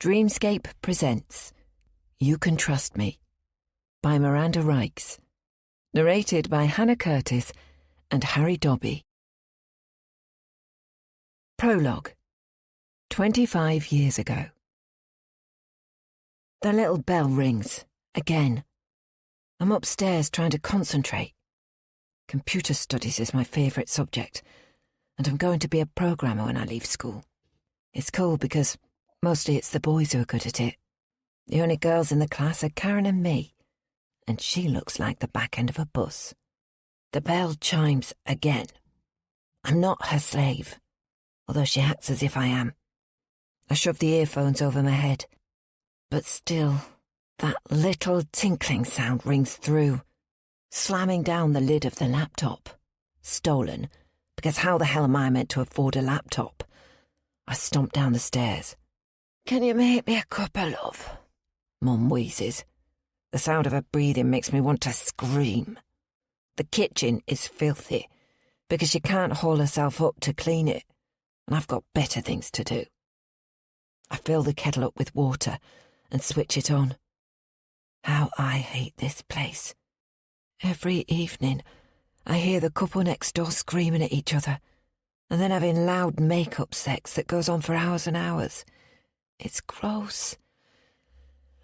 Dreamscape presents You Can Trust Me by Miranda Rikes, narrated by Hannah Curtis and Harry Dobby. Prologue. 25 years ago. The little bell rings, again. I'm upstairs trying to concentrate. Computer studies is my favourite subject, and I'm going to be a programmer when I leave school. It's cool because mostly it's the boys who are good at it. The only girls in the class are Karen and me, and she looks like the back end of a bus. The bell chimes again. I'm not her slave, although she acts as if I am. I shove the earphones over my head, but still, that little tinkling sound rings through, slamming down the lid of the laptop. Stolen, because how the hell am I meant to afford a laptop? I stomp down the stairs. "Can you make me a cup of love?" Mum wheezes. The sound of her breathing makes me want to scream. The kitchen is filthy, because she can't haul herself up to clean it, and I've got better things to do. I fill the kettle up with water and switch it on. How I hate this place. Every evening, I hear the couple next door screaming at each other, and then having loud make-up sex that goes on for hours and hours. It's gross.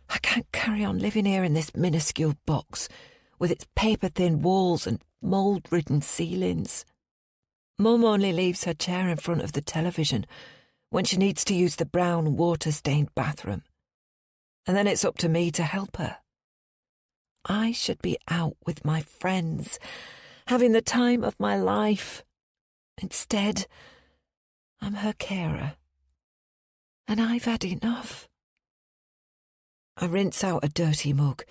I can't carry on living here in this minuscule box with its paper-thin walls and mould-ridden ceilings. Mum only leaves her chair in front of the television when she needs to use the brown, water-stained bathroom. And then it's up to me to help her. I should be out with my friends, having the time of my life. Instead, I'm her carer. And I've had enough. I rinse out a dirty mug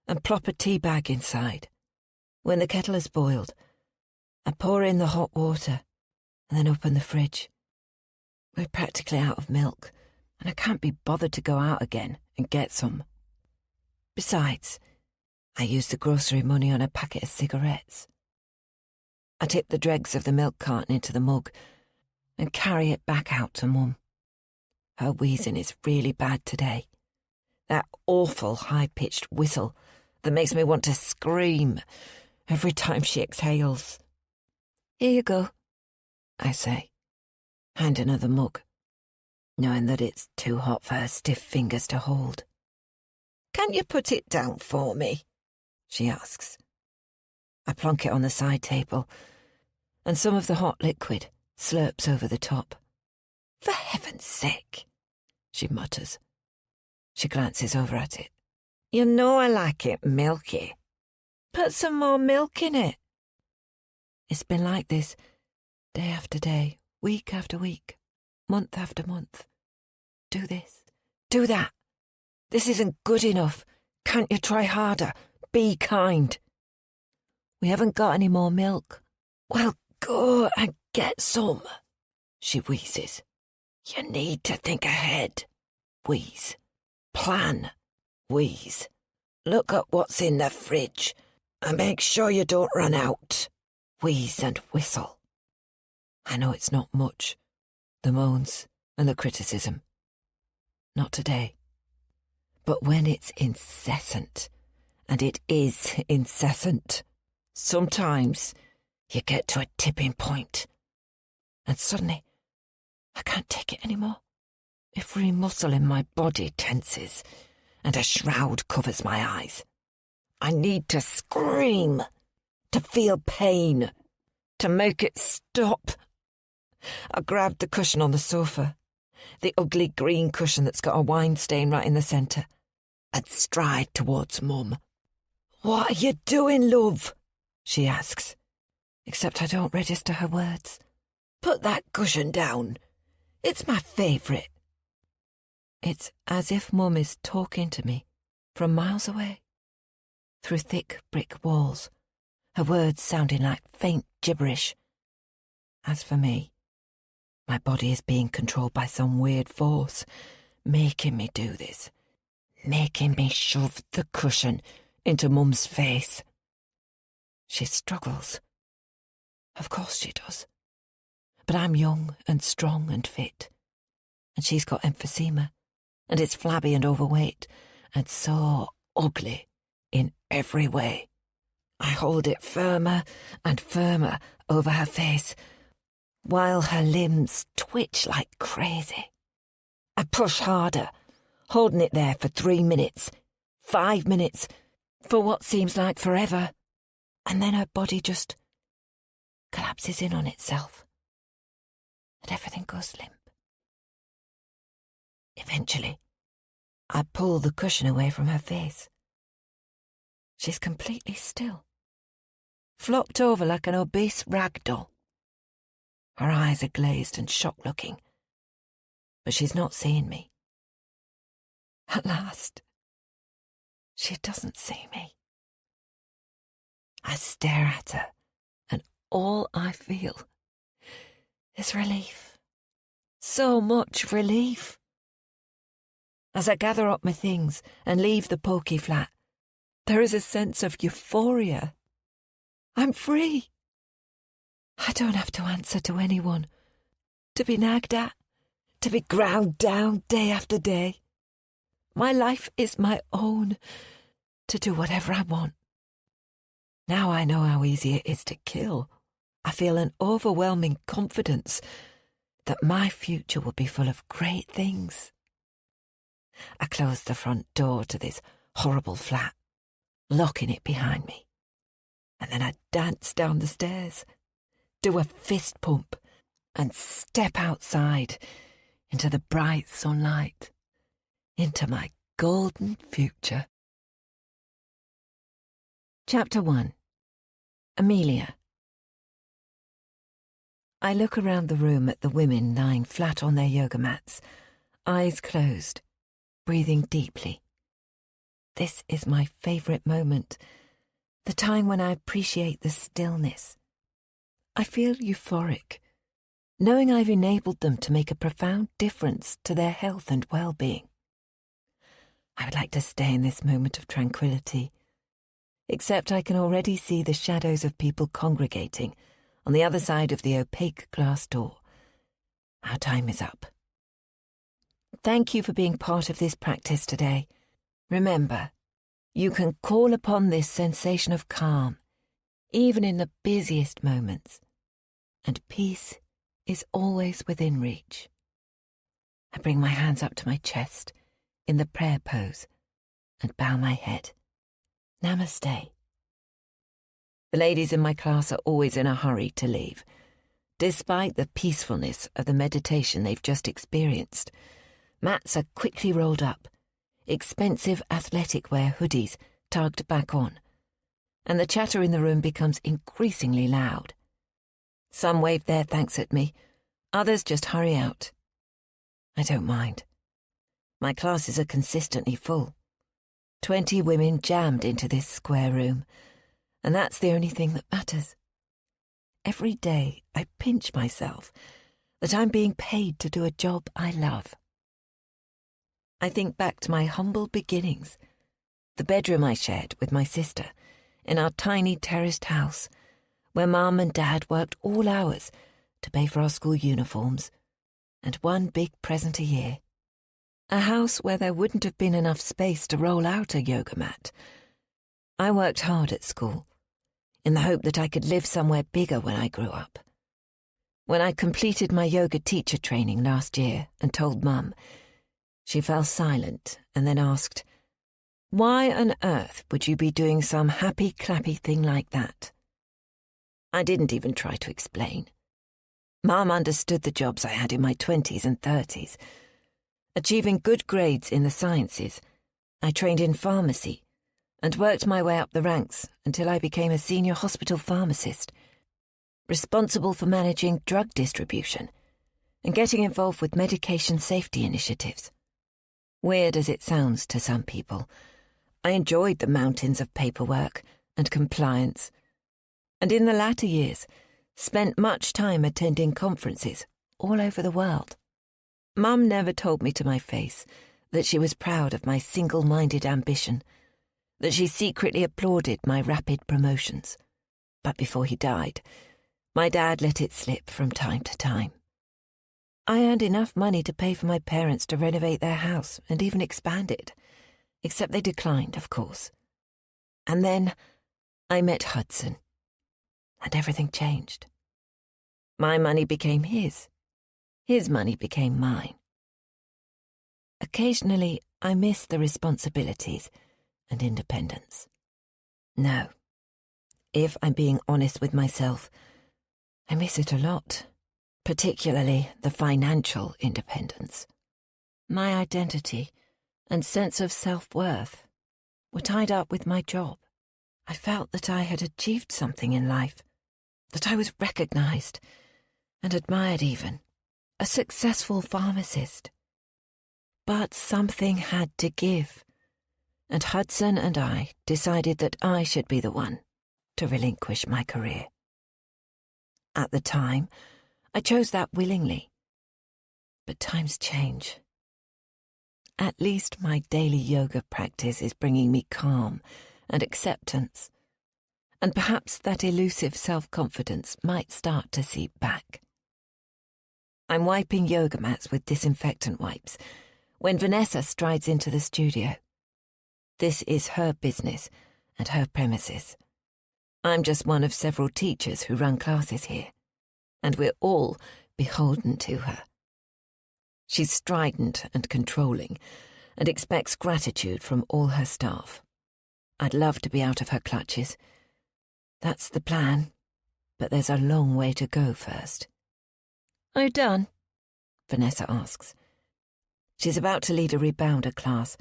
and plop a tea bag inside. When the kettle has boiled, I pour in the hot water and then open the fridge. We're practically out of milk, and I can't be bothered to go out again and get some. Besides, I use the grocery money on a packet of cigarettes. I tip the dregs of the milk carton into the mug and carry it back out to Mum. Her wheezing is really bad today. That awful high-pitched whistle that makes me want to scream every time she exhales. "Here you go," I say, handing her the mug, knowing that it's too hot for her stiff fingers to hold. "Can't you put it down for me?" she asks. I plonk it on the side table, and some of the hot liquid slurps over the top. "For heaven's sake," she mutters. She glances over at it. "You know I like it milky. Put some more milk in it." It's been like this, day after day, week after week, month after month. Do this, do that. This isn't good enough. Can't you try harder? Be kind. "We haven't got any more milk." "Well, go and get some," she wheezes. "You need to think ahead." Wheeze. Plan. Wheeze. "Look at what's in the fridge and make sure you don't run out." Wheeze and whistle. I know it's not much, the moans and the criticism. Not today. But when it's incessant, and it is incessant, sometimes you get to a tipping point, and suddenly I can't take it anymore. Every muscle in my body tenses, and a shroud covers my eyes. I need to scream, to feel pain, to make it stop. I grabbed the cushion on the sofa, the ugly green cushion that's got a wine stain right in the centre, and stride towards Mum. "What are you doing, love?" she asks, except I don't register her words. "Put that cushion down. It's my favourite." It's as if Mum is talking to me from miles away, through thick brick walls, her words sounding like faint gibberish. As for me, my body is being controlled by some weird force, making me do this, making me shove the cushion into Mum's face. She struggles. Of course she does. But I'm young and strong and fit, and she's got emphysema, and it's flabby and overweight, and so ugly in every way. I hold it firmer and firmer over her face, while her limbs twitch like crazy. I push harder, holding it there for 3 minutes, 5 minutes, for what seems like forever, and then her body just collapses in on itself, and everything goes limp. Eventually, I pull the cushion away from her face. She's completely still, flopped over like an obese rag doll. Her eyes are glazed and shocked-looking, but she's not seeing me. At last, she doesn't see me. I stare at her, and all I feel is relief. So much relief. As I gather up my things and leave the pokey flat, there is a sense of euphoria. I'm free. I don't have to answer to anyone, to be nagged at, to be ground down day after day. My life is my own, to do whatever I want. Now I know how easy it is to kill. I feel an overwhelming confidence that my future will be full of great things. I close the front door to this horrible flat, locking it behind me. And then I dance down the stairs, do a fist pump, and step outside into the bright sunlight, into my golden future. Chapter 1. Amelia. I look around the room at the women lying flat on their yoga mats, eyes closed, breathing deeply. This is my favourite moment, the time when I appreciate the stillness. I feel euphoric, knowing I've enabled them to make a profound difference to their health and well-being. I would like to stay in this moment of tranquility, except I can already see the shadows of people congregating on the other side of the opaque glass door. Our time is up. Thank you for being part of this practice today. Remember, you can call upon this sensation of calm, even in the busiest moments, and peace is always within reach. I bring my hands up to my chest in the prayer pose and bow my head. Namaste. The ladies in my class are always in a hurry to leave, despite the peacefulness of the meditation they've just experienced. Mats are quickly rolled up, expensive athletic wear hoodies tugged back on, and the chatter in the room becomes increasingly loud. Some wave their thanks at me, others just hurry out. I don't mind. My classes are consistently full. 20 women jammed into this square room, and that's the only thing that matters. Every day I pinch myself that I'm being paid to do a job I love. I think back to my humble beginnings, the bedroom I shared with my sister in our tiny terraced house, where Mum and Dad worked all hours to pay for our school uniforms and one big present a year. A house where there wouldn't have been enough space to roll out a yoga mat. I worked hard at school, in the hope that I could live somewhere bigger when I grew up. When I completed my yoga teacher training last year and told Mum, she fell silent and then asked, "Why on earth would you be doing some happy clappy thing like that?" I didn't even try to explain. Mum understood the jobs I had in my 20s and 30s. Achieving good grades in the sciences, I trained in pharmacy and worked my way up the ranks until I became a senior hospital pharmacist, responsible for managing drug distribution and getting involved with medication safety initiatives. Weird as it sounds to some people, I enjoyed the mountains of paperwork and compliance, and in the latter years spent much time attending conferences all over the world. Mum never told me to my face that she was proud of my single-minded ambition, that she secretly applauded my rapid promotions. But before he died, my dad let it slip from time to time. I earned enough money to pay for my parents to renovate their house and even expand it, except they declined, of course. And then I met Hudson, and everything changed. My money became his money became mine. Occasionally, I miss the responsibilities and independence. No, if I'm being honest with myself, I miss it a lot, particularly the financial independence. My identity and sense of self-worth were tied up with my job. I felt that I had achieved something in life, that I was recognized and admired even, a successful pharmacist. But something had to give, and Hudson and I decided that I should be the one to relinquish my career. At the time, I chose that willingly. But times change. At least my daily yoga practice is bringing me calm and acceptance, and perhaps that elusive self-confidence might start to seep back. I'm wiping yoga mats with disinfectant wipes when Vanessa strides into the studio. This is her business and her premises. I'm just one of several teachers who run classes here, and we're all beholden to her. She's strident and controlling, and expects gratitude from all her staff. I'd love to be out of her clutches. That's the plan, but there's a long way to go first. Are you done? Vanessa asks. She's about to lead a rebounder class,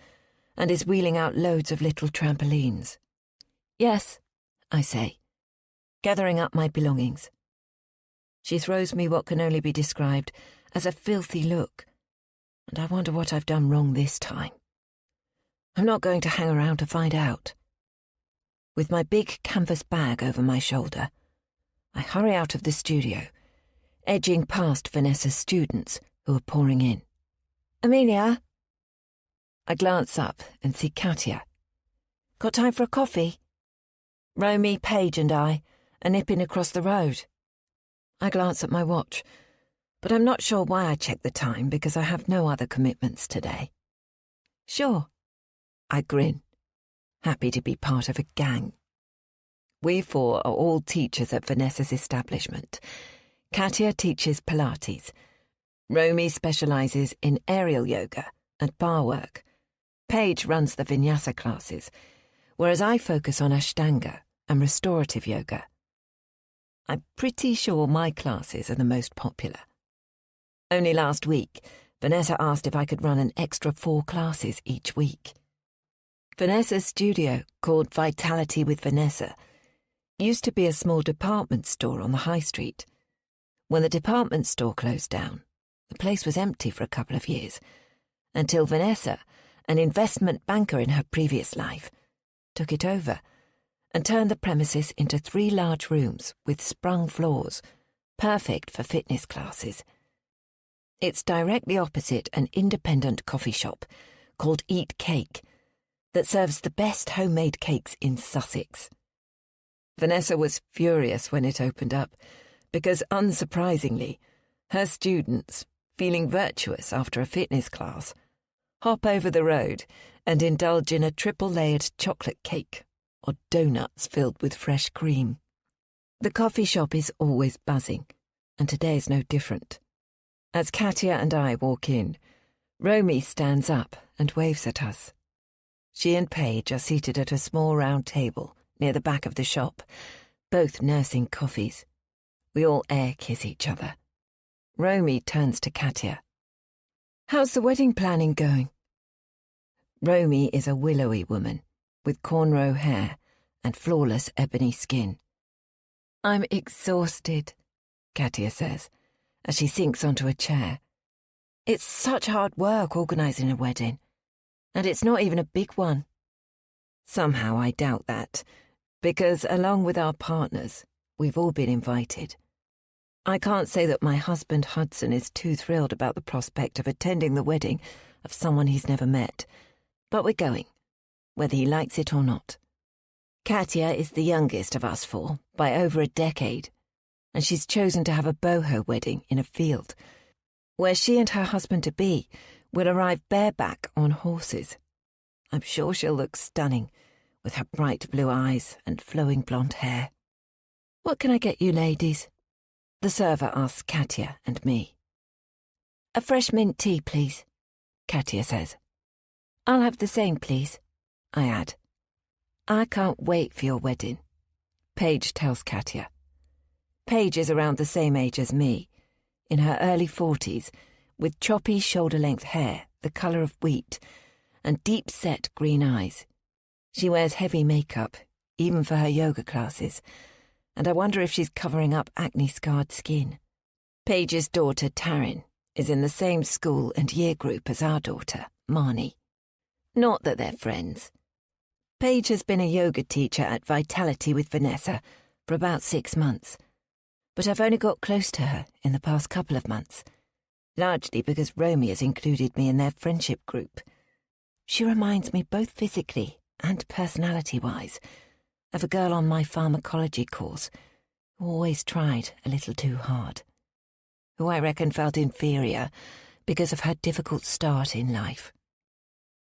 and is wheeling out loads of little trampolines. Yes, I say, gathering up my belongings. She throws me what can only be described as a filthy look, and I wonder what I've done wrong this time. I'm not going to hang around to find out. With my big canvas bag over my shoulder, I hurry out of the studio, edging past Vanessa's students who are pouring in. Amelia? I glance up and see Katia. Got time for a coffee? Romy, Paige and I are nipping across the road. I glance at my watch, but I'm not sure why I check the time because I have no other commitments today. Sure. I grin, happy to be part of a gang. We four are all teachers at Vanessa's establishment. Katia teaches Pilates. Romy specialises in aerial yoga and bar work. Paige runs the vinyasa classes, whereas I focus on Ashtanga and restorative yoga. I'm pretty sure my classes are the most popular. Only last week, Vanessa asked if I could run an extra 4 classes each week. Vanessa's studio, called Vitality with Vanessa, used to be a small department store on the high street. When the department store closed down, the place was empty for a couple of years, until Vanessa, an investment banker in her previous life, took it over and turned the premises into 3 large rooms with sprung floors, perfect for fitness classes. It's directly opposite an independent coffee shop called Eat Cake that serves the best homemade cakes in Sussex. Vanessa was furious when it opened up because, unsurprisingly, her students, feeling virtuous after a fitness class, hop over the road and indulge in a triple-layered chocolate cake or donuts filled with fresh cream. The coffee shop is always buzzing, and today is no different. As Katia and I walk in, Romy stands up and waves at us. She and Paige are seated at a small round table near the back of the shop, both nursing coffees. We all air kiss each other. Romy turns to Katia. How's the wedding planning going? Romy is a willowy woman with cornrow hair and flawless ebony skin. I'm exhausted, Katia says, as she sinks onto a chair. It's such hard work organising a wedding, and it's not even a big one. Somehow I doubt that, because along with our partners, we've all been invited. I can't say that my husband Hudson is too thrilled about the prospect of attending the wedding of someone he's never met, but we're going, whether he likes it or not. Katia is the youngest of us 4 by over a decade, and she's chosen to have a boho wedding in a field, where she and her husband-to-be will arrive bareback on horses. I'm sure she'll look stunning, with her bright blue eyes and flowing blonde hair. "What can I get you ladies?" the server asks Katya and me. "A fresh mint tea, please," Katya says. "I'll have the same, please," I add. "I can't wait for your wedding," Paige tells Katya. Paige is around the same age as me, in her early 40s, with choppy shoulder-length hair, the colour of wheat, and deep-set green eyes. She wears heavy makeup, even for her yoga classes, and I wonder if she's covering up acne-scarred skin. Paige's daughter, Taryn, is in the same school and year group as our daughter, Marnie. Not that they're friends. Paige has been a yoga teacher at Vitality with Vanessa for about 6 months, but I've only got close to her in the past couple of months, largely because Romy has included me in their friendship group. She reminds me both physically and personality-wise of a girl on my pharmacology course who always tried a little too hard, who I reckon felt inferior because of her difficult start in life.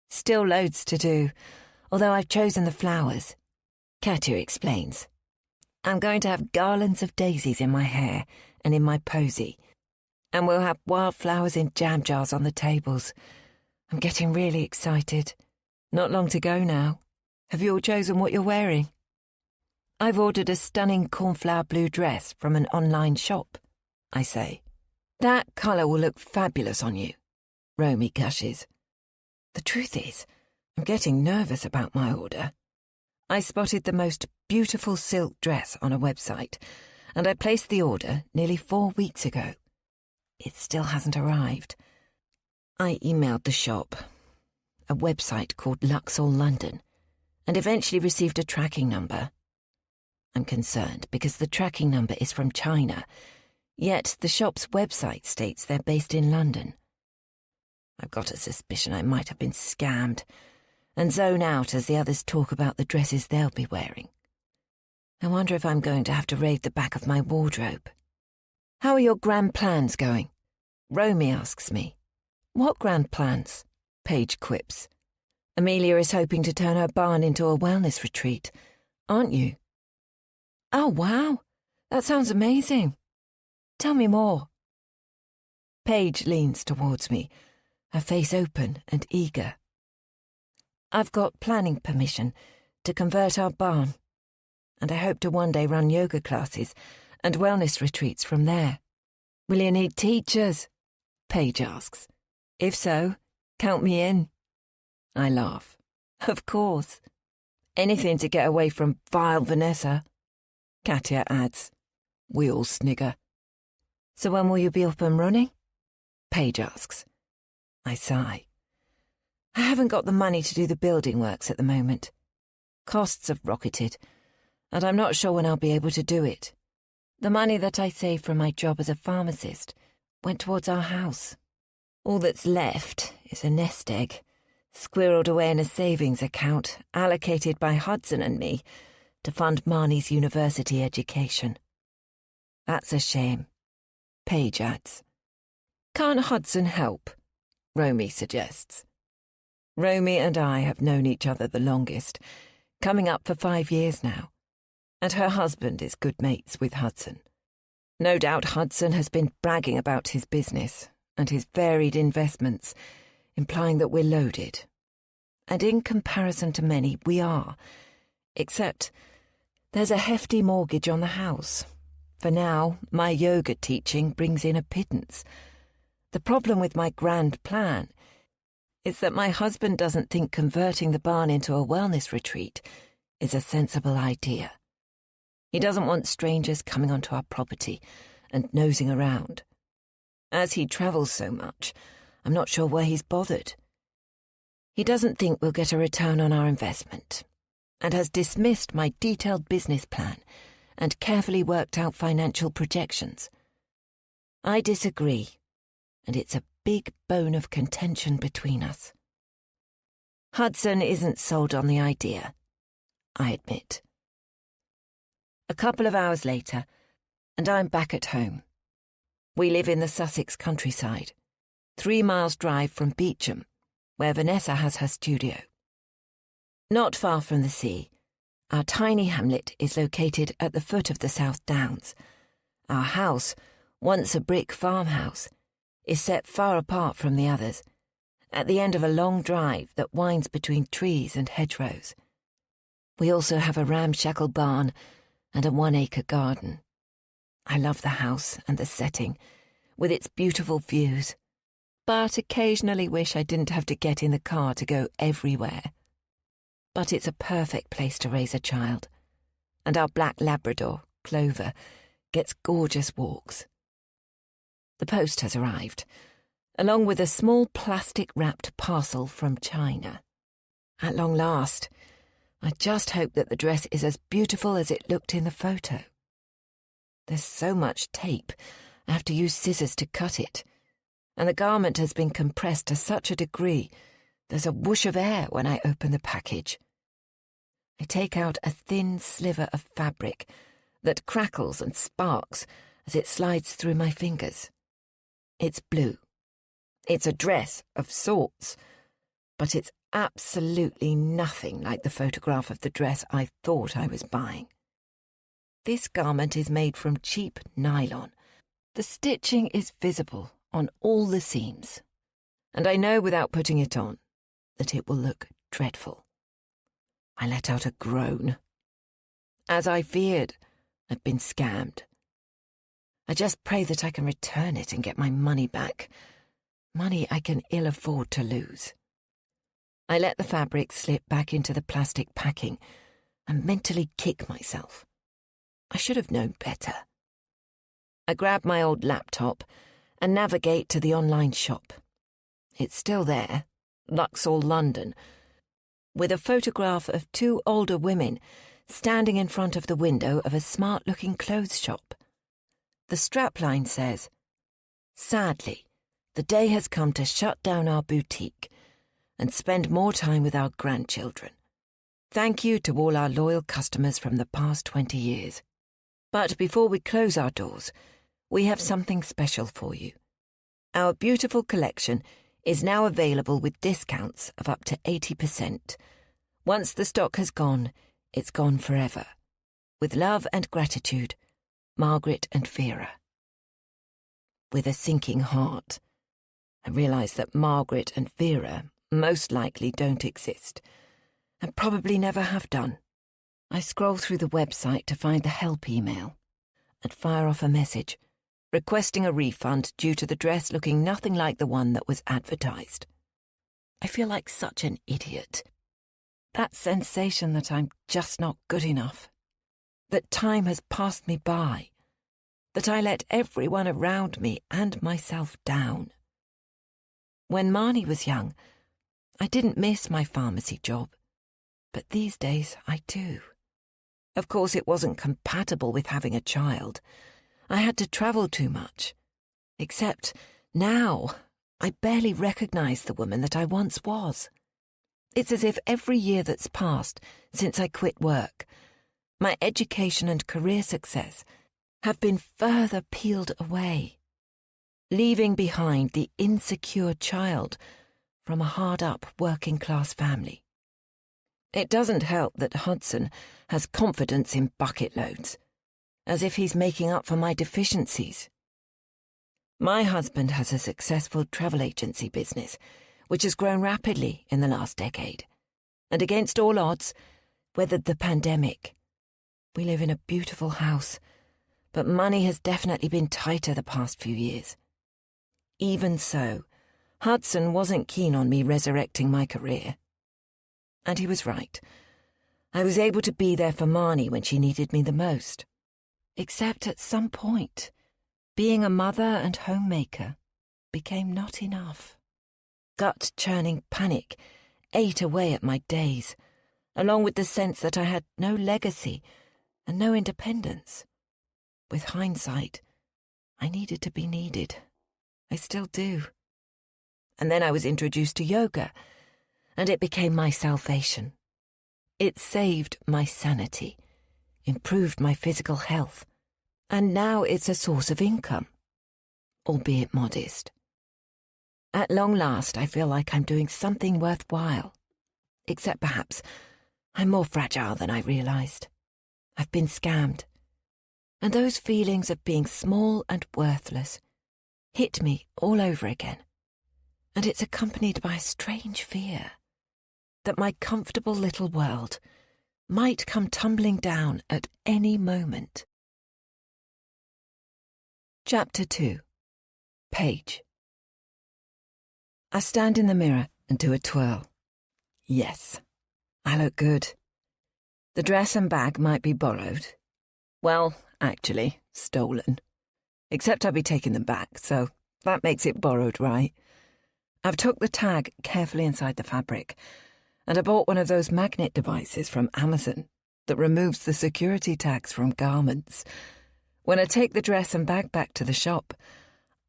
Still loads to do, although I've chosen the flowers, Katya explains. I'm going to have garlands of daisies in my hair and in my posy, and we'll have wildflowers in jam jars on the tables. I'm getting really excited. Not long to go now. Have you all chosen what you're wearing? I've ordered a stunning cornflower blue dress from an online shop, I say. That colour will look fabulous on you, Romy gushes. The truth is, I'm getting nervous about my order. I spotted the most beautiful silk dress on a website, and I placed the order nearly 4 weeks ago. It still hasn't arrived. I emailed the shop, a website called Luxall London, and eventually received a tracking number. I'm concerned because the tracking number is from China, yet the shop's website states they're based in London. I've got a suspicion I might have been scammed, and zone out as the others talk about the dresses they'll be wearing. I wonder if I'm going to have to raid the back of my wardrobe. How are your grand plans going? Romy asks me. What grand plans? Paige quips. Amelia is hoping to turn her barn into a wellness retreat, aren't you? Oh, wow. That sounds amazing. Tell me more. Paige leans towards me, her face open and eager. I've got planning permission to convert our barn, and I hope to one day run yoga classes and wellness retreats from there. Will you need teachers? Paige asks. If so, count me in. I laugh. Of course. Anything to get away from vile Vanessa, Katya adds. We all snigger. So when will you be up and running? Paige asks. I sigh. I haven't got the money to do the building works at the moment. Costs have rocketed, and I'm not sure when I'll be able to do it. The money that I saved from my job as a pharmacist went towards our house. All that's left is a nest egg, squirreled away in a savings account allocated by Hudson and me to fund Marnie's university education. That's a shame, Paige adds. Can't Hudson help? Romy suggests. Romy and I have known each other the longest, coming up for 5 years now, and her husband is good mates with Hudson. No doubt Hudson has been bragging about his business and his varied investments, implying that we're loaded. And in comparison to many, we are, except there's a hefty mortgage on the house. For now, my yoga teaching brings in a pittance. The problem with my grand plan is that my husband doesn't think converting the barn into a wellness retreat is a sensible idea. He doesn't want strangers coming onto our property and nosing around. As he travels so much, I'm not sure why he's bothered. He doesn't think we'll get a return on our investment, and has dismissed my detailed business plan and carefully worked out financial projections. I disagree, and it's a big bone of contention between us. Hudson isn't sold on the idea, I admit. A couple of hours later, and I'm back at home. We live in the Sussex countryside. 3 miles drive from Beecham, where Vanessa has her studio. Not far from the sea, our tiny hamlet is located at the foot of the South Downs. Our house, once a brick farmhouse, is set far apart from the others, at the end of a long drive that winds between trees and hedgerows. We also have a ramshackle barn and a 1-acre garden. I love the house and the setting, with its beautiful views, but occasionally wish I didn't have to get in the car to go everywhere. But it's a perfect place to raise a child, and our black Labrador, Clover, gets gorgeous walks. The post has arrived, along with a small plastic-wrapped parcel from China. At long last, I just hope that the dress is as beautiful as it looked in the photo. There's so much tape, I have to use scissors to cut it, and the garment has been compressed to such a degree there's a whoosh of air when I open the package. I take out a thin sliver of fabric that crackles and sparks as it slides through my fingers. It's blue. It's a dress of sorts, but it's absolutely nothing like the photograph of the dress I thought I was buying. This garment is made from cheap nylon. The stitching is visible on all the seams, and I know without putting it on that it will look dreadful. I let out a groan. As I feared, I've been scammed. I just pray that I can return it and get my money back. Money I can ill afford to lose. I let the fabric slip back into the plastic packing and mentally kick myself. I should have known better. I grab my old laptop and navigate to the online shop. It's still there, Luxall London, with a photograph of 2 older women standing in front of the window of a smart-looking clothes shop. The strapline says, "Sadly, the day has come to shut down our boutique and spend more time with our grandchildren. Thank you to all our loyal customers from the past 20 years. But before we close our doors, we have something special for you. Our beautiful collection is now available with discounts of up to 80%. Once the stock has gone, it's gone forever. With love and gratitude, Margaret and Vera." With a sinking heart, I realise that Margaret and Vera most likely don't exist, and probably never have done. I scroll through the website to find the help email and fire off a message, requesting a refund due to the dress looking nothing like the one that was advertised. I feel like such an idiot. That sensation that I'm just not good enough, that time has passed me by, that I let everyone around me and myself down. When Marnie was young, I didn't miss my pharmacy job, but these days I do. Of course, it wasn't compatible with having a child. I had to travel too much. Except now, I barely recognise the woman that I once was. It's as if every year that's passed since I quit work, my education and career success have been further peeled away, leaving behind the insecure child from a hard-up working-class family. It doesn't help that Hudson has confidence in bucket loads, as if he's making up for my deficiencies. My husband has a successful travel agency business, which has grown rapidly in the last decade, and against all odds, weathered the pandemic. We live in a beautiful house, but money has definitely been tighter the past few years. Even so, Hudson wasn't keen on me resurrecting my career. And he was right. I was able to be there for Marnie when she needed me the most. Except at some point, being a mother and homemaker became not enough. Gut-churning panic ate away at my days, along with the sense that I had no legacy and no independence. With hindsight, I needed to be needed. I still do. And then I was introduced to yoga, and it became my salvation. It saved my sanity, improved my physical health, and now it's a source of income, albeit modest. At long last, I feel like I'm doing something worthwhile. Except perhaps I'm more fragile than I realised. I've been scammed. And those feelings of being small and worthless hit me all over again. And it's accompanied by a strange fear that my comfortable little world might come tumbling down at any moment. Chapter 2. Page. I stand in the mirror and do a twirl. Yes, I look good. The dress and bag might be borrowed. Well, actually, stolen. Except I'll be taking them back, so that makes it borrowed, right? I've tucked the tag carefully inside the fabric, and I bought one of those magnet devices from Amazon that removes the security tags from garments. When I take the dress and bag back to the shop,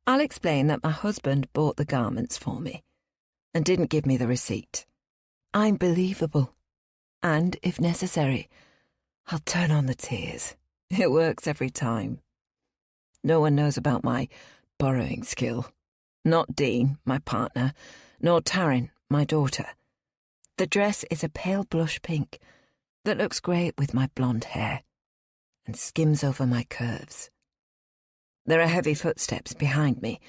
I'll explain that my husband bought the garments for me and didn't give me the receipt. I'm believable, and if necessary, I'll turn on the tears. It works every time. No one knows about my borrowing skill. Not Dean, my partner, nor Taryn, my daughter. The dress is a pale blush pink that looks great with my blonde hair and skims over my curves. There are heavy footsteps behind me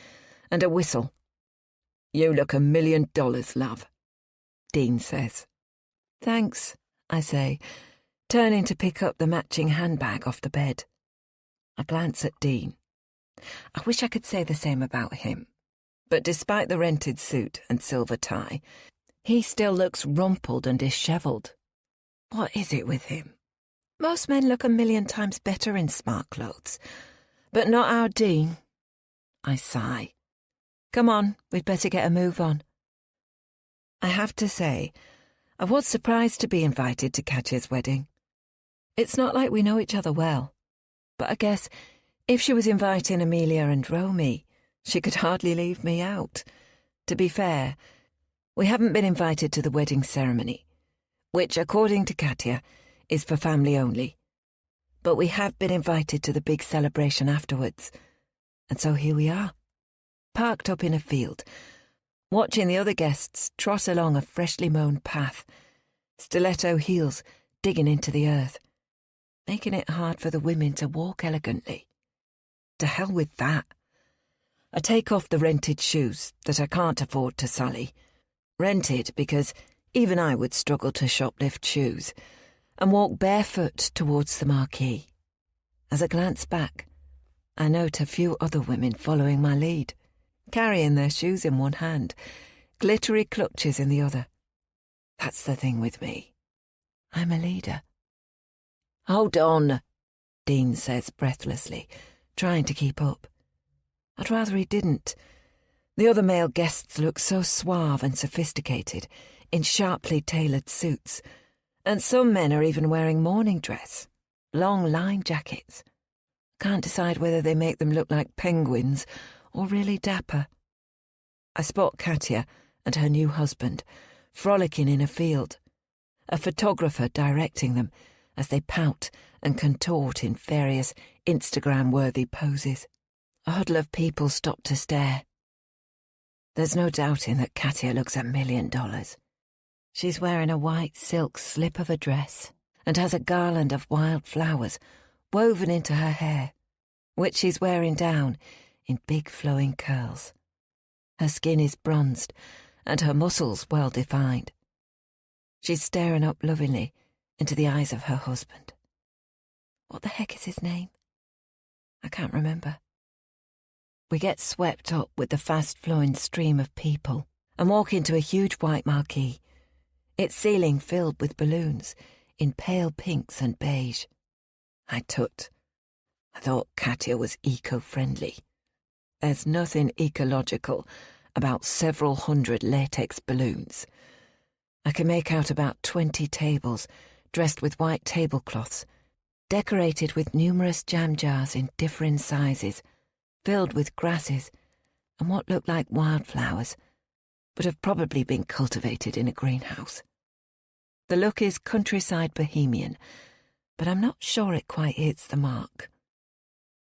and a whistle. "You look $1 million, love," Dean says. "Thanks," I say, turning to pick up the matching handbag off the bed. I glance at Dean. I wish I could say the same about him, but despite the rented suit and silver tie, he still looks rumpled and dishevelled. What is it with him? Most men look 1,000,000 times better in smart clothes, but not our Dean. I sigh. Come on, we'd better get a move on. I have to say, I was surprised to be invited to Katya's wedding. It's not like we know each other well, but I guess if she was inviting Amelia and Romy, she could hardly leave me out. To be fair, we haven't been invited to the wedding ceremony, which, according to Katya, is for family only. But we have been invited to the big celebration afterwards, and so here we are, parked up in a field, watching the other guests trot along a freshly mown path, stiletto heels digging into the earth, making it hard for the women to walk elegantly. To hell with that. I take off the rented shoes that I can't afford to sully. Rented because even I would struggle to shoplift shoes, and walk barefoot towards the marquee. As I glance back, I note a few other women following my lead, carrying their shoes in one hand, glittery clutches in the other. That's the thing with me. I'm a leader. "Hold on," Dean says breathlessly, trying to keep up. I'd rather he didn't. The other male guests look so suave and sophisticated, in sharply tailored suits, and some men are even wearing morning dress, long line jackets. Can't decide whether they make them look like penguins or really dapper. I spot Katya and her new husband frolicking in a field, a photographer directing them as they pout and contort in various Instagram-worthy poses. A huddle of people stop to stare. There's no doubting that Katya looks $1 million. She's wearing a white silk slip of a dress and has a garland of wild flowers woven into her hair, which she's wearing down in big flowing curls. Her skin is bronzed and her muscles well defined. She's staring up lovingly into the eyes of her husband. What the heck is his name? I can't remember. We get swept up with the fast-flowing stream of people and walk into a huge white marquee, its ceiling filled with balloons in pale pinks and beige. I tut. I thought Katya was eco-friendly. There's nothing ecological about several hundred latex balloons. I can make out about 20 tables dressed with white tablecloths, decorated with numerous jam jars in differing sizes, filled with grasses and what look like wildflowers, but have probably been cultivated in a greenhouse. The look is countryside bohemian, but I'm not sure it quite hits the mark.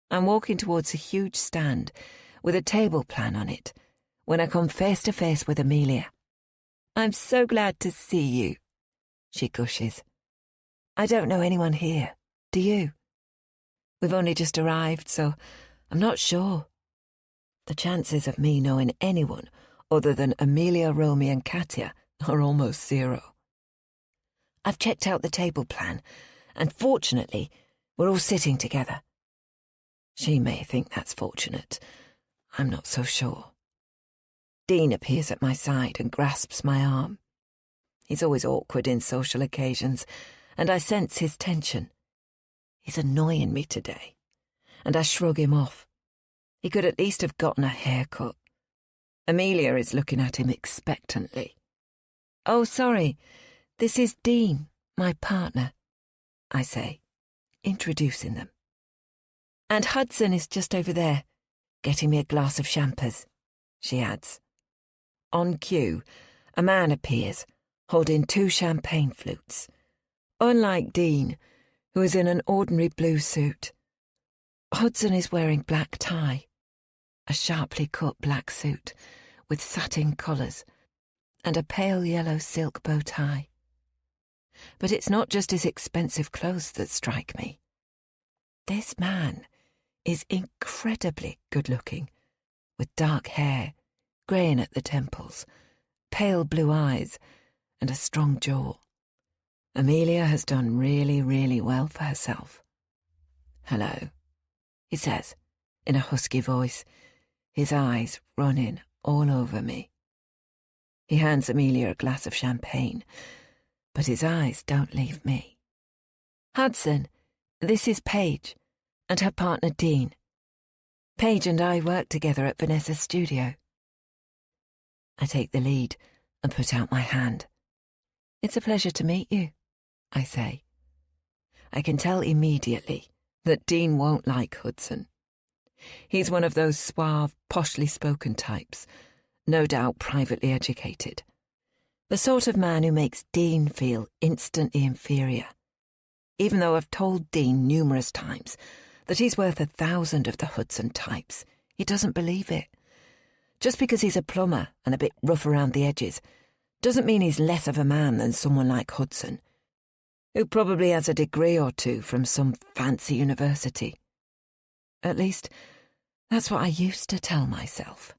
I'm walking towards a huge stand with a table plan on it, when I come face to face with Amelia. "I'm so glad to see you," she gushes. "I don't know anyone here, do you? We've only just arrived, so I'm not sure." The chances of me knowing anyone other than Amelia, Romy and Katya are almost zero. I've checked out the table plan, and fortunately, we're all sitting together. She may think that's fortunate. I'm not so sure. Dean appears at my side and grasps my arm. He's always awkward in social occasions, and I sense his tension. He's annoying me today, and I shrug him off. He could at least have gotten a haircut. Amelia is looking at him expectantly. "Oh, sorry, this is Dean, my partner," I say, introducing them. "And Hudson is just over there, getting me a glass of champers," she adds. On cue, a man appears, holding 2 champagne flutes. Unlike Dean, who is in an ordinary blue suit, Hudson is wearing black tie, a sharply cut black suit with satin collars and a pale yellow silk bow tie. But it's not just his expensive clothes that strike me. This man is incredibly good-looking, with dark hair, greying at the temples, pale blue eyes, and a strong jaw. Amelia has done really, really well for herself. "Hello," he says, in a husky voice, his eyes running all over me. He hands Amelia a glass of champagne, but his eyes don't leave me. "Hudson, this is Paige, and her partner Dean. Paige and I work together at Vanessa's studio." I take the lead and put out my hand. "It's a pleasure to meet you," I say. I can tell immediately that Dean won't like Hudson. He's one of those suave, poshly spoken types, no doubt privately educated. The sort of man who makes Dean feel instantly inferior. Even though I've told Dean numerous times that he's worth 1,000 of the Hudson types, he doesn't believe it. Just because he's a plumber and a bit rough around the edges doesn't mean he's less of a man than someone like Hudson, who probably has a degree or 2 from some fancy university. At least, that's what I used to tell myself.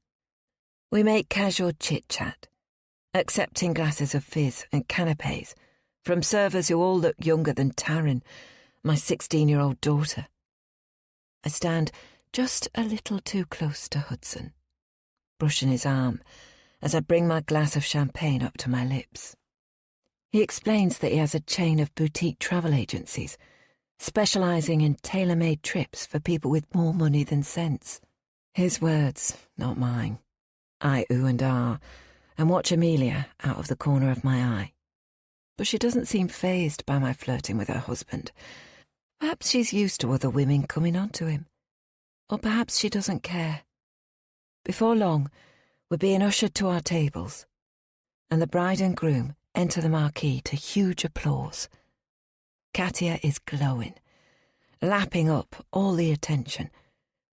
We make casual chit-chat, accepting glasses of fizz and canapes from servers who all look younger than Taryn, my 16-year-old daughter. I stand just a little too close to Hudson, brushing his arm as I bring my glass of champagne up to my lips. He explains that he has a chain of boutique travel agencies, specialising in tailor-made trips for people with more money than sense. His words, not mine. I ooh and ah, and watch Amelia out of the corner of my eye. But she doesn't seem fazed by my flirting with her husband. Perhaps she's used to other women coming on to him. Or perhaps she doesn't care. Before long, we're being ushered to our tables, and the bride and groom enter the marquee to huge applause. Katya is glowing, lapping up all the attention,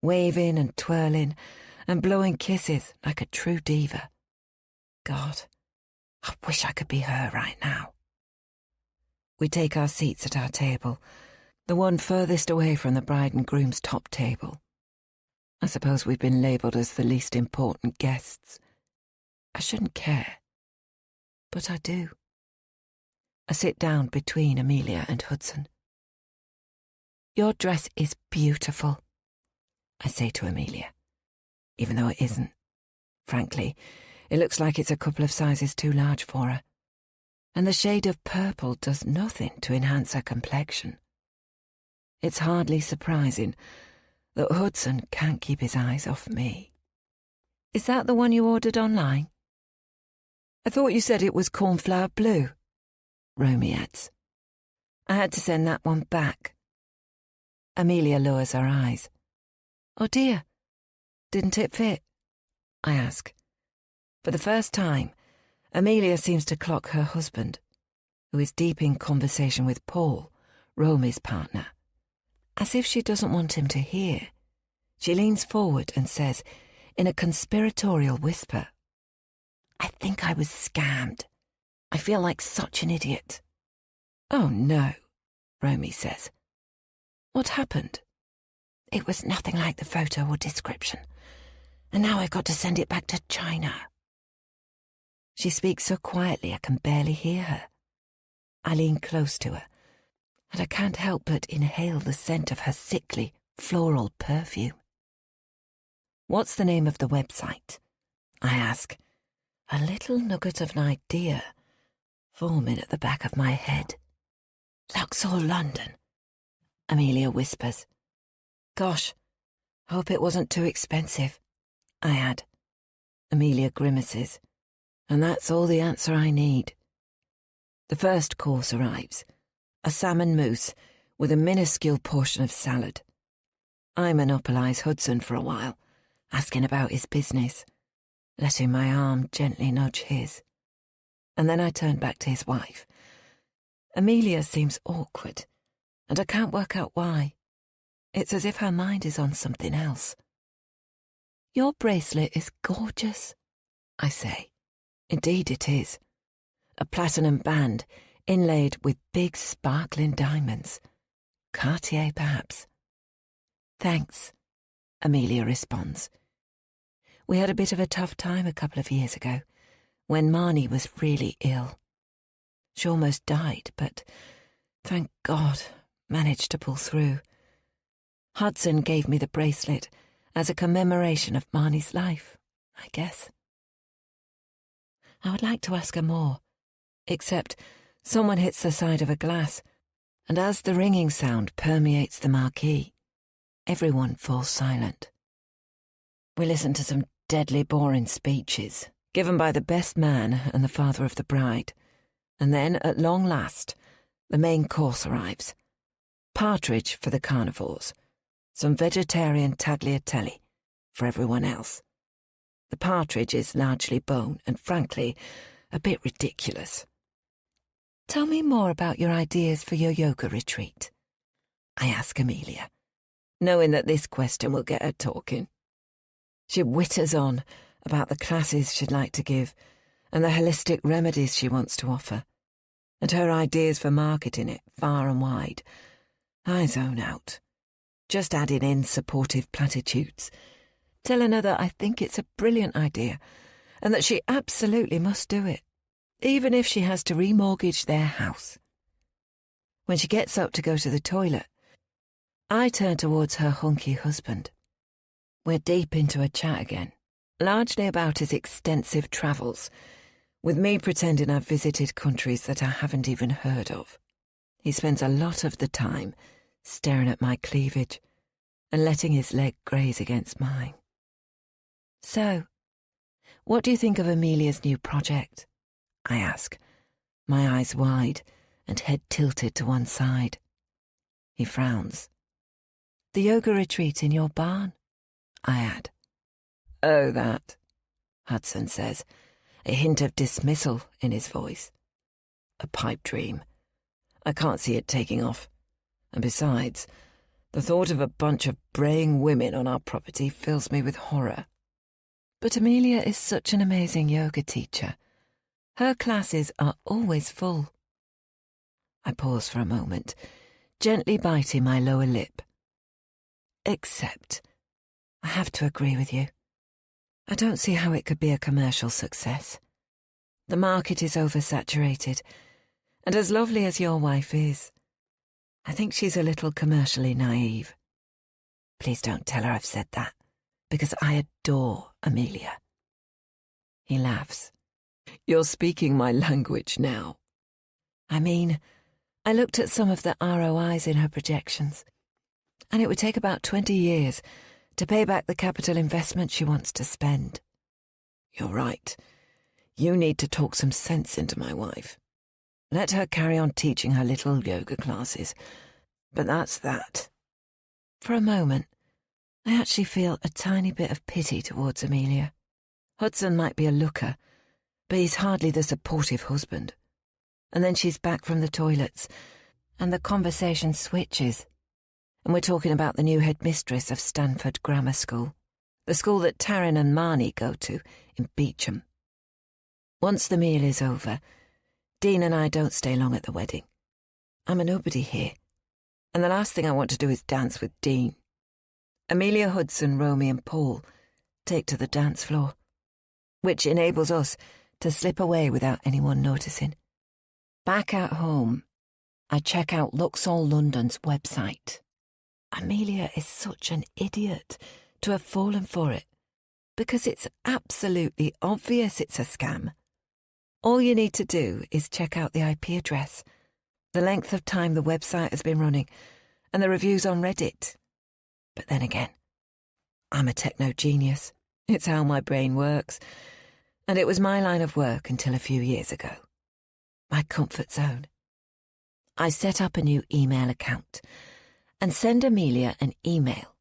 waving and twirling and blowing kisses like a true diva. God, I wish I could be her right now. We take our seats at our table, the one furthest away from the bride and groom's top table. I suppose we've been labelled as the least important guests. I shouldn't care, but I do. I sit down between Amelia and Hudson. "Your dress is beautiful," I say to Amelia, even though it isn't. Frankly, it looks like it's a couple of sizes too large for her, and the shade of purple does nothing to enhance her complexion. It's hardly surprising that Hudson can't keep his eyes off me. "Is that the one you ordered online?" "I thought you said it was cornflower blue," Romy adds. "I had to send that one back." Amelia lowers her eyes. "Oh dear, didn't it fit?" I ask. For the first time, Amelia seems to clock her husband, who is deep in conversation with Paul, Romy's partner. As if she doesn't want him to hear, she leans forward and says, in a conspiratorial whisper. I think I was scammed. I feel like such an idiot. Oh no, Romy says. What happened? It was nothing like the photo or description, and now I've got to send it back to China. She speaks so quietly I can barely hear her. I lean close to her, and I can't help but inhale the scent of her sickly, floral perfume. What's the name of the website? I ask, a little nugget of an idea forming at the back of my head. Luxor London, Amelia whispers. Gosh, hope it wasn't too expensive, I add. Amelia grimaces, and that's all the answer I need. The first course arrives, a salmon mousse with a minuscule portion of salad. I monopolise Hudson for a while, asking about his business, letting my arm gently nudge his. And then I turn back to his wife. Amelia seems awkward, and I can't work out why. It's as if her mind is on something else. Your bracelet is gorgeous, I say. Indeed it is. A platinum band inlaid with big sparkling diamonds. Cartier, perhaps. Thanks, Amelia responds. We had a bit of a tough time a couple of years ago, when Marnie was really ill. She almost died, but, thank God, managed to pull through. Hudson gave me the bracelet as a commemoration of Marnie's life, I guess. I would like to ask her more, except someone hits the side of a glass, and as the ringing sound permeates the marquee, everyone falls silent. We listen to some deadly boring speeches, given by the best man and the father of the bride, and then, at long last, the main course arrives. Partridge for the carnivores, some vegetarian tagliatelle for everyone else. The partridge is largely bone and, frankly, a bit ridiculous. Tell me more about your ideas for your yoga retreat, I ask Amelia, knowing that this question will get her talking. She witters on about the classes she'd like to give and the holistic remedies she wants to offer, and her ideas for marketing it far and wide. I zone out, just adding in supportive platitudes, telling her that I think it's a brilliant idea and that she absolutely must do it, even if she has to remortgage their house. When she gets up to go to the toilet, I turn towards her hunky husband. We're deep into a chat again, largely about his extensive travels, with me pretending I've visited countries that I haven't even heard of. He spends a lot of the time staring at my cleavage and letting his leg graze against mine. So, what do you think of Amelia's new project? I ask, my eyes wide and head tilted to one side. He frowns. The yoga retreat in your barn, I add. Oh, that, Hudson says, a hint of dismissal in his voice. A pipe dream. I can't see it taking off. And besides, the thought of a bunch of braying women on our property fills me with horror. But Amelia is such an amazing yoga teacher. Her classes are always full. I pause for a moment, gently biting my lower lip. Except, I have to agree with you. I don't see how it could be a commercial success. The market is oversaturated, and as lovely as your wife is, I think she's a little commercially naive. Please don't tell her I've said that, because I adore Amelia. He laughs. You're speaking my language now. I mean, I looked at some of the ROIs in her projections, and it would take about 20 years to pay back the capital investment she wants to spend. You're right. You need to talk some sense into my wife. Let her carry on teaching her little yoga classes. But that's that. For a moment, I actually feel a tiny bit of pity towards Amelia. Hudson might be a looker, but he's hardly the supportive husband. And then she's back from the toilets, and the conversation switches, and we're talking about the new headmistress of Stanford Grammar School, the school that Taryn and Marnie go to in Beecham. Once the meal is over, Dean and I don't stay long at the wedding. I'm a nobody here, and the last thing I want to do is dance with Dean. Amelia Hudson, Romy and Paul take to the dance floor, which enables us to slip away without anyone noticing. Back at home, I check out Luxall London's website. Amelia is such an idiot to have fallen for it, because it's absolutely obvious it's a scam. All you need to do is check out the IP address, the length of time the website has been running, and the reviews on Reddit. But then again, I'm a techno genius. It's how my brain works, and it was my line of work until a few years ago. My comfort zone. I set up a new email account and send Amelia an email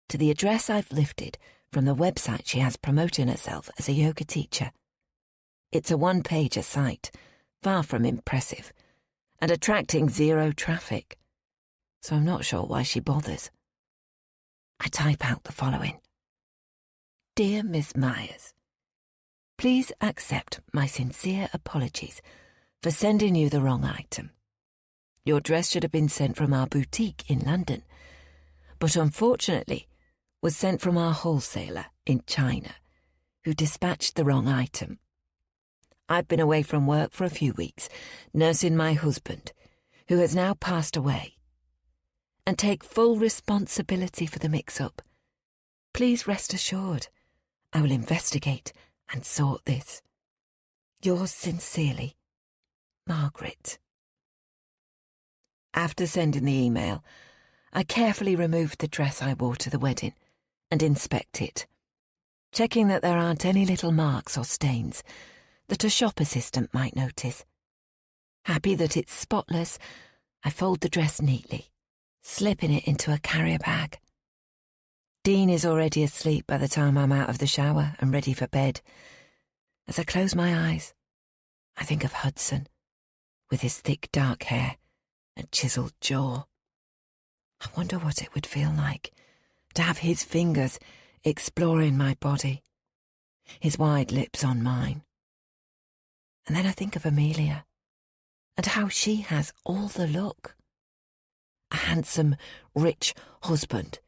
to the address I've lifted from the website she has promoting herself as a yoga teacher. It's a one-pager site, far from impressive, and attracting zero traffic, so I'm not sure why she bothers. I type out the following. Dear Miss Myers, please accept my sincere apologies for sending you the wrong item. Your dress should have been sent from our boutique in London, but unfortunately was sent from our wholesaler in China, who dispatched the wrong item. I've been away from work for a few weeks, nursing my husband, who has now passed away, and take full responsibility for the mix-up. Please rest assured, I will investigate and sort this. Yours sincerely, Margaret. After sending the email, I carefully removed the dress I wore to the wedding and inspect it, checking that there aren't any little marks or stains that a shop assistant might notice. Happy that it's spotless, I fold the dress neatly, slipping it into a carrier bag. Dean is already asleep by the time I'm out of the shower and ready for bed. As I close my eyes, I think of Hudson, with his thick dark hair and chiselled jaw. I wonder what it would feel like to have his fingers exploring my body, his wide lips on mine. And then I think of Amelia, and how she has all the look. A handsome, rich husband,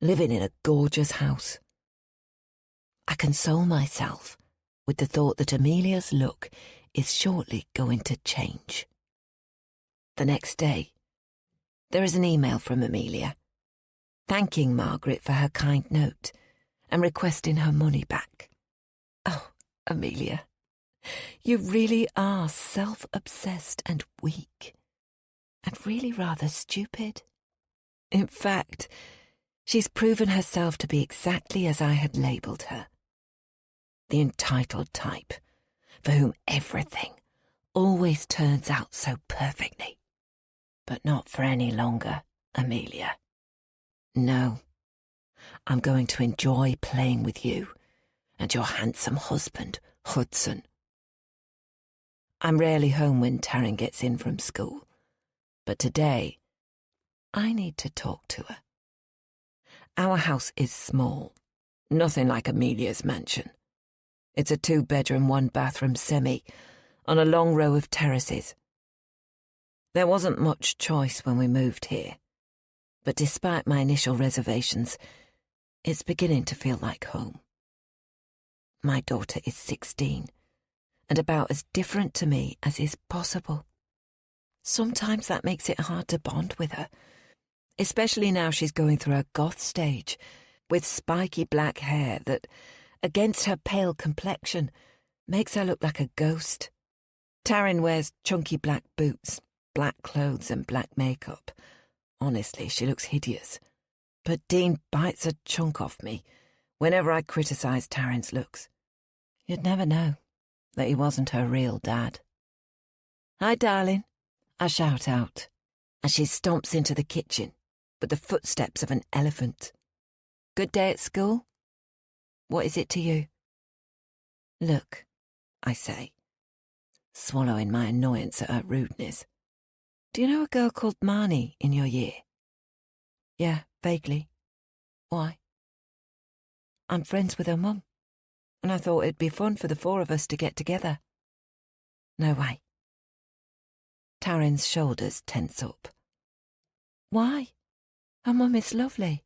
living in a gorgeous house. I console myself with the thought that Amelia's look is shortly going to change. The next day, there is an email from Amelia, thanking Margaret for her kind note and requesting her money back. Oh, Amelia, you really are self-obsessed and weak, and really rather stupid. In fact, she's proven herself to be exactly as I had labelled her. The entitled type, for whom everything always turns out so perfectly. But not for any longer, Amelia. No, I'm going to enjoy playing with you and your handsome husband, Hudson. I'm rarely home when Taryn gets in from school, but today I need to talk to her. Our house is small, nothing like Amelia's mansion. It's a 2-bedroom, 1-bathroom semi on a long row of terraces. There wasn't much choice when we moved here, but despite my initial reservations, it's beginning to feel like home. My daughter is 16, and about as different to me as is possible. Sometimes that makes it hard to bond with her, especially now she's going through her goth stage, with spiky black hair that, against her pale complexion, makes her look like a ghost. Taryn wears chunky black boots, black clothes and black makeup. Honestly, she looks hideous. But Dean bites a chunk off me whenever I criticise Taryn's looks. You'd never know that he wasn't her real dad. Hi, darling, I shout out, as she stomps into the kitchen with the footsteps of an elephant. Good day at school? What is it to you? Look, I say, swallowing my annoyance at her rudeness. Do you know a girl called Marnie in your year? Yeah, vaguely. Why? I'm friends with her mum, and I thought it'd be fun for the four of us to get together. No way. Taryn's shoulders tense up. Why? Her mum is lovely.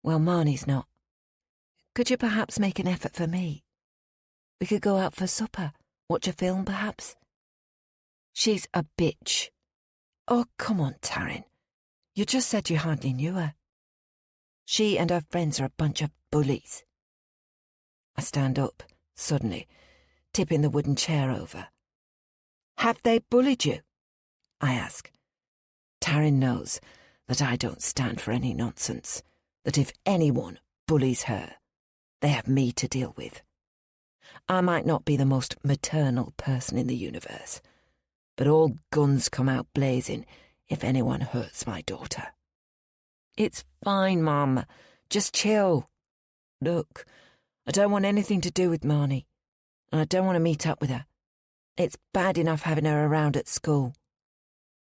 Well, Marnie's not. Could you perhaps make an effort for me? We could go out for supper, watch a film perhaps. She's a bitch. Oh, come on, Taryn. You just said you hardly knew her. She and her friends are a bunch of bullies. I stand up, suddenly, tipping the wooden chair over. Have they bullied you? I ask. Taryn knows that I don't stand for any nonsense, that if anyone bullies her, they have me to deal with. I might not be the most maternal person in the universe, but all guns come out blazing if anyone hurts my daughter. It's fine, Mum. Just chill. Look, I don't want anything to do with Marnie, and I don't want to meet up with her. It's bad enough having her around at school.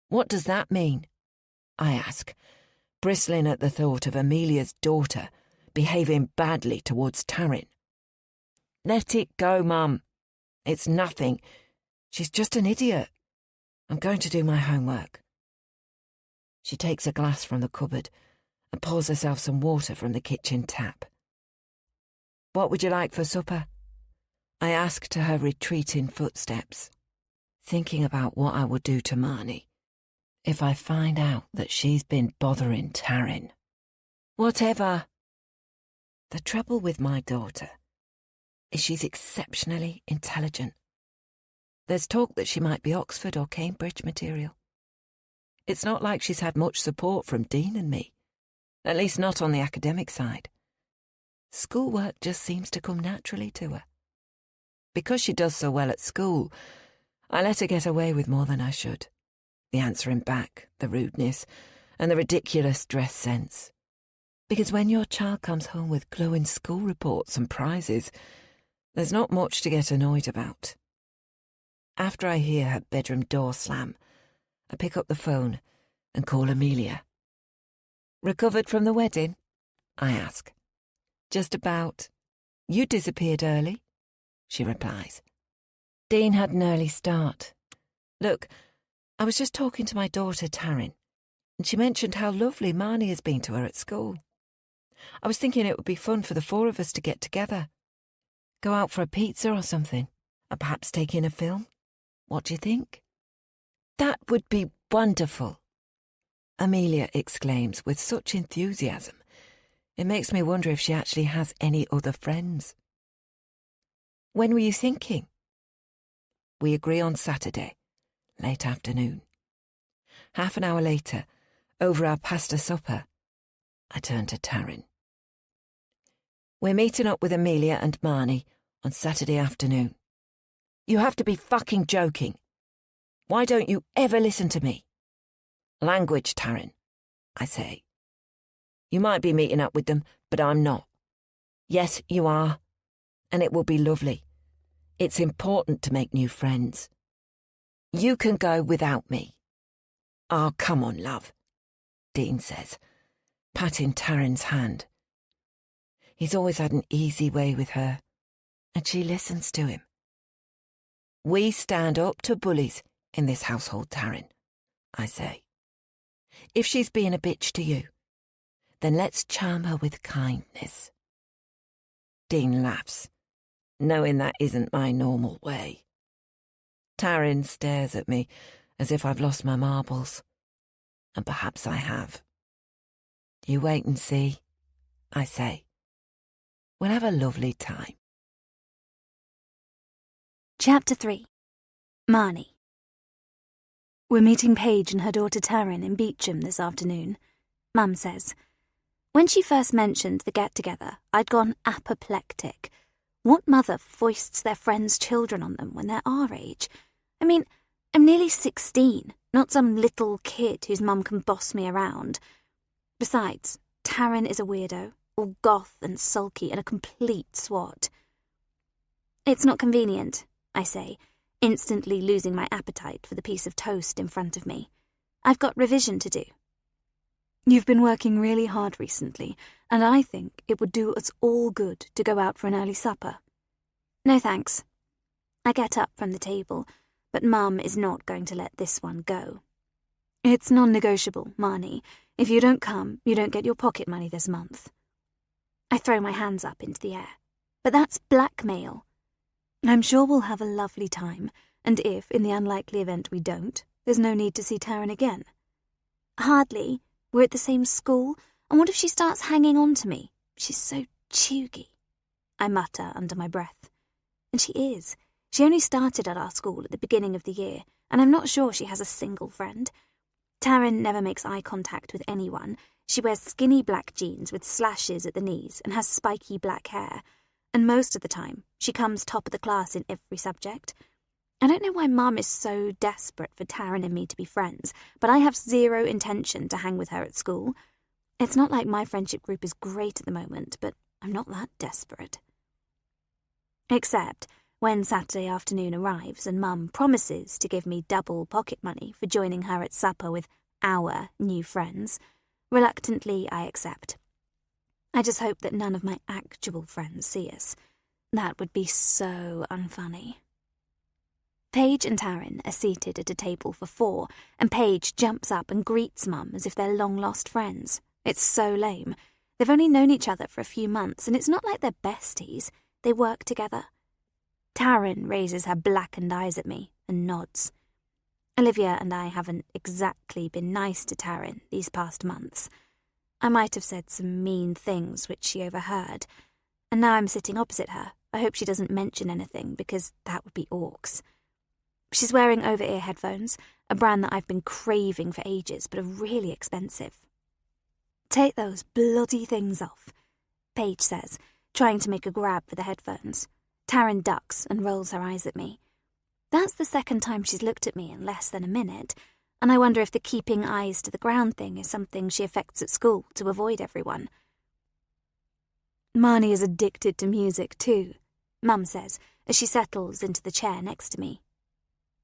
What does that mean? I ask, bristling at the thought of Amelia's daughter behaving badly towards Taryn. Let it go, Mum. It's nothing. She's just an idiot. I'm going to do my homework. She takes a glass from the cupboard and pours herself some water from the kitchen tap. What would you like for supper? I ask to her retreating footsteps, thinking about what I would do to Marnie if I find out that she's been bothering Taryn. Whatever. The trouble with my daughter is she's exceptionally intelligent. There's talk that she might be Oxford or Cambridge material. It's not like she's had much support from Dean and me, at least not on the academic side. Schoolwork just seems to come naturally to her. Because she does so well at school, I let her get away with more than I should. The answering back, the rudeness, and the ridiculous dress sense. Because when your child comes home with glowing school reports and prizes, there's not much to get annoyed about. After I hear her bedroom door slam, I pick up the phone and call Amelia. Recovered from the wedding? I ask. Just about. You disappeared early, she replies. Dean had an early start. Look, I was just talking to my daughter Taryn, and she mentioned how lovely Marnie has been to her at school. I was thinking it would be fun for the four of us to get together. Go out for a pizza or something, or perhaps take in a film. What do you think? That would be wonderful, Amelia exclaims with such enthusiasm. It makes me wonder if she actually has any other friends. When were you thinking? We agree on Saturday, late afternoon. Half an hour later, over our pasta supper, I turn to Taryn. We're meeting up with Amelia and Marnie on Saturday afternoon. You have to be fucking joking. Why don't you ever listen to me? Language, Taryn, I say. You might be meeting up with them, but I'm not. Yes, you are. And it will be lovely. It's important to make new friends. You can go without me. Oh, come on, love, Dean says, patting Taryn's hand. He's always had an easy way with her, and she listens to him. We stand up to bullies in this household, Taryn, I say. If she's being a bitch to you, then let's charm her with kindness. Dean laughs, knowing that isn't my normal way. Taryn stares at me as if I've lost my marbles, and perhaps I have. You wait and see, I say. We'll have a lovely time. Chapter 3. Marnie. We're meeting Paige and her daughter Taryn in Beecham this afternoon, Mum says. When she first mentioned the get-together, I'd gone apoplectic. What mother foists their friends' children on them when they're our age? I mean, I'm nearly 16, not some little kid whose mum can boss me around. Besides, Taryn is a weirdo, all goth and sulky and a complete swot. It's not convenient, I say, instantly losing my appetite for the piece of toast in front of me. I've got revision to do. You've been working really hard recently, and I think it would do us all good to go out for an early supper. No thanks. I get up from the table, but Mum is not going to let this one go. It's non-negotiable, Marnie. If you don't come, you don't get your pocket money this month. I throw my hands up into the air. But that's blackmail. I'm sure we'll have a lovely time, and if, in the unlikely event we don't, there's no need to see Taryn again. Hardly. We're at the same school, and what if she starts hanging on to me? She's so chuggy, I mutter under my breath. And she is. She only started at our school at the beginning of the year, and I'm not sure she has a single friend. Taryn never makes eye contact with anyone. She wears skinny black jeans with slashes at the knees and has spiky black hair, and most of the time she comes top of the class in every subject. I don't know why Mum is so desperate for Taryn and me to be friends, but I have zero intention to hang with her at school. It's not like my friendship group is great at the moment, but I'm not that desperate. Except when Saturday afternoon arrives and Mum promises to give me double pocket money for joining her at supper with our new friends. Reluctantly, I accept. I just hope that none of my actual friends see us. That would be so unfunny. Paige and Taryn are seated at a table for 4, and Paige jumps up and greets Mum as if they're long-lost friends. It's so lame. They've only known each other for a few months, and it's not like they're besties. They work together. Taryn raises her blackened eyes at me and nods. Olivia and I haven't exactly been nice to Taryn these past months. I might have said some mean things which she overheard, and now I'm sitting opposite her. I hope she doesn't mention anything, because that would be orcs. She's wearing over-ear headphones, a brand that I've been craving for ages, but are really expensive. "Take those bloody things off," Paige says, trying to make a grab for the headphones. Taryn ducks and rolls her eyes at me. That's the second time she's looked at me in less than a minute, and I wonder if the keeping eyes to the ground thing is something she affects at school to avoid everyone. "Marnie is addicted to music too," Mum says as she settles into the chair next to me.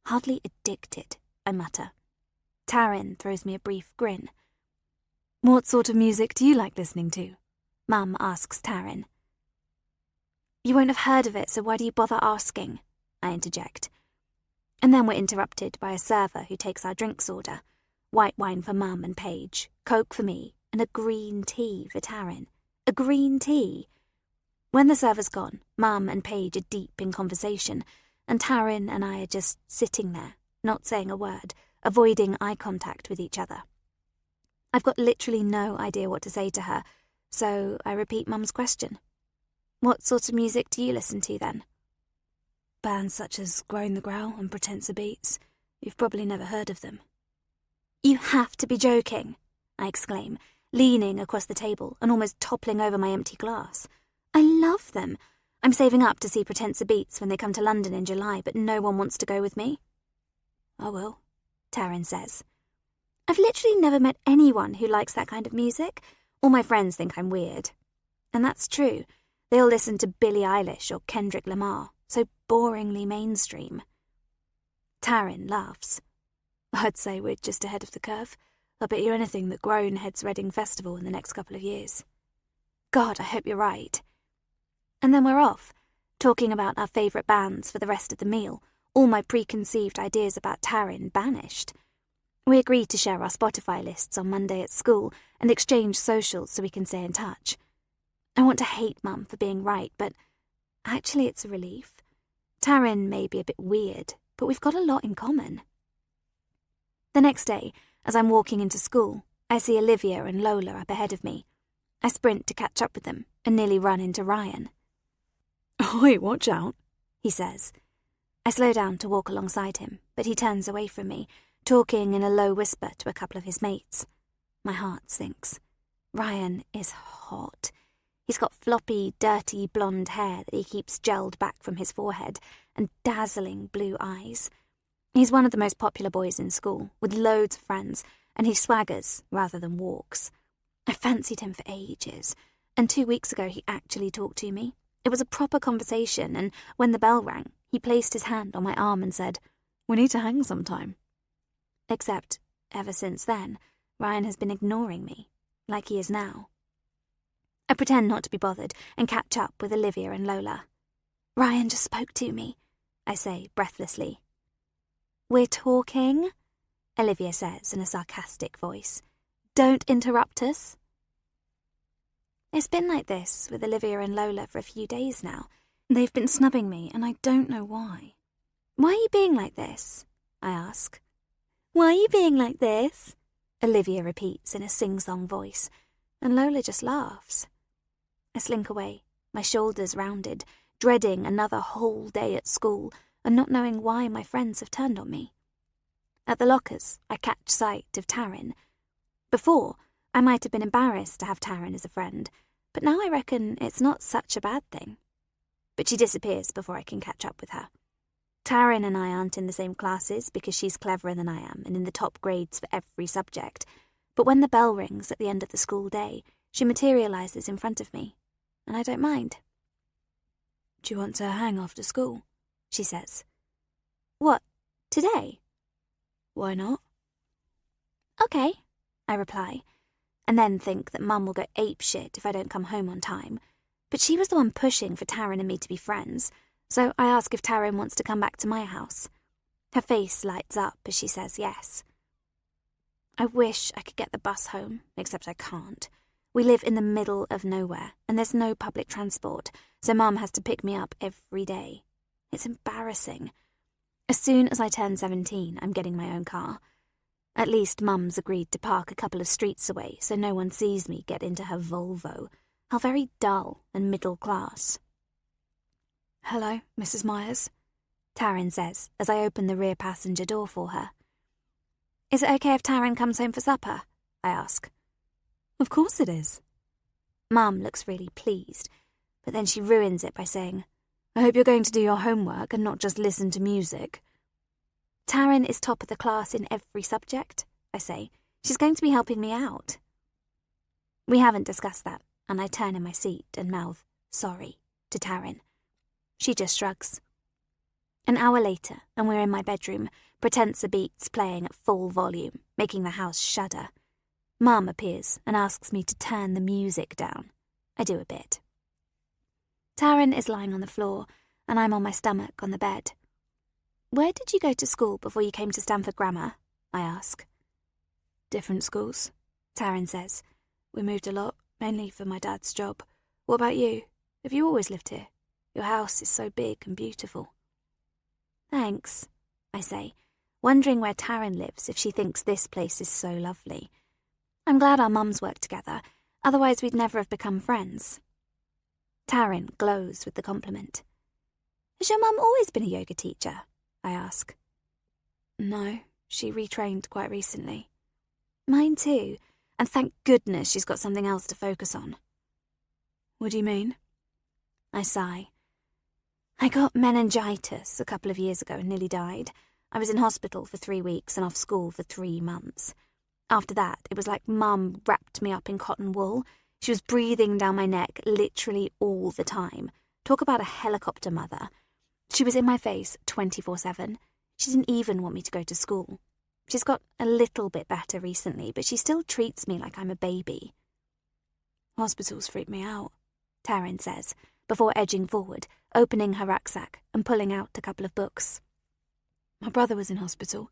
"Hardly addicted," I mutter. Taryn throws me a brief grin. "What sort of music do you like listening to?" Mum asks Taryn. "You won't have heard of it, so why do you bother asking?" I interject. And then we're interrupted by a server who takes our drinks order. White wine for Mum and Paige, Coke for me, and a green tea for Taryn. A green tea! When the server's gone, Mum and Paige are deep in conversation, and Taryn and I are just sitting there, not saying a word, avoiding eye contact with each other. I've got literally no idea what to say to her, so I repeat Mum's question. "What sort of music do you listen to, then?" "Bands such as Groan the Growl and Pretenser Beats. You've probably never heard of them." "You have to be joking," I exclaim, leaning across the table and almost toppling over my empty glass. "I love them. I'm saving up to see Pretenser Beats when they come to London in July, but no one wants to go with me." "Oh well," Taryn says. "I've literally never met anyone who likes that kind of music. All my friends think I'm weird." And that's true. They all listen to Billie Eilish or Kendrick Lamar, so boringly mainstream. Taryn laughs. "I'd say we're just ahead of the curve. I'll bet you anything that Groan heads Reading Festival in the next couple of years." God, I hope you're right. And then we're off, talking about our favourite bands for the rest of the meal, all my preconceived ideas about Taryn banished. We agreed to share our Spotify lists on Monday at school and exchange socials so we can stay in touch. I want to hate Mum for being right, but actually it's a relief. Taryn may be a bit weird, but we've got a lot in common. The next day, as I'm walking into school, I see Olivia and Lola up ahead of me. I sprint to catch up with them and nearly run into Ryan. "Oi, watch out," he says. I slow down to walk alongside him, but he turns away from me, talking in a low whisper to a couple of his mates. My heart sinks. Ryan is hot. He's got floppy, dirty blonde hair that he keeps gelled back from his forehead and dazzling blue eyes. He's one of the most popular boys in school, with loads of friends, and he swaggers rather than walks. I fancied him for ages, and 2 weeks ago he actually talked to me. It was a proper conversation, and when the bell rang, he placed his hand on my arm and said, "We need to hang sometime." Except, ever since then, Ryan has been ignoring me, like he is now. I pretend not to be bothered and catch up with Olivia and Lola. Ryan just spoke to me, I say breathlessly. We're talking, Olivia says in a sarcastic voice. Don't interrupt us. It's been like this with Olivia and Lola for a few days now. They've been snubbing me and I don't know why. Why are you being like this? I ask. Why are you being like this? Olivia repeats in a sing-song voice, and Lola just laughs. I slink away, my shoulders rounded, dreading another whole day at school and not knowing why my friends have turned on me. At the lockers, I catch sight of Taryn. Before, I might have been embarrassed to have Taryn as a friend, but now I reckon it's not such a bad thing. But she disappears before I can catch up with her. Taryn and I aren't in the same classes because she's cleverer than I am and in the top grades for every subject. But when the bell rings at the end of the school day, she materialises in front of me, and I don't mind. Do you want to hang after school? She says. What, today? Why not? Okay, I reply, and then think that Mum will go apeshit if I don't come home on time. But she was the one pushing for Taryn and me to be friends, so I ask if Taryn wants to come back to my house. Her face lights up as she says yes. I wish I could get the bus home, except I can't. We live in the middle of nowhere, and there's no public transport, so Mum has to pick me up every day. It's embarrassing. As soon as I turn 17, I'm getting my own car. At least Mum's agreed to park a couple of streets away so no one sees me get into her Volvo. How very dull and middle class. Hello, Mrs. Myers, Taryn says as I open the rear passenger door for her. Is it okay if Taryn comes home for supper? I ask. Of course it is. Mum looks really pleased, but then she ruins it by saying, I hope you're going to do your homework and not just listen to music. Taryn is top of the class in every subject, I say. She's going to be helping me out. We haven't discussed that, and I turn in my seat and mouth, sorry, to Taryn. She just shrugs. An hour later, and we're in my bedroom, Pretensa beats playing at full volume, making the house shudder. Mum appears and asks me to turn the music down. I do a bit. Taryn is lying on the floor, and I'm on my stomach on the bed. Where did you go to school before you came to Stamford Grammar? I ask. Different schools, Taryn says. We moved a lot, mainly for my dad's job. What about you? Have you always lived here? Your house is so big and beautiful. Thanks, I say, wondering where Taryn lives if she thinks this place is so lovely. I'm glad our mums work together, otherwise we'd never have become friends. Taryn glows with the compliment. Has your mum always been a yoga teacher? I ask. No, she retrained quite recently. Mine too, and thank goodness she's got something else to focus on. What do you mean? I sigh. I got meningitis a couple of years ago and nearly died. I was in hospital for 3 weeks and off school for 3 months. After that, it was like Mum wrapped me up in cotton wool. She was breathing down my neck literally all the time. Talk about a helicopter mother. She was in my face 24/7. She didn't even want me to go to school. She's got a little bit better recently, but she still treats me like I'm a baby. Hospitals freak me out, Taryn says, before edging forward, opening her rucksack and pulling out a couple of books. My brother was in hospital.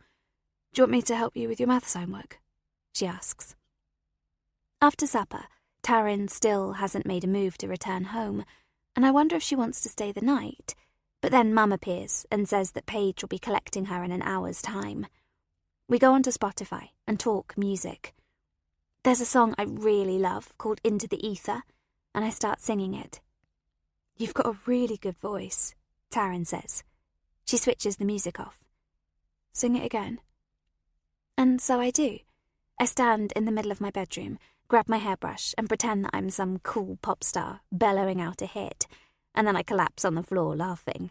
Do you want me to help you with your maths homework? She asks. After supper, Taryn still hasn't made a move to return home, and I wonder if she wants to stay the night. But then Mum appears and says that Paige will be collecting her in an hour's time. We go onto Spotify and talk music. There's a song I really love called Into the Ether, and I start singing it. You've got a really good voice, Taryn says. She switches the music off. Sing it again. And so I do. I stand in the middle of my bedroom, grab my hairbrush and pretend that I'm some cool pop star bellowing out a hit, and then I collapse on the floor laughing.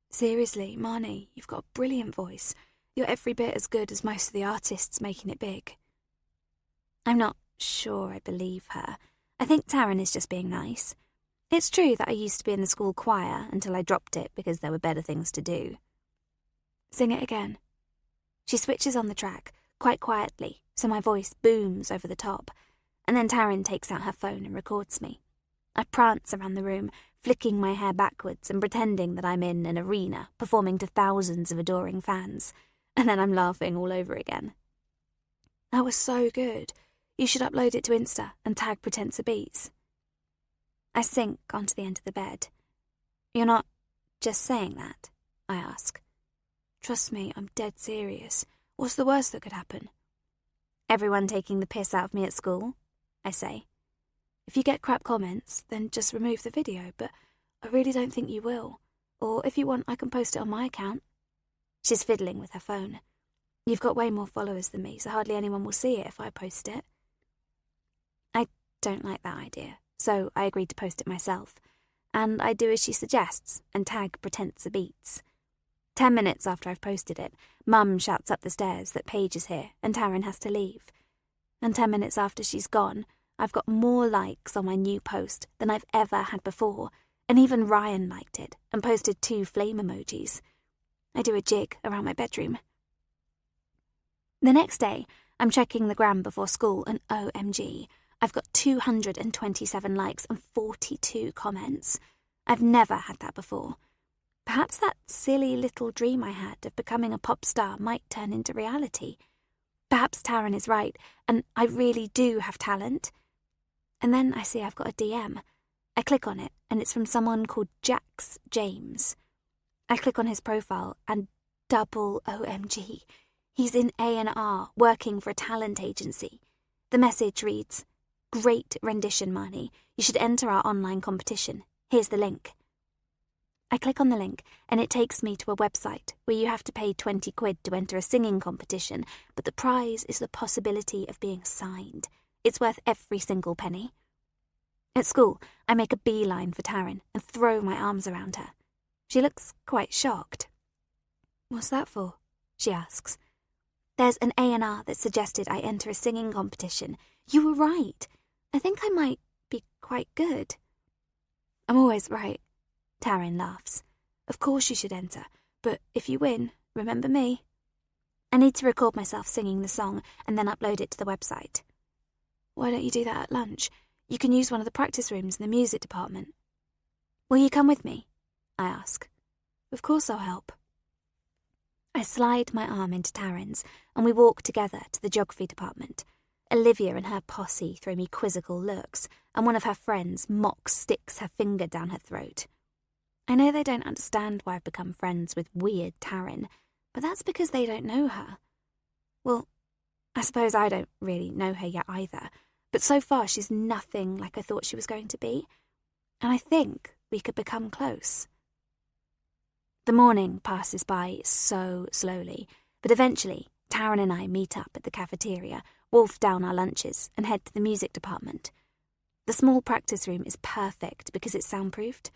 Seriously, Marnie, you've got a brilliant voice. You're every bit as good as most of the artists making it big. I'm not sure I believe her. I think Taryn is just being nice. It's true that I used to be in the school choir until I dropped it because there were better things to do. Sing it again. She switches on the track, quite quietly, so my voice booms over the top. and then Taryn takes out her phone and records me. I prance around the room, flicking my hair backwards and pretending that I'm in an arena performing to thousands of adoring fans, and then I'm laughing all over again. That was so good. You should upload it to Insta and tag Pretensa Beats. I sink onto the end of the bed. You're not just saying that? I ask. Trust me, I'm dead serious. What's the worst that could happen? Everyone taking the piss out of me at school, I say. If you get crap comments, then just remove the video, but I really don't think you will. Or if you want, I can post it on my account. She's fiddling with her phone. You've got way more followers than me, so hardly anyone will see it if I post it. I don't like that idea, so I agreed to post it myself. And I do as she suggests and tag Pretensa Beats. 10 minutes after I've posted it, Mum shouts up the stairs that Paige is here and Taryn has to leave. And 10 minutes after she's gone, I've got more likes on my new post than I've ever had before, and even Ryan liked it and posted 2 flame emojis. I do a jig around my bedroom. The next day, I'm checking the gram before school, and OMG, I've got 227 likes and 42 comments. I've never had that before. Perhaps that silly little dream I had of becoming a pop star might turn into reality. Perhaps Taryn is right, and I really do have talent. And then I see I've got a DM. I click on it, and it's from someone called Jax James. I click on his profile, and double OMG. He's in A&R, working for a talent agency. The message reads, "Great rendition, Marnie. You should enter our online competition. Here's the link." I click on the link, and it takes me to a website where you have to pay 20 quid to enter a singing competition, but the prize is the possibility of being signed. It's worth every single penny. At school, I make a beeline for Taryn and throw my arms around her. She looks quite shocked. "What's that for?" she asks. "There's an A&R that suggested I enter a singing competition. You were right. I think I might be quite good." "I'm always right." Taryn laughs. "Of course you should enter, but if you win, remember me." I need to record myself singing the song and then upload it to the website. "Why don't you do that at lunch? You can use one of the practice rooms in the music department." "Will you come with me?" I ask. "Of course I'll help." I slide my arm into Taryn's, and we walk together to the geography department. Olivia and her posse throw me quizzical looks, and one of her friends sticks her finger down her throat. I know they don't understand why I've become friends with weird Taryn, but that's because they don't know her. Well, I suppose I don't really know her yet either, but so far she's nothing like I thought she was going to be, and I think we could become close. The morning passes by so slowly, but eventually Taryn and I meet up at the cafeteria, wolf down our lunches, and head to the music department. The small practice room is perfect because it's soundproofed.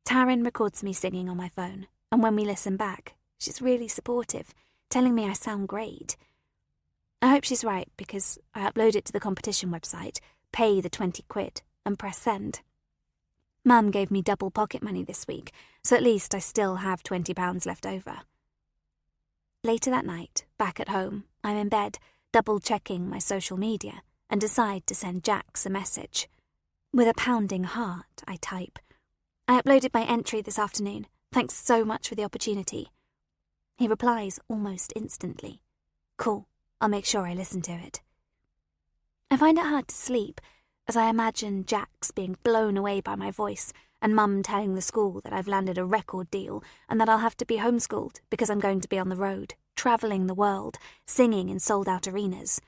Taryn records me singing on my phone, and when we listen back, she's really supportive, telling me I sound great. I hope she's right because I upload it to the competition website, pay the 20 quid, and press send. Mum gave me double pocket money this week, so at least I still have £20 left over. Later that night, back at home, I'm in bed, double-checking my social media, and decide to send Jax a message. With a pounding heart, I type, "I uploaded my entry this afternoon. Thanks so much for the opportunity." He replies almost instantly. "Cool, I'll make sure I listen to it." I find it hard to sleep as I imagine Jax being blown away by my voice and Mum telling the school that I've landed a record deal and that I'll have to be homeschooled because I'm going to be on the road, travelling the world, singing in sold-out arenas.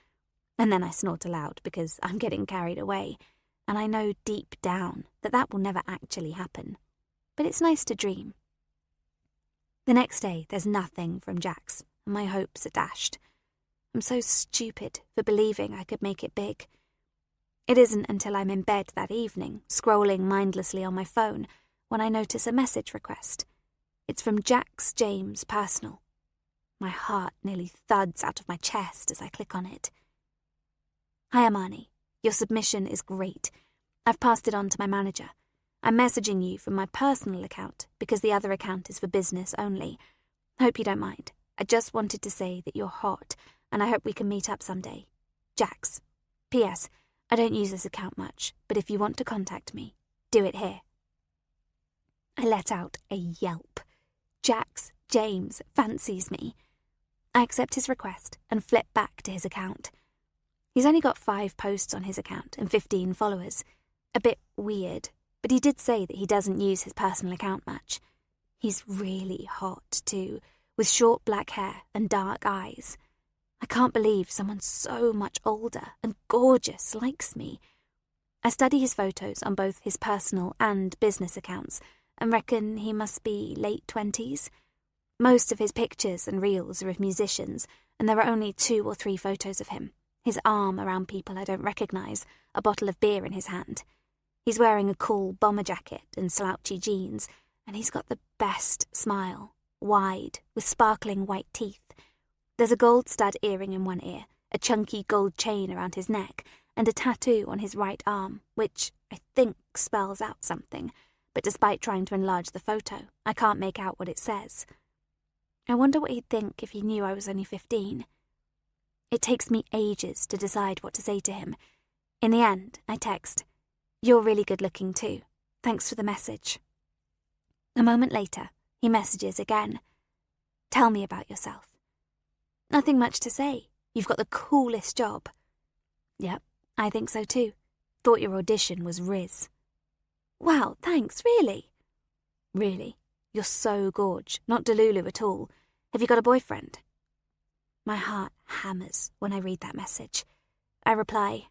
And then I snort aloud because I'm getting carried away, and I know deep down that that will never actually happen. But it's nice to dream. The next day, there's nothing from Jax, and my hopes are dashed. I'm so stupid for believing I could make it big. It isn't until I'm in bed that evening, scrolling mindlessly on my phone, when I notice a message request. It's from Jax James Personal. My heart nearly thuds out of my chest as I click on it. "Hi, Amani. Your submission is great. I've passed it on to my manager. I'm messaging you from my personal account because the other account is for business only. Hope you don't mind. I just wanted to say that you're hot, and I hope we can meet up someday. Jax. P.S. I don't use this account much, but if you want to contact me, do it here. I let out a yelp. James fancies me. I accept his request and flip back to his account. He's only got 5 posts on his account and 15 followers. A bit weird, but he did say that he doesn't use his personal account much. He's really hot, too, with short black hair and dark eyes. I can't believe someone so much older and gorgeous likes me. I study his photos on both his personal and business accounts and reckon he must be late 20s. Most of his pictures and reels are of musicians, and there are only 2 or 3 photos of him, his arm around people I don't recognise, a bottle of beer in his hand. He's wearing a cool bomber jacket and slouchy jeans, and he's got the best smile, wide, with sparkling white teeth. There's a gold stud earring in one ear, a chunky gold chain around his neck, and a tattoo on his right arm, which I think spells out something, but despite trying to enlarge the photo, I can't make out what it says. I wonder what he'd think if he knew I was only 15. It takes me ages to decide what to say to him. In the end, I text, "You're really good looking too. Thanks for the message." A moment later, he messages again. "Tell me about yourself." "Nothing much to say. You've got the coolest job." "Yep, I think so too. Thought your audition was Riz." "Wow, thanks, really?" "Really. You're so gorge, not Delulu at all. Have you got a boyfriend?" My heart hammers when I read that message. I reply,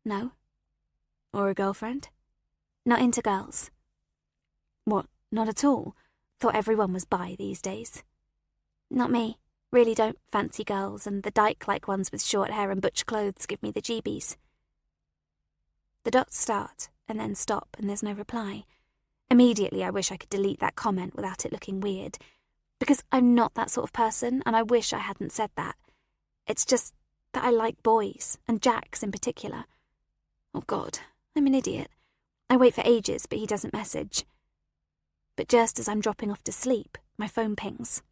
"No." "Or a girlfriend?" "Not into girls." "What, not at all? Thought everyone was bi these days." "Not me. Really don't fancy girls, and the dyke-like ones with short hair and butch clothes give me the jeebies." The dots start and then stop, and there's no reply. Immediately I wish I could delete that comment without it looking weird, because I'm not that sort of person, and I wish I hadn't said that. It's just that I like boys, and Jax in particular. Oh God, I'm an idiot. I wait for ages, but he doesn't message. But just as I'm dropping off to sleep, my phone pings.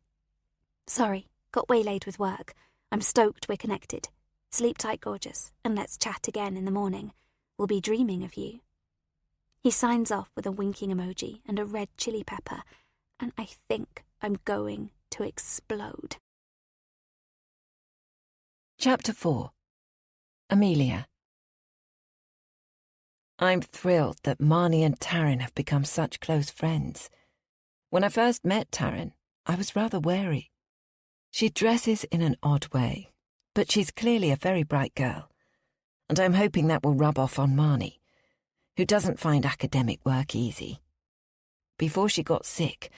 "Sorry, got waylaid with work. I'm stoked we're connected. Sleep tight, gorgeous, and let's chat again in the morning. We'll be dreaming of you." He signs off with a winking emoji and a red chili pepper, and I think I'm going to explode. Chapter 4. Amelia. I'm thrilled that Marnie and Taryn have become such close friends. When I first met Taryn, I was rather wary. She dresses in an odd way, but she's clearly a very bright girl, and I'm hoping that will rub off on Marnie, who doesn't find academic work easy. Before she got sick,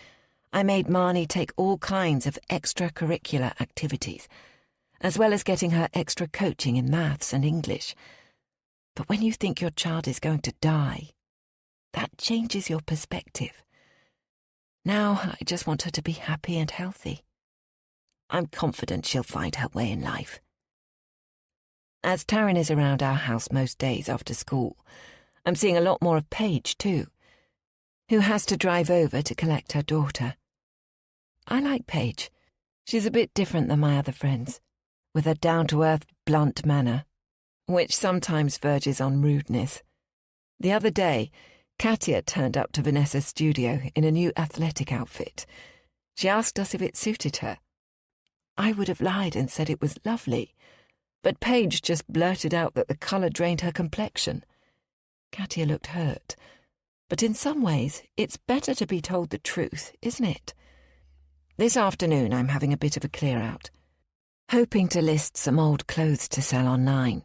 I made Marnie take all kinds of extracurricular activities, as well as getting her extra coaching in maths and English. But when you think your child is going to die, that changes your perspective. Now I just want her to be happy and healthy. I'm confident she'll find her way in life. As Taryn is around our house most days after school, I'm seeing a lot more of Paige too, who has to drive over to collect her daughter. I like Paige. She's a bit different than my other friends, with her down-to-earth, blunt manner, which sometimes verges on rudeness. The other day, Katia turned up to Vanessa's studio in a new athletic outfit. She asked us if it suited her. I would have lied and said it was lovely, but Paige just blurted out that the colour drained her complexion. Katia looked hurt, but in some ways it's better to be told the truth, isn't it? This afternoon I'm having a bit of a clear-out, hoping to list some old clothes to sell online.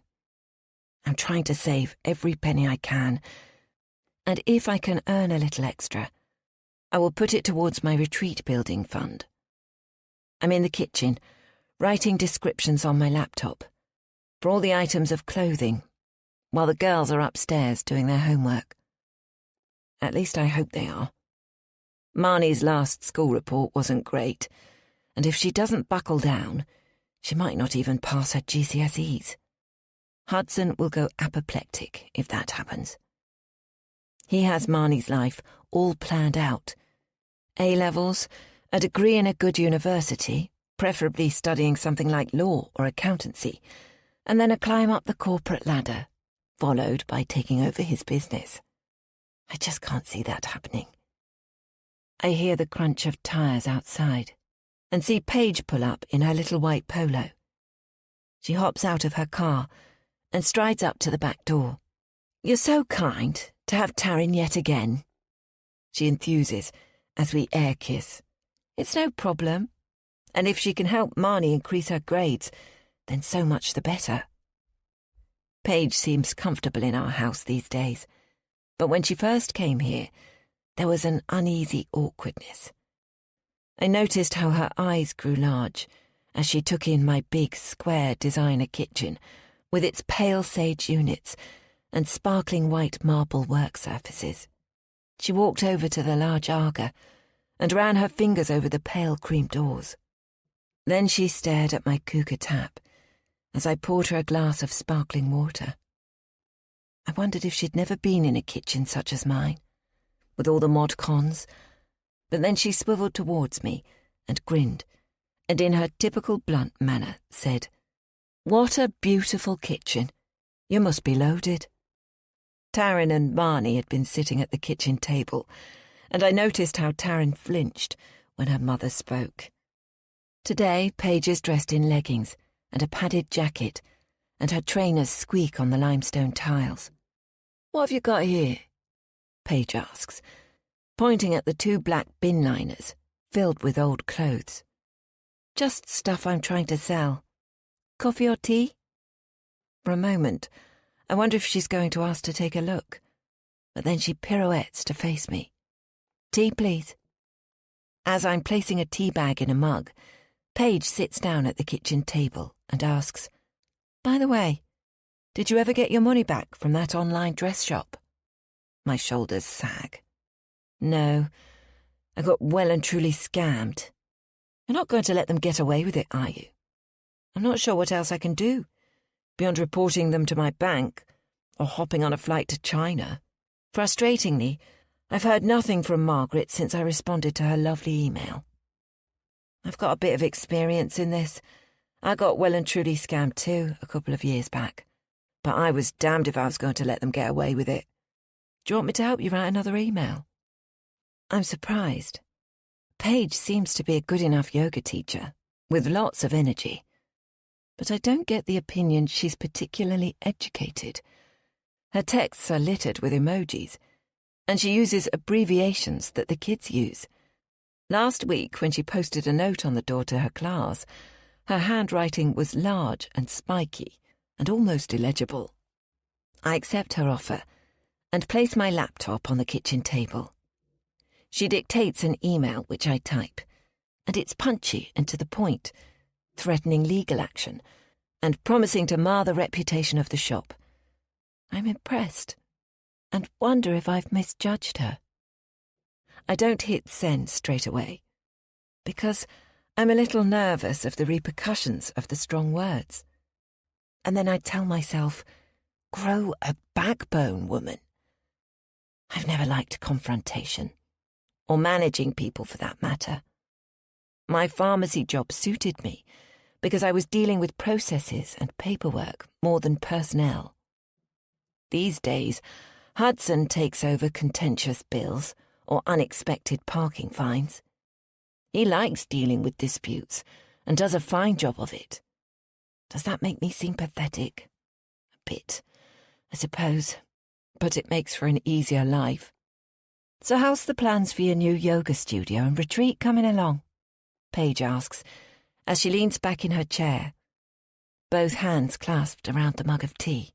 I'm trying to save every penny I can, and if I can earn a little extra, I will put it towards my retreat building fund. I'm in the kitchen, writing descriptions on my laptop for all the items of clothing, while the girls are upstairs doing their homework. At least I hope they are. Marnie's last school report wasn't great, and if she doesn't buckle down, she might not even pass her GCSEs. Hudson will go apoplectic if that happens. He has Marnie's life all planned out. A-levels, a degree in a good university, preferably studying something like law or accountancy, and then a climb up the corporate ladder, followed by taking over his business. I just can't see that happening. I hear the crunch of tyres outside and see Paige pull up in her little white polo. She hops out of her car and strides up to the back door. "You're so kind to have Taryn yet again," she enthuses as we air kiss. "It's no problem, and if she can help Marnie increase her grades, then so much the better." Paige seems comfortable in our house these days, but when she first came here, there was an uneasy awkwardness. I noticed how her eyes grew large as she took in my big square designer kitchen with its pale sage units and sparkling white marble work surfaces. She walked over to the large Aga and ran her fingers over the pale cream doors. Then she stared at my Kuka tap as I poured her a glass of sparkling water. I wondered if she'd never been in a kitchen such as mine, with all the mod cons, but then she swiveled towards me and grinned, and in her typical blunt manner said, "What a beautiful kitchen. You must be loaded." Taryn and Marnie had been sitting at the kitchen table, and I noticed how Taryn flinched when her mother spoke. Today, Paige is dressed in leggings and a padded jacket, and her trainers squeak on the limestone tiles. "What have you got here?" Paige asks, pointing at the 2 black bin liners filled with old clothes. "Just stuff I'm trying to sell. Coffee or tea?" For a moment, I wonder if she's going to ask to take a look, but then she pirouettes to face me. "Tea, please." As I'm placing a tea bag in a mug, Paige sits down at the kitchen table and asks, "By the way, did you ever get your money back from that online dress shop?" My shoulders sag. "No, I got well and truly scammed." "You're not going to let them get away with it, are you?" "I'm not sure what else I can do, beyond reporting them to my bank or hopping on a flight to China. Frustratingly, I've heard nothing from Margaret since I responded to her lovely email. I've got a bit of experience in this. I got well and truly scammed too a couple of years back, but I was damned if I was going to let them get away with it. Do you want me to help you write another email?" I'm surprised. Paige seems to be a good enough yoga teacher, with lots of energy, but I don't get the opinion she's particularly educated. Her texts are littered with emojis, and she uses abbreviations that the kids use. Last week, when she posted a note on the door to her class, her handwriting was large and spiky and almost illegible. I accept her offer and place my laptop on the kitchen table. She dictates an email which I type, and it's punchy and to the point, threatening legal action and promising to mar the reputation of the shop. I'm impressed and wonder if I've misjudged her. I don't hit send straight away, because I'm a little nervous of the repercussions of the strong words. And then I tell myself, grow a backbone, woman. I've never liked confrontation, or managing people for that matter. My pharmacy job suited me because I was dealing with processes and paperwork more than personnel. These days, Hudson takes over contentious bills or unexpected parking fines. He likes dealing with disputes and does a fine job of it. Does that make me seem pathetic? A bit, I suppose, but it makes for an easier life. So how's the plans for your new yoga studio and retreat coming along? Paige asks, as she leans back in her chair, both hands clasped around the mug of tea.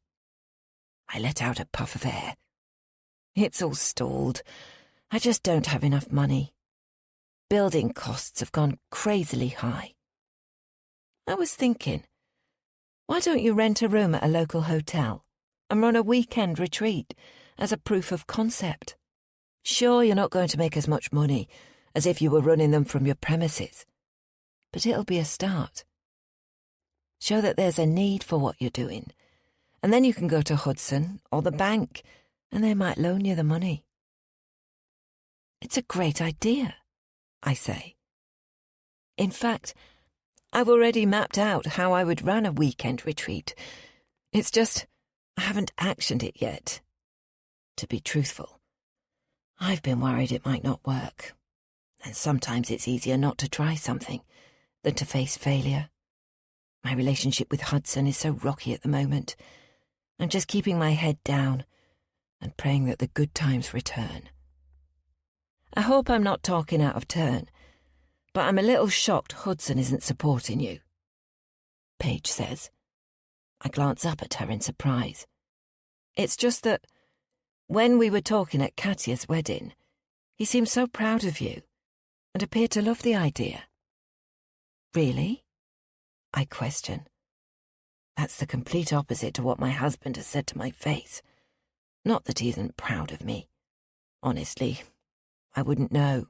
I let out a puff of air. It's all stalled. I just don't have enough money. Building costs have gone crazily high. I was thinking, why don't you rent a room at a local hotel and run a weekend retreat as a proof of concept? Sure, you're not going to make as much money as if you were running them from your premises, but it'll be a start. Show that there's a need for what you're doing, and then you can go to Hudson or the bank, and they might loan you the money. It's a great idea, I say. In fact, I've already mapped out how I would run a weekend retreat. It's just, I haven't actioned it yet. To be truthful, I've been worried it might not work. And sometimes it's easier not to try something than to face failure. My relationship with Hudson is so rocky at the moment. I'm just keeping my head down and praying that the good times return. I hope I'm not talking out of turn, but I'm a little shocked Hudson isn't supporting you, Paige says. I glance up at her in surprise. It's just that when we were talking at Katya's wedding, he seemed so proud of you and appeared to love the idea. Really? I question. That's the complete opposite to what my husband has said to my face. Not that he isn't proud of me. Honestly, I wouldn't know.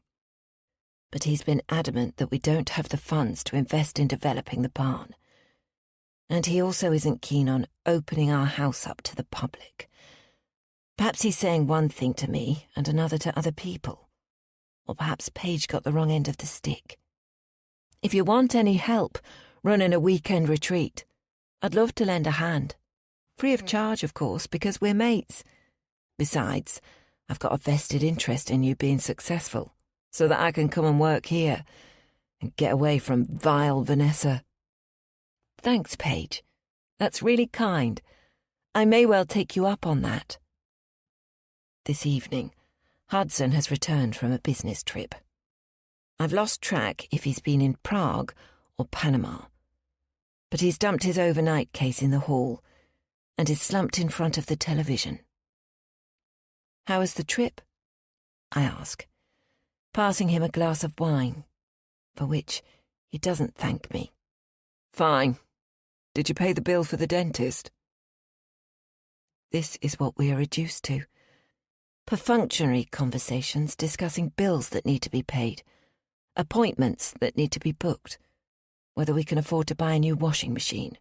But he's been adamant that we don't have the funds to invest in developing the barn. And he also isn't keen on opening our house up to the public. Perhaps he's saying one thing to me and another to other people. Or perhaps Paige got the wrong end of the stick. If you want any help running a weekend retreat, I'd love to lend a hand. Free of charge, of course, because we're mates. Besides, I've got a vested interest in you being successful, so that I can come and work here and get away from vile Vanessa. Thanks, Paige. That's really kind. I may well take you up on that. This evening, Hudson has returned from a business trip. I've lost track if he's been in Prague or Panama, but he's dumped his overnight case in the hall and is slumped in front of the television. How was the trip? I ask, passing him a glass of wine, for which he doesn't thank me. Fine. Did you pay the bill for the dentist? This is what we are reduced to. Perfunctory conversations discussing bills that need to be paid, appointments that need to be booked, whether we can afford to buy a new washing machine,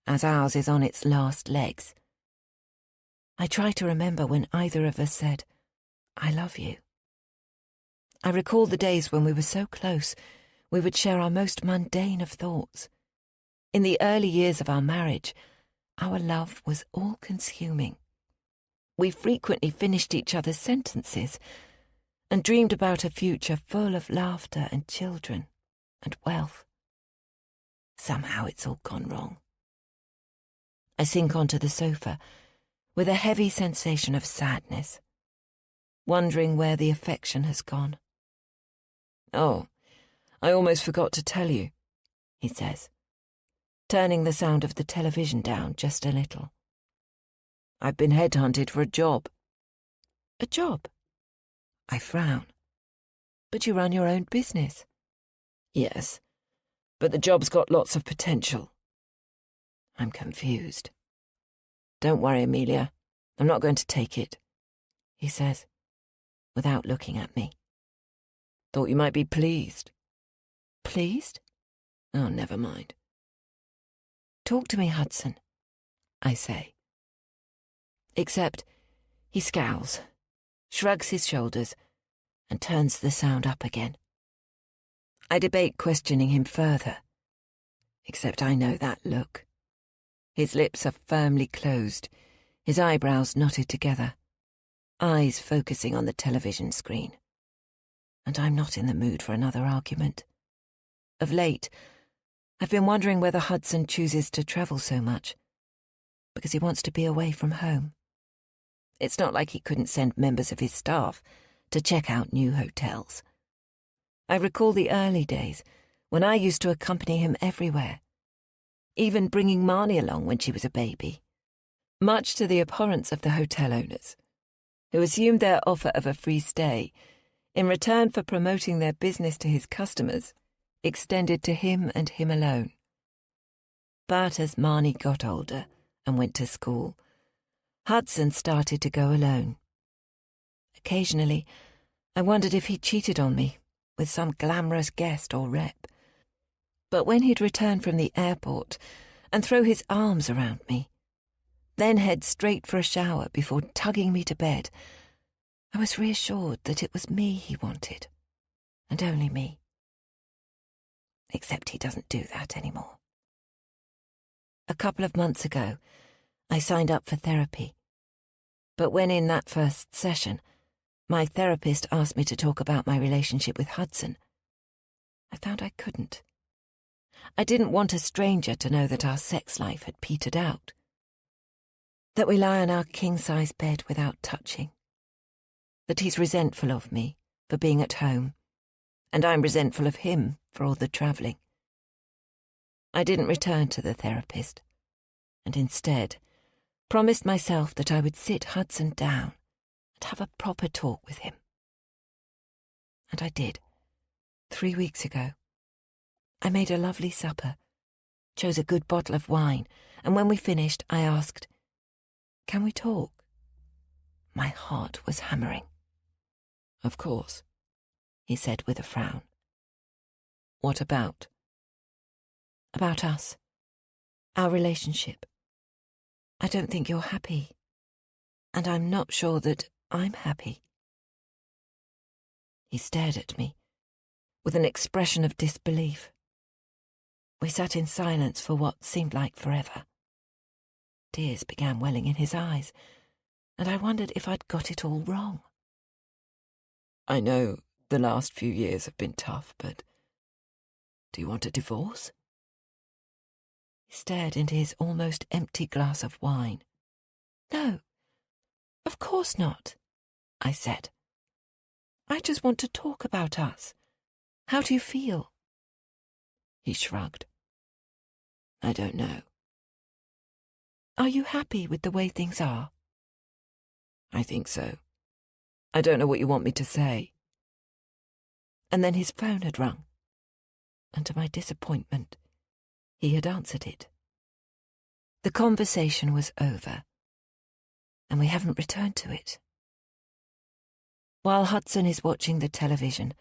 as ours is on its last legs. I try to remember when either of us said, "I love you." I recall the days when we were so close we would share our most mundane of thoughts. In the early years of our marriage, our love was all-consuming. We frequently finished each other's sentences and dreamed about a future full of laughter and children and wealth. Somehow it's all gone wrong. I sink onto the sofa with a heavy sensation of sadness, wondering where the affection has gone. "Oh, I almost forgot to tell you," he says, turning the sound of the television down just a little. "I've been headhunted for a job." "A job?" I frown. "But you run your own business." "Yes, but the job's got lots of potential." I'm confused. "Don't worry, Amelia. I'm not going to take it," he says, without looking at me. "Thought you might be pleased." "Pleased?" Oh, never mind. "Talk to me, Hudson," I say. Except he scowls, shrugs his shoulders, and turns the sound up again. I debate questioning him further, except I know that look. His lips are firmly closed, his eyebrows knotted together, eyes focusing on the television screen. And I'm not in the mood for another argument. Of late, I've been wondering whether Hudson chooses to travel so much because he wants to be away from home. It's not like he couldn't send members of his staff to check out new hotels. I recall the early days when I used to accompany him everywhere, even bringing Marnie along when she was a baby, much to the abhorrence of the hotel owners, who assumed their offer of a free stay, in return for promoting their business to his customers, extended to him and him alone. But as Marnie got older and went to school, Hudson started to go alone. Occasionally, I wondered if he cheated on me with some glamorous guest or rep. But when he'd return from the airport and throw his arms around me, then head straight for a shower before tugging me to bed, I was reassured that it was me he wanted, and only me. Except he doesn't do that anymore. A couple of months ago, I signed up for therapy. But when in that first session, my therapist asked me to talk about my relationship with Hudson, I found I couldn't. I didn't want a stranger to know that our sex life had petered out, that we lie on our king-size bed without touching, that he's resentful of me for being at home, and I'm resentful of him for all the travelling. I didn't return to the therapist, and instead promised myself that I would sit Hudson down and have a proper talk with him. And I did, 3 weeks ago. I made a lovely supper, chose a good bottle of wine, and when we finished, I asked, "Can we talk?" My heart was hammering. "Of course," he said with a frown. "What about?" "About us. Our relationship. I don't think you're happy, and I'm not sure that I'm happy." He stared at me with an expression of disbelief. We sat in silence for what seemed like forever. Tears began welling in his eyes, and I wondered if I'd got it all wrong. "I know the last few years have been tough, but do you want a divorce?" He stared into his almost empty glass of wine. "No, of course not," I said. "I just want to talk about us. How do you feel?" He shrugged. "I don't know." "Are you happy with the way things are?" "I think so. I don't know what you want me to say." And then his phone had rung, and to my disappointment, he had answered it. The conversation was over, and we haven't returned to it. While Hudson is watching the television,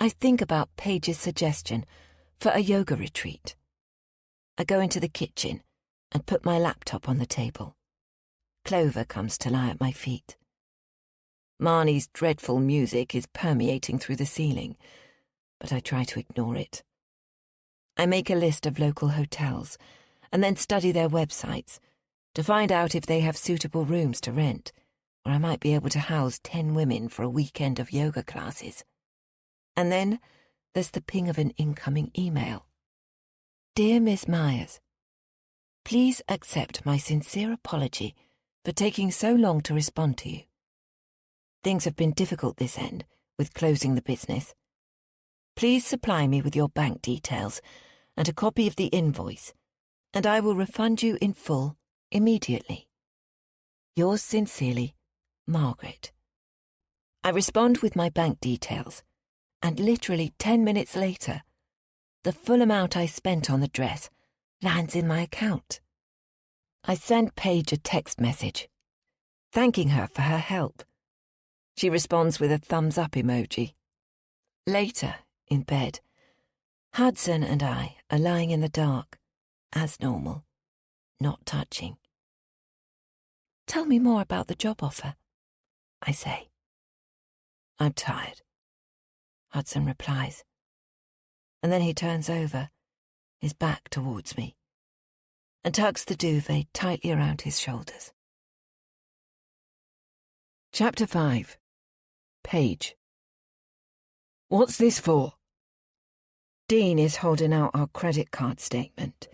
I think about Paige's suggestion for a yoga retreat. I go into the kitchen and put my laptop on the table. Clover comes to lie at my feet. Marnie's dreadful music is permeating through the ceiling, but I try to ignore it. I make a list of local hotels and then study their websites to find out if they have suitable rooms to rent, where I might be able to house 10 women for a weekend of yoga classes. And then there's the ping of an incoming email. "Dear Miss Myers, please accept my sincere apology for taking so long to respond to you. Things have been difficult this end, with closing the business. Please supply me with your bank details and a copy of the invoice, and I will refund you in full immediately. Yours sincerely, Margaret." I respond with my bank details, and literally 10 minutes later, the full amount I spent on the dress lands in my account. I send Paige a text message, thanking her for her help. She responds with a thumbs-up emoji. Later, in bed, Hudson and I are lying in the dark, as normal, not touching. "Tell me more about the job offer," I say. "I'm tired," Hudson replies. And then he turns over, his back towards me, and tucks the duvet tightly around his shoulders. Chapter 5. Paige. "What's this for?" Dean is holding out our credit card statement,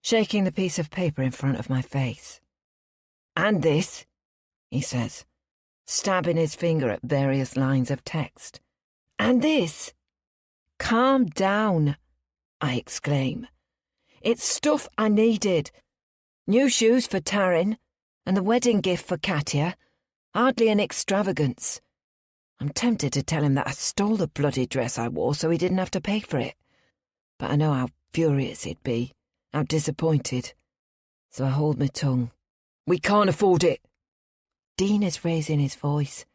shaking the piece of paper in front of my face. "And this," he says, stabbing his finger at various lines of text. "And this." "Calm down," I exclaim. "It's stuff I needed. New shoes for Taryn, and the wedding gift for Katya. Hardly an extravagance. I'm tempted to tell him that I stole the bloody dress I wore so he didn't have to pay for it. But I know how furious he'd be, how disappointed. So I hold my tongue. "We can't afford it." Dean is raising his voice,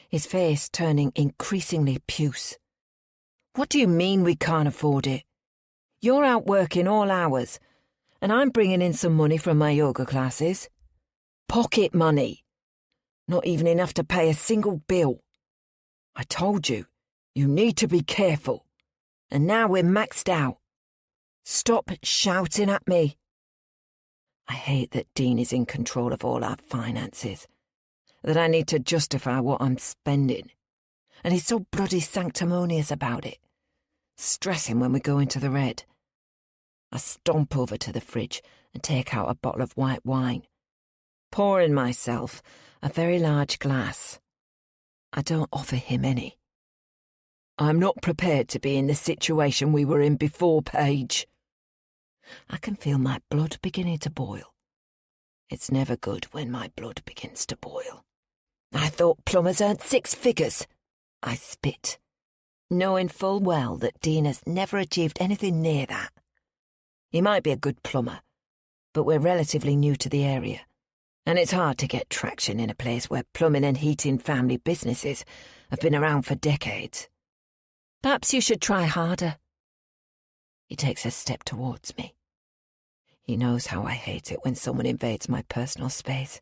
his face turning increasingly puce. "What do you mean we can't afford it? You're out working all hours, and I'm bringing in some money from my yoga classes. Pocket money. Not even enough to pay a single bill. I told you, you need to be careful. And now we're maxed out. Stop shouting at me." I hate that Dean is in control of all our finances, that I need to justify what I'm spending, and he's so bloody sanctimonious about it, stressing when we go into the red. I stomp over to the fridge and take out a bottle of white wine, pouring myself a very large glass. I don't offer him any. I'm not prepared to be in the situation we were in before, Paige. I can feel my blood beginning to boil. It's never good when my blood begins to boil. I thought plumbers earned 6 figures. I spit, knowing full well that Dean has never achieved anything near that. He might be a good plumber, but we're relatively new to the area, and it's hard to get traction in a place where plumbing and heating family businesses have been around for decades. Perhaps you should try harder. He takes a step towards me. He knows how I hate it when someone invades my personal space,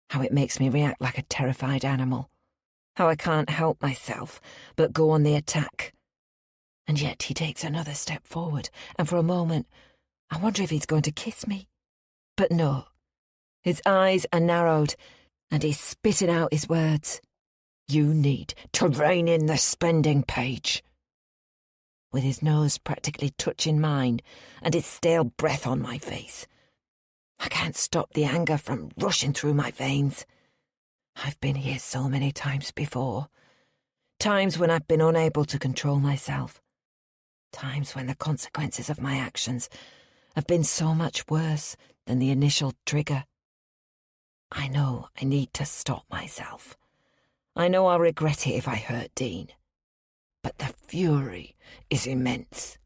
how it makes me react like a terrified animal, how I can't help myself but go on the attack. And yet he takes another step forward, and for a moment I wonder if he's going to kiss me. But no, his eyes are narrowed, and he's spitting out his words. You need to rein in the spending, Paige. With his nose practically touching mine and his stale breath on my face, I can't stop the anger from rushing through my veins. I've been here so many times before. Times when I've been unable to control myself. Times when the consequences of my actions have been so much worse than the initial trigger. I know I need to stop myself. I know I'll regret it if I hurt Dean. But the fury is immense,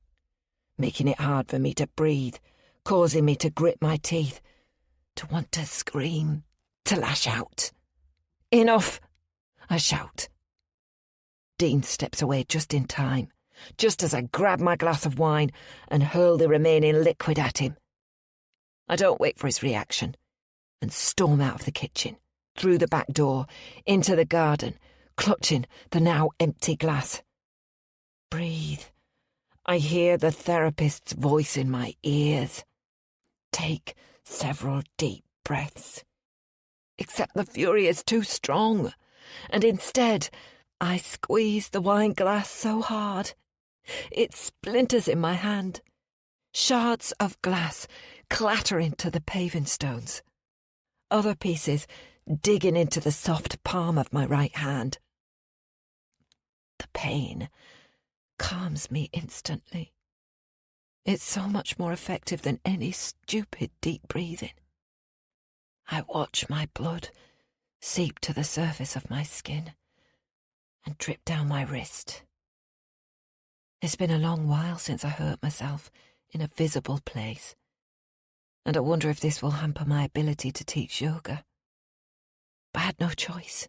making it hard for me to breathe, causing me to grit my teeth, to want to scream, to lash out. Enough! I shout. Dean steps away just in time, just as I grab my glass of wine and hurl the remaining liquid at him. I don't wait for his reaction and storm out of the kitchen, through the back door, into the garden, clutching the now empty glass. Breathe. I hear the therapist's voice in my ears. Take several deep breaths. Except the fury is too strong, and instead I squeeze the wine glass so hard it splinters in my hand. Shards of glass clattering to the paving stones. Other pieces digging into the soft palm of my right hand. The pain calms me instantly. It's so much more effective than any stupid deep breathing. I watch my blood seep to the surface of my skin and drip down my wrist. It's been a long while since I hurt myself in a visible place, and I wonder if this will hamper my ability to teach yoga. But I had no choice.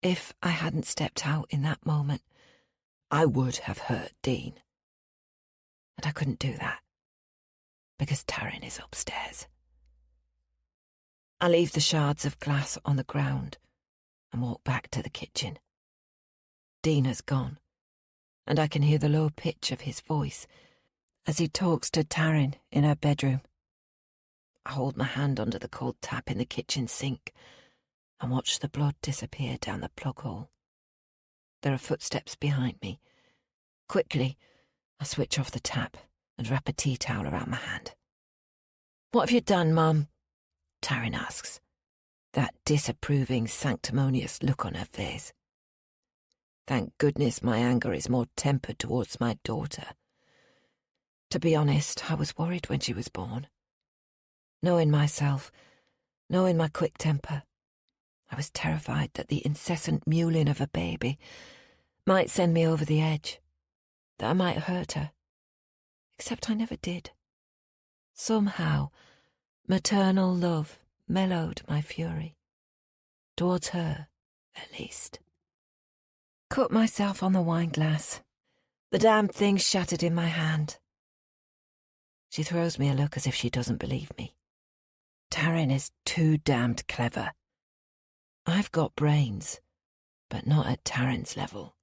If I hadn't stepped out in that moment, I would have hurt Dean. And I couldn't do that, because Taryn is upstairs. I leave the shards of glass on the ground and walk back to the kitchen. Dean has gone, and I can hear the low pitch of his voice as he talks to Taryn in her bedroom. I hold my hand under the cold tap in the kitchen sink and watch the blood disappear down the plug hole. There are footsteps behind me. Quickly, I switch off the tap and wrap a tea towel around my hand. "What have you done, Mum?" Taryn asks, that disapproving, sanctimonious look on her face. Thank goodness my anger is more tempered towards my daughter. To be honest, I was worried when she was born. Knowing myself, knowing my quick temper, I was terrified that the incessant mewling of a baby might send me over the edge, that I might hurt her. Except I never did. Somehow, maternal love mellowed my fury. Towards her, at least. Cut myself on the wine glass. The damn thing shattered in my hand. She throws me a look as if she doesn't believe me. Taryn is too damned clever. I've got brains, but not at Taryn's level.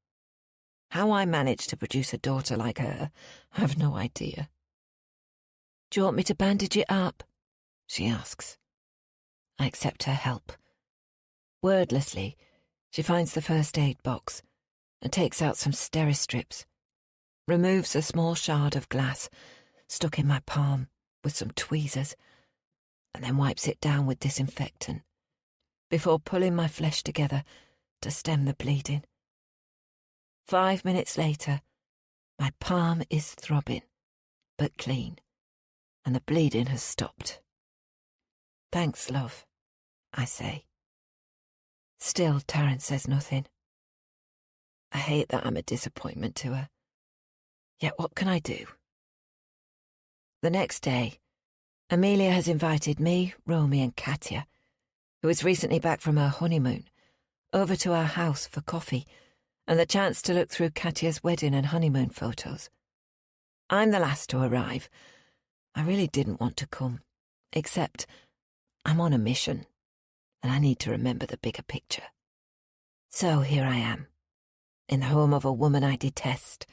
How I managed to produce a daughter like her, I've no idea. "Do you want me to bandage it up?" she asks. I accept her help. Wordlessly, she finds the first aid box and takes out some Steri-strips, removes a small shard of glass stuck in my palm with some tweezers, and then wipes it down with disinfectant before pulling my flesh together to stem the bleeding. 5 minutes later, my palm is throbbing, but clean, and the bleeding has stopped. Thanks, love, I say. Still, Taryn says nothing. I hate that I'm a disappointment to her. Yet what can I do? The next day, Amelia has invited me, Romy and Katya, who is recently back from her honeymoon, over to our house for coffee and the chance to look through Katya's wedding and honeymoon photos. I'm the last to arrive. I really didn't want to come, except I'm on a mission and I need to remember the bigger picture. So here I am, in the home of a woman I detest,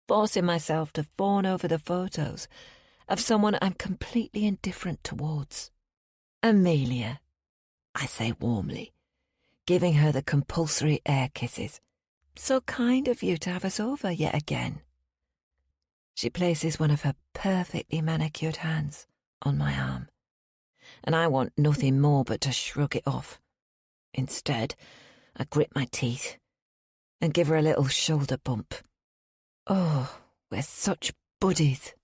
forcing myself to fawn over the photos of someone I'm completely indifferent towards. Amelia, I say warmly, giving her the compulsory air kisses. So kind of you to have us over yet again. She places one of her perfectly manicured hands on my arm, and I want nothing more but to shrug it off. Instead, I grit my teeth and give her a little shoulder bump. Oh, we're such buddies.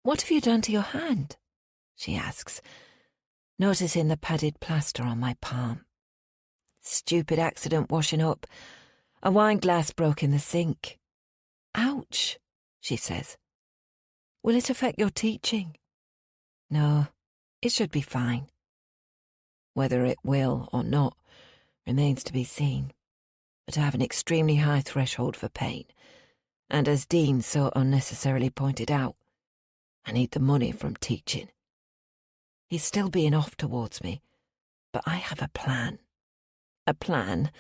What have you done to your hand? She asks, noticing the padded plaster on my palm. Stupid accident washing up. A wine glass broke in the sink. Ouch, she says. Will it affect your teaching? No, it should be fine. Whether it will or not remains to be seen, but I have an extremely high threshold for pain, and as Dean so unnecessarily pointed out, I need the money from teaching. He's still being off towards me, but I have a plan. A plan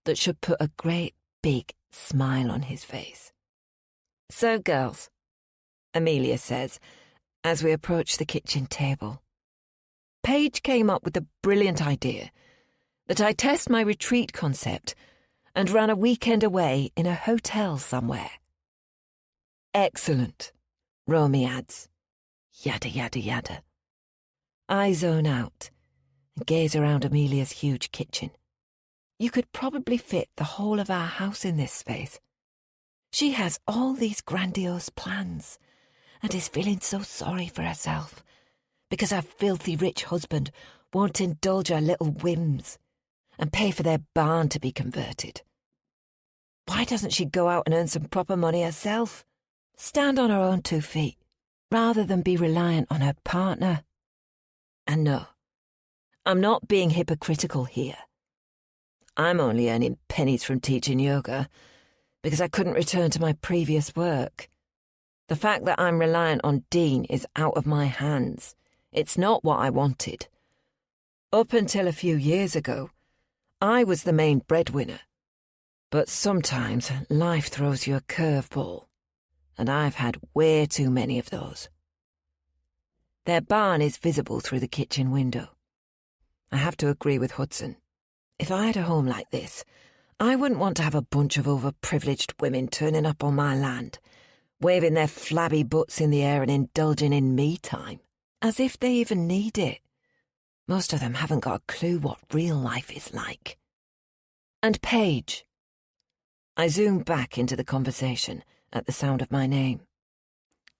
that should put a great big smile on his face. So, girls, Amelia says, as we approach the kitchen table, Paige came up with the brilliant idea that I test my retreat concept and run a weekend away in a hotel somewhere. Excellent, Romy adds. Yada, yada, yada. I zone out and gaze around Amelia's huge kitchen. You could probably fit the whole of our house in this space. She has all these grandiose plans and is feeling so sorry for herself because her filthy rich husband won't indulge her little whims and pay for their barn to be converted. Why doesn't she go out and earn some proper money herself? Stand on her own 2 feet, rather than be reliant on her partner. And no, I'm not being hypocritical here. I'm only earning pennies from teaching yoga because I couldn't return to my previous work. The fact that I'm reliant on Dean is out of my hands. It's not what I wanted. Up until a few years ago, I was the main breadwinner. But sometimes life throws you a curveball, and I've had way too many of those. Their barn is visible through the kitchen window. I have to agree with Hudson. If I had a home like this, I wouldn't want to have a bunch of overprivileged women turning up on my land, waving their flabby butts in the air and indulging in me time, as if they even need it. Most of them haven't got a clue what real life is like. And Paige. I zoom back into the conversation at the sound of my name.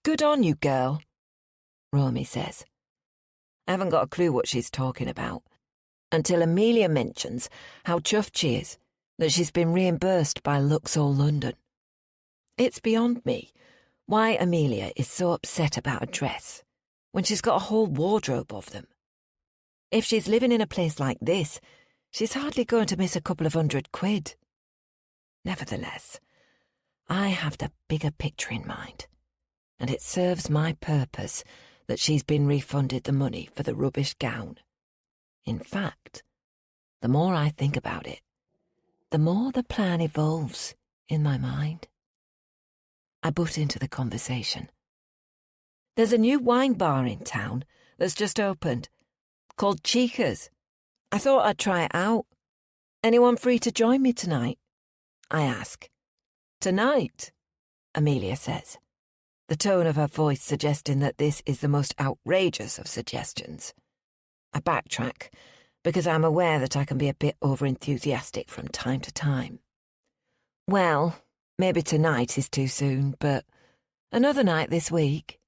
Good on you, girl, Romy says. I haven't got a clue what she's talking about, until Amelia mentions how chuffed she is that she's been reimbursed by Luxor London. It's beyond me why Amelia is so upset about a dress when she's got a whole wardrobe of them. If she's living in a place like this, she's hardly going to miss a couple of £100. Nevertheless, I have the bigger picture in mind, and it serves my purpose that she's been refunded the money for the rubbish gown. In fact, the more I think about it, the more the plan evolves in my mind. I butt into the conversation. There's a new wine bar in town that's just opened, called Chica's. I thought I'd try it out. Anyone free to join me tonight? I ask. Tonight? Amelia says, the tone of her voice suggesting that this is the most outrageous of suggestions. I backtrack, because I'm aware that I can be a bit over-enthusiastic from time to time. Well, maybe tonight is too soon, but another night this week.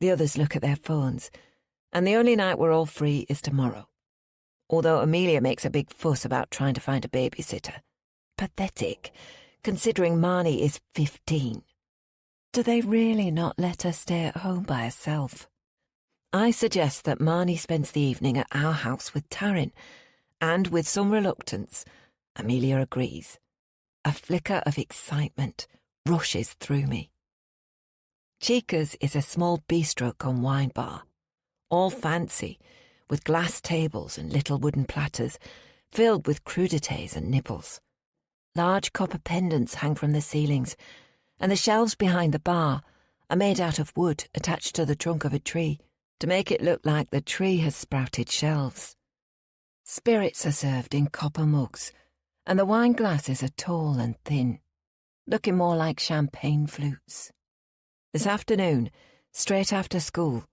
The others look at their phones, and the only night we're all free is tomorrow. Although Amelia makes a big fuss about trying to find a babysitter. Pathetic, considering Marnie is 15. Do they really not let her stay at home by herself? I suggest that Marnie spends the evening at our house with Taryn, and with some reluctance, Amelia agrees. A flicker of excitement rushes through me. Chica's is a small bistro-cum-wine bar, all fancy, with glass tables and little wooden platters filled with crudités and nibbles. Large copper pendants hang from the ceilings, and the shelves behind the bar are made out of wood attached to the trunk of a tree to make it look like the tree has sprouted shelves. Spirits are served in copper mugs, and the wine glasses are tall and thin, looking more like champagne flutes. This afternoon, straight after school,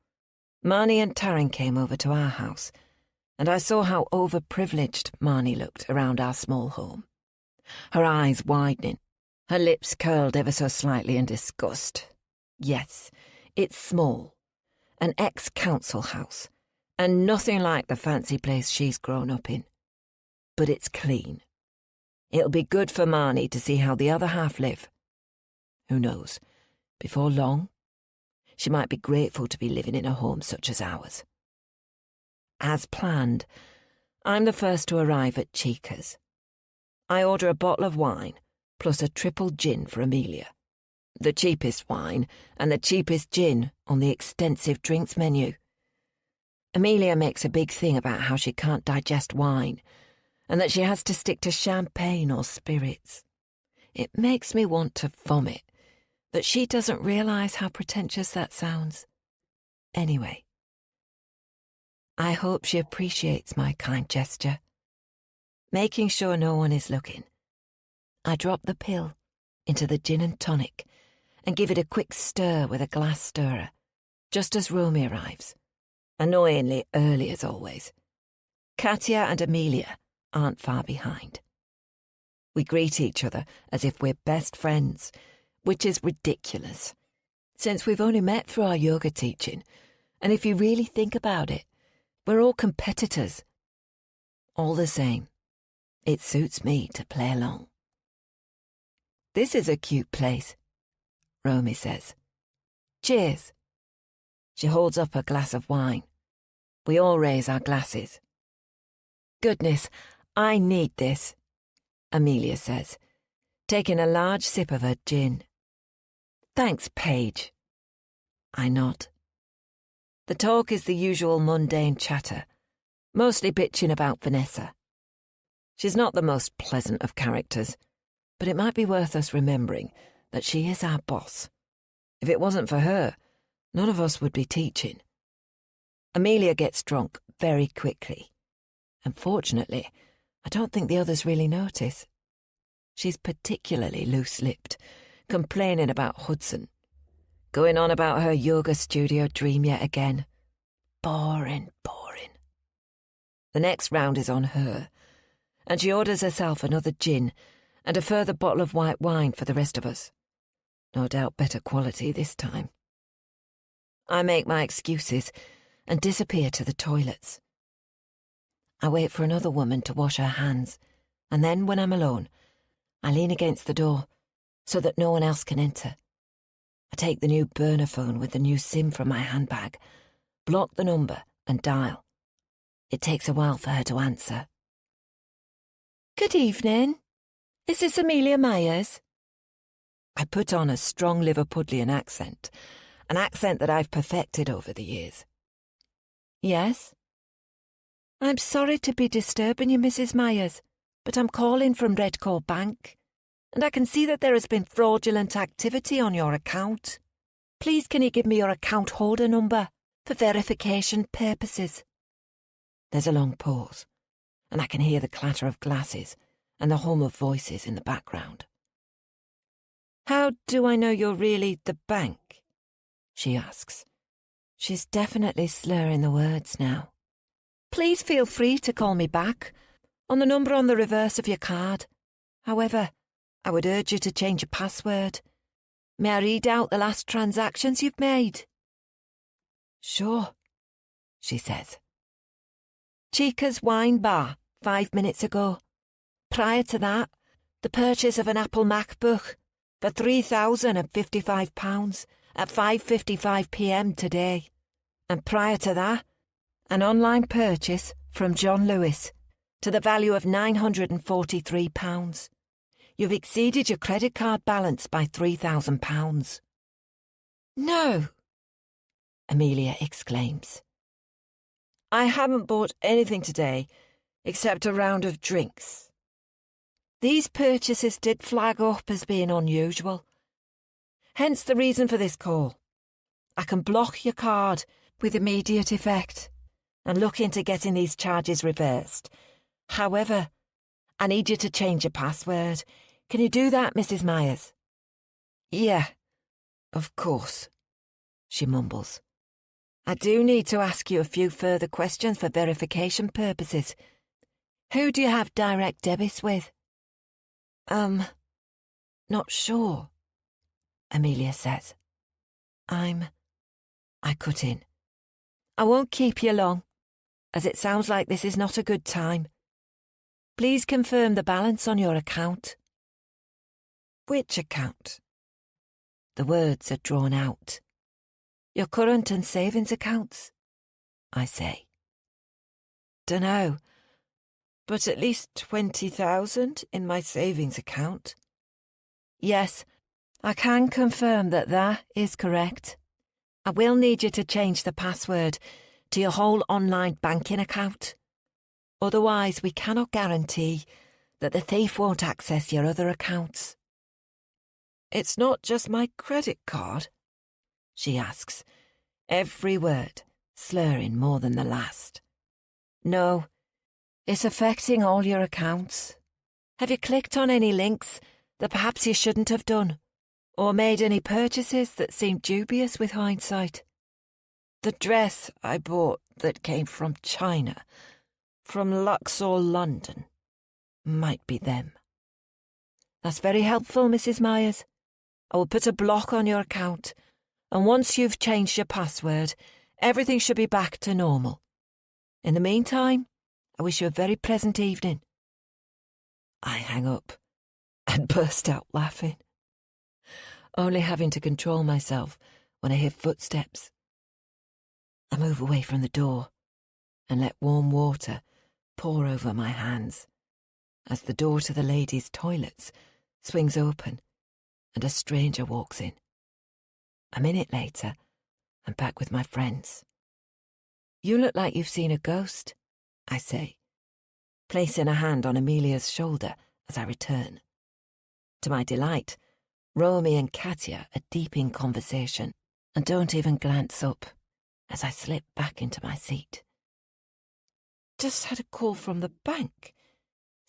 Marnie and Taryn came over to our house, and I saw how overprivileged Marnie looked around our small home. Her eyes widening, her lips curled ever so slightly in disgust. Yes, it's small, an ex-council house, and nothing like the fancy place she's grown up in. But it's clean. It'll be good for Marnie to see how the other half live. Who knows, before long, she might be grateful to be living in a home such as ours. As planned, I'm the first to arrive at Chica's. I order a bottle of wine, plus a triple gin for Amelia. The cheapest wine and the cheapest gin on the extensive drinks menu. Amelia makes a big thing about how she can't digest wine, and that she has to stick to champagne or spirits. It makes me want to vomit, that she doesn't realise how pretentious that sounds. Anyway, I hope she appreciates my kind gesture. Making sure no one is looking, I drop the pill into the gin and tonic and give it a quick stir with a glass stirrer, just as Romy arrives, annoyingly early as always. Katya and Amelia aren't far behind. We greet each other as if we're best friends, which is ridiculous, since we've only met through our yoga teaching, and if you really think about it, we're all competitors. All the same, it suits me to play along. This is a cute place, Romy says. Cheers. She holds up a glass of wine. We all raise our glasses. Goodness, I need this, Amelia says, taking a large sip of her gin. Thanks, Paige. I nod. The talk is the usual mundane chatter, mostly bitching about Vanessa. She's not the most pleasant of characters, but it might be worth us remembering that she is our boss. If it wasn't for her, none of us would be teaching. Amelia gets drunk very quickly, and fortunately, I don't think the others really notice. She's particularly loose-lipped, complaining about Hudson, going on about her yoga studio dream yet again. Boring. The next round is on her, and she orders herself another gin and a further bottle of white wine for the rest of us. No doubt better quality this time. I make my excuses and disappear to the toilets. I wait for another woman to wash her hands, and then, when I'm alone, I lean against the door so that no one else can enter. I take the new burner phone with the new SIM from my handbag, block the number, and dial. It takes a while for her to answer. Good evening. Is this Amelia Myers? I put on a strong Liverpudlian accent, an accent that I've perfected over the years. Yes? I'm sorry to be disturbing you, Mrs. Myers, but I'm calling from Redcore Bank, and I can see that there has been fraudulent activity on your account. Please can you give me your account holder number? For verification purposes. There's a long pause, and I can hear the clatter of glasses and the hum of voices in the background. How do I know you're really the bank? She asks. She's definitely slurring the words now. Please feel free to call me back on the number on the reverse of your card. However, I would urge you to change your password. May I read out the last transactions you've made? Sure, she says. Chica's Wine Bar, 5 minutes ago. Prior to that, the purchase of an Apple MacBook for £3,055 at 5:55 p.m. today. And prior to that, an online purchase from John Lewis to the value of £943. You've exceeded your credit card balance by £3,000. No, Amelia exclaims. I haven't bought anything today except a round of drinks. These purchases did flag up as being unusual. Hence the reason for this call. I can block your card with immediate effect and look into getting these charges reversed. However, I need you to change your password. Can you do that, Mrs. Myers? Yeah, of course, she mumbles. I do need to ask you a few further questions for verification purposes. Who do you have direct debits with? Not sure, Amelia says. I cut in. I won't keep you long, as it sounds like this is not a good time. Please confirm the balance on your account. Which account? The words are drawn out. Your current and savings accounts, I say. Dunno, but at least 20,000 in my savings account. Yes, I can confirm that that is correct. I will need you to change the password to your whole online banking account. Otherwise, we cannot guarantee that the thief won't access your other accounts. It's not just my credit card, she asks, every word slurring more than the last. No, it's affecting all your accounts. Have you clicked on any links that perhaps you shouldn't have done, or made any purchases that seemed dubious with hindsight? The dress I bought that came from China, from Luxor, London, might be them. That's very helpful, Mrs. Myers. I will put a block on your account, and once you've changed your password, everything should be back to normal. In the meantime, I wish you a very pleasant evening. I hang up and burst out laughing, only having to control myself when I hear footsteps. I move away from the door and let warm water pour over my hands as the door to the ladies' toilets swings open and a stranger walks in. A minute later, I'm back with my friends. You look like you've seen a ghost, I say, placing a hand on Amelia's shoulder as I return. To my delight, Romy and Katya are deep in conversation and don't even glance up as I slip back into my seat. Just had a call from the bank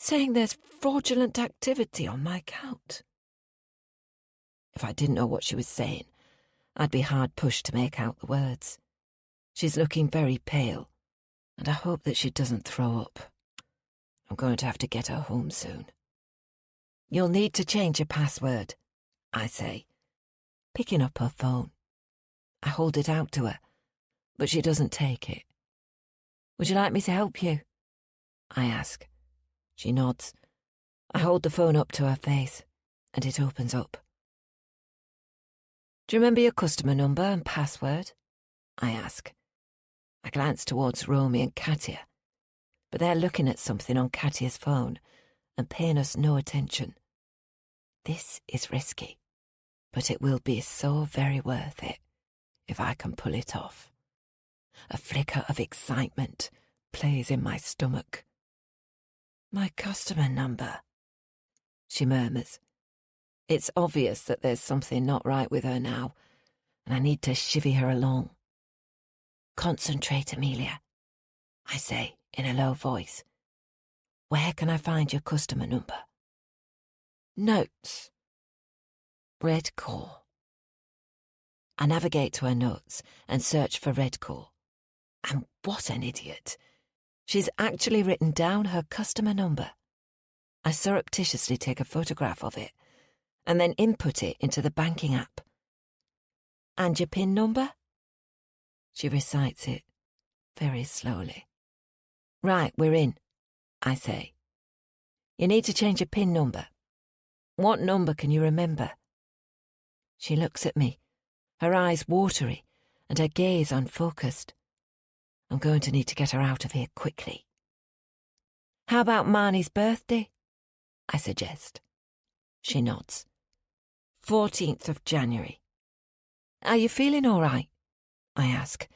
saying there's fraudulent activity on my account. If I didn't know what she was saying, I'd be hard-pushed to make out the words. She's looking very pale, and I hope that she doesn't throw up. I'm going to have to get her home soon. You'll need to change your password, I say, picking up her phone. I hold it out to her, but she doesn't take it. Would you like me to help you? I ask. She nods. I hold the phone up to her face, and it opens up. Do you remember your customer number and password? I ask. I glance towards Romy and Katya, but they're looking at something on Katya's phone and paying us no attention. This is risky, but it will be so very worth it if I can pull it off. A flicker of excitement plays in my stomach. My customer number, she murmurs. It's obvious that there's something not right with her now, and I need to chivvy her along. Concentrate, Amelia, I say in a low voice. Where can I find your customer number? Notes. Redcore. I navigate to her notes and search for Redcore. And what an idiot. She's actually written down her customer number. I surreptitiously take a photograph of it and then input it into the banking app. And your PIN number? She recites it very slowly. Right, we're in, I say. You need to change your PIN number. What number can you remember? She looks at me, her eyes watery and her gaze unfocused. I'm going to need to get her out of here quickly. How about Marnie's birthday? I suggest. She nods. 14th of January. Are you feeling all right? I ask,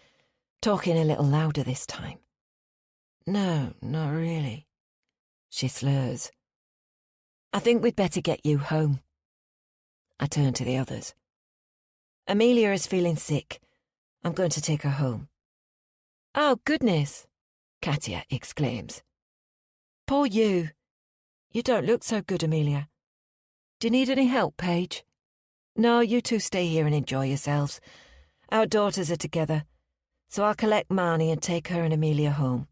talking a little louder this time. No, not really. She slurs. I think we'd better get you home. I turn to the others. Amelia is feeling sick. I'm going to take her home. Oh, goodness, Katya exclaims. Poor you. You don't look so good, Amelia. Do you need any help, Paige? No, you two stay here and enjoy yourselves. Our daughters are together, so I'll collect Marnie and take her and Amelia home.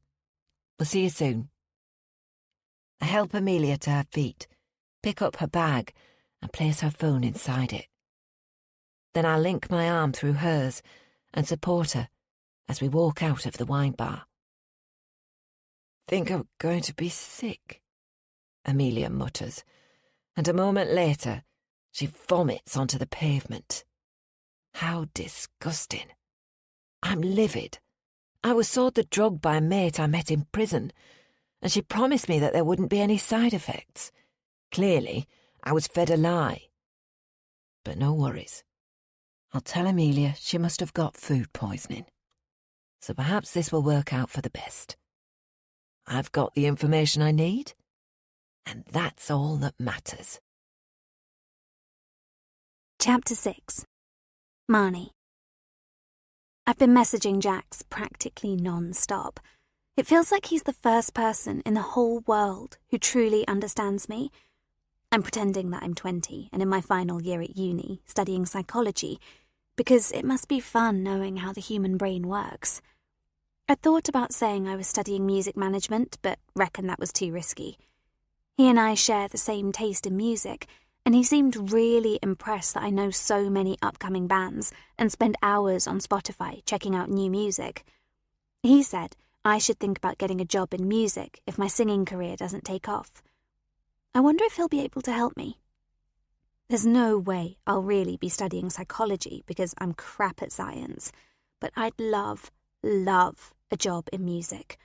We'll see you soon. I help Amelia to her feet, pick up her bag and place her phone inside it. Then I link my arm through hers and support her as we walk out of the wine bar. Think I'm going to be sick, Amelia mutters, and a moment later she vomits onto the pavement. How disgusting. I'm livid. I was sold the drug by a mate I met in prison, and she promised me that there wouldn't be any side effects. Clearly, I was fed a lie. But no worries. I'll tell Amelia she must have got food poisoning. So perhaps this will work out for the best. I've got the information I need, and that's all that matters. Chapter 6. Marnie. I've been messaging Jax practically non-stop. It feels like he's the first person in the whole world who truly understands me. I'm pretending that I'm 20 and in my final year at uni, studying psychology, because it must be fun knowing how the human brain works. I thought about saying I was studying music management, but reckon that was too risky. He and I share the same taste in music, and he seemed really impressed that I know so many upcoming bands and spend hours on Spotify checking out new music. He said I should think about getting a job in music if my singing career doesn't take off. I wonder if he'll be able to help me. There's no way I'll really be studying psychology because I'm crap at science, but I'd love a job in music.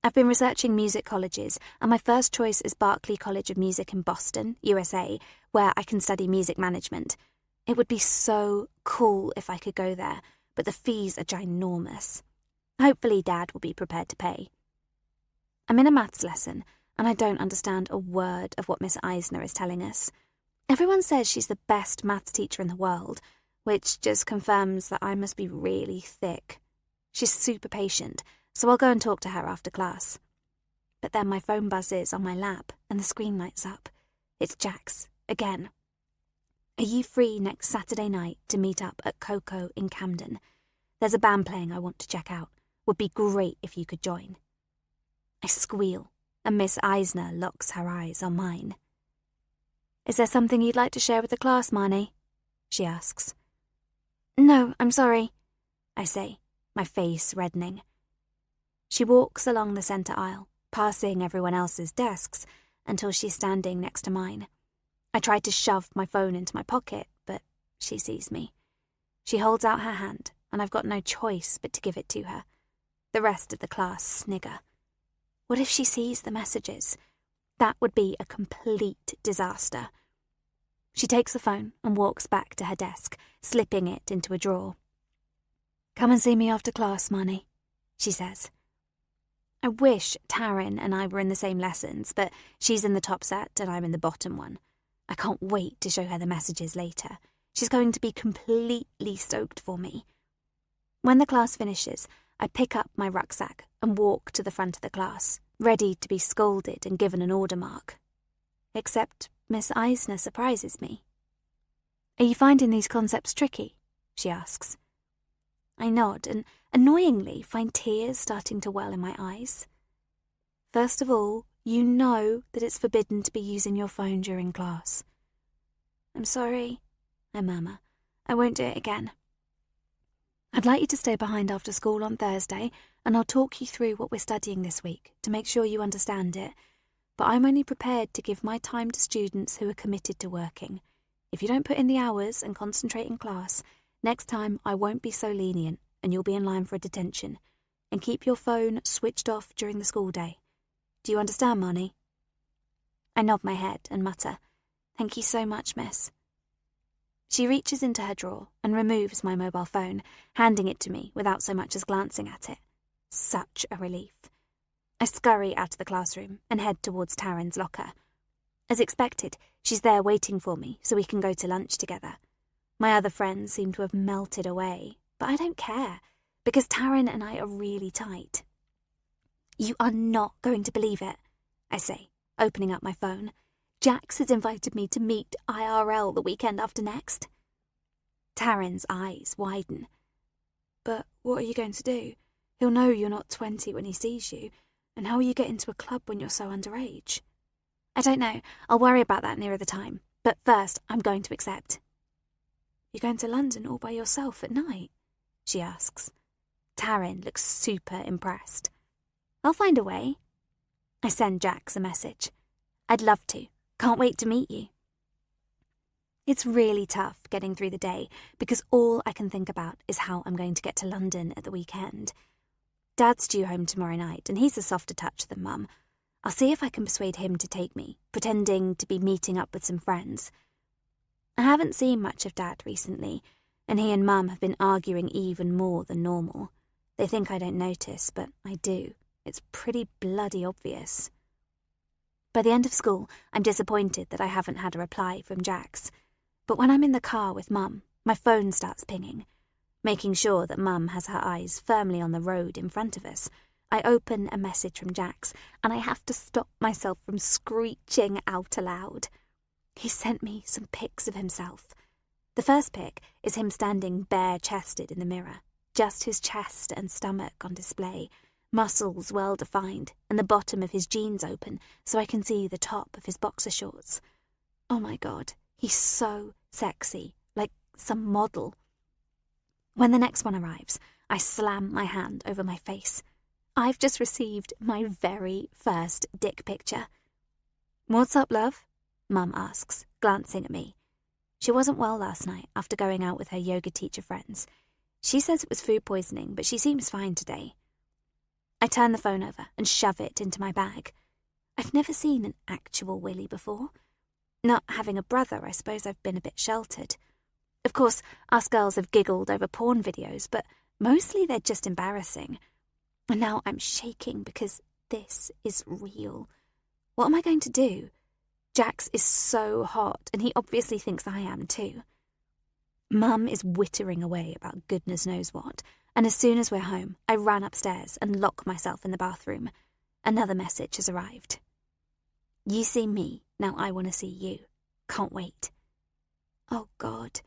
I've been researching music colleges, and my first choice is Berklee College of Music in Boston, USA, where I can study music management. It would be so cool if I could go there, but the fees are ginormous. Hopefully Dad will be prepared to pay. I'm in a maths lesson, and I don't understand a word of what Miss Eisner is telling us. Everyone says she's the best maths teacher in the world, which just confirms that I must be really thick. She's super patient, so I'll go and talk to her after class. But then my phone buzzes on my lap and the screen lights up. It's Jax, again. Are you free next Saturday night to meet up at Coco in Camden? There's a band playing I want to check out. Would be great if you could join. I squeal, and Miss Eisner locks her eyes on mine. Is there something you'd like to share with the class, Marnie? She asks. No, I'm sorry, I say, my face reddening. She walks along the centre aisle, passing everyone else's desks, until she's standing next to mine. I try to shove my phone into my pocket, but she sees me. She holds out her hand, and I've got no choice but to give it to her. The rest of the class snigger. What if she sees the messages? That would be a complete disaster. She takes the phone and walks back to her desk, slipping it into a drawer. Come and see me after class, Marnie, she says. I wish Taryn and I were in the same lessons, but she's in the top set and I'm in the bottom one. I can't wait to show her the messages later. She's going to be completely stoked for me. When the class finishes, I pick up my rucksack and walk to the front of the class, ready to be scolded and given an order mark. Except Miss Eisner surprises me. "Are you finding these concepts tricky?" she asks. I nod and, annoyingly, find tears starting to well in my eyes. "First of all, you know that it's forbidden to be using your phone during class." "I'm sorry," I murmur. "I won't do it again." "I'd like you to stay behind after school on Thursday, and I'll talk you through what we're studying this week to make sure you understand it. But I'm only prepared to give my time to students who are committed to working. If you don't put in the hours and concentrate in class, next time I won't be so lenient and you'll be in line for a detention. And keep your phone switched off during the school day. Do you understand, Marnie?" I nod my head and mutter, "Thank you so much, miss." She reaches into her drawer and removes my mobile phone, handing it to me without so much as glancing at it. Such a relief. I scurry out of the classroom and head towards Taryn's locker. As expected, she's there waiting for me so we can go to lunch together. My other friends seem to have melted away, but I don't care, because Taryn and I are really tight. "You are not going to believe it," I say, opening up my phone. "Jax has invited me to meet IRL the weekend after next." Taryn's eyes widen. "But what are you going to do? He'll know you're not 20 when he sees you, and how will you get into a club when you're so underage?" "I don't know. I'll worry about that nearer the time. But first, I'm going to accept." "You're going to London all by yourself at night?" she asks. Taryn looks super impressed. "I'll find a way." I send Jax a message. "I'd love to. Can't wait to meet you." It's really tough getting through the day because all I can think about is how I'm going to get to London at the weekend. Dad's due home tomorrow night, and he's a softer touch than Mum. I'll see if I can persuade him to take me, pretending to be meeting up with some friends. I haven't seen much of Dad recently, and he and Mum have been arguing even more than normal. They think I don't notice, but I do. It's pretty bloody obvious. By the end of school, I'm disappointed that I haven't had a reply from Jax. But when I'm in the car with Mum, my phone starts pinging. Making sure that Mum has her eyes firmly on the road in front of us, I open a message from Jax, and I have to stop myself from screeching out aloud. He sent me some pics of himself. The first pic is him standing bare-chested in the mirror, just his chest and stomach on display, muscles well-defined, and the bottom of his jeans open so I can see the top of his boxer shorts. Oh my God, he's so sexy, like some model. When the next one arrives, I slam my hand over my face. I've just received my very first dick picture. "What's up, love?" Mum asks, glancing at me. She wasn't well last night after going out with her yoga teacher friends. She says it was food poisoning, but she seems fine today. I turn the phone over and shove it into my bag. I've never seen an actual willy before. Not having a brother, I suppose I've been a bit sheltered. Of course, us girls have giggled over porn videos, but mostly they're just embarrassing. And now I'm shaking because this is real. What am I going to do? Jax is so hot, and he obviously thinks I am too. Mum is wittering away about goodness knows what, and as soon as we're home, I run upstairs and lock myself in the bathroom. Another message has arrived. "You see me, now I want to see you. Can't wait." Oh God.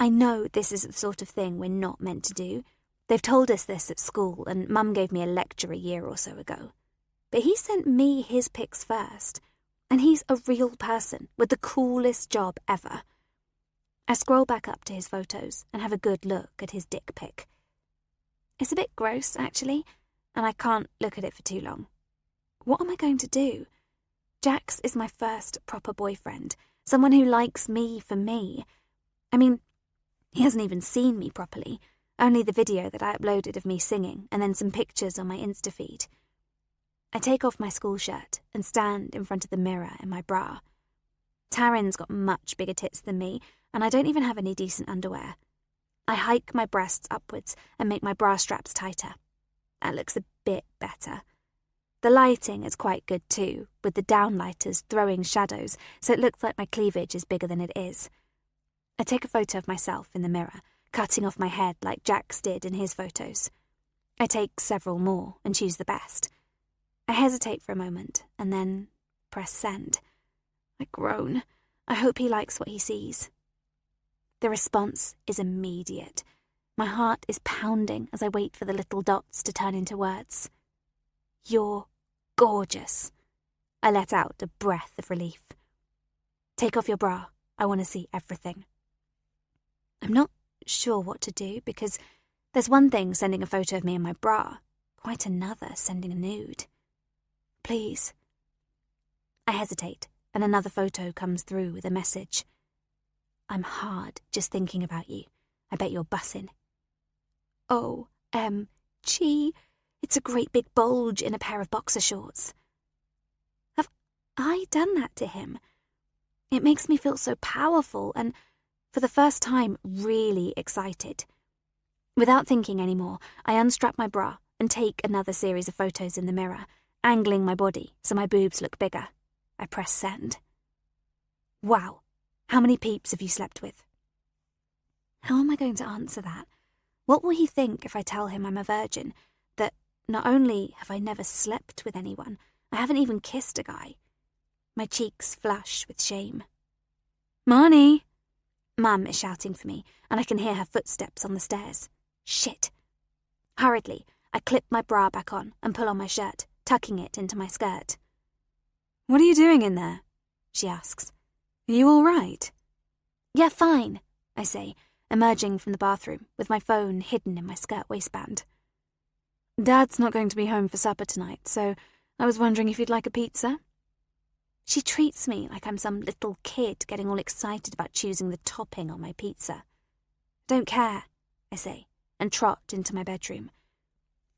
I know this is the sort of thing we're not meant to do. They've told us this at school, and Mum gave me a lecture a year or so ago. But he sent me his pics first, and he's a real person with the coolest job ever. I scroll back up to his photos and have a good look at his dick pic. It's a bit gross, actually, and I can't look at it for too long. What am I going to do? Jax is my first proper boyfriend, someone who likes me for me. I mean, he hasn't even seen me properly, only the video that I uploaded of me singing and then some pictures on my Insta feed. I take off my school shirt and stand in front of the mirror in my bra. Taryn's got much bigger tits than me, and I don't even have any decent underwear. I hike my breasts upwards and make my bra straps tighter. That looks a bit better. The lighting is quite good too, with the downlighters throwing shadows, so it looks like my cleavage is bigger than it is. I take a photo of myself in the mirror, cutting off my head like Jax did in his photos. I take several more and choose the best. I hesitate for a moment and then press send. I groan. I hope he likes what he sees. The response is immediate. My heart is pounding as I wait for the little dots to turn into words. "You're gorgeous." I let out a breath of relief. "Take off your bra. I want to see everything." I'm not sure what to do because there's one thing sending a photo of me in my bra, quite another sending a nude. "Please." I hesitate, and another photo comes through with a message. "I'm hard just thinking about you. I bet you're bussin'." OMG, it's a great big bulge in a pair of boxer shorts. Have I done that to him? It makes me feel so powerful and, for the first time, really excited. Without thinking anymore, I unstrap my bra and take another series of photos in the mirror, angling my body so my boobs look bigger. I press send. "Wow, how many peeps have you slept with?" How am I going to answer that? What will he think if I tell him I'm a virgin, that not only have I never slept with anyone, I haven't even kissed a guy? My cheeks flush with shame. "Marnie!" Mum is shouting for me, and I can hear her footsteps on the stairs. Shit. Hurriedly, I clip my bra back on and pull on my shirt, tucking it into my skirt. "What are you doing in there?" she asks. "Are you all right?" "Yeah, fine," I say, emerging from the bathroom with my phone hidden in my skirt waistband. "Dad's not going to be home for supper tonight, so I was wondering if you'd like a pizza?" She treats me like I'm some little kid getting all excited about choosing the topping on my pizza. "Don't care," I say, and trot into my bedroom.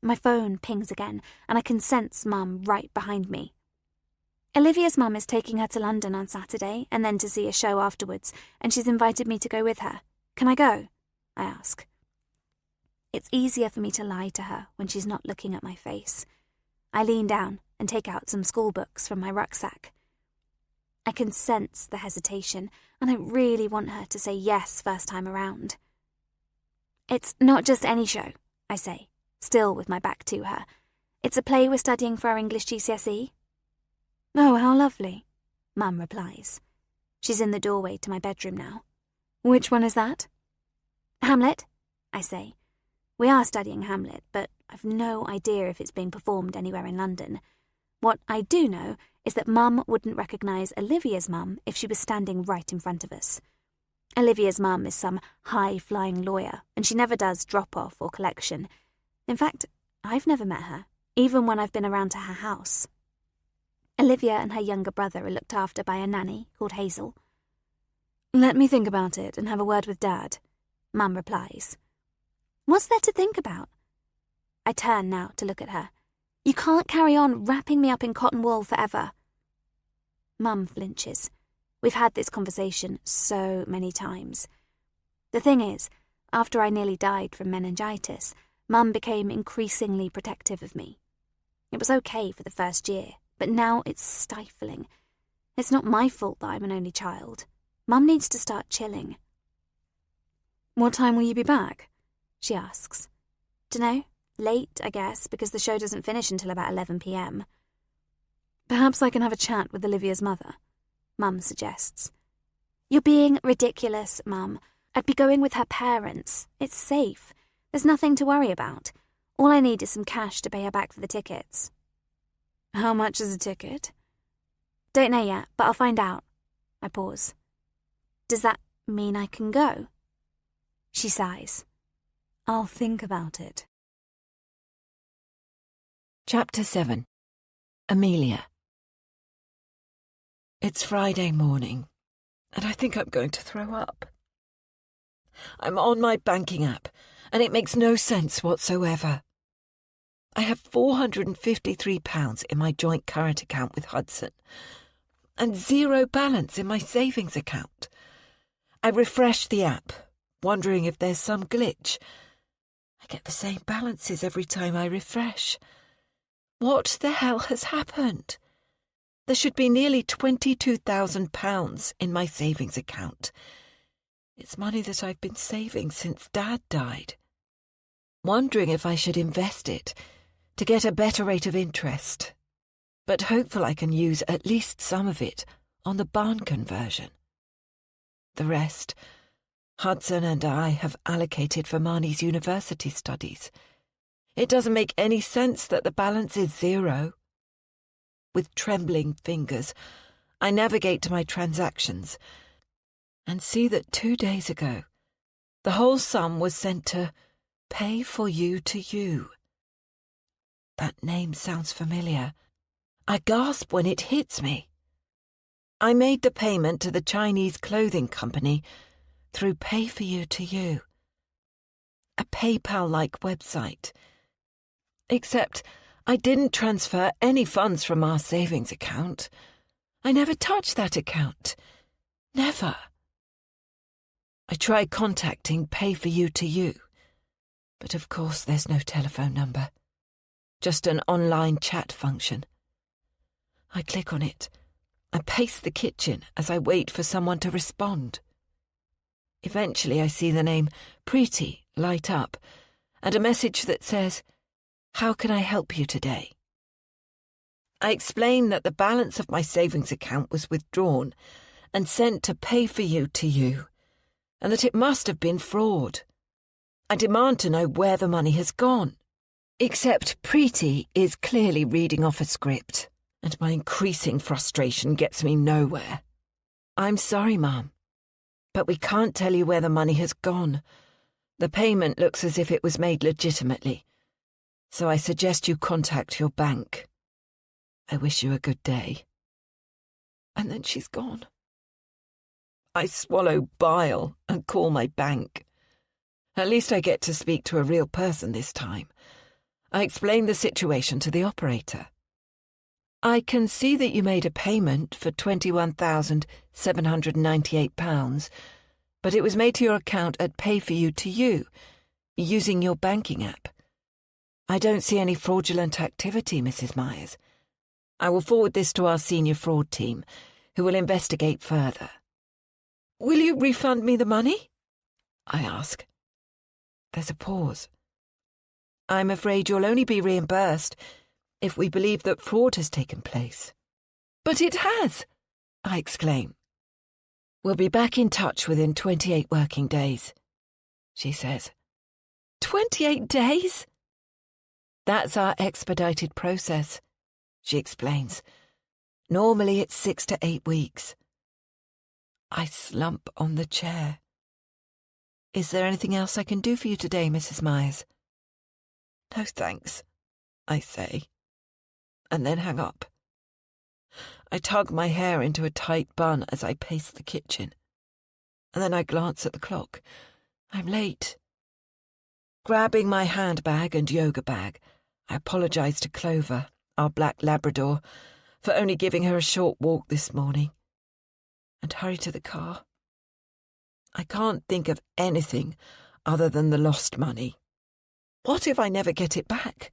My phone pings again, and I can sense Mum right behind me. "Olivia's mum is taking her to London on Saturday and then to see a show afterwards, and she's invited me to go with her. Can I go?" I ask. It's easier for me to lie to her when she's not looking at my face. I lean down and take out some school books from my rucksack. I can sense the hesitation, and I really want her to say yes first time around. "It's not just any show," I say, still with my back to her. "It's a play we're studying for our English GCSE. "Oh, how lovely," Mum replies. She's in the doorway to my bedroom now. "Which one is that?" "Hamlet," I say. We are studying Hamlet, but I've no idea if it's being performed anywhere in London. What I do know is that Mum wouldn't recognise Olivia's mum if she was standing right in front of us. Olivia's mum is some high-flying lawyer, and she never does drop-off or collection. In fact, I've never met her, even when I've been around to her house. Olivia and her younger brother are looked after by a nanny called Hazel. "Let me think about it and have a word with Dad," Mum replies. "What's there to think about?" I turn now to look at her. "You can't carry on wrapping me up in cotton wool forever." Mum flinches. We've had this conversation so many times. The thing is, after I nearly died from meningitis, Mum became increasingly protective of me. It was okay for the first year, but now it's stifling. It's not my fault that I'm an only child. Mum needs to start chilling. "What time will you be back?" she asks. "Dunno. Late, I guess, because the show doesn't finish until about 11 p.m. "Perhaps I can have a chat with Olivia's mother," Mum suggests. "You're being ridiculous, Mum. I'd be going with her parents. It's safe. There's nothing to worry about. All I need is some cash to pay her back for the tickets." "How much is a ticket?" "Don't know yet, but I'll find out." I pause. "Does that mean I can go?" She sighs. "I'll think about it." Chapter 7. Amelia. It's Friday morning, and I think I'm going to throw up. I'm on my banking app, and it makes no sense whatsoever. I have £453 in my joint current account with Hudson, and zero balance in my savings account. I refresh the app, wondering if there's some glitch. I get the same balances every time I refresh. What the hell has happened? There should be nearly £22,000 in my savings account. It's money that I've been saving since Dad died. wondering if I should invest it to get a better rate of interest, but hopeful I can use at least some of it on the barn conversion. The rest, Hudson and I have allocated for Marnie's university studies. It doesn't make any sense that the balance is zero. With trembling fingers, I navigate to my transactions and see that 2 days ago, the whole sum was sent to Pay for You to You. That name sounds familiar. I gasp when it hits me. I made the payment to the Chinese clothing company through Pay for You to You, a PayPal-like website. Except I didn't transfer any funds from our savings account. I never touched that account. Never. I tried contacting Pay for You to You, but of course there's no telephone number, just an online chat function. I click on it and pace the kitchen as I wait for someone to respond. Eventually I see the name Preeti light up and a message that says, "How can I help you today?" I explain that the balance of my savings account was withdrawn and sent to Pay for You to You, and that it must have been fraud. I demand to know where the money has gone. Except Preeti is clearly reading off a script, and my increasing frustration gets me nowhere. "I'm sorry, Mum, but we can't tell you where the money has gone. The payment looks as if it was made legitimately, so I suggest you contact your bank. I wish you a good day." And then she's gone. I swallow bile and call my bank. At least I get to speak to a real person this time. I explain the situation to the operator. "I can see that you made a payment for £21,798, but it was made to your account at Pay for You to You, using your banking app. I don't see any fraudulent activity, Mrs. Myers. I will forward this to our senior fraud team, who will investigate further." "Will you refund me the money?" I ask. There's a pause. "I'm afraid you'll only be reimbursed if we believe that fraud has taken place." "But it has!" I exclaim. "We'll be back in touch within 28 working days," she says. 28 days? "That's our expedited process," she explains. "Normally it's 6 to 8 weeks. I slump on the chair. "Is there anything else I can do for you today, Mrs. Myers?" "No, thanks," I say, and then hang up. I tug my hair into a tight bun as I pace the kitchen, and then I glance at the clock. I'm late. Grabbing my handbag and yoga bag, I apologise to Clover, our black Labrador, for only giving her a short walk this morning, and hurry to the car. I can't think of anything other than the lost money. What if I never get it back?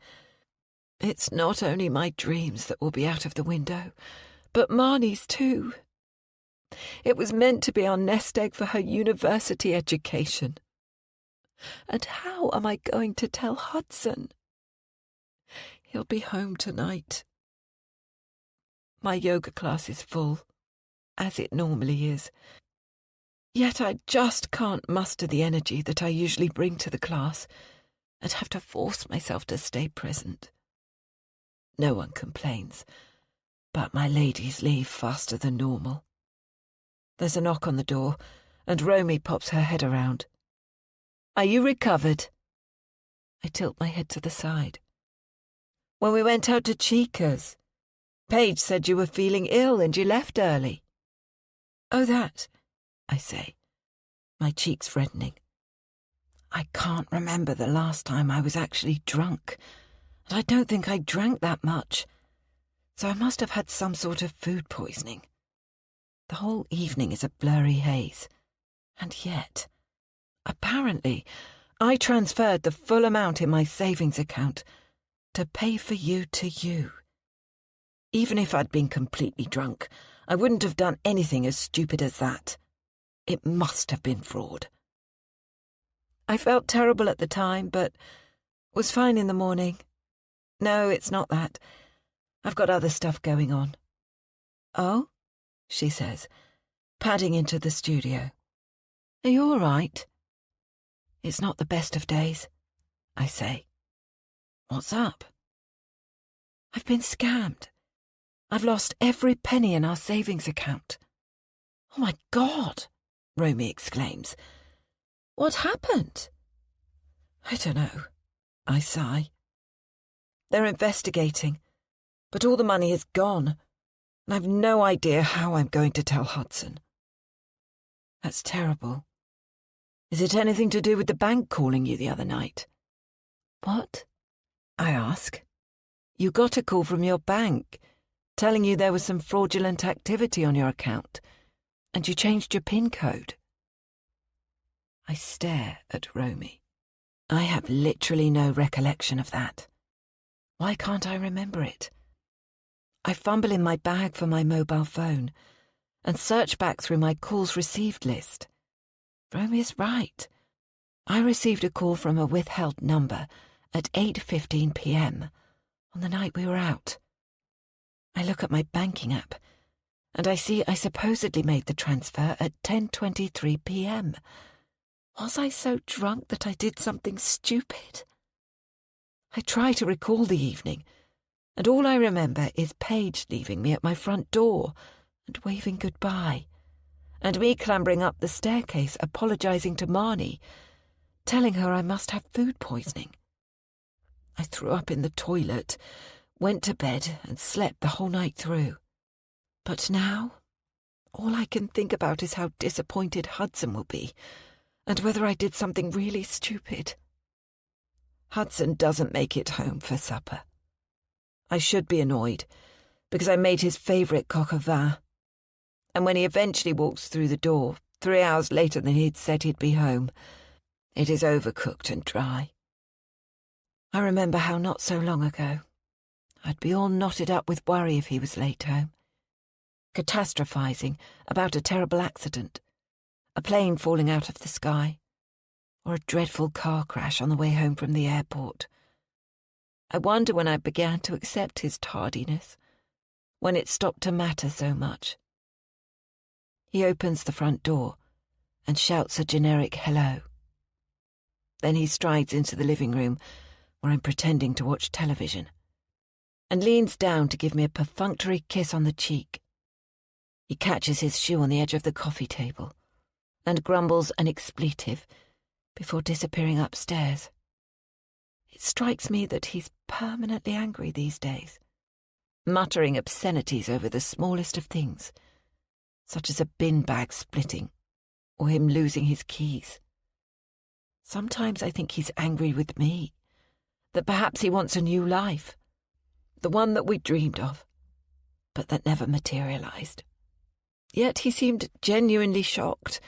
It's not only my dreams that will be out of the window, but Marnie's too. It was meant to be our nest egg for her university education. And how am I going to tell Hudson? He'll be home tonight. My yoga class is full, as it normally is. Yet I just can't muster the energy that I usually bring to the class and have to force myself to stay present. No one complains, but my ladies leave faster than normal. There's a knock on the door, and Romy pops her head around. "Are you recovered?" I tilt my head to the side. "When we went out to Chica's, Paige said you were feeling ill and you left early." "Oh, that," I say, my cheeks reddening. I can't remember the last time I was actually drunk, and I don't think I drank that much, so I must have had some sort of food poisoning. The whole evening is a blurry haze, and yet, apparently, I transferred the full amount in my savings account to Pay for You to You. Even if I'd been completely drunk, I wouldn't have done anything as stupid as that. It must have been fraud. I felt terrible at the time, but Was fine in the morning. No, it's not that. I've got other stuff going on. Oh? She says, padding into the studio. Are you all right? It's not the best of days, I say. What's up? I've been scammed. I've lost every penny in our savings account. Oh my God, Romy exclaims. What happened? I don't know, I sigh. They're investigating, but all the money is gone, and I've no idea how I'm going to tell Hudson. That's terrible. Is it anything to do with the bank calling you the other night? What? I ask. You got a call from your bank telling you there was some fraudulent activity on your account, and you changed your PIN code. I stare at Romy. I have literally no recollection of that. Why can't I remember it? I fumble in my bag for my mobile phone and search back through my calls received list. Romy is right. I received a call from a withheld number at 8:15 p.m. on the night we were out. I look at my banking app and I see I supposedly made the transfer at 10:23 p.m. Was I so drunk that I did something stupid? I try to recall the evening, and all I remember is Paige leaving me at my front door and waving goodbye, and me clambering up the staircase apologising to Marnie, telling her I must have food poisoning. I threw up in the toilet, went to bed and slept the whole night through. But now, all I can think about is how disappointed Hudson will be, and whether I did something really stupid. Hudson doesn't make it home for supper. I should be annoyed, because I made his favourite coq au vin, and when he eventually walks through the door, 3 hours later than he'd said he'd be home, it is overcooked and dry. I remember how not so long ago I'd be all knotted up with worry if he was late home, catastrophising about a terrible accident, a plane falling out of the sky, or a dreadful car crash on the way home from the airport. I wonder when I began to accept his tardiness, when it stopped to matter so much. He opens the front door and shouts a generic hello. Then he strides into the living room, where I'm pretending to watch television, and leans down to give me a perfunctory kiss on the cheek. He catches his shoe on the edge of the coffee table and grumbles an expletive before disappearing upstairs. It strikes me that he's permanently angry these days, muttering obscenities over the smallest of things, such as a bin bag splitting or him losing his keys. Sometimes I think he's angry with me, that perhaps he wants a new life, the one that we dreamed of, but that never materialised. Yet he seemed genuinely shocked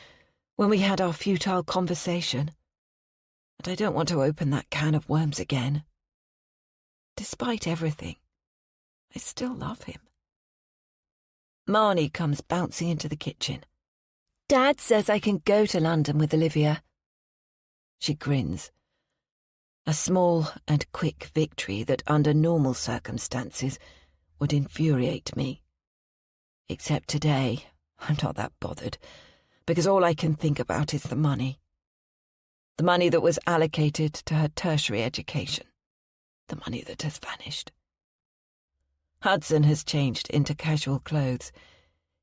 when we had our futile conversation, and I don't want to open that can of worms again. Despite everything, I still love him. Marnie comes bouncing into the kitchen. Dad says I can go to London with Olivia. She grins. A small and quick victory that under normal circumstances would infuriate me. Except today, I'm not that bothered, because all I can think about is the money. The money that was allocated to her tertiary education. The money that has vanished. Hudson has changed into casual clothes,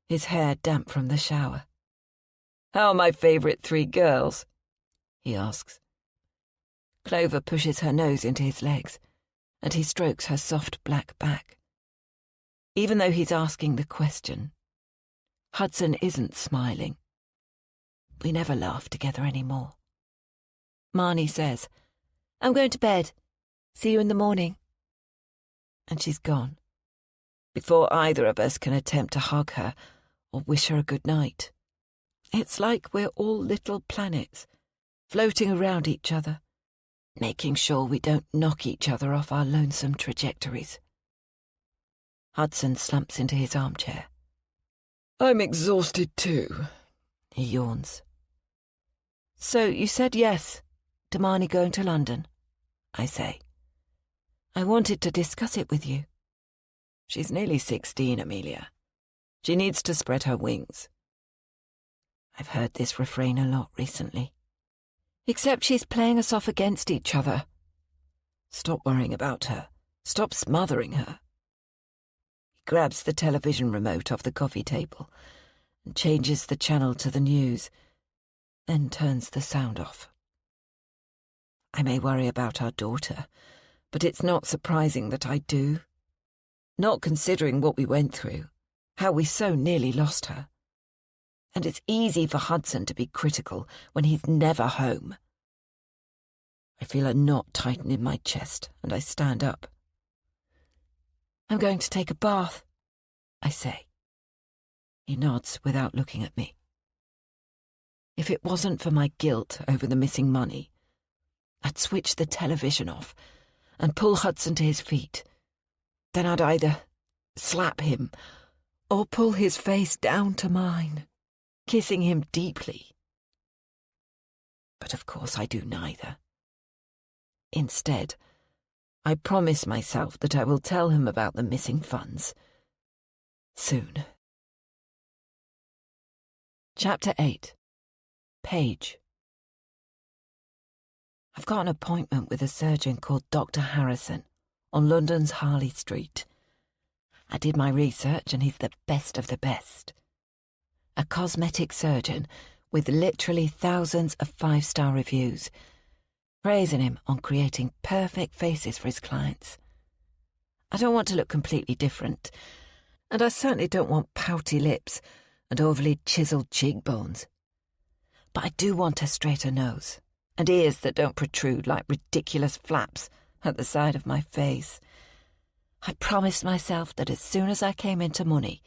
his hair damp from the shower. "How are my favourite 3 girls?" he asks. Clover pushes her nose into his legs, and he strokes her soft black back. Even though he's asking the question, Hudson isn't smiling. We never laugh together anymore. Marnie says, "I'm going to bed. See you in the morning." And she's gone, before either of us can attempt to hug her or wish her a good night. It's like we're all little planets, floating around each other, making sure we don't knock each other off our lonesome trajectories. Hudson slumps into his armchair. "I'm exhausted too," he yawns. "So you said yes to Marnie going to London?" I say. I wanted to discuss it with you. She's nearly 16, Amelia. She needs to spread her wings. I've heard this refrain a lot recently. Except she's playing us off against each other. Stop worrying about her. Stop smothering her. He grabs the television remote off the coffee table and changes the channel to the news, then turns the sound off. I may worry about our daughter, but it's not surprising that I do. Not considering what we went through, how we so nearly lost her. And it's easy for Hudson to be critical when he's never home. I feel a knot tighten in my chest, and I stand up. I'm going to take a bath, I say. He nods without looking at me. If it wasn't for my guilt over the missing money, I'd switch the television off and pull Hudson to his feet. Then I'd either slap him or pull his face down to mine, kissing him deeply. But of course I do neither. Instead, I promise myself that I will tell him about the missing funds. Soon. Chapter 8. Paige. I've got an appointment with a surgeon called Dr. Harrison on London's Harley Street. I did my research and he's the best of the best. A cosmetic surgeon with literally thousands of 5-star reviews, praising him on creating perfect faces for his clients. I don't want to look completely different, and I certainly don't want pouty lips and overly chiselled cheekbones. But I do want a straighter nose, and ears that don't protrude like ridiculous flaps at the side of my face. I promised myself that as soon as I came into money,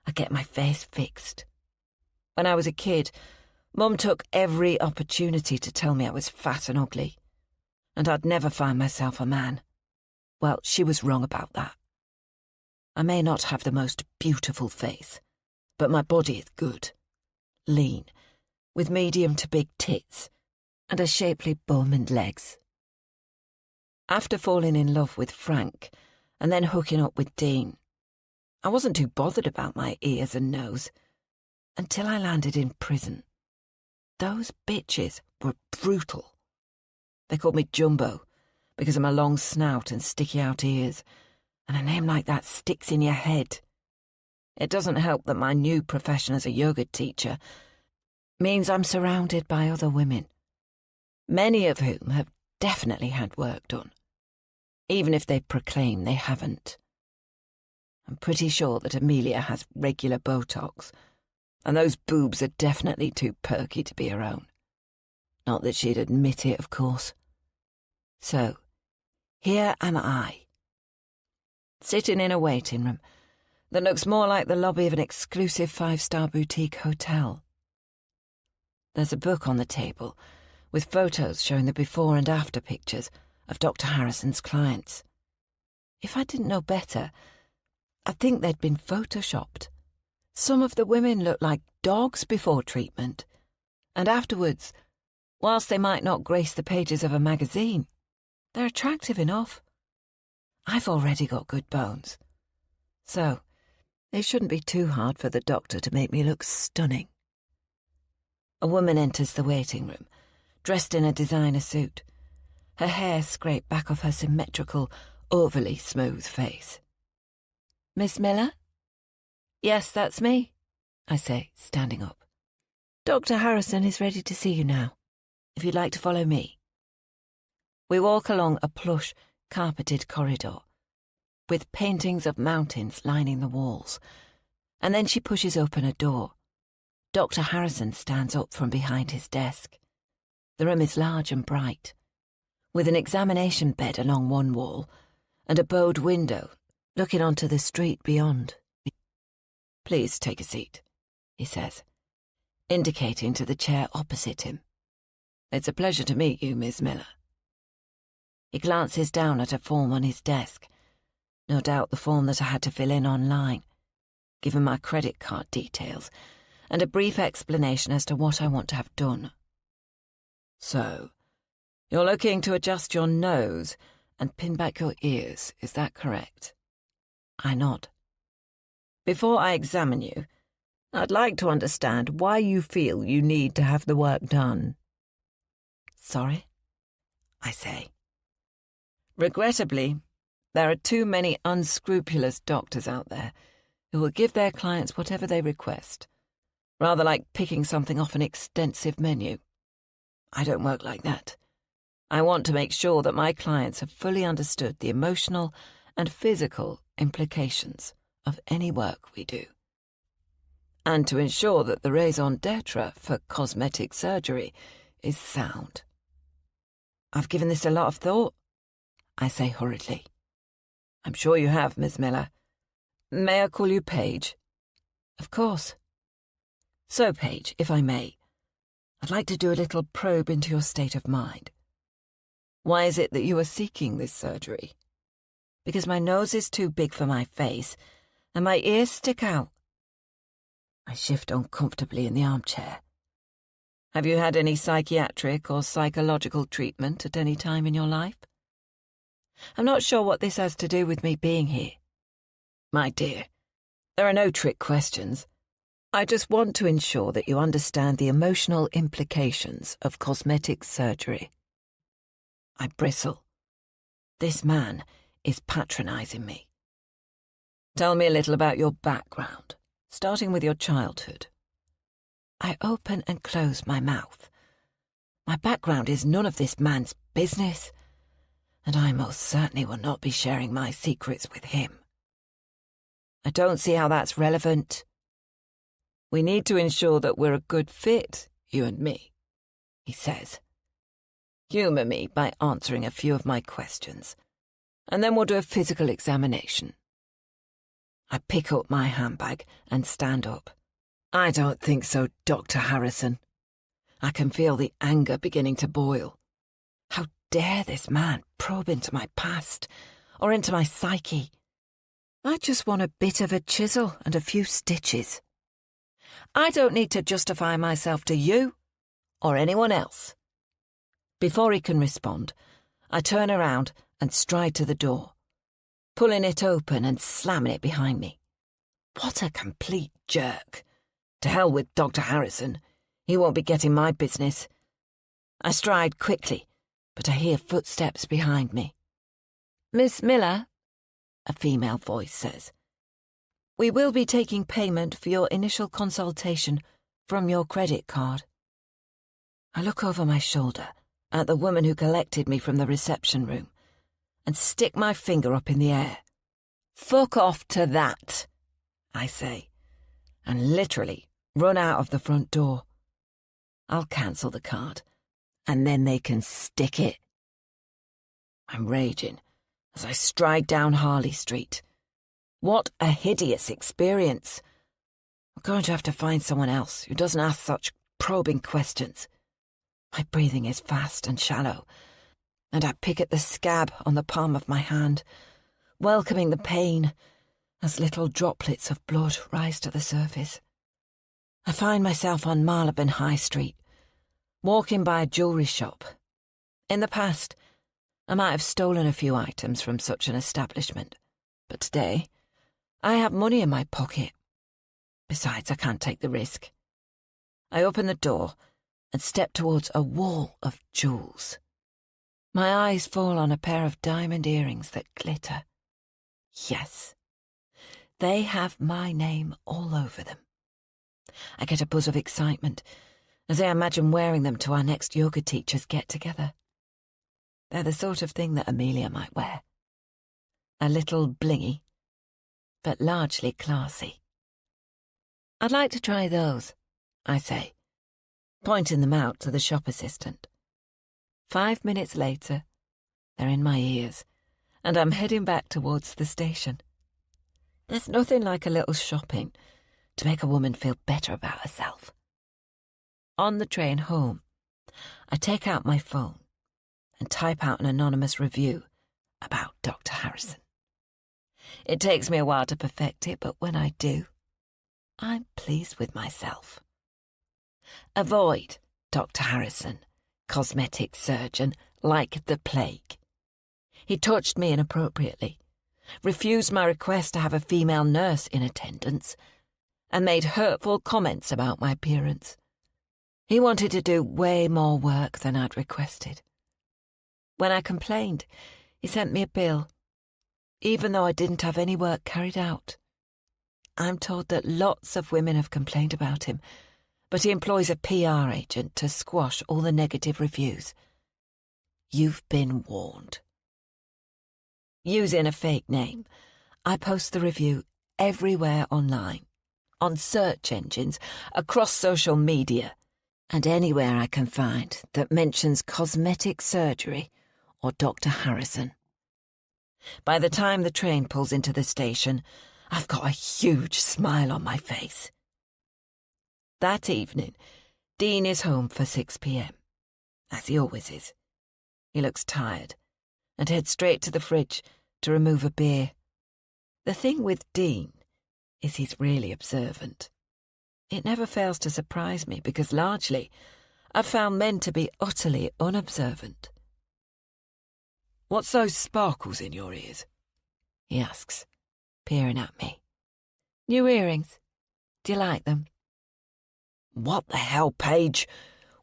I'd get my face fixed. When I was a kid, Mum took every opportunity to tell me I was fat and ugly, and I'd never find myself a man. Well, she was wrong about that. I may not have the most beautiful face, but my body is good, lean, with medium to big tits, and a shapely bum and legs. After falling in love with Frank, and then hooking up with Dean, I wasn't too bothered about my ears and nose, until I landed in prison. Those bitches were brutal. They called me Jumbo because of my long snout and sticky-out ears, and a name like that sticks in your head. It doesn't help that my new profession as a yoga teacher means I'm surrounded by other women, many of whom have definitely had work done, even if they proclaim they haven't. I'm pretty sure that Amelia has regular Botox, and those boobs are definitely too perky to be her own. Not that she'd admit it, of course. So, here am I, sitting in a waiting room that looks more like the lobby of an exclusive 5-star boutique hotel. There's a book on the table with photos showing the before and after pictures of Dr. Harrison's clients. If I didn't know better, I'd think they'd been photoshopped. Some of the women look like dogs before treatment, and afterwards, whilst they might not grace the pages of a magazine, they're attractive enough. I've already got good bones, so it shouldn't be too hard for the doctor to make me look stunning. A woman enters the waiting room, dressed in a designer suit, her hair scraped back off her symmetrical, overly smooth face. Miss Miller? Yes, that's me, I say, standing up. Dr. Harrison is ready to see you now, if you'd like to follow me. We walk along a plush, carpeted corridor, with paintings of mountains lining the walls, and then she pushes open a door. Dr. Harrison stands up from behind his desk. The room is large and bright, with an examination bed along one wall and a bowed window looking onto the street beyond. Please take a seat, he says, indicating to the chair opposite him. It's a pleasure to meet you, Miss Miller. He glances down at a form on his desk, no doubt the form that I had to fill in online, given my credit card details and a brief explanation as to what I want to have done. So, You're looking to adjust your nose and pin back your ears, is that correct? I nod. Before I examine you, I'd like to understand why you feel you need to have the work done. Sorry? I say. Regrettably, there are too many unscrupulous doctors out there who will give their clients whatever they request, rather like picking something off an extensive menu. I don't work like that. I want to make sure that my clients have fully understood the emotional and physical implications of any work we do, and to ensure that the raison d'etre for cosmetic surgery is sound. I've given this a lot of thought, I say hurriedly. I'm sure you have, Miss Miller. May I call you Paige? Of course. So, Paige, if I may, I'd like to do a little probe into your state of mind. Why is it that you are seeking this surgery? Because my nose is too big for my face, and my ears stick out. I shift uncomfortably in the armchair. Have you had any psychiatric or psychological treatment at any time in your life? I'm not sure what this has to do with me being here. My dear, there are no trick questions. I just want to ensure that you understand the emotional implications of cosmetic surgery. I bristle. This man is patronizing me. Tell me a little about your background, starting with your childhood. I open and close my mouth. My background is none of this man's business, and I most certainly will not be sharing my secrets with him. I don't see how that's relevant. We need to ensure that we're a good fit, you and me, he says. Humour me by answering a few of my questions, and then we'll do a physical examination. I pick up my handbag and stand up. I don't think so, Dr. Harrison. I can feel the anger beginning to boil. How dare this man probe into my past, or into my psyche? I just want a bit of a chisel and a few stitches. I don't need to justify myself to you, or anyone else. Before he can respond, I turn around and stride to the door, pulling it open and slamming it behind me. What a complete jerk. To hell with Dr. Harrison. He won't be getting my business. I stride quickly, but I hear footsteps behind me. Miss Miller, a female voice says, we will be taking payment for your initial consultation from your credit card. I look over my shoulder at the woman who collected me from the reception room and stick my finger up in the air. Fuck off to that, I say, and literally run out of the front door. I'll cancel the card, and then they can stick it. I'm raging as I stride down Harley Street. What a hideous experience. I'm going to have to find someone else who doesn't ask such probing questions. My breathing is fast and shallow, and I pick at the scab on the palm of my hand, welcoming the pain as little droplets of blood rise to the surface. I find myself on Marylebone High Street, walking by a jewellery shop. In the past, I might have stolen a few items from such an establishment, but today, I have money in my pocket. Besides, I can't take the risk. I open the door and step towards a wall of jewels. My eyes fall on a pair of diamond earrings that glitter. Yes, they have my name all over them. I get a buzz of excitement as I imagine wearing them to our next yoga teacher's get-together. They're the sort of thing that Amelia might wear. A little blingy, but largely classy. I'd like to try those, I say, pointing them out to the shop assistant. 5 minutes later, they're in my ears, and I'm heading back towards the station. There's nothing like a little shopping to make a woman feel better about herself. On the train home, I take out my phone and type out an anonymous review about Dr. Harrison. It takes me a while to perfect it, but when I do, I'm pleased with myself. Avoid Dr. Harrison, cosmetic surgeon, like the plague. He touched me inappropriately, refused my request to have a female nurse in attendance, and made hurtful comments about my appearance. He wanted to do way more work than I'd requested. When I complained, he sent me a bill, even though I didn't have any work carried out. I'm told that lots of women have complained about him, but he employs a PR agent to squash all the negative reviews. You've been warned. Using a fake name, I post the review everywhere online, on search engines, across social media, and anywhere I can find that mentions cosmetic surgery or Dr. Harrison. By the time the train pulls into the station, I've got a huge smile on my face. That evening, Dean is home for 6 p.m, as he always is. He looks tired and heads straight to the fridge to remove a beer. The thing with Dean is he's really observant. It never fails to surprise me because largely I've found men to be utterly unobservant. "What's those sparkles in your ears?" he asks, peering at me. "New earrings. Do you like them?" "What the hell, Paige?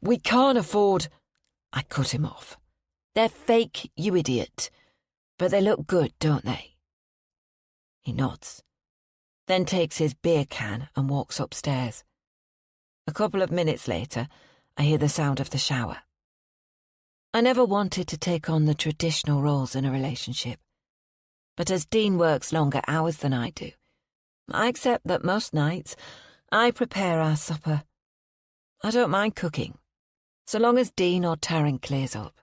We can't afford—" I cut him off. "They're fake, you idiot. But they look good, don't they?" He nods, then takes his beer can and walks upstairs. A couple of minutes later, I hear the sound of the shower. I never wanted to take on the traditional roles in a relationship, but as Dean works longer hours than I do, I accept that most nights I prepare our supper. I don't mind cooking, so long as Dean or Taryn clears up.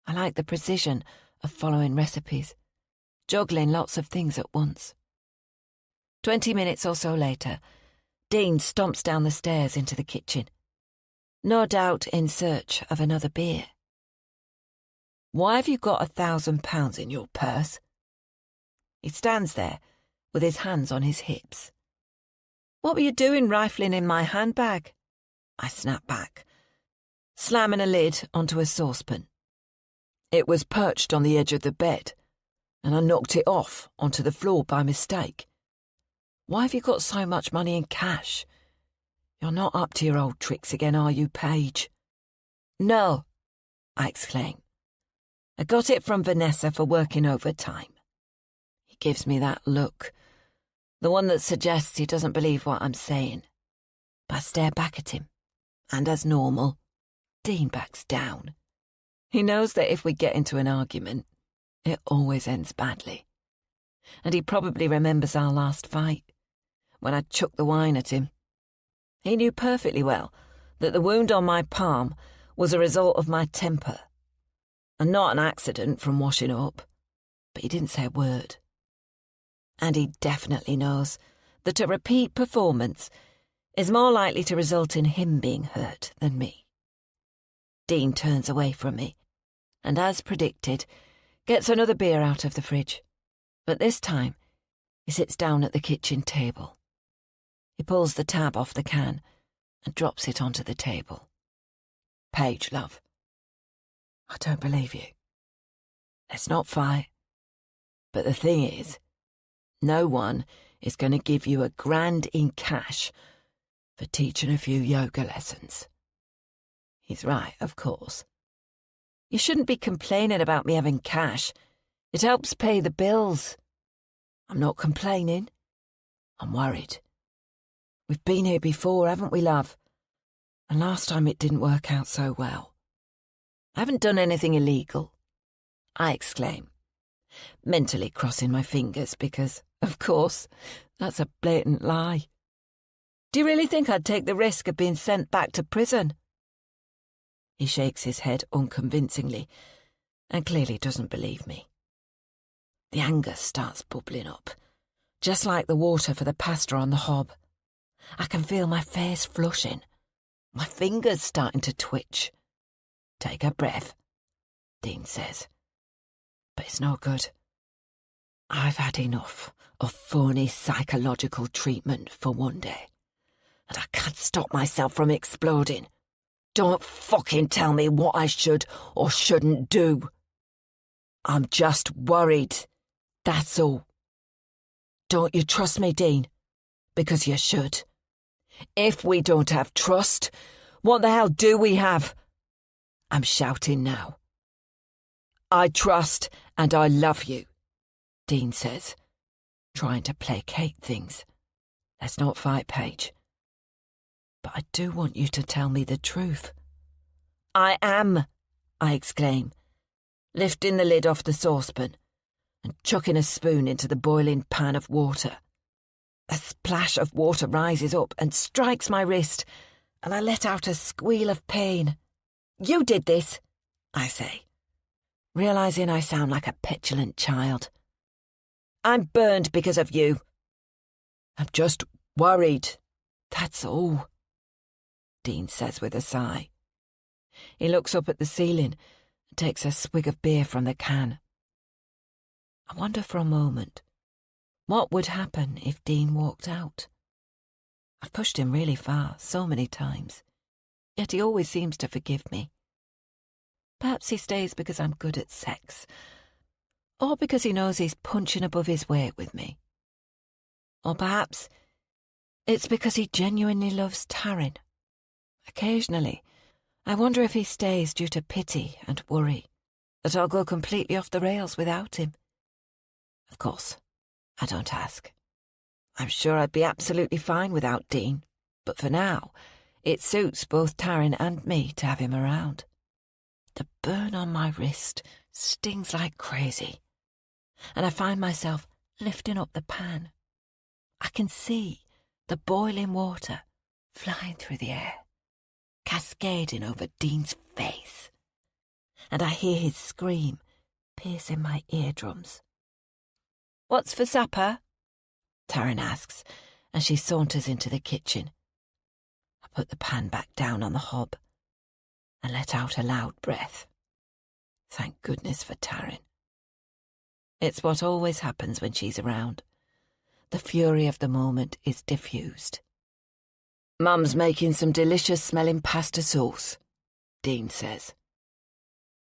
I like the precision of following recipes, juggling lots of things at once. 20 minutes or so later, Dean stomps down the stairs into the kitchen, no doubt in search of another beer. "Why have you got £1,000 in your purse?" He stands there with his hands on his hips. "What were you doing rifling in my handbag?" I snap back, slamming a lid onto a saucepan. "It was perched on the edge of the bed, and I knocked it off onto the floor by mistake. Why have you got so much money in cash? You're not up to your old tricks again, are you, Paige?" "No," I exclaim. "I got it from Vanessa for working overtime." He gives me that look, the one that suggests he doesn't believe what I'm saying. But I stare back at him, and as normal, Dean backs down. He knows that if we get into an argument, it always ends badly. And he probably remembers our last fight, when I chucked the wine at him. He knew perfectly well that the wound on my palm was a result of my temper, and not an accident from washing up, but he didn't say a word. And he definitely knows that a repeat performance is more likely to result in him being hurt than me. Dean turns away from me, and as predicted, gets another beer out of the fridge, but this time he sits down at the kitchen table. He pulls the tab off the can and drops it onto the table. "Paige, love, I don't believe you. Let's not fight. But the thing is, no one is going to give you £1,000 in cash for teaching a few yoga lessons." He's right, of course. You shouldn't be complaining about me having cash. It helps pay the bills. I'm not complaining. I'm worried. We've been here before, haven't we, love? And last time it didn't work out so well. I haven't done anything illegal, I exclaim, mentally crossing my fingers because, of course, that's a blatant lie. "Do you really think I'd take the risk of being sent back to prison?" He shakes his head unconvincingly and clearly doesn't believe me. The anger starts bubbling up, just like the water for the pasta on the hob. I can feel my face flushing, my fingers starting to twitch. "Take a breath," Dean says. But it's no good. I've had enough of phony psychological treatment for one day, and I can't stop myself from exploding. Don't fucking tell me what I should or shouldn't do. I'm just worried, that's all. Don't you trust me, Dean? Because you should. If we don't have trust, what the hell do we have? I'm shouting now. I trust and I love you, Dean says, trying to placate things. Let's not fight, Paige. But I do want you to tell me the truth. I am, I exclaim, lifting the lid off the saucepan and chucking a spoon into the boiling pan of water. A splash of water rises up and strikes my wrist, and I let out a squeal of pain. You did this, I say, realising I sound like a petulant child. I'm burned because of you. I'm just worried, that's all, Dean says with a sigh. He looks up at the ceiling and takes a swig of beer from the can. I wonder for a moment, what would happen if Dean walked out? I've pushed him really far, so many times, yet he always seems to forgive me. Perhaps he stays because I'm good at sex, or because he knows he's punching above his weight with me. Or perhaps it's because he genuinely loves Taryn. Occasionally, I wonder if he stays due to pity and worry, that I'll go completely off the rails without him. Of course, I don't ask. I'm sure I'd be absolutely fine without Dean, but for now, it suits both Taryn and me to have him around. The burn on my wrist stings like crazy, and I find myself lifting up the pan. I can see the boiling water flying through the air, cascading over Dean's face, and I hear his scream piercing my eardrums. What's for supper? Taryn asks as she saunters into the kitchen. I put the pan back down on the hob and let out a loud breath. Thank goodness for Taryn. It's what always happens when she's around. The fury of the moment is diffused. Mum's making some delicious-smelling pasta sauce, Dean says.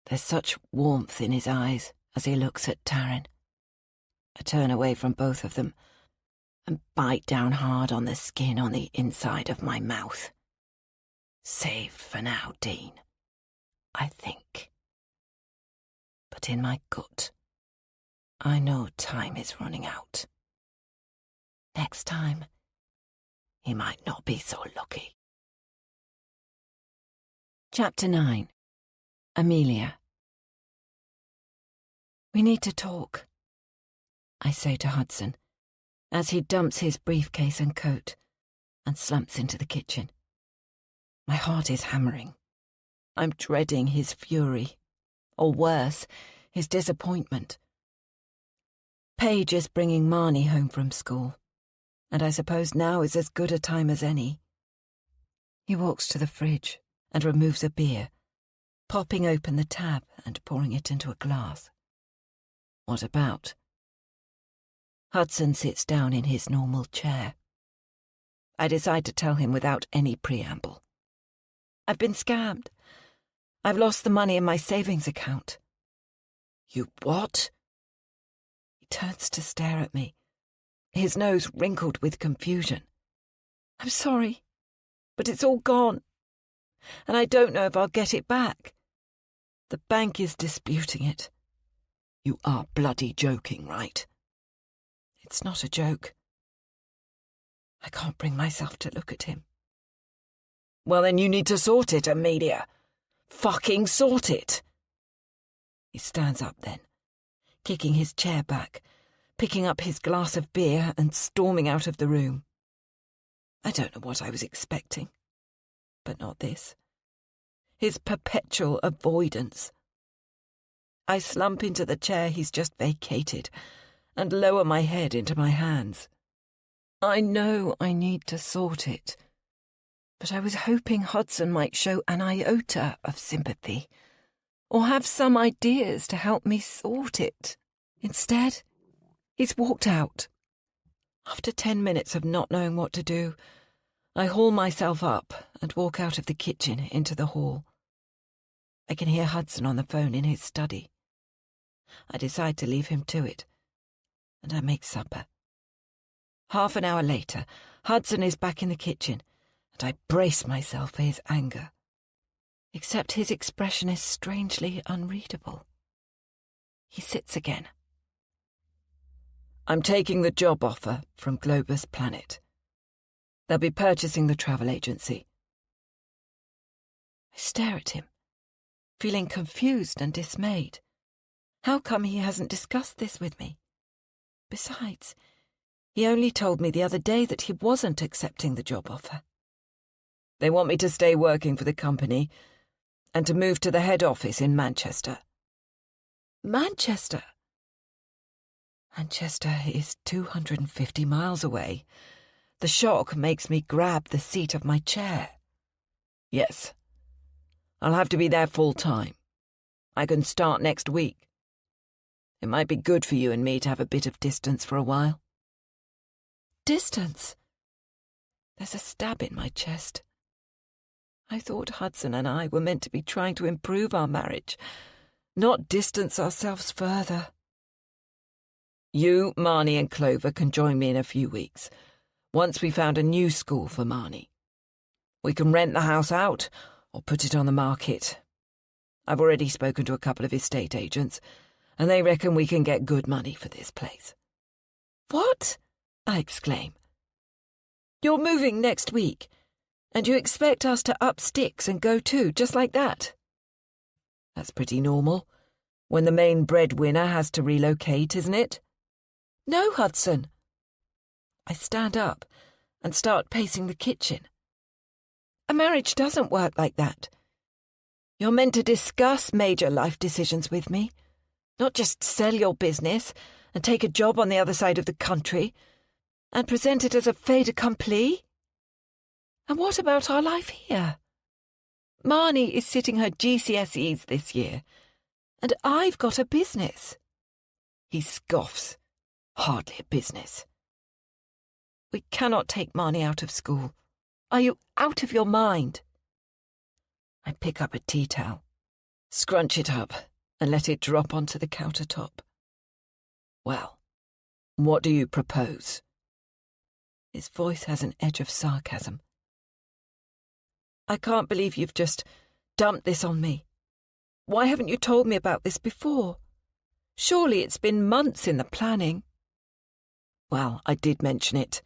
There's such warmth in his eyes as he looks at Taryn. I turn away from both of them and bite down hard on the skin on the inside of my mouth. Saved for now, Dean, I think. But in my gut, I know time is running out. Next time, he might not be so lucky. Chapter 9. Amelia. We need to talk, I say to Hudson, as he dumps his briefcase and coat and slumps into the kitchen. My heart is hammering. I'm dreading his fury, or worse, his disappointment. Paige is bringing Marnie home from school, and I suppose now is as good a time as any. He walks to the fridge and removes a beer, popping open the tab and pouring it into a glass. What about? Hudson sits down in his normal chair. I decide to tell him without any preamble. I've been scammed. I've lost the money in my savings account. You what? He turns to stare at me, his nose wrinkled with confusion. I'm sorry, but it's all gone, and I don't know if I'll get it back. The bank is disputing it. You are bloody joking, right? It's not a joke. I can't bring myself to look at him. Well, then you need to sort it, Amelia. Fucking sort it. He stands up then, kicking his chair back, picking up his glass of beer and storming out of the room. I don't know what I was expecting, but not this. His perpetual avoidance. I slump into the chair he's just vacated and lower my head into my hands. I know I need to sort it, but I was hoping Hudson might show an iota of sympathy, or have some ideas to help me sort it. Instead, he's walked out. After 10 minutes of not knowing what to do, I haul myself up and walk out of the kitchen into the hall. I can hear Hudson on the phone in his study. I decide to leave him to it, and I make supper. Half an hour later, Hudson is back in the kitchen, and I brace myself for his anger. Except his expression is strangely unreadable. He sits again. I'm taking the job offer from Globus Planet. They'll be purchasing the travel agency. I stare at him, feeling confused and dismayed. How come he hasn't discussed this with me? Besides, he only told me the other day that he wasn't accepting the job offer. They want me to stay working for the company and to move to the head office in Manchester. Manchester? Manchester is 250 miles away. The shock makes me grab the seat of my chair. Yes. I'll have to be there full time. I can start next week. It might be good for you and me to have a bit of distance for a while. Distance? There's a stab in my chest. I thought Hudson and I were meant to be trying to improve our marriage, not distance ourselves further. You, Marnie and Clover can join me in a few weeks, once we found a new school for Marnie. We can rent the house out or put it on the market. I've already spoken to a couple of estate agents, and they reckon we can get good money for this place. What? I exclaim. You're moving next week, and you expect us to up sticks and go too, just like that? That's pretty normal, when the main breadwinner has to relocate, isn't it? No, Hudson. I stand up and start pacing the kitchen. A marriage doesn't work like that. You're meant to discuss major life decisions with me, not just sell your business and take a job on the other side of the country and present it as a fait accompli. And what about our life here? Marnie is sitting her GCSEs this year, and I've got a business. He scoffs. Hardly a business. We cannot take Marnie out of school. Are you out of your mind? I pick up a tea towel, scrunch it up, and let it drop onto the countertop. Well, what do you propose? His voice has an edge of sarcasm. I can't believe you've just dumped this on me. Why haven't you told me about this before? Surely it's been months in the planning. Well, I did mention it.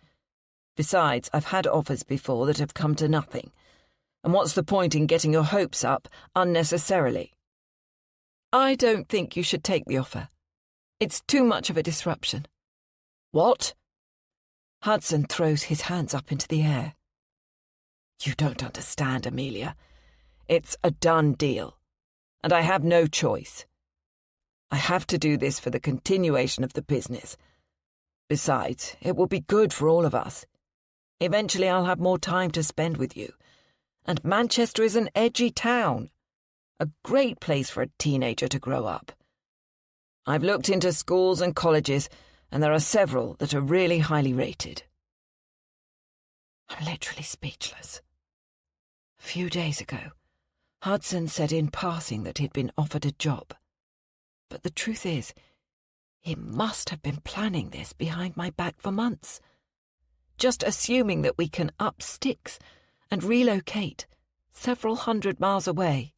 Besides, I've had offers before that have come to nothing. And what's the point in getting your hopes up unnecessarily? I don't think you should take the offer. It's too much of a disruption. What? Hudson throws his hands up into the air. You don't understand, Amelia. It's a done deal, and I have no choice. I have to do this for the continuation of the business. Besides, it will be good for all of us. Eventually I'll have more time to spend with you. And Manchester is an edgy town. A great place for a teenager to grow up. I've looked into schools and colleges, and there are several that are really highly rated. I'm literally speechless. A few days ago, Hudson said in passing that he'd been offered a job. But the truth is, he must have been planning this behind my back for months, just assuming that we can up sticks and relocate several hundred miles away,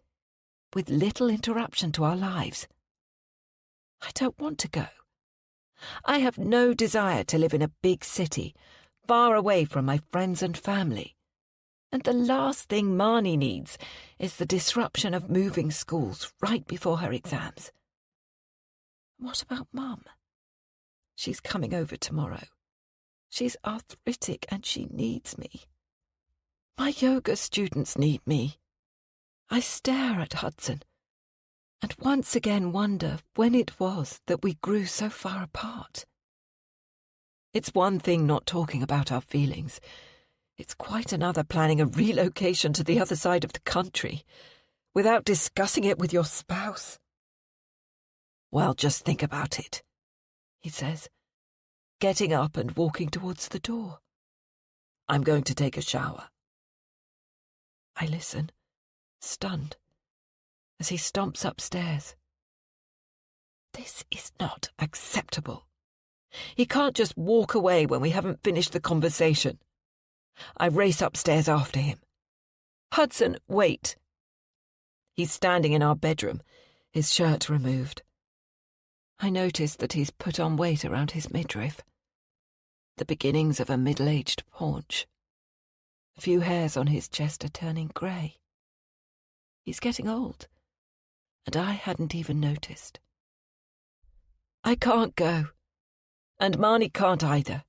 with little interruption to our lives. I don't want to go. I have no desire to live in a big city, far away from my friends and family. And the last thing Marnie needs is the disruption of moving schools right before her exams. What about Mum? She's coming over tomorrow. She's arthritic and she needs me. My yoga students need me. I stare at Hudson and once again wonder when it was that we grew so far apart. It's one thing not talking about our feelings. It's quite another planning a relocation to the other side of the country without discussing it with your spouse. Well, just think about it, he says, getting up and walking towards the door. I'm going to take a shower. I listen, stunned, as he stomps upstairs. This is not acceptable. He can't just walk away when we haven't finished the conversation. I race upstairs after him. Hudson, wait. He's standing in our bedroom, his shirt removed. I notice that he's put on weight around his midriff. The beginnings of a middle-aged paunch. A few hairs on his chest are turning grey. He's getting old, and I hadn't even noticed. I can't go, and Marnie can't either.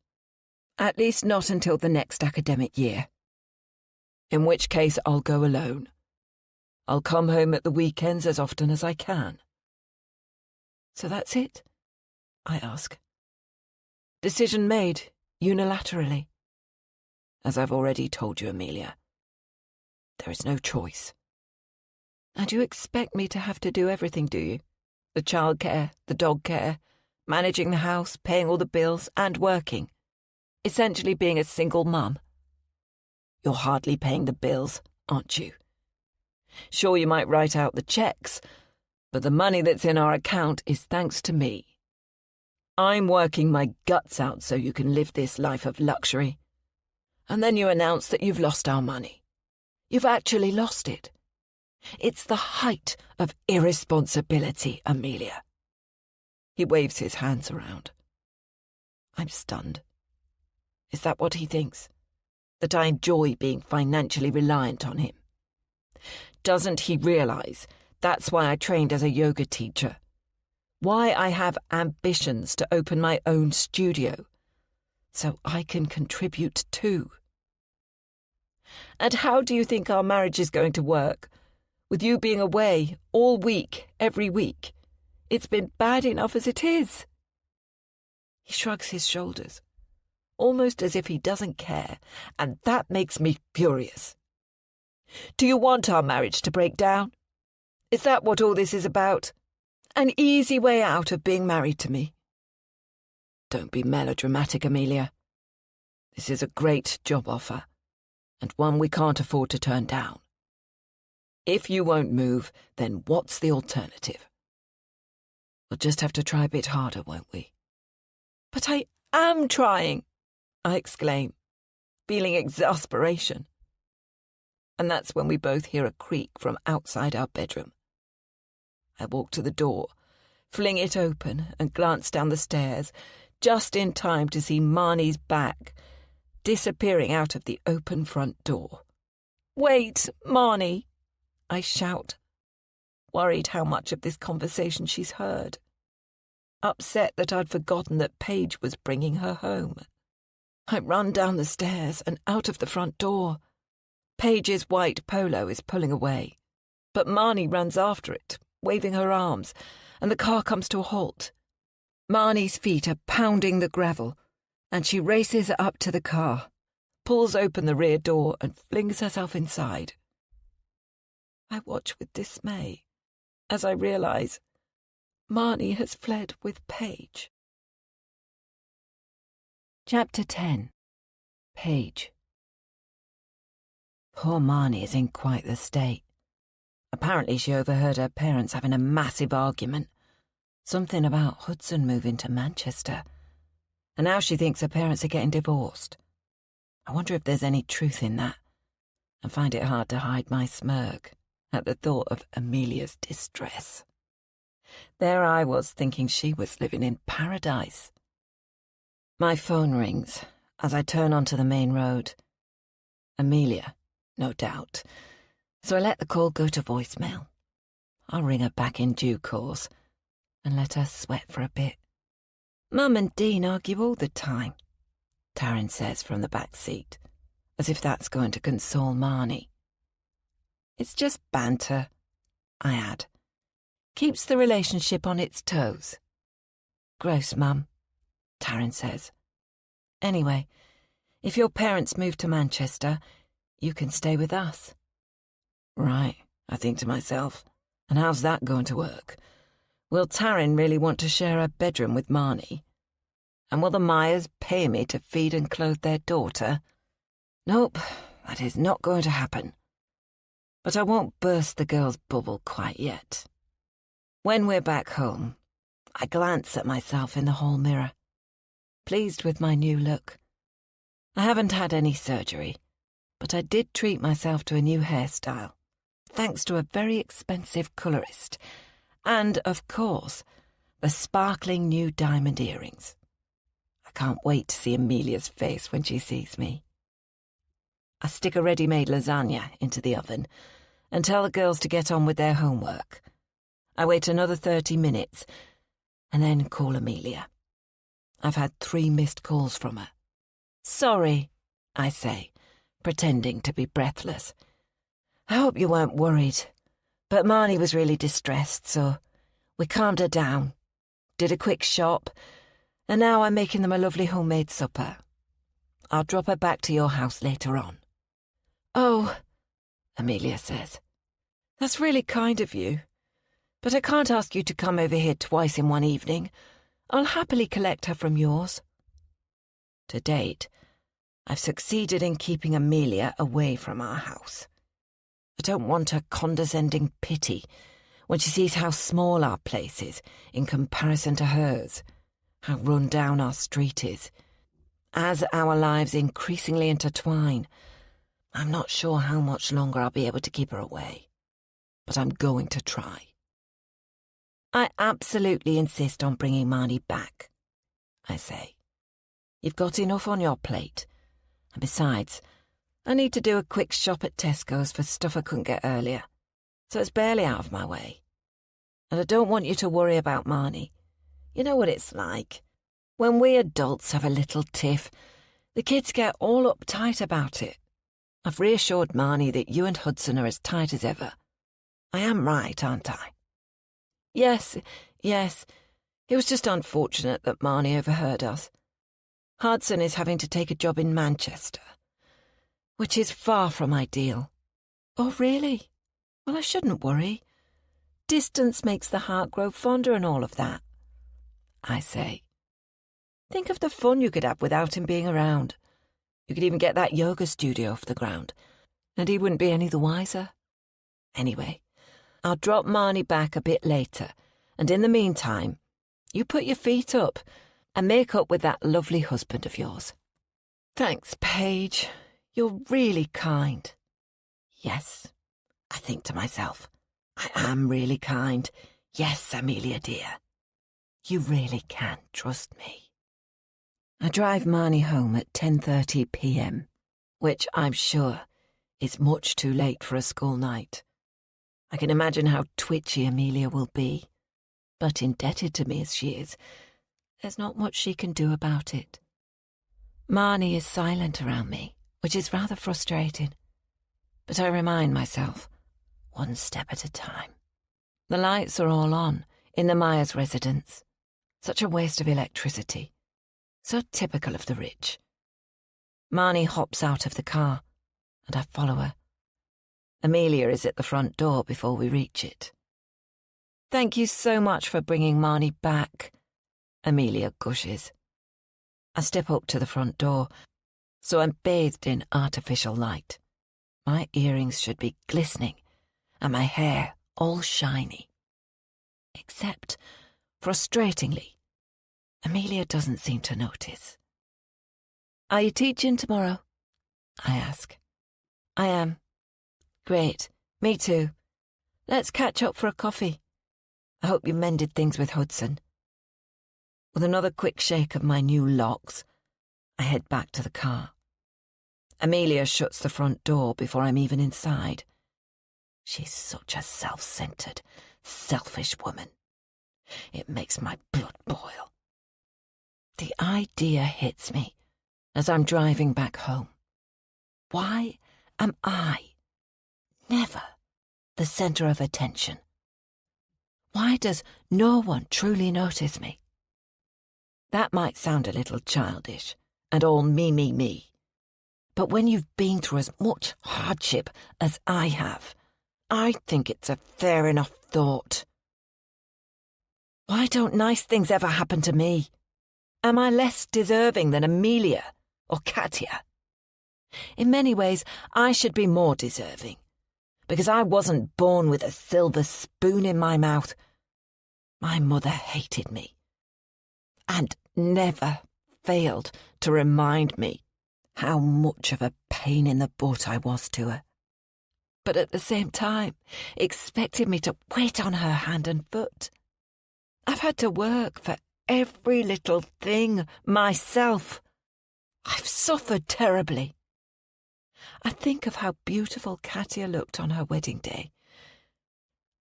At least not until the next academic year. In which case I'll go alone. I'll come home at the weekends as often as I can. So that's it? I ask. Decision made, unilaterally. As I've already told you, Amelia, there is no choice. And you expect me to have to do everything, do you? The childcare, the dog care, managing the house, paying all the bills, and working. Essentially being a single mum. You're hardly paying the bills, aren't you? Sure, you might write out the checks, but the money that's in our account is thanks to me. I'm working my guts out so you can live this life of luxury. And then you announce that you've lost our money. You've actually lost it. It's the height of irresponsibility, Amelia. He waves his hands around. I'm stunned. Is that what he thinks? That I enjoy being financially reliant on him? Doesn't he realise that's why I trained as a yoga teacher? Why I have ambitions to open my own studio? So I can contribute too. And how do you think our marriage is going to work? With you being away all week, every week. It's been bad enough as it is. He shrugs his shoulders, almost as if he doesn't care, and that makes me furious. Do you want our marriage to break down? Is that what all this is about? An easy way out of being married to me? Don't be melodramatic, Amelia. This is a great job offer, and one we can't afford to turn down. If you won't move, then what's the alternative? We'll just have to try a bit harder, won't we? But I am trying, I exclaim, feeling exasperation. And that's when we both hear a creak from outside our bedroom. I walk to the door, fling it open, and glance down the stairs, just in time to see Marnie's back disappearing out of the open front door. Wait, Marnie, I shout, worried how much of this conversation she's heard. Upset that I'd forgotten that Paige was bringing her home. I run down the stairs and out of the front door. Paige's white polo is pulling away, but Marnie runs after it, waving her arms, and the car comes to a halt. Marnie's feet are pounding the gravel, and she races up to the car, pulls open the rear door, and flings herself inside. I watch with dismay as I realise Marnie has fled with Paige. Chapter 10. Paige. Poor Marnie is in quite the state. Apparently she overheard her parents having a massive argument. Something about Hudson moving to Manchester. And now she thinks her parents are getting divorced. I wonder if there's any truth in that. I find it hard to hide my smirk at the thought of Amelia's distress. There I was thinking she was living in paradise. My phone rings as I turn onto the main road. Amelia, no doubt. So I let the call go to voicemail. I'll ring her back in due course and let her sweat for a bit. Mum and Dean argue all the time, Taryn says from the back seat, as if that's going to console Marnie. It's just banter, I add. Keeps the relationship on its toes. Gross, Mum, Taryn says. Anyway, if your parents move to Manchester, you can stay with us. Right, I think to myself, and how's that going to work? Will Taryn really want to share a bedroom with Marnie? And will the Myers pay me to feed and clothe their daughter? Nope, that is not going to happen. But I won't burst the girl's bubble quite yet. When we're back home, I glance at myself in the hall mirror, pleased with my new look. I haven't had any surgery, but I did treat myself to a new hairstyle, thanks to a very expensive colourist, and, of course, the sparkling new diamond earrings. I can't wait to see Amelia's face when she sees me. I stick a ready-made lasagna into the oven and tell the girls to get on with their homework. I wait another 30 minutes and then call Amelia. I've had 3 missed calls from her. Sorry, I say, pretending to be breathless. I hope you weren't worried, but Marnie was really distressed, so we calmed her down, did a quick shop, and now I'm making them a lovely homemade supper. I'll drop her back to your house later on. Oh, Amelia says, that's really kind of you, but I can't ask you to come over here twice in one evening. I'll happily collect her from yours. To date, I've succeeded in keeping Amelia away from our house. I don't want her condescending pity when she sees how small our place is in comparison to hers, how run down our street is. As our lives increasingly intertwine, I'm not sure how much longer I'll be able to keep her away, but I'm going to try. I absolutely insist on bringing Marnie back, I say. You've got enough on your plate, and besides, I need to do a quick shop at Tesco's for stuff I couldn't get earlier, so it's barely out of my way. And I don't want you to worry about Marnie. You know what it's like. When we adults have a little tiff, the kids get all uptight about it. I've reassured Marnie that you and Hudson are as tight as ever. I am right, aren't I? Yes. It was just unfortunate that Marnie overheard us. Hudson is having to take a job in Manchester, which is far from ideal. Oh, really? Well, I shouldn't worry. Distance makes the heart grow fonder and all of that, I say. Think of the fun you could have without him being around. You could even get that yoga studio off the ground, and he wouldn't be any the wiser. Anyway, I'll drop Marnie back a bit later, and in the meantime, you put your feet up and make up with that lovely husband of yours. Thanks, Paige. You're really kind. Yes, I think to myself, I am really kind. Yes, Amelia dear. You really can trust me. I drive Marnie home at 10:30 p.m, which I'm sure is much too late for a school night. I can imagine how twitchy Amelia will be, but indebted to me as she is, there's not much she can do about it. Marnie is silent around me, which is rather frustrating, but I remind myself, one step at a time. The lights are all on in the Myers residence. Such a waste of electricity. So typical of the rich. Marnie hops out of the car, and I follow her. Amelia is at the front door before we reach it. Thank you so much for bringing Marnie back, Amelia gushes. I step up to the front door, so I'm bathed in artificial light. My earrings should be glistening, and my hair all shiny. Except, frustratingly, Amelia doesn't seem to notice. Are you teaching tomorrow? I ask. I am. Great. Me too. Let's catch up for a coffee. I hope you mended things with Hudson. With another quick shake of my new locks, I head back to the car. Amelia shuts the front door before I'm even inside. She's such a self-centered, selfish woman. It makes my blood boil. The idea hits me as I'm driving back home. Why am I never the centre of attention? Why does no one truly notice me? That might sound a little childish and all me. But when you've been through as much hardship as I have, I think it's a fair enough thought. Why don't nice things ever happen to me? Am I less deserving than Amelia or Katia? In many ways, I should be more deserving, because I wasn't born with a silver spoon in my mouth. My mother hated me, and never failed to remind me how much of a pain in the butt I was to her. But at the same time, expected me to wait on her hand and foot. I've had to work for every little thing myself. I've suffered terribly. I think of how beautiful Katia looked on her wedding day,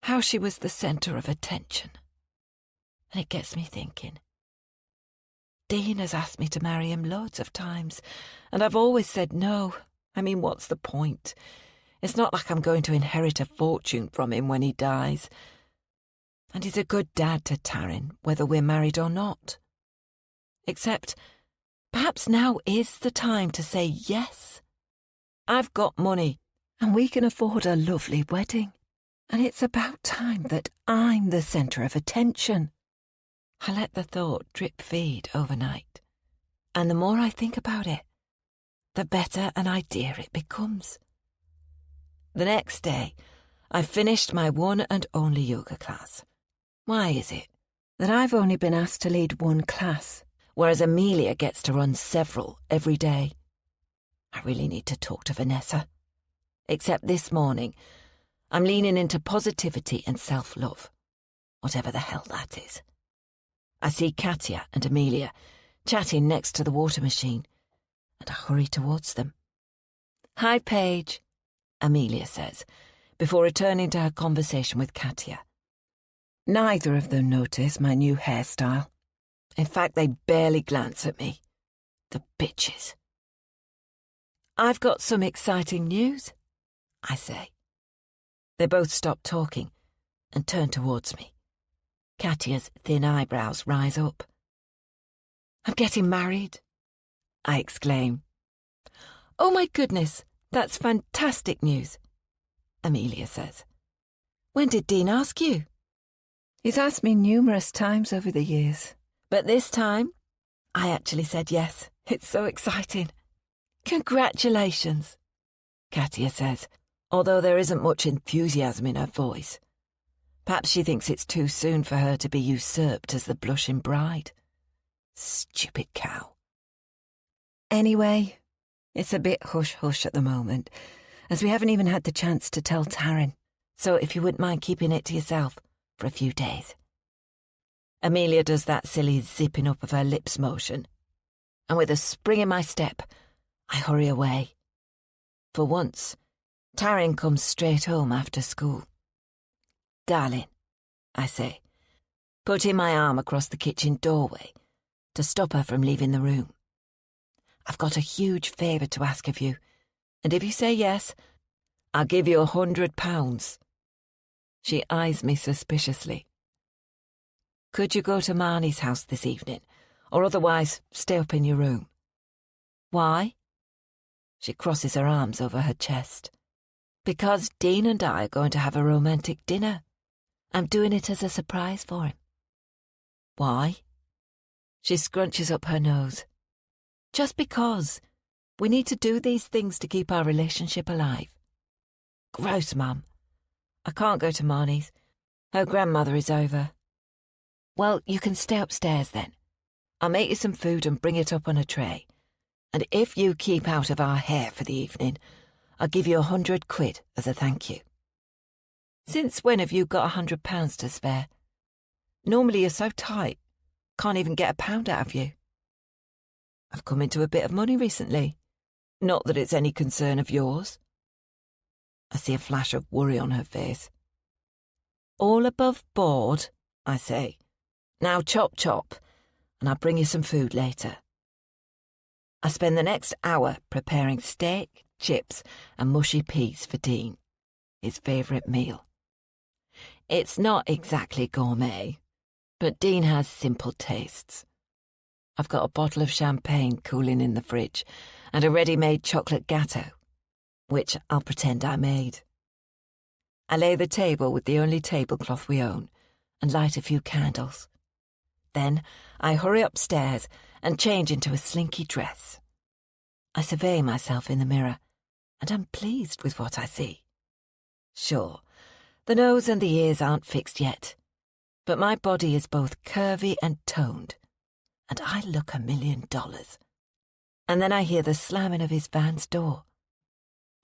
how she was the centre of attention, and it gets me thinking. Dean has asked me to marry him loads of times, and I've always said no. I mean, what's the point? It's not like I'm going to inherit a fortune from him when he dies. And he's a good dad to Taryn, whether we're married or not. Except, perhaps now is the time to say yes. I've got money, and we can afford a lovely wedding. And it's about time that I'm the centre of attention. I let the thought drip feed overnight, and the more I think about it, the better an idea it becomes. The next day, I finished my one and only yoga class. Why is it that I've only been asked to lead one class, whereas Amelia gets to run several every day? I really need to talk to Vanessa. Except this morning, I'm leaning into positivity and self-love, whatever the hell that is. I see Katia and Amelia chatting next to the water machine, and I hurry towards them. "Hi, Paige," Amelia says, before returning to her conversation with Katia. Neither of them notice my new hairstyle. In fact, they barely glance at me. The bitches. "I've got some exciting news," I say. They both stop talking and turn towards me. Katia's thin eyebrows rise up. "I'm getting married," I exclaim. "Oh my goodness, that's fantastic news," Amelia says. "When did Dean ask you?" "He's asked me numerous times over the years, but this time I actually said yes. It's so exciting." "Congratulations," Katia says, although there isn't much enthusiasm in her voice. Perhaps she thinks it's too soon for her to be usurped as the blushing bride. Stupid cow. Anyway, it's a bit hush-hush at the moment, as we haven't even had the chance to tell Taryn, so if you wouldn't mind keeping it to yourself for a few days. Amelia does that silly zipping up of her lips motion, and with a spring in my step, I hurry away. For once, Taryn comes straight home after school. "Darling," I say, putting my arm across the kitchen doorway to stop her from leaving the room. "I've got a huge favour to ask of you, and if you say yes, I'll give you £100. She eyes me suspiciously. "Could you go to Marnie's house this evening, or otherwise stay up in your room?" "Why?" She crosses her arms over her chest. "Because Dean and I are going to have a romantic dinner. I'm doing it as a surprise for him." "Why?" She scrunches up her nose. "Just because. We need to do these things to keep our relationship alive." "Gross, Mum. I can't go to Marnie's. Her grandmother is over." "Well, you can stay upstairs then. I'll make you some food and bring it up on a tray. And if you keep out of our hair for the evening, I'll give you £100 as a thank you." "Since when have you got £100 to spare? Normally you're so tight, can't even get £1 out of you." "I've come into a bit of money recently. Not that it's any concern of yours." I see a flash of worry on her face. "All above board," I say. "Now chop chop, and I'll bring you some food later." I spend the next hour preparing steak, chips, and mushy peas for Dean, his favourite meal. It's not exactly gourmet, but Dean has simple tastes. I've got a bottle of champagne cooling in the fridge and a ready-made chocolate gâteau, which I'll pretend I made. I lay the table with the only tablecloth we own and light a few candles. Then I hurry upstairs and change into a slinky dress. I survey myself in the mirror, and I'm pleased with what I see. Sure, the nose and the ears aren't fixed yet, but my body is both curvy and toned, and I look $1 million. And then I hear the slamming of his van's door.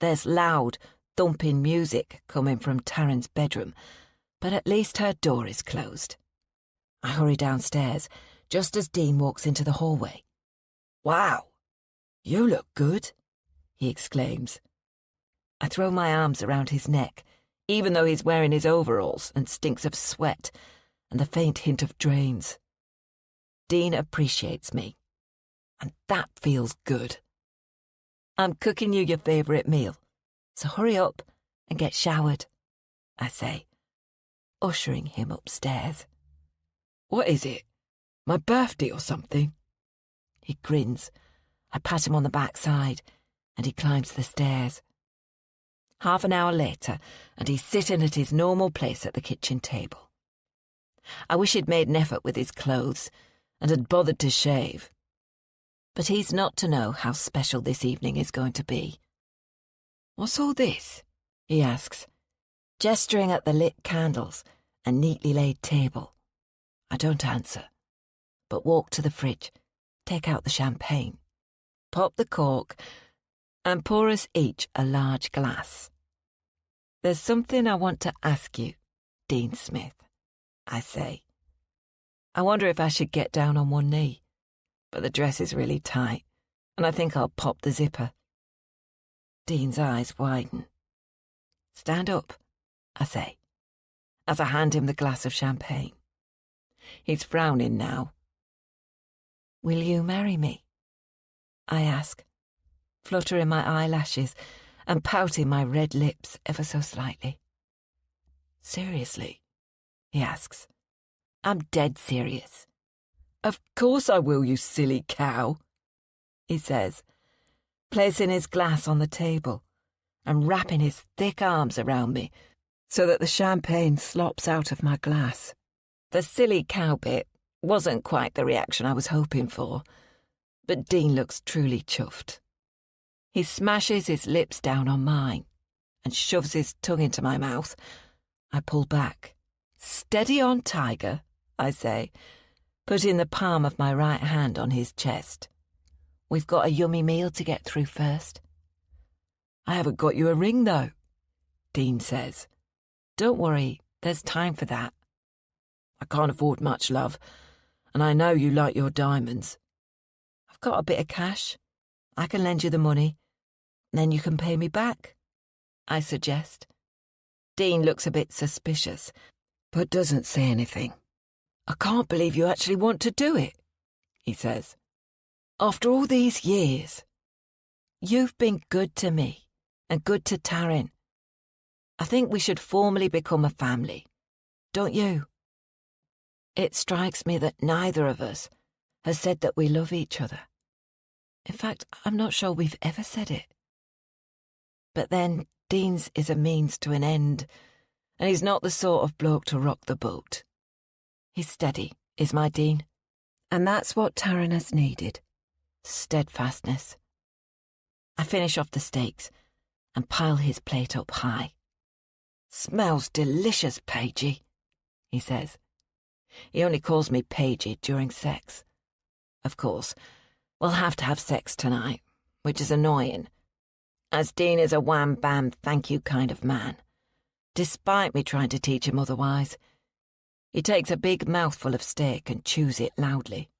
There's loud, thumping music coming from Taryn's bedroom, but at least her door is closed. I hurry downstairs, just as Dean walks into the hallway. "Wow, you look good," he exclaims. I throw my arms around his neck, even though he's wearing his overalls and stinks of sweat and the faint hint of drains. Dean appreciates me, and that feels good. "I'm cooking you your favourite meal, so hurry up and get showered," I say, ushering him upstairs. "What is it? My birthday or something?" He grins. I pat him on the backside, and he climbs the stairs. Half an hour later, and he's sitting at his normal place at the kitchen table. I wish he'd made an effort with his clothes and had bothered to shave. But he's not to know how special this evening is going to be. "What's all this?" he asks, gesturing at the lit candles and neatly laid table. I don't answer, but walk to the fridge, take out the champagne, pop the cork, and pour us each a large glass. "There's something I want to ask you, Dean Smith," I say. I wonder if I should get down on one knee, but the dress is really tight, and I think I'll pop the zipper. Dean's eyes widen. "Stand up," I say, as I hand him the glass of champagne. He's frowning now. "Will you marry me?" I ask, fluttering my eyelashes and pouting my red lips ever so slightly. "Seriously?" he asks. "I'm dead serious." "Of course I will, you silly cow," he says, placing his glass on the table and wrapping his thick arms around me so that the champagne slops out of my glass. The silly cow bit wasn't quite the reaction I was hoping for, but Dean looks truly chuffed. He smashes his lips down on mine and shoves his tongue into my mouth. I pull back. "Steady on, tiger," I say, putting the palm of my right hand on his chest. "We've got a yummy meal to get through first." "I haven't got you a ring, though," Dean says. "Don't worry, there's time for that. I can't afford much, love, and I know you like your diamonds. I've got a bit of cash. I can lend you the money, and then you can pay me back," I suggest. Dean looks a bit suspicious, but doesn't say anything. "I can't believe you actually want to do it," he says. "After all these years. You've been good to me and good to Taryn. I think we should formally become a family, don't you?" It strikes me that neither of us has said that we love each other. In fact, I'm not sure we've ever said it. But then Dean's is a means to an end, and he's not the sort of bloke to rock the boat. He's steady, is my Dean, and that's what Taryn has needed. Steadfastness. I finish off the steaks and pile his plate up high. "Smells delicious, Pagey," he says. He only calls me Pagey during sex. Of course, we'll have to have sex tonight, which is annoying, as Dean is a wham-bam thank-you kind of man, despite me trying to teach him otherwise. He takes a big mouthful of steak and chews it loudly.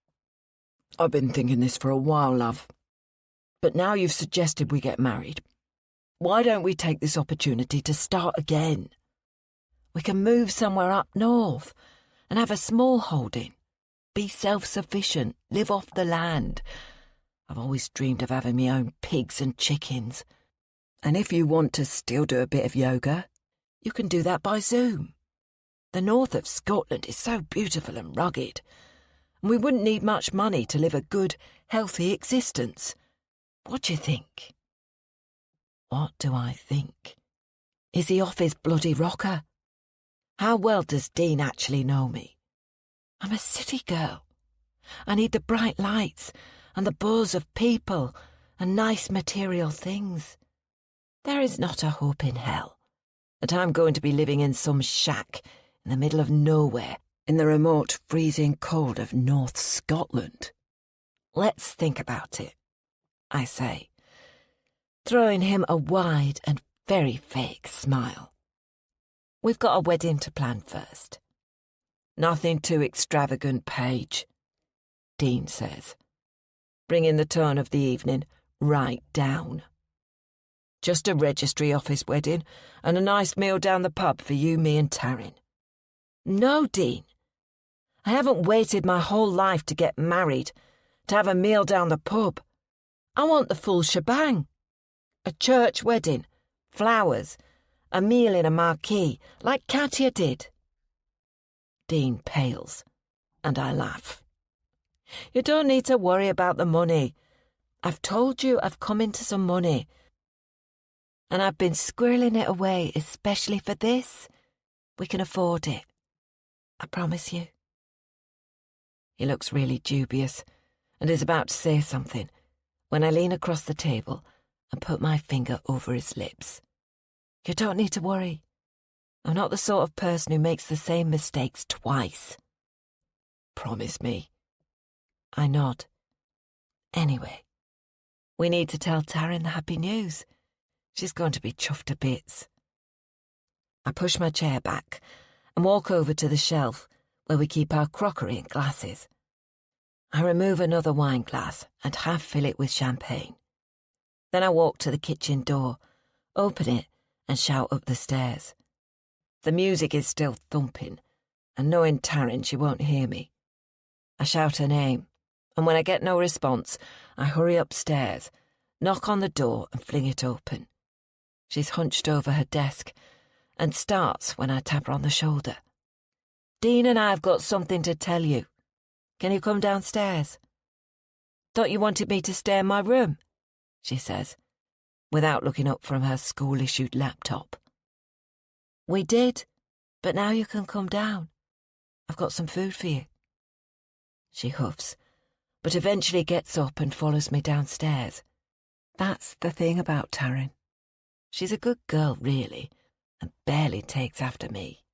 "I've been thinking this for a while, love, but now you've suggested we get married, why don't we take this opportunity to start again? We can move somewhere up north and have a small holding, be self-sufficient, live off the land. I've always dreamed of having my own pigs and chickens. And if you want to still do a bit of yoga, you can do that by Zoom. The north of Scotland is so beautiful and rugged, and we wouldn't need much money to live a good, healthy existence. What do you think?" What do I think? Is he off his bloody rocker? How well does Dean actually know me? I'm a city girl. I need the bright lights and the buzz of people and nice material things. There is not a hope in hell that I'm going to be living in some shack in the middle of nowhere in the remote freezing cold of North Scotland. Let's think about it, I say, throwing him a wide and very fake smile. We've got a wedding to plan first. Nothing too extravagant, Paige, Dean says, bringing the tone of the evening right down. Just a registry office wedding and a nice meal down the pub for you, me and Taryn. No, Dean. I haven't waited my whole life to get married, to have a meal down the pub. I want the full shebang. A church wedding, flowers, a meal in a marquee, like Katia did. Dean pales, and I laugh. You don't need to worry about the money. I've told you I've come into some money, and I've been squirreling it away especially for this. We can afford it. I promise you. He looks really dubious and is about to say something when I lean across the table and put my finger over his lips. You don't need to worry. I'm not the sort of person who makes the same mistakes twice. Promise me. I nod. Anyway, we need to tell Taryn the happy news. She's going to be chuffed to bits. I push my chair back and walk over to the shelf where we keep our crockery and glasses. I remove another wine glass and half fill it with champagne. Then I walk to the kitchen door, open it and shout up the stairs. The music is still thumping, and knowing Taryn, she won't hear me. I shout her name, and when I get no response, I hurry upstairs, knock on the door and fling it open. She's hunched over her desk and starts when I tap her on the shoulder. Dean and I have got something to tell you. Can you come downstairs? Thought you wanted me to stay in my room, she says, without looking up from her school-issued laptop. We did, but now you can come down. I've got some food for you. She huffs, but eventually gets up and follows me downstairs. That's the thing about Taryn. She's a good girl, really, and barely takes after me.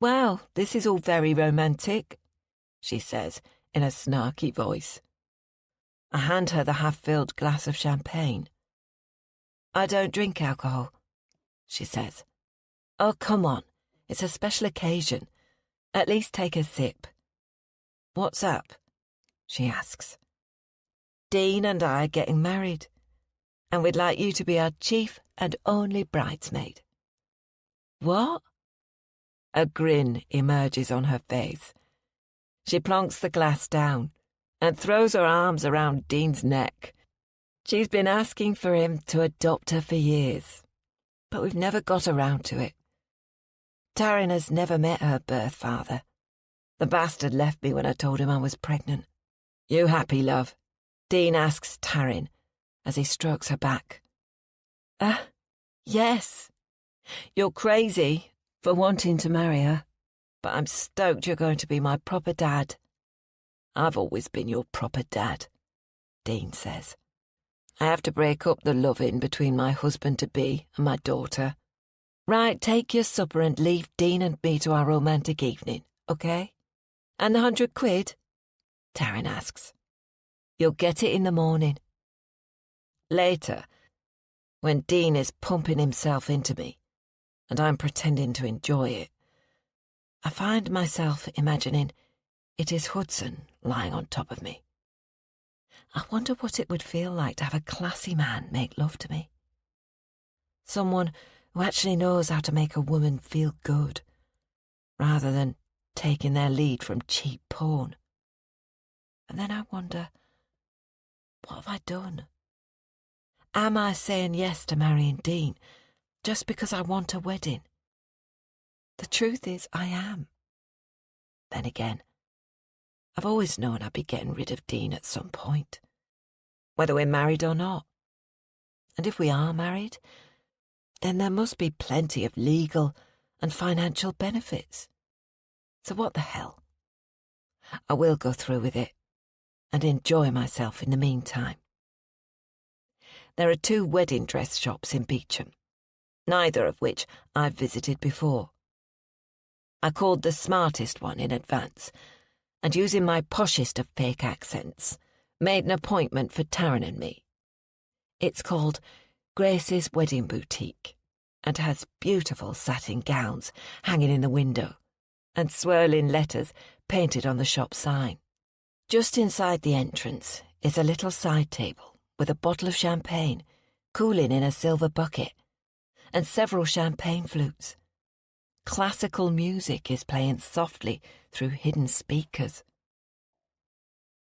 Well, this is all very romantic, she says in a snarky voice. I hand her the half-filled glass of champagne. I don't drink alcohol, she says. Oh, come on, it's a special occasion. At least take a sip. What's up? She asks. Dean and I are getting married, and we'd like you to be our chief and only bridesmaid. What? A grin emerges on her face. She plonks the glass down and throws her arms around Dean's neck. She's been asking for him to adopt her for years, but we've never got around to it. Taryn has never met her birth father. The bastard left me when I told him I was pregnant. You happy, love? Dean asks Taryn as he strokes her back. Yes. You're crazy for wanting to marry her, but I'm stoked you're going to be my proper dad. I've always been your proper dad, Dean says. I have to break up the loving between my husband-to-be and my daughter. Right, take your supper and leave Dean and me to our romantic evening, okay? And the £100? Taryn asks. You'll get it in the morning. Later, when Dean is pumping himself into me, and I'm pretending to enjoy it, I find myself imagining it is Hudson lying on top of me. I wonder what it would feel like to have a classy man make love to me. Someone who actually knows how to make a woman feel good, rather than taking their lead from cheap porn. And then I wonder, what have I done? Am I saying yes to marrying Dean just because I want a wedding? The truth is, I am. Then again, I've always known I'd be getting rid of Dean at some point, whether we're married or not. And if we are married, then there must be plenty of legal and financial benefits. So what the hell? I will go through with it and enjoy myself in the meantime. there are 2 wedding dress shops in Beecham, neither of which I've visited before. I called the smartest one in advance, and using my poshest of fake accents, made an appointment for Taryn and me. It's called Grace's Wedding Boutique, and has beautiful satin gowns hanging in the window, and swirling letters painted on the shop sign. Just inside the entrance is a little side table with a bottle of champagne cooling in a silver bucket, and several champagne flutes. Classical music is playing softly through hidden speakers.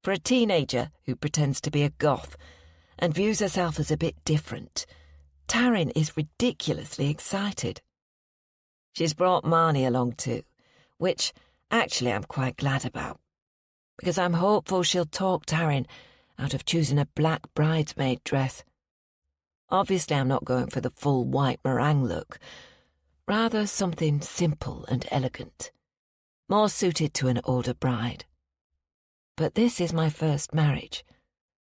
For a teenager who pretends to be a goth and views herself as a bit different, Taryn is ridiculously excited. She's brought Marnie along too, which actually I'm quite glad about, because I'm hopeful she'll talk Taryn out of choosing a black bridesmaid dress. Obviously I'm not going for the full white meringue look, rather something simple and elegant, more suited to an older bride. But this is my first marriage,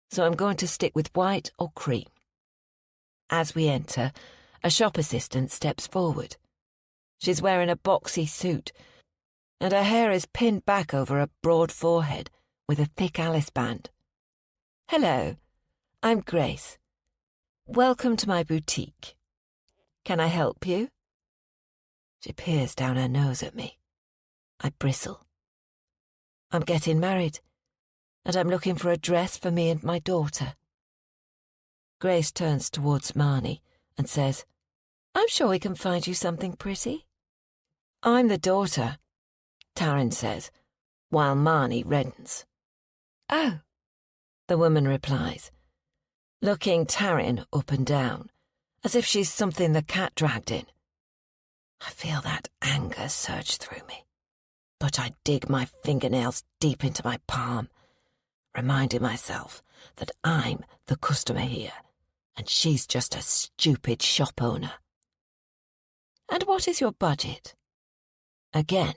so I'm going to stick with white or cream. As we enter, a shop assistant steps forward. She's wearing a boxy suit, and her hair is pinned back over a broad forehead with a thick Alice band. "Hello, I'm Grace. Welcome to my boutique. Can I help you?" She peers down her nose at me. I bristle. "I'm getting married, and I'm looking for a dress for me and my daughter." Grace turns towards Marnie and says, "I'm sure we can find you something pretty." "I'm the daughter," Taryn says, while Marnie reddens. "Oh," the woman replies, looking Taryn up and down, as if she's something the cat dragged in. I feel that anger surge through me, but I dig my fingernails deep into my palm, reminding myself that I'm the customer here, and she's just a stupid shop owner. "And what is your budget?" Again,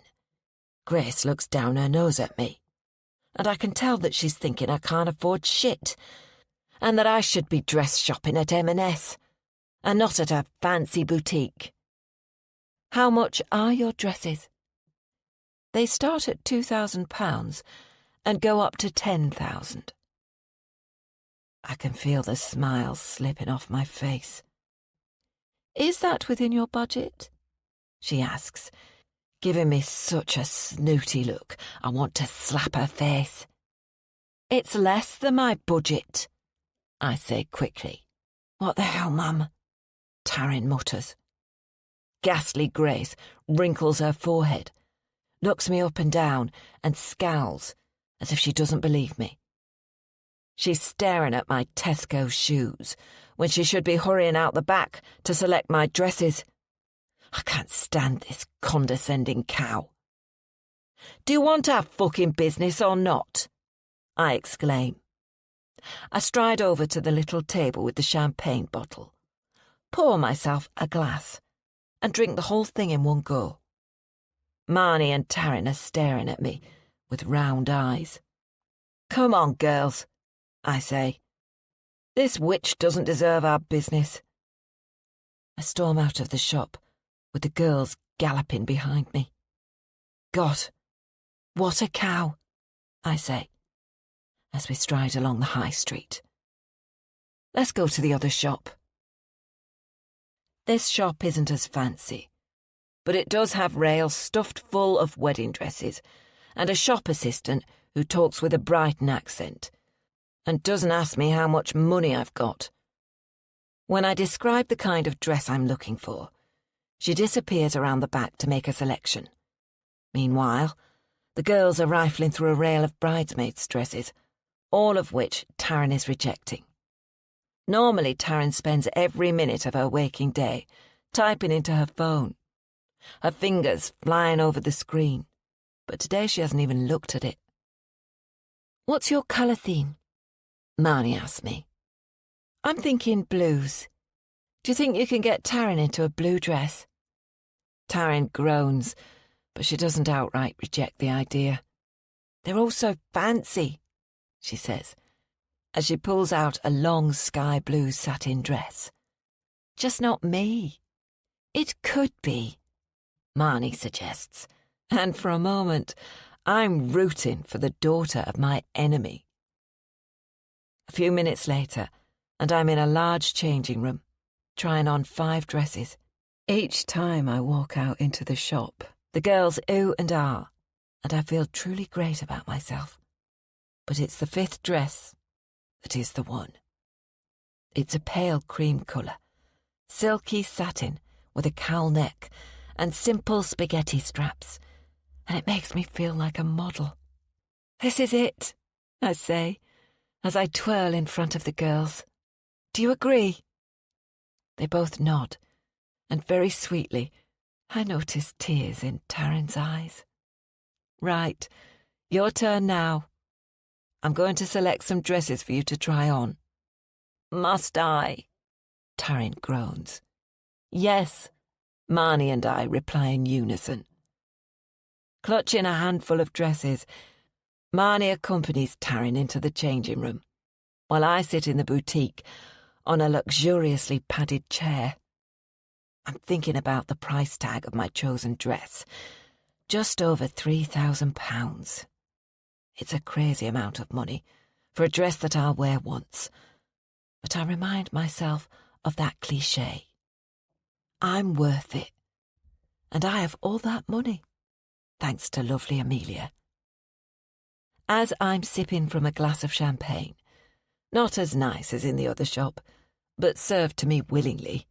Grace looks down her nose at me, and I can tell that she's thinking I can't afford shit, and that I should be dress shopping at M&S, and not at a fancy boutique. "How much are your dresses?" "They start at £2,000 and go up to 10,000. I can feel the smile slipping off my face. "Is that within your budget?" she asks, giving me such a snooty look I want to slap her face. "It's less than my budget," I say quickly. "What the hell, Mum?" Taryn mutters. Ghastly Grace wrinkles her forehead, looks me up and down, and scowls as if she doesn't believe me. She's staring at my Tesco shoes when she should be hurrying out the back to select my dresses. I can't stand this condescending cow. "Do you want our fucking business or not?" I exclaim. I stride over to the little table with the champagne bottle, pour myself a glass, and drink the whole thing in one go. Marnie and Taryn are staring at me with round eyes. "Come on, girls," I say. "This witch doesn't deserve our business." I storm out of the shop, with the girls galloping behind me. "God, what a cow," I say, as we stride along the high street. "Let's go to the other shop." This shop isn't as fancy, but it does have rails stuffed full of wedding dresses and a shop assistant who talks with a Brighton accent and doesn't ask me how much money I've got. When I describe the kind of dress I'm looking for, she disappears around the back to make a selection. Meanwhile, the girls are rifling through a rail of bridesmaids' dresses, all of which Taryn is rejecting. Normally, Taryn spends every minute of her waking day typing into her phone, her fingers flying over the screen, but today she hasn't even looked at it. "What's your colour theme?" Marnie asks me. "I'm thinking blues. Do you think you can get Taryn into a blue dress?" Taryn groans, but she doesn't outright reject the idea. "They're all so fancy," she says, as she pulls out a long sky blue satin dress. Just not me. It could be, Marnie suggests, and for a moment I'm rooting for the daughter of my enemy. A few minutes later, and I'm in a large changing room, trying on 5 dresses. Each time I walk out into the shop, the girls ooh and ah, and I feel truly great about myself. But it's the 5th dress that is the one. It's a pale cream colour, silky satin with a cowl neck and simple spaghetti straps, and it makes me feel like a model. This is it, I say, as I twirl in front of the girls. Do you agree? They both nod, and very sweetly, I notice tears in Taryn's eyes. Right, your turn now. I'm going to select some dresses for you to try on. Must I? Taryn groans. Yes, Marnie and I reply in unison. Clutching a handful of dresses, Marnie accompanies Taryn into the changing room, while I sit in the boutique on a luxuriously padded chair. I'm thinking about the price tag of my chosen dress. Just over £3,000. It's a crazy amount of money for a dress that I'll wear once. But I remind myself of that cliché. I'm worth it. And I have all that money, thanks to lovely Amelia. As I'm sipping from a glass of champagne, not as nice as in the other shop, but served to me willingly,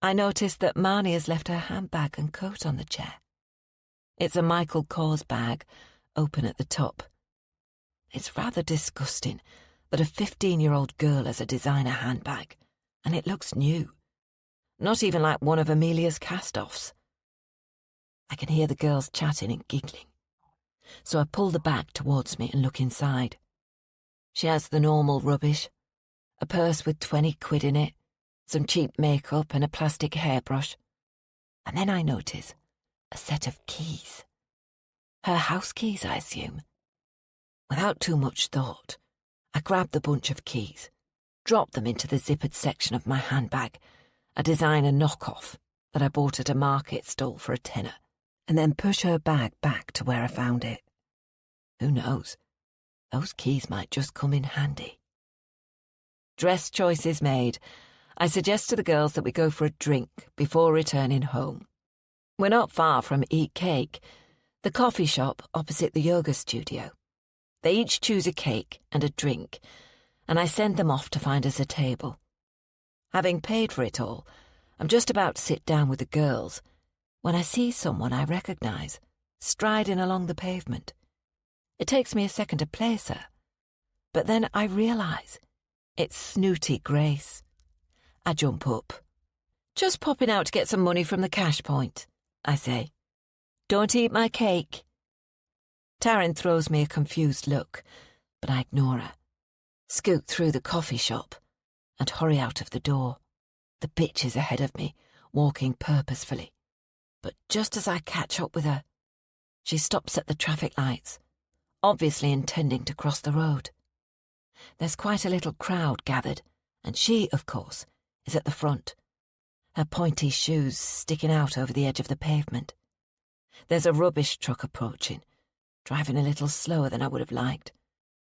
I notice that Marnie has left her handbag and coat on the chair. It's a Michael Kors bag, open at the top. It's rather disgusting that a 15-year-old girl has a designer handbag, and it looks new. Not even like one of Amelia's cast-offs. I can hear the girls chatting and giggling, so I pull the bag towards me and look inside. She has the normal rubbish, a purse with 20 quid in it, some cheap makeup and a plastic hairbrush. And then I notice a set of keys. Her house keys, I assume. Without too much thought, I grab the bunch of keys, drop them into the zippered section of my handbag, a designer knockoff that I bought at a market stall for a tenner, and then push her bag back to where I found it. Who knows? Those keys might just come in handy. Dress choices made, I suggest to the girls that we go for a drink before returning home. We're not far from Eat Cake, the coffee shop opposite the yoga studio. They each choose a cake and a drink, and I send them off to find us a table. Having paid for it all, I'm just about to sit down with the girls when I see someone I recognise striding along the pavement. It takes me a second to place her, but then I realise it's Snooty Grace. I jump up. Just popping out to get some money from the cash point, I say. Don't eat my cake. Taryn throws me a confused look, but I ignore her, scoot through the coffee shop, and hurry out of the door. The bitch is ahead of me, walking purposefully. But just as I catch up with her, she stops at the traffic lights, obviously intending to cross the road. There's quite a little crowd gathered, and she, of course, is at the front, her pointy shoes sticking out over the edge of the pavement. There's a rubbish truck approaching, driving a little slower than I would have liked,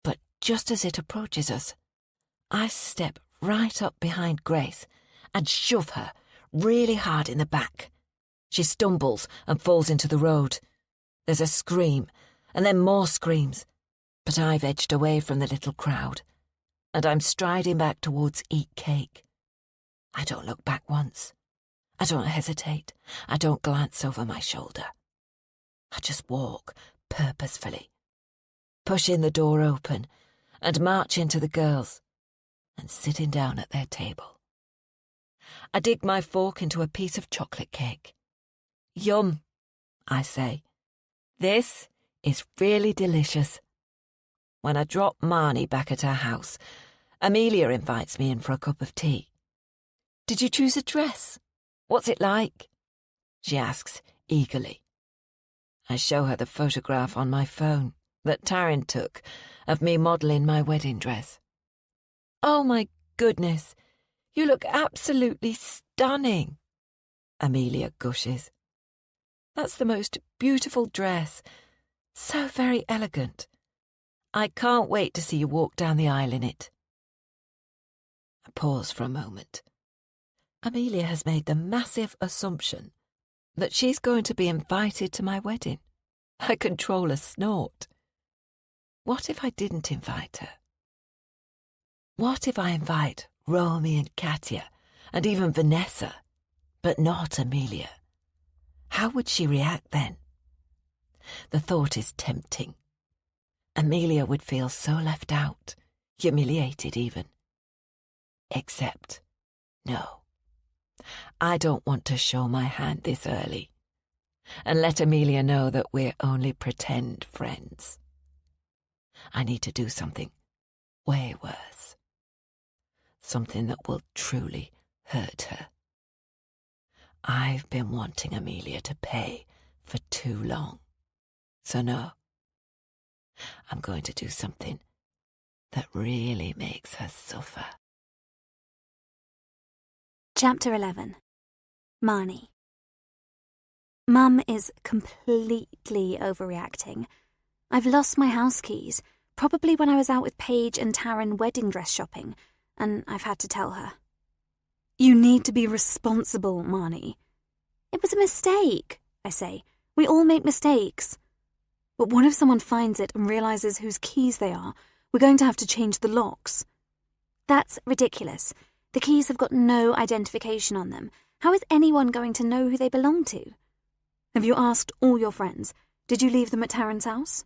but just as it approaches us, I step right up behind Grace and shove her really hard in the back. She stumbles and falls into the road. There's a scream, and then more screams, but I've edged away from the little crowd, and I'm striding back towards Eat Cake. I don't look back once. I don't hesitate. I don't glance over my shoulder. I just walk purposefully, pushing the door open and march into the girls and sitting down at their table. I dig my fork into a piece of chocolate cake. Yum, I say. This is really delicious. When I drop Marnie back at her house, Amelia invites me in for a cup of tea. Did you choose a dress? What's it like? She asks eagerly. I show her the photograph on my phone that Taryn took of me modelling my wedding dress. "Oh my goodness, you look absolutely stunning," Amelia gushes. "That's the most beautiful dress. So very elegant. I can't wait to see you walk down the aisle in it." I pause for a moment. Amelia has made the massive assumption that she's going to be invited to my wedding. I control a snort. What if I didn't invite her? What if I invite Romy and Katya and even Vanessa, but not Amelia? How would she react then? The thought is tempting. Amelia would feel so left out, humiliated even. Except, no. I don't want to show my hand this early and let Amelia know that we're only pretend friends. I need to do something way worse. Something that will truly hurt her. I've been wanting Amelia to pay for too long. So no, I'm going to do something that really makes her suffer. Chapter 11. Marnie. Mum is completely overreacting. I've lost my house keys, probably when I was out with Paige and Taryn wedding dress shopping, and I've had to tell her. "You need to be responsible, Marnie." "It was a mistake," I say. "We all make mistakes." "But what if someone finds it and realises whose keys they are? We're going to have to change the locks." "That's ridiculous. The keys have got no identification on them. How is anyone going to know who they belong to?" "Have you asked all your friends? Did you leave them at Taryn's house?"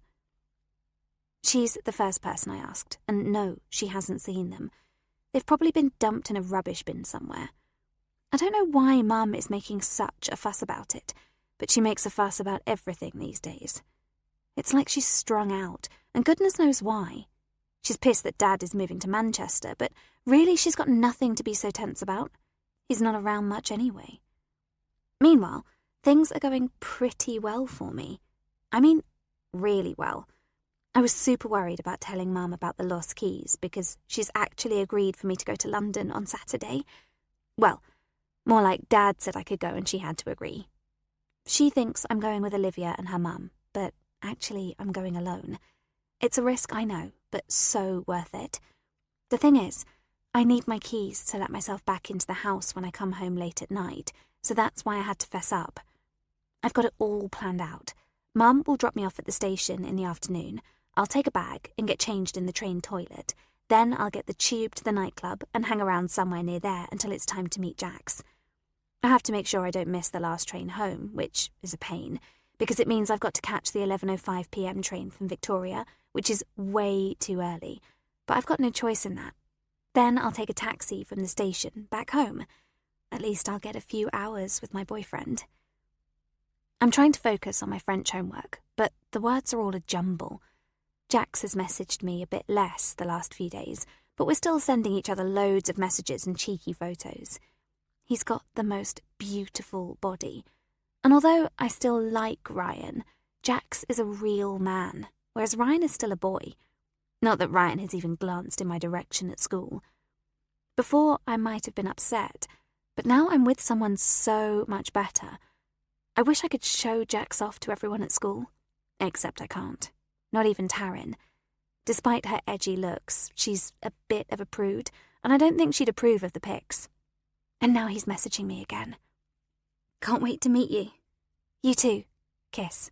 She's the first person I asked, and no, she hasn't seen them. They've probably been dumped in a rubbish bin somewhere. I don't know why Mum is making such a fuss about it, but she makes a fuss about everything these days. It's like she's strung out, and goodness knows why. She's pissed that Dad is moving to Manchester, but really she's got nothing to be so tense about. He's not around much anyway. Meanwhile, things are going pretty well for me. I mean, really well. I was super worried about telling Mum about the lost keys because she's actually agreed for me to go to London on Saturday. Well, more like Dad said I could go and she had to agree. She thinks I'm going with Olivia and her mum, but actually I'm going alone. It's a risk, I know, but so worth it. The thing is, I need my keys to let myself back into the house when I come home late at night, so that's why I had to fess up. I've got it all planned out. Mum will drop me off at the station in the afternoon. I'll take a bag and get changed in the train toilet. Then I'll get the tube to the nightclub and hang around somewhere near there until it's time to meet Jax. I have to make sure I don't miss the last train home, which is a pain, because it means I've got to catch the 11:05 p.m. train from Victoria, which is way too early, but I've got no choice in that. Then I'll take a taxi from the station back home. At least I'll get a few hours with my boyfriend. I'm trying to focus on my French homework, but the words are all a jumble. Jax has messaged me a bit less the last few days, but we're still sending each other loads of messages and cheeky photos. He's got the most beautiful body, and although I still like Ryan, Jax is a real man, whereas Ryan is still a boy. Not that Ryan has even glanced in my direction at school. Before, I might have been upset, but now I'm with someone so much better. I wish I could show Jax off to everyone at school, except I can't. Not even Taryn. Despite her edgy looks, she's a bit of a prude, and I don't think she'd approve of the pics. And now he's messaging me again. "Can't wait to meet you. You too. Kiss."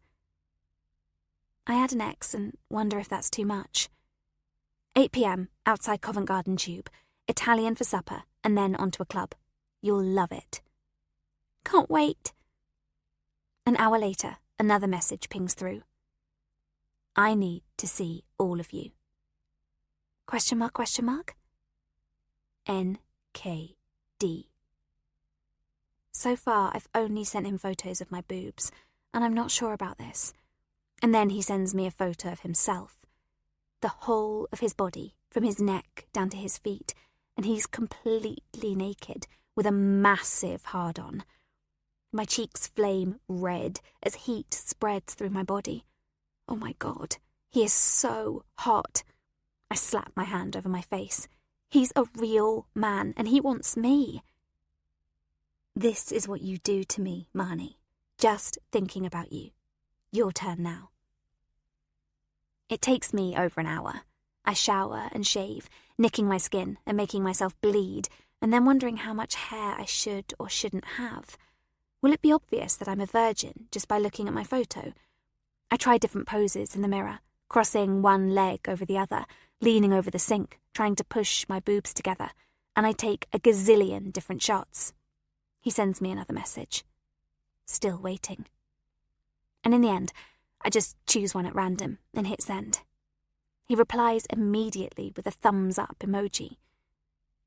I had an ex and wonder if that's too much. 8 p.m, outside Covent Garden Tube. Italian for supper, and then onto a club. You'll love it. "Can't wait." An hour later, another message pings through. "I need to see all of you. ? NKD. So far, I've only sent him photos of my boobs, and I'm not sure about this. And then he sends me a photo of himself. The whole of his body, from his neck down to his feet, and he's completely naked, with a massive hard-on. My cheeks flame red as heat spreads through my body. Oh my God, he is so hot. I slap my hand over my face. He's a real man, and he wants me. This is what you do to me, Marnie. Just thinking about you. Your turn now. It takes me over an hour. I shower and shave, nicking my skin and making myself bleed, and then wondering how much hair I should or shouldn't have. Will it be obvious that I'm a virgin just by looking at my photo? I try different poses in the mirror, crossing one leg over the other, leaning over the sink, trying to push my boobs together, and I take a gazillion different shots. He sends me another message. Still waiting. And in the end, I just choose one at random and hit send. He replies immediately with a thumbs up emoji.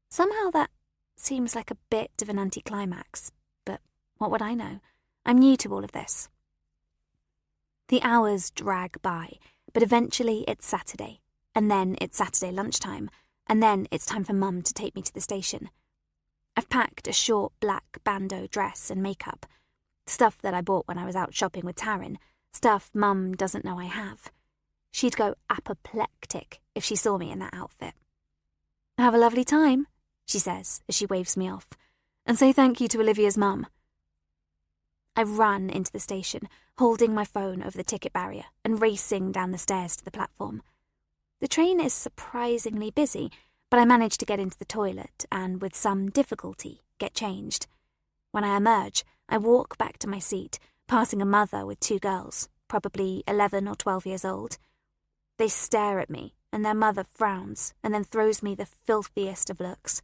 Somehow that seems like a bit of an anticlimax, but what would I know? I'm new to all of this. The hours drag by, but eventually it's Saturday, and then it's Saturday lunchtime, and then it's time for Mum to take me to the station. I've packed a short black bandeau dress and makeup, stuff that I bought when I was out shopping with Taryn, stuff Mum doesn't know I have. She'd go apoplectic if she saw me in that outfit. "Have a lovely time," she says as she waves me off, "and say thank you to Olivia's mum." I run into the station, holding my phone over the ticket barrier and racing down the stairs to the platform. The train is surprisingly busy, but I manage to get into the toilet and, with some difficulty, get changed. When I emerge, I walk back to my seat, passing a mother with two girls, probably 11 or 12 years old. They stare at me, and their mother frowns and then throws me the filthiest of looks.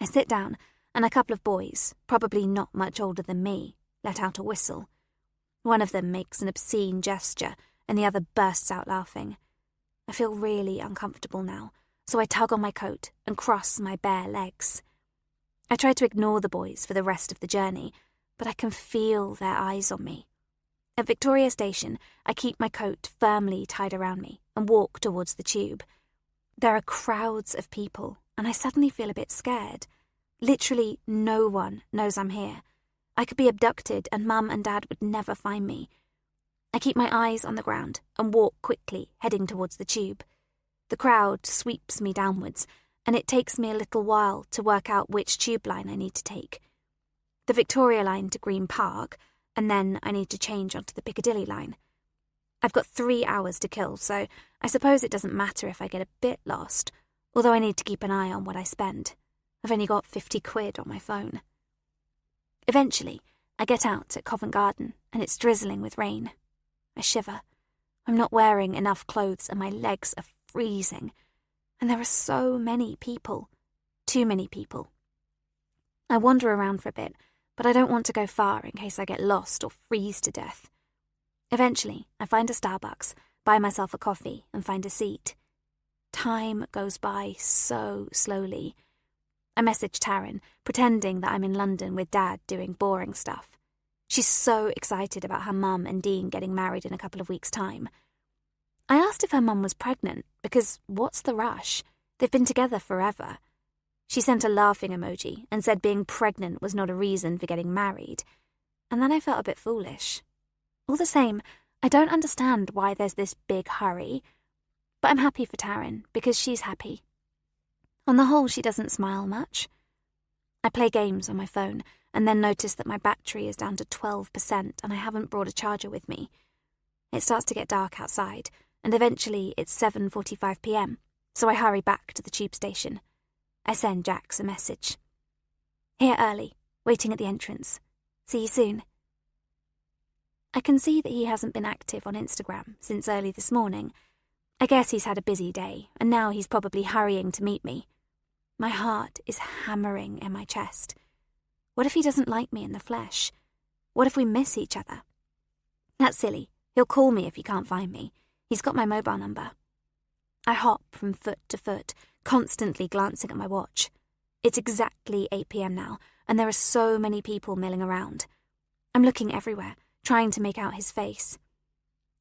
I sit down, and a couple of boys, probably not much older than me, let out a whistle. One of them makes an obscene gesture, and the other bursts out laughing. I feel really uncomfortable now, so I tug on my coat and cross my bare legs. I try to ignore the boys for the rest of the journey, but I can feel their eyes on me. At Victoria Station, I keep my coat firmly tied around me and walk towards the tube. There are crowds of people, and I suddenly feel a bit scared. Literally no one knows I'm here. I could be abducted and Mum and Dad would never find me. I keep my eyes on the ground and walk quickly, heading towards the tube. The crowd sweeps me downwards, and it takes me a little while to work out which tube line I need to take. The Victoria line to Green Park, and then I need to change onto the Piccadilly line. I've got 3 hours to kill, so I suppose it doesn't matter if I get a bit lost, although I need to keep an eye on what I spend. I've only got 50 quid on my phone. Eventually, I get out at Covent Garden, and it's drizzling with rain. I shiver. I'm not wearing enough clothes, and my legs are freezing. And there are so many people. Too many people. I wander around for a bit, but I don't want to go far in case I get lost or freeze to death. Eventually, I find a Starbucks, buy myself a coffee, and find a seat. Time goes by so slowly. I message Taryn, pretending that I'm in London with Dad doing boring stuff. She's so excited about her mum and Dean getting married in a couple of weeks' time. I asked if her mum was pregnant, because what's the rush? They've been together forever. She sent a laughing emoji and said being pregnant was not a reason for getting married. And then I felt a bit foolish. All the same, I don't understand why there's this big hurry. But I'm happy for Taryn, because she's happy. On the whole, she doesn't smile much. I play games on my phone, and then notice that my battery is down to 12% and I haven't brought a charger with me. It starts to get dark outside, and eventually it's 7:45 p.m, so I hurry back to the tube station. I send Jax a message. "Here early, waiting at the entrance. See you soon." I can see that he hasn't been active on Instagram since early this morning. I guess he's had a busy day, and now he's probably hurrying to meet me. My heart is hammering in my chest. What if he doesn't like me in the flesh? What if we miss each other? That's silly. He'll call me if he can't find me. He's got my mobile number. I hop from foot to foot, constantly glancing at my watch. It's exactly 8 p.m. now, and there are so many people milling around. I'm looking everywhere, trying to make out his face.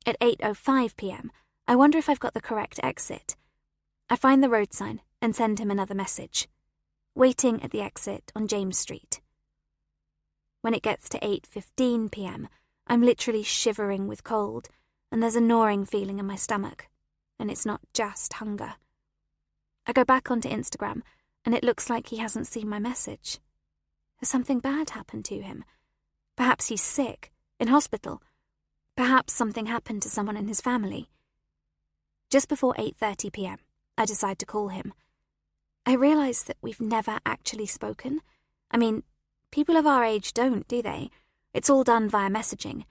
At 8:05 p.m, I wonder if I've got the correct exit. I find the road sign and send him another message. Waiting at the exit on James Street. When it gets to 8:15 p.m, I'm literally shivering with cold, and there's a gnawing feeling in my stomach, and it's not just hunger. I go back onto Instagram, and it looks like he hasn't seen my message. Has something bad happened to him? Perhaps he's sick, in hospital. Perhaps something happened to someone in his family. Just before 8:30 p.m, I decide to call him. I realise that we've never actually spoken. I mean, people of our age don't, do they? It's all done via messaging.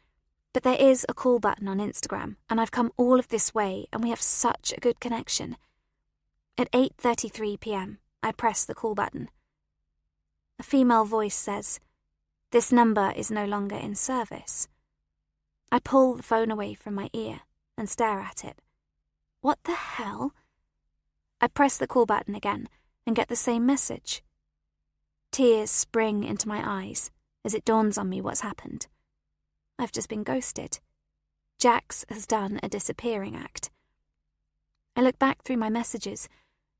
But there is a call button on Instagram, and I've come all of this way, and we have such a good connection. At 8:33 p.m, I press the call button. A female voice says, "This number is no longer in service." I pull the phone away from my ear and stare at it. What the hell? I press the call button again and get the same message. Tears spring into my eyes as it dawns on me what's happened. I've just been ghosted. Jax has done a disappearing act. I look back through my messages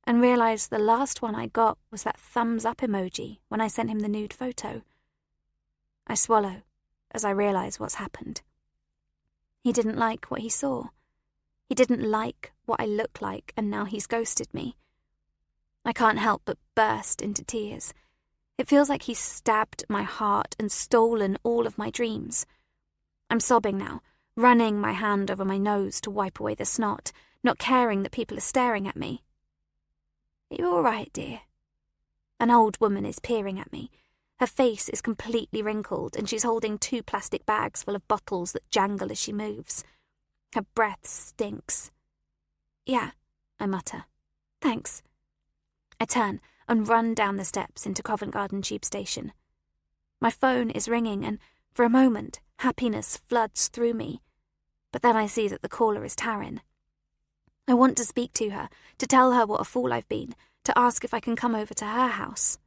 and realise the last one I got was that thumbs up emoji when I sent him the nude photo. I swallow as I realise what's happened. He didn't like what he saw. He didn't like what I look like, and now he's ghosted me. I can't help but burst into tears. It feels like he's stabbed my heart and stolen all of my dreams. I'm sobbing now, running my hand over my nose to wipe away the snot, not caring that people are staring at me. "Are you all right, dear?" An old woman is peering at me. Her face is completely wrinkled, and she's holding 2 plastic bags full of bottles that jangle as she moves. Her breath stinks. "Yeah," I mutter. "Thanks." I turn and run down the steps into Covent Garden Tube Station. My phone is ringing, and for a moment, happiness floods through me. But then I see that the caller is Taryn. I want to speak to her, to tell her what a fool I've been, to ask if I can come over to her house.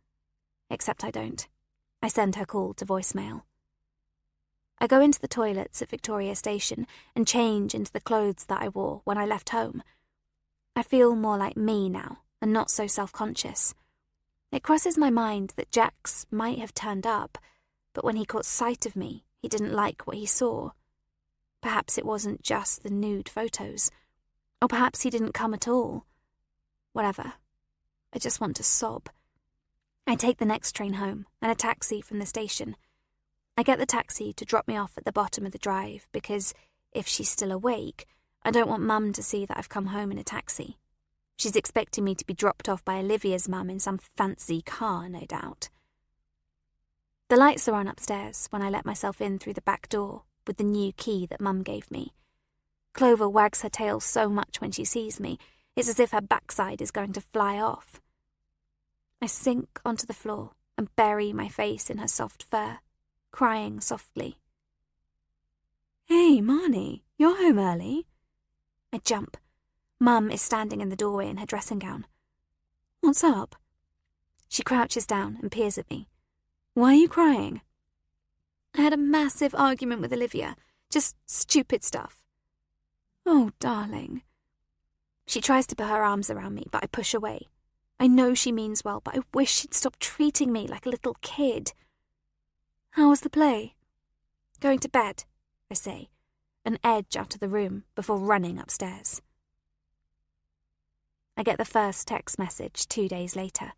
Except I don't. I send her call to voicemail. I go into the toilets at Victoria Station and change into the clothes that I wore when I left home. I feel more like me now and not so self-conscious. It crosses my mind that Jax might have turned up, but when he caught sight of me, he didn't like what he saw. Perhaps it wasn't just the nude photos, or perhaps he didn't come at all. Whatever. I just want to sob. I take the next train home and a taxi from the station. I get the taxi to drop me off at the bottom of the drive because, if she's still awake, I don't want Mum to see that I've come home in a taxi. She's expecting me to be dropped off by Olivia's mum in some fancy car, no doubt. The lights are on upstairs when I let myself in through the back door with the new key that Mum gave me. Clover wags her tail so much when she sees me, it's as if her backside is going to fly off. I sink onto the floor and bury my face in her soft fur, crying softly. "Hey, Marnie, you're home early." I jump. Mum is standing in the doorway in her dressing gown. "What's up?" She crouches down and peers at me. "Why are you crying?" "I had a massive argument with Olivia. Just stupid stuff." "Oh, darling." She tries to put her arms around me, but I push away. I know she means well, but I wish she'd stop treating me like a little kid. "How was the play?" "Going to bed," I say, and edge out of the room before running upstairs. I get the first text message 2 days later.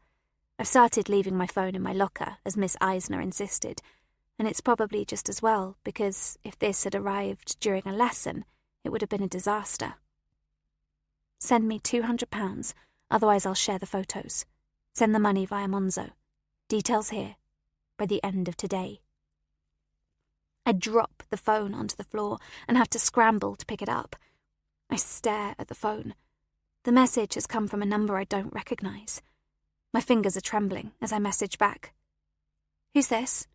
I've started leaving my phone in my locker, as Miss Eisner insisted, and it's probably just as well, because if this had arrived during a lesson, it would have been a disaster. "Send me £200, otherwise I'll share the photos. Send the money via Monzo. Details here. By the end of today." I drop the phone onto the floor and have to scramble to pick it up. I stare at the phone. The message has come from a number I don't recognise. My fingers are trembling as I message back. "Who's this?"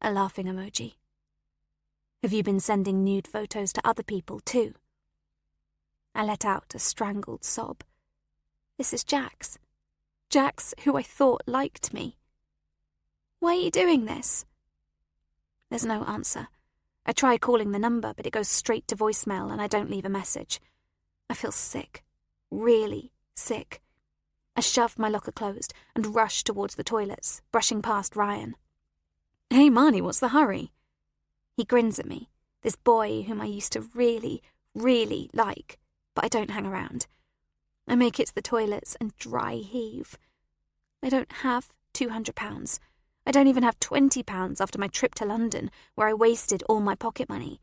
A laughing emoji. "Have you been sending nude photos to other people too?" I let out a strangled sob. This is Jax. Jax, who I thought liked me. "Why are you doing this?" There's no answer. I try calling the number, but it goes straight to voicemail and I don't leave a message. I feel sick. Really sick. I shove my locker closed and rush towards the toilets, brushing past Ryan. "Hey, Marnie, what's the hurry?" He grins at me, this boy whom I used to really, really like, but I don't hang around. I make it to the toilets and dry heave. I don't have £200. I don't even have £20 after my trip to London, where I wasted all my pocket money.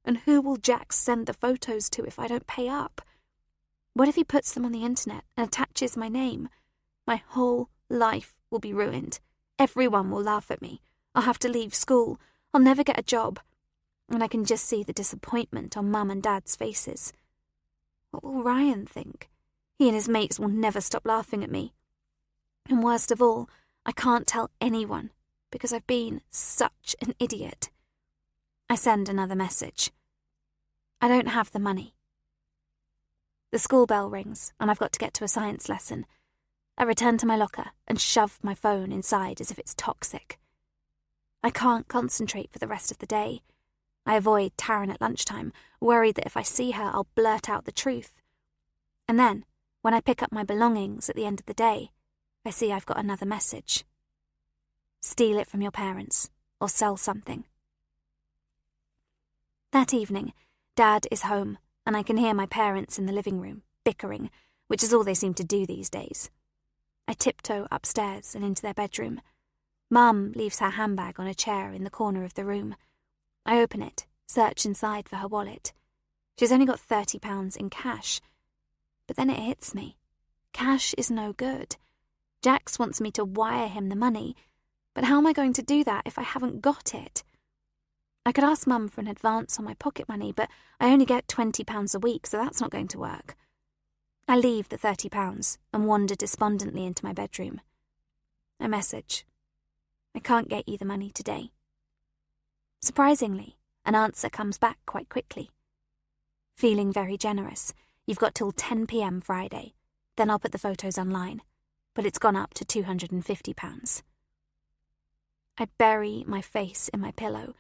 And who will Jax send the photos to if I don't pay up? What if he puts them on the internet and attaches my name? My whole life will be ruined. Everyone will laugh at me. I'll have to leave school. I'll never get a job. And I can just see the disappointment on Mum and Dad's faces. What will Ryan think? He and his mates will never stop laughing at me. And worst of all, I can't tell anyone because I've been such an idiot. I send another message. I don't have the money. The school bell rings and I've got to get to a science lesson. I return to my locker and shove my phone inside as if it's toxic. I can't concentrate for the rest of the day. I avoid Taryn at lunchtime, worried that if I see her, I'll blurt out the truth. And then, when I pick up my belongings at the end of the day, I see I've got another message. Steal it from your parents, or sell something. That evening, Dad is home, and I can hear my parents in the living room, bickering, which is all they seem to do these days. I tiptoe upstairs and into their bedroom. Mum leaves her handbag on a chair in the corner of the room. I open it, search inside for her wallet. She's only got £30 in cash. But then it hits me. Cash is no good. Jax wants me to wire him the money, but how am I going to do that if I haven't got it? I could ask Mum for an advance on my pocket money, but I only get £20 a week, so that's not going to work. I leave the £30 and wander despondently into my bedroom. I message. I can't get you the money today. Surprisingly, an answer comes back quite quickly. Feeling very generous, you've got till 10 p.m. Friday. Then I'll put the photos online, but it's gone up to £250. I bury my face in my pillow.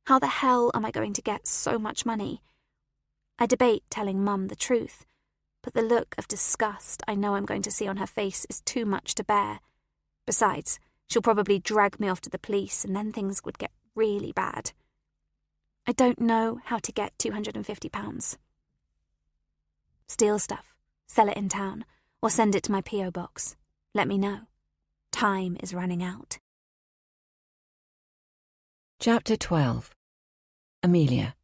How the hell am I going to get so much money? I debate telling Mum the truth, but the look of disgust I know I'm going to see on her face is too much to bear. Besides, she'll probably drag me off to the police and then things would get really bad. I don't know how to get £250. Steal stuff, sell it in town, or send it to my P.O. box. Let me know. Time is running out. Chapter 12. Amelia.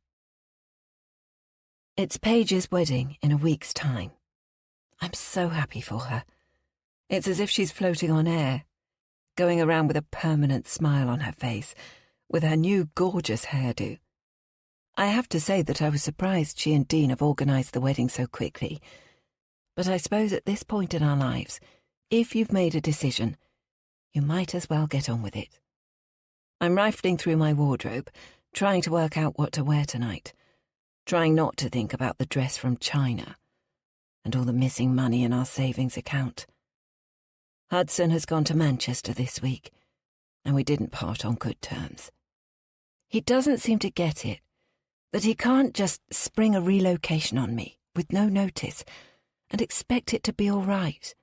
It's Paige's wedding in a week's time. I'm so happy for her. It's as if she's floating on air, going around with a permanent smile on her face, with her new gorgeous hairdo. I have to say that I was surprised she and Dean have organised the wedding so quickly. But I suppose at this point in our lives, if you've made a decision, you might as well get on with it. I'm rifling through my wardrobe, trying to work out what to wear tonight, trying not to think about the dress from China and all the missing money in our savings account. Hudson has gone to Manchester this week, and we didn't part on good terms. He doesn't seem to get it, that he can't just spring a relocation on me with no notice and expect it to be all right.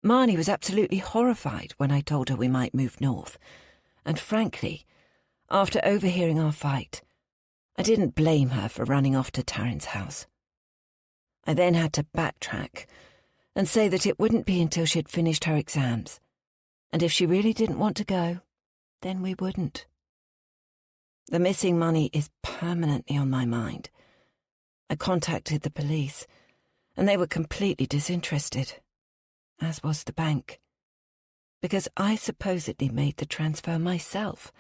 Marnie was absolutely horrified when I told her we might move north, and frankly, after overhearing our fight, I didn't blame her for running off to Taryn's house. I then had to backtrack and say that it wouldn't be until she'd finished her exams, and if she really didn't want to go, then we wouldn't. The missing money is permanently on my mind. I contacted the police, and they were completely disinterested, as was the bank. Because I supposedly made the transfer myself.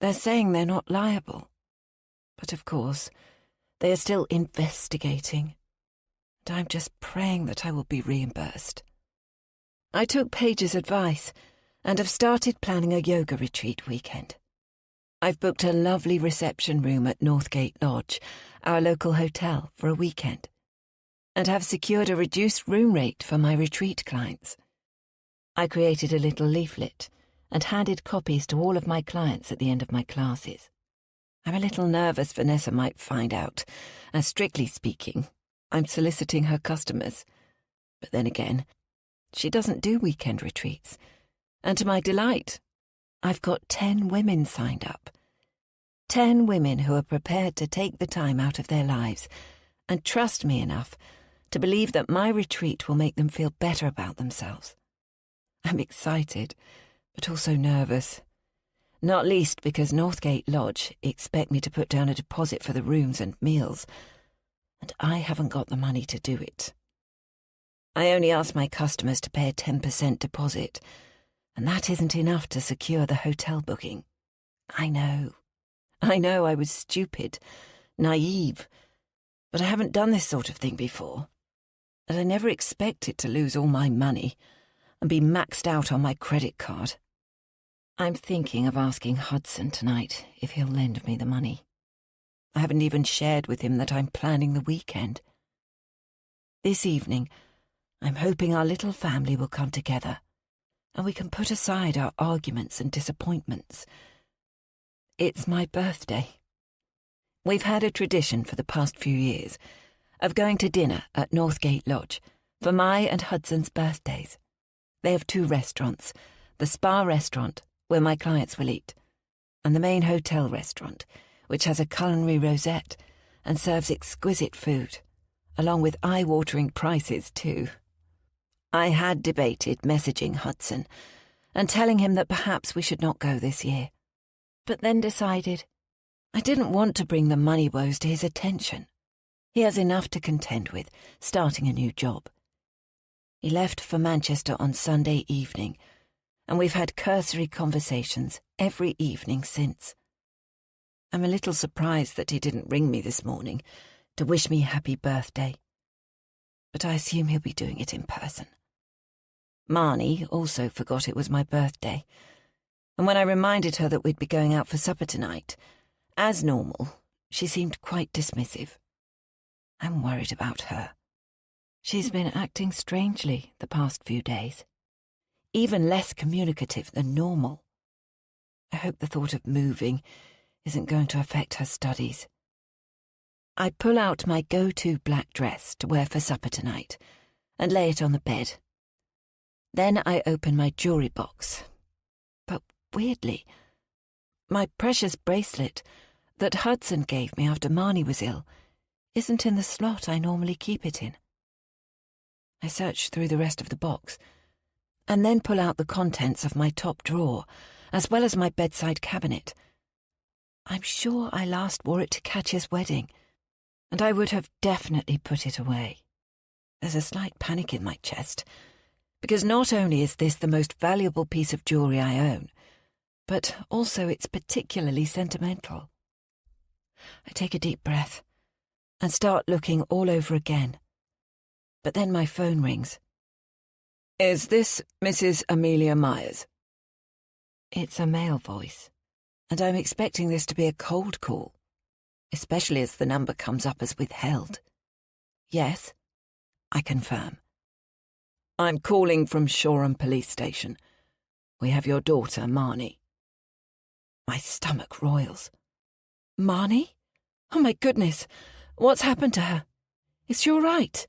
They're saying they're not liable. But of course, they are still investigating, and I'm just praying that I will be reimbursed. I took Paige's advice and have started planning a yoga retreat weekend. I've booked a lovely reception room at Northgate Lodge, our local hotel, for a weekend, and have secured a reduced room rate for my retreat clients. I created a little leaflet and handed copies to all of my clients at the end of my classes. I'm a little nervous Vanessa might find out, as strictly speaking, I'm soliciting her customers. But then again, she doesn't do weekend retreats, and to my delight, I've got 10 women signed up. 10 women who are prepared to take the time out of their lives and trust me enough to believe that my retreat will make them feel better about themselves. I'm excited, but also nervous. Not least because Northgate Lodge expect me to put down a deposit for the rooms and meals, and I haven't got the money to do it. I only ask my customers to pay a 10% deposit, and that isn't enough to secure the hotel booking. I know I was stupid, naive, but I haven't done this sort of thing before, and I never expected to lose all my money and be maxed out on my credit card. I'm thinking of asking Hudson tonight if he'll lend me the money. I haven't even shared with him that I'm planning the weekend. This evening, I'm hoping our little family will come together and we can put aside our arguments and disappointments. It's my birthday. We've had a tradition for the past few years of going to dinner at Northgate Lodge for my and Hudson's birthdays. They have 2 restaurants, the spa restaurant, where my clients will eat, and the main hotel restaurant, which has a culinary rosette and serves exquisite food, along with eye-watering prices too. I had debated messaging Hudson and telling him that perhaps we should not go this year, but then decided I didn't want to bring the money woes to his attention. He has enough to contend with, starting a new job. He left for Manchester on Sunday evening, and we've had cursory conversations every evening since. I'm a little surprised that he didn't ring me this morning to wish me happy birthday, but I assume he'll be doing it in person. Marnie also forgot it was my birthday, and when I reminded her that we'd be going out for supper tonight, as normal, she seemed quite dismissive. I'm worried about her. She's been acting strangely the past few days, even less communicative than normal. I hope the thought of moving isn't going to affect her studies. I pull out my go-to black dress to wear for supper tonight and lay it on the bed. Then I open my jewellery box. But weirdly, my precious bracelet that Hudson gave me after Marnie was ill isn't in the slot I normally keep it in. I search through the rest of the box and then pull out the contents of my top drawer, as well as my bedside cabinet. I'm sure I last wore it to Katya's wedding, and I would have definitely put it away. There's a slight panic in my chest, because not only is this the most valuable piece of jewellery I own, but also it's particularly sentimental. I take a deep breath and start looking all over again. But then my phone rings. "Is this Mrs. Amelia Myers?" It's a male voice, and I'm expecting this to be a cold call, especially as the number comes up as withheld. "Yes," I confirm. "I'm calling from Shoreham Police Station. We have your daughter, Marnie." My stomach roils. "Marnie? Oh my goodness, what's happened to her? Is she all right?"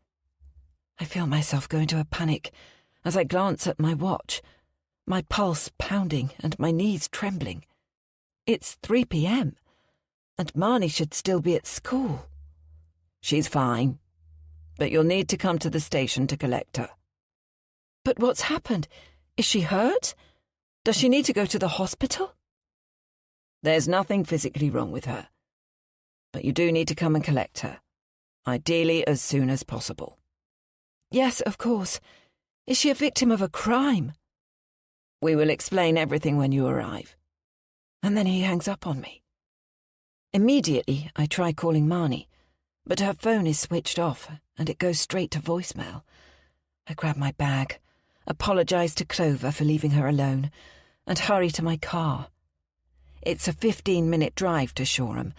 I feel myself go into a panic as I glance at my watch, my pulse pounding and my knees trembling. It's 3 p.m, and Marnie should still be at school. "She's fine, but you'll need to come to the station to collect her." "But what's happened? Is she hurt? Does she need to go to the hospital?" "There's nothing physically wrong with her, but you do need to come and collect her, ideally as soon as possible." "Yes, of course. Is she a victim of a crime?" "We will explain everything when you arrive." And then he hangs up on me. Immediately, I try calling Marnie, but her phone is switched off and it goes straight to voicemail. I grab my bag, apologise to Clover for leaving her alone, and hurry to my car. It's a 15-minute drive to Shoreham,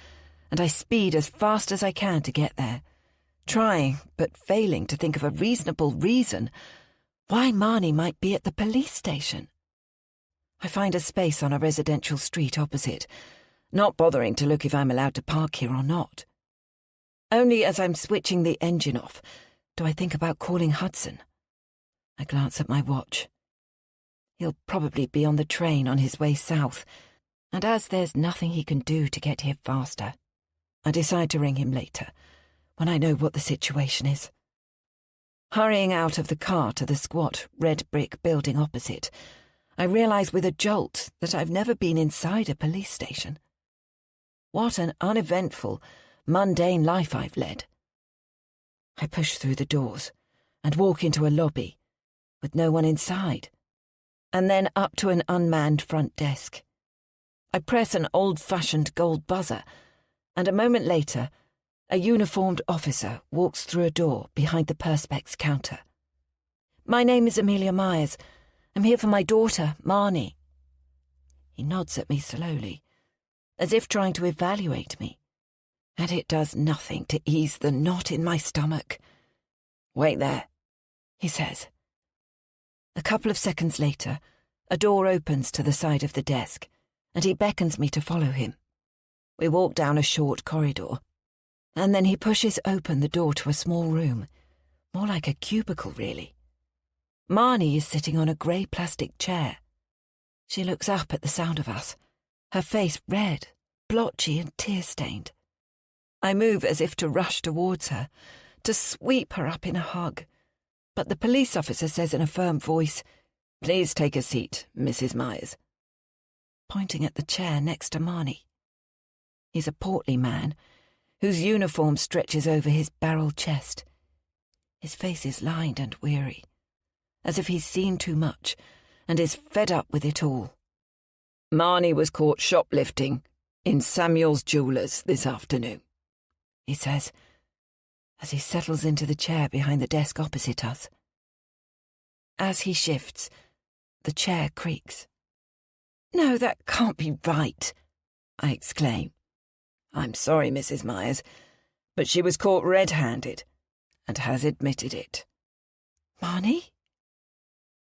and I speed as fast as I can to get there, trying but failing to think of a reasonable reason why Marnie might be at the police station. I find a space on a residential street opposite, not bothering to look if I'm allowed to park here or not. Only as I'm switching the engine off do I think about calling Hudson. I glance at my watch. He'll probably be on the train on his way south, and as there's nothing he can do to get here faster, I decide to ring him later, when I know what the situation is. Hurrying out of the car to the squat red brick building opposite, I realise with a jolt that I've never been inside a police station. What an uneventful, mundane life I've led. I push through the doors and walk into a lobby with no one inside, and then up to an unmanned front desk. I press an old-fashioned gold buzzer, and a moment later, a uniformed officer walks through a door behind the Perspex counter. "My name is Amelia Myers. I'm here for my daughter, Marnie." He nods at me slowly, as if trying to evaluate me, and it does nothing to ease the knot in my stomach. "Wait there," he says. A couple of seconds later, a door opens to the side of the desk, and he beckons me to follow him. We walk down a short corridor, and then he pushes open the door to a small room, more like a cubicle, really. Marnie is sitting on a grey plastic chair. She looks up at the sound of us, her face red, blotchy and tear-stained. I move as if to rush towards her, to sweep her up in a hug, but the police officer says in a firm voice, "Please take a seat, Mrs. Myers," pointing at the chair next to Marnie. He's a portly man, whose uniform stretches over his barrel chest. His face is lined and weary, as if he's seen too much and is fed up with it all. "Marnie was caught shoplifting in Samuel's Jewellers this afternoon," he says, as he settles into the chair behind the desk opposite us. As he shifts, the chair creaks. "No, that can't be right," I exclaim. "I'm sorry, Mrs. Myers, but she was caught red-handed and has admitted it." "Marnie?"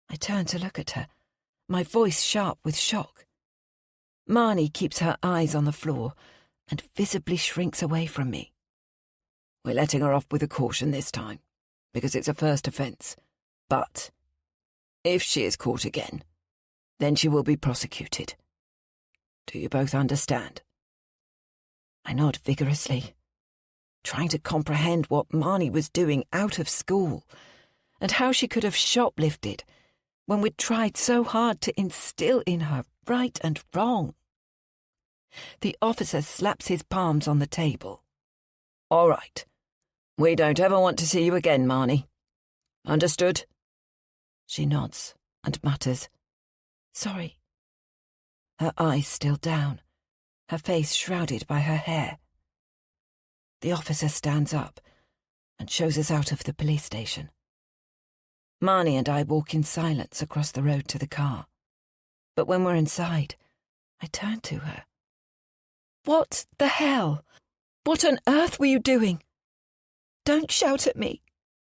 I turn to look at her, my voice sharp with shock. Marnie keeps her eyes on the floor and visibly shrinks away from me. "We're letting her off with a caution this time, because it's a first offence. But if she is caught again, then she will be prosecuted. Do you both understand?" I nod vigorously, trying to comprehend what Marnie was doing out of school, and how she could have shoplifted when we'd tried so hard to instill in her right and wrong. The officer slaps his palms on the table. "All right. We don't ever want to see you again, Marnie. Understood?" She nods and mutters, "Sorry." Her eyes still down, her face shrouded by her hair. The officer stands up and shows us out of the police station. Marnie and I walk in silence across the road to the car. But when we're inside, I turn to her. "What the hell? What on earth were you doing?" "Don't shout at me,"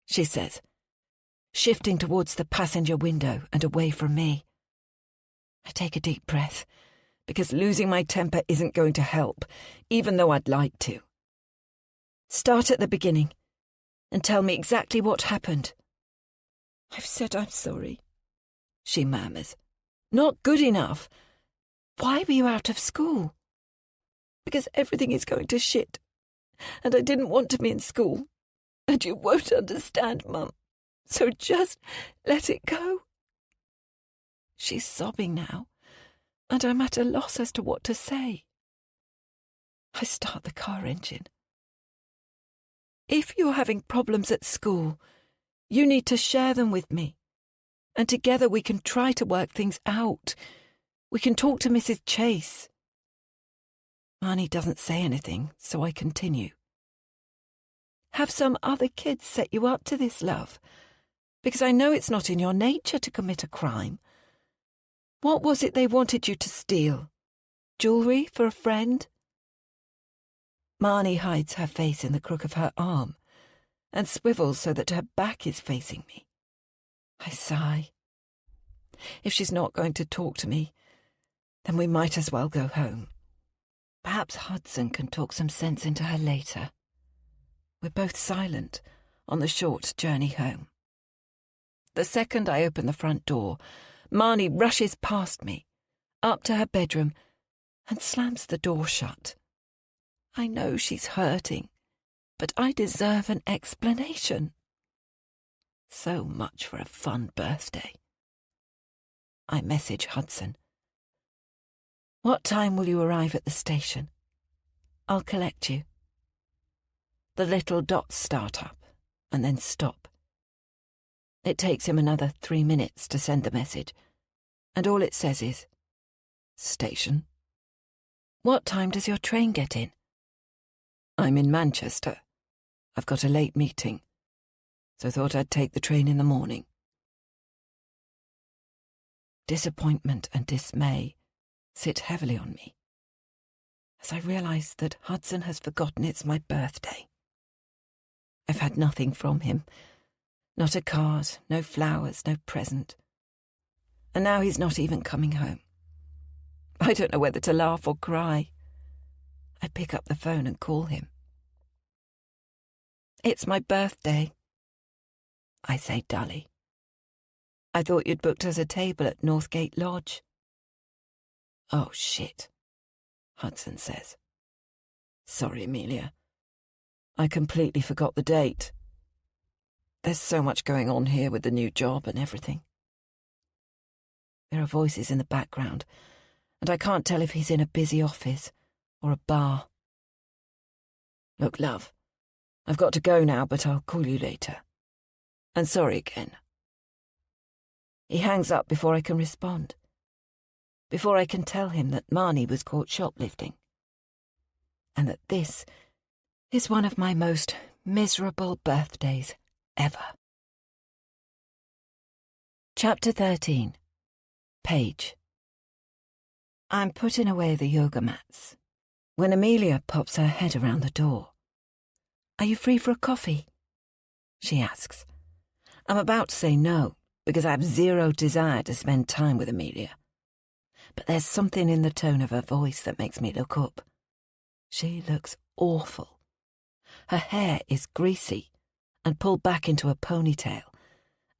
she says, shifting towards the passenger window and away from me. I take a deep breath, because losing my temper isn't going to help, even though I'd like to. "Start at the beginning and tell me exactly what happened." "I've said I'm sorry," she murmurs. "Not good enough. Why were you out of school?" "Because everything is going to shit, and I didn't want to be in school. And you won't understand, Mum, so just let it go." She's sobbing now, and I'm at a loss as to what to say. I start the car engine. "If you're having problems at school, you need to share them with me, and together we can try to work things out. We can talk to Mrs. Chase." Marnie doesn't say anything, so I continue. "Have some other kids set you up to this, love? Because I know it's not in your nature to commit a crime. What was it they wanted you to steal? Jewellery for a friend?" Marnie hides her face in the crook of her arm and swivels so that her back is facing me. I sigh. If she's not going to talk to me, then we might as well go home. Perhaps Hudson can talk some sense into her later. We're both silent on the short journey home. The second I open the front door, Marnie rushes past me, up to her bedroom, and slams the door shut. I know she's hurting, but I deserve an explanation. So much for a fun birthday. I message Hudson. What time will you arrive at the station? I'll collect you. The little dots start up and then stop. It takes him another 3 minutes to send the message, and all it says is, "Station." What time does your train get in? I'm in Manchester. I've got a late meeting, so thought I'd take the train in the morning. Disappointment and dismay sit heavily on me as I realise that Hudson has forgotten it's my birthday. I've had nothing from him. Not a card, no flowers, no present. And now he's not even coming home. I don't know whether to laugh or cry. I pick up the phone and call him. "It's my birthday," I say dully. "I thought you'd booked us a table at Northgate Lodge." "Oh, shit," Hudson says. "Sorry, Amelia. I completely forgot the date. There's so much going on here with the new job and everything." There are voices in the background, and I can't tell if he's in a busy office or a bar. "Look, love, I've got to go now, but I'll call you later. And sorry again." He hangs up before I can respond, before I can tell him that Marnie was caught shoplifting, and that this is one of my most miserable birthdays ever. Chapter 13. Paige. I'm putting away the yoga mats when Amelia pops her head around the door. "Are you free for a coffee?" she asks. I'm about to say no, because I have zero desire to spend time with Amelia. But there's something in the tone of her voice that makes me look up. She looks awful. Her hair is greasy and pulled back into a ponytail,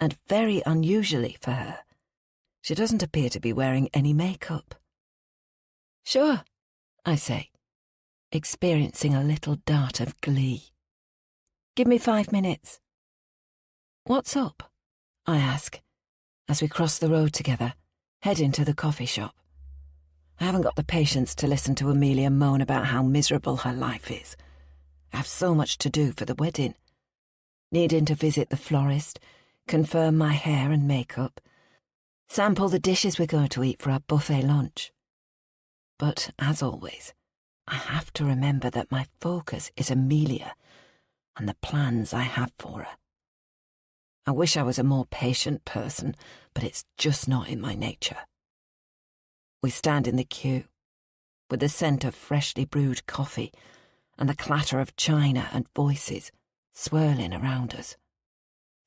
and very unusually for her, she doesn't appear to be wearing any makeup. "Sure," I say, experiencing a little dart of glee. "Give me 5 minutes." "What's up?" I ask, as we cross the road together, heading to the coffee shop. I haven't got the patience to listen to Amelia moan about how miserable her life is. I have so much to do for the wedding. Needing to visit the florist, confirm my hair and makeup, sample the dishes we're going to eat for our buffet lunch. But, as always, I have to remember that my focus is Amelia and the plans I have for her. I wish I was a more patient person, but it's just not in my nature. We stand in the queue, with the scent of freshly brewed coffee and the clatter of china and voices swirling around us.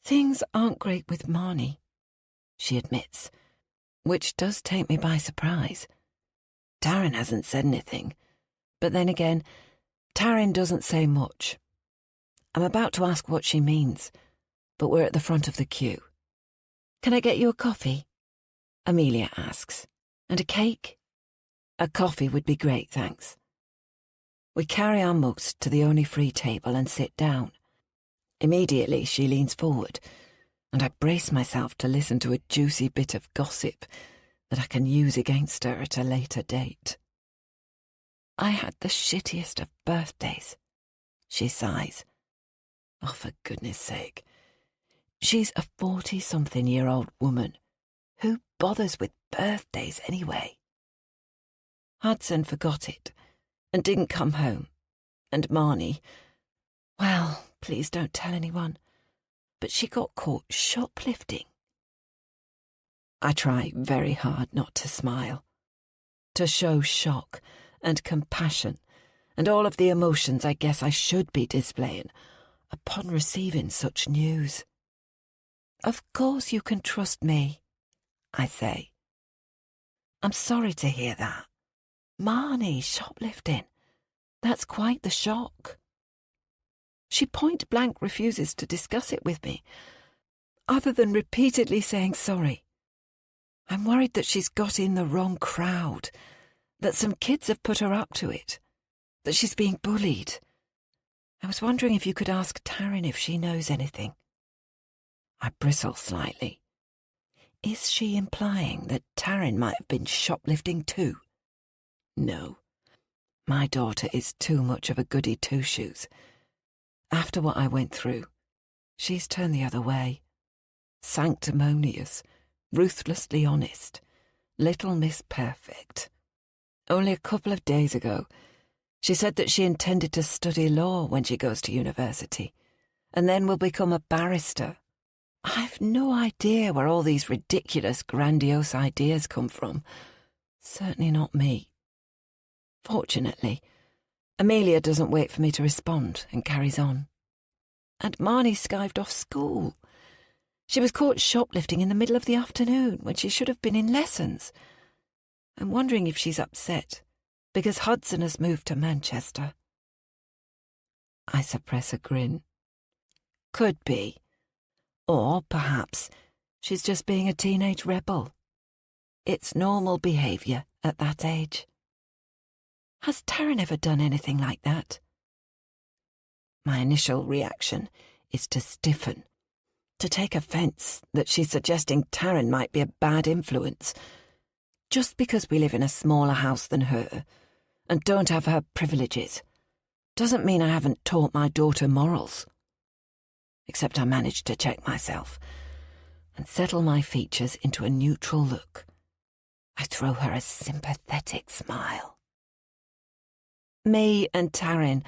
"Things aren't great with Marnie," she admits, which does take me by surprise. Taryn hasn't said anything, but then again, Taryn doesn't say much. I'm about to ask what she means, but we're at the front of the queue. "Can I get you a coffee?" Amelia asks. "And a cake?" "A coffee would be great, thanks." We carry our mugs to the only free table and sit down. Immediately she leans forward, and I brace myself to listen to a juicy bit of gossip that I can use against her at a later date. "I had the shittiest of birthdays," she sighs. Oh, for goodness sake. She's a 40-something-year-old woman. Who bothers with birthdays anyway? Hudson forgot it and didn't come home. And Marnie, well, please don't tell anyone, but she got caught shoplifting. I try very hard not to smile, to show shock and compassion and all of the emotions I guess I should be displaying upon receiving such news. "Of course you can trust me," I say. "I'm sorry to hear that. Marnie shoplifting. That's quite the shock." She point-blank refuses to discuss it with me, other than repeatedly saying sorry. I'm worried that she's got in the wrong crowd, that some kids have put her up to it, that she's being bullied. I was wondering if you could ask Taryn if she knows anything. I bristle slightly. Is she implying that Taryn might have been shoplifting too? No. My daughter is too much of a goody two-shoes. After what I went through, she's turned the other way. Sanctimonious, ruthlessly honest, little Miss Perfect. Only a couple of days ago, she said that she intended to study law when she goes to university, and then will become a barrister. I've no idea where all these ridiculous, grandiose ideas come from. Certainly not me. Fortunately, Amelia doesn't wait for me to respond and carries on. And Marnie skived off school. She was caught shoplifting in the middle of the afternoon when she should have been in lessons. I'm wondering if she's upset because Hudson has moved to Manchester. I suppress a grin. Could be. Or perhaps she's just being a teenage rebel. It's normal behaviour at that age. Has Taryn ever done anything like that? My initial reaction is to stiffen, to take offence that she's suggesting Taryn might be a bad influence. Just because we live in a smaller house than her and don't have her privileges doesn't mean I haven't taught my daughter morals. Except I managed to check myself and settle my features into a neutral look. I throw her a sympathetic smile. Me and Taryn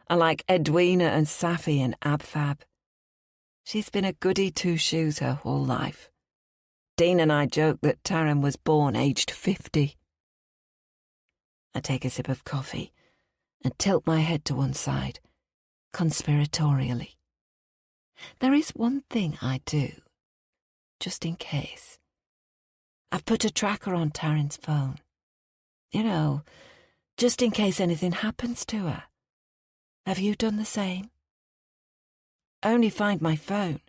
are like Edwina and Safi in Abfab. She's been a goody two-shoes her whole life. Dean and I joke that Taryn was born aged 50. I take a sip of coffee and tilt my head to one side, conspiratorially. There is one thing I do, just in case. I've put a tracker on Taryn's phone. You know, just in case anything happens to her. Have you done the same? I only find my phone,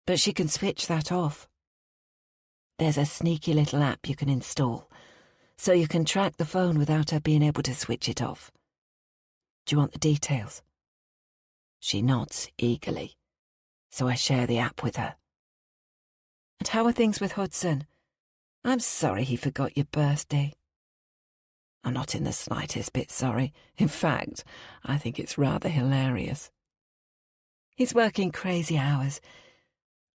but she can switch that off. There's a sneaky little app you can install, so you can track the phone without her being able to switch it off. Do you want the details? She nods eagerly, so I share the app with her. And how are things with Hudson? I'm sorry he forgot your birthday. I'm not in the slightest bit sorry. In fact, I think it's rather hilarious. He's working crazy hours.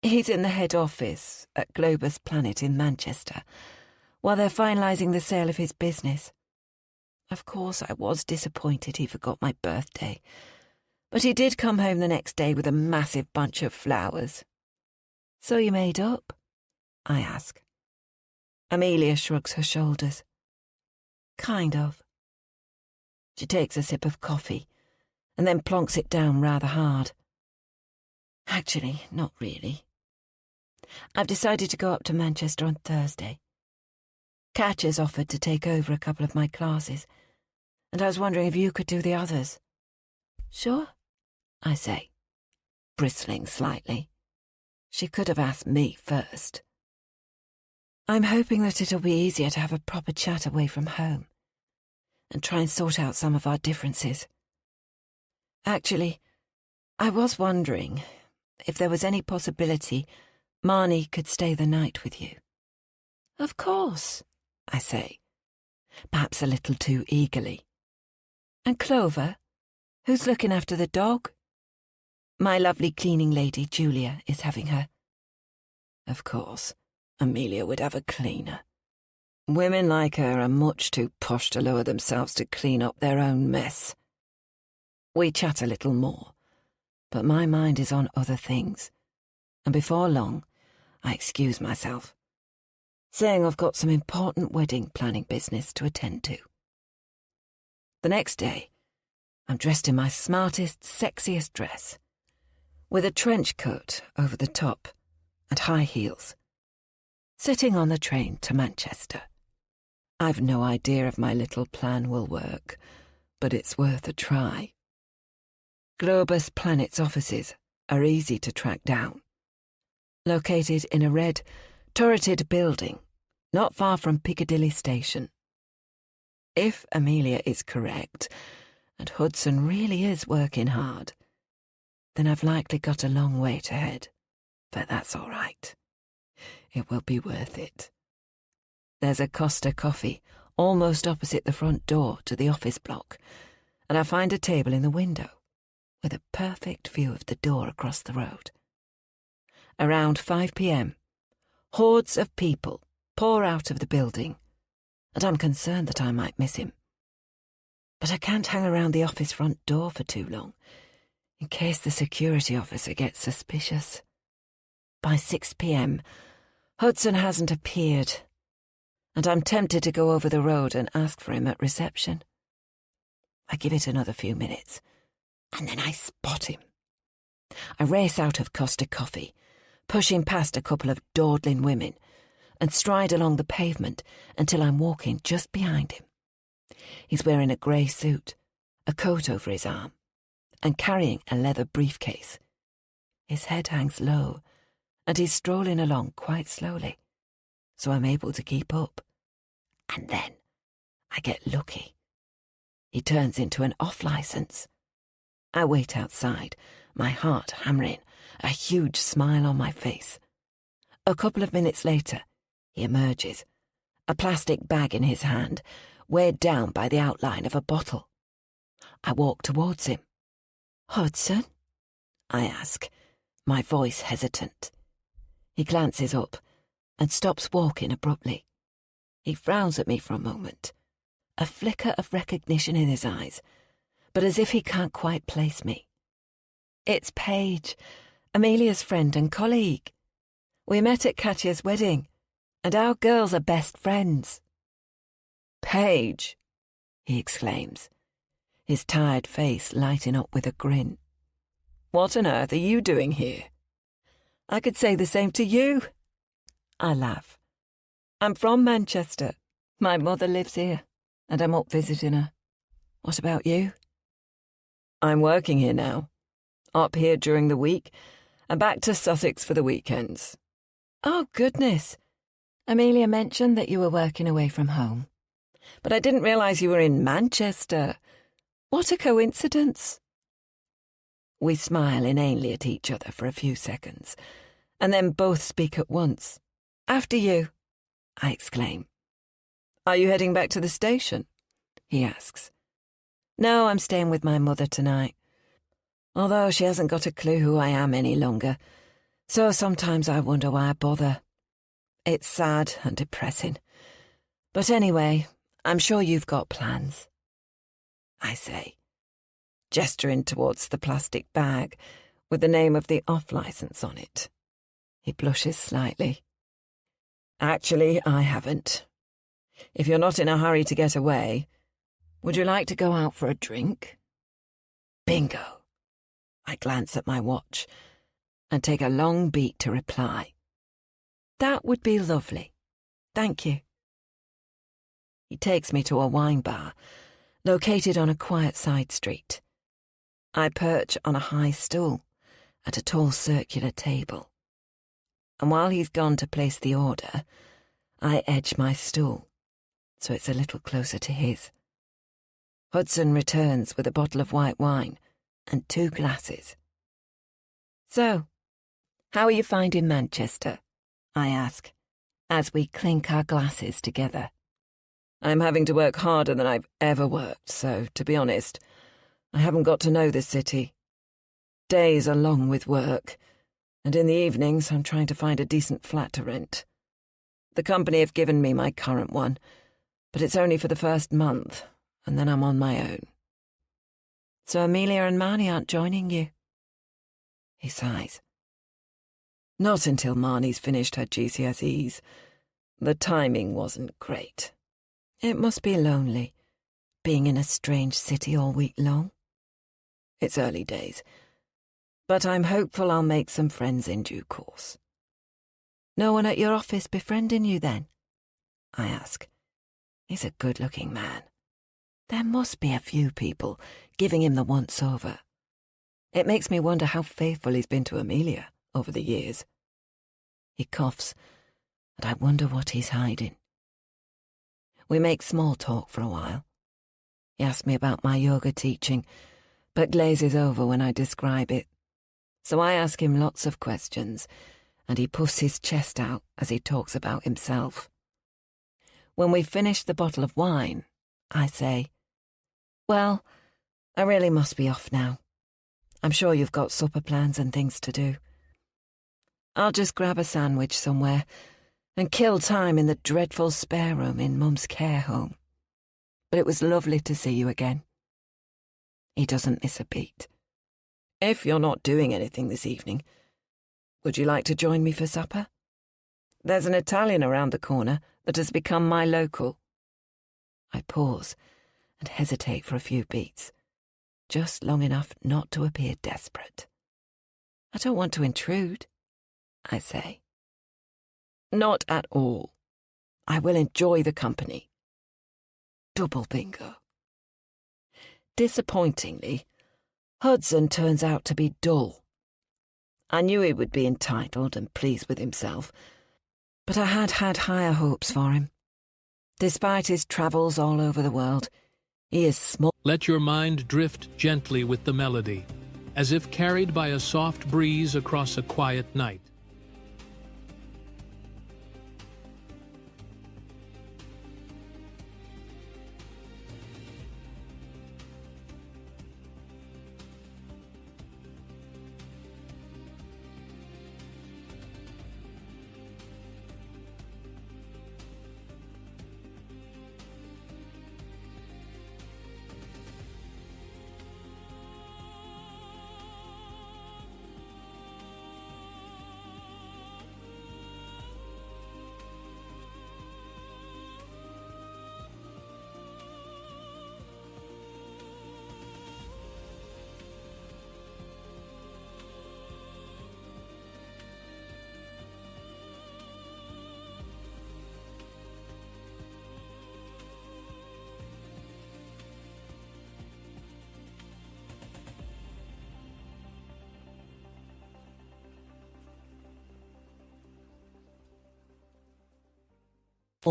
He's in the head office at Globus Planet in Manchester, while they're finalising the sale of his business. Of course, I was disappointed he forgot my birthday, but he did come home the next day with a massive bunch of flowers. So you made up? I ask. Amelia shrugs her shoulders. Kind of. She takes a sip of coffee and then plonks it down rather hard. Actually, not really. I've decided to go up to Manchester on Thursday. Catch has offered to take over a couple of my classes, and I was wondering if you could do the others. Sure, I say, bristling slightly. She could have asked me first. I'm hoping that it'll be easier to have a proper chat away from home and try and sort out some of our differences. Actually, I was wondering if there was any possibility Marnie could stay the night with you. Of course, I say, perhaps a little too eagerly. And Clover? Who's looking after the dog? My lovely cleaning lady, Julia, is having her. Of course, Amelia would have a cleaner. Women like her are much too posh to lower themselves to clean up their own mess. We chat a little more, but my mind is on other things, and before long, I excuse myself, saying I've got some important wedding planning business to attend to. The next day, I'm dressed in my smartest, sexiest dress, with a trench coat over the top and high heels, sitting on the train to Manchester. I've no idea if my little plan will work, but it's worth a try. Globus Planet's offices are easy to track down. Located in a red, turreted building, not far from Piccadilly Station. If Amelia is correct, and Hudson really is working hard, then I've likely got a long way to head. but that's all right. It will be worth it. There's a Costa Coffee almost opposite the front door to the office block, and I find a table in the window with a perfect view of the door across the road. Around 5 p.m, hordes of people pour out of the building, and I'm concerned that I might miss him. But I can't hang around the office front door for too long, in case the security officer gets suspicious. By 6 p.m, Hudson hasn't appeared, and I'm tempted to go over the road and ask for him at reception. I give it another few minutes, and then I spot him. I race out of Costa Coffee, pushing past a couple of dawdling women, and stride along the pavement until I'm walking just behind him. He's wearing a grey suit, a coat over his arm, and carrying a leather briefcase. His head hangs low, and he's strolling along quite slowly, so I'm able to keep up. And then I get lucky. He turns into an off-licence. I wait outside, my heart hammering, a huge smile on my face. A couple of minutes later, he emerges, a plastic bag in his hand, weighed down by the outline of a bottle. I walk towards him. "Hudson?" I ask, my voice hesitant. He glances up and stops walking abruptly. He frowns at me for a moment, a flicker of recognition in his eyes, but as if he can't quite place me. "It's Paige, Amelia's friend and colleague. We met at Katya's wedding, and our girls are best friends." "Paige!" he exclaims, his tired face lighting up with a grin. "What on earth are you doing here?" "I could say the same to you." I laugh. "I'm from Manchester. My mother lives here, and I'm up visiting her. What about you?" "I'm working here now. Up here during the week, and back to Sussex for the weekends." "Oh, goodness. Amelia mentioned that you were working away from home, but I didn't realise you were in Manchester. What a coincidence." We smile inanely at each other for a few seconds, and then both speak at once. "After you," I exclaim. "Are you heading back to the station?" he asks. "No, I'm staying with my mother tonight, although she hasn't got a clue who I am any longer, so sometimes I wonder why I bother. It's sad and depressing. But anyway, I'm sure you've got plans," I say, gesturing towards the plastic bag with the name of the off-licence on it. He blushes slightly. "Actually, I haven't. If you're not in a hurry to get away, would you like to go out for a drink?" Bingo! I glance at my watch and take a long beat to reply. "That would be lovely. Thank you." He takes me to a wine bar, located on a quiet side street. I perch on a high stool at a tall circular table, and while he's gone to place the order, I edge my stool so it's a little closer to his. Hudson returns with a bottle of white wine and 2 glasses. "So, how are you finding Manchester?" I ask, as we clink our glasses together. "I'm having to work harder than I've ever worked, so, to be honest, I haven't got to know this city. Days are long with work, and in the evenings I'm trying to find a decent flat to rent. The company have given me my current one, but it's only for the first month, and then I'm on my own." "So Amelia and Marnie aren't joining you?" He sighs. "Not until Marnie's finished her GCSEs. The timing wasn't great." "It must be lonely, being in a strange city all week long." "It's early days, but I'm hopeful I'll make some friends in due course." "No one at your office befriending you, then?" I ask. He's a good-looking man. There must be a few people giving him the once-over. It makes me wonder how faithful he's been to Amelia over the years. He coughs, and I wonder what he's hiding. We make small talk for a while. He asks me about my yoga teaching, but glazes over when I describe it. So I ask him lots of questions, and he puffs his chest out as he talks about himself. When we finish the bottle of wine, I say, "Well, I really must be off now. I'm sure you've got supper plans and things to do. I'll just grab a sandwich somewhere and kill time in the dreadful spare room in Mum's care home. But it was lovely to see you again." He doesn't miss a beat. "If you're not doing anything this evening, would you like to join me for supper? There's an Italian around the corner that has become my local." I pause and hesitate for a few beats, just long enough not to appear desperate. "I don't want to intrude," I say. "Not at all. I will enjoy the company." Double bingo. Disappointingly, Hudson turns out to be dull. I knew he would be entitled and pleased with himself, but I had higher hopes for him. Despite his travels all over the world, he is small. Let your mind drift gently with the melody, as if carried by a soft breeze across a quiet night.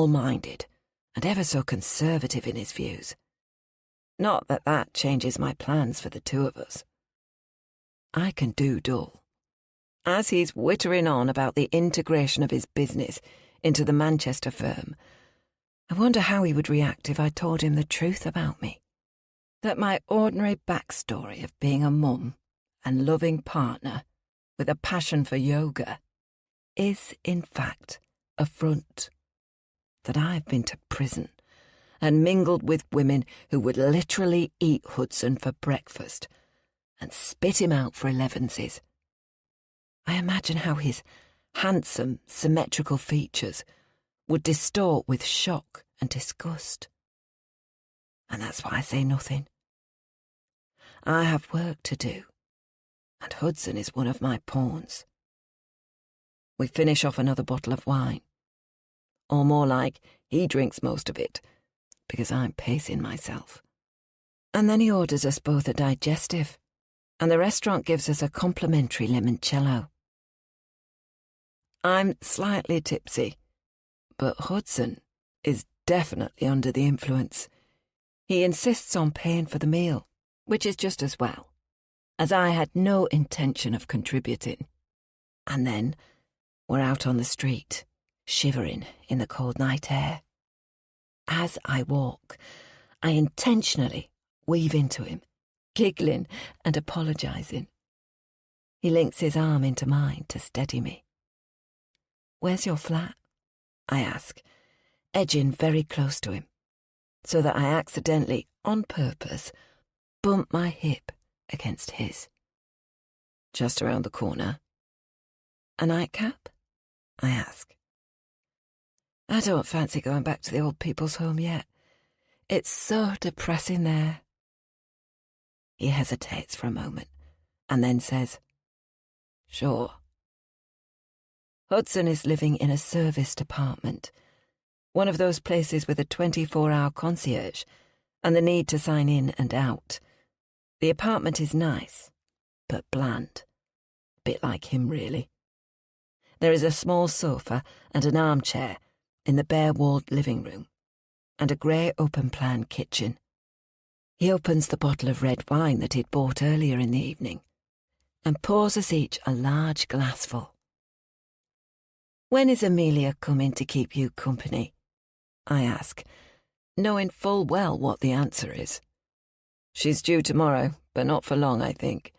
Minded and ever so conservative in his views. Not that that changes my plans for the two of us. I can do dull. As he's wittering on about the integration of his business into the Manchester firm, I wonder how he would react if I told him the truth about me. That my ordinary backstory of being a mum and loving partner with a passion for yoga is, in fact, a front. That I've been to prison and mingled with women who would literally eat Hudson for breakfast and spit him out for elevenses. I imagine how his handsome, symmetrical features would distort with shock and disgust. And that's why I say nothing. I have work to do, and Hudson is one of my pawns. We finish off another bottle of wine. Or more like, he drinks most of it, because I'm pacing myself. And then he orders us both a digestive, and the restaurant gives us a complimentary limoncello. I'm slightly tipsy, but Hudson is definitely under the influence. He insists on paying for the meal, which is just as well, as I had no intention of contributing. And then we're out on the street, shivering in the cold night air. As I walk, I intentionally weave into him, giggling and apologising. He links his arm into mine to steady me. "Where's your flat?" I ask, edging very close to him, so that I accidentally, on purpose, bump my hip against his. "Just around the corner." "A nightcap?" I ask. I don't fancy going back to the old people's home yet. It's so depressing there. He hesitates for a moment and then says, "Sure." Hudson is living in a serviced apartment, one of those places with a 24-hour concierge and the need to sign in and out. The apartment is nice, but bland. A bit like him, really. There is a small sofa and an armchair in the bare-walled living room, and a grey open-plan kitchen. He opens the bottle of red wine that he'd bought earlier in the evening, and pours us each a large glassful. When is Amelia coming to keep you company? I ask, knowing full well what the answer is. She's due tomorrow, but not for long, I think.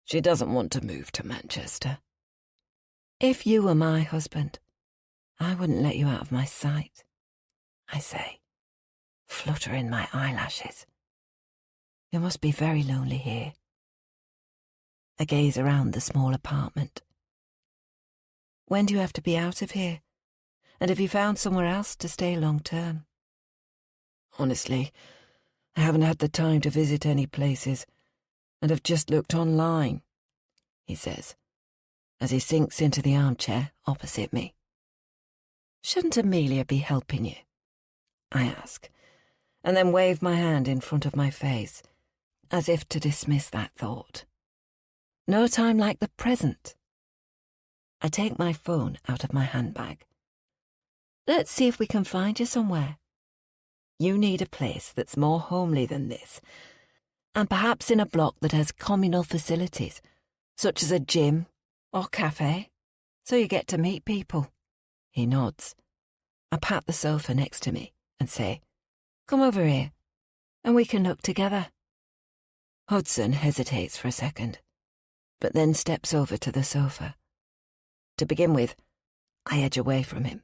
She doesn't want to move to Manchester. If you were my husband, I wouldn't let you out of my sight, I say, fluttering my eyelashes. You must be very lonely here. I gaze around the small apartment. When do you have to be out of here? And have you found somewhere else to stay long term? Honestly, I haven't had the time to visit any places, and have just looked online, he says, as he sinks into the armchair opposite me. Shouldn't Amelia be helping you? I ask, and then wave my hand in front of my face, as if to dismiss that thought. No time like the present. I take my phone out of my handbag. Let's see if we can find you somewhere. You need a place that's more homely than this, and perhaps in a block that has communal facilities, such as a gym or cafe, so you get to meet people. He nods. I pat the sofa next to me and say, "Come over here, and we can look together." Hudson hesitates for a second, but then steps over to the sofa. To begin with, I edge away from him,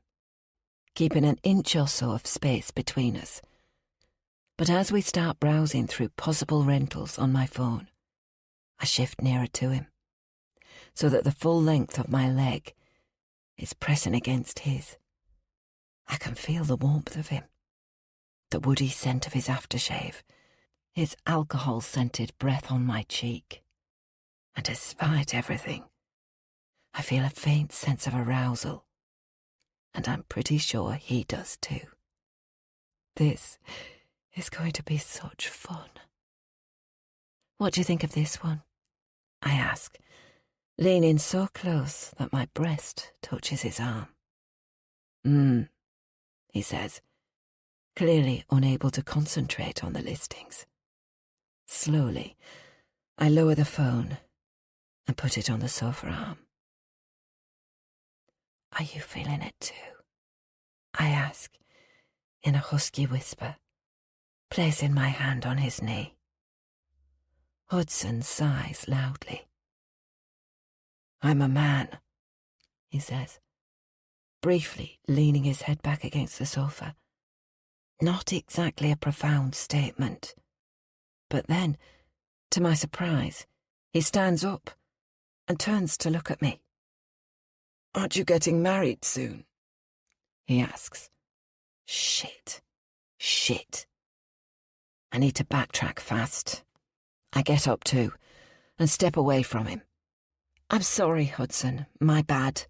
keeping an inch or so of space between us. But as we start browsing through possible rentals on my phone, I shift nearer to him, so that the full length of my leg is pressing against his. I can feel the warmth of him, the woody scent of his aftershave, his alcohol-scented breath on my cheek. And despite everything, I feel a faint sense of arousal, and I'm pretty sure he does too. This is going to be such fun. What do you think of this one? I ask, leaning so close that my breast touches his arm. He says, clearly unable to concentrate on the listings. Slowly, I lower the phone and put it on the sofa arm. Are you feeling it too? I ask, in a husky whisper, placing my hand on his knee. Hudson sighs loudly. I'm a man, he says, briefly leaning his head back against the sofa. Not exactly a profound statement. But then, to my surprise, he stands up and turns to look at me. Aren't you getting married soon? He asks. Shit. I need to backtrack fast. I get up too, and step away from him. I'm sorry, Hudson, my bad.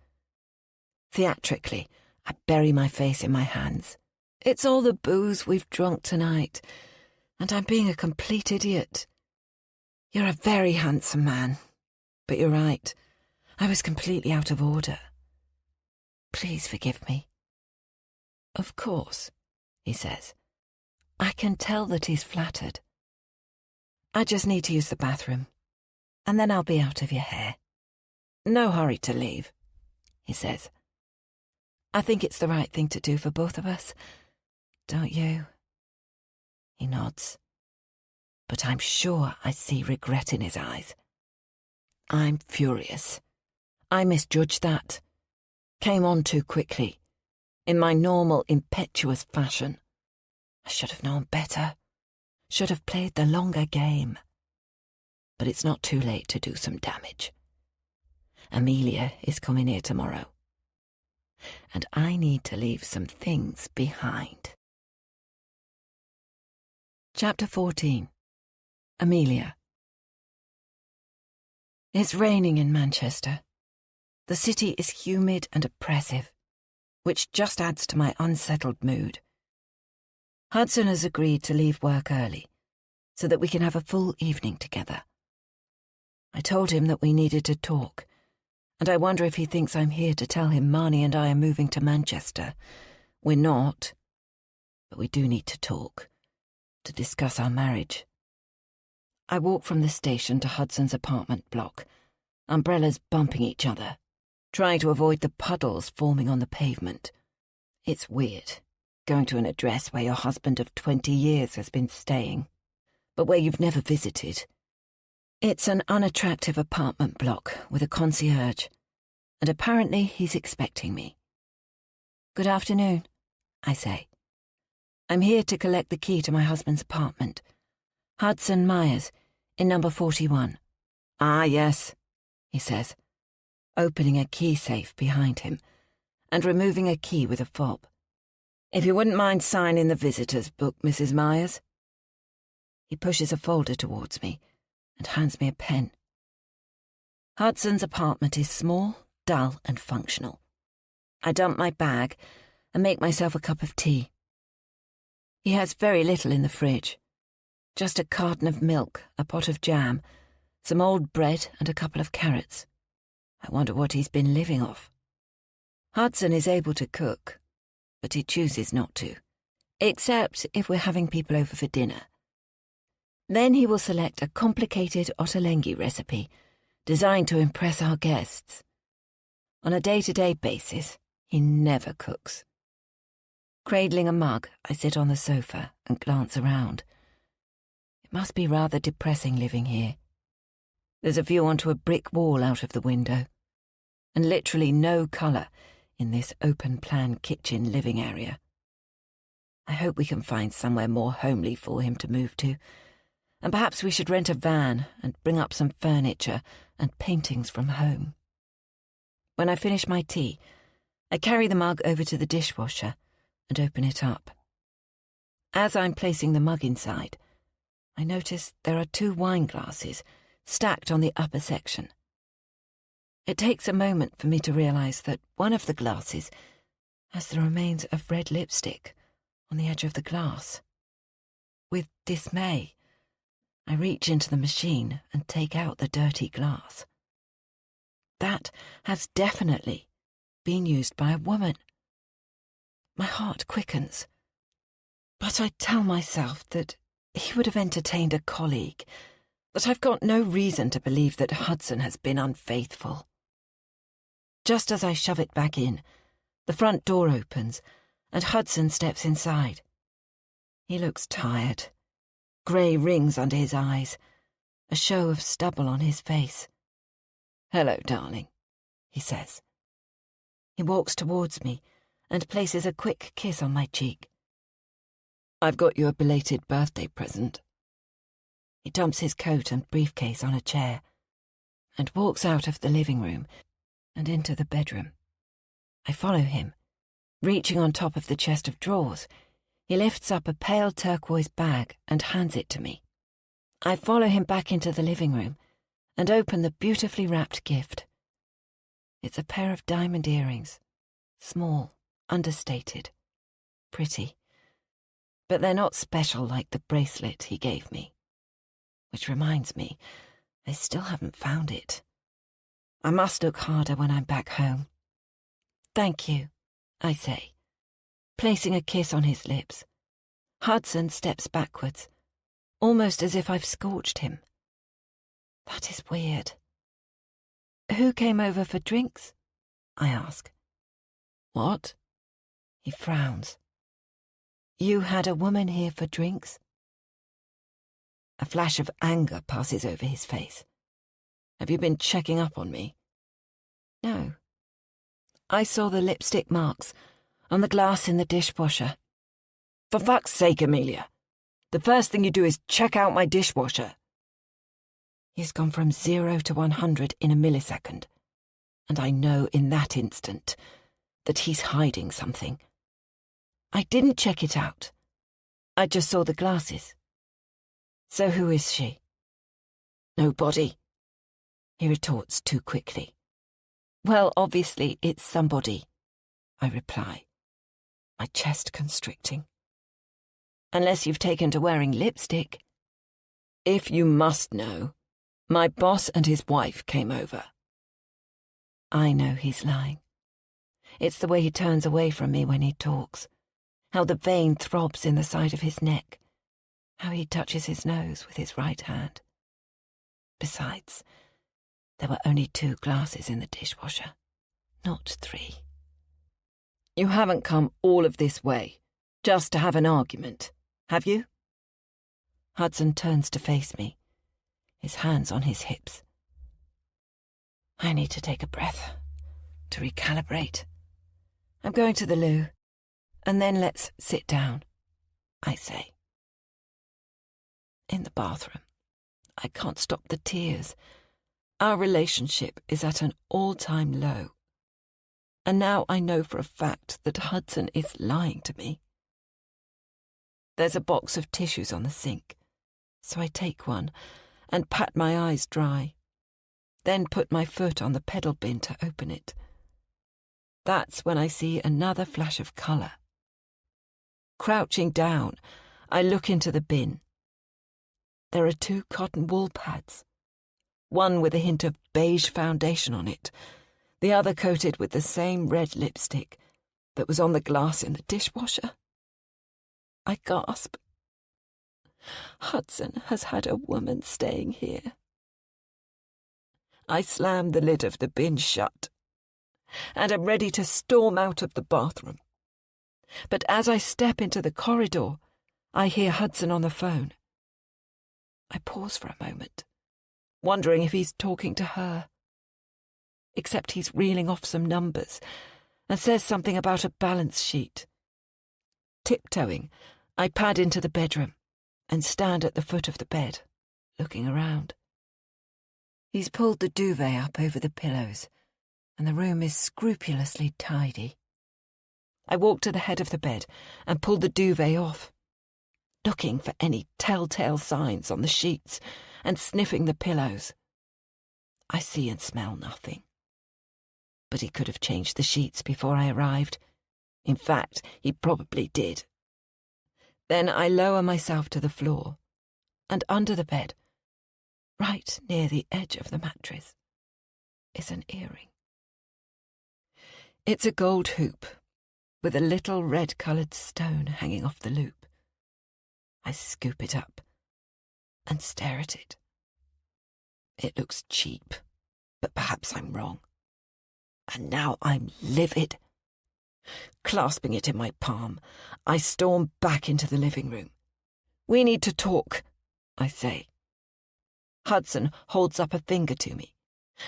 Theatrically, I bury my face in my hands. It's all the booze we've drunk tonight, and I'm being a complete idiot. You're a very handsome man, but you're right. I was completely out of order. Please forgive me. Of course, he says. I can tell that he's flattered. I just need to use the bathroom, and then I'll be out of your hair. No hurry to leave, he says. I think it's the right thing to do for both of us, don't you? He nods, but I'm sure I see regret in his eyes. I'm furious. I misjudged that. Came on too quickly, in my normal impetuous fashion. I should have known better. Should have played the longer game. But it's not too late to do some damage. Amelia is coming here tomorrow, and I need to leave some things behind. Chapter 14. Amelia. It's raining in Manchester. The city is humid and oppressive, which just adds to my unsettled mood. Hudson has agreed to leave work early, so that we can have a full evening together. I told him that we needed to talk, and I wonder if he thinks I'm here to tell him Marnie and I are moving to Manchester. We're not, but we do need to talk, to discuss our marriage. I walk from the station to Hudson's apartment block, umbrellas bumping each other, trying to avoid the puddles forming on the pavement. It's weird, going to an address where your husband of 20 years has been staying, but where you've never visited. It's an unattractive apartment block with a concierge, and apparently he's expecting me. "Good afternoon," I say. "I'm here to collect the key to my husband's apartment. Hudson Myers, in number 41. "Ah, yes," he says, opening a key safe behind him and removing a key with a fob. "If you wouldn't mind signing the visitor's book, Mrs. Myers." He pushes a folder towards me and hands me a pen. Hudson's apartment is small, dull, and functional. I dump my bag and make myself a cup of tea. He has very little in the fridge. Just a carton of milk, a pot of jam, some old bread and a couple of carrots. I wonder what he's been living off. Hudson is able to cook, but he chooses not to, except if we're having people over for dinner. Then he will select a complicated ottolenghi recipe designed to impress our guests. On a day-to-day basis, he never cooks. Cradling a mug, I sit on the sofa and glance around. It must be rather depressing living here. There's a view onto a brick wall out of the window, and literally no colour in this open-plan kitchen living area. I hope we can find somewhere more homely for him to move to, and perhaps we should rent a van and bring up some furniture and paintings from home. When I finish my tea, I carry the mug over to the dishwasher and open it up. As I'm placing the mug inside, I notice there are 2 wine glasses stacked on the upper section. It takes a moment for me to realise that one of the glasses has the remains of red lipstick on the edge of the glass. With dismay, I reach into the machine and take out the dirty glass. That has definitely been used by a woman. My heart quickens, but I tell myself that he would have entertained a colleague, that I've got no reason to believe that Hudson has been unfaithful. Just as I shove it back in, the front door opens and Hudson steps inside. He looks tired, grey rings under his eyes, a show of stubble on his face. "Hello, darling," he says. He walks towards me and places a quick kiss on my cheek. "I've got you a belated birthday present." He dumps his coat and briefcase on a chair and walks out of the living room and into the bedroom. I follow him. Reaching on top of the chest of drawers, he lifts up a pale turquoise bag and hands it to me. I follow him back into the living room and open the beautifully wrapped gift. It's a pair of diamond earrings, small, understated, pretty. But they're not special like the bracelet he gave me. Which reminds me, I still haven't found it. I must look harder when I'm back home. "Thank you," I say, placing a kiss on his lips. Hudson steps backwards, almost as if I've scorched him. That is weird. "Who came over for drinks?" I ask. "What?" He frowns. "You had a woman here for drinks?" A flash of anger passes over his face. "Have you been checking up on me?" "No. I saw the lipstick marks on the glass in the dishwasher." "For fuck's sake, Amelia! The first thing you do is check out my dishwasher." He's gone from 0 to 100 in a millisecond, and I know in that instant that he's hiding something. "I didn't check it out. I just saw the glasses." "So who is she?" "Nobody," he retorts too quickly. "Well, obviously it's somebody," I reply, my chest constricting. "Unless you've taken to wearing lipstick." "If you must know, my boss and his wife came over." I know he's lying. It's the way he turns away from me when he talks, how the vein throbs in the side of his neck, how he touches his nose with his right hand. Besides, there were only 2 glasses in the dishwasher. Not 3. You haven't come all of this way just to have an argument, have you? Hudson turns to face me, his hands on his hips. I need to take a breath, to recalibrate. I'm going to the loo, and then let's sit down, I say. In the bathroom, I can't stop the tears. Our relationship is at an all-time low. And now I know for a fact that Hudson is lying to me. There's a box of tissues on the sink, so I take one and pat my eyes dry, then put my foot on the pedal bin to open it. That's when I see another flash of colour. Crouching down, I look into the bin. There are 2 cotton wool pads, one with a hint of beige foundation on it, the other coated with the same red lipstick that was on the glass in the dishwasher. I gasp. Hudson has had a woman staying here. I slam the lid of the bin shut and am ready to storm out of the bathroom. But as I step into the corridor, I hear Hudson on the phone. I pause for a moment, wondering if he's talking to her. Except he's reeling off some numbers and says something about a balance sheet. Tiptoeing, I pad into the bedroom and stand at the foot of the bed, looking around. He's pulled the duvet up over the pillows, and the room is scrupulously tidy. I walk to the head of the bed and pull the duvet off, looking for any telltale signs on the sheets and sniffing the pillows. I see and smell nothing. But he could have changed the sheets before I arrived. In fact, he probably did. Then I lower myself to the floor, and under the bed, right near the edge of the mattress, is an earring. It's a gold hoop, with a little red-coloured stone hanging off the loop. I scoop it up and stare at it. It looks cheap, but perhaps I'm wrong. And now I'm livid. Clasping it in my palm, I storm back into the living room. We need to talk, I say. Hudson holds up a finger to me,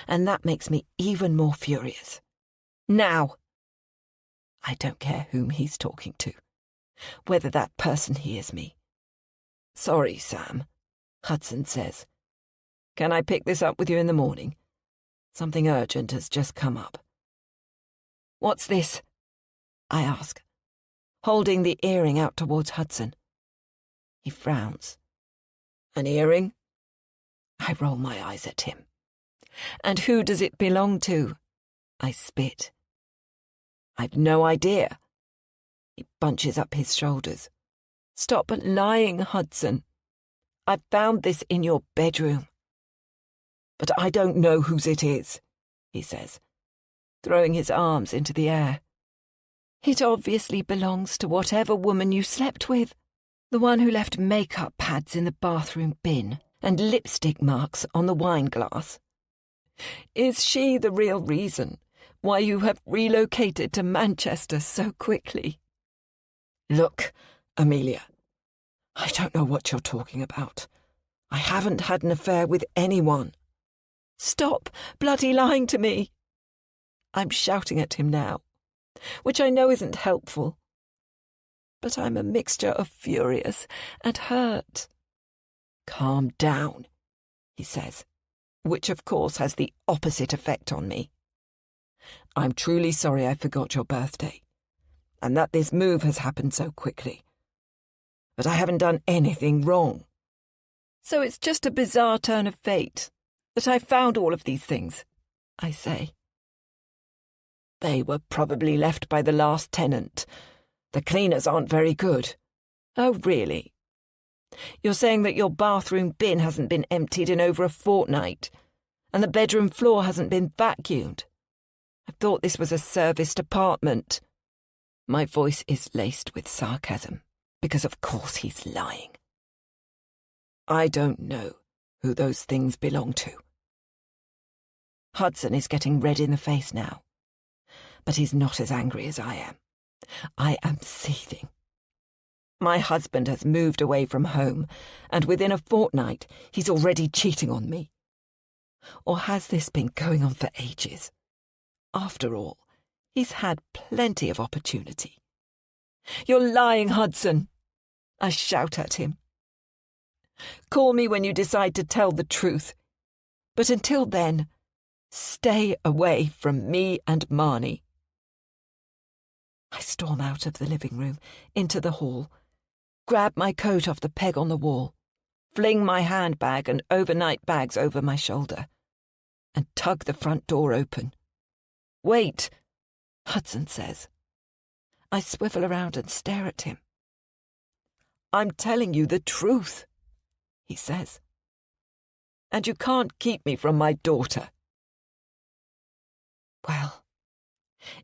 and that makes me even more furious. Now! I don't care whom he's talking to, whether that person hears me. Sorry, Sam, Hudson says. Can I pick this up with you in the morning? Something urgent has just come up. What's this? I ask, holding the earring out towards Hudson. He frowns. An earring? I roll my eyes at him. And who does it belong to? I spit. I've no idea. He bunches up his shoulders. Stop lying, Hudson. I found this in your bedroom. But I don't know whose it is, he says, throwing his arms into the air. It obviously belongs to whatever woman you slept with. The one who left makeup pads in the bathroom bin and lipstick marks on the wine glass. Is she the real reason why you have relocated to Manchester so quickly? Look, Amelia, I don't know what you're talking about. I haven't had an affair with anyone. Stop bloody lying to me. I'm shouting at him now, which I know isn't helpful. But I'm a mixture of furious and hurt. Calm down, he says, which of course has the opposite effect on me. I'm truly sorry I forgot your birthday, and that this move has happened so quickly. But I haven't done anything wrong. So it's just a bizarre turn of fate that I found all of these things, I say. They were probably left by the last tenant. The cleaners aren't very good. Oh, really? You're saying that your bathroom bin hasn't been emptied in over a fortnight, and the bedroom floor hasn't been vacuumed? I thought this was a serviced apartment. My voice is laced with sarcasm, because of course he's lying. I don't know who those things belong to. Hudson is getting red in the face now, but he's not as angry as I am. I am seething. My husband has moved away from home, and within a fortnight he's already cheating on me. Or has this been going on for ages? After all, he's had plenty of opportunity. "You're lying, Hudson!" I shout at him. "Call me when you decide to tell the truth. But until then, stay away from me and Marnie." I storm out of the living room, into the hall, grab my coat off the peg on the wall, fling my handbag and overnight bags over my shoulder, and tug the front door open. "Wait," Hudson says. I swivel around and stare at him. "I'm telling you the truth," he says. "And you can't keep me from my daughter." Well,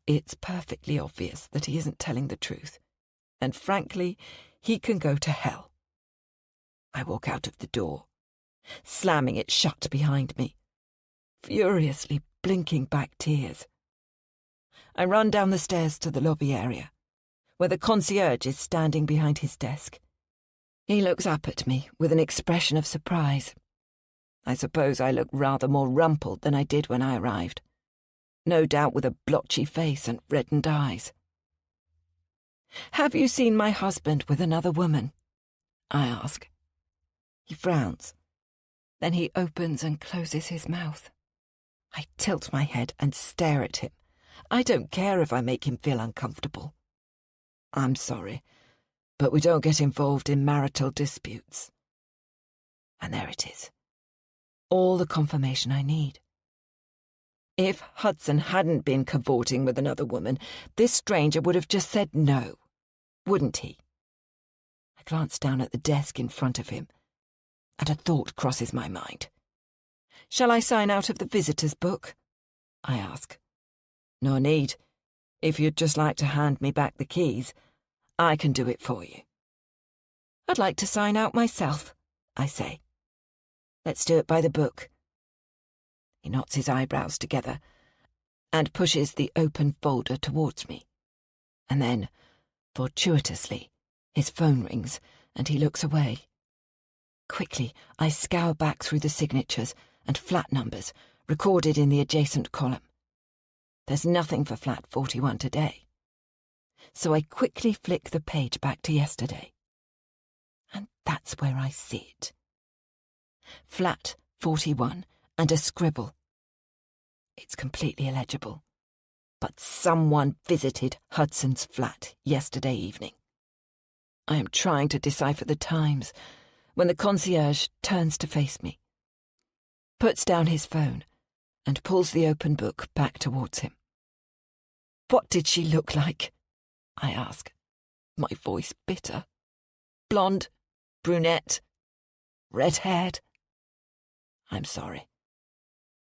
it's perfectly obvious that he isn't telling the truth, and frankly, he can go to hell. I walk out of the door, slamming it shut behind me, furiously blinking back tears. I run down the stairs to the lobby area, where the concierge is standing behind his desk. He looks up at me with an expression of surprise. I suppose I look rather more rumpled than I did when I arrived, no doubt with a blotchy face and reddened eyes. "Have you seen my husband with another woman?" I ask. He frowns. Then he opens and closes his mouth. I tilt my head and stare at him. I don't care if I make him feel uncomfortable. "I'm sorry, but we don't get involved in marital disputes." And there it is. All the confirmation I need. If Hudson hadn't been cavorting with another woman, this stranger would have just said no, wouldn't he? I glance down at the desk in front of him, and a thought crosses my mind. "Shall I sign out of the visitor's book?" I ask. "No need. If you'd just like to hand me back the keys, I can do it for you." "I'd like to sign out myself," I say. "Let's do it by the book." He knots his eyebrows together and pushes the open folder towards me. And then, fortuitously, his phone rings and he looks away. Quickly, I scour back through the signatures and flat numbers recorded in the adjacent column. There's nothing for flat 41 today. So I quickly flick the page back to yesterday. And that's where I see it. Flat 41 and a scribble. It's completely illegible, but someone visited Hudson's flat yesterday evening. I am trying to decipher the times when the concierge turns to face me, puts down his phone, and pulls the open book back towards him. "What did she look like?" I ask, my voice bitter. "Blonde? Brunette? Red-haired?" "I'm sorry,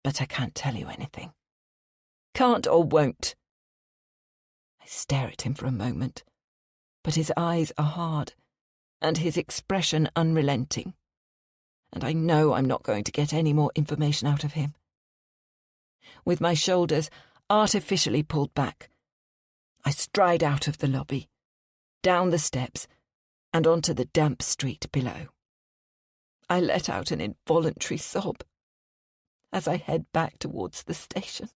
but I can't tell you anything." "Can't or won't?" I stare at him for a moment, but his eyes are hard and his expression unrelenting, and I know I'm not going to get any more information out of him. With my shoulders artificially pulled back, I stride out of the lobby, down the steps, and onto the damp street below. I let out an involuntary sob as I head back towards the station.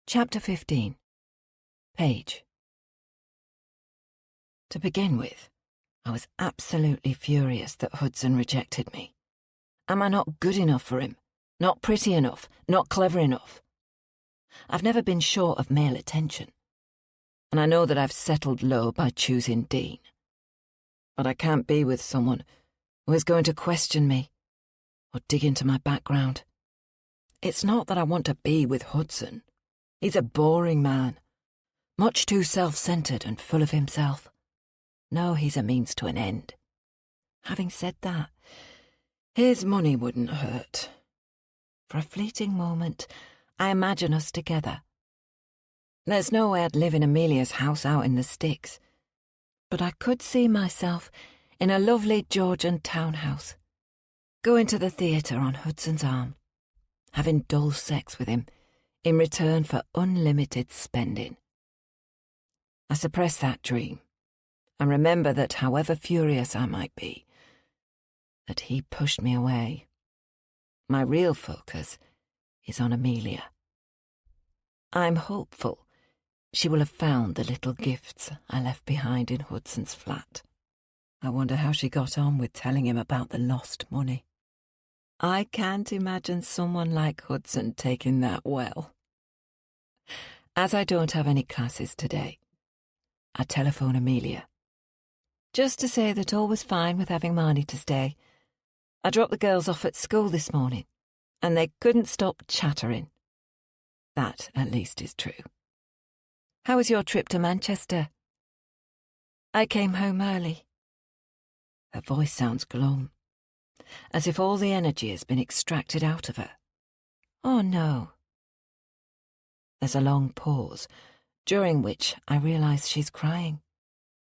Chapter 15. Paige. To begin with, I was absolutely furious that Hudson rejected me. Am I not good enough for him? Not pretty enough? Not clever enough? I've never been short of male attention, and I know that I've settled low by choosing Dean. But I can't be with someone who is going to question me or dig into my background. It's not that I want to be with Hudson. He's a boring man, much too self-centered and full of himself. No, he's a means to an end. Having said that, his money wouldn't hurt. For a fleeting moment, I imagine us together. There's no way I'd live in Amelia's house out in the sticks, but I could see myself in a lovely Georgian townhouse, going to the theatre on Hudson's arm, having dull sex with him in return for unlimited spending. I suppress that dream and remember that however furious I might be, that he pushed me away. My real focus is on Amelia. I'm hopeful she will have found the little gifts I left behind in Hudson's flat. I wonder how she got on with telling him about the lost money. I can't imagine someone like Hudson taking that well. As I don't have any classes today, I telephone Amelia, just to say that all was fine with having Marnie to stay. I dropped the girls off at school this morning, and they couldn't stop chattering. That, at least, is true. How was your trip to Manchester? I came home early. Her voice sounds glum, as if all the energy has been extracted out of her. Oh, no. There's a long pause, during which I realise she's crying.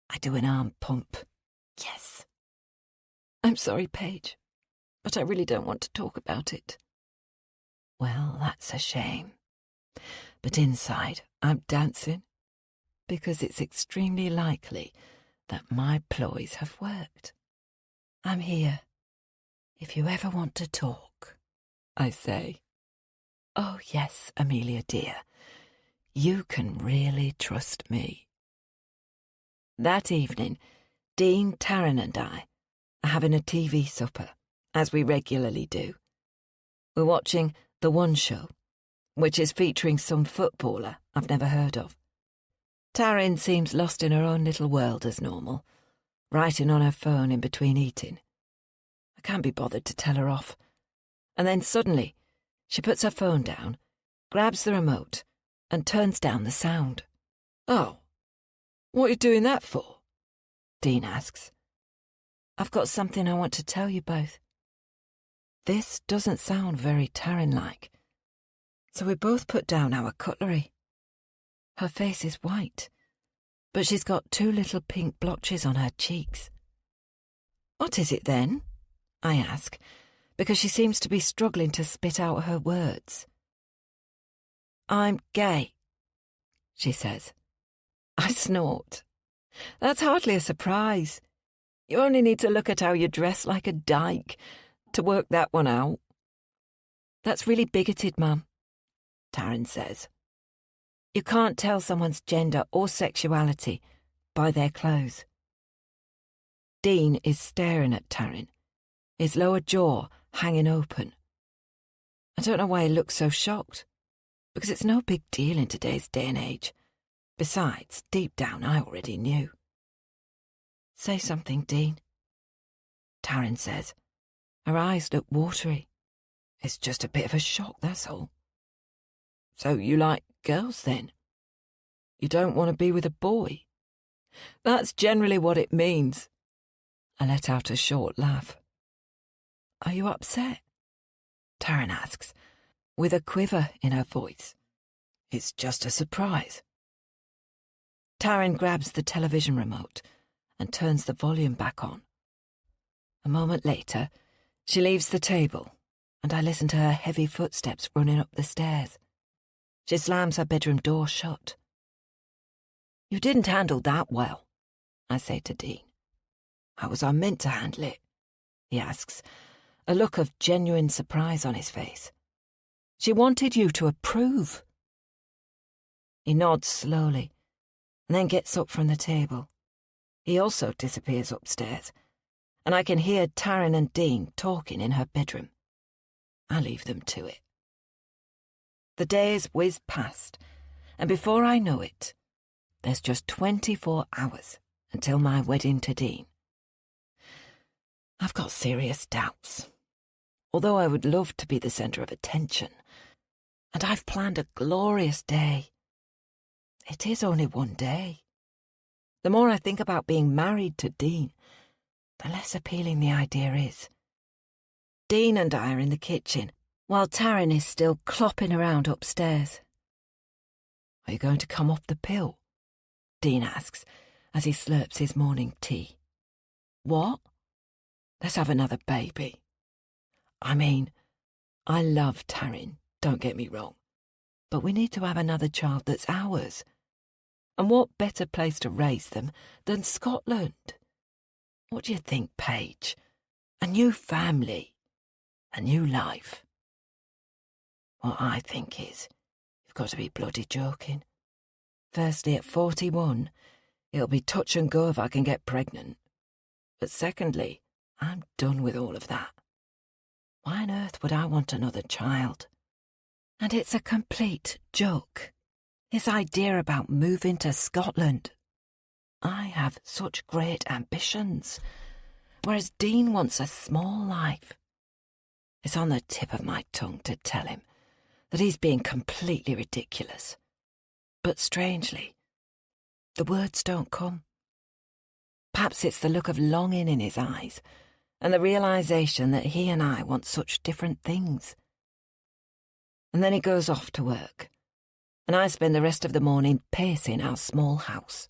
I do an arm pump. Yes. I'm sorry, Paige, but I really don't want to talk about it. Well, that's a shame. But inside, I'm dancing, because it's extremely likely that my ploys have worked. I'm here, if you ever want to talk, I say. Oh, yes, Amelia dear, you can really trust me. That evening, Dean, Taryn and I are having a TV supper, as we regularly do. We're watching The One Show, which is featuring some footballer I've never heard of. Taryn seems lost in her own little world as normal, writing on her phone in between eating. I can't be bothered to tell her off. And then suddenly, she puts her phone down, grabs the remote, and turns down the sound. Oh, what are you doing that for? Dean asks. I've got something I want to tell you both. This doesn't sound very Taryn-like, so we both put down our cutlery. Her face is white, but she's got 2 little pink blotches on her cheeks. What is it then? I ask, because she seems to be struggling to spit out her words. I'm gay, she says. I snort. That's hardly a surprise. You only need to look at how you dress like a dyke to work that one out. That's really bigoted, Mum, Taryn says. You can't tell someone's gender or sexuality by their clothes. Dean is staring at Taryn, his lower jaw hanging open. I don't know why he looks so shocked, because it's no big deal in today's day and age. Besides, deep down I already knew. Say something, Dean, Taryn says. Her eyes look watery. It's just a bit of a shock, that's all. So you like girls, then? You don't want to be with a boy? That's generally what it means. I let out a short laugh. Are you upset? Taryn asks, with a quiver in her voice. It's just a surprise. Taryn grabs the television remote and turns the volume back on. A moment later, she leaves the table, and I listen to her heavy footsteps running up the stairs. She slams her bedroom door shut. You didn't handle that well, I say to Dean. How was I meant to handle it? He asks, a look of genuine surprise on his face. She wanted you to approve. He nods slowly, and then gets up from the table. He also disappears upstairs, and I can hear Taryn and Dean talking in her bedroom. I leave them to it. The days whiz past, and before I know it, there's just 24 hours until my wedding to Dean. I've got serious doubts, although I would love to be the centre of attention, and I've planned a glorious day. It is only one day. The more I think about being married to Dean, the less appealing the idea is. Dean and I are in the kitchen, while Taryn is still clopping around upstairs. Are you going to come off the pill? Dean asks, as he slurps his morning tea. What? Let's have another baby. I mean, I love Taryn, don't get me wrong, but we need to have another child that's ours. And what better place to raise them than Scotland? What do you think, Paige? A new family, a new life. What I think is, you've got to be bloody joking. Firstly, at 41, it'll be touch and go if I can get pregnant. But secondly, I'm done with all of that. Why on earth would I want another child? And it's a complete joke. His idea about moving to Scotland. I have such great ambitions, whereas Dean wants a small life. It's on the tip of my tongue to tell him that he's being completely ridiculous. But strangely, the words don't come. Perhaps it's the look of longing in his eyes and the realisation that he and I want such different things. And then he goes off to work, and I spend the rest of the morning pacing our small house.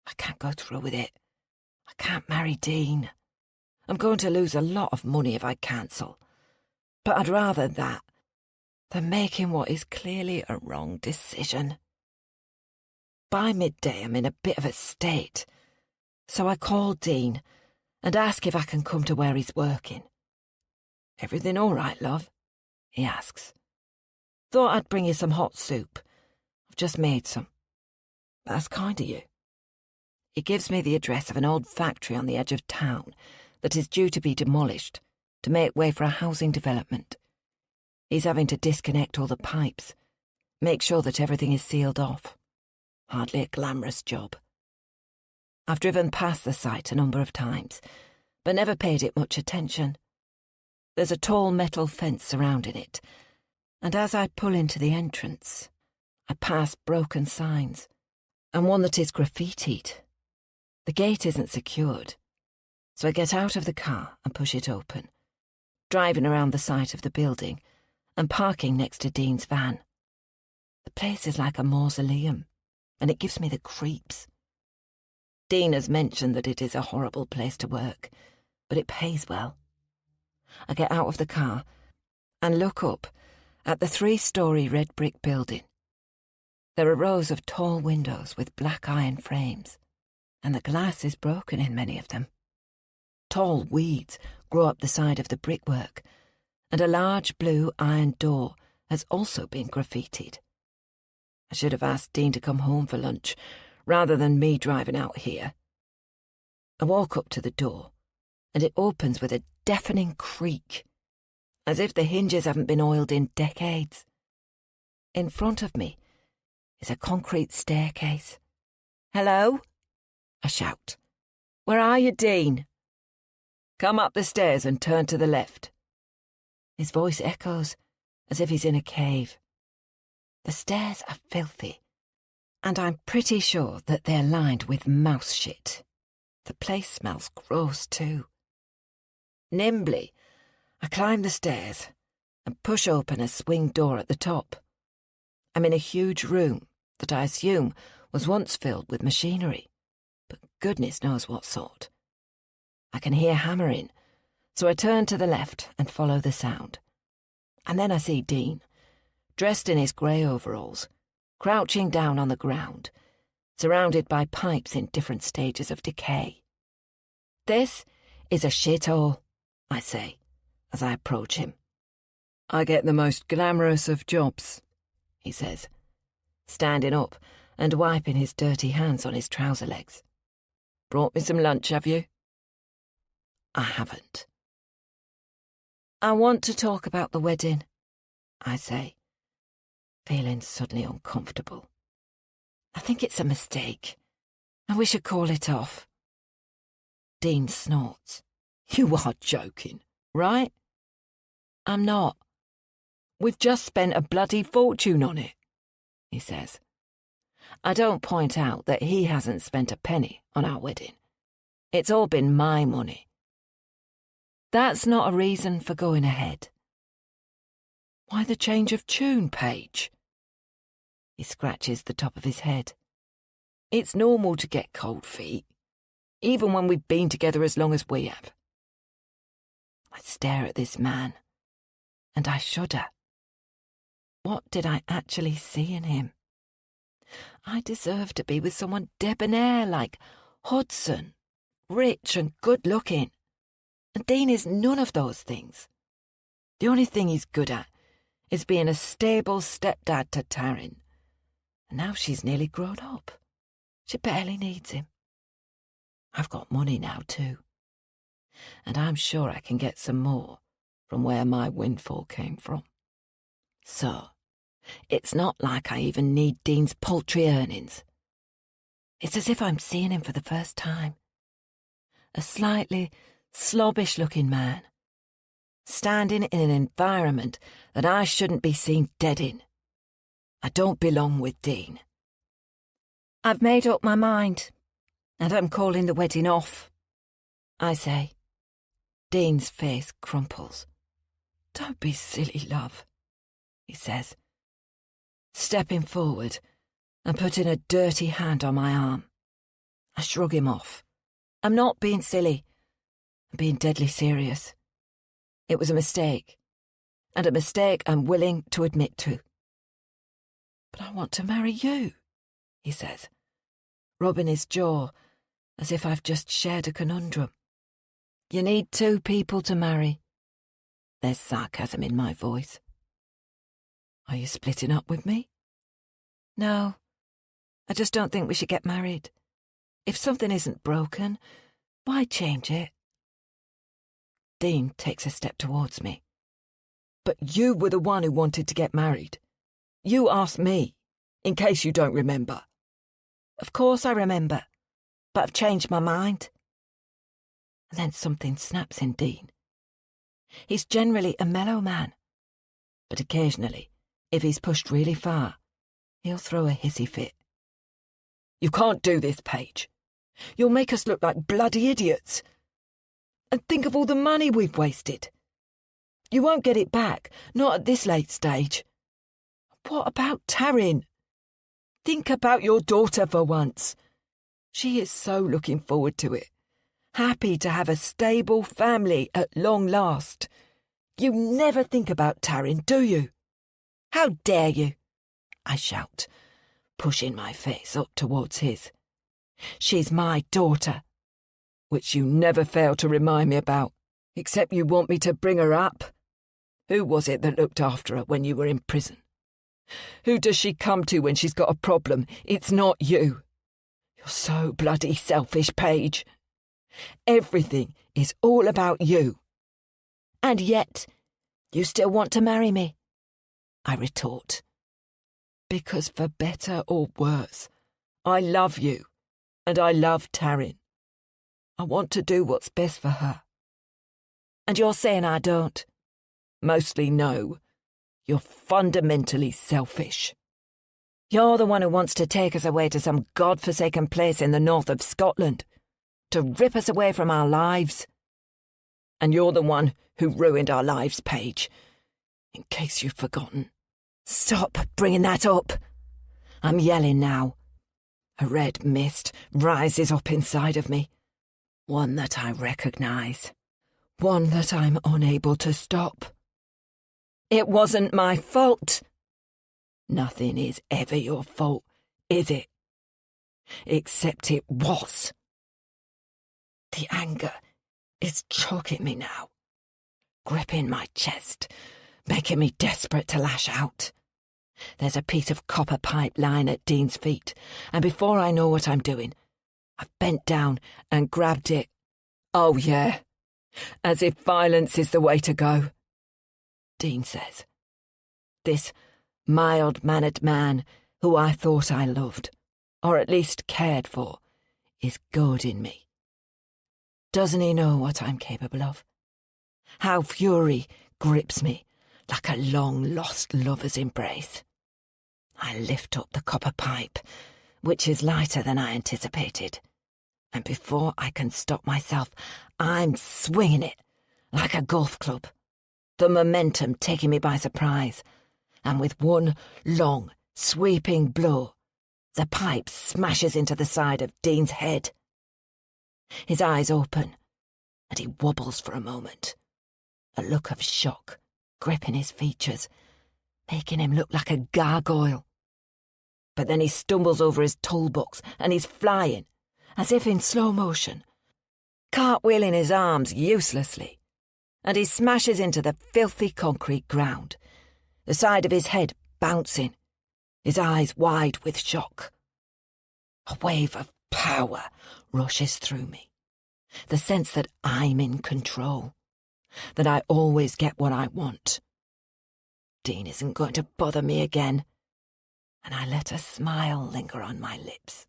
I can't go through with it. I can't marry Dean. I'm going to lose a lot of money if I cancel. But I'd rather that than making what is clearly a wrong decision. By midday, I'm in a bit of a state, so I call Dean and ask if I can come to where he's working. "Everything all right, love?" he asks. "Thought I'd bring you some hot soup. I've just made some." "That's kind of you." He gives me the address of an old factory on the edge of town that is due to be demolished to make way for a housing development. He's having to disconnect all the pipes, make sure that everything is sealed off. Hardly a glamorous job. I've driven past the site a number of times, but never paid it much attention. There's a tall metal fence surrounding it, and as I pull into the entrance, I pass broken signs, and one that is graffitied. The gate isn't secured, so I get out of the car and push it open, driving around the site of the building and parking next to Dean's van. The place is like a mausoleum, and it gives me the creeps. Dean has mentioned that it is a horrible place to work, but it pays well. I get out of the car and look up at the 3-story red brick building. There are rows of tall windows with black iron frames, and the glass is broken in many of them. Tall weeds grow up the side of the brickwork, and a large blue iron door has also been graffitied. I should have asked Dean to come home for lunch, rather than me driving out here. I walk up to the door, and it opens with a deafening creak, as if the hinges haven't been oiled in decades. In front of me is a concrete staircase. "Hello?" I shout. "Where are you, Dean?" "Come up the stairs and turn to the left." His voice echoes, as if he's in a cave. The stairs are filthy, and I'm pretty sure that they're lined with mouse shit. The place smells gross too. Nimbly, I climb the stairs and push open a swing door at the top. I'm in a huge room that I assume was once filled with machinery, but goodness knows what sort. I can hear hammering, so I turn to the left and follow the sound. And then I see Dean, dressed in his grey overalls, crouching down on the ground, surrounded by pipes in different stages of decay. "This is a shithole," I say, as I approach him. "I get the most glamorous of jobs," he says, standing up and wiping his dirty hands on his trouser legs. "Brought me some lunch, have you?" I haven't. "I want to talk about the wedding," I say, feeling suddenly uncomfortable. I think it's a mistake, and we should call it off. Dean snorts. "You are joking, right?" "I'm not. We've just spent a bloody fortune on it," he says. I don't point out that he hasn't spent a penny on our wedding. It's all been my money. That's not a reason for going ahead. "Why the change of tune, Paige?" He scratches the top of his head. "It's normal to get cold feet, even when we've been together as long as we have." I stare at this man, and I shudder. What did I actually see in him? I deserve to be with someone debonair like Hudson, rich and good-looking. And Dean is none of those things. The only thing he's good at is being a stable stepdad to Taryn. And now she's nearly grown up. She barely needs him. I've got money now too. And I'm sure I can get some more from where my windfall came from. So, it's not like I even need Dean's paltry earnings. It's as if I'm seeing him for the first time. A slightly slobbish-looking man, standing in an environment that I shouldn't be seen dead in. I don't belong with Dean. I've made up my mind, and I'm calling the wedding off, I say. Dean's face crumples. Don't be silly, love, he says, stepping forward and putting a dirty hand on my arm. I shrug him off. I'm not being silly. I'm being deadly serious. It was a mistake, and a mistake I'm willing to admit to. But I want to marry you, he says, rubbing his jaw as if I've just shared a conundrum. You need two people to marry. There's sarcasm in my voice. Are you splitting up with me? No, I just don't think we should get married. If something isn't broken, why change it? Dean takes a step towards me. But you were the one who wanted to get married. You asked me, in case you don't remember. Of course I remember, but I've changed my mind. And then something snaps in Dean. He's generally a mellow man, but occasionally, if he's pushed really far, he'll throw a hissy fit. You can't do this, Paige. You'll make us look like bloody idiots. And think of all the money we've wasted. You won't get it back, not at this late stage. What about Taryn? Think about your daughter for once. She is so looking forward to it. Happy to have a stable family at long last. You never think about Taryn, do you? How dare you? I shout, pushing my face up towards his. She's my daughter, which you never fail to remind me about, except you want me to bring her up. Who was it that looked after her when you were in prison? Who does she come to when she's got a problem? It's not you. You're so bloody selfish, Paige. Everything is all about you. And yet, you still want to marry me, I retort. Because for better or worse, I love you, and I love Taryn. I want to do what's best for her. And you're saying I don't? Mostly no. You're fundamentally selfish. You're the one who wants to take us away to some godforsaken place in the north of Scotland, to rip us away from our lives. And you're the one who ruined our lives, Paige, in case you've forgotten. Stop bringing that up. I'm yelling now. A red mist rises up inside of me. One that I recognise. One that I'm unable to stop. It wasn't my fault. Nothing is ever your fault, is it? Except it was. The anger is choking me now, gripping my chest, making me desperate to lash out. There's a piece of copper pipe lying at Dean's feet, and before I know what I'm doing, I've bent down and grabbed it. Oh, yeah, as if violence is the way to go. Dean says. This mild-mannered man who I thought I loved, or at least cared for, is goading me. Doesn't he know what I'm capable of? How fury grips me like a long-lost lover's embrace. I lift up the copper pipe, which is lighter than I anticipated, and before I can stop myself, I'm swinging it like a golf club, the momentum taking me by surprise, and with one long, sweeping blow, the pipe smashes into the side of Dean's head. His eyes open, and he wobbles for a moment, a look of shock gripping his features, making him look like a gargoyle. But then he stumbles over his toolbox and he's flying, as if in slow motion, cartwheeling his arms uselessly, and he smashes into the filthy concrete ground, the side of his head bouncing, his eyes wide with shock. A wave of power rushes through me, the sense that I'm in control, that I always get what I want. Dean isn't going to bother me again, and I let a smile linger on my lips.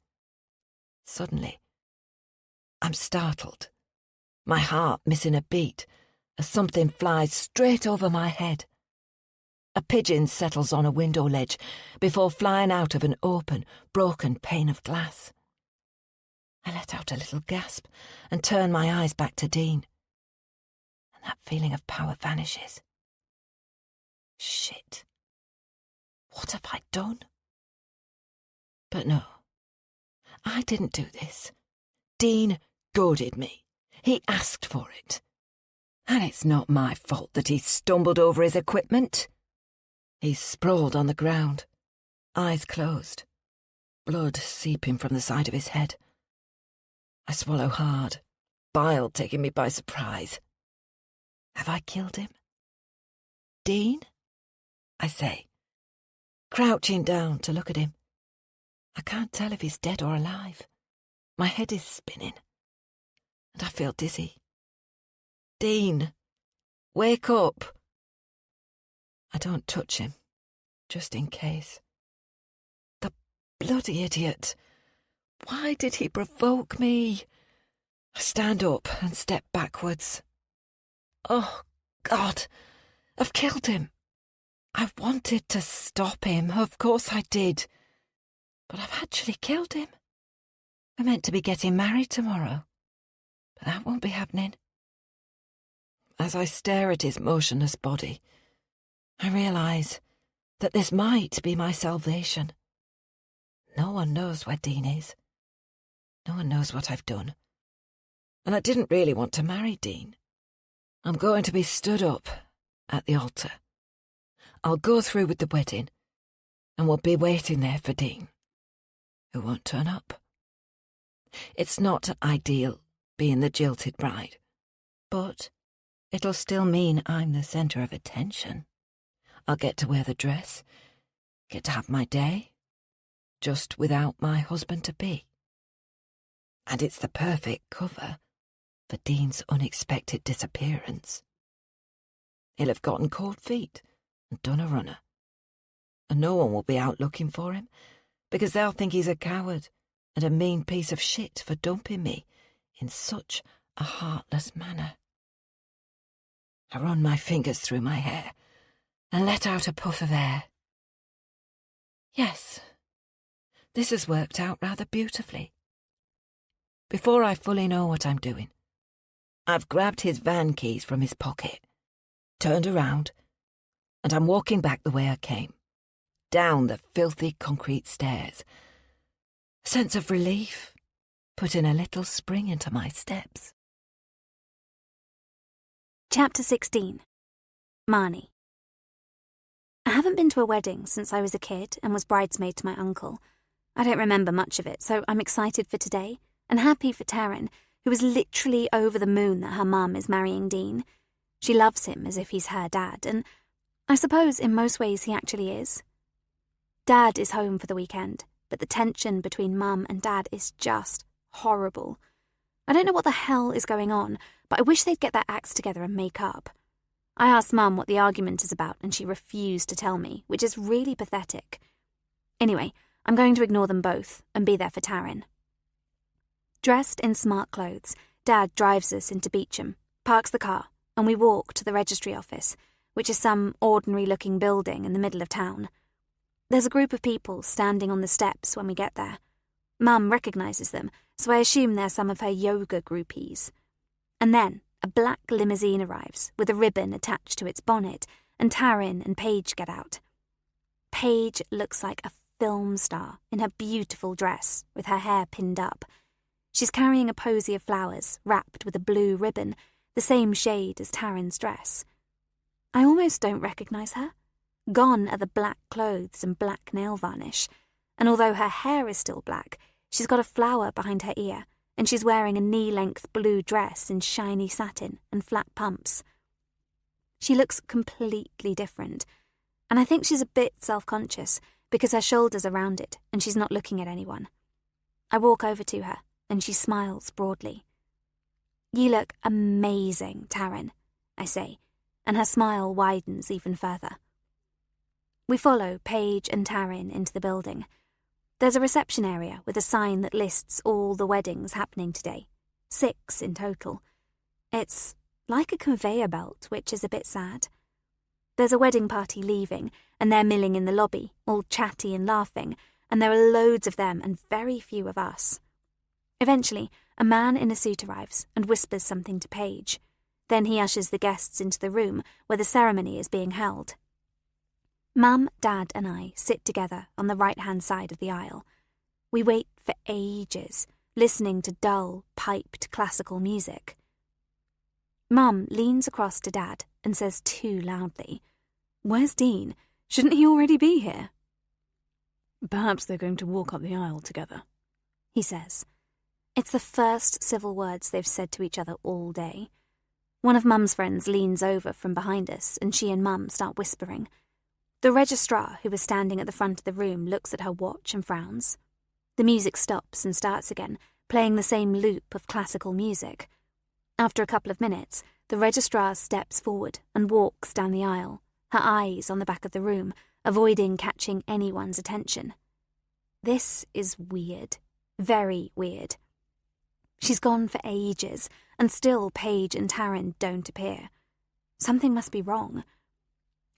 Suddenly, I'm startled, my heart missing a beat, as something flies straight over my head. A pigeon settles on a window ledge before flying out of an open, broken pane of glass. I let out a little gasp and turn my eyes back to Dean, and that feeling of power vanishes. Shit. What have I done? But no, I didn't do this. Dean goaded me. He asked for it. And it's not my fault that he stumbled over his equipment. He's sprawled on the ground, eyes closed, blood seeping from the side of his head. I swallow hard, bile taking me by surprise. Have I killed him? Dean? I say, crouching down to look at him. I can't tell if he's dead or alive. My head is spinning, and I feel dizzy. Dean, wake up. I don't touch him, just in case. The bloody idiot. Why did he provoke me? I stand up and step backwards. Oh, God, I've killed him. I wanted to stop him, of course I did. But I've actually killed him. We're meant to be getting married tomorrow, but that won't be happening. As I stare at his motionless body, I realise that this might be my salvation. No one knows where Dean is. No one knows what I've done. And I didn't really want to marry Dean. I'm going to be stood up at the altar. I'll go through with the wedding, and we'll be waiting there for Dean, who won't turn up. It's not ideal being the jilted bride, but it'll still mean I'm the centre of attention. I'll get to wear the dress, get to have my day, just without my husband-to-be. And it's the perfect cover for Dean's unexpected disappearance. He'll have gotten cold feet and done a runner, and no one will be out looking for him, because they'll think he's a coward and a mean piece of shit for dumping me in such a heartless manner. I run my fingers through my hair and let out a puff of air. Yes, this has worked out rather beautifully. Before I fully know what I'm doing, I've grabbed his van keys from his pocket, turned around, and I'm walking back the way I came, down the filthy concrete stairs. A sense of relief, putting a little spring into my steps. Chapter 16. Marnie. I haven't been to a wedding since I was a kid and was bridesmaid to my uncle. I don't remember much of it, so I'm excited for today and happy for Taryn, who is literally over the moon that her mum is marrying Dean. She loves him as if he's her dad, and I suppose in most ways he actually is. Dad is home for the weekend, but the tension between Mum and Dad is just horrible. I don't know what the hell is going on, but I wish they'd get their acts together and make up. I asked Mum what the argument is about, and she refused to tell me, which is really pathetic. Anyway, I'm going to ignore them both and be there for Taryn. Dressed in smart clothes, Dad drives us into Beecham, parks the car, and we walk to the registry office, which is some ordinary-looking building in the middle of town. There's a group of people standing on the steps when we get there. Mum recognises them, so I assume they're some of her yoga groupies. And then a black limousine arrives with a ribbon attached to its bonnet, and Taryn and Paige get out. Paige looks like a film star in her beautiful dress with her hair pinned up. She's carrying a posy of flowers wrapped with a blue ribbon, the same shade as Taryn's dress. I almost don't recognise her. Gone are the black clothes and black nail varnish, and although her hair is still black, she's got a flower behind her ear, and she's wearing a knee-length blue dress in shiny satin and flat pumps. She looks completely different, and I think she's a bit self-conscious because her shoulders are rounded and she's not looking at anyone. I walk over to her, and she smiles broadly. "You look amazing, Taryn," I say, and her smile widens even further. We follow Paige and Taryn into the building. There's a reception area with a sign that lists all the weddings happening today, 6 in total. It's like a conveyor belt, which is a bit sad. There's a wedding party leaving, and they're milling in the lobby, all chatty and laughing, and there are loads of them and very few of us. Eventually, a man in a suit arrives and whispers something to Paige. Then he ushers the guests into the room where the ceremony is being held. Mum, Dad, and I sit together on the right-hand side of the aisle. We wait for ages, listening to dull, piped classical music. Mum leans across to Dad and says too loudly, "Where's Dean? Shouldn't he already be here?" "Perhaps they're going to walk up the aisle together," he says. It's the first civil words they've said to each other all day. One of Mum's friends leans over from behind us, and she and Mum start whispering. The registrar, who is standing at the front of the room, looks at her watch and frowns. The music stops and starts again, playing the same loop of classical music. After a couple of minutes, the registrar steps forward and walks down the aisle, her eyes on the back of the room, avoiding catching anyone's attention. This is weird. Very weird. She's gone for ages, and still Paige and Taryn don't appear. Something must be wrong.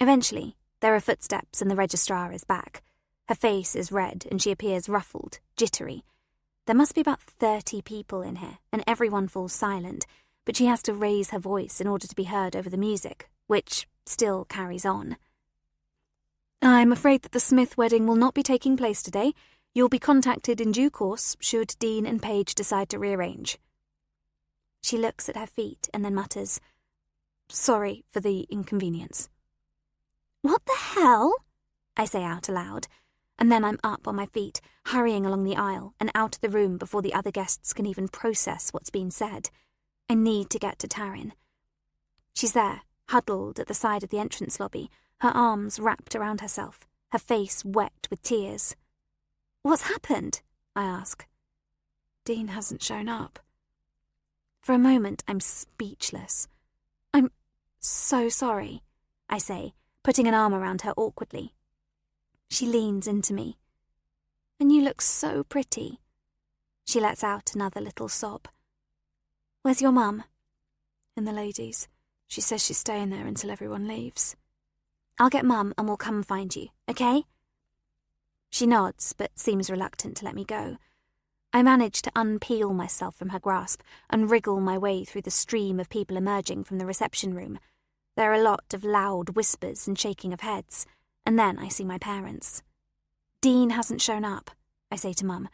Eventually, there are footsteps and the registrar is back. Her face is red and she appears ruffled, jittery. There must be about 30 people in here, and everyone falls silent, but she has to raise her voice in order to be heard over the music, which still carries on. "I'm afraid that the Smith wedding will not be taking place today. You'll be contacted in due course should Dean and Paige decide to rearrange." She looks at her feet and then mutters, "Sorry for the inconvenience." "What the hell?" I say out aloud, and then I'm up on my feet, hurrying along the aisle and out of the room before the other guests can even process what's been said. I need to get to Taryn. She's there, huddled at the side of the entrance lobby, her arms wrapped around herself, her face wet with tears. "What's happened?" I ask. "Dean hasn't shown up." For a moment, I'm speechless. "I'm so sorry," I say, putting an arm around her awkwardly. She leans into me. "And you look so pretty." She lets out another little sob. "Where's your mum?" "In the ladies. She says she's staying there until everyone leaves." "I'll get Mum and we'll come find you, okay?" She nods, but seems reluctant to let me go. I manage to unpeel myself from her grasp and wriggle my way through the stream of people emerging from the reception room. There are a lot of loud whispers and shaking of heads, and then I see my parents. "Dean hasn't shown up," I say to Mum.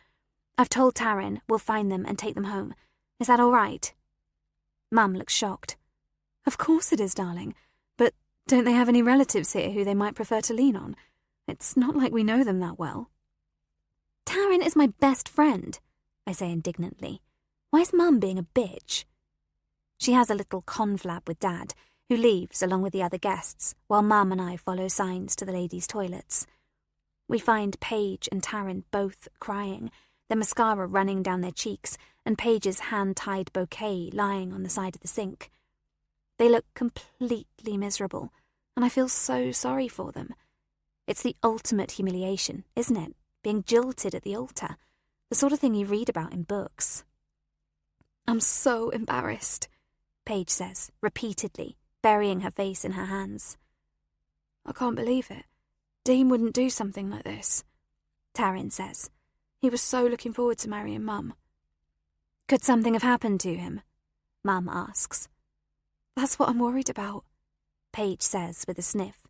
"I've told Taryn we'll find them and take them home. Is that all right?" Mum looks shocked. "Of course it is, darling. But don't they have any relatives here who they might prefer to lean on? It's not like we know them that well." "Taryn is my best friend," I say indignantly. "Why is Mum being a bitch?" She has a little conflab with Dad, who leaves along with the other guests, while Mum and I follow signs to the ladies' toilets. We find Paige and Taryn both crying, their mascara running down their cheeks, and Paige's hand-tied bouquet lying on the side of the sink. They look completely miserable, and I feel so sorry for them. It's the ultimate humiliation, isn't it? Being jilted at the altar. The sort of thing you read about in books. "I'm so embarrassed," Paige says, repeatedly, burying her face in her hands. "I can't believe it. Dean wouldn't do something like this," Taryn says. "He was so looking forward to marrying Mum." "Could something have happened to him?" Mum asks. "That's what I'm worried about," Paige says with a sniff.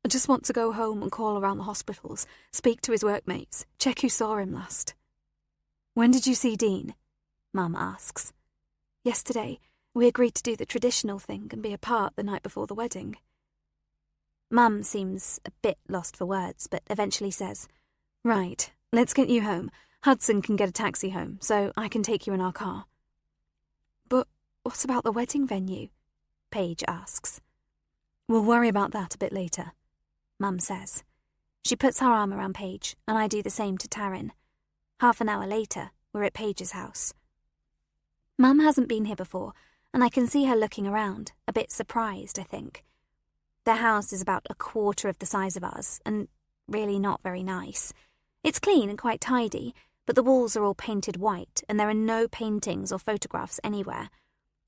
"I just want to go home and call around the hospitals, speak to his workmates, check who saw him last." "When did you see Dean?" Mum asks. "Yesterday. We agreed to do the traditional thing and be apart the night before the wedding." Mum seems a bit lost for words, but eventually says, Right, let's get you home. Hudson can get a taxi home, so I can take you in our car. But what about the wedding venue? Paige asks. We'll worry about that a bit later, Mum says. She puts her arm around Paige, and I do the same to Taryn. Half an hour later, we're at Paige's house. Mum hasn't been here before, and I can see her looking around, a bit surprised, I think. Their house is about a quarter of the size of ours, and really not very nice. It's clean and quite tidy, but the walls are all painted white, and there are no paintings or photographs anywhere.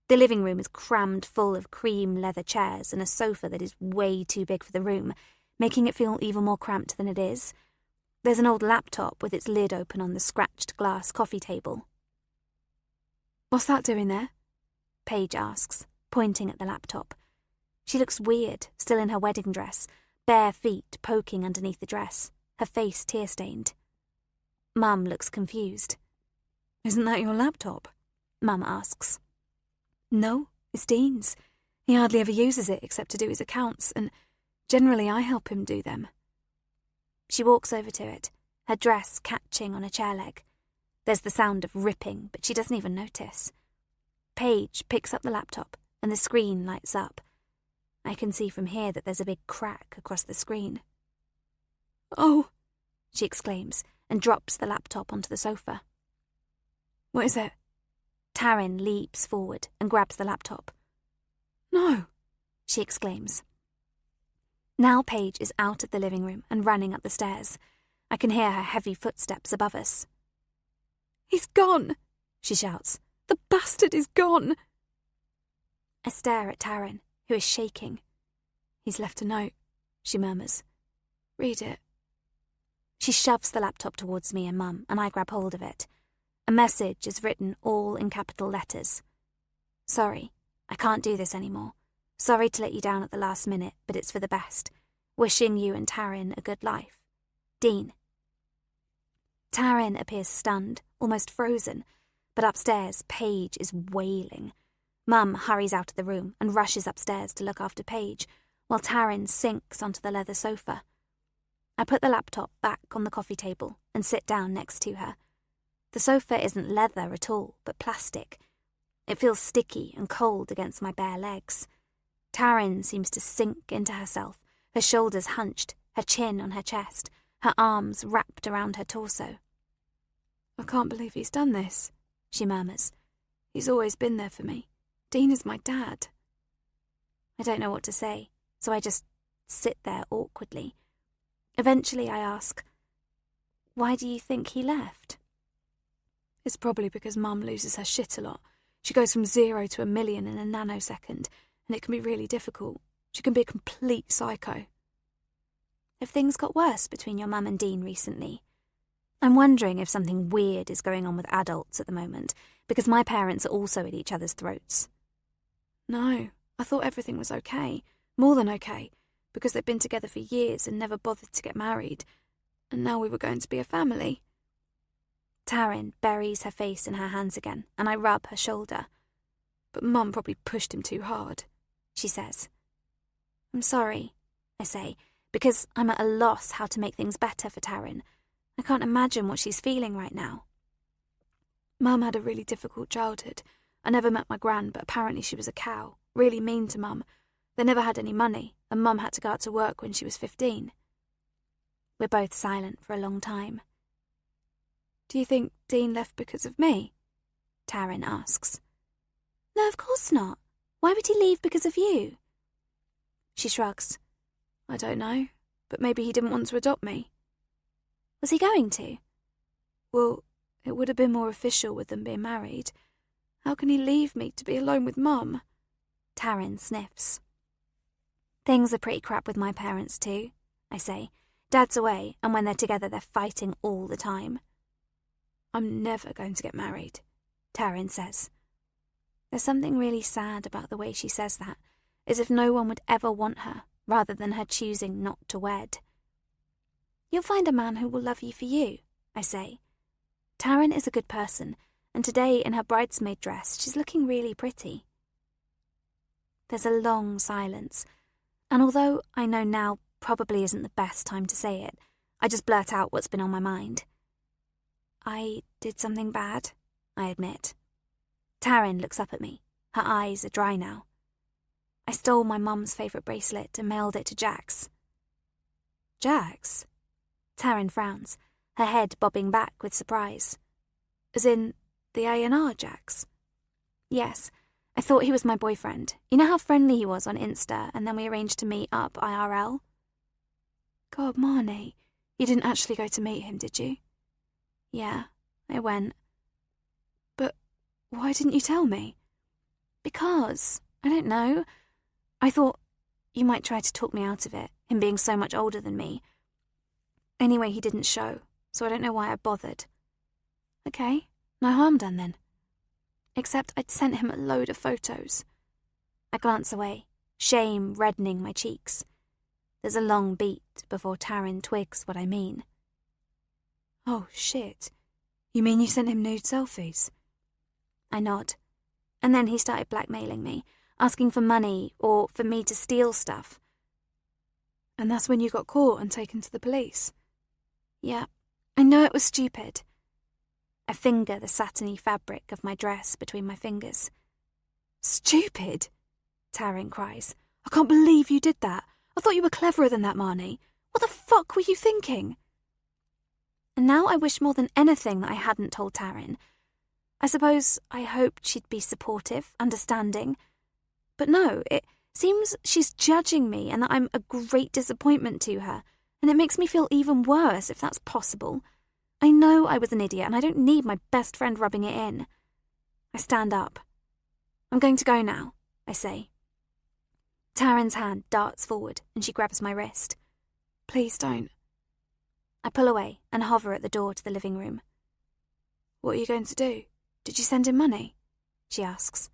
The living room is crammed full of cream leather chairs and a sofa that is way too big for the room, making it feel even more cramped than it is. There's an old laptop with its lid open on the scratched glass coffee table. What's that doing there? Paige asks, pointing at the laptop. She looks weird, still in her wedding dress, bare feet poking underneath the dress, her face tear-stained. Mum looks confused. Isn't that your laptop? Mum asks. No, it's Dean's. He hardly ever uses it except to do his accounts, and generally I help him do them. She walks over to it, her dress catching on a chair leg. There's the sound of ripping, but she doesn't even notice. Paige picks up the laptop, and the screen lights up. I can see from here that there's a big crack across the screen. Oh, she exclaims, and drops the laptop onto the sofa. What is it? Taryn leaps forward and grabs the laptop. No, she exclaims. Now Paige is out of the living room and running up the stairs. I can hear her heavy footsteps above us. He's gone, she shouts. The bastard is gone. I stare at Taryn, who is shaking. He's left a note, she murmurs. Read it. She shoves the laptop towards me and Mum, and I grab hold of it. A message is written all in capital letters. Sorry, I can't do this anymore. Sorry to let you down at the last minute, but it's for the best. Wishing you and Taryn a good life. Dean. Taryn appears stunned, almost frozen, but upstairs Paige is wailing. Mum hurries out of the room and rushes upstairs to look after Paige, while Taryn sinks onto the leather sofa. I put the laptop back on the coffee table and sit down next to her. The sofa isn't leather at all, but plastic. It feels sticky and cold against my bare legs. Taryn seems to sink into herself, her shoulders hunched, her chin on her chest, her arms wrapped around her torso. I can't believe he's done this, she murmurs. He's always been there for me. Dean is my dad. I don't know what to say, so I just sit there awkwardly. Eventually I ask, why do you think he left? It's probably because Mum loses her shit a lot. She goes from 0 to 1,000,000 in a nanosecond, and it can be really difficult. She can be a complete psycho. Have things got worse between your mum and Dean recently? I'm wondering if something weird is going on with adults at the moment, because my parents are also at each other's throats. No, I thought everything was okay. More than okay, because they'd been together for years and never bothered to get married. And now we were going to be a family. Taryn buries her face in her hands again, and I rub her shoulder. But Mum probably pushed him too hard, she says. I'm sorry, I say, because I'm at a loss how to make things better for Taryn. I can't imagine what she's feeling right now. Mum had a really difficult childhood. I never met my gran, but apparently she was a cow, really mean to Mum. They never had any money, and Mum had to go out to work when she was 15. We're both silent for a long time. Do you think Dean left because of me? Taryn asks. No, of course not. Why would he leave because of you? She shrugs. I don't know, but maybe he didn't want to adopt me. Was he going to? Well, it would have been more official with them being married. How can he leave me to be alone with Mum? Taryn sniffs. Things are pretty crap with my parents too, I say. Dad's away, and when they're together they're fighting all the time. I'm never going to get married, Taryn says. There's something really sad about the way she says that, as if no one would ever want her, rather than her choosing not to wed. You'll find a man who will love you for you, I say. Taryn is a good person, and today in her bridesmaid dress she's looking really pretty. There's a long silence, And although I know now probably isn't the best time to say it, I just blurt out what's been on my mind. I did something bad, I admit. Taryn looks up at me. Her eyes are dry now. I stole my mum's favourite bracelet and mailed it to Jax. Jax? Taryn frowns, her head bobbing back with surprise. As in, the A&R Jax? Yes, I thought he was my boyfriend. You know how friendly he was on Insta, and then we arranged to meet up IRL? God, Marnie, you didn't actually go to meet him, did you? Yeah, I went. But why didn't you tell me? Because, I don't know. I thought you might try to talk me out of it, him being so much older than me. Anyway, he didn't show, so I don't know why I bothered. Okay, no harm done then. Except I'd sent him a load of photos. I glance away, shame reddening my cheeks. There's a long beat before Taryn twigs what I mean. Oh, shit. You mean you sent him nude selfies? I nod. And then he started blackmailing me, asking for money or for me to steal stuff. And that's when you got caught and taken to the police? Yeah, I know it was stupid. I finger the satiny fabric of my dress between my fingers. Stupid? Taryn cries. I can't believe you did that. I thought you were cleverer than that, Marnie. What the fuck were you thinking? And now I wish more than anything that I hadn't told Taryn. I suppose I hoped she'd be supportive, understanding. But no, it seems she's judging me and that I'm a great disappointment to her, and it makes me feel even worse if that's possible. I know I was an idiot and I don't need my best friend rubbing it in. I stand up. I'm going to go now, I say. Taryn's hand darts forward and she grabs my wrist. Please don't. I pull away and hover at the door to the living room. What are you going to do? Did you send him money? She asks.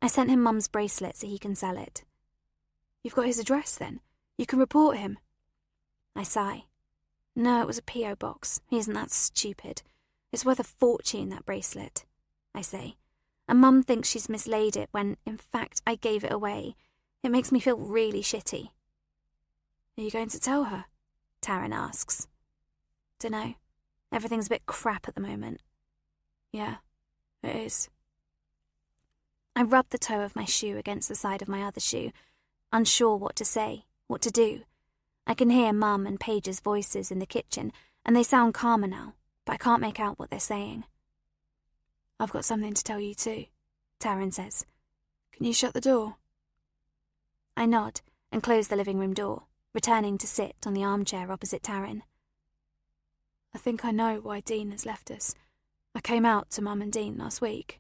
I sent him Mum's bracelet so he can sell it. You've got his address then? You can report him. I sigh. No, it was a P.O. box. He isn't that stupid. It's worth a fortune, that bracelet, I say. And Mum thinks she's mislaid it when, in fact, I gave it away. It makes me feel really shitty. Are you going to tell her? Taryn asks. Dunno. Everything's a bit crap at the moment. Yeah, it is. I rub the toe of my shoe against the side of my other shoe, unsure what to say, what to do. I can hear Mum and Paige's voices in the kitchen, and they sound calmer now, but I can't make out what they're saying. I've got something to tell you too, Taryn says. Can you shut the door? I nod and close the living room door, returning to sit on the armchair opposite Taryn. I think I know why Dean has left us. I came out to Mum and Dean last week.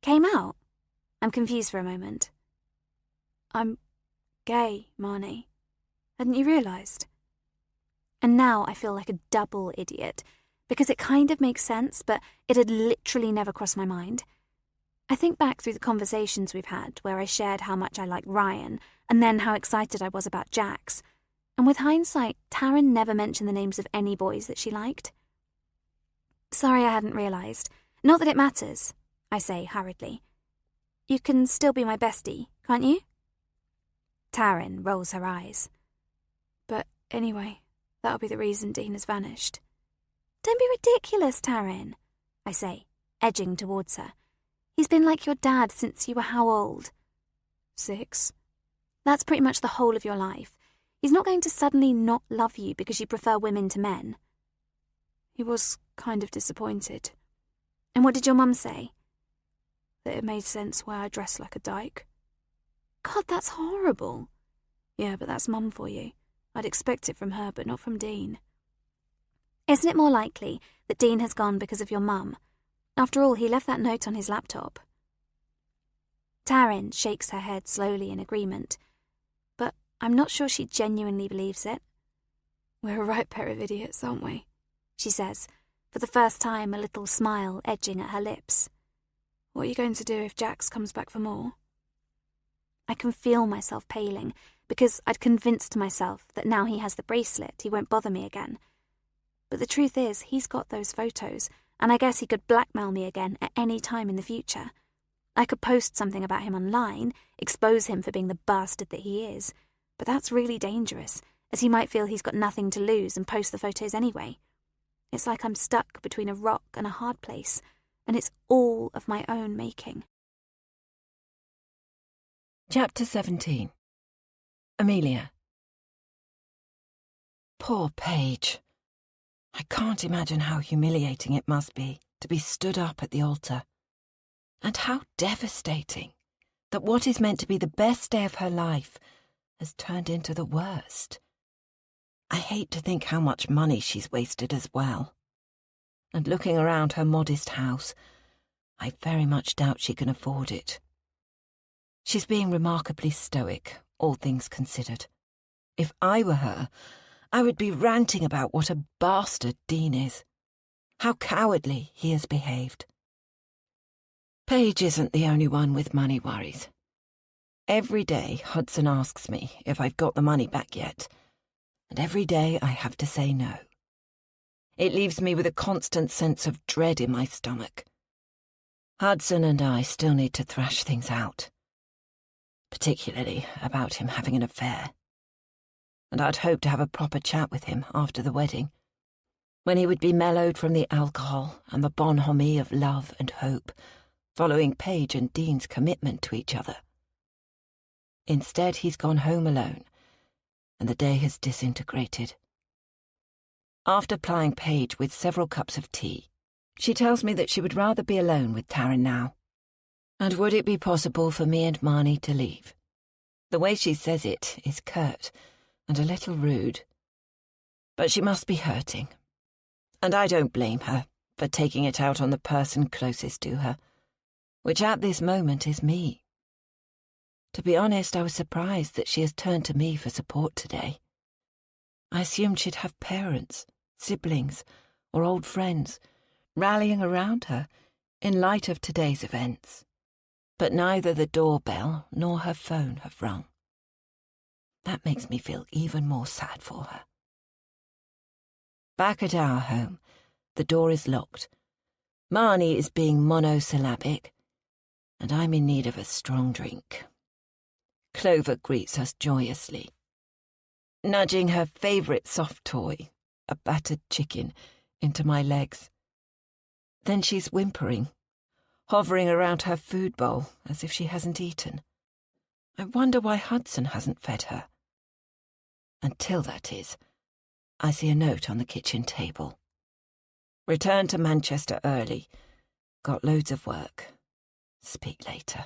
Came out? I'm confused for a moment. I'm gay, Marnie. Hadn't you realised? And now I feel like a double idiot, because it kind of makes sense, but it had literally never crossed my mind. I think back through the conversations we've had where I shared how much I liked Ryan, and then how excited I was about Jax. And with hindsight, Taryn never mentioned the names of any boys that she liked. Sorry I hadn't realised. Not that it matters, I say hurriedly. You can still be my bestie, can't you? Taryn rolls her eyes. But anyway, that'll be the reason Dean has vanished. Don't be ridiculous, Taryn, I say, edging towards her. He's been like your dad since you were how old? 6. That's pretty much the whole of your life. He's not going to suddenly not love you because you prefer women to men. He was kind of disappointed. And what did your mum say? That it made sense why I dressed like a dyke. God, that's horrible. Yeah, but that's Mum for you. I'd expect it from her, but not from Dean. Isn't it more likely that Dean has gone because of your mum? After all, he left that note on his laptop. Taryn shakes her head slowly in agreement, but I'm not sure she genuinely believes it. We're a right pair of idiots, aren't we? She says, for the first time a little smile edging at her lips. What are you going to do if Jax comes back for more? I can feel myself paling, because I'd convinced myself that now he has the bracelet, he won't bother me again. But the truth is, he's got those photos, and I guess he could blackmail me again at any time in the future. I could post something about him online, expose him for being the bastard that he is, but that's really dangerous, as he might feel he's got nothing to lose and post the photos anyway. It's like I'm stuck between a rock and a hard place, and it's all of my own making. Chapter 17. Amelia. Poor Paige. I can't imagine how humiliating it must be to be stood up at the altar. And how devastating that what is meant to be the best day of her life has turned into the worst. I hate to think how much money she's wasted as well. And looking around her modest house, I very much doubt she can afford it. She's being remarkably stoic, all things considered. If I were her, I would be ranting about what a bastard Dean is. How cowardly he has behaved. Paige isn't the only one with money worries. Every day Hudson asks me if I've got the money back yet, and every day I have to say no. It leaves me with a constant sense of dread in my stomach. Hudson and I still need to thrash things out, particularly about him having an affair. And I'd hoped to have a proper chat with him after the wedding, when he would be mellowed from the alcohol and the bonhomie of love and hope, following Paige and Dean's commitment to each other. Instead, he's gone home alone, and the day has disintegrated. After plying Paige with several cups of tea, she tells me that she would rather be alone with Taryn now. And would it be possible for me and Marnie to leave? The way she says it is curt and a little rude. But she must be hurting, and I don't blame her for taking it out on the person closest to her, which at this moment is me. To be honest, I was surprised that she has turned to me for support today. I assumed she'd have parents, siblings, or old friends rallying around her in light of today's events. But neither the doorbell nor her phone have rung. That makes me feel even more sad for her. Back at our home, the door is locked. Marnie is being monosyllabic, and I'm in need of a strong drink. Clover greets us joyously, nudging her favourite soft toy, a battered chicken, into my legs. Then she's whimpering, hovering around her food bowl as if she hasn't eaten. I wonder why Hudson hasn't fed her. Until, that is, I see a note on the kitchen table. Return to Manchester early. Got loads of work. Speak later.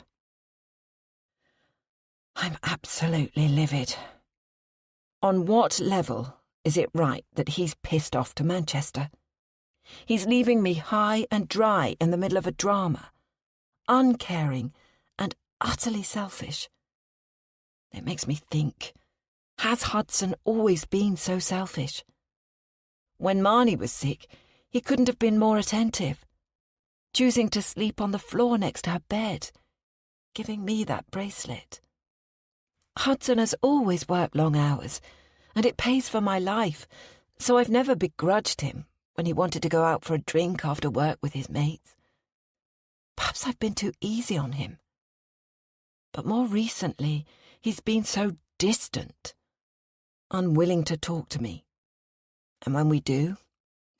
I'm absolutely livid. On what level is it right that he's pissed off to Manchester? He's leaving me high and dry in the middle of a drama, uncaring and utterly selfish. It makes me think, has Hudson always been so selfish? When Marnie was sick, he couldn't have been more attentive, choosing to sleep on the floor next to her bed, giving me that bracelet. Hudson has always worked long hours, and it pays for my life, so I've never begrudged him when he wanted to go out for a drink after work with his mates. Perhaps I've been too easy on him. But more recently, he's been so distant, unwilling to talk to me. And when we do,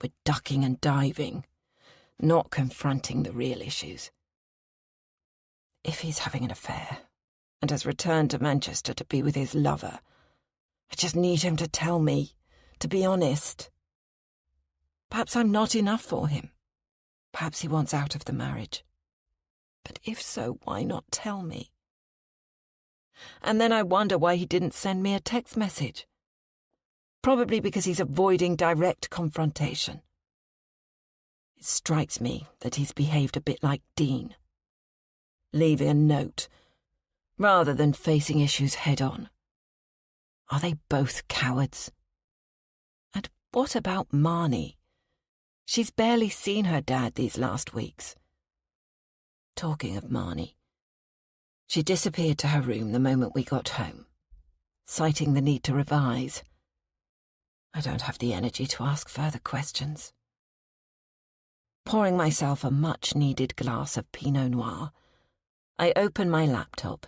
we're ducking and diving, not confronting the real issues. If he's having an affair and has returned to Manchester to be with his lover, I just need him to tell me, to be honest. Perhaps I'm not enough for him. Perhaps he wants out of the marriage. But if so, why not tell me? And then I wonder why he didn't send me a text message. Probably because he's avoiding direct confrontation. It strikes me that he's behaved a bit like Dean, leaving a note rather than facing issues head-on. Are they both cowards? And what about Marnie? She's barely seen her dad these last weeks. Talking of Marnie, she disappeared to her room the moment we got home, citing the need to revise. I don't have the energy to ask further questions. Pouring myself a much-needed glass of Pinot Noir, I open my laptop,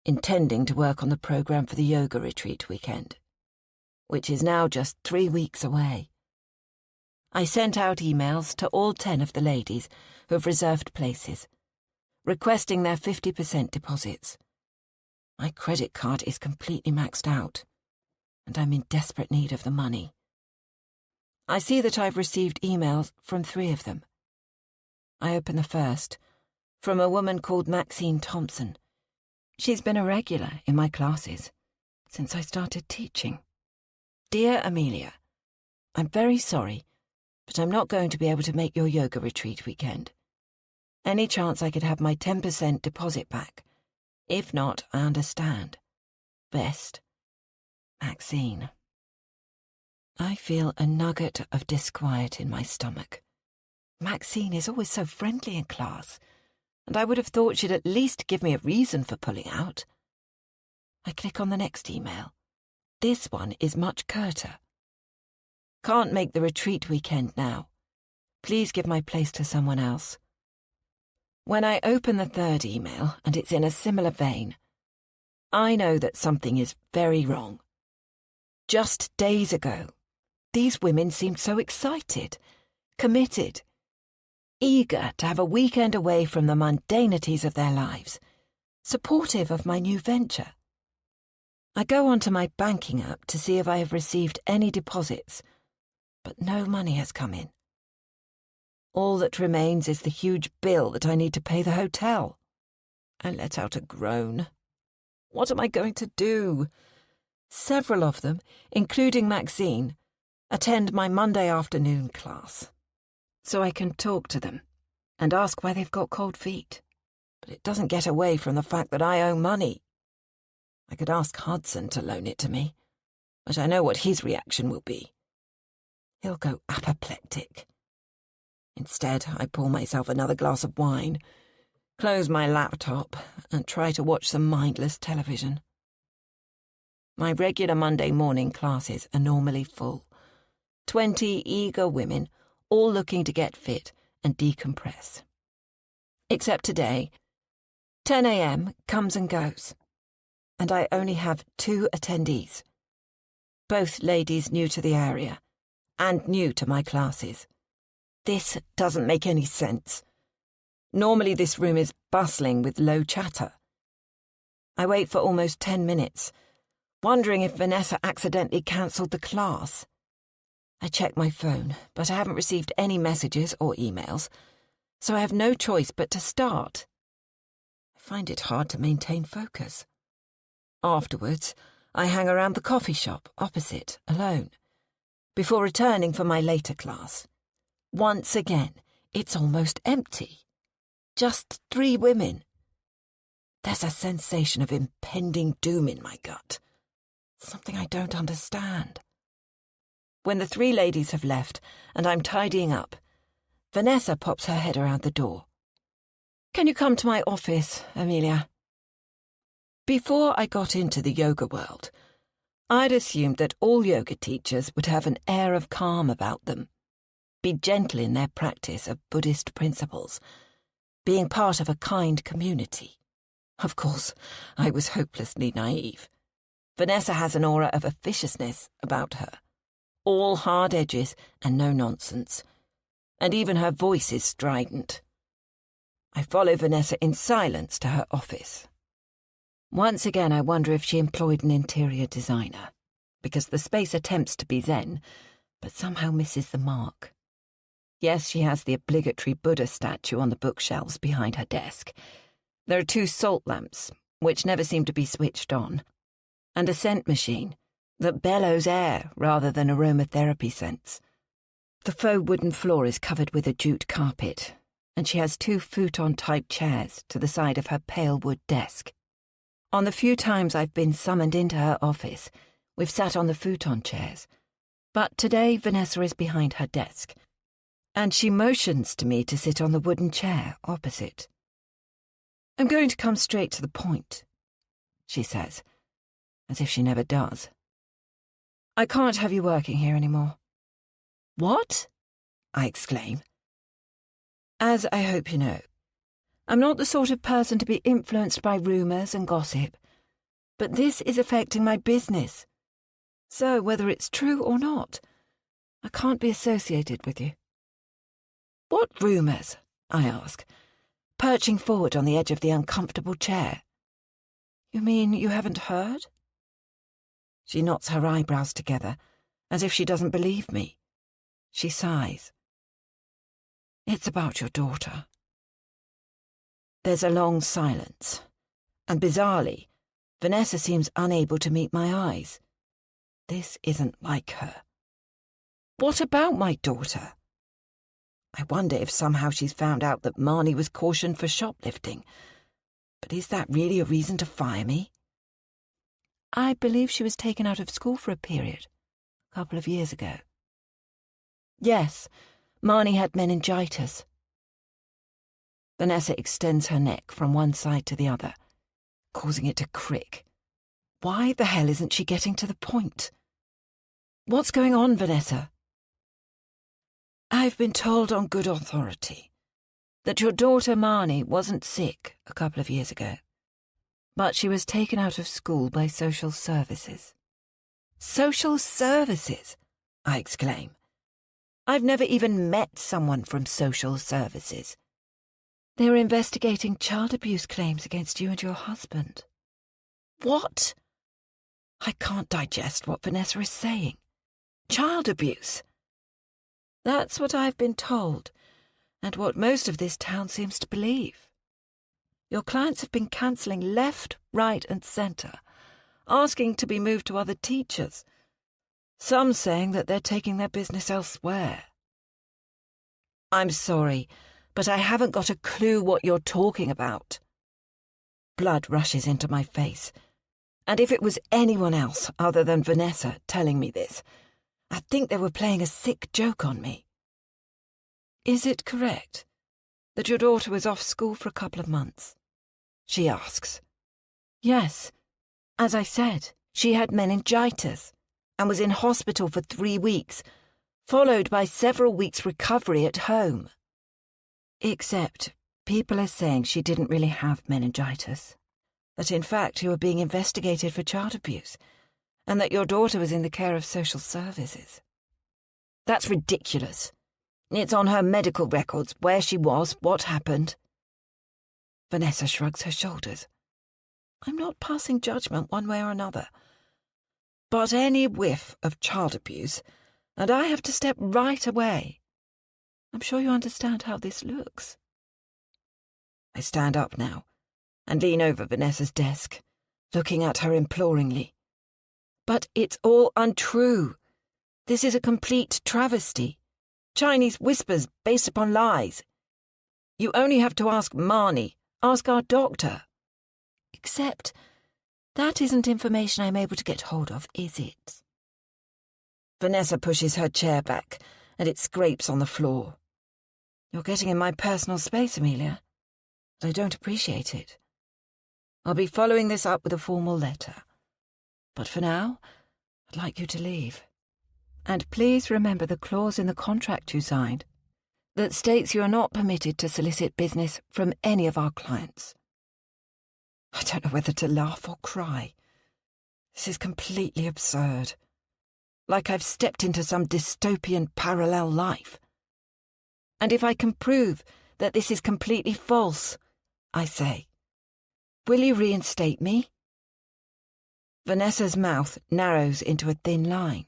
intending to work on the program for the yoga retreat weekend, which is now just 3 weeks away. I sent out emails to all 10 of the ladies who have reserved places, requesting their 50% deposits. My credit card is completely maxed out, and I'm in desperate need of the money. I see that I've received emails from 3 of them. I open the first, from a woman called Maxine Thompson. She's been a regular in my classes since I started teaching. Dear Amelia, I'm very sorry, but I'm not going to be able to make your yoga retreat weekend. Any chance I could have my 10% deposit back? If not, I understand. Best, Maxine. I feel a nugget of disquiet in my stomach. Maxine is always so friendly in class, and I would have thought she'd at least give me a reason for pulling out. I click on the next email. This one is much curter. Can't make the retreat weekend now. Please give my place to someone else. When I open the third email, and it's in a similar vein, I know that something is very wrong. Just days ago, these women seemed so excited, committed, eager to have a weekend away from the mundanities of their lives, supportive of my new venture. I go onto my banking app to see if I have received any deposits, but no money has come in. All that remains is the huge bill that I need to pay the hotel. I let out a groan. What am I going to do? Several of them, including Maxine, attend my Monday afternoon class, so I can talk to them and ask why they've got cold feet. But it doesn't get away from the fact that I owe money. I could ask Hudson to loan it to me, but I know what his reaction will be. He'll go apoplectic. Instead, I pour myself another glass of wine, close my laptop, and try to watch some mindless television. My regular Monday morning classes are normally full. 20 eager women, all looking to get fit and decompress. Except today, 10 a.m. comes and goes, and I only have 2 attendees. Both ladies new to the area, and new to my classes. This doesn't make any sense. Normally this room is bustling with low chatter. I wait for almost 10 minutes, wondering if Vanessa accidentally cancelled the class. I check my phone, but I haven't received any messages or emails, so I have no choice but to start. I find it hard to maintain focus. Afterwards, I hang around the coffee shop opposite, alone, before returning for my later class. Once again, it's almost empty. Just 3 women. There's a sensation of impending doom in my gut. Something I don't understand. When the 3 ladies have left and I'm tidying up, Vanessa pops her head around the door. Can you come to my office, Amelia? Before I got into the yoga world, I'd assumed that all yoga teachers would have an air of calm about them, be gentle in their practice of Buddhist principles, being part of a kind community. Of course, I was hopelessly naive. Vanessa has an aura of officiousness about her, all hard edges and no nonsense, and even her voice is strident. I follow Vanessa in silence to her office. Once again, I wonder if she employed an interior designer, because the space attempts to be zen, but somehow misses the mark. Yes, she has the obligatory Buddha statue on the bookshelves behind her desk. There are 2 salt lamps, which never seem to be switched on, and a scent machine that bellows air rather than aromatherapy scents. The faux wooden floor is covered with a jute carpet, and she has 2 futon-type chairs to the side of her pale wood desk. On the few times I've been summoned into her office, we've sat on the futon chairs, but today Vanessa is behind her desk, and she motions to me to sit on the wooden chair opposite. I'm going to come straight to the point, she says, as if she never does. I can't have you working here anymore. What? I exclaim. As I hope you know, I'm not the sort of person to be influenced by rumours and gossip, but this is affecting my business. So, whether it's true or not, I can't be associated with you." "What rumours?" I ask, perching forward on the edge of the uncomfortable chair. "You mean you haven't heard?" She knots her eyebrows together, as if she doesn't believe me. She sighs. "It's about your daughter." There's a long silence, and bizarrely, Vanessa seems unable to meet my eyes. This isn't like her. "What about my daughter?" I wonder if somehow she's found out that Marnie was cautioned for shoplifting. But is that really a reason to fire me? "I believe she was taken out of school for a period, a couple of years ago." "Yes, Marnie had meningitis." Vanessa extends her neck from one side to the other, causing it to crick. Why the hell isn't she getting to the point? "What's going on, Vanessa?" "I've been told on good authority that your daughter Marnie wasn't sick a couple of years ago, but she was taken out of school by social services." "Social services?" I exclaim. "I've never even met someone from social services." "They're investigating child abuse claims against you and your husband." "What?" I can't digest what Vanessa is saying. Child abuse? That's what I've been told, and what most of this town seems to believe. Your clients have been cancelling left, right and centre, asking to be moved to other teachers, some saying that they're taking their business elsewhere. I'm sorry, but I haven't got a clue what you're talking about. Blood rushes into my face, and if it was anyone else other than Vanessa telling me this, I'd think they were playing a sick joke on me. Is it correct that your daughter was off school for a couple of months? She asks. Yes. As I said, she had meningitis and was in hospital for 3 weeks, followed by several weeks' recovery at home. Except people are saying she didn't really have meningitis, that in fact you were being investigated for child abuse, and that your daughter was in the care of social services. That's ridiculous. It's on her medical records, where she was, what happened. Vanessa shrugs her shoulders. I'm not passing judgment one way or another. But any whiff of child abuse, and I have to step right away. I'm sure you understand how this looks. I stand up now and lean over Vanessa's desk, looking at her imploringly. But it's all untrue. This is a complete travesty. Chinese whispers based upon lies. You only have to ask Marnie, ask our doctor. Except that isn't information I'm able to get hold of, is it? Vanessa pushes her chair back, and it scrapes on the floor. You're getting in my personal space, Amelia. I don't appreciate it. I'll be following this up with a formal letter. But for now, I'd like you to leave. And please remember the clause in the contract you signed that states you are not permitted to solicit business from any of our clients. I don't know whether to laugh or cry. This is completely absurd. Like I've stepped into some dystopian parallel life. And if I can prove that this is completely false, I say, will you reinstate me? Vanessa's mouth narrows into a thin line.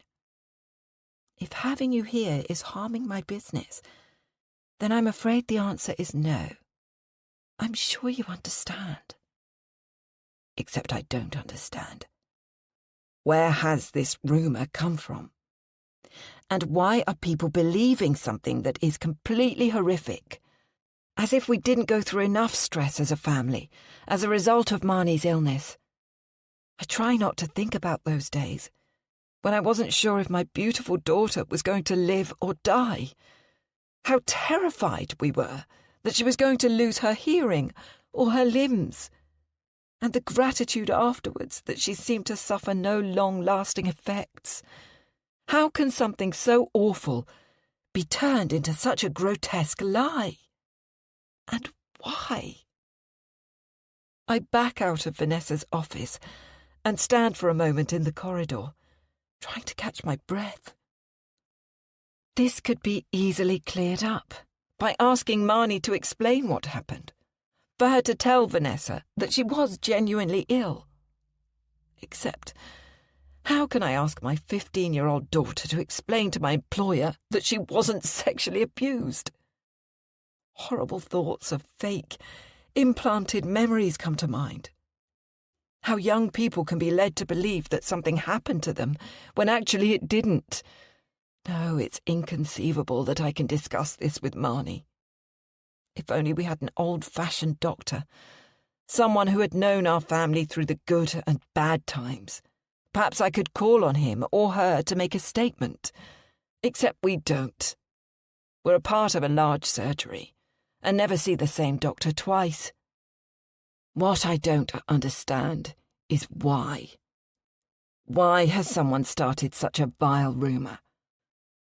If having you here is harming my business, then I'm afraid the answer is no. I'm sure you understand. Except I don't understand. Where has this rumour come from? And why are people believing something that is completely horrific? As if we didn't go through enough stress as a family, as a result of Marnie's illness. I try not to think about those days, when I wasn't sure if my beautiful daughter was going to live or die. How terrified we were that she was going to lose her hearing or her limbs. And the gratitude afterwards that she seemed to suffer no long-lasting effects. How can something so awful be turned into such a grotesque lie? And why? I back out of Vanessa's office and stand for a moment in the corridor, trying to catch my breath. This could be easily cleared up by asking Marnie to explain what happened, for her to tell Vanessa that she was genuinely ill. Except, how can I ask my 15-year-old daughter to explain to my employer that she wasn't sexually abused? Horrible thoughts of fake, implanted memories come to mind. How young people can be led to believe that something happened to them when actually it didn't. No, it's inconceivable that I can discuss this with Marnie. If only we had an old-fashioned doctor, someone who had known our family through the good and bad times. Perhaps I could call on him or her to make a statement. Except we don't. We're a part of a large surgery and never see the same doctor twice. What I don't understand is why. Why has someone started such a vile rumour?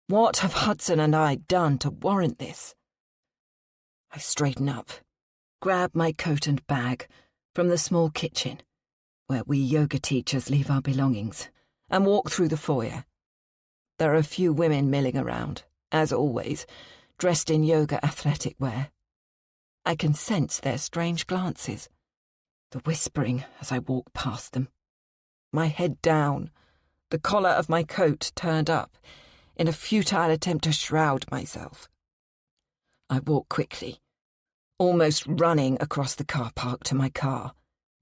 What have Hudson and I done to warrant this? I straighten up, grab my coat and bag from the small kitchen, where we yoga teachers leave our belongings, and walk through the foyer. There are a few women milling around, as always, dressed in yoga athletic wear. I can sense their strange glances, the whispering as I walk past them. My head down, the collar of my coat turned up, in a futile attempt to shroud myself. I walk quickly, almost running across the car park to my car,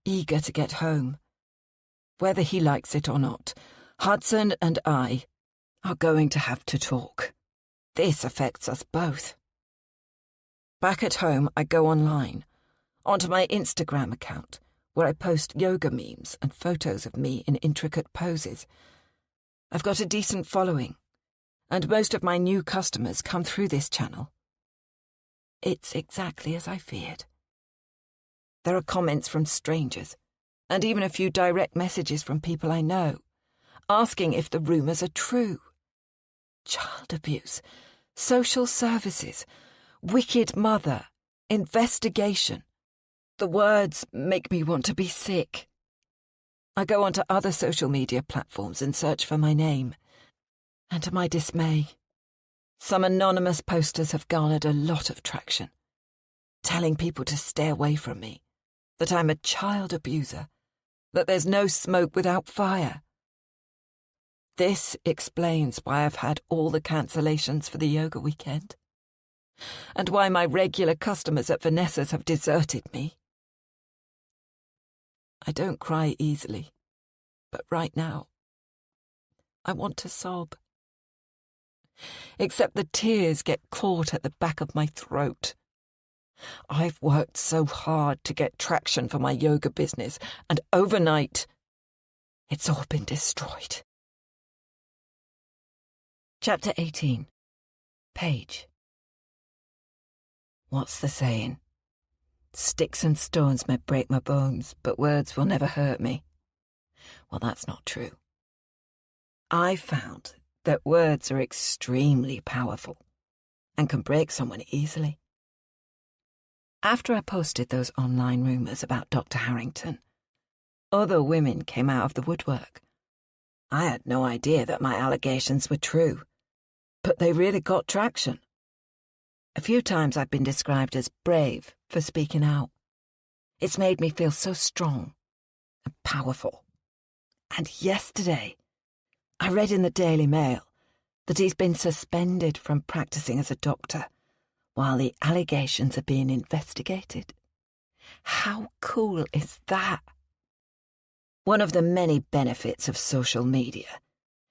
eager to get home. Whether he likes it or not, Hudson and I are going to have to talk. This affects us both. Back at home, I go online, onto my Instagram account, where I post yoga memes and photos of me in intricate poses. I've got a decent following, and most of my new customers come through this channel. It's exactly as I feared. There are comments from strangers, and even a few direct messages from people I know, asking if the rumours are true. Child abuse, social services, wicked mother, investigation. The words make me want to be sick. I go onto other social media platforms and search for my name. And to my dismay, some anonymous posters have garnered a lot of traction, telling people to stay away from me, that I'm a child abuser, that there's no smoke without fire. This explains why I've had all the cancellations for the yoga weekend, and why my regular customers at Vanessa's have deserted me. I don't cry easily, but right now, I want to sob. Except the tears get caught at the back of my throat. I've worked so hard to get traction for my yoga business, and overnight, it's all been destroyed. Chapter 18. Paige. What's the saying? Sticks and stones may break my bones, but words will never hurt me. Well, that's not true. I found that words are extremely powerful and can break someone easily. After I posted those online rumours about Dr. Harrington, other women came out of the woodwork. I had no idea that my allegations were true, but they really got traction. A few times I've been described as brave for speaking out. It's made me feel so strong and powerful. And yesterday, I read in the Daily Mail that he's been suspended from practicing as a doctor while the allegations are being investigated. How cool is that? One of the many benefits of social media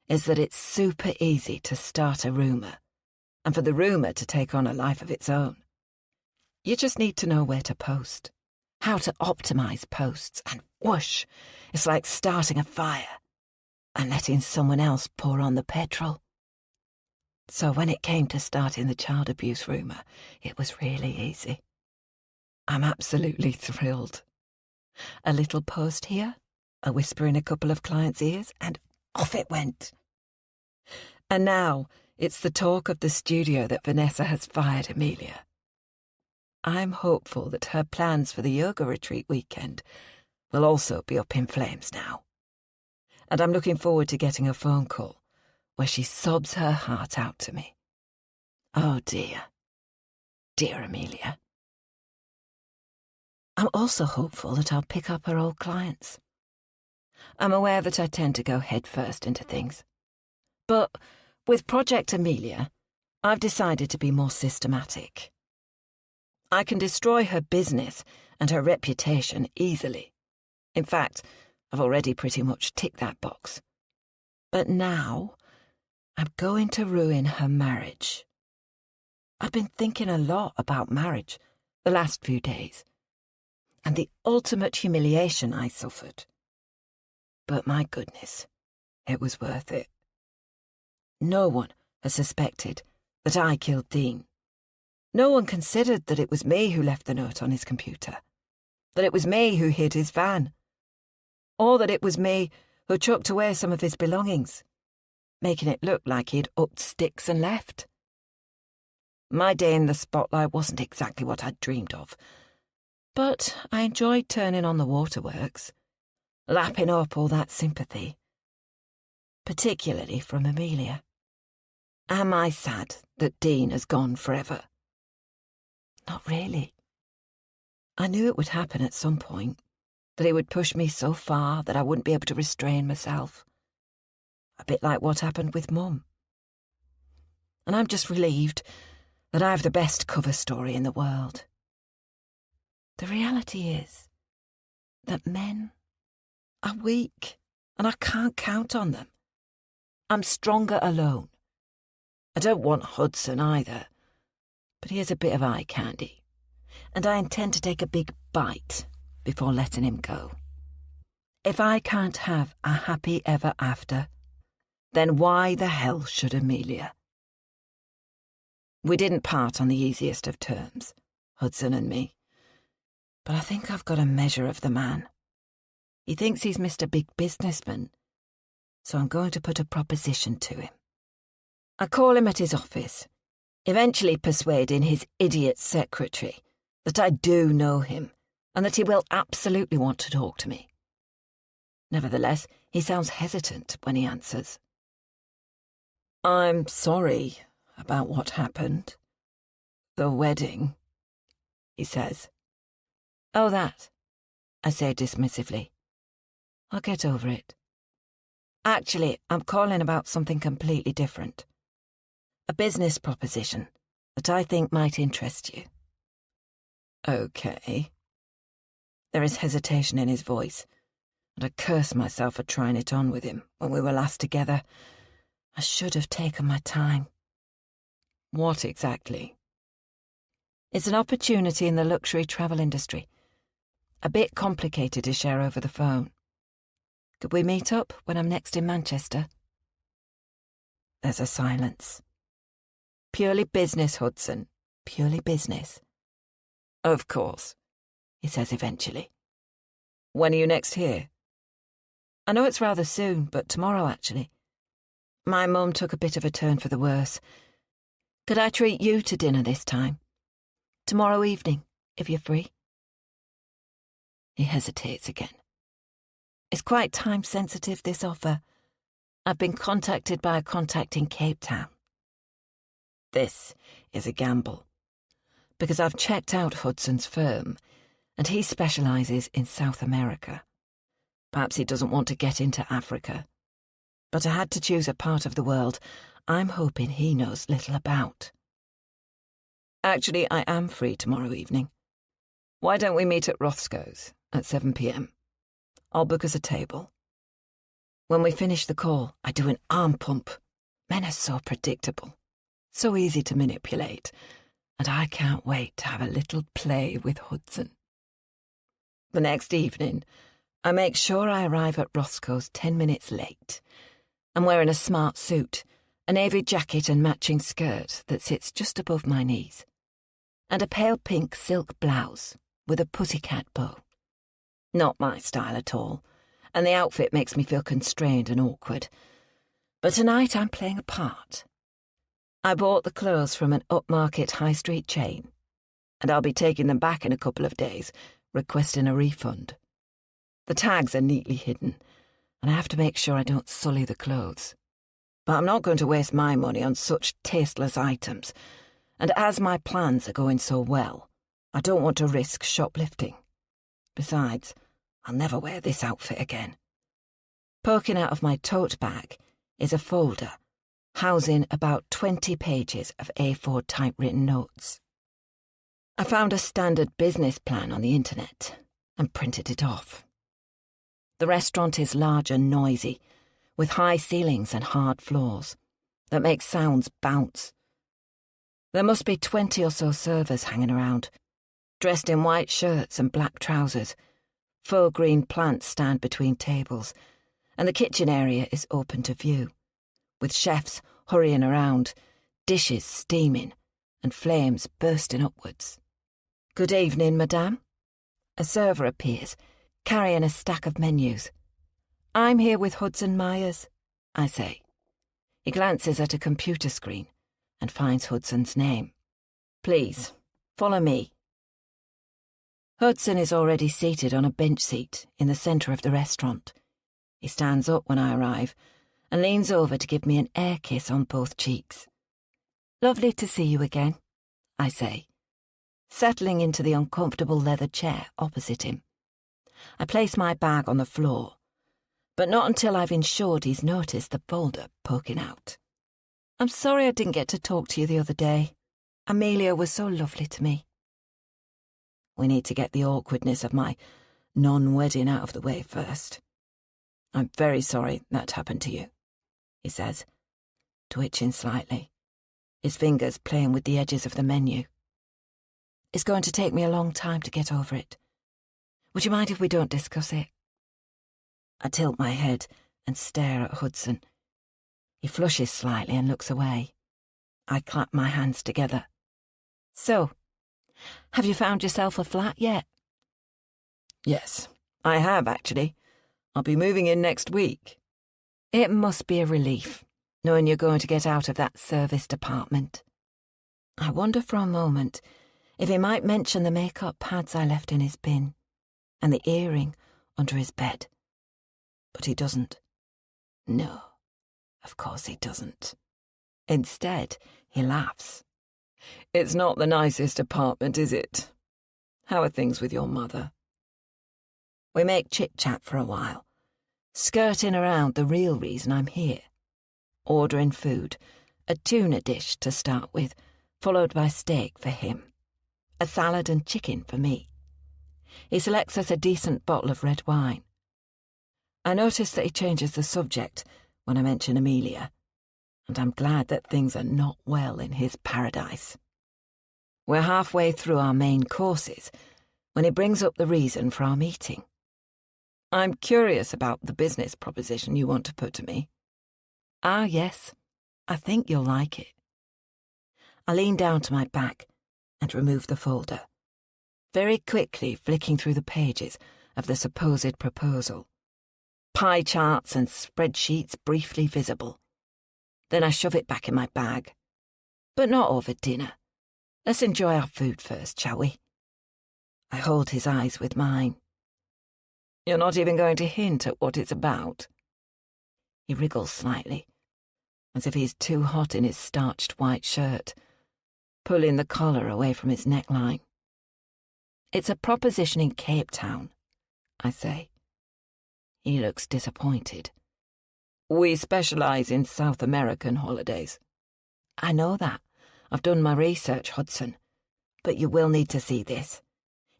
is that it's super easy to start a rumour, and for the rumour to take on a life of its own. You just need to know where to post, how to optimise posts, and whoosh, it's like starting a fire and letting someone else pour on the petrol. So when it came to starting the child abuse rumour, it was really easy. I'm absolutely thrilled. A little post here, a whisper in a couple of clients' ears, and off it went. And now it's the talk of the studio that Vanessa has fired Amelia. I'm hopeful that her plans for the yoga retreat weekend will also be up in flames now. And I'm looking forward to getting a phone call where she sobs her heart out to me. Oh dear. Dear Amelia. I'm also hopeful that I'll pick up her old clients. I'm aware that I tend to go headfirst into things. But with Project Amelia, I've decided to be more systematic. I can destroy her business and her reputation easily. In fact, I've already pretty much ticked that box. But now, I'm going to ruin her marriage. I've been thinking a lot about marriage the last few days, and the ultimate humiliation I suffered. But my goodness, it was worth it. No one has suspected that I killed Dean. No one considered that it was me who left the note on his computer, that it was me who hid his van, or that it was me who chucked away some of his belongings, making it look like he'd upped sticks and left. My day in the spotlight wasn't exactly what I'd dreamed of, but I enjoyed turning on the waterworks, lapping up all that sympathy, particularly from Amelia. Am I sad that Dean has gone forever? Not really. I knew it would happen at some point, that he would push me so far that I wouldn't be able to restrain myself. A bit like what happened with Mum. And I'm just relieved that I have the best cover story in the world. The reality is that men are weak, and I can't count on them. I'm stronger alone. I don't want Hudson either, but he is a bit of eye candy, and I intend to take a big bite before letting him go. If I can't have a happy ever after, then why the hell should Amelia? We didn't part on the easiest of terms, Hudson and me, but I think I've got a measure of the man. He thinks he's Mr. Big Businessman, so I'm going to put a proposition to him. I call him at his office, eventually persuading his idiot secretary that I do know him and that he will absolutely want to talk to me. Nevertheless, he sounds hesitant when he answers. I'm sorry about what happened. The wedding, he says. Oh, that, I say dismissively. I'll get over it. Actually, I'm calling about something completely different. A business proposition that I think might interest you. Okay. There is hesitation in his voice, and I curse myself for trying it on with him when we were last together. I should have taken my time. What exactly? It's an opportunity in the luxury travel industry. A bit complicated to share over the phone. Could we meet up when I'm next in Manchester? There's a silence. Purely business, Hudson. Purely business. Of course, he says eventually. When are you next here? I know it's rather soon, but tomorrow, actually. My mum took a bit of a turn for the worse. Could I treat you to dinner this time? Tomorrow evening, if you're free. He hesitates again. It's quite time-sensitive, this offer. I've been contacted by a contact in Cape Town. This is a gamble, because I've checked out Hudson's firm, and he specialises in South America. Perhaps he doesn't want to get into Africa, but I had to choose a part of the world I'm hoping he knows little about. Actually, I am free tomorrow evening. Why don't we meet at Rothsko's at 7 p.m? I'll book us a table. When we finish the call, I do an arm pump. Men are so predictable, so easy to manipulate, and I can't wait to have a little play with Hudson. The next evening, I make sure I arrive at Roscoe's 10 minutes late. I'm wearing a smart suit, a navy jacket and matching skirt that sits just above my knees, and a pale pink silk blouse with a pussycat bow. Not my style at all, and the outfit makes me feel constrained and awkward. But tonight I'm playing a part. I bought the clothes from an upmarket high street chain, and I'll be taking them back in a couple of days, requesting a refund. The tags are neatly hidden, and I have to make sure I don't sully the clothes. But I'm not going to waste my money on such tasteless items, and as my plans are going so well, I don't want to risk shoplifting. Besides, I'll never wear this outfit again. Poking out of my tote bag is a folder housing about 20 pages of A4 typewritten notes. I found a standard business plan on the internet and printed it off. The restaurant is large and noisy, with high ceilings and hard floors that make sounds bounce. There must be 20 or so servers hanging around, dressed in white shirts and black trousers. Faux green plants stand between tables, and the kitchen area is open to view, with chefs hurrying around, dishes steaming, and flames bursting upwards. "Good evening, madame." A server appears, carrying a stack of menus. "I'm here with Hudson Myers," I say. He glances at a computer screen and finds Hudson's name. "Please, follow me." Hudson is already seated on a bench seat in the centre of the restaurant. He stands up when I arrive and leans over to give me an air kiss on both cheeks. "Lovely to see you again," I say, settling into the uncomfortable leather chair opposite him. I place my bag on the floor, but not until I've ensured he's noticed the folder poking out. "I'm sorry I didn't get to talk to you the other day. Amelia was so lovely to me." We need to get the awkwardness of my non-wedding out of the way first. "I'm very sorry that happened to you," he says, twitching slightly, his fingers playing with the edges of the menu. "It's going to take me a long time to get over it. Would you mind if we don't discuss it?" I tilt my head and stare at Hudson. He flushes slightly and looks away. I clap my hands together. "So, have you found yourself a flat yet?" "Yes, I have, actually. I'll be moving in next week." "It must be a relief, knowing you're going to get out of that service department." I wonder for a moment if he might mention the makeup pads I left in his bin, and the earring under his bed. But he doesn't. No, of course he doesn't. Instead, he laughs. "It's not the nicest apartment, is it? How are things with your mother?" We make chit-chat for a while, skirting around the real reason I'm here. Ordering food, a tuna dish to start with, followed by steak for him, a salad and chicken for me. He selects us a decent bottle of red wine. I notice that he changes the subject when I mention Amelia, and I'm glad that things are not well in his paradise. We're halfway through our main courses when he brings up the reason for our meeting. "I'm curious about the business proposition you want to put to me." "Ah, yes. I think you'll like it." I lean down to my back and remove the folder, very quickly flicking through the pages of the supposed proposal. Pie charts and spreadsheets briefly visible. Then I shove it back in my bag. "But not over dinner. Let's enjoy our food first, shall we?" I hold his eyes with mine. "You're not even going to hint at what it's about?" He wriggles slightly, as if he's too hot in his starched white shirt, pulling the collar away from his neckline. "It's a proposition in Cape Town," I say. He looks disappointed. "We specialise in South American holidays." "I know that. I've done my research, Hudson. But you will need to see this.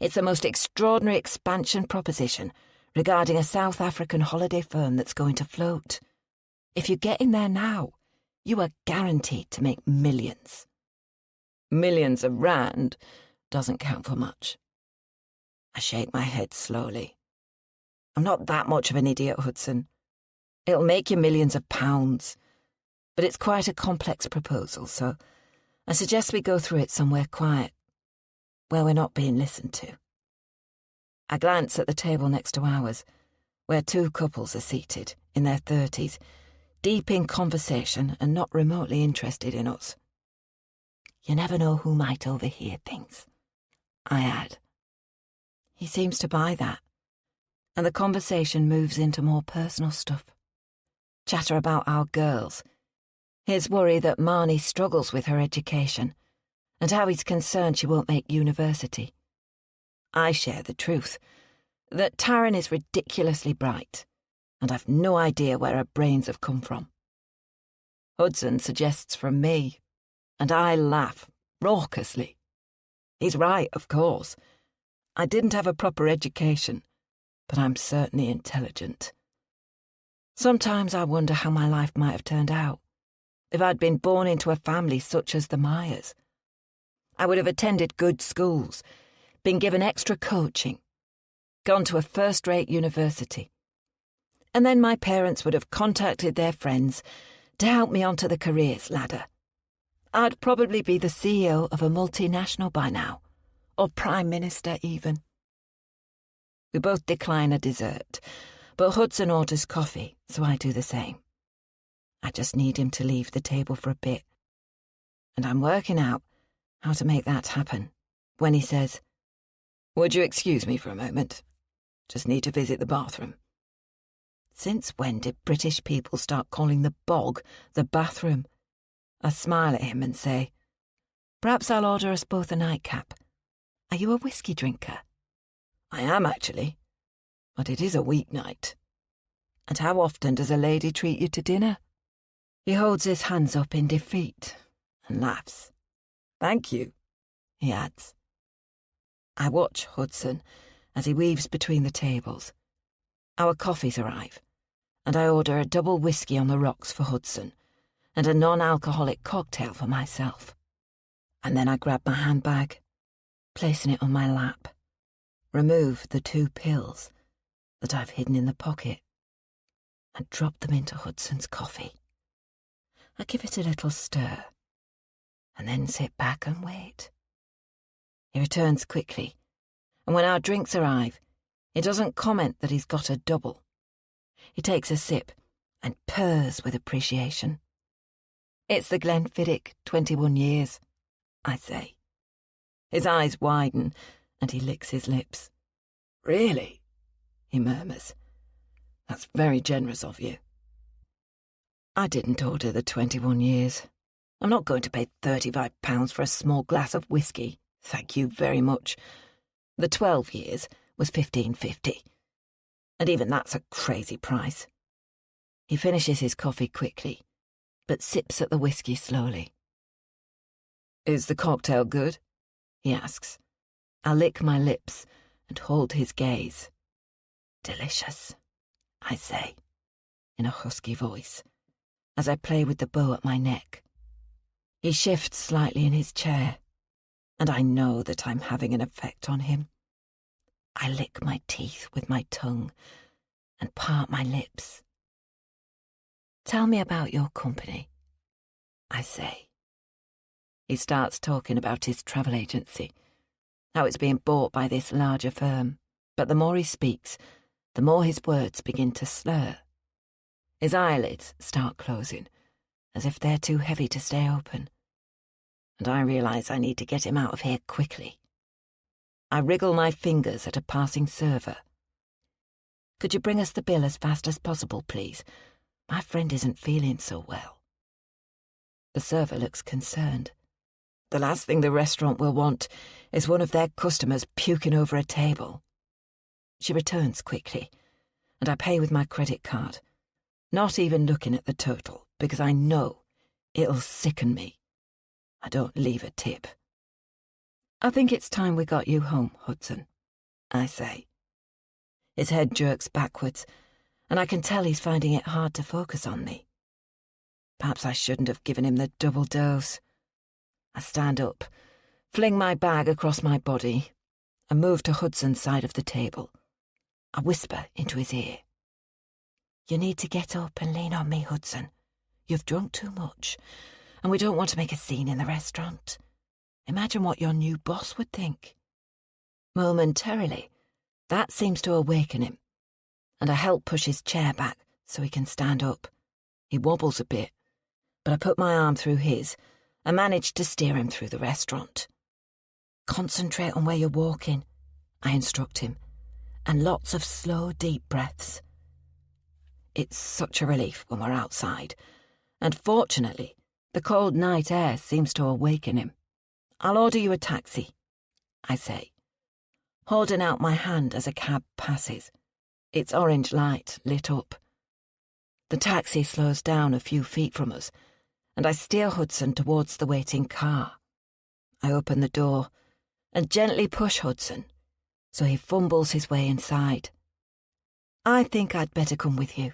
It's the most extraordinary expansion proposition regarding a South African holiday firm that's going to float. If you get in there now, you are guaranteed to make millions." "Millions of rand doesn't count for much." I shake my head slowly. "I'm not that much of an idiot, Hudson. It'll make you millions of pounds. But it's quite a complex proposal, so I suggest we go through it somewhere quiet, where we're not being listened to." I glance at the table next to ours, where two couples are seated, in their 30s, deep in conversation and not remotely interested in us. You never know who might overhear things, I add. He seems to buy that, and the conversation moves into more personal stuff. Chatter about our girls, his worry that Marnie struggles with her education, and how he's concerned she won't make university. I share the truth, that Taryn is ridiculously bright, and I've no idea where her brains have come from. Hudson suggests from me, and I laugh raucously. He's right, of course. I didn't have a proper education, but I'm certainly intelligent. Sometimes I wonder how my life might have turned out if I'd been born into a family such as the Myers. I would have attended good schools, been given extra coaching, gone to a first-rate university. And then my parents would have contacted their friends to help me onto the careers ladder. I'd probably be the CEO of a multinational by now, or Prime Minister even. We both decline a dessert, but Hudson orders coffee, so I do the same. I just need him to leave the table for a bit. And I'm working out how to make that happen when he says, "Would you excuse me for a moment? Just need to visit the bathroom." Since when did British people start calling the bog the bathroom? I smile at him and say, "Perhaps I'll order us both a nightcap. Are you a whiskey drinker?" "I am, actually, but it is a weeknight." "And how often does a lady treat you to dinner?" He holds his hands up in defeat and laughs. "Thank you," he adds. I watch Hudson as he weaves between the tables. Our coffees arrive, and I order a double whiskey on the rocks for Hudson and a non-alcoholic cocktail for myself. And then I grab my handbag, placing it on my lap, remove the 2 pills that I've hidden in the pocket, and drop them into Hudson's coffee. I give it a little stir, and then sit back and wait. He returns quickly, and when our drinks arrive, he doesn't comment that he's got a double. He takes a sip and purrs with appreciation. "It's the Glenfiddich 21 years, I say. His eyes widen, and he licks his lips. "Really?" he murmurs. "That's very generous of you." I didn't order the 21 years. I'm not going to pay £35 for a small glass of whiskey, thank you very much. The 12 years was $15.50, and even that's a crazy price. He finishes his coffee quickly, but sips at the whiskey slowly. "Is the cocktail good?" he asks. I lick my lips and hold his gaze. "Delicious," I say, in a husky voice, as I play with the bow at my neck. He shifts slightly in his chair, and I know that I'm having an effect on him. I lick my teeth with my tongue and part my lips. "Tell me about your company," I say. He starts talking about his travel agency, how it's being bought by this larger firm, but the more he speaks, the more his words begin to slur. His eyelids start closing, as if they're too heavy to stay open, and I realise I need to get him out of here quickly. I wriggle my fingers at a passing server. "Could you bring us the bill as fast as possible, please? My friend isn't feeling so well." The server looks concerned. The last thing the restaurant will want is one of their customers puking over a table. She returns quickly, and I pay with my credit card, not even looking at the total, because I know it'll sicken me. I don't leave a tip. "I think it's time we got you home, Hudson," I say. His head jerks backwards, and I can tell he's finding it hard to focus on me. Perhaps I shouldn't have given him the double dose. I stand up, fling my bag across my body, and move to Hudson's side of the table. I whisper into his ear. "You need to get up and lean on me, Hudson. You've drunk too much, and we don't want to make a scene in the restaurant. Imagine what your new boss would think." Momentarily, that seems to awaken him, and I help push his chair back so he can stand up. He wobbles a bit, but I put my arm through his and manage to steer him through the restaurant. Concentrate on where you're walking, I instruct him, and lots of slow, deep breaths. It's such a relief when we're outside, and fortunately, the cold night air seems to awaken him. I'll order you a taxi, I say, holding out my hand as a cab passes, its orange light lit up. The taxi slows down a few feet from us, and I steer Hudson towards the waiting car. I open the door and gently push Hudson, so he fumbles his way inside. I think I'd better come with you,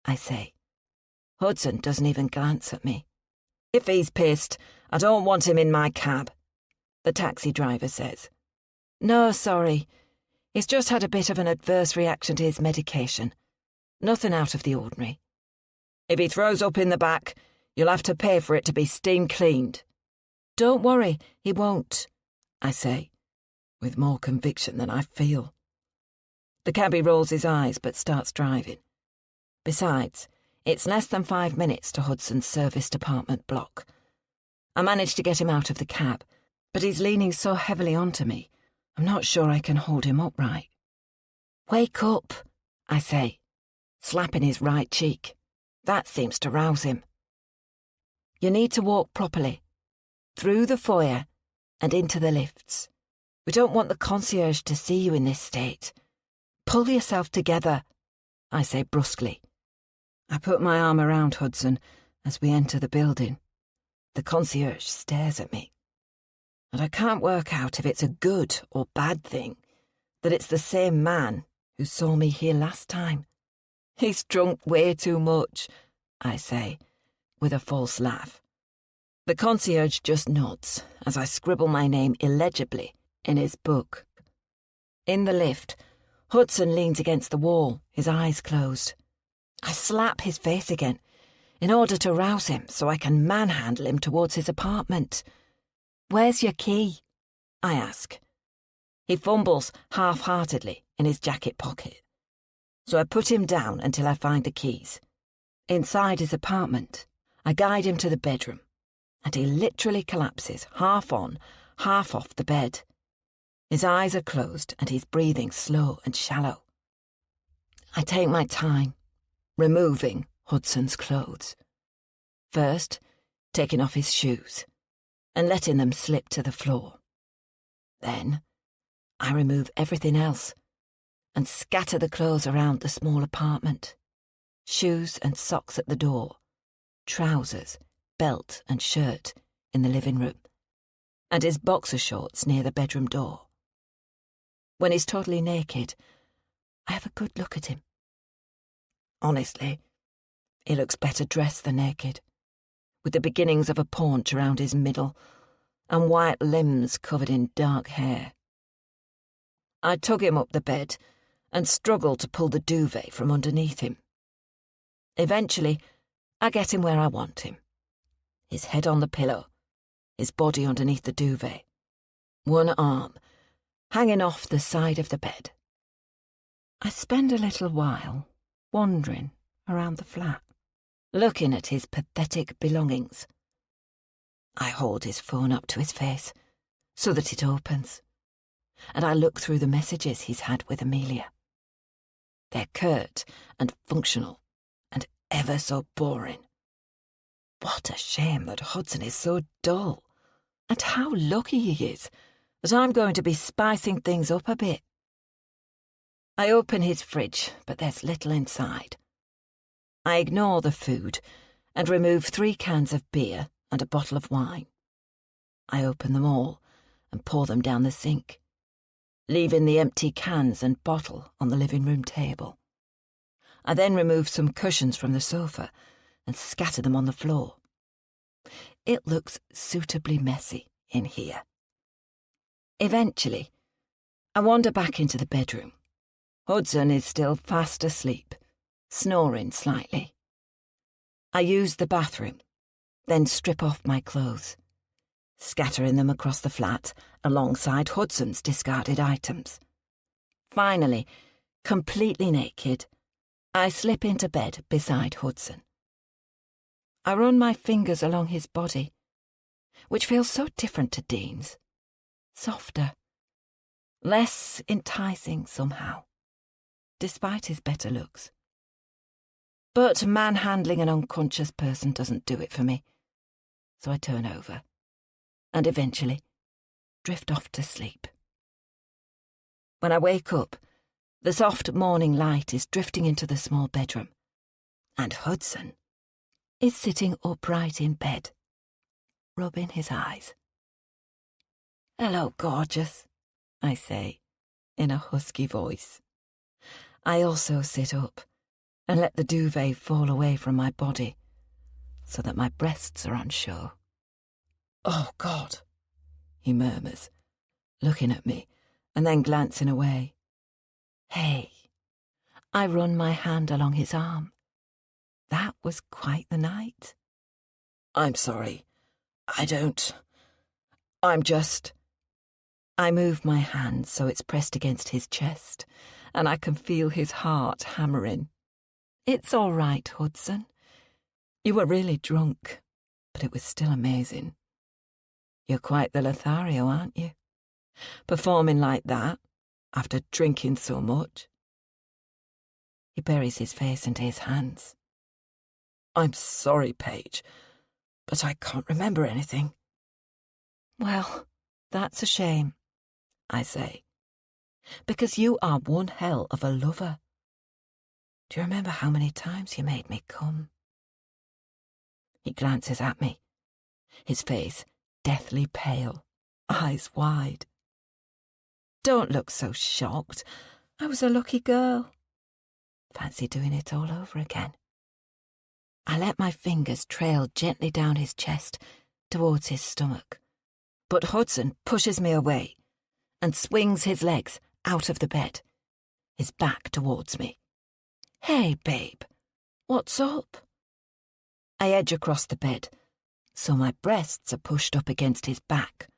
I say. Hudson doesn't even glance at me. If he's pissed, I don't want him in my cab, the taxi driver says. No, sorry. He's just had a bit of an adverse reaction to his medication. Nothing out of the ordinary. If he throws up in the back, you'll have to pay for it to be steam cleaned. Don't worry, he won't, I say, with more conviction than I feel. The cabbie rolls his eyes but starts driving. Besides, it's less than 5 minutes to Hudson's serviced apartment block. I manage to get him out of the cab, but he's leaning so heavily onto me, I'm not sure I can hold him upright. Wake up, I say, slapping his right cheek. That seems to rouse him. You need to walk properly, through the foyer and into the lifts. We don't want the concierge to see you in this state. Pull yourself together, I say brusquely. I put my arm around Hudson as we enter the building. The concierge stares at me, and I can't work out if it's a good or bad thing that it's the same man who saw me here last time. He's drunk way too much, I say, with a false laugh. The concierge just nods as I scribble my name illegibly in his book. In the lift, Hudson leans against the wall, his eyes closed. I slap his face again, in order to rouse him so I can manhandle him towards his apartment. Where's your key? I ask. He fumbles half-heartedly in his jacket pocket, so I put him down until I find the keys. Inside his apartment, I guide him to the bedroom, and he literally collapses half on, half off the bed. His eyes are closed and he's breathing slow and shallow. I take my time, removing Hudson's clothes. First, taking off his shoes and letting them slip to the floor. Then, I remove everything else and scatter the clothes around the small apartment. Shoes and socks at the door, trousers, belt and shirt in the living room, and his boxer shorts near the bedroom door. When he's totally naked, I have a good look at him. Honestly, he looks better dressed than naked, with the beginnings of a paunch around his middle and white limbs covered in dark hair. I tug him up the bed and struggle to pull the duvet from underneath him. Eventually, I get him where I want him. His head on the pillow, his body underneath the duvet, one arm hanging off the side of the bed. I spend a little while wandering around the flat, looking at his pathetic belongings. I hold his phone up to his face so that it opens, and I look through the messages he's had with Amelia. They're curt and functional and ever so boring. What a shame that Hudson is so dull, and how lucky he is that I'm going to be spicing things up a bit. I open his fridge, but there's little inside. I ignore the food and remove 3 cans of beer and a bottle of wine. I open them all and pour them down the sink, leaving the empty cans and bottle on the living room table. I then remove some cushions from the sofa and scatter them on the floor. It looks suitably messy in here. Eventually, I wander back into the bedroom. Hudson is still fast asleep, snoring slightly. I use the bathroom, then strip off my clothes, scattering them across the flat alongside Hudson's discarded items. Finally, completely naked, I slip into bed beside Hudson. I run my fingers along his body, which feels so different to Dean's, Softer. Less enticing somehow, despite his better looks. But manhandling an unconscious person doesn't do it for me, so I turn over, and eventually drift off to sleep. When I wake up, the soft morning light is drifting into the small bedroom, and Hudson is sitting upright in bed, rubbing his eyes. "Hello, gorgeous," I say, in a husky voice. I also sit up and let the duvet fall away from my body so that my breasts are on show. "Oh, God," he murmurs, looking at me and then glancing away. "Hey." I run my hand along his arm. That was quite the night. "I'm sorry. I'm just..." I move my hand so it's pressed against his chest, and I can feel his heart hammering. "It's all right, Hudson. You were really drunk, but it was still amazing. You're quite the Lothario, aren't you? Performing like that, after drinking so much." He buries his face into his hands. "I'm sorry, Paige, but I can't remember anything." "Well, that's a shame," I say, "because you are one hell of a lover. Do you remember how many times you made me come?" He glances at me, his face deathly pale, eyes wide. "Don't look so shocked. I was a lucky girl. Fancy doing it all over again." I let my fingers trail gently down his chest towards his stomach, but Hudson pushes me away and swings his legs out of the bed, his back towards me. "Hey, babe, what's up?" I edge across the bed, so my breasts are pushed up against his back,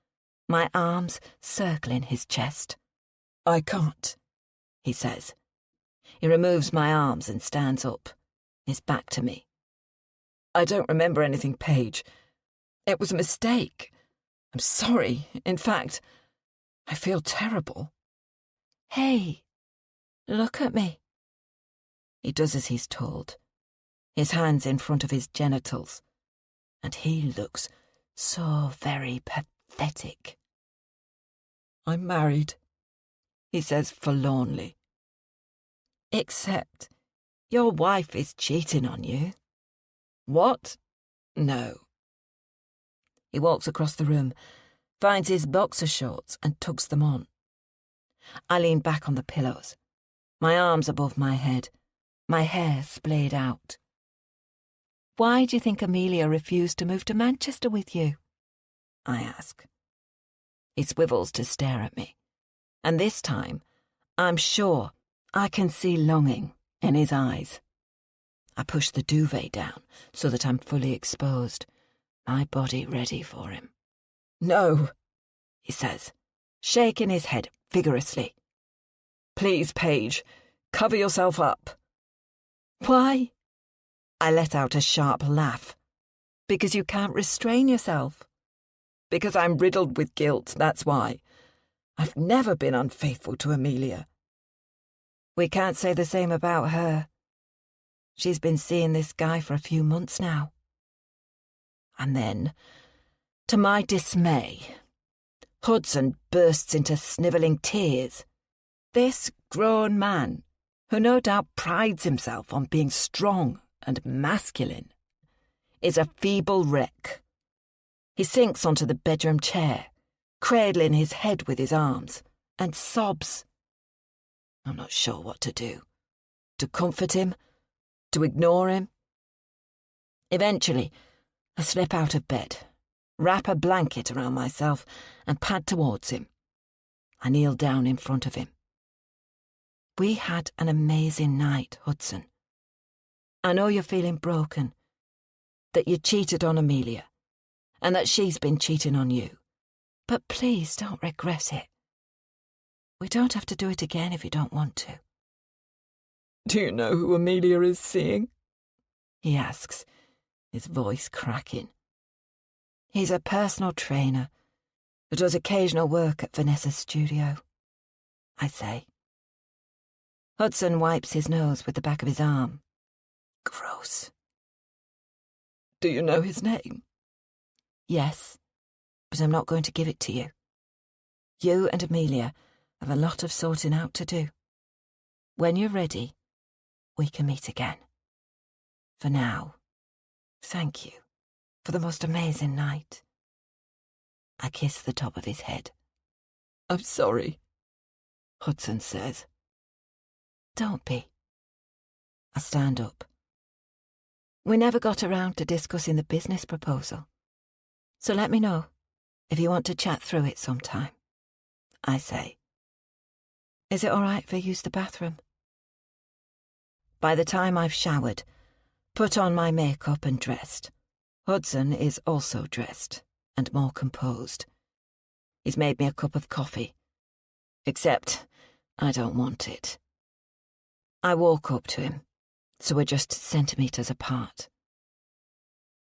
my arms circling his chest. "I can't," he says. He removes my arms and stands up, his back to me. "I don't remember anything, Paige. It was a mistake. I'm sorry. In fact, I feel terrible." "Hey, look at me." He does as he's told, his hands in front of his genitals, and he looks so very pathetic. "I'm married," he says forlornly. "Except your wife is cheating on you." "What? No." He walks across the room, finds his boxer shorts and tugs them on. I lean back on the pillows, my arms above my head, my hair splayed out. "Why do you think Amelia refused to move to Manchester with you?" I ask. He swivels to stare at me, and this time I'm sure I can see longing in his eyes. I push the duvet down so that I'm fully exposed, my body ready for him. "No," he says, shaking his head vigorously. "Please, Paige, cover yourself up." "Why?" I let out a sharp laugh. "Because you can't restrain yourself." "Because I'm riddled with guilt, that's why. I've never been unfaithful to Amelia." "We can't say the same about her. She's been seeing this guy for a few months now." And then, to my dismay, Hudson bursts into snivelling tears. This grown man, who no doubt prides himself on being strong and masculine, is a feeble wreck. He sinks onto the bedroom chair, cradling his head with his arms, and sobs. I'm not sure what to do. To comfort him? To ignore him? Eventually, I slip out of bed, wrap a blanket around myself, and pad towards him. I kneel down in front of him. "We had an amazing night, Hudson. I know you're feeling broken, that you cheated on Amelia, and that she's been cheating on you. But please don't regret it. We don't have to do it again if you don't want to." "Do you know who Amelia is seeing?" he asks, his voice cracking. "He's a personal trainer. who does occasional work at Vanessa's studio, I say. Hudson wipes his nose with the back of his arm. Gross. Do you know his name? Yes, but I'm not going to give it to you. You and Amelia have a lot of sorting out to do. When you're ready, we can meet again. For now, thank you for the most amazing night. I kiss the top of his head. I'm sorry, Hudson says. Don't be. I stand up. We never got around to discussing the business proposal, so let me know if you want to chat through it sometime, I say. Is it all right if I use the bathroom? By the time I've showered, put on my makeup and dressed, Hudson is also dressed and more composed. He's made me a cup of coffee, except I don't want it. I walk up to him, so we're just centimetres apart.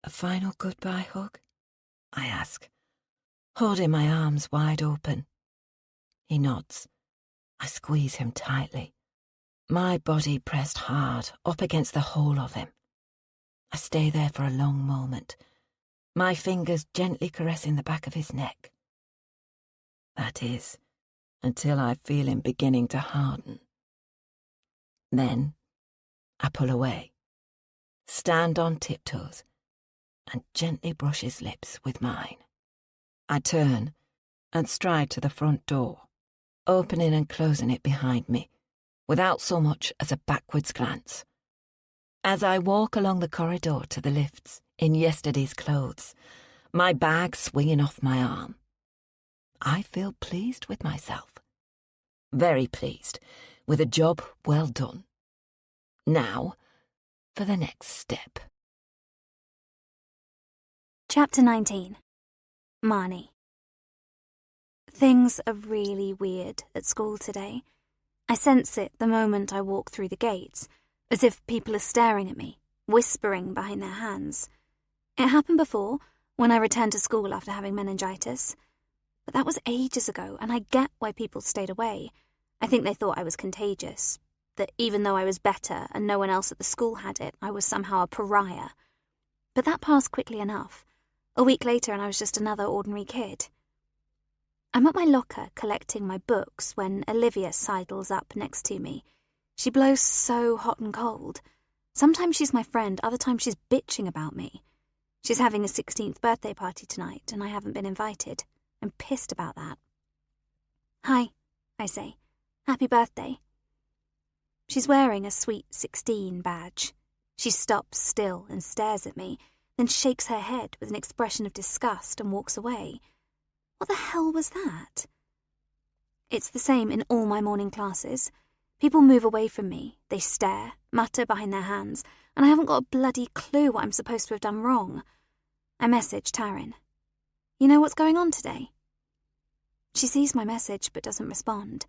A final goodbye hug? I ask, holding my arms wide open. He nods. I squeeze him tightly, my body pressed hard up against the whole of him. I stay there for a long moment, my fingers gently caressing the back of his neck. That is, until I feel him beginning to harden. Then I pull away, stand on tiptoes, and gently brush his lips with mine. I turn and stride to the front door, opening and closing it behind me, without so much as a backwards glance. As I walk along the corridor to the lifts in yesterday's clothes, my bag swinging off my arm, I feel pleased with myself. Very pleased, with a job well done. Now, for the next step. Chapter 19. Marnie. Things are really weird at school today. I sense it the moment I walk through the gates, as if people are staring at me, whispering behind their hands. It happened before, when I returned to school after having meningitis. But that was ages ago, and I get why people stayed away. I think they thought I was contagious, that even though I was better and no one else at the school had it, I was somehow a pariah. But that passed quickly enough. A week later and I was just another ordinary kid. I'm at my locker collecting my books when Olivia sidles up next to me. She blows so hot and cold. Sometimes she's my friend, other times she's bitching about me. She's having a 16th birthday party tonight and I haven't been invited. I'm pissed about that. Hi, I say. Happy birthday. She's wearing a Sweet 16 badge. She stops still and stares at me, then shakes her head with an expression of disgust and walks away. What the hell was that? It's the same in all my morning classes. People move away from me, they stare, mutter behind their hands, and I haven't got a bloody clue what I'm supposed to have done wrong. I message Taryn. You know what's going on today? She sees my message but doesn't respond.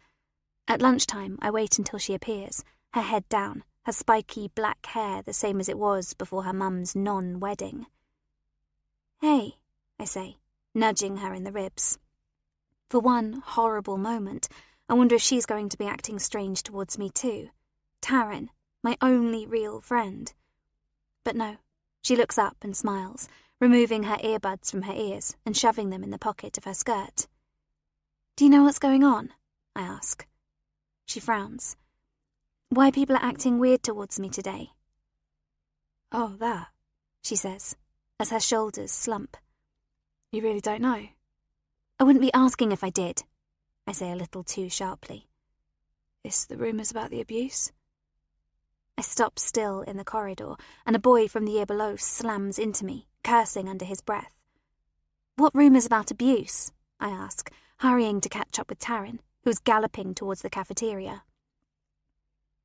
At lunchtime, I wait until she appears, her head down, her spiky black hair the same as it was before her mum's non-wedding. Hey, I say, nudging her in the ribs. For one horrible moment, I wonder if she's going to be acting strange towards me too. Taryn, my only real friend. But no, she looks up and smiles, removing her earbuds from her ears and shoving them in the pocket of her skirt. Do you know what's going on? I ask. She frowns. Why people are acting weird towards me today? Oh, that, she says, as her shoulders slump. You really don't know? I wouldn't be asking if I did, I say a little too sharply. It's the rumours about the abuse? I stop still in the corridor, and a boy from the year below slams into me, cursing under his breath. What rumours about abuse? I ask, hurrying to catch up with Taryn, who was galloping towards the cafeteria.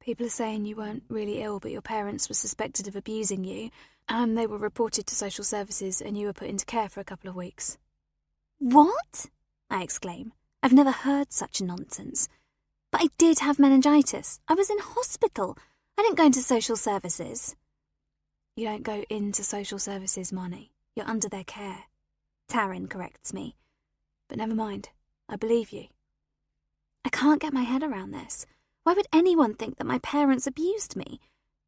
People are saying you weren't really ill, but your parents were suspected of abusing you, and they were reported to social services and you were put into care for a couple of weeks. What? I exclaim. I've never heard such nonsense. But I did have meningitis. I was in hospital. I didn't go into social services. You don't go into social services, Marnie. You're under their care. Taryn corrects me. but never mind. I believe you. I can't get my head around this. Why would anyone think that my parents abused me?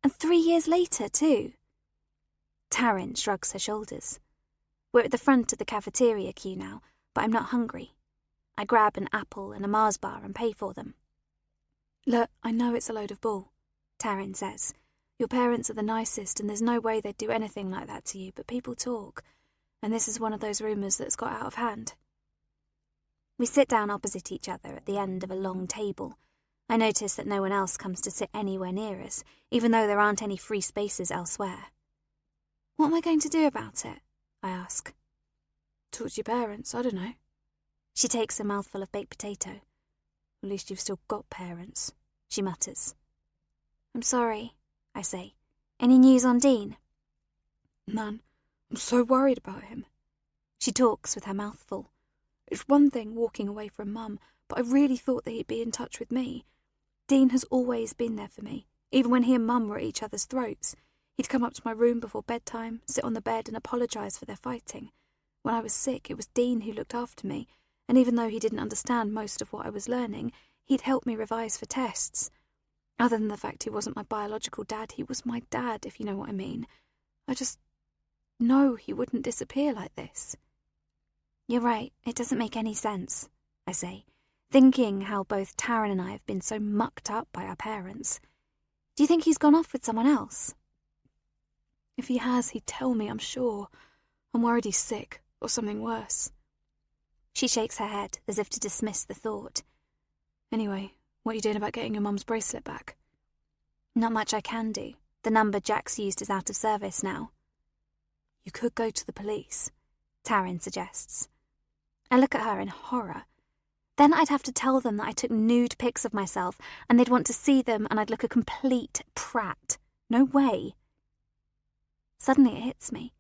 And 3 years later, too. Taryn shrugs her shoulders. We're at the front of the cafeteria queue now, but I'm not hungry. I grab an apple and a Mars bar and pay for them. Look, I know it's a load of bull, Taryn says. Your parents are the nicest and there's no way they'd do anything like that to you, but people talk. And this is one of those rumours that's got out of hand. We sit down opposite each other at the end of a long table. I notice that no one else comes to sit anywhere near us, even though there aren't any free spaces elsewhere. What am I going to do about it? I ask. Talk to your parents, I don't know. She takes a mouthful of baked potato. At least you've still got parents, she mutters. I'm sorry, I say. Any news on Dean? None. I'm so worried about him. She talks with her mouth full. It's one thing walking away from Mum, but I really thought that he'd be in touch with me. Dean has always been there for me, even when he and Mum were at each other's throats. He'd come up to my room before bedtime, sit on the bed and apologise for their fighting. When I was sick, it was Dean who looked after me, and even though he didn't understand most of what I was learning, he'd help me revise for tests. Other than the fact he wasn't my biological dad, he was my dad, if you know what I mean. I just know he wouldn't disappear like this. You're right, it doesn't make any sense, I say, thinking how both Taryn and I have been so mucked up by our parents. Do you think he's gone off with someone else? If he has, he'd tell me, I'm sure. I'm worried he's sick, or something worse. She shakes her head, as if to dismiss the thought. Anyway, what are you doing about getting your mum's bracelet back? Not much I can do. The number Jack's used is out of service now. You could go to the police, Taryn suggests. I look at her in horror. Then I'd have to tell them that I took nude pics of myself, and they'd want to see them, and I'd look a complete prat. No way. Suddenly it hits me.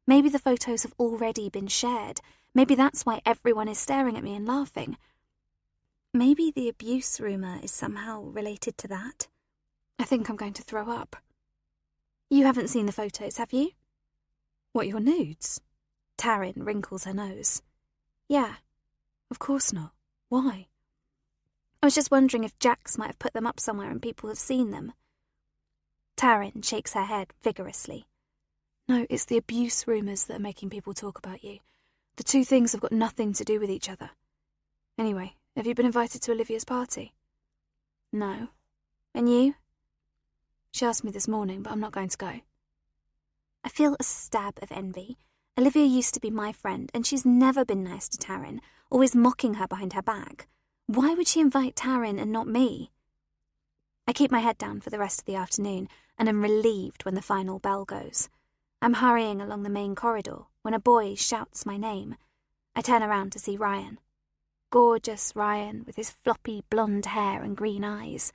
Maybe the photos have already been shared. Maybe that's why everyone is staring at me and laughing. Maybe the abuse rumour is somehow related to that. I think I'm going to throw up. You haven't seen the photos, have you? What, your nudes? Taryn wrinkles her nose. Yeah, of course not. Why? I was just wondering if Jax might have put them up somewhere and people have seen them. Taryn shakes her head vigorously. No, it's the abuse rumours that are making people talk about you. The two things have got nothing to do with each other. Anyway, have you been invited to Olivia's party? No. And you? She asked me this morning, but I'm not going to go. I feel a stab of envy. Olivia used to be my friend, and she's never been nice to Taryn, always mocking her behind her back. Why would she invite Taryn and not me? I keep my head down for the rest of the afternoon, and am relieved when the final bell goes. I'm hurrying along the main corridor when a boy shouts my name. I turn around to see Ryan. Gorgeous Ryan with his floppy blonde hair and green eyes.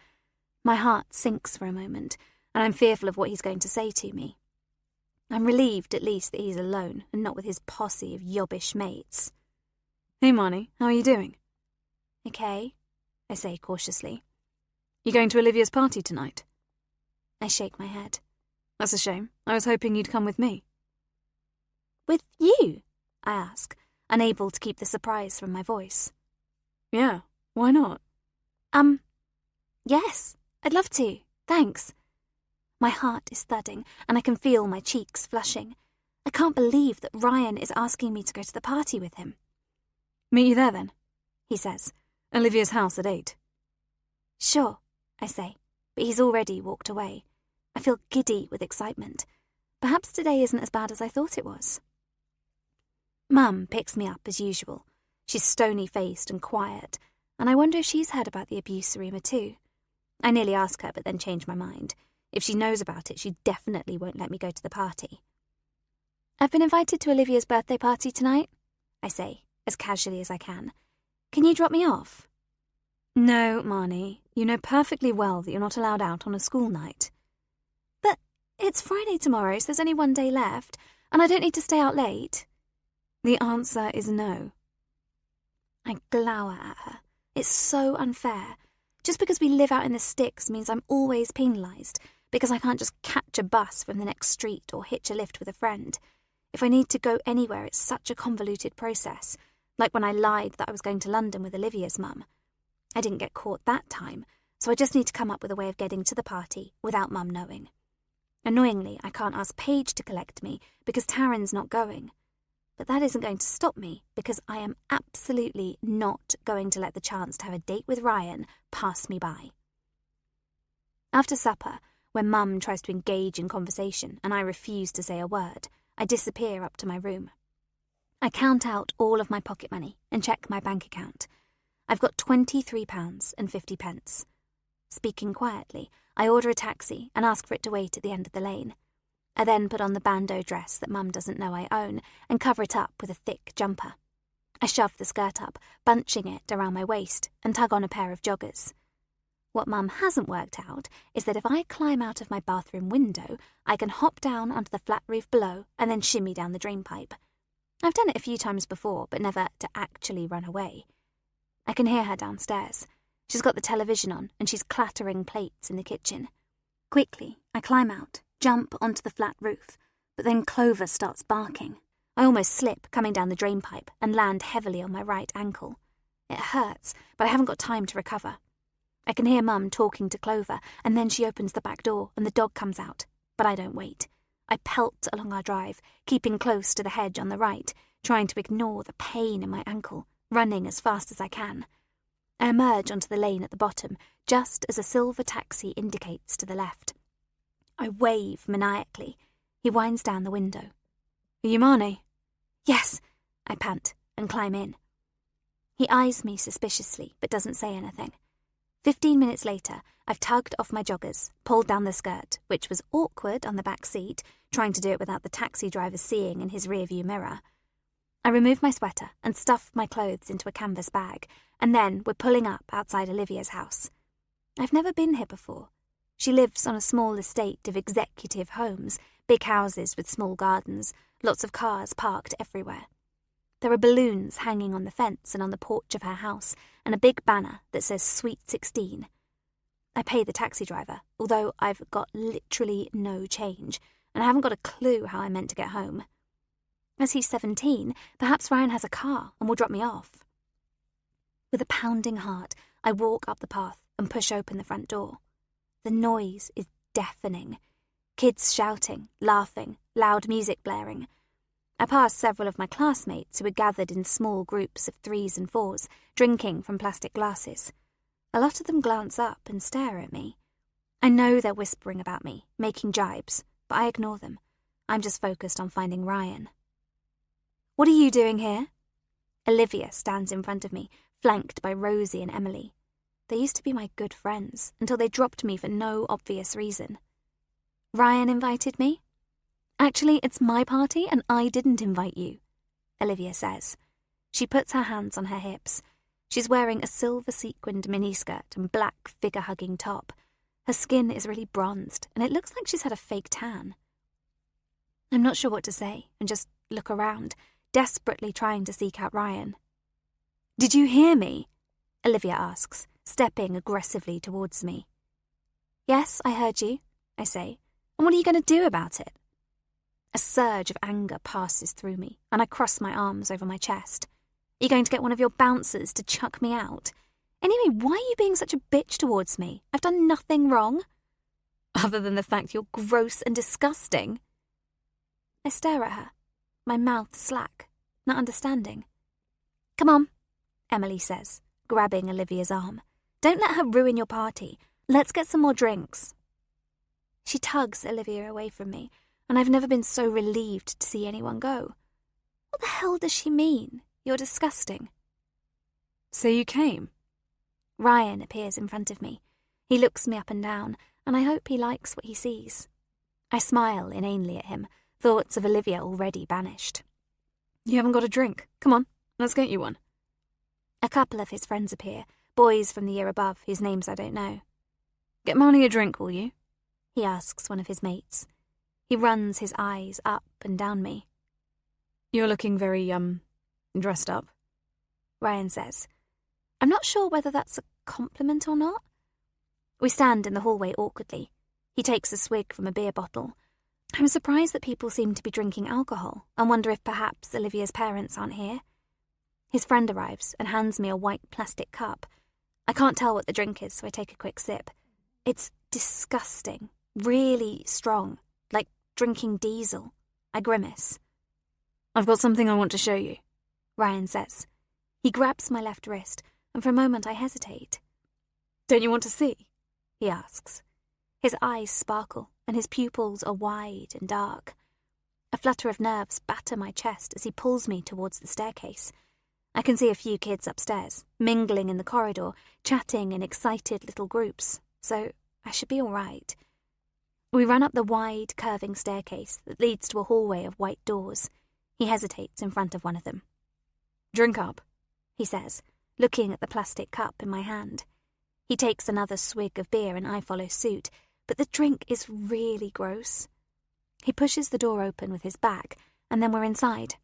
My heart sinks for a moment, and I'm fearful of what he's going to say to me. I'm relieved at least that he's alone and not with his posse of yobbish mates. Hey, Marnie, how are you doing? Okay, I say cautiously. You going to Olivia's party tonight? I shake my head. That's a shame. I was hoping you'd come with me. With you? I ask, unable to keep the surprise from my voice. Yeah, why not? Yes, I'd love to, thanks. My heart is thudding, and I can feel my cheeks flushing. I can't believe that Ryan is asking me to go to the party with him. Meet you there then, he says. Olivia's house at 8. Sure, I say, but he's already walked away. I feel giddy with excitement. Perhaps today isn't as bad as I thought it was. Mum picks me up as usual. She's stony-faced and quiet, and I wonder if she's heard about the abuse rumour too. I nearly ask her, but then change my mind. If she knows about it, she definitely won't let me go to the party. I've been invited to Olivia's birthday party tonight, I say, as casually as I can. Can you drop me off? No, Marnie. You know perfectly well that you're not allowed out on a school night. But it's Friday tomorrow, so there's only one day left, and I don't need to stay out late. The answer is no. I glower at her. It's so unfair. Just because we live out in the sticks means I'm always penalised, because I can't just catch a bus from the next street or hitch a lift with a friend. If I need to go anywhere, it's such a convoluted process. like when I lied that I was going to London with Olivia's mum. I didn't get caught that time, so I just need to come up with a way of getting to the party without Mum knowing. Annoyingly, I can't ask Paige to collect me because Taryn's not going. But that isn't going to stop me because I am absolutely not going to let the chance to have a date with Ryan pass me by. After supper, when Mum tries to engage in conversation and I refuse to say a word, I disappear up to my room. I count out all of my pocket money and check my bank account. I've got £23.50. Speaking quietly, I order a taxi and ask for it to wait at the end of the lane. I then put on the bandeau dress that Mum doesn't know I own and cover it up with a thick jumper. I shove the skirt up, bunching it around my waist, and tug on a pair of joggers. What Mum hasn't worked out is that if I climb out of my bathroom window, I can hop down onto the flat roof below and then shimmy down the drainpipe. I've done it a few times before, but never to actually run away. I can hear her downstairs. She's got the television on, and she's clattering plates in the kitchen. Quickly, I climb out, jump onto the flat roof, but then Clover starts barking. I almost slip coming down the drainpipe and land heavily on my right ankle. It hurts, but I haven't got time to recover. I can hear Mum talking to Clover, and then she opens the back door and the dog comes out, but I don't wait. I pelt along our drive, keeping close to the hedge on the right, trying to ignore the pain in my ankle, running as fast as I can. I emerge onto the lane at the bottom, just as a silver taxi indicates to the left. I wave maniacally. He winds down the window. "Are you Marnie?" "Yes," I pant and climb in. He eyes me suspiciously, but doesn't say anything. 15 minutes later, I've tugged off my joggers, pulled down the skirt, which was awkward on the back seat, trying to do it without the taxi driver seeing in his rearview mirror. I remove my sweater and stuff my clothes into a canvas bag, and then we're pulling up outside Olivia's house. I've never been here before. She lives on a small estate of executive homes, big houses with small gardens, lots of cars parked everywhere. There are balloons hanging on the fence and on the porch of her house, and a big banner that says Sweet 16. I pay the taxi driver, although I've got literally no change, and I haven't got a clue how I meant to get home. As he's 17, perhaps Ryan has a car and will drop me off. With a pounding heart, I walk up the path and push open the front door. The noise is deafening. Kids shouting, laughing, loud music blaring. I pass several of my classmates who are gathered in small groups of 3s and 4s, drinking from plastic glasses. A lot of them glance up and stare at me. I know they're whispering about me, making jibes, but I ignore them. I'm just focused on finding Ryan. "What are you doing here?" Olivia stands in front of me, flanked by Rosie and Emily. They used to be my good friends, until they dropped me for no obvious reason. "Ryan invited me?" "Actually, it's my party and I didn't invite you," Olivia says. She puts her hands on her hips. She's wearing a silver sequined miniskirt and black figure-hugging top. Her skin is really bronzed, and it looks like she's had a fake tan. I'm not sure what to say, and just look around, desperately trying to seek out Ryan. "Did you hear me?" Olivia asks, stepping aggressively towards me. "Yes, I heard you," I say. "And what are you going to do about it?" A surge of anger passes through me, and I cross my arms over my chest. "Are you going to get one of your bouncers to chuck me out? Anyway, why are you being such a bitch towards me? I've done nothing wrong. Other than the fact you're gross and disgusting." I stare at her, my mouth slack, not understanding. "Come on," Emily says, grabbing Olivia's arm. "Don't let her ruin your party. Let's get some more drinks." She tugs Olivia away from me, and I've never been so relieved to see anyone go. What the hell does she mean? You're disgusting. "So you came?" Ryan appears in front of me. He looks me up and down, and I hope he likes what he sees. I smile inanely at him, thoughts of Olivia already banished. "You haven't got a drink. Come on, let's get you one." A couple of his friends appear, boys from the year above whose names I don't know. "Get Marnie a drink, will you?" he asks one of his mates. He runs his eyes up and down me. "You're looking very, dressed up," Ryan says. I'm not sure whether that's a compliment or not. We stand in the hallway awkwardly. He takes a swig from a beer bottle. I'm surprised that people seem to be drinking alcohol and wonder if perhaps Olivia's parents aren't here. His friend arrives and hands me a white plastic cup. I can't tell what the drink is, so I take a quick sip. It's disgusting, really strong, like drinking diesel. I grimace. "I've got something I want to show you," Ryan says. He grabs my left wrist, and for a moment I hesitate. "Don't you want to see?" he asks. His eyes sparkle, and his pupils are wide and dark. A flutter of nerves batter my chest as he pulls me towards the staircase. I can see a few kids upstairs, mingling in the corridor, chatting in excited little groups, so I should be all right. We run up the wide, curving staircase that leads to a hallway of white doors. He hesitates in front of one of them. "Drink up," he says, looking at the plastic cup in my hand. He takes another swig of beer and I follow suit, but the drink is really gross. He pushes the door open with his back, and then we're inside.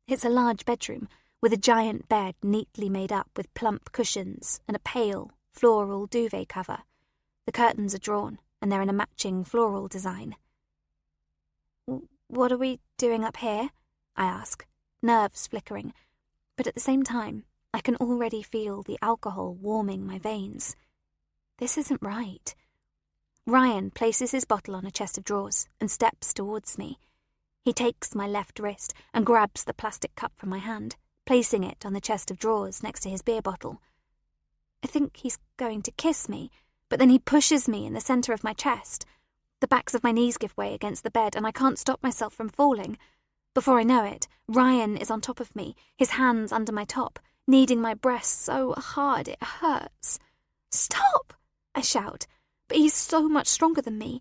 It's a large bedroom, with a giant bed neatly made up with plump cushions and a pale, floral duvet cover. The curtains are drawn, and they're in a matching floral design. "What are we doing up here?" I ask, nerves flickering, but at the same time, I can already feel the alcohol warming my veins. This isn't right. Ryan places his bottle on a chest of drawers and steps towards me. He takes my left wrist and grabs the plastic cup from my hand, placing it on the chest of drawers next to his beer bottle. I think he's going to kiss me, but then he pushes me in the centre of my chest. The backs of my knees give way against the bed, and I can't stop myself from falling. Before I know it, Ryan is on top of me, his hands under my top, kneading my breast so hard it hurts. "Stop!" I shout, but he's so much stronger than me,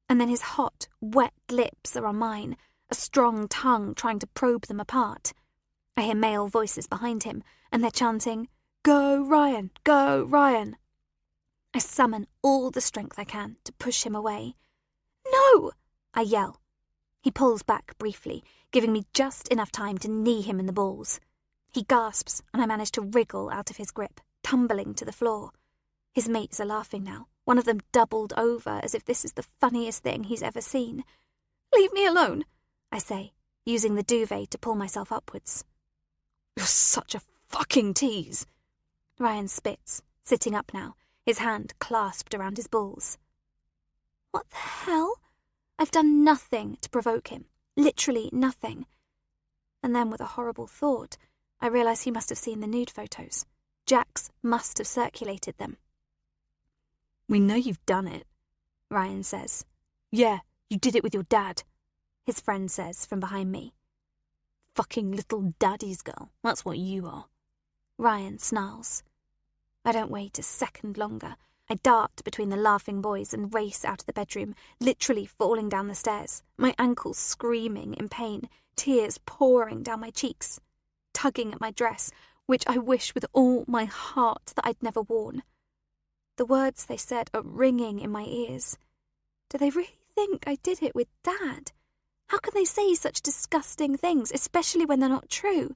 and then his hot, wet lips are on mine, a strong tongue trying to probe them apart. I hear male voices behind him, and they're chanting, "Go, Ryan! Go, Ryan!" I summon all the strength I can to push him away. "No!" I yell. He pulls back briefly, giving me just enough time to knee him in the balls. He gasps, and I manage to wriggle out of his grip, tumbling to the floor. His mates are laughing now, one of them doubled over as if this is the funniest thing he's ever seen. "Leave me alone," I say, using the duvet to pull myself upwards. "You're such a fucking tease." Ryan spits, sitting up now, his hand clasped around his balls. What the hell? I've done nothing to provoke him, literally nothing. And then with a horrible thought, I realise he must have seen the nude photos. Jax must have circulated them. "We know you've done it," Ryan says. "Yeah, you did it with your dad," his friend says from behind me. "Fucking little daddy's girl, that's what you are," Ryan snarls. I don't wait a second longer. I dart between the laughing boys and race out of the bedroom, literally falling down the stairs, my ankles screaming in pain, tears pouring down my cheeks, tugging at my dress, which I wish with all my heart that I'd never worn. The words they said are ringing in my ears. Do they really think I did it with Dad? How can they say such disgusting things, especially when they're not true?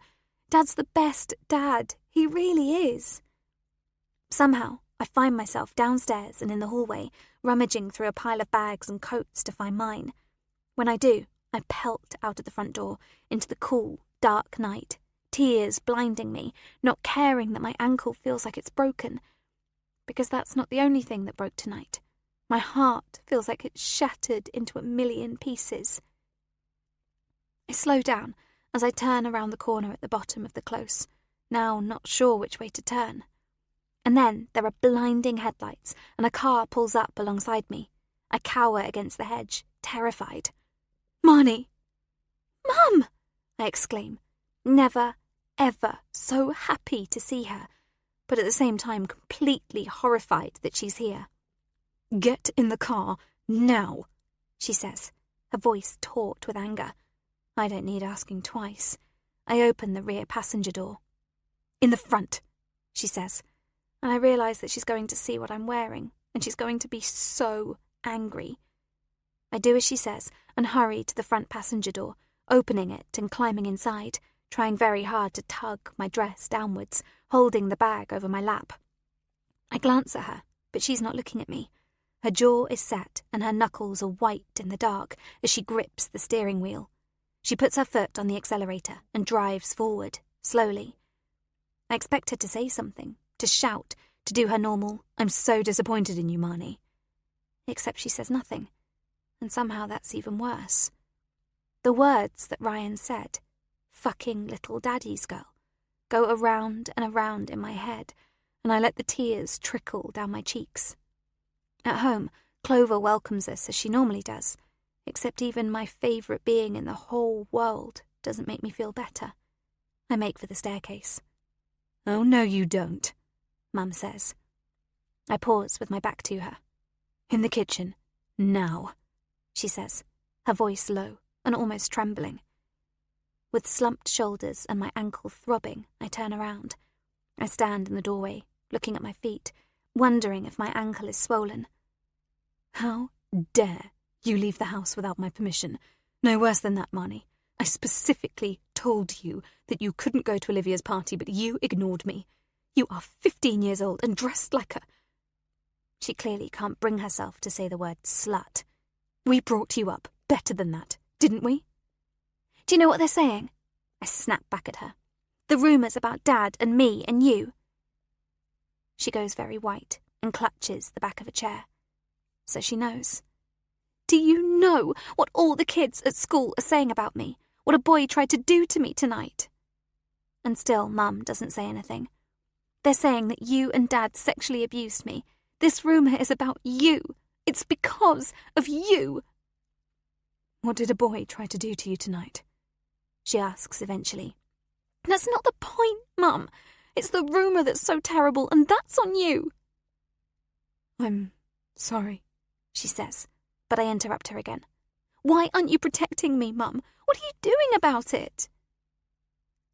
Dad's the best dad. He really is. Somehow, I find myself downstairs and in the hallway, rummaging through a pile of bags and coats to find mine. When I do, I pelt out of the front door into the cool, dark night, tears blinding me, not caring that my ankle feels like it's broken. Because that's not the only thing that broke tonight. My heart feels like it's shattered into a million pieces. I slow down as I turn around the corner at the bottom of the close, now not sure which way to turn. And then there are blinding headlights, and a car pulls up alongside me. I cower against the hedge, terrified. "Marnie!" "Mum!" I exclaim, never, ever so happy to see her, but at the same time completely horrified that she's here. "Get in the car, now," she says, her voice taut with anger. I don't need asking twice. I open the rear passenger door. "In the front," she says, and I realise that she's going to see what I'm wearing, and she's going to be so angry. I do as she says and hurry to the front passenger door, opening it and climbing inside, trying very hard to tug my dress downwards, holding the bag over my lap. I glance at her, but she's not looking at me. Her jaw is set and her knuckles are white in the dark as she grips the steering wheel. She puts her foot on the accelerator and drives forward, slowly. I expect her to say something, to shout, to do her normal, "I'm so disappointed in you, Marnie." Except she says nothing, and somehow that's even worse. The words that Ryan said, "fucking little daddy's girl," go around and around in my head, and I let the tears trickle down my cheeks. At home, Clover welcomes us as she normally does, except even my favourite being in the whole world doesn't make me feel better. I make for the staircase. "Oh, no, you don't," Mum says. I pause with my back to her. "In the kitchen, now," she says, her voice low and almost trembling. With slumped shoulders and my ankle throbbing, I turn around. I stand in the doorway, looking at my feet, wondering if my ankle is swollen. "How dare you leave the house without my permission? No worse than that, Marnie. I specifically told you that you couldn't go to Olivia's party, but you ignored me. You are 15 years old and dressed like a..." She clearly can't bring herself to say the word slut. "We brought you up better than that, didn't we?" "Do you know what they're saying?" I snap back at her. "The rumours about Dad and me and you." She goes very white and clutches the back of a chair. So she knows. "Do you know what all the kids at school are saying about me? What a boy tried to do to me tonight?" And still Mum doesn't say anything. "They're saying that you and Dad sexually abused me. This rumour is about you. It's because of you." "What did a boy try to do to you tonight?" she asks eventually. "That's not the point, Mum. It's the rumour that's so terrible, and that's on you." "I'm sorry," she says, but I interrupt her again. "Why aren't you protecting me, Mum? What are you doing about it?"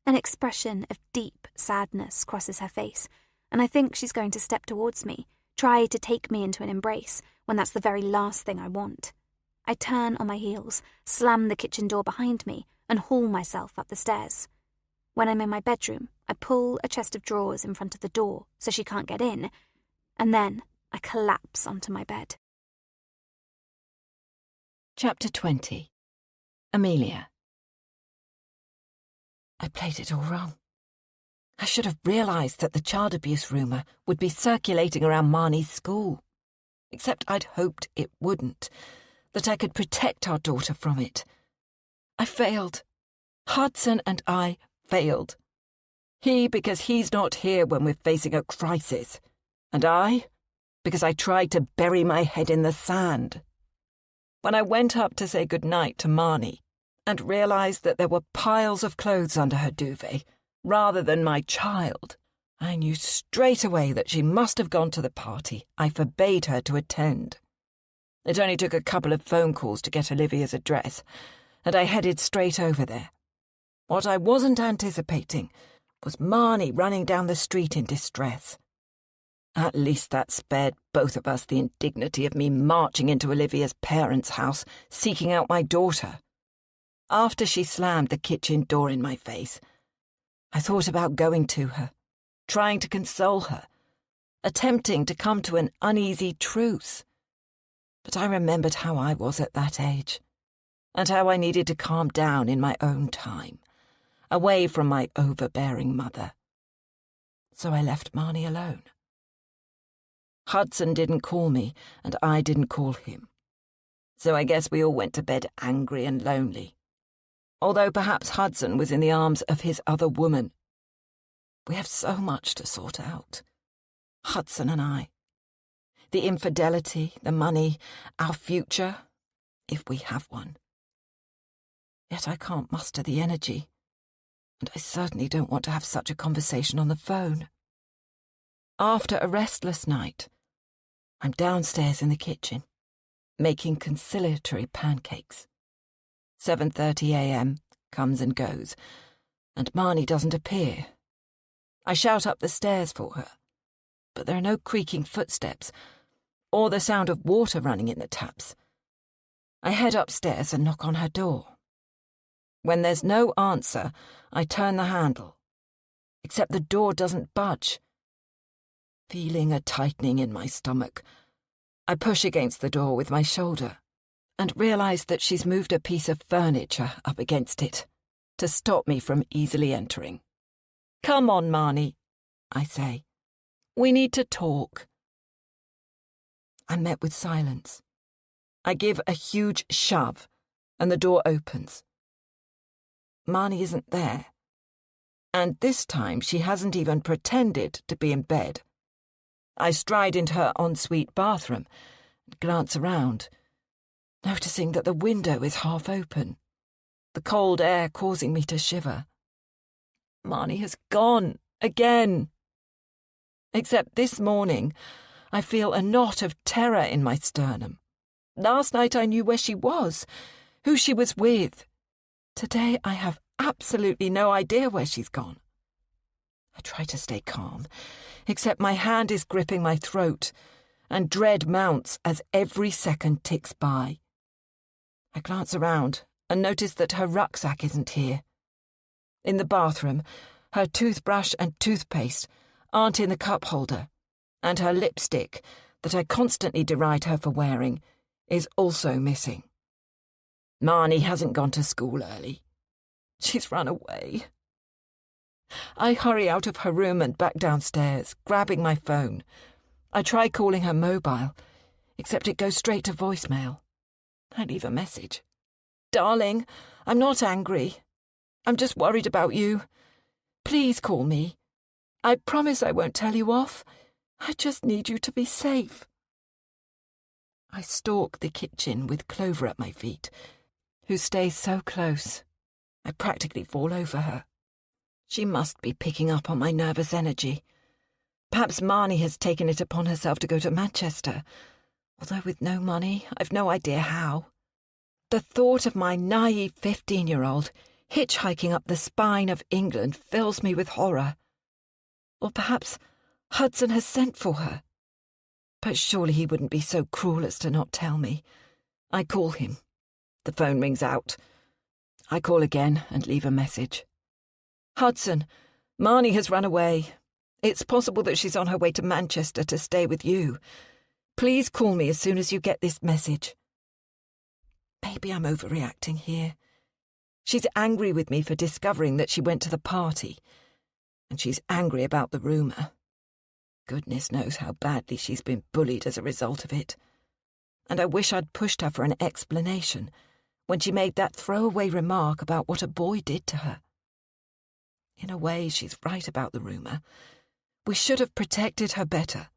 An expression of deep sadness crosses her face, and I think she's going to step towards me, try to take me into an embrace, when that's the very last thing I want. I turn on my heels, slam the kitchen door behind me, and haul myself up the stairs. When I'm in my bedroom, I pull a chest of drawers in front of the door so she can't get in, and then I collapse onto my bed. Chapter 20. Amelia. I played it all wrong. I should have realised that the child abuse rumour would be circulating around Marnie's school. Except I'd hoped it wouldn't, that I could protect our daughter from it. I failed. Hudson and I failed. He because he's not here when we're facing a crisis, and I because I tried to bury my head in the sand. When I went up to say goodnight to Marnie and realised that there were piles of clothes under her duvet, rather than my child, I knew straight away that she must have gone to the party I forbade her to attend. It only took a couple of phone calls to get Olivia's address, and I headed straight over there. What I wasn't anticipating was Marnie running down the street in distress. At least that spared both of us the indignity of me marching into Olivia's parents' house, seeking out my daughter. After she slammed the kitchen door in my face, I thought about going to her, trying to console her, attempting to come to an uneasy truce. But I remembered how I was at that age, and how I needed to calm down in my own time, away from my overbearing mother. So I left Marnie alone. Hudson didn't call me, and I didn't call him. So I guess we all went to bed angry and lonely. Although perhaps Hudson was in the arms of his other woman. We have so much to sort out. Hudson and I. The infidelity, the money, our future, if we have one. Yet I can't muster the energy, and I certainly don't want to have such a conversation on the phone. After a restless night, I'm downstairs in the kitchen, making conciliatory pancakes. 7:30 a.m. comes and goes, and Marnie doesn't appear. I shout up the stairs for her, but there are no creaking footsteps, or the sound of water running in the taps. I head upstairs and knock on her door. When there's no answer, I turn the handle, except the door doesn't budge. Feeling a tightening in my stomach, I push against the door with my shoulder and realise that she's moved a piece of furniture up against it to stop me from easily entering. "Come on, Marnie," I say. We need to talk. I'm met with silence. I give a huge shove, and the door opens. Marnie isn't there. And this time she hasn't even pretended to be in bed. I stride into her ensuite bathroom and glance around, noticing that the window is half open, the cold air causing me to shiver. Marnie has gone again. Except this morning, I feel a knot of terror in my sternum. Last night I knew where she was, who she was with. Today I have absolutely no idea where she's gone. I try to stay calm, except my hand is gripping my throat, and dread mounts as every second ticks by. I glance around and notice that her rucksack isn't here. In the bathroom, her toothbrush and toothpaste aren't in the cup holder, and her lipstick, that I constantly deride her for wearing, is also missing. Marnie hasn't gone to school early. She's run away. I hurry out of her room and back downstairs, grabbing my phone. I try calling her mobile, except it goes straight to voicemail. I leave a message. Darling, I'm not angry. I'm just worried about you. Please call me. I promise I won't tell you off. I just need you to be safe. I stalk the kitchen with Clover at my feet, who stays so close. I practically fall over her. She must be picking up on my nervous energy. Perhaps Marnie has taken it upon herself to go to Manchester, although with no money, I've no idea how. The thought of my naive 15-year-old hitchhiking up the spine of England fills me with horror. Or perhaps Hudson has sent for her. But surely he wouldn't be so cruel as to not tell me. I call him. The phone rings out. I call again and leave a message. Hudson, Marnie has run away. It's possible that she's on her way to Manchester to stay with you. Please call me as soon as you get this message. Maybe I'm overreacting here. She's angry with me for discovering that she went to the party, and she's angry about the rumour. Goodness knows how badly she's been bullied as a result of it. And I wish I'd pushed her for an explanation when she made that throwaway remark about what a boy did to her. In a way, she's right about the rumour. We should have protected her better.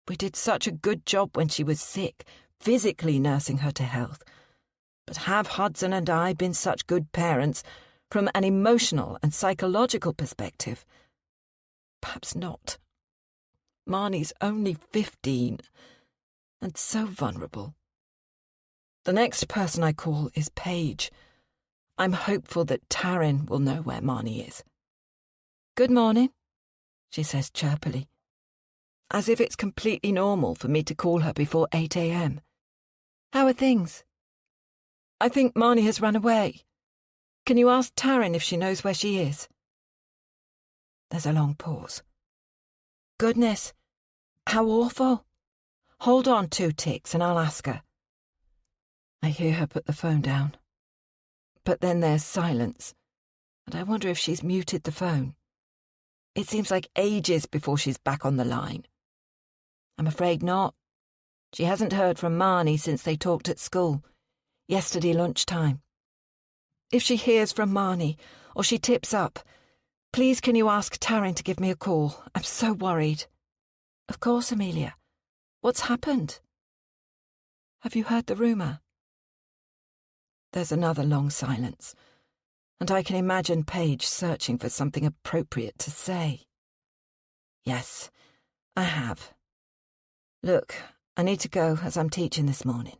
We did such a good job when she was sick, physically nursing her to health. But have Hudson and I been such good parents from an emotional and psychological perspective? Perhaps not. Marnie's only 15, and so vulnerable. The next person I call is Paige. I'm hopeful that Taryn will know where Marnie is. Good morning, she says chirpily, as if it's completely normal for me to call her before 8 a.m. How are things? I think Marnie has run away. Can you ask Taryn if she knows where she is? There's a long pause. Goodness, how awful. Hold on 2 ticks and I'll ask her. I hear her put the phone down. But then there's silence, and I wonder if she's muted the phone. It seems like ages before she's back on the line. I'm afraid not. She hasn't heard from Marnie since they talked at school, yesterday lunchtime. If she hears from Marnie, or she tips up, please can you ask Taryn to give me a call? I'm so worried. Of course, Amelia. What's happened? Have you heard the rumour? There's another long silence, and I can imagine Paige searching for something appropriate to say. Yes, I have. Look, I need to go as I'm teaching this morning,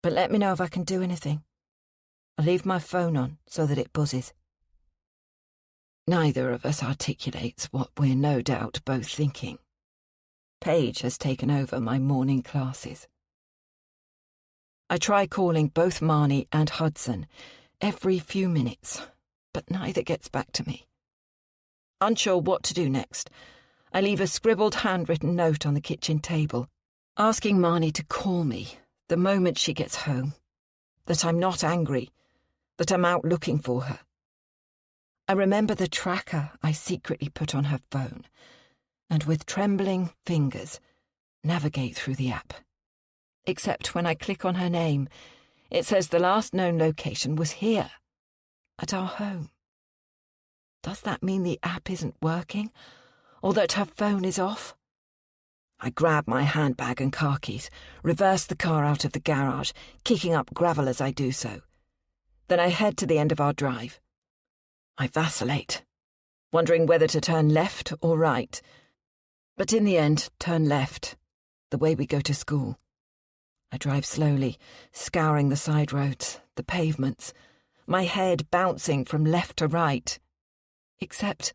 but let me know if I can do anything. I'll leave my phone on so that it buzzes. Neither of us articulates what we're no doubt both thinking. Paige has taken over my morning classes. I try calling both Marnie and Hudson every few minutes, but neither gets back to me. Unsure what to do next, I leave a scribbled handwritten note on the kitchen table, asking Marnie to call me the moment she gets home, that I'm not angry, that I'm out looking for her. I remember the tracker I secretly put on her phone, and with trembling fingers, navigate through the app. Except when I click on her name, it says the last known location was here, at our home. Does that mean the app isn't working, or that her phone is off? I grab my handbag and car keys, reverse the car out of the garage, kicking up gravel as I do so. Then I head to the end of our drive. I vacillate, wondering whether to turn left or right, but in the end, turn left, the way we go to school. I drive slowly, scouring the side roads, the pavements, my head bouncing from left to right. Except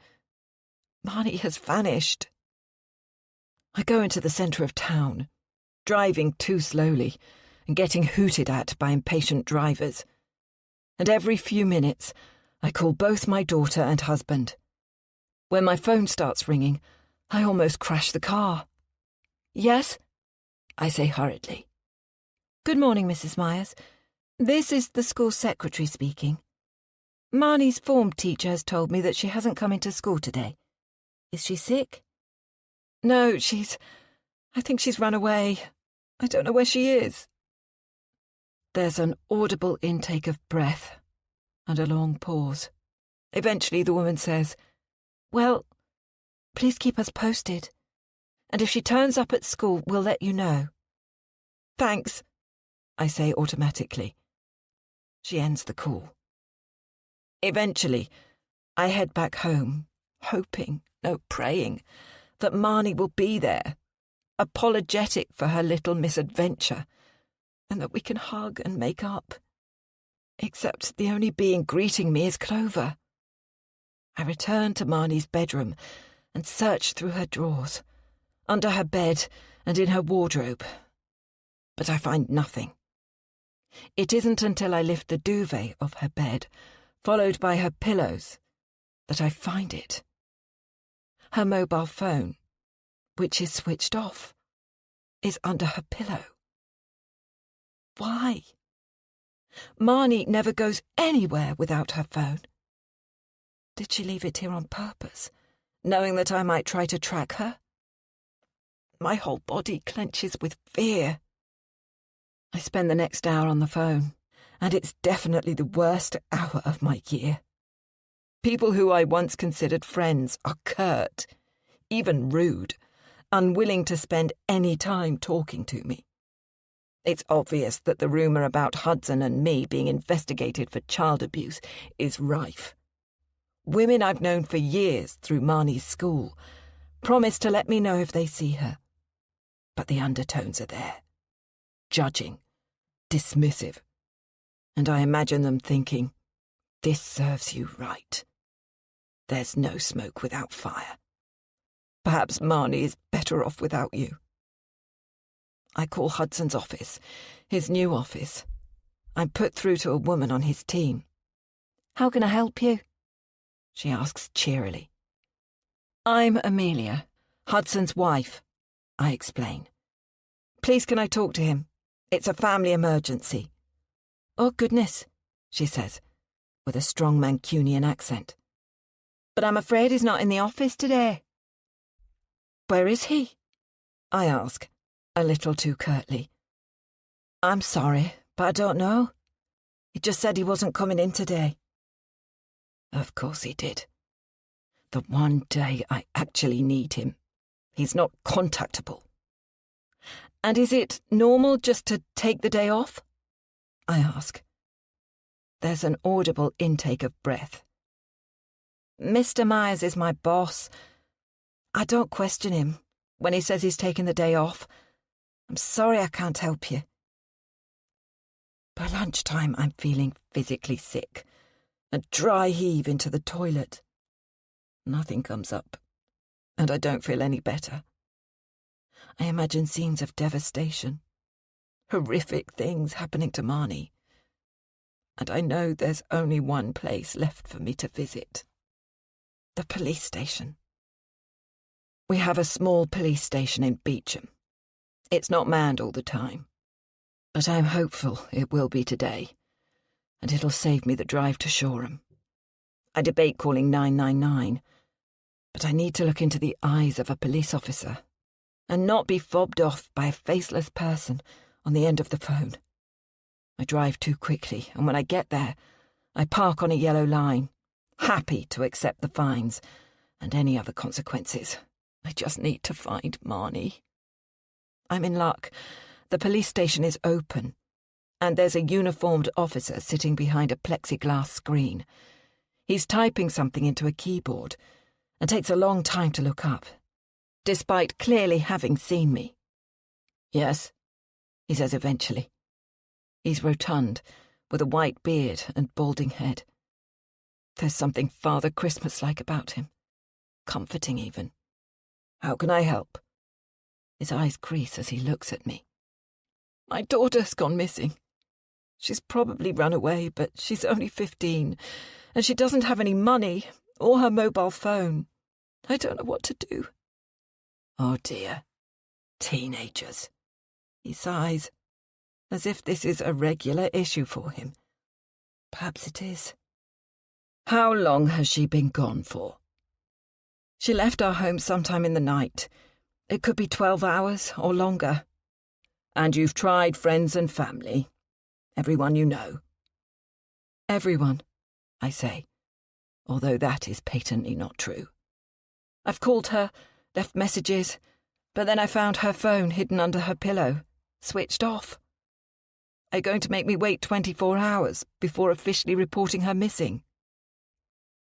Marnie has vanished. I go into the centre of town, driving too slowly and getting hooted at by impatient drivers. And every few minutes, I call both my daughter and husband. When my phone starts ringing, I almost crash the car. "Yes?" I say hurriedly. "Good morning, Mrs. Myers. This is the school secretary speaking. Marnie's form teacher has told me that she hasn't come into school today. Is she sick?" "No, I think she's run away. I don't know where she is." There's an audible intake of breath and a long pause. Eventually the woman says, "Well, please keep us posted. And if she turns up at school, we'll let you know." "Thanks," I say automatically. She ends the call. Eventually, I head back home, hoping, no, praying, that Marnie will be there, apologetic for her little misadventure, and that we can hug and make up. Except the only being greeting me is Clover. I return to Marnie's bedroom and search through her drawers, under her bed and in her wardrobe. But I find nothing. It isn't until I lift the duvet off her bed, followed by her pillows, that I find it. Her mobile phone, which is switched off, is under her pillow. Why? Marnie never goes anywhere without her phone. Did she leave it here on purpose, knowing that I might try to track her? My whole body clenches with fear. I spend the next hour on the phone, and it's definitely the worst hour of my year. People who I once considered friends are curt, even rude, unwilling to spend any time talking to me. It's obvious that the rumour about Hudson and me being investigated for child abuse is rife. Women I've known for years through Marnie's school promise to let me know if they see her. But the undertones are there. Judging, dismissive. And I imagine them thinking, "This serves you right. There's no smoke without fire. Perhaps Marnie is better off without you." I call Hudson's office, his new office. I'm put through to a woman on his team. "How can I help you?" she asks cheerily. "I'm Amelia, Hudson's wife," I explain. "Please can I talk to him? It's a family emergency." "Oh, goodness," she says, with a strong Mancunian accent. "But I'm afraid he's not in the office today." "Where is he?" I ask, a little too curtly. "I'm sorry, but I don't know. He just said he wasn't coming in today." Of course he did. The one day I actually need him. He's not contactable. "And is it normal just to take the day off?" I ask. There's an audible intake of breath. "Mr. Myers is my boss. I don't question him when he says he's taking the day off. I'm sorry I can't help you." By lunchtime, I'm feeling physically sick. A dry heave into the toilet. Nothing comes up, and I don't feel any better. I imagine scenes of devastation, horrific things happening to Marnie. And I know there's only one place left for me to visit. The police station. We have a small police station in Beecham. It's not manned all the time, but I'm hopeful it will be today, and it'll save me the drive to Shoreham. I debate calling 999, but I need to look into the eyes of a police officer and not be fobbed off by a faceless person on the end of the phone. I drive too quickly, and when I get there, I park on a yellow line, happy to accept the fines and any other consequences. I just need to find Marnie. I'm in luck. The police station is open, and there's a uniformed officer sitting behind a plexiglass screen. He's typing something into a keyboard and takes a long time to look up, despite clearly having seen me. "Yes," he says eventually. He's rotund, with a white beard and balding head. There's something Father Christmas-like about him, comforting even. "How can I help?" His eyes crease as he looks at me. "My daughter's gone missing. She's probably run away, but she's only 15, and she doesn't have any money or her mobile phone. I don't know what to do." "Oh dear. Teenagers." He sighs, as if this is a regular issue for him. Perhaps it is. "How long has she been gone for?" "She left our home sometime in the night. It could be 12 hours or longer." "And you've tried friends and family? Everyone you know?" "Everyone," I say, although that is patently not true. "I've called her, left messages, but then I found her phone hidden under her pillow, switched off. Are you going to make me wait 24 hours before officially reporting her missing?"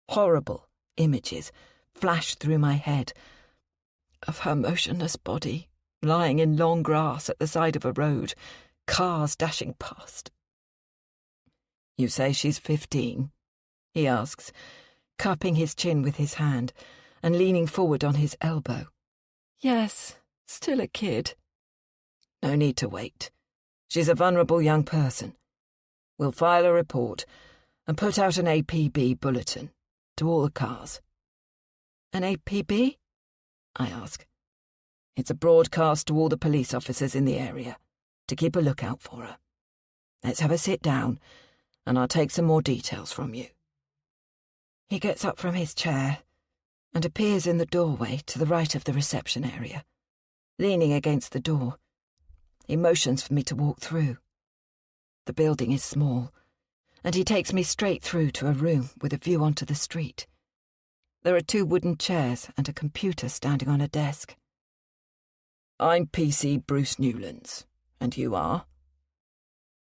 Horrible images flash through my head of her motionless body lying in long grass at the side of a road, cars dashing past. "You say she's 15? He asks, cupping his chin with his hand and leaning forward on his elbow. "Yes, still a kid." "No need to wait. She's a vulnerable young person. We'll file a report and put out an APB bulletin to all the cars." "An APB?" I ask. "It's a broadcast to all the police officers in the area to keep a lookout for her. Let's have a sit down, and I'll take some more details from you." He gets up from his chair and appears in the doorway to the right of the reception area, leaning against the door. He motions for me to walk through. The building is small, and he takes me straight through to a room with a view onto the street. There are 2 wooden chairs and a computer standing on a desk. "I'm PC Bruce Newlands, and you are?"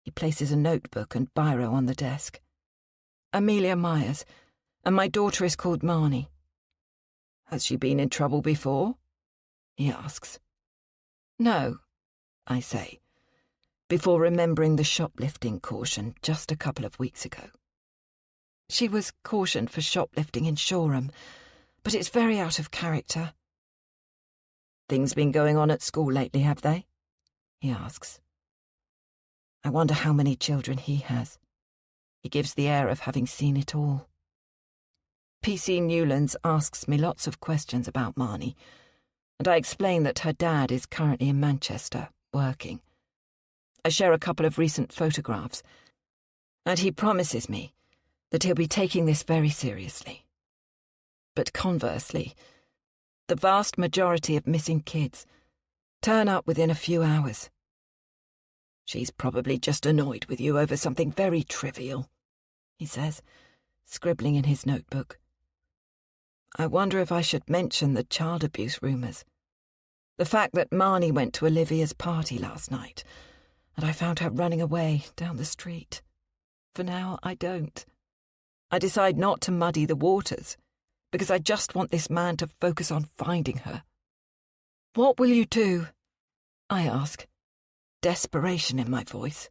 He places a notebook and biro on the desk. "Amelia Myers, and my daughter is called Marnie." "Has she been in trouble before?" he asks. "No," I say, before remembering the shoplifting caution just a couple of weeks ago. "She was cautioned for shoplifting in Shoreham, but it's very out of character." "Things been going on at school lately, have they?" he asks. I wonder how many children he has. He gives the air of having seen it all. PC Newlands asks me lots of questions about Marnie, and I explain that her dad is currently in Manchester, working. I share a couple of recent photographs, and he promises me that he'll be taking this very seriously. But conversely, the vast majority of missing kids turn up within a few hours. "She's probably just annoyed with you over something very trivial," he says, scribbling in his notebook. I wonder if I should mention the child abuse rumours. The fact that Marnie went to Olivia's party last night, and I found her running away down the street. For now, I don't. I decide not to muddy the waters, because I just want this man to focus on finding her. "What will you do?" I ask, desperation in my voice.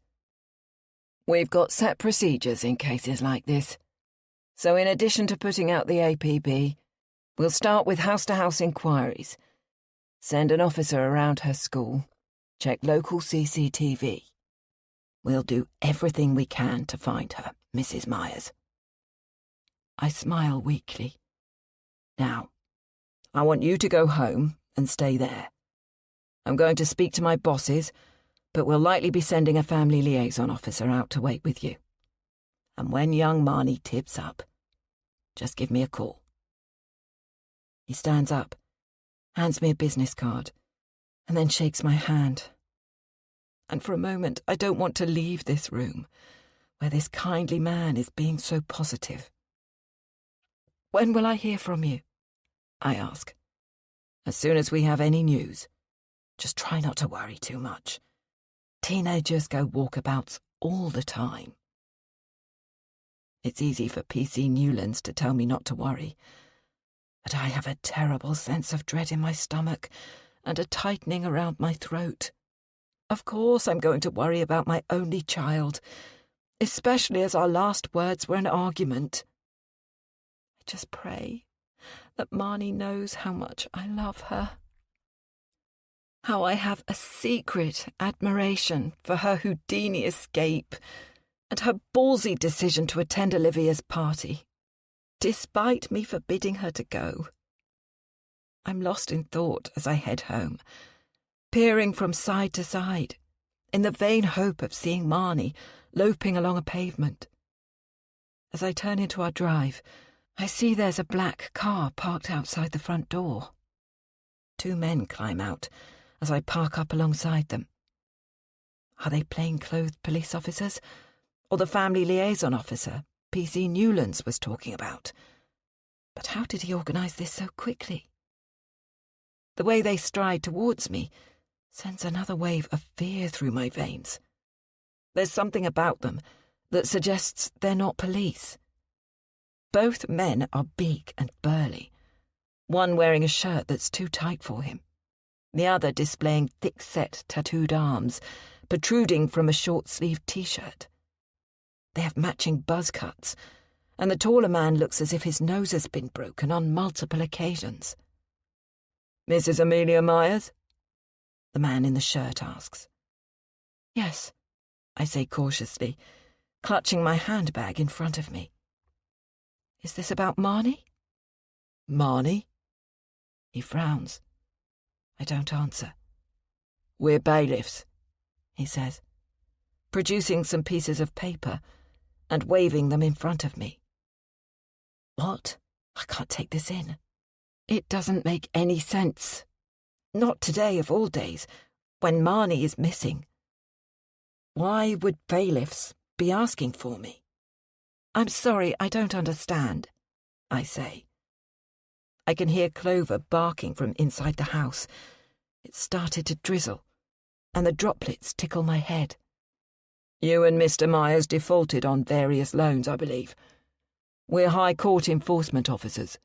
"We've got set procedures in cases like this. So in addition to putting out the APB, we'll start with house-to-house inquiries, send an officer around her school, check local CCTV. We'll do everything we can to find her, Mrs. Myers." I smile weakly. "Now, I want you to go home and stay there. I'm going to speak to my bosses, but we'll likely be sending a family liaison officer out to wait with you. And when young Marnie tips up, Just give me a call. He stands up, hands me a business card, and then shakes my hand. And for a moment, I don't want to leave this room, where this kindly man is being so positive. When will I hear from you? I ask. As soon as we have any news. Just try not to worry too much. Teenagers go walkabouts all the time. It's easy for PC Newlands to tell me not to worry, but I have a terrible sense of dread in my stomach and a tightening around my throat. Of course I'm going to worry about my only child, especially as our last words were an argument. I just pray that Marnie knows how much I love her. How I have a secret admiration for her Houdini escape and her ballsy decision to attend Olivia's party, despite me forbidding her to go. I'm lost in thought as I head home, peering from side to side, in the vain hope of seeing Marnie loping along a pavement. As I turn into our drive, I see there's a black car parked outside the front door. 2 men climb out as I park up alongside them. Are they plainclothed police officers, or the family liaison officer PC Newlands was talking about? But how did he organise this so quickly? The way they stride towards me sends another wave of fear through my veins. There's something about them that suggests they're not police. Both men are big and burly, one wearing a shirt that's too tight for him, the other displaying thick-set tattooed arms protruding from a short-sleeved T-shirt. They have matching buzz cuts, and the taller man looks as if his nose has been broken on multiple occasions. "Mrs. Amelia Myers?" the man in the shirt asks. "Yes," I say cautiously, clutching my handbag in front of me. "Is this about Marnie?" "Marnie?" He frowns. I don't answer. "We're bailiffs," he says, producing some pieces of paper and waving them in front of me. What? I can't take this in. It doesn't make any sense. Not today of all days, when Marnie is missing. Why would bailiffs be asking for me? "I'm sorry, I don't understand," I say. I can hear Clover barking from inside the house. It started to drizzle, and the droplets tickle my head. "You and Mr. Myers defaulted on various loans, I believe. We're High Court enforcement officers,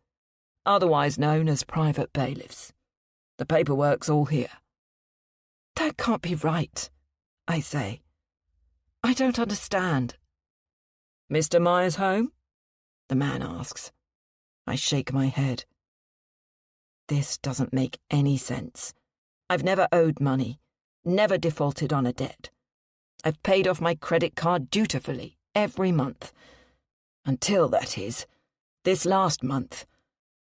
otherwise known as private bailiffs. The paperwork's all here." "That can't be right," I say. "I don't understand." "Mr. Myers home?" the man asks. I shake my head. This doesn't make any sense. I've never owed money, never defaulted on a debt. I've paid off my credit card dutifully every month. Until, that is, this last month,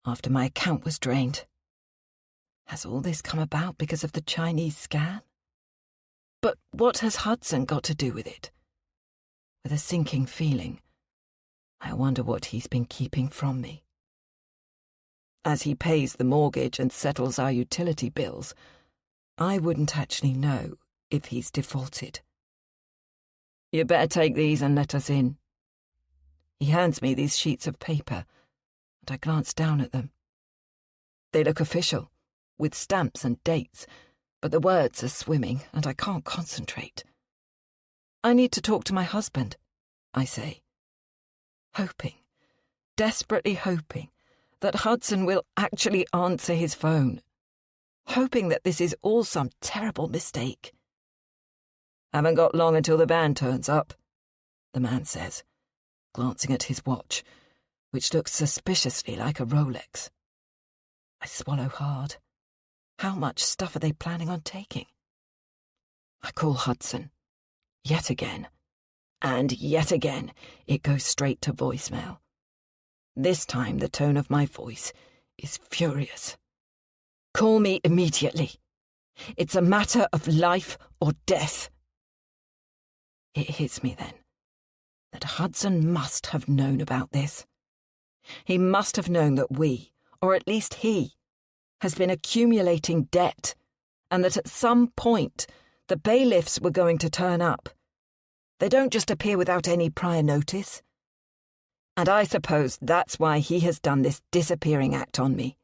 after my account was drained. Has all this come about because of the Chinese scan? But what has Hudson got to do with it? With a sinking feeling, I wonder what he's been keeping from me. As he pays the mortgage and settles our utility bills, I wouldn't actually know if he's defaulted. "You better take these and let us in." He hands me these sheets of paper, and I glance down at them. They look official, with stamps and dates, but the words are swimming and I can't concentrate. "I need to talk to my husband," I say. Hoping, desperately hoping, that Hudson will actually answer his phone. Hoping that this is all some terrible mistake. "Haven't got long until the van turns up," the man says, glancing at his watch, which looks suspiciously like a Rolex. I swallow hard. How much stuff are they planning on taking? I call Hudson. Yet again. And yet again, it goes straight to voicemail. This time the tone of my voice is furious. "Call me immediately. It's a matter of life or death." It hits me then that Hudson must have known about this. He must have known that we, or at least he, has been accumulating debt, and that at some point the bailiffs were going to turn up. They don't just appear without any prior notice. And I suppose that's why he has done this disappearing act on me.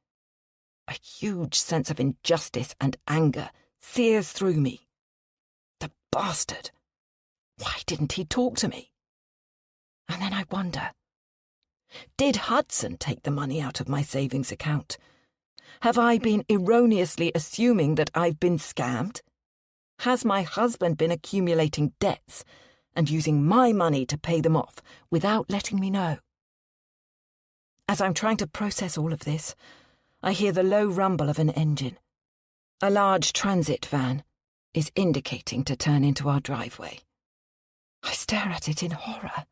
A huge sense of injustice and anger sears through me. The bastard! Why didn't he talk to me? And then I wonder, did Hudson take the money out of my savings account? Have I been erroneously assuming that I've been scammed? Has my husband been accumulating debts and using my money to pay them off without letting me know? As I'm trying to process all of this, I hear the low rumble of an engine. A large transit van is indicating to turn into our driveway. I stare at it in horror,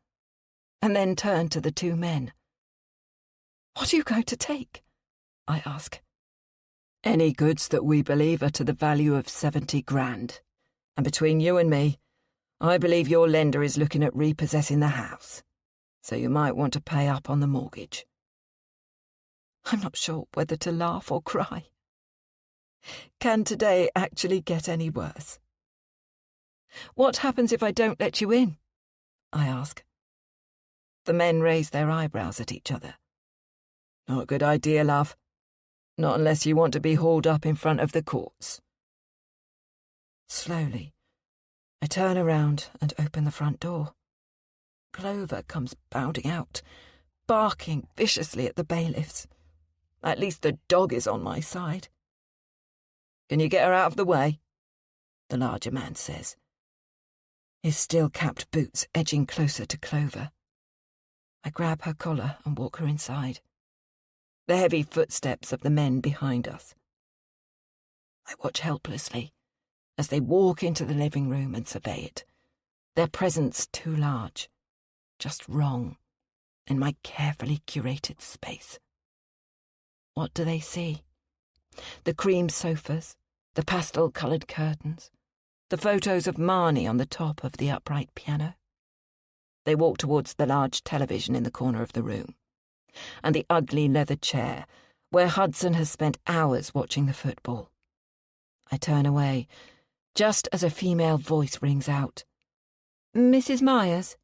and then turn to the two men. "What are you going to take?" I ask. "Any goods that we believe are to the value of 70 grand. And between you and me, I believe your lender is looking at repossessing the house, so you might want to pay up on the mortgage." I'm not sure whether to laugh or cry. Can today actually get any worse? "What happens if I don't let you in?" I ask. The men raise their eyebrows at each other. "Not a good idea, love. Not unless you want to be hauled up in front of the courts." Slowly, I turn around and open the front door. Clover comes bounding out, barking viciously at the bailiffs. At least the dog is on my side. "Can you get her out of the way?" the larger man says, his steel-capped boots edging closer to Clover. I grab her collar and walk her inside. The heavy footsteps of the men behind us. I watch helplessly as they walk into the living room and survey it, their presence too large, just wrong, in my carefully curated space. What do they see? The cream sofas, the pastel-coloured curtains, the photos of Marnie on the top of the upright piano. They walk towards the large television in the corner of the room, and the ugly leather chair where Hudson has spent hours watching the football. I turn away, just as a female voice rings out. "Mrs. Myers?"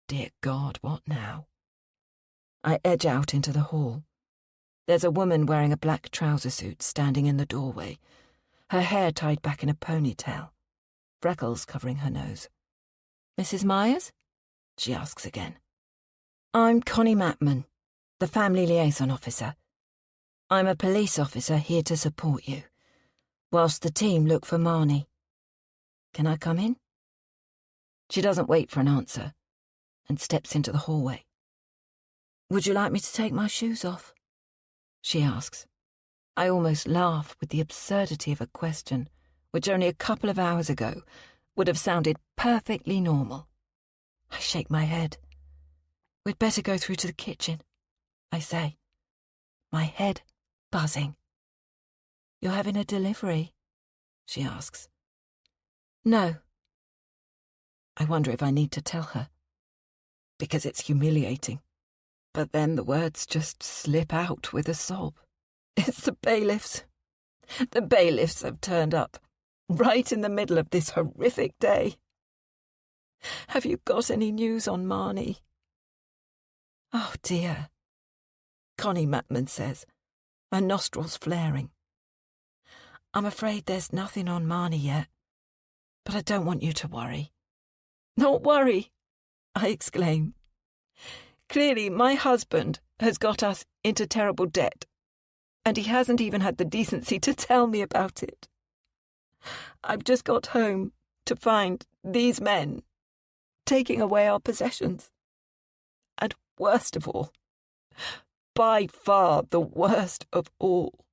Dear God, what now? I edge out into the hall. There's a woman wearing a black trouser suit standing in the doorway, her hair tied back in a ponytail, freckles covering her nose. "Mrs. Myers?" she asks again. "I'm Connie Matman, the family liaison officer. I'm a police officer here to support you, whilst the team look for Marnie. Can I come in?" She doesn't wait for an answer and steps into the hallway. "Would you like me to take my shoes off?" she asks. I almost laugh with the absurdity of a question which only a couple of hours ago would have sounded perfectly normal. I shake my head. "We'd better go through to the kitchen," I say, my head buzzing. "You're having a delivery?" she asks. "No." I wonder if I need to tell her, because it's humiliating. But then the words just slip out with a sob. "It's the bailiffs. The bailiffs have turned up, right in the middle of this horrific day. Have you got any news on Marnie?" "Oh dear," Connie Matman says, her nostrils flaring. "I'm afraid there's nothing on Marnie yet, but I don't want you to worry." "Not worry," I exclaim. "Clearly my husband has got us into terrible debt, and he hasn't even had the decency to tell me about it. I've just got home to find these men taking away our possessions. And worst of all, by far the worst of all,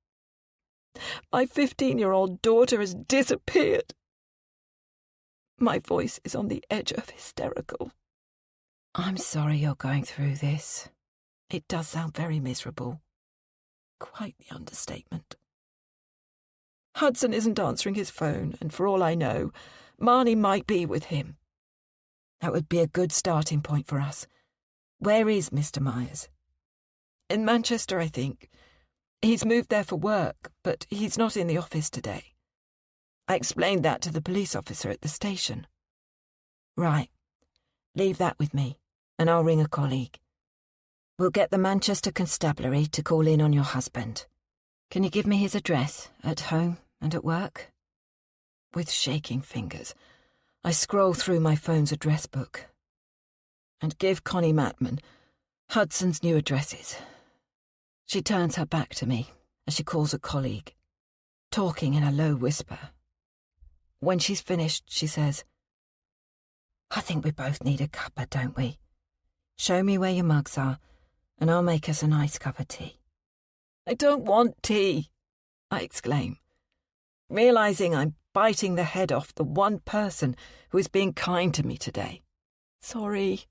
my 15-year-old daughter has disappeared." My voice is on the edge of hysterical. "I'm sorry you're going through this. It does sound very miserable." Quite the understatement. "Hudson isn't answering his phone, and for all I know, Marnie might be with him." "That would be a good starting point for us. Where is Mr. Myers?" In Manchester, I think. He's moved there for work, but he's not in the office today. I explained that to the police officer at the station. Right. Leave that with me, and I'll ring a colleague. We'll get the Manchester Constabulary to call in on your husband. Can you give me his address, at home and at work? With shaking fingers, I scroll through my phone's address book and give Connie Matman Hudson's new addresses. She turns her back to me as she calls a colleague, talking in a low whisper. When she's finished, she says, I think we both need a cuppa, don't we? Show me where your mugs are, and I'll make us a nice cup of tea. I don't want tea, I exclaim, realising I'm biting the head off the one person who is being kind to me today. Sorry.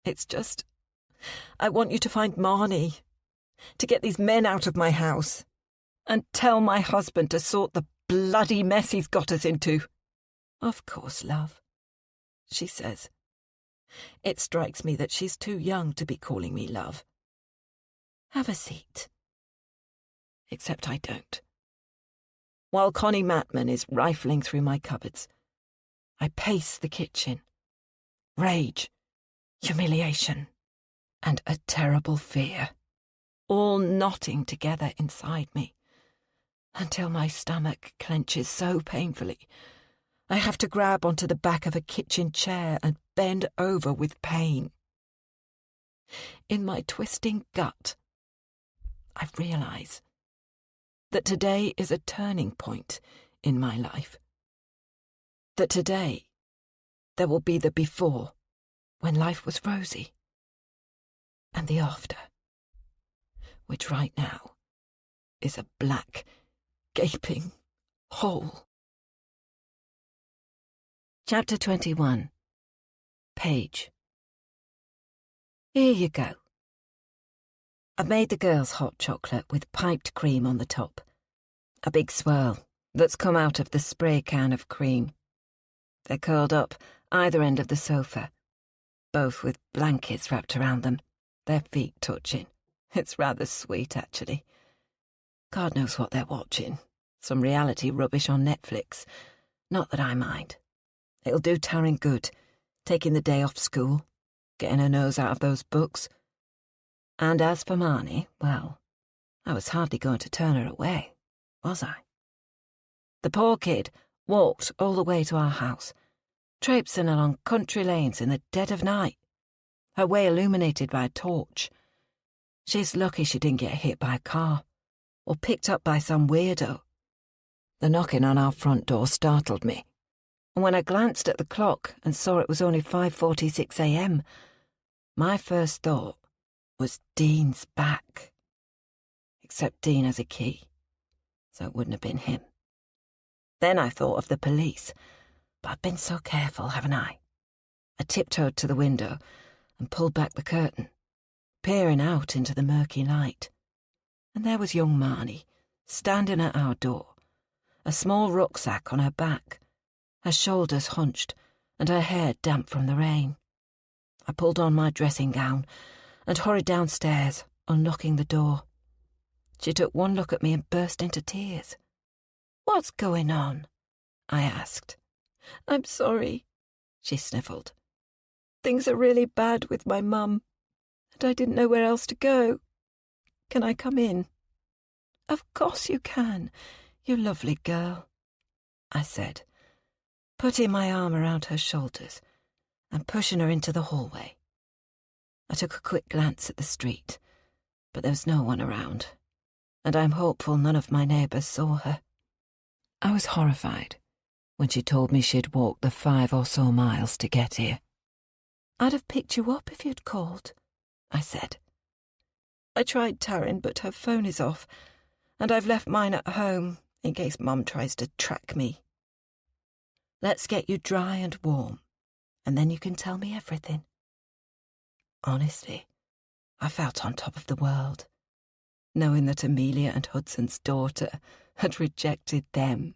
It's just, I want you to find Marnie, to get these men out of my house, and tell my husband to sort the bloody mess he's got us into. Of course, love, she says. It strikes me that she's too young to be calling me love. Have a seat. Except I don't. While Connie Matman is rifling through my cupboards, I pace the kitchen. Rage, humiliation, and a terrible fear, all knotting together inside me, until my stomach clenches so painfully I have to grab onto the back of a kitchen chair and bend over with pain. In my twisting gut, I realise that today is a turning point in my life. That today there will be the before, when life was rosy, and the after, which right now is a black, gaping hole. Chapter 21. Paige. Here you go. I've made the girls hot chocolate with piped cream on the top. A big swirl that's come out of the spray can of cream. They're curled up either end of the sofa, both with blankets wrapped around them, their feet touching. It's rather sweet, actually. God knows what they're watching. Some reality rubbish on Netflix. Not that I mind. It'll do Taryn good, taking the day off school, getting her nose out of those books. And as for Marnie, well, I was hardly going to turn her away, was I? The poor kid walked all the way to our house, traipsing along country lanes in the dead of night, her way illuminated by a torch. She's lucky she didn't get hit by a car, or picked up by some weirdo. The knocking on our front door startled me, and when I glanced at the clock and saw it was only 5:46 a.m, my first thought was Dean's back. Except Dean has a key, so it wouldn't have been him. Then I thought of the police, but I've been so careful, haven't I? I tiptoed to the window and pulled back the curtain, peering out into the murky light. And there was young Marnie, standing at our door, a small rucksack on her back, her shoulders hunched and her hair damp from the rain. I pulled on my dressing gown and hurried downstairs, unlocking the door. She took one look at me and burst into tears. "What's going on?" I asked. "I'm sorry," she sniffled. "Things are really bad with my mum, and I didn't know where else to go. Can I come in?" "Of course you can, you lovely girl," I said, putting my arm around her shoulders and pushing her into the hallway. I took a quick glance at the street, but there was no one around, and I'm hopeful none of my neighbours saw her. I was horrified when she told me she'd walked the 5 or so miles to get here. "I'd have picked you up if you'd called," I said. "I tried Taryn, but her phone is off, and I've left mine at home in case Mum tries to track me." "Let's get you dry and warm, and then you can tell me everything." Honestly, I felt on top of the world, knowing that Amelia and Hudson's daughter had rejected them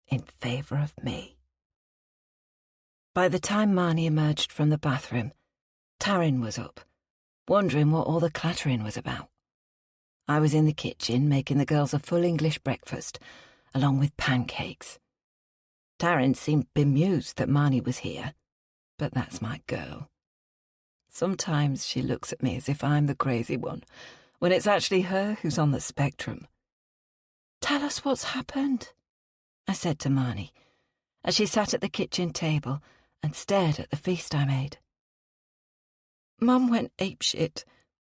in favour of me. By the time Marnie emerged from the bathroom, Taryn was up, wondering what all the clattering was about. I was in the kitchen making the girls a full English breakfast, along with pancakes. Taryn seemed bemused that Marnie was here, but that's my girl. Sometimes she looks at me as if I'm the crazy one, when it's actually her who's on the spectrum. "Tell us what's happened," I said to Marnie, as she sat at the kitchen table and stared at the feast I made. "Mum went apeshit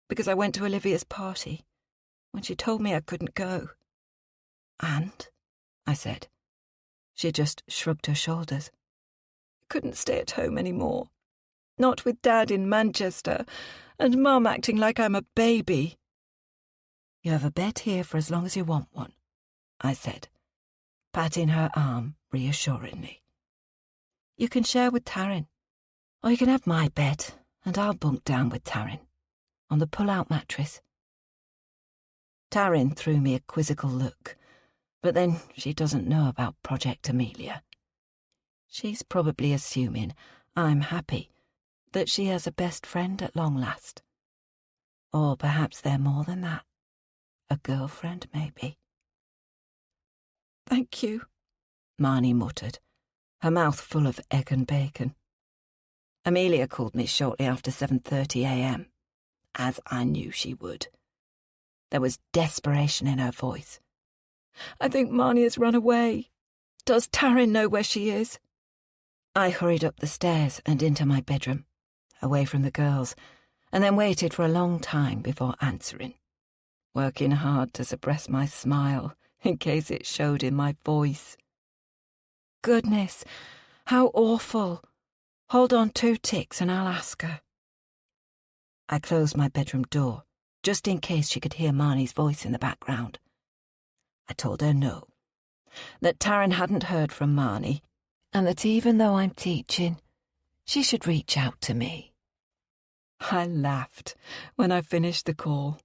because I went to Olivia's party when she told me I couldn't go." "And?" I said. She just shrugged her shoulders. "I couldn't stay at home anymore. Not with Dad in Manchester, and Mum acting like I'm a baby." "You have a bed here for as long as you want one," I said, patting her arm reassuringly. "You can share with Taryn, or you can have my bed, and I'll bunk down with Taryn, on the pull-out mattress." Taryn threw me a quizzical look, but then she doesn't know about Project Amelia. She's probably assuming I'm happy that she has a best friend at long last. Or perhaps they're more than that. A girlfriend, maybe. "Thank you," Marnie muttered, her mouth full of egg and bacon. Amelia called me shortly after 7:30 a.m, as I knew she would. There was desperation in her voice. "I think Marnie has run away. Does Taryn know where she is?" I hurried up the stairs and into my bedroom, away from the girls, and then waited for a long time before answering, working hard to suppress my smile in case it showed in my voice. "Goodness, how awful. Hold on 2 ticks and I'll ask her." I closed my bedroom door, just in case she could hear Marnie's voice in the background. I told her no, that Taryn hadn't heard from Marnie, and that even though I'm teaching, she should reach out to me. I laughed when I finished the call.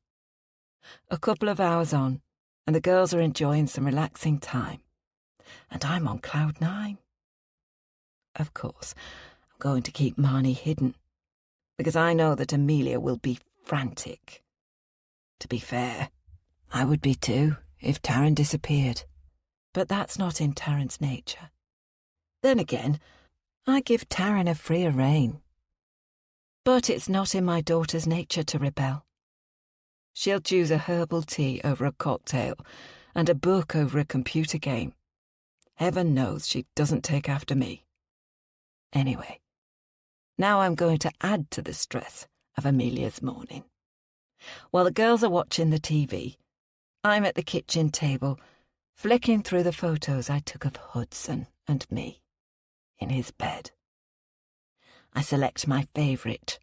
A couple of hours on, and the girls are enjoying some relaxing time, and I'm on cloud 9. Of course, I'm going to keep Marnie hidden, because I know that Amelia will be frantic. To be fair, I would be too if Taryn disappeared, but that's not in Taryn's nature. Then again, I give Taryn a freer rein. But it's not in my daughter's nature to rebel. She'll choose a herbal tea over a cocktail and a book over a computer game. Heaven knows she doesn't take after me. Anyway, now I'm going to add to the stress of Amelia's morning. While the girls are watching the TV, I'm at the kitchen table, flicking through the photos I took of Hudson and me in his bed. I select my favourite,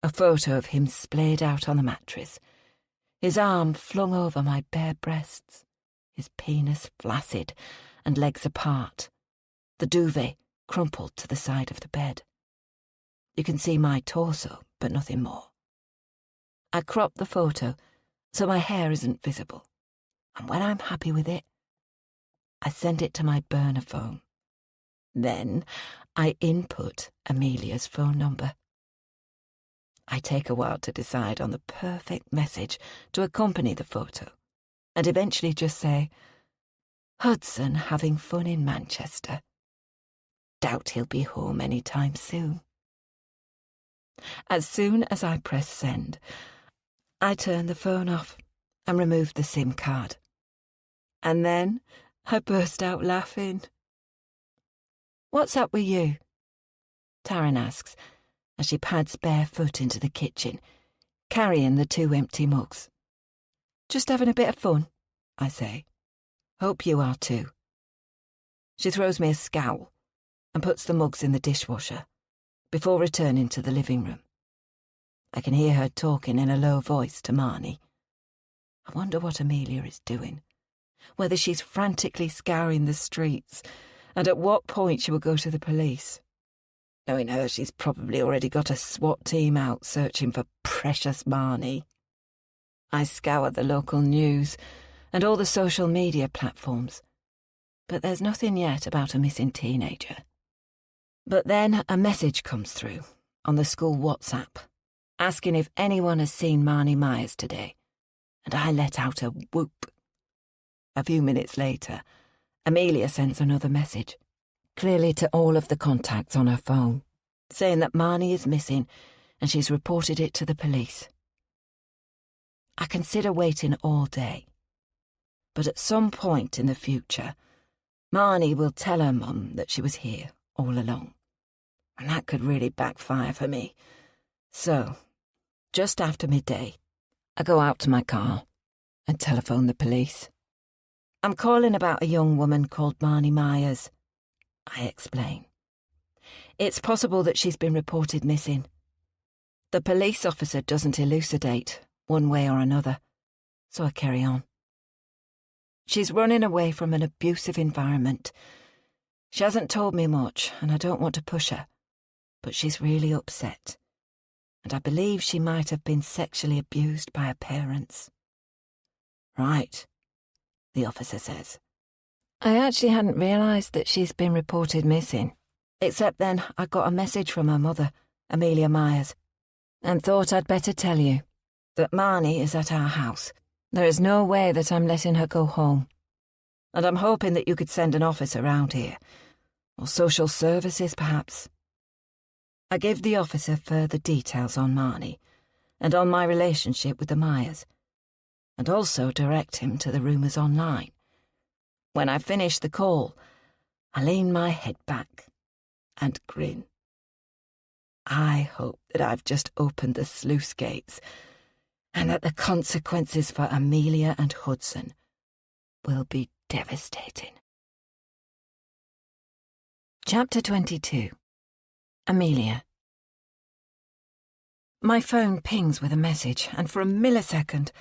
a photo of him splayed out on the mattress, his arm flung over my bare breasts, his penis flaccid and legs apart, the duvet crumpled to the side of the bed. You can see my torso, but nothing more. I crop the photo so my hair isn't visible, and when I'm happy with it, I send it to my burner phone. Then I input Amelia's phone number. I take a while to decide on the perfect message to accompany the photo, and eventually just say, "Hudson having fun in Manchester. Doubt he'll be home any time soon." As soon as I press send, I turn the phone off and remove the SIM card. And then I burst out laughing. "What's up with you?" Taryn asks, as she pads barefoot into the kitchen, carrying the 2 empty mugs. "Just having a bit of fun," I say. "Hope you are too." She throws me a scowl and puts the mugs in the dishwasher before returning to the living room. I can hear her talking in a low voice to Marnie. I wonder what Amelia is doing, whether she's frantically scouring the streets, and at what point she will go to the police. Knowing her, she's probably already got a SWAT team out searching for precious Marnie. I scour the local news and all the social media platforms, but there's nothing yet about a missing teenager. But then a message comes through on the school WhatsApp, asking if anyone has seen Marnie Myers today, and I let out a whoop. A few minutes later, Amelia sends another message, clearly to all of the contacts on her phone, saying that Marnie is missing and she's reported it to the police. I consider waiting all day, but at some point in the future, Marnie will tell her mum that she was here all along, and that could really backfire for me. So, just after midday, I go out to my car and telephone the police. I'm calling about a young woman called Marnie Myers, I explain. It's possible that she's been reported missing. The police officer doesn't elucidate one way or another, so I carry on. She's running away from an abusive environment. She hasn't told me much, and I don't want to push her, but she's really upset, and I believe she might have been sexually abused by her parents. Right, the officer says. I actually hadn't realised that she's been reported missing, except then I got a message from her mother, Amelia Myers, and thought I'd better tell you that Marnie is at our house. There is no way that I'm letting her go home, and I'm hoping that you could send an officer around here, or social services perhaps. I give the officer further details on Marnie, and on my relationship with the Myers, and also direct him to the rumours online. When I finish the call, I lean my head back and grin. I hope that I've just opened the sluice gates, and that the consequences for Amelia and Hudson will be devastating. Chapter 22. Amelia. My phone pings with a message, and for a millisecond,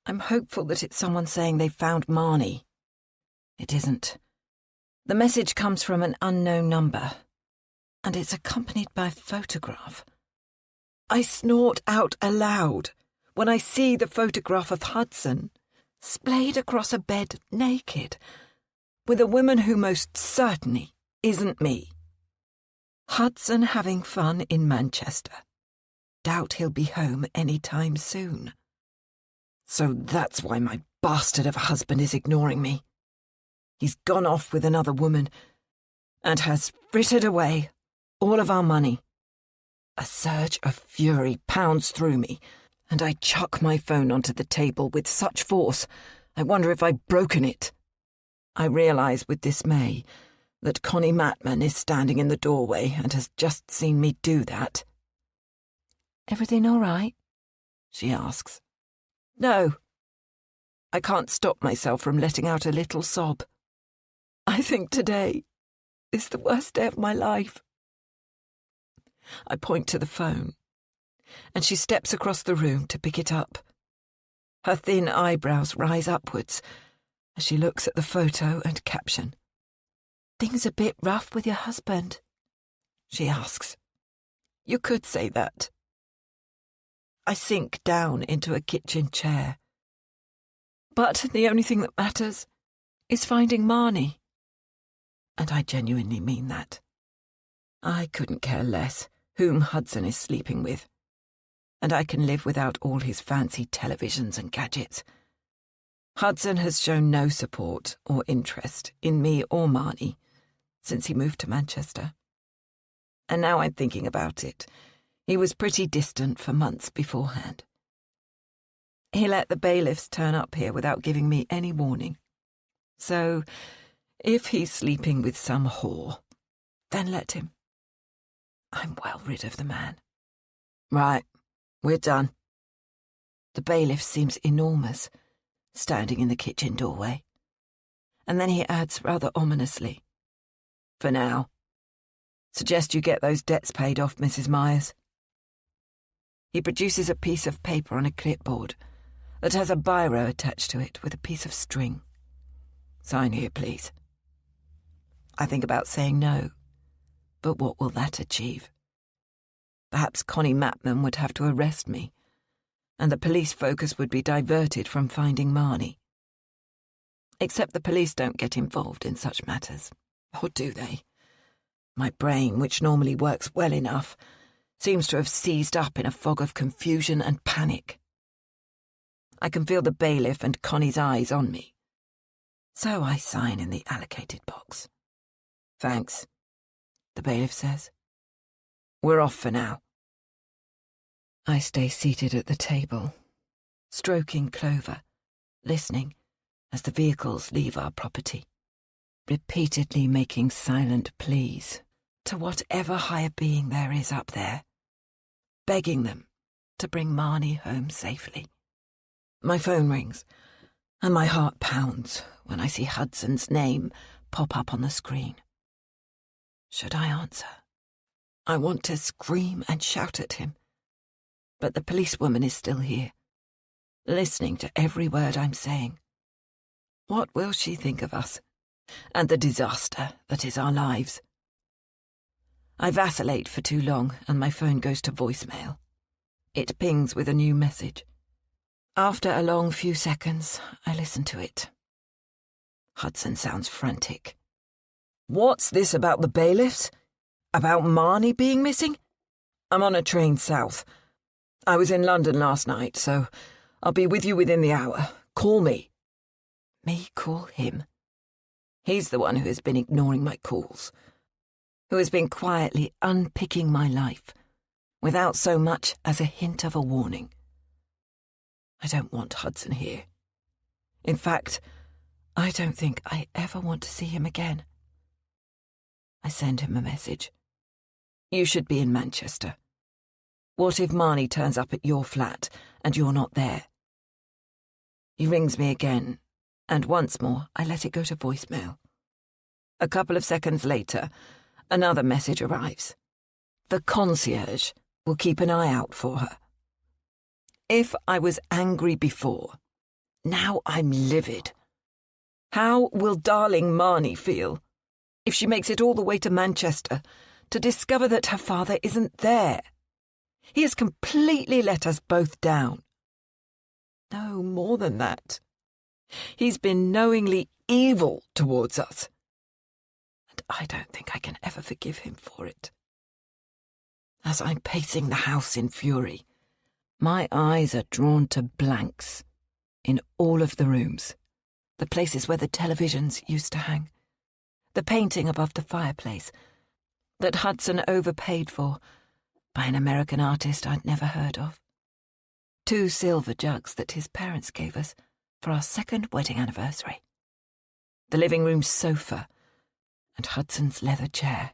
I'm hopeful that it's someone saying they've found Marnie. It isn't. The message comes from an unknown number, and it's accompanied by a photograph. I snort out aloud when I see the photograph of Hudson, splayed across a bed naked, with a woman who most certainly isn't me. Hudson having fun in Manchester. Doubt he'll be home any time soon. So that's why my bastard of a husband is ignoring me. He's gone off with another woman and has frittered away all of our money. A surge of fury pounds through me, and I chuck my phone onto the table with such force, I wonder if I've broken it. I realise with dismay that Connie Matman is standing in the doorway and has just seen me do that. "Everything all right?" she asks. "No." I can't stop myself from letting out a little sob. I think today is the worst day of my life. I point to the phone, and she steps across the room to pick it up. Her thin eyebrows rise upwards as she looks at the photo and caption. "Things a bit rough with your husband?" she asks. "You could say that." I sink down into a kitchen chair. But the only thing that matters is finding Marnie. And I genuinely mean that. I couldn't care less whom Hudson is sleeping with, and I can live without all his fancy televisions and gadgets. Hudson has shown no support or interest in me or Marnie since he moved to Manchester. And now I'm thinking about it, he was pretty distant for months beforehand. He let the bailiffs turn up here without giving me any warning. So, if he's sleeping with some whore, then let him. I'm well rid of the man. Right, we're done. The bailiff seems enormous, standing in the kitchen doorway. And then he adds rather ominously, "For now. Suggest you get those debts paid off, Mrs. Myers." He produces a piece of paper on a clipboard that has a biro attached to it with a piece of string. "Sign here, please." I think about saying no, but what will that achieve? Perhaps Connie Matman would have to arrest me, and the police focus would be diverted from finding Marnie. Except the police don't get involved in such matters, or do they? My brain, which normally works well enough, seems to have seized up in a fog of confusion and panic. I can feel the bailiff and Connie's eyes on me. So I sign in the allocated box. "Thanks," the bailiff says. "We're off for now." I stay seated at the table, stroking Clover, listening as the vehicles leave our property, repeatedly making silent pleas to whatever higher being there is up there, begging them to bring Marnie home safely. My phone rings, and my heart pounds when I see Hudson's name pop up on the screen. Should I answer? I want to scream and shout at him, but the policewoman is still here, listening to every word I'm saying. What will she think of us, and the disaster that is our lives? I vacillate for too long, and my phone goes to voicemail. It pings with a new message. After a long few seconds, I listen to it. Hudson sounds frantic. "What's this about the bailiffs? About Marnie being missing? I'm on a train south. I was in London last night, so I'll be with you within the hour. Call me." Me call him? He's the one who has been ignoring my calls, who has been quietly unpicking my life, without so much as a hint of a warning. I don't want Hudson here. In fact, I don't think I ever want to see him again. I send him a message. "You should be in Manchester. What if Marnie turns up at your flat and you're not there?" He rings me again, and once more I let it go to voicemail. A couple of seconds later, another message arrives. The concierge will keep an eye out for her. If I was angry before, now I'm livid. How will darling Marnie feel if she makes it all the way to Manchester to discover that her father isn't there? He has completely let us both down. No, more than that. He's been knowingly evil towards us. And I don't think I can ever forgive him for it. As I'm pacing the house in fury, my eyes are drawn to blanks in all of the rooms, the places where the televisions used to hang, the painting above the fireplace that Hudson overpaid for by an American artist I'd never heard of, 2 silver jugs that his parents gave us for our 2nd wedding anniversary, the living room sofa, and Hudson's leather chair.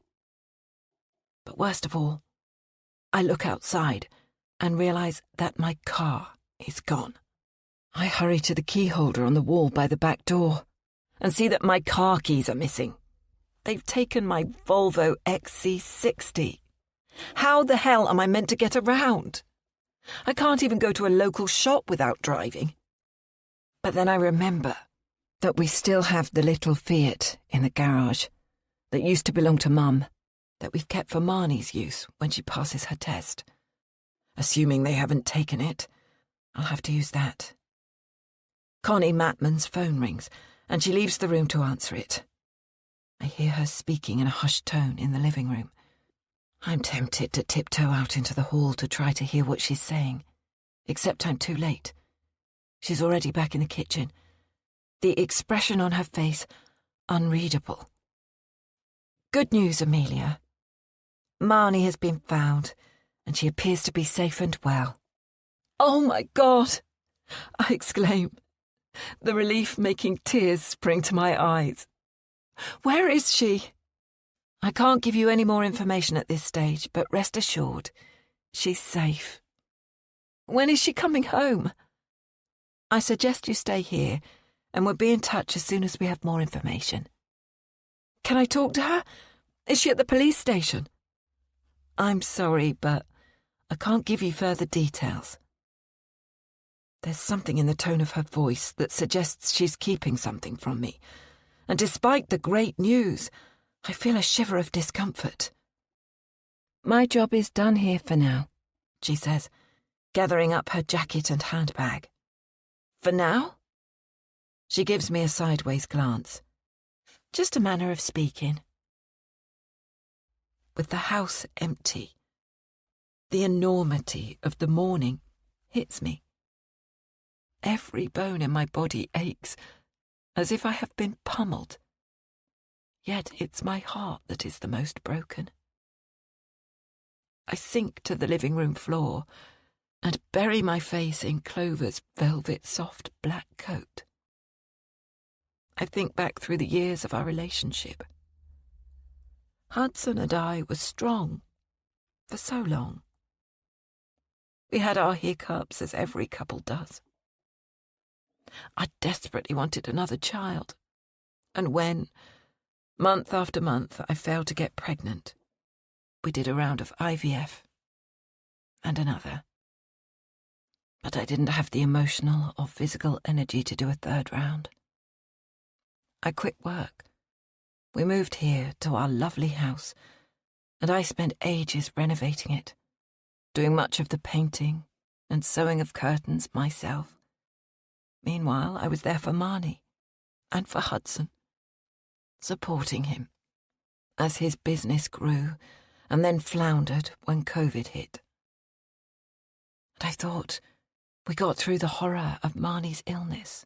But worst of all, I look outside and realise that my car is gone. I hurry to the key holder on the wall by the back door and see that my car keys are missing. They've taken my Volvo XC60. How the hell am I meant to get around? I can't even go to a local shop without driving. But then I remember that we still have the little Fiat in the garage that used to belong to Mum, that we've kept for Marnie's use when she passes her test. Assuming they haven't taken it, I'll have to use that. Connie Matman's phone rings, and she leaves the room to answer it. I hear her speaking in a hushed tone in the living room. I'm tempted to tiptoe out into the hall to try to hear what she's saying, except I'm too late. She's already back in the kitchen, the expression on her face unreadable. "Good news, Amelia. Marnie has been found, and she appears to be safe and well." "Oh, my God!" I exclaim, the relief making tears spring to my eyes. "Where is she?" "I can't give you any more information at this stage, but rest assured, she's safe." "When is she coming home?" "I suggest you stay here, and we'll be in touch as soon as we have more information." "Can I talk to her? Is she at the police station?" "I'm sorry, but I can't give you further details." There's something in the tone of her voice that suggests she's keeping something from me, and despite the great news, I feel a shiver of discomfort. "My job is done here for now," she says, gathering up her jacket and handbag. "For now?" She gives me a sideways glance. "Just a manner of speaking." With the house empty, The enormity of the morning hits me. Every bone in my body aches, as if I have been pummeled. Yet it's my heart that is the most broken. I sink to the living room floor and bury my face in Clover's velvet soft black coat. I think back through the years of our relationship. Hudson and I were strong for so long. We had our hiccups, as every couple does. I desperately wanted another child, and when, month after month, I failed to get pregnant, we did a round of IVF, and another. But I didn't have the emotional or physical energy to do a third round. I quit work. We moved here to our lovely house, and I spent ages renovating it, doing much of the painting and sewing of curtains myself. Meanwhile, I was there for Marnie and for Hudson, supporting him as his business grew and then floundered when COVID hit. And I thought we got through the horror of Marnie's illness,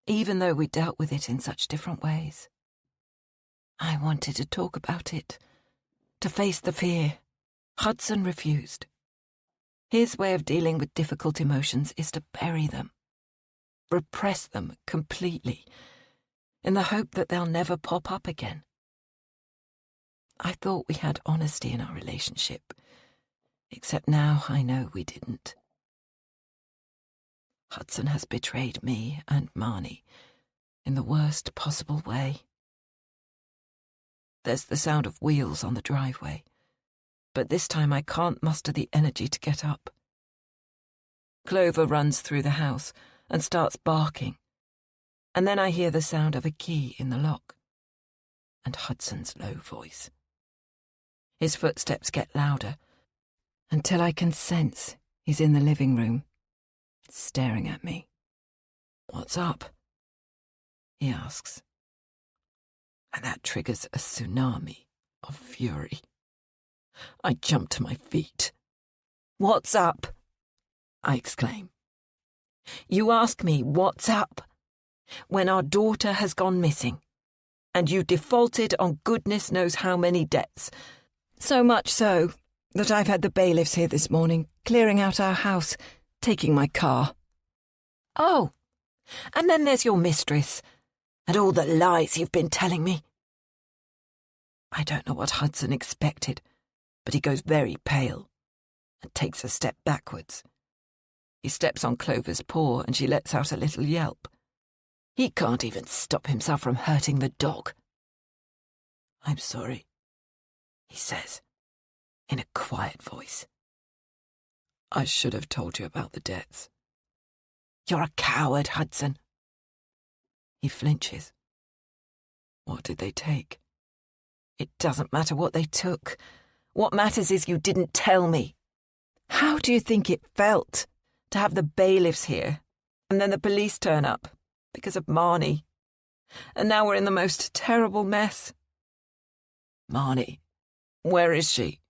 even though we dealt with it in such different ways. I wanted to talk about it, to face the fear. Hudson refused. His way of dealing with difficult emotions is to bury them, repress them completely, in the hope that they'll never pop up again. I thought we had honesty in our relationship, except now I know we didn't. Hudson has betrayed me and Marnie in the worst possible way. There's the sound of wheels on the driveway, but this time I can't muster the energy to get up. Clover runs through the house and starts barking, and then I hear the sound of a key in the lock, and Hudson's low voice. His footsteps get louder, until I can sense he's in the living room, staring at me. "What's up?" he asks. And that triggers a tsunami of fury. I jump to my feet. "What's up?" I exclaim. "You ask me what's up when our daughter has gone missing, and you defaulted on goodness knows how many debts. So much so that I've had the bailiffs here this morning, clearing out our house, taking my car. Oh, and then there's your mistress, and all the lies you've been telling me." I don't know what Hudson expected, but he goes very pale and takes a step backwards. He steps on Clover's paw and she lets out a little yelp. He can't even stop himself from hurting the dog. "I'm sorry," he says, in a quiet voice. "I should have told you about the debts." "You're a coward, Hudson." He flinches. "What did they take?" "It doesn't matter what they took. What matters is you didn't tell me. How do you think it felt to have the bailiffs here, and then the police turn up because of Marnie? And now we're in the most terrible mess." "Marnie, where is she?"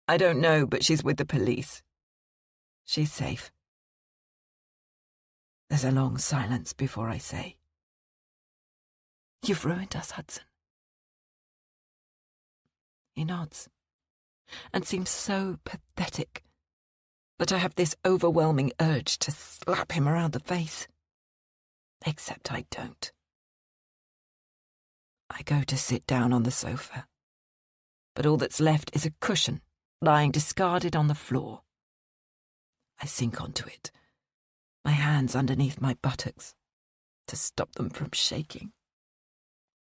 "I don't know, but she's with the police. She's safe." There's a long silence before I say, "You've ruined us, Hudson." He nods, and seems so pathetic that I have this overwhelming urge to slap him around the face. Except I don't. I go to sit down on the sofa, but all that's left is a cushion lying discarded on the floor. I sink onto it, my hands underneath my buttocks, to stop them from shaking,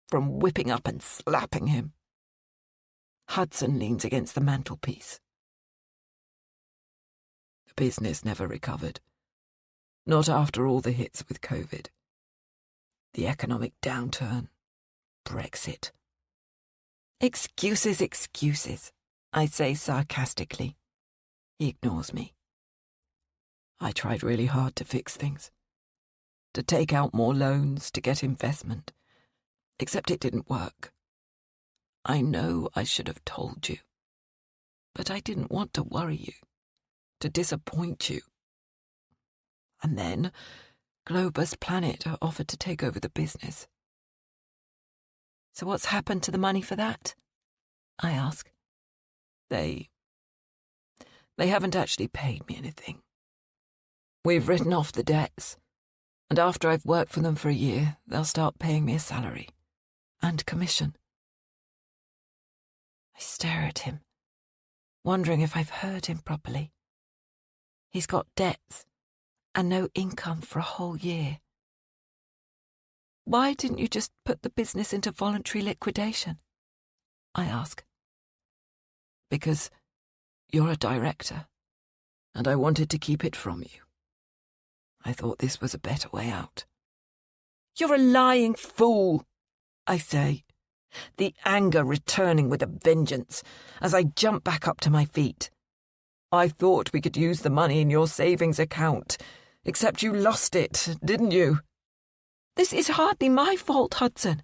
from whipping up and slapping him. Hudson leans against the mantelpiece. The business never recovered. Not after all the hits with COVID. The economic downturn. Brexit. "Excuses, excuses," I say sarcastically. He ignores me. I tried really hard to fix things. To take out more loans, to get investment. Except it didn't work. I know I should have told you. But I didn't want to worry you, to disappoint you. And then Globus Planet offered to take over the business. So what's happened to the money for that? I ask. They haven't actually paid me anything. We've written off the debts, and after I've worked for them for a year, they'll start paying me a salary and commission. I stare at him, wondering if I've heard him properly. He's got debts and no income for a whole year. Why didn't you just put the business into voluntary liquidation? I ask. Because you're a director, and I wanted to keep it from you. I thought this was a better way out. You're a lying fool, I say, the anger returning with a vengeance as I jump back up to my feet. I thought we could use the money in your savings account, except you lost it, didn't you? This is hardly my fault, Hudson.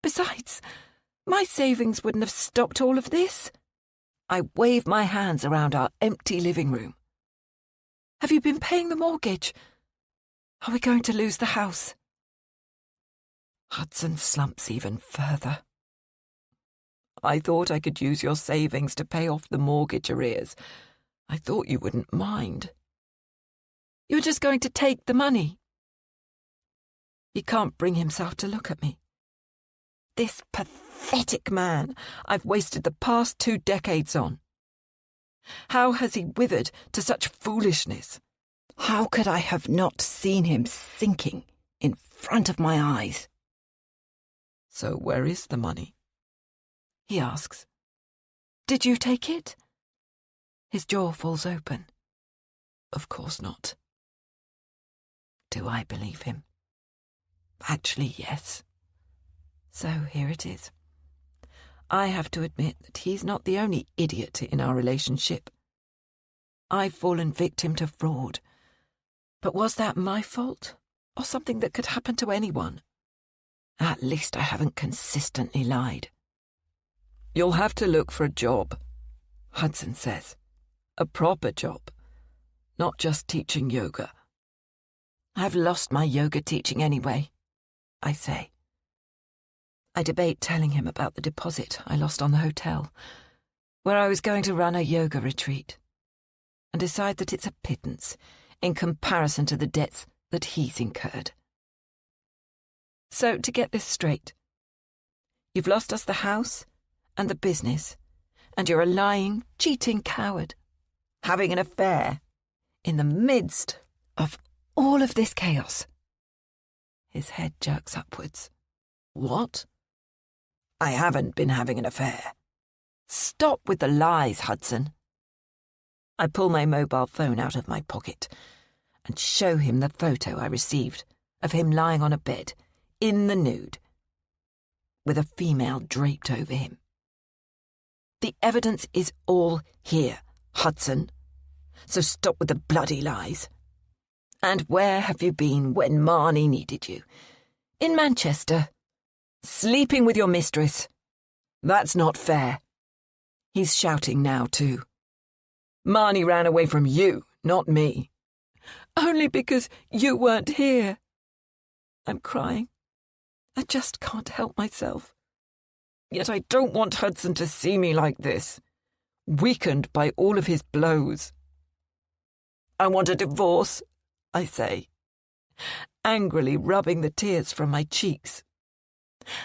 Besides, my savings wouldn't have stopped all of this. I wave my hands around our empty living room. Have you been paying the mortgage? Are we going to lose the house? Hudson slumps even further. I thought I could use your savings to pay off the mortgage arrears. I thought you wouldn't mind. You were just going to take the money. He can't bring himself to look at me. This pathetic man I've wasted the past 2 decades on. How has he withered to such foolishness? How could I have not seen him sinking in front of my eyes? So where is the money? He asks. Did you take it? His jaw falls open. Of course not. Do I believe him? Actually, yes. So here it is. I have to admit that he's not the only idiot in our relationship. I've fallen victim to fraud. But was that my fault, or something that could happen to anyone? At least I haven't consistently lied. You'll have to look for a job, Hudson says. A proper job, not just teaching yoga. I've lost my yoga teaching anyway, I say. I debate telling him about the deposit I lost on the hotel, where I was going to run a yoga retreat, and decide that it's a pittance in comparison to the debts that he's incurred. So, to get this straight, you've lost us the house and the business, and you're a lying, cheating coward, having an affair in the midst of all of this chaos. His head jerks upwards. What? I haven't been having an affair. Stop with the lies, Hudson. I pull my mobile phone out of my pocket and show him the photo I received of him lying on a bed, in the nude, with a female draped over him. The evidence is all here, Hudson, so stop with the bloody lies. And where have you been when Marnie needed you? In Manchester. Sleeping with your mistress. That's not fair. He's shouting now, too. Marnie ran away from you, not me. Only because you weren't here. I'm crying. I just can't help myself. Yet I don't want Hudson to see me like this, weakened by all of his blows. I want a divorce, I say, angrily rubbing the tears from my cheeks.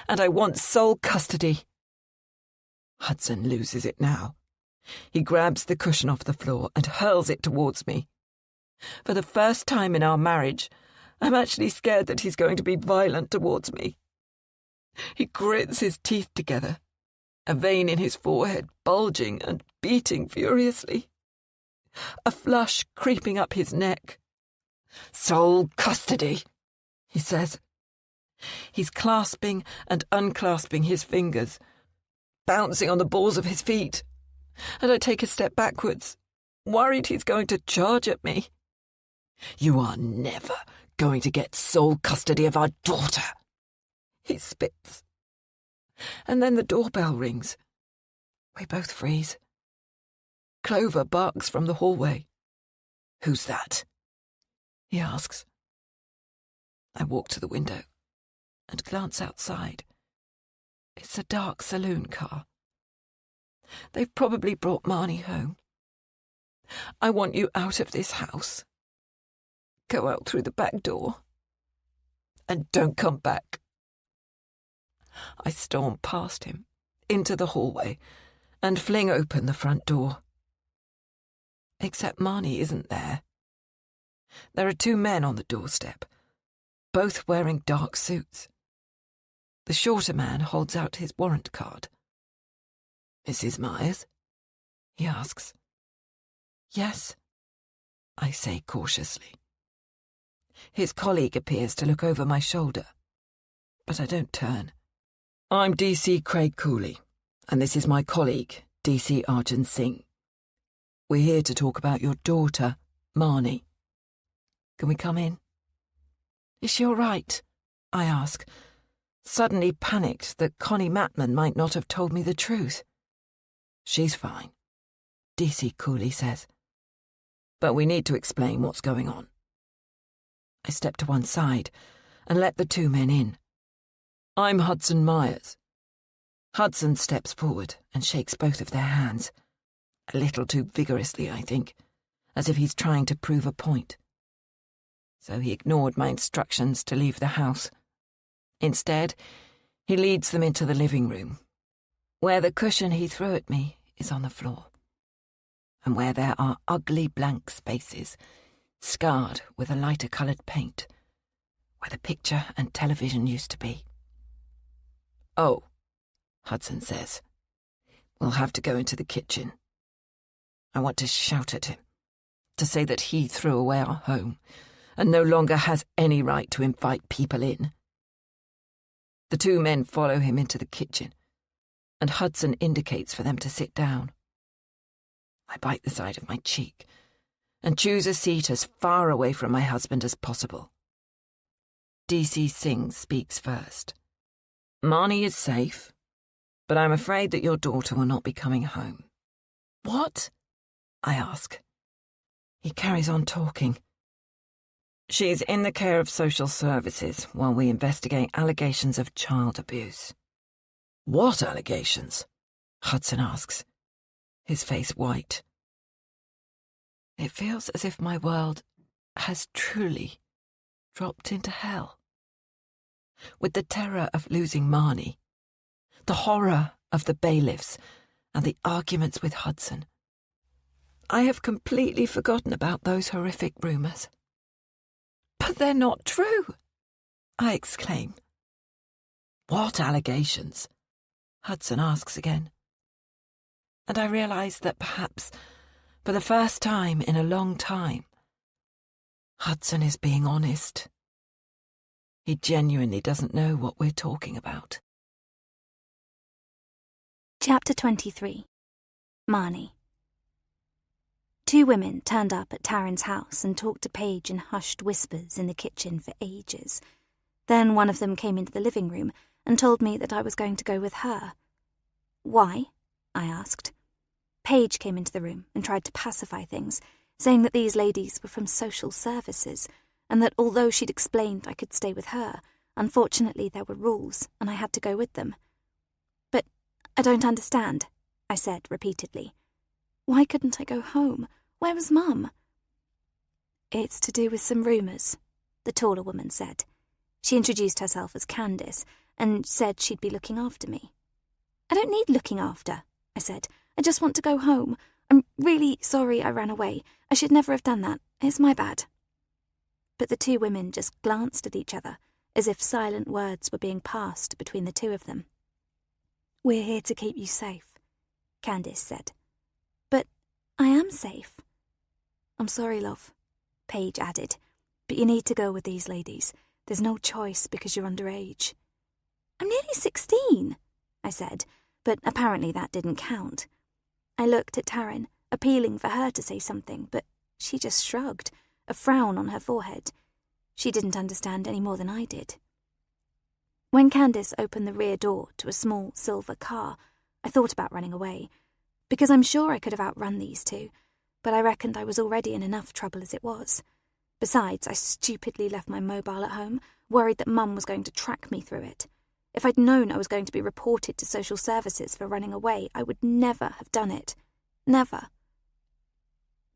And I want sole custody. Hudson loses it now. He grabs the cushion off the floor and hurls it towards me. For the first time in our marriage, I'm actually scared that he's going to be violent towards me. He grits his teeth together, a vein in his forehead bulging and beating furiously. A flush creeping up his neck. Sole custody, he says. He's clasping and unclasping his fingers, bouncing on the balls of his feet, and I take a step backwards, worried he's going to charge at me. You are never going to get sole custody of our daughter, he spits. And then the doorbell rings. We both freeze. Clover barks from the hallway. "Who's that?" he asks. I walk to the window and glance outside. It's a dark saloon car. They've probably brought Marnie home. "I want you out of this house. Go out through the back door. And don't come back." I storm past him, into the hallway, and fling open the front door. Except Marnie isn't there. There are two men on the doorstep, both wearing dark suits. The shorter man holds out his warrant card. "Mrs. Myers?" he asks. "Yes," I say cautiously. His colleague appears to look over my shoulder, but I don't turn. "I'm D.C. Craig Cooley, and this is my colleague, D.C. Arjun Singh. We're here to talk about your daughter, Marnie. Can we come in?" "Is she all right?" I ask, suddenly panicked that Connie Matman might not have told me the truth. "She's fine," D.C. Cooley says. "But we need to explain what's going on." I step to one side and let the two men in. "I'm Hudson Myers." Hudson steps forward and shakes both of their hands, a little too vigorously, I think, as if he's trying to prove a point. So he ignored my instructions to leave the house. Instead, he leads them into the living room, where the cushion he threw at me is on the floor, and where there are ugly blank spaces, scarred with a lighter-coloured paint, where the picture and television used to be. "Oh," Hudson says, "we'll have to go into the kitchen." I want to shout at him, to say that he threw away our home and no longer has any right to invite people in. The two men follow him into the kitchen, and Hudson indicates for them to sit down. I bite the side of my cheek and choose a seat as far away from my husband as possible. D.C. Singh speaks first. "Marnie is safe, but I'm afraid that your daughter will not be coming home." "What?" I ask. He carries on talking. "She's in the care of social services while we investigate allegations of child abuse." "What allegations?" Hudson asks, his face white. It feels as if my world has truly dropped into hell. With the terror of losing Marnie, the horror of the bailiffs, and the arguments with Hudson, I have completely forgotten about those horrific rumours. "But they're not true!" I exclaim. "What allegations?" Hudson asks again. And I realise that perhaps, for the first time in a long time, Hudson is being honest. He genuinely doesn't know what we're talking about. Chapter 23. Marnie. Two women turned up at Taryn's house and talked to Paige in hushed whispers in the kitchen for ages. Then one of them came into the living room and told me that I was going to go with her. "Why?" I asked. Paige came into the room and tried to pacify things, saying that these ladies were from social services, and that although she'd explained I could stay with her, unfortunately there were rules, and I had to go with them. "But I don't understand," I said repeatedly. "Why couldn't I go home? Where was Mum?" "It's to do with some rumours," the taller woman said. She introduced herself as Candice and said she'd be looking after me. "I don't need looking after," I said. "I just want to go home. I'm really sorry I ran away. I should never have done that. It's my bad." But the two women just glanced at each other, as if silent words were being passed between the two of them. "We're here to keep you safe," Candice said. "But I am safe." "I'm sorry, love," Paige added, "but you need to go with these ladies. There's no choice because you're underage." "I'm nearly 16, I said, but apparently that didn't count. I looked at Taryn, appealing for her to say something, but she just shrugged, a frown on her forehead. She didn't understand any more than I did. When Candice opened the rear door to a small silver car, I thought about running away, because I'm sure I could have outrun these two, but I reckoned I was already in enough trouble as it was. Besides, I stupidly left my mobile at home, worried that Mum was going to track me through it. If I'd known I was going to be reported to social services for running away, I would never have done it. Never.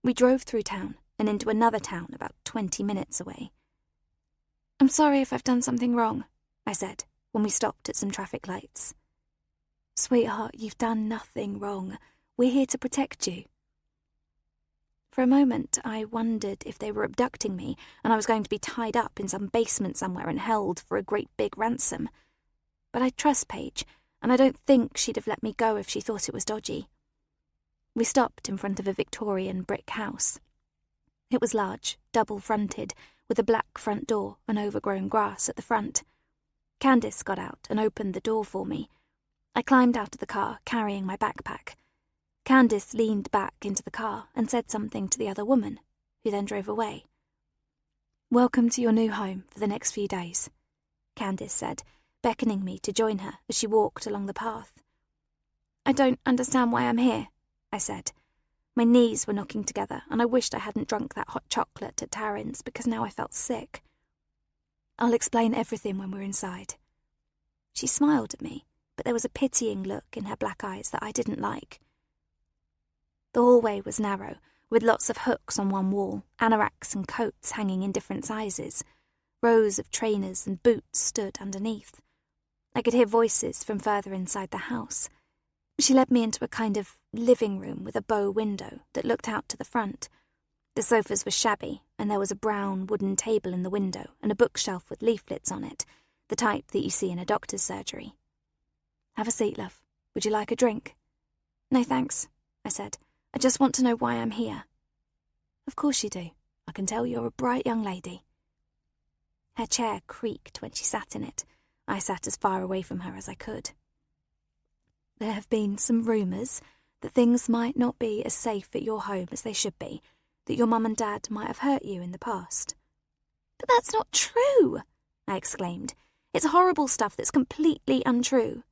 We drove through town and into another town about 20 minutes away. "I'm sorry if I've done something wrong," I said when we stopped at some traffic lights. "Sweetheart, you've done nothing wrong. We're here to protect you." For a moment, I wondered if they were abducting me and I was going to be tied up in some basement somewhere and held for a great big ransom. But I trust Paige, and I don't think she'd have let me go if she thought it was dodgy. We stopped in front of a Victorian brick house. It was large, double-fronted, with a black front door and overgrown grass at the front. Candice got out and opened the door for me. I climbed out of the car, carrying my backpack. Candice leaned back into the car and said something to the other woman, who then drove away. "Welcome to your new home for the next few days," Candice said, beckoning me to join her as she walked along the path. "I don't understand why I'm here," I said. My knees were knocking together, and I wished I hadn't drunk that hot chocolate at Taryn's because now I felt sick. "I'll explain everything when we're inside." She smiled at me, but there was a pitying look in her black eyes that I didn't like. The hallway was narrow, with lots of hooks on one wall, anoraks and coats hanging in different sizes. Rows of trainers and boots stood underneath. I could hear voices from further inside the house. She led me into a kind of living room with a bow window that looked out to the front. The sofas were shabby, and there was a brown wooden table in the window and a bookshelf with leaflets on it, the type that you see in a doctor's surgery. "Have a seat, love. Would you like a drink?" "No, thanks," I said. "I just want to know why I'm here." "Of course you do. I can tell you're a bright young lady." Her chair creaked when she sat in it. I sat as far away from her as I could. "There have been some rumours that things might not be as safe at your home as they should be, that your mum and dad might have hurt you in the past." "But that's not true!" I exclaimed. "It's horrible stuff that's completely untrue."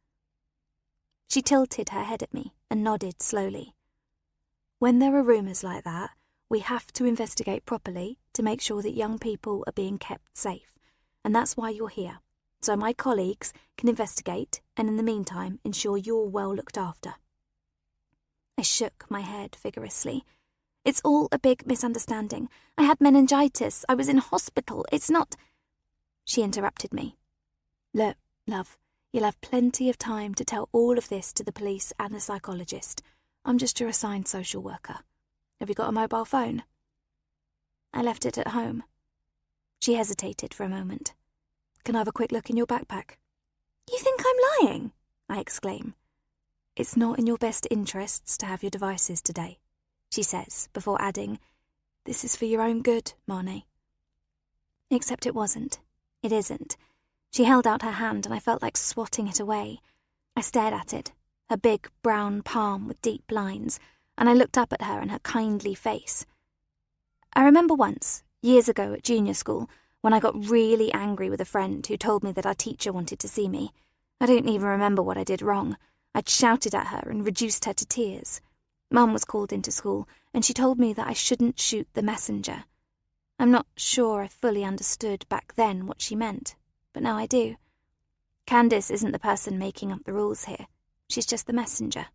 She tilted her head at me and nodded slowly. "When there are rumours like that, we have to investigate properly to make sure that young people are being kept safe, and that's why you're here, so my colleagues can investigate and in the meantime ensure you're well looked after." I shook my head vigorously. "It's all a big misunderstanding. I had meningitis. I was in hospital. It's not—" She interrupted me. "Look, love, you'll have plenty of time to tell all of this to the police and the psychologist. I'm just your assigned social worker. Have you got a mobile phone?" "I left it at home." She hesitated for a moment. "Can I have a quick look in your backpack?" "You think I'm lying?" I exclaim. "It's not in your best interests to have your devices today," she says, before adding, "This is for your own good, Marnie." Except it wasn't. It isn't. She held out her hand and I felt like swatting it away. I stared at it, her big brown palm with deep lines, and I looked up at her and her kindly face. I remember once, years ago at junior school, when I got really angry with a friend who told me that our teacher wanted to see me. I don't even remember what I did wrong. I'd shouted at her and reduced her to tears. Mum was called into school, and she told me that I shouldn't shoot the messenger. I'm not sure I fully understood back then what she meant, but now I do. Candice isn't the person making up the rules here. She's just the messenger.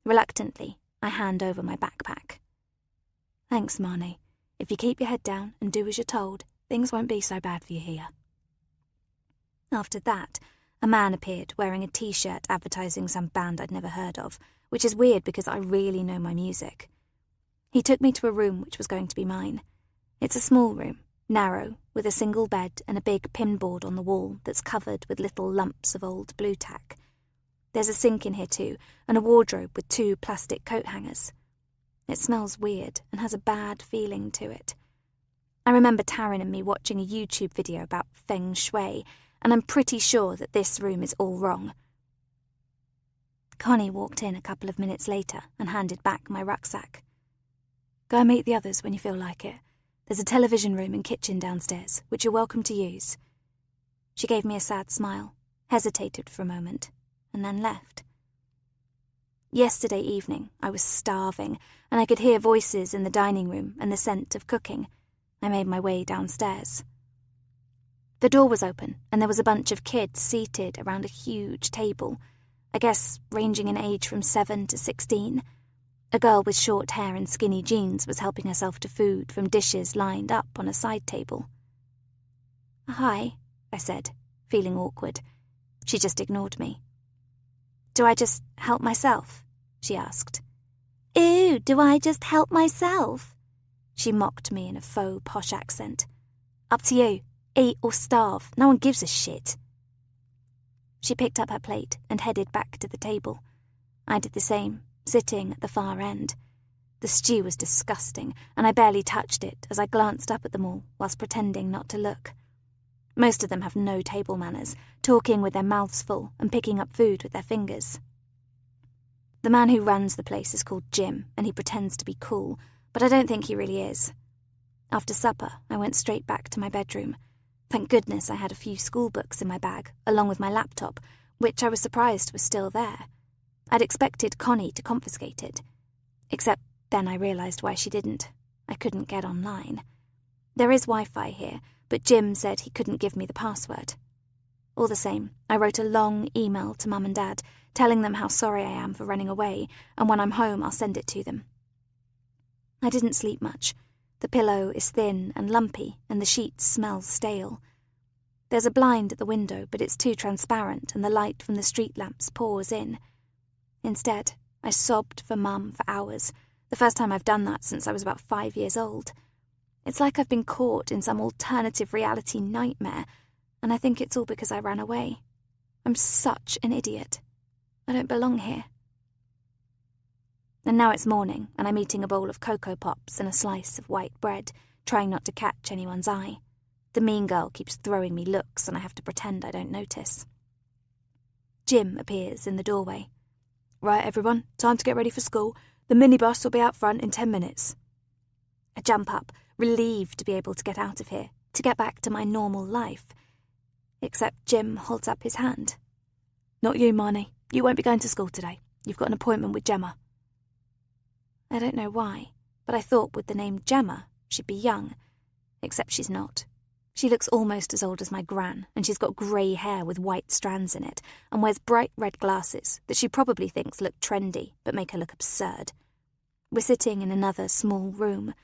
Reluctantly, I hand over my backpack. "Thanks, Marnie. If you keep your head down and do as you're told, things won't be so bad for you here." After that, a man appeared wearing a t-shirt advertising some band I'd never heard of, which is weird because I really know my music. He took me to a room which was going to be mine. It's a small room, narrow, with a single bed and a big pinboard on the wall that's covered with little lumps of old blue tack. There's a sink in here too, and a wardrobe with 2 plastic coat hangers. It smells weird and has a bad feeling to it. I remember Taryn and me watching a YouTube video about feng shui, and I'm pretty sure that this room is all wrong. Connie walked in a couple of minutes later and handed back my rucksack. "Go and meet the others when you feel like it. There's a television room and kitchen downstairs, which you're welcome to use." She gave me a sad smile, hesitated for a moment, and then left. Yesterday evening, I was starving, and I could hear voices in the dining room and the scent of cooking. I made my way downstairs. The door was open, and there was a bunch of kids seated around a huge table, I guess ranging in age from 7 to 16. A girl with short hair and skinny jeans was helping herself to food from dishes lined up on a side table. "Hi," I said, feeling awkward. She just ignored me. "Do I just help myself?" she asked. "Ooh, do I just help myself?" She mocked me in a faux posh accent. "Up to you. Eat or starve. No one gives a shit." She picked up her plate and headed back to the table. I did the same, sitting at the far end. The stew was disgusting, and I barely touched it as I glanced up at them all whilst pretending not to look. Most of them have no table manners, talking with their mouths full and picking up food with their fingers. The man who runs the place is called Jim, and he pretends to be cool, but I don't think he really is. After supper, I went straight back to my bedroom. Thank goodness I had a few school books in my bag, along with my laptop, which I was surprised was still there. I'd expected Connie to confiscate it. Except then I realised why she didn't. I couldn't get online. There is Wi-Fi here, but Jim said he couldn't give me the password. All the same, I wrote a long email to Mum and Dad, telling them how sorry I am for running away, and when I'm home I'll send it to them. I didn't sleep much. The pillow is thin and lumpy, and the sheets smell stale. There's a blind at the window, but it's too transparent, and the light from the street lamps pours in. Instead, I sobbed for Mum for hours, the first time I've done that since I was about 5 years old. It's like I've been caught in some alternative reality nightmare, and I think it's all because I ran away. I'm such an idiot. I don't belong here. And now it's morning, and I'm eating a bowl of Cocoa Pops and a slice of white bread, trying not to catch anyone's eye. The mean girl keeps throwing me looks, and I have to pretend I don't notice. Jim appears in the doorway. "Right, everyone, time to get ready for school. The minibus will be out front in 10 minutes. I jump up, relieved to be able to get out of here, to get back to my normal life. Except Jim holds up his hand. "Not you, Marnie. You won't be going to school today. You've got an appointment with Gemma." I don't know why, but I thought with the name Gemma, she'd be young. Except she's not. She looks almost as old as my gran, and she's got grey hair with white strands in it, and wears bright red glasses that she probably thinks look trendy, but make her look absurd. We're sitting in another small room.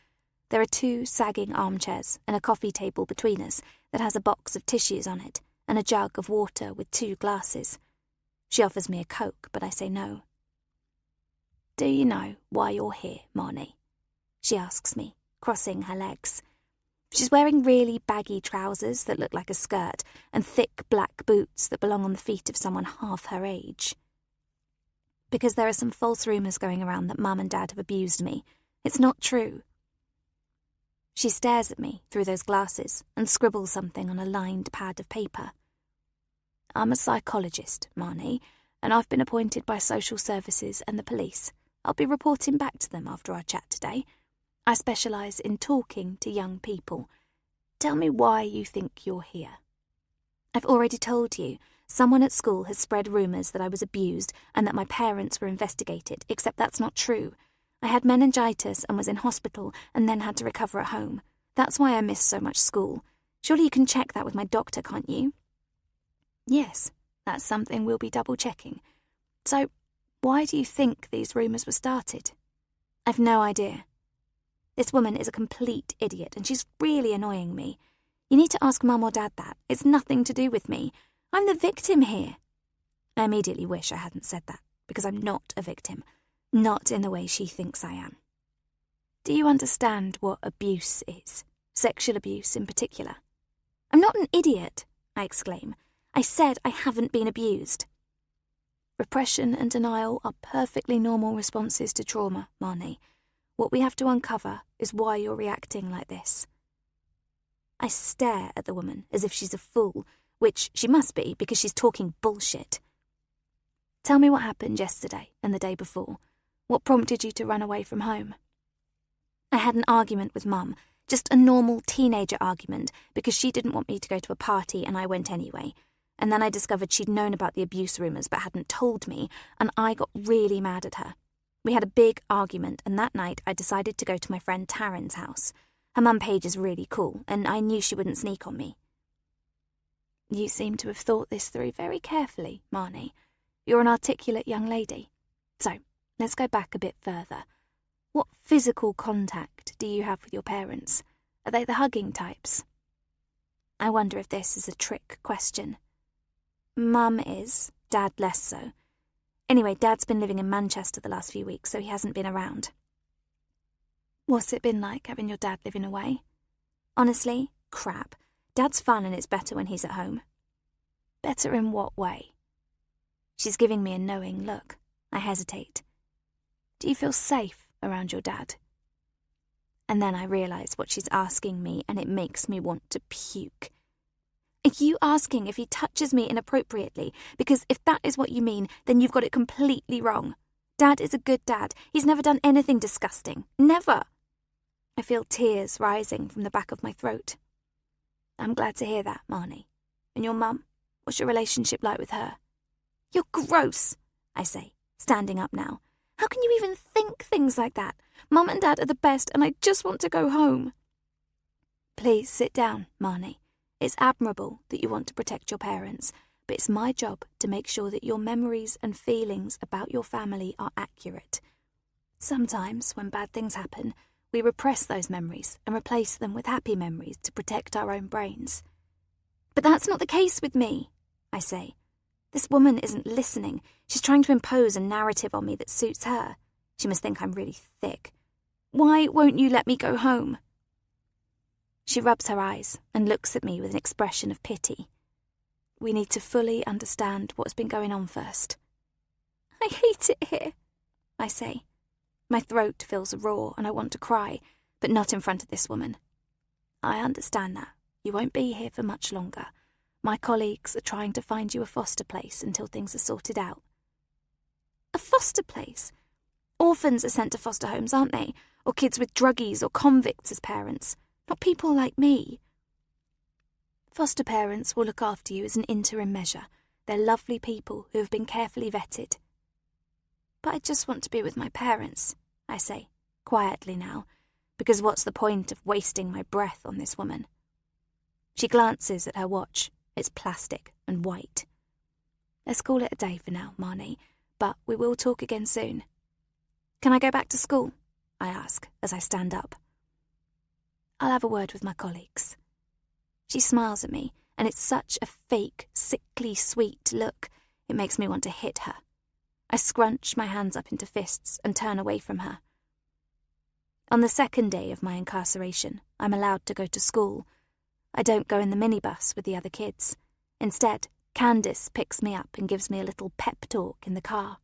There are 2 sagging armchairs and a coffee table between us that has a box of tissues on it, and a jug of water with 2 glasses. She offers me a Coke, but I say no. "Do you know why you're here, Marnie?" she asks me, crossing her legs. She's wearing really baggy trousers that look like a skirt and thick black boots that belong on the feet of someone half her age. Because there are some false rumours going around that Mum and Dad have abused me. It's not true. She stares at me through those glasses and scribbles something on a lined pad of paper. "I'm a psychologist, Marnie, and I've been appointed by social services and the police. I'll be reporting back to them after our chat today. I specialise in talking to young people. Tell me why you think you're here." "I've already told you. Someone at school has spread rumours that I was abused and that my parents were investigated, except that's not true. I had meningitis and was in hospital and then had to recover at home. That's why I missed so much school. Surely you can check that with my doctor, can't you?" "Yes, that's something we'll be double-checking. So, why do you think these rumours were started?" "I've no idea. This woman is a complete idiot, and she's really annoying me. You need to ask Mum or Dad that. It's nothing to do with me. I'm the victim here." I immediately wish I hadn't said that, because I'm not a victim. Not in the way she thinks I am. "Do you understand what abuse is? Sexual abuse in particular?" "I'm not an idiot," I exclaim. "I said I haven't been abused." Repression and denial are perfectly normal responses to trauma, Marnie. What we have to uncover is why you're reacting like this. I stare at the woman as if she's a fool, which she must be because she's talking bullshit. "Tell me what happened yesterday and the day before. What prompted you to run away from home?" "I had an argument with Mum, just a normal teenager argument because she didn't want me to go to a party and I went anyway. And then I discovered she'd known about the abuse rumours but hadn't told me, and I got really mad at her. We had a big argument, and that night I decided to go to my friend Taryn's house. Her mum Paige is really cool, and I knew she wouldn't sneak on me. You seem to have thought this through very carefully, Marnie. You're an articulate young lady. So, let's go back a bit further. What physical contact do you have with your parents? Are they the hugging types? I wonder if this is a trick question. Mum is, Dad less so. Anyway, Dad's been living in Manchester the last few weeks, so he hasn't been around. What's it been like having your dad living away? Honestly, crap. Dad's fun and it's better when he's at home. Better in what way? She's giving me a knowing look. I hesitate. Do you feel safe around your dad? And then I realise what she's asking me, and it makes me want to puke. Are you asking if he touches me inappropriately? Because if that is what you mean, then you've got it completely wrong. Dad is a good dad. He's never done anything disgusting. Never. I feel tears rising from the back of my throat. I'm glad to hear that, Marnie. And your mum? What's your relationship like with her? You're gross, I say, standing up now. How can you even think things like that? Mum and Dad are the best, and I just want to go home. Please sit down, Marnie. It's admirable that you want to protect your parents, but it's my job to make sure that your memories and feelings about your family are accurate. Sometimes, when bad things happen, we repress those memories and replace them with happy memories to protect our own brains. But that's not the case with me, I say. This woman isn't listening. She's trying to impose a narrative on me that suits her. She must think I'm really thick. Why won't you let me go home? She rubs her eyes and looks at me with an expression of pity. We need to fully understand what's been going on first. I hate it here, I say. My throat feels raw and I want to cry, but not in front of this woman. I understand that. You won't be here for much longer. My colleagues are trying to find you a foster place until things are sorted out. A foster place? Orphans are sent to foster homes, aren't they? Or kids with druggies or convicts as parents. Not people like me. Foster parents will look after you as an interim measure. They're lovely people who have been carefully vetted. But I just want to be with my parents, I say, quietly now, because what's the point of wasting my breath on this woman? She glances at her watch. It's plastic and white. Let's call it a day for now, Marnie, but we will talk again soon. Can I go back to school? I ask as I stand up. I'll have a word with my colleagues. She smiles at me, and it's such a fake, sickly sweet look, it makes me want to hit her. I scrunch my hands up into fists and turn away from her. On the second day of my incarceration, I'm allowed to go to school. I don't go in the minibus with the other kids. Instead, Candace picks me up and gives me a little pep talk in the car.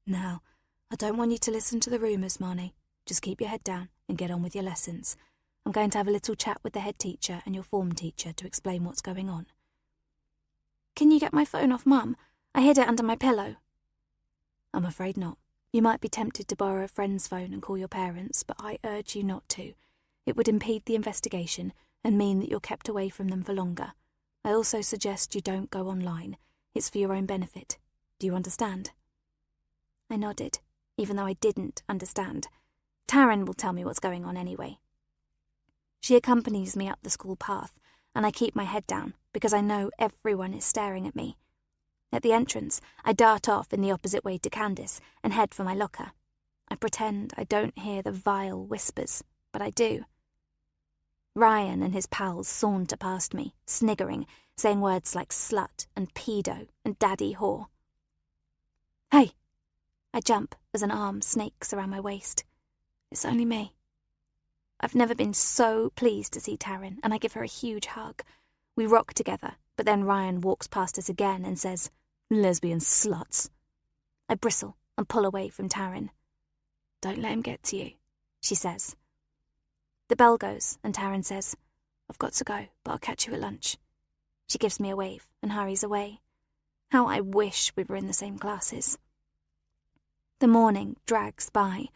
Now, I don't want you to listen to the rumours, Marnie. Just keep your head down and get on with your lessons. I'm going to have a little chat with the head teacher and your form teacher to explain what's going on. Can you get my phone off, Mum? I hid it under my pillow. I'm afraid not. You might be tempted to borrow a friend's phone and call your parents, but I urge you not to. It would impede the investigation and mean that you're kept away from them for longer. I also suggest you don't go online. It's for your own benefit. Do you understand? I nodded, even though I didn't understand. Taryn will tell me what's going on anyway. She accompanies me up the school path, and I keep my head down because I know everyone is staring at me. At the entrance, I dart off in the opposite way to Candace and head for my locker. I pretend I don't hear the vile whispers, but I do. Ryan and his pals saunter past me, sniggering, saying words like slut and pedo and daddy whore. Hey! I jump as an arm snakes around my waist. It's only me. I've never been so pleased to see Taryn, and I give her a huge hug. We rock together, but then Ryan walks past us again and says, "Lesbian sluts." I bristle and pull away from Taryn. "Don't let him get to you," she says. The bell goes, and Taryn says, "I've got to go, but I'll catch you at lunch." She gives me a wave and hurries away. How I wish we were in the same classes. The morning drags by.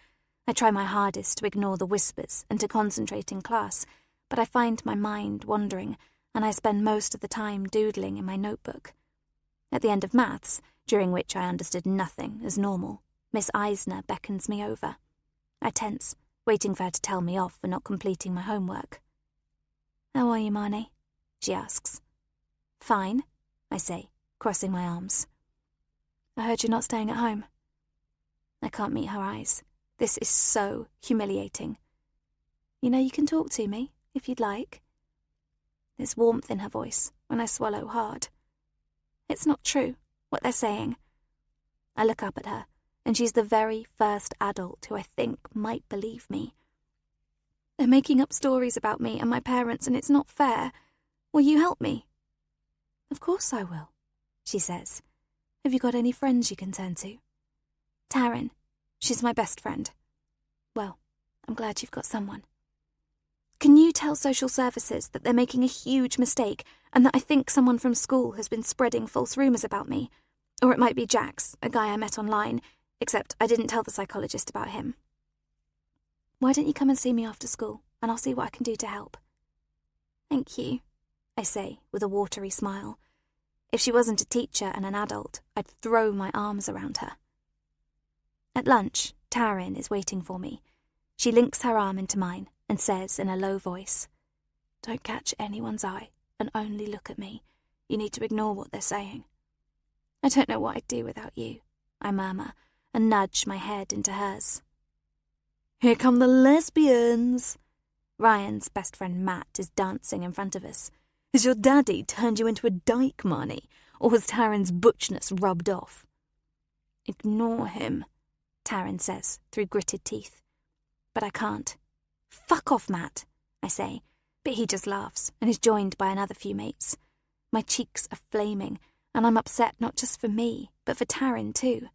I try my hardest to ignore the whispers and to concentrate in class, but I find my mind wandering, and I spend most of the time doodling in my notebook. At the end of maths, during which I understood nothing as normal, Miss Eisner beckons me over. I tense, waiting for her to tell me off for not completing my homework. "How are you, Marnie?" she asks. "Fine," I say, crossing my arms. "I heard you're not staying at home." I can't meet her eyes. This is so humiliating. "You know you can talk to me, if you'd like." There's warmth in her voice when I swallow hard. It's not true, what they're saying. I look up at her, and she's the very first adult who I think might believe me. "They're making up stories about me and my parents, and it's not fair. Will you help me?" "Of course I will," she says. "Have you got any friends you can turn to?" "Taryn. She's my best friend." "Well, I'm glad you've got someone." "Can you tell social services that they're making a huge mistake and that I think someone from school has been spreading false rumours about me? Or it might be Jax, a guy I met online, except I didn't tell the psychologist about him." "Why don't you come and see me after school, and I'll see what I can do to help." "Thank you," I say with a watery smile. If she wasn't a teacher and an adult, I'd throw my arms around her. At lunch, Taryn is waiting for me. She links her arm into mine and says in a low voice, "Don't catch anyone's eye and only look at me. You need to ignore what they're saying." "I don't know what I'd do without you," I murmur and nudge my head into hers. "Here come the lesbians." Ryan's best friend Matt is dancing in front of us. "Has your daddy turned you into a dyke, Marnie, or has Taryn's butchness rubbed off?" "Ignore him," Taryn says through gritted teeth. But I can't. "Fuck off, Matt," I say, but he just laughs and is joined by another few mates. My cheeks are flaming, and I'm upset not just for me, but for Taryn too.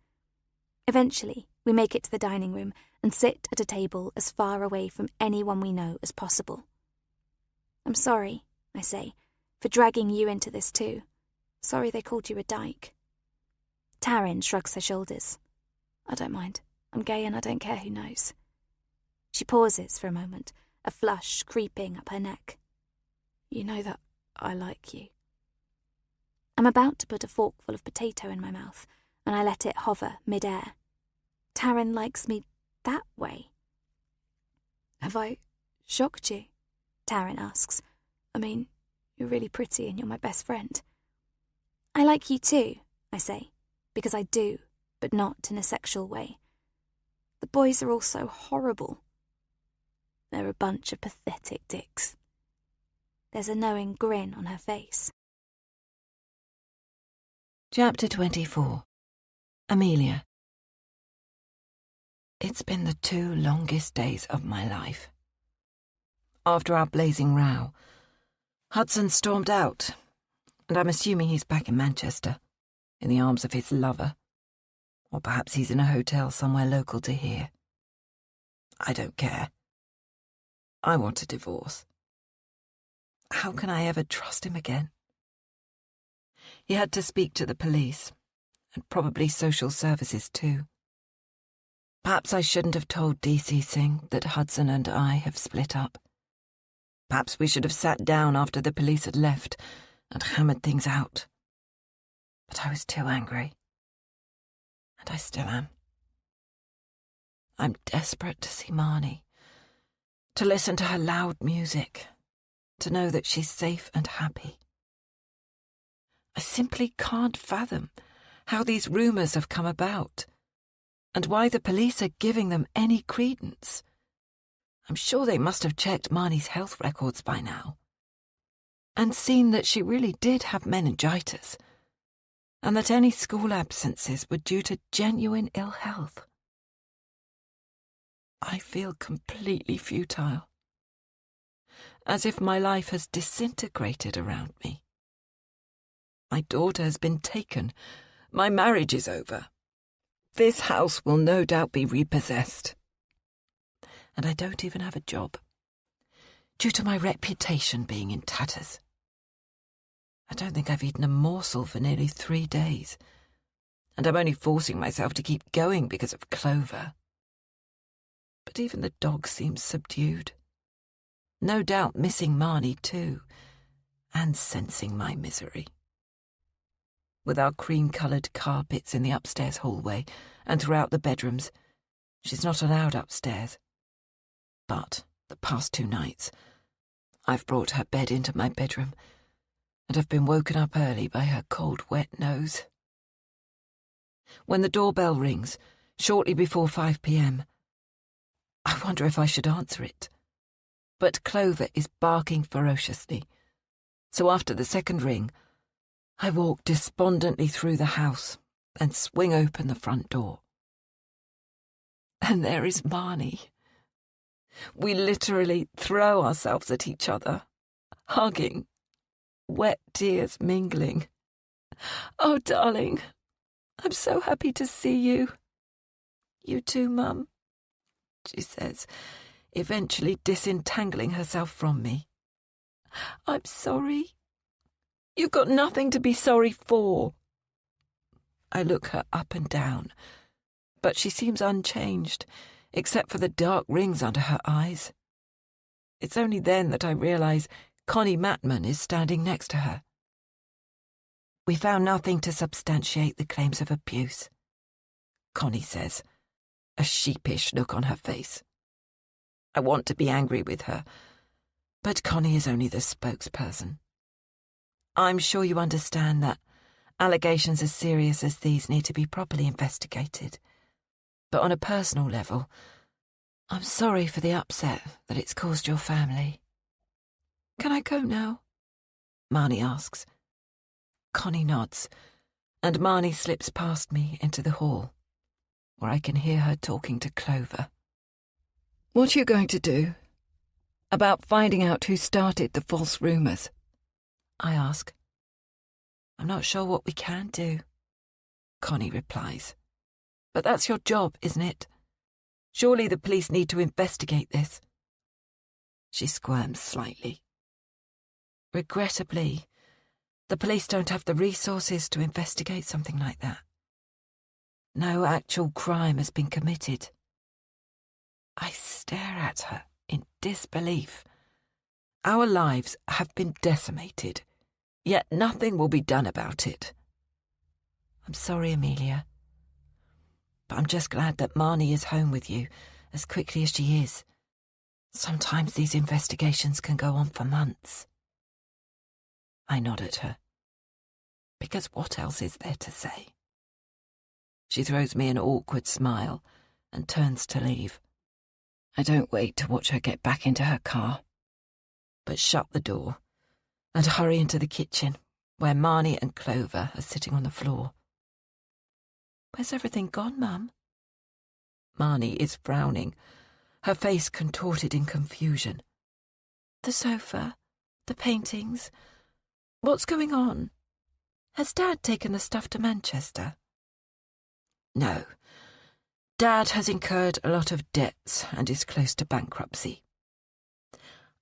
Eventually, we make it to the dining room and sit at a table as far away from anyone we know as possible. "I'm sorry," I say, "for dragging you into this too. Sorry they called you a dyke." Taryn shrugs her shoulders. "I don't mind. I'm gay and I don't care who knows." She pauses for a moment, a flush creeping up her neck. "You know that I like you." I'm about to put a forkful of potato in my mouth, and I let it hover mid-air. Taryn likes me that way. "Have I shocked you?" Taryn asks. "I mean, you're really pretty and you're my best friend." "I like you too," I say, because I do, but not in a sexual way. "The boys are all so horrible." "They're a bunch of pathetic dicks." There's a knowing grin on her face. Chapter 24. Amelia. It's been the 2 longest days of my life. After our blazing row, Hudson stormed out, and I'm assuming he's back in Manchester, in the arms of his lover. Or perhaps he's in a hotel somewhere local to here. I don't care. I want a divorce. How can I ever trust him again? He had to speak to the police, and probably social services too. Perhaps I shouldn't have told DC Singh that Hudson and I have split up. Perhaps we should have sat down after the police had left and hammered things out. But I was too angry. And I still am. I'm desperate to see Marnie, to listen to her loud music, to know that she's safe and happy. I simply can't fathom how these rumours have come about, and why the police are giving them any credence. I'm sure they must have checked Marnie's health records by now, and seen that she really did have meningitis, and that any school absences were due to genuine ill health. I feel completely futile, as if my life has disintegrated around me. My daughter has been taken. My marriage is over. This house will no doubt be repossessed. And I don't even have a job, due to my reputation being in tatters. I don't think I've eaten a morsel for nearly 3 days, and I'm only forcing myself to keep going because of Clover. But even the dog seems subdued. No doubt missing Marnie too, and sensing my misery. With our cream-coloured carpets in the upstairs hallway and throughout the bedrooms, she's not allowed upstairs. But the past 2 nights, I've brought her bed into my bedroom and have been woken up early by her cold, wet nose. When the doorbell rings, shortly before 5 p.m, I wonder if I should answer it. But Clover is barking ferociously, so after the second ring, I walk despondently through the house and swing open the front door. And there is Marnie. We literally throw ourselves at each other, hugging, wet tears mingling. "Oh, darling, I'm so happy to see you." "You too, Mum," she says, eventually disentangling herself from me. "I'm sorry." "You've got nothing to be sorry for." I look her up and down, but she seems unchanged, except for the dark rings under her eyes. It's only then that I realise Connie Matman is standing next to her. "We found nothing to substantiate the claims of abuse," Connie says, a sheepish look on her face. I want to be angry with her, but Connie is only the spokesperson. "I'm sure you understand that allegations as serious as these need to be properly investigated. But on a personal level, I'm sorry for the upset that it's caused your family." "Can I go now?" Marnie asks. Connie nods, and Marnie slips past me into the hall, where I can hear her talking to Clover. "What are you going to do about finding out who started the false rumours?" I ask. "I'm not sure what we can do," Connie replies. "But that's your job, isn't it? Surely the police need to investigate this." She squirms slightly. "Regrettably, the police don't have the resources to investigate something like that. No actual crime has been committed." I stare at her in disbelief. Our lives have been decimated, yet nothing will be done about it. "I'm sorry, Amelia, but I'm just glad that Marnie is home with you as quickly as she is. Sometimes these investigations can go on for months." I nod at her, because what else is there to say? She throws me an awkward smile and turns to leave. I don't wait to watch her get back into her car, but shut the door and hurry into the kitchen, where Marnie and Clover are sitting on the floor. "Where's everything gone, Mum?" Marnie is frowning, her face contorted in confusion. "The sofa, the paintings. What's going on? Has Dad taken the stuff to Manchester?" "No. Dad has incurred a lot of debts and is close to bankruptcy.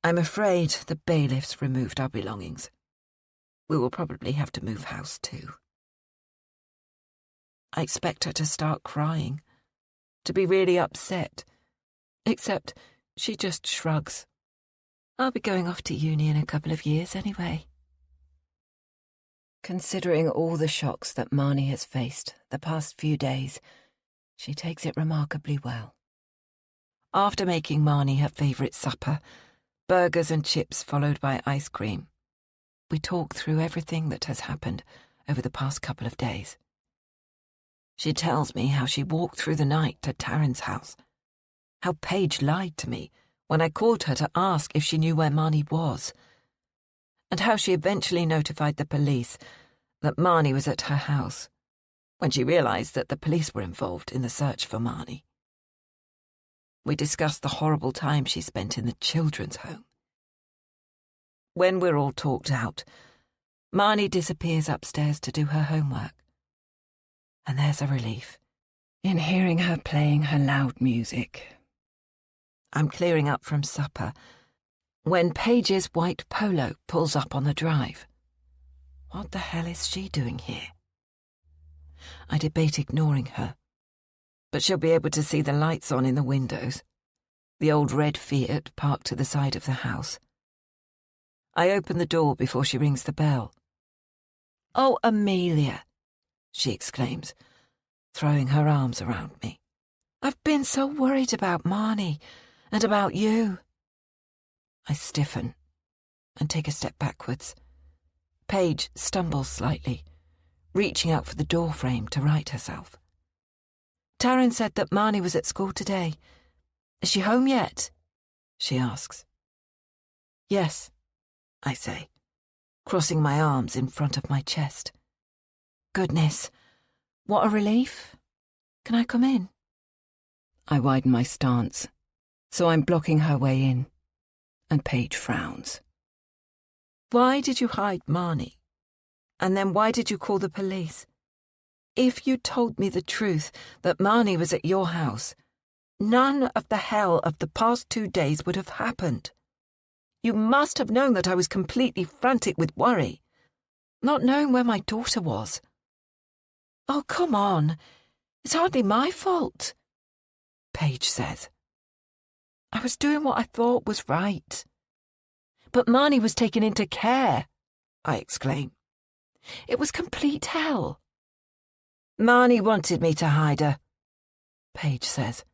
I'm afraid the bailiffs removed our belongings. We will probably have to move house too." I expect her to start crying, to be really upset, except she just shrugs. "I'll be going off to uni in a couple of years anyway." Considering all the shocks that Marnie has faced the past few days, she takes it remarkably well. After making Marnie her favourite supper, burgers and chips followed by ice cream, we talk through everything that has happened over the past couple of days. She tells me how she walked through the night to Taryn's house, how Paige lied to me when I called her to ask if she knew where Marnie was, and how she eventually notified the police that Marnie was at her house when she realised that the police were involved in the search for Marnie. We discussed the horrible time she spent in the children's home. When we're all talked out, Marnie disappears upstairs to do her homework. And there's a relief in hearing her playing her loud music. I'm clearing up from supper when Paige's white Polo pulls up on the drive. What the hell is she doing here? I debate ignoring her, but she'll be able to see the lights on in the windows, the old red Fiat parked to the side of the house. I open the door before she rings the bell. "Oh, Amelia," she exclaims, throwing her arms around me. "I've been so worried about Marnie and about you." I stiffen and take a step backwards. Paige stumbles slightly, reaching out for the door frame to right herself. "Taryn said that Marnie was at school today. Is she home yet?" she asks. "Yes," I say, crossing my arms in front of my chest. "Goodness, what a relief. Can I come in?" I widen my stance, so I'm blocking her way in, and Paige frowns. "Why did you hide Marnie? And then why did you call the police? If you told me the truth that Marnie was at your house, none of the hell of the past 2 days would have happened. You must have known that I was completely frantic with worry, not knowing where my daughter was." "Oh, come on. It's hardly my fault," Paige says. "I was doing what I thought was right." "But Marnie was taken into care," I exclaim. "It was complete hell." "Marnie wanted me to hide her," Paige says.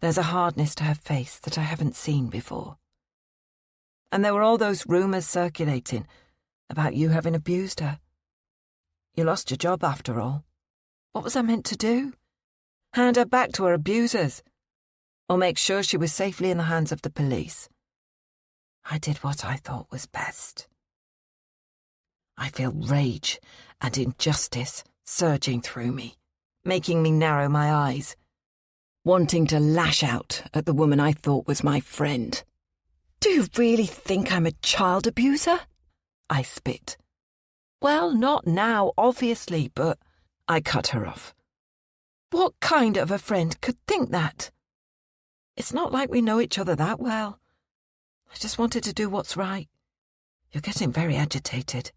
There's a hardness to her face that I haven't seen before. "And there were all those rumours circulating about you having abused her. You lost your job after all. What was I meant to do? Hand her back to her abusers? Or make sure she was safely in the hands of the police? I did what I thought was best." I feel rage and injustice surging through me, making me narrow my eyes, wanting to lash out at the woman I thought was my friend. "Do you really think I'm a child abuser?" I spit. "Well, not now, obviously, but—" I cut her off. "What kind of a friend could think that? It's not like we know each other that well. I just wanted to do what's right. You're getting very agitated."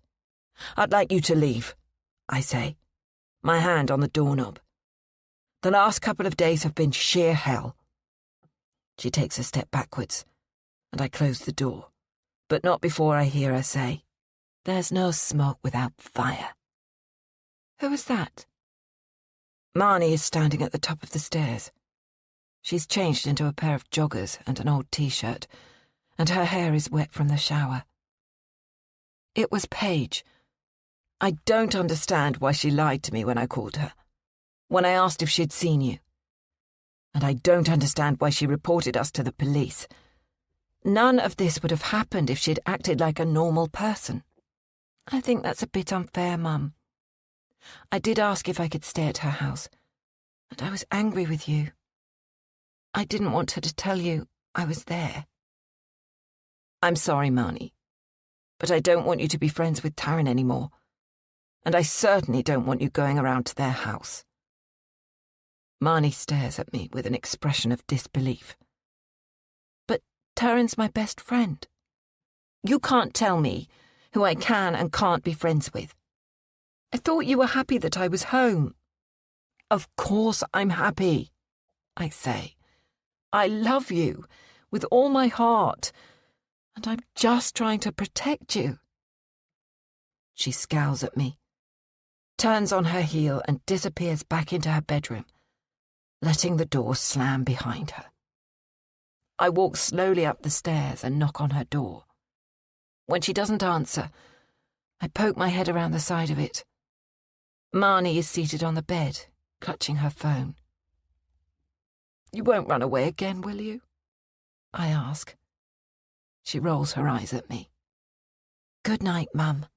"I'd like you to leave," I say, my hand on the doorknob. "The last couple of days have been sheer hell." She takes a step backwards, and I close the door, but not before I hear her say, "There's no smoke without fire." "Who was that?" Marnie is standing at the top of the stairs. She's changed into a pair of joggers and an old t-shirt, and her hair is wet from the shower. "It was Paige. I don't understand why she lied to me when I called her, when I asked if she'd seen you. And I don't understand why she reported us to the police. None of this would have happened if she'd acted like a normal person. I think that's a bit unfair, Mum. I did ask if I could stay at her house, and I was angry with you. I didn't want her to tell you I was there." "I'm sorry, Marnie, but I don't want you to be friends with Taryn anymore, and I certainly don't want you going around to their house." Marnie stares at me with an expression of disbelief. "But Taryn's my best friend. You can't tell me who I can and can't be friends with. I thought you were happy that I was home." "Of course I'm happy," I say. "I love you with all my heart, and I'm just trying to protect you." She scowls at me, turns on her heel and disappears back into her bedroom, letting the door slam behind her. I walk slowly up the stairs and knock on her door. When she doesn't answer, I poke my head around the side of it. Marnie is seated on the bed, clutching her phone. "You won't run away again, will you?" I ask. She rolls her eyes at me. "Good night, Mum."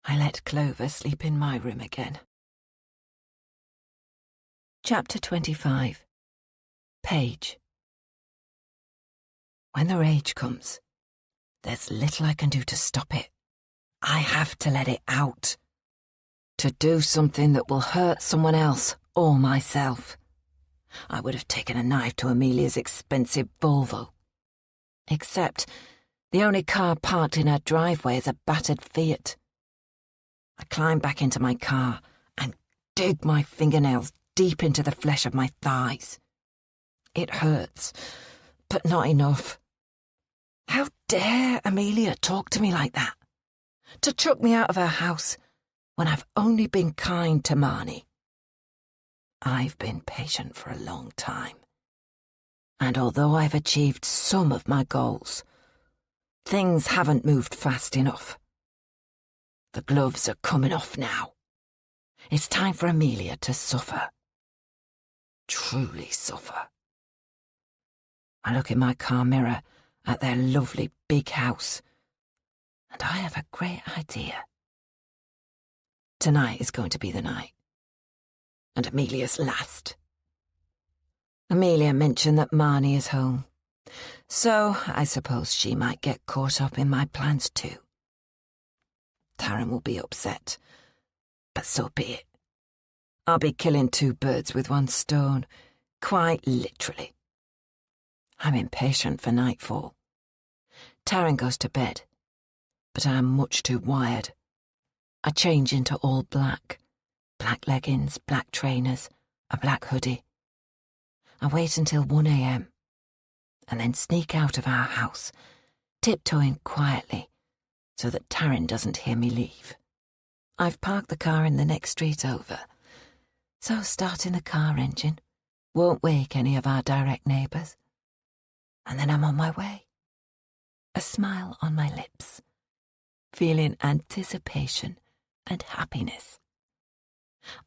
I let Clover sleep in my room again. Chapter 25. Paige. When the rage comes, there's little I can do to stop it. I have to let it out. To do something that will hurt someone else or myself. I would have taken a knife to Amelia's expensive Volvo. Except the only car parked in her driveway is a battered Fiat. I climb back into my car and dig my fingernails deep into the flesh of my thighs. It hurts, but not enough. How dare Amelia talk to me like that? To chuck me out of her house when I've only been kind to Marnie. I've been patient for a long time. And although I've achieved some of my goals, things haven't moved fast enough. The gloves are coming off now. It's time for Amelia to suffer. Truly suffer. I look in my car mirror at their lovely big house, and I have a great idea. Tonight is going to be the night, and Amelia's last. Amelia mentioned that Marnie is home, so I suppose she might get caught up in my plans too. Taryn will be upset, but so be it. I'll be killing two birds with one stone, quite literally. I'm impatient for nightfall. Taryn goes to bed, but I'm much too wired. I change into all black leggings, black trainers, a black hoodie. I wait until 1 a.m. and then sneak out of our house, tiptoeing quietly so that Taryn doesn't hear me leave. I've parked the car in the next street over, so starting the car engine won't wake any of our direct neighbours. And then I'm on my way, a smile on my lips, feeling anticipation and happiness.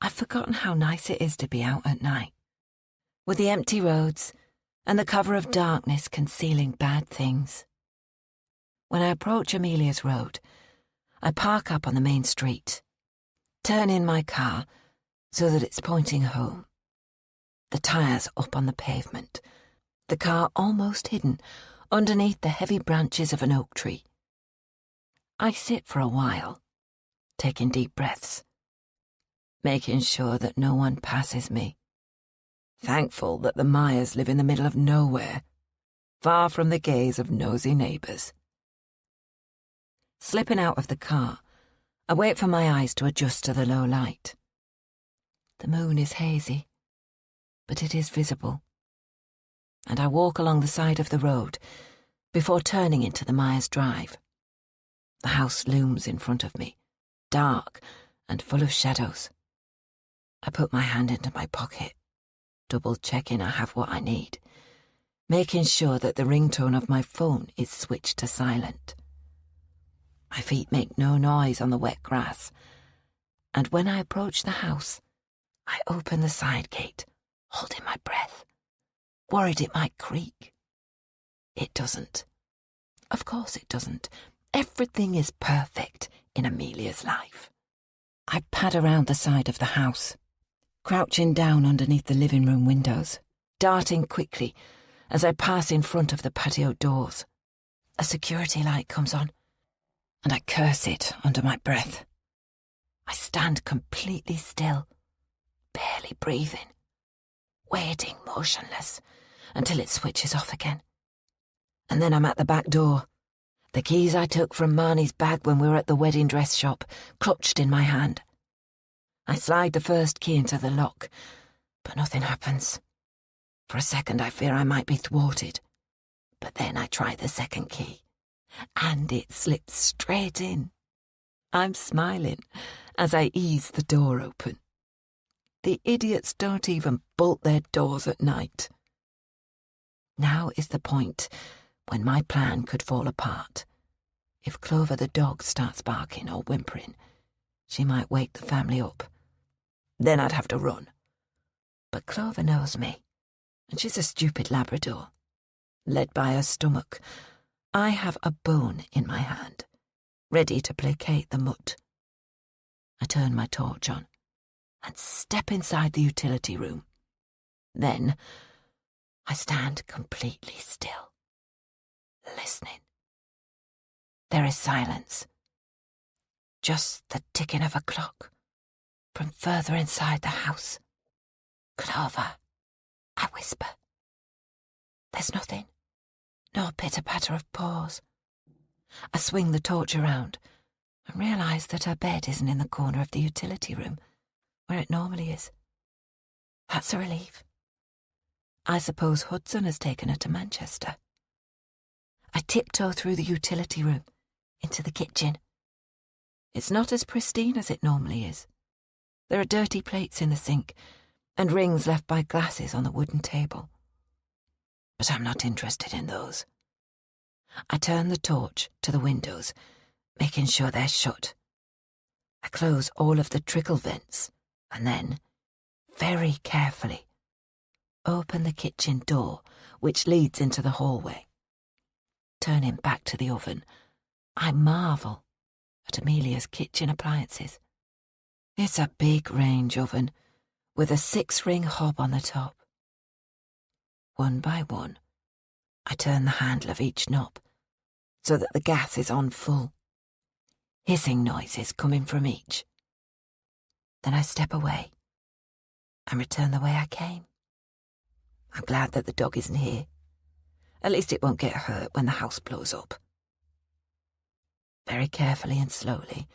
I've forgotten how nice it is to be out at night, with the empty roads and the cover of darkness concealing bad things. When I approach Amelia's road, I park up on the main street, turn in my car so that it's pointing home. The tyres up on the pavement, the car almost hidden underneath the heavy branches of an oak tree. I sit for a while, taking deep breaths, making sure that no one passes me. Thankful that the Myers live in the middle of nowhere, far from the gaze of nosy neighbours. Slipping out of the car, I wait for my eyes to adjust to the low light. The moon is hazy, but it is visible, and I walk along the side of the road before turning into the Myers Drive. The house looms in front of me, dark and full of shadows. I put my hand into my pocket, double-checking I have what I need, making sure that the ringtone of my phone is switched to silent. My feet make no noise on the wet grass, and when I approach the house, I open the side gate, holding my breath, worried it might creak. It doesn't. Of course it doesn't. Everything is perfect in Amelia's life. I pad around the side of the house, crouching down underneath the living room windows, darting quickly as I pass in front of the patio doors. A security light comes on, and I curse it under my breath. I stand completely still, barely breathing, waiting motionless until it switches off again. And then I'm at the back door, the keys I took from Marnie's bag when we were at the wedding dress shop, clutched in my hand. I slide the first key into the lock, but nothing happens. For a second I fear I might be thwarted, but then I try the second key, and it slips straight in. I'm smiling as I ease the door open. The idiots don't even bolt their doors at night. Now is the point when my plan could fall apart. If Clover the dog starts barking or whimpering, she might wake the family up. Then I'd have to run. But Clover knows me, and she's a stupid Labrador. Led by her stomach, I have a bone in my hand, ready to placate the mutt. I turn my torch on and step inside the utility room. Then I stand completely still, listening. There is silence, just the ticking of a clock from further inside the house. Clover, I whisper. There's nothing, no pitter-patter of paws. I swing the torch around and realise that her bed isn't in the corner of the utility room, where it normally is. That's a relief. I suppose Hudson has taken her to Manchester. I tiptoe through the utility room, into the kitchen. It's not as pristine as it normally is. There are dirty plates in the sink, and rings left by glasses on the wooden table. But I'm not interested in those. I turn the torch to the windows, making sure they're shut. I close all of the trickle vents, and then, very carefully, open the kitchen door, which leads into the hallway. Turning back to the oven, I marvel at Amelia's kitchen appliances. It's a big range oven with a 6-ring hob on the top. One by one, I turn the handle of each knob so that the gas is on full. Hissing noises coming from each. Then I step away and return the way I came. I'm glad that the dog isn't here. At least it won't get hurt when the house blows up. Very carefully and slowly,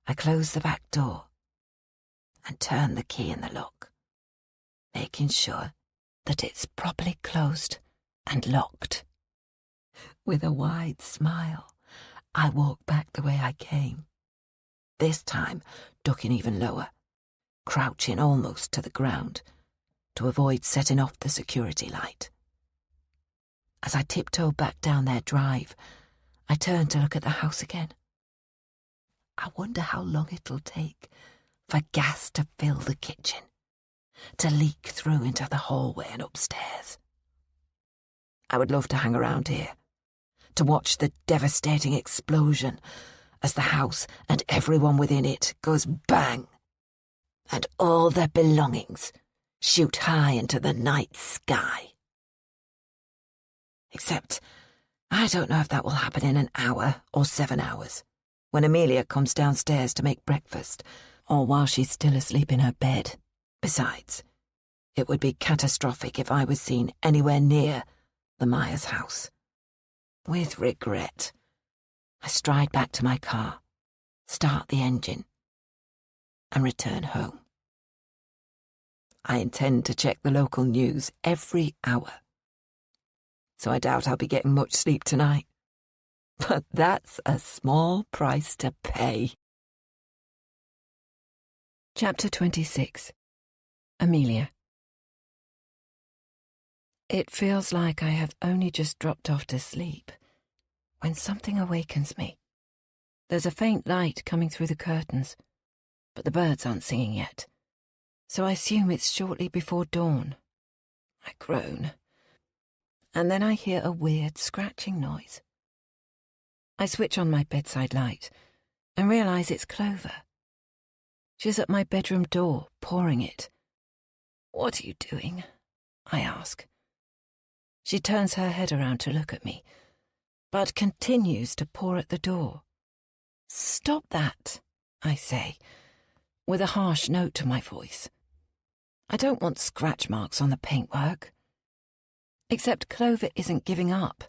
I close the back door and turn the key in the lock, making sure that it's properly closed and locked. With a wide smile, I walk back the way I came, this time ducking even lower, crouching almost to the ground to avoid setting off the security light. As I tiptoe back down their drive, I turn to look at the house again. I wonder how long it'll take for gas to fill the kitchen, to leak through into the hallway and upstairs. I would love to hang around here, to watch the devastating explosion as the house and everyone within it goes bang, and all their belongings shoot high into the night sky. Except, I don't know if that will happen in an hour or 7 hours, when Amelia comes downstairs to make breakfast, or while she's still asleep in her bed. Besides, it would be catastrophic if I was seen anywhere near the Myers house. With regret, I stride back to my car, start the engine, and return home. I intend to check the local news every hour, so I doubt I'll be getting much sleep tonight. But that's a small price to pay. Chapter 26. Amelia. It feels like I have only just dropped off to sleep when something awakens me. There's a faint light coming through the curtains, but the birds aren't singing yet, so I assume it's shortly before dawn. I groan, and then I hear a weird scratching noise. I switch on my bedside light and realise it's Clover. She's at my bedroom door, pouring it. "What are you doing?" I ask. She turns her head around to look at me, but continues to pour at the door. "Stop that," I say, with a harsh note to my voice. I don't want scratch marks on the paintwork. Except Clover isn't giving up.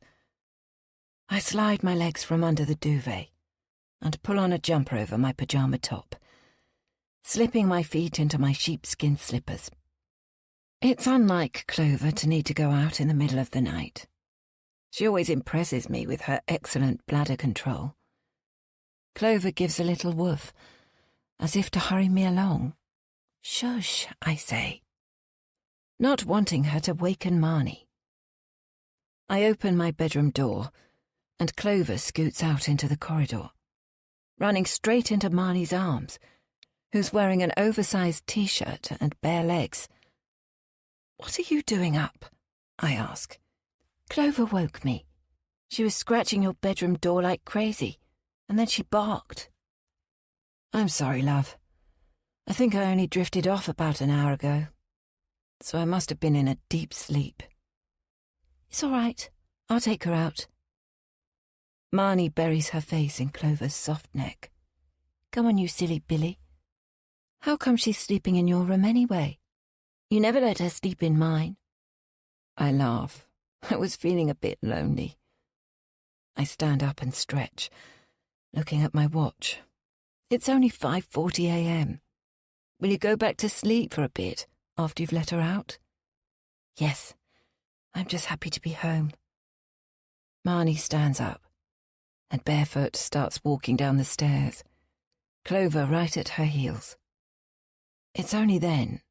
I slide my legs from under the duvet and pull on a jumper over my pyjama top, slipping my feet into my sheepskin slippers. It's unlike Clover to need to go out in the middle of the night. She always impresses me with her excellent bladder control. Clover gives a little woof, as if to hurry me along. "Shush," I say, not wanting her to waken Marnie. I open my bedroom door, and Clover scoots out into the corridor, running straight into Marnie's arms, who's wearing an oversized t-shirt and bare legs. "What are you doing up?" I ask. "Clover woke me. She was scratching your bedroom door like crazy, and then she barked." "I'm sorry, love. I think I only drifted off about an hour ago, so I must have been in a deep sleep." "It's all right. I'll take her out." Marnie buries her face in Clover's soft neck. "Come on, you silly Billy. How come she's sleeping in your room anyway? You never let her sleep in mine." I laugh. I was feeling a bit lonely. I stand up and stretch, looking at my watch. It's only 5:40 a.m. Will you go back to sleep for a bit after you've let her out? "Yes. I'm just happy to be home." Marnie stands up and barefoot starts walking down the stairs, Clover right at her heels. It's only then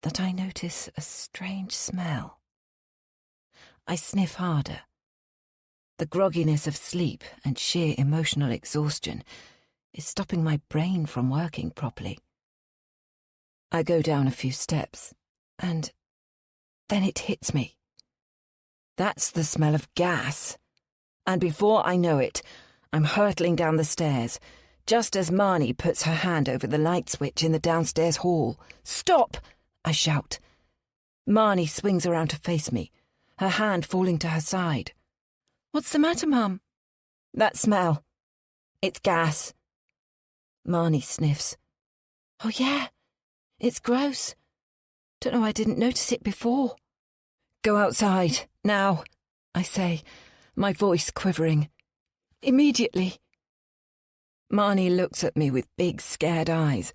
that I notice a strange smell. I sniff harder. The grogginess of sleep and sheer emotional exhaustion is stopping my brain from working properly. I go down a few steps, and then it hits me. That's the smell of gas. And before I know it, I'm hurtling down the stairs, just as Marnie puts her hand over the light switch in the downstairs hall. "Stop!" I shout. Marnie swings around to face me, her hand falling to her side. "What's the matter, Mum?" "That smell. It's gas." Marnie sniffs. "Oh, yeah. It's gross. Don't know I didn't notice it before." "Go outside, now," I say, my voice quivering. "Immediately." Marnie looks at me with big, scared eyes.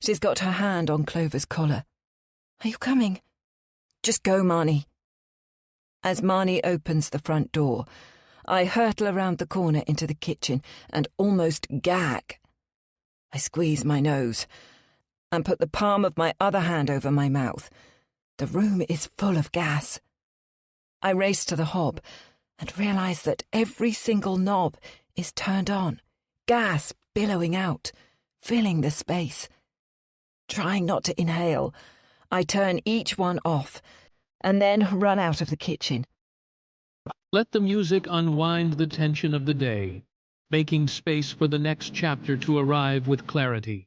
She's got her hand on Clover's collar. "Are you coming?" "Just go, Marnie." As Marnie opens the front door, I hurtle around the corner into the kitchen and almost gag. I squeeze my nose and put the palm of my other hand over my mouth. The room is full of gas. I race to the hob and realise that every single knob is turned on, gas billowing out, filling the space. Trying not to inhale, I turn each one off and then run out of the kitchen. Let the music unwind the tension of the day, making space for the next chapter to arrive with clarity.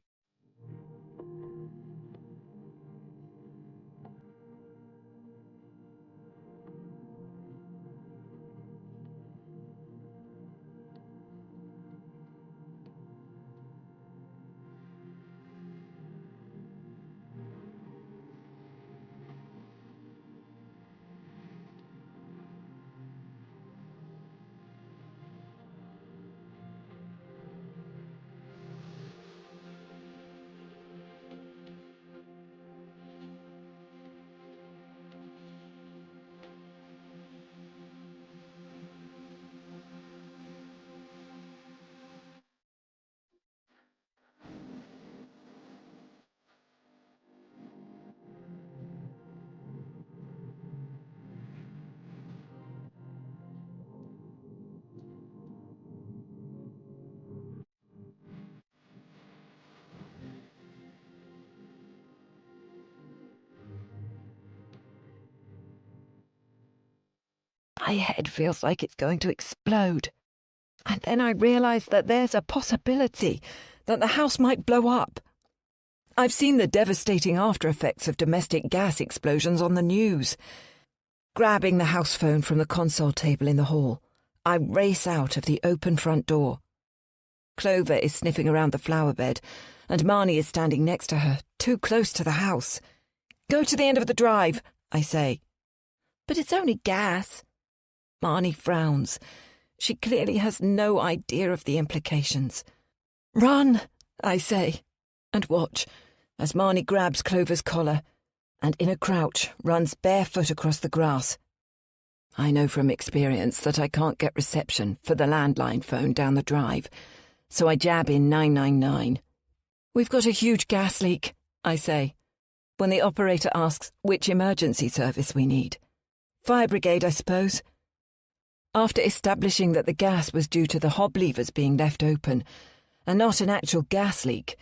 My head feels like it's going to explode. And then I realise that there's a possibility that the house might blow up. I've seen the devastating after effects of domestic gas explosions on the news. Grabbing the house phone from the console table in the hall, I race out of the open front door. Clover is sniffing around the flower bed, and Marnie is standing next to her, too close to the house. "Go to the end of the drive," I say. "But it's only gas." Marnie frowns. She clearly has no idea of the implications. "Run," I say, and watch as Marnie grabs Clover's collar and in a crouch runs barefoot across the grass. I know from experience that I can't get reception for the landline phone down the drive, so I jab in 999. "We've got a huge gas leak," I say, when the operator asks which emergency service we need. "Fire brigade, I suppose." After establishing that the gas was due to the hob levers being left open, and not an actual gas leak,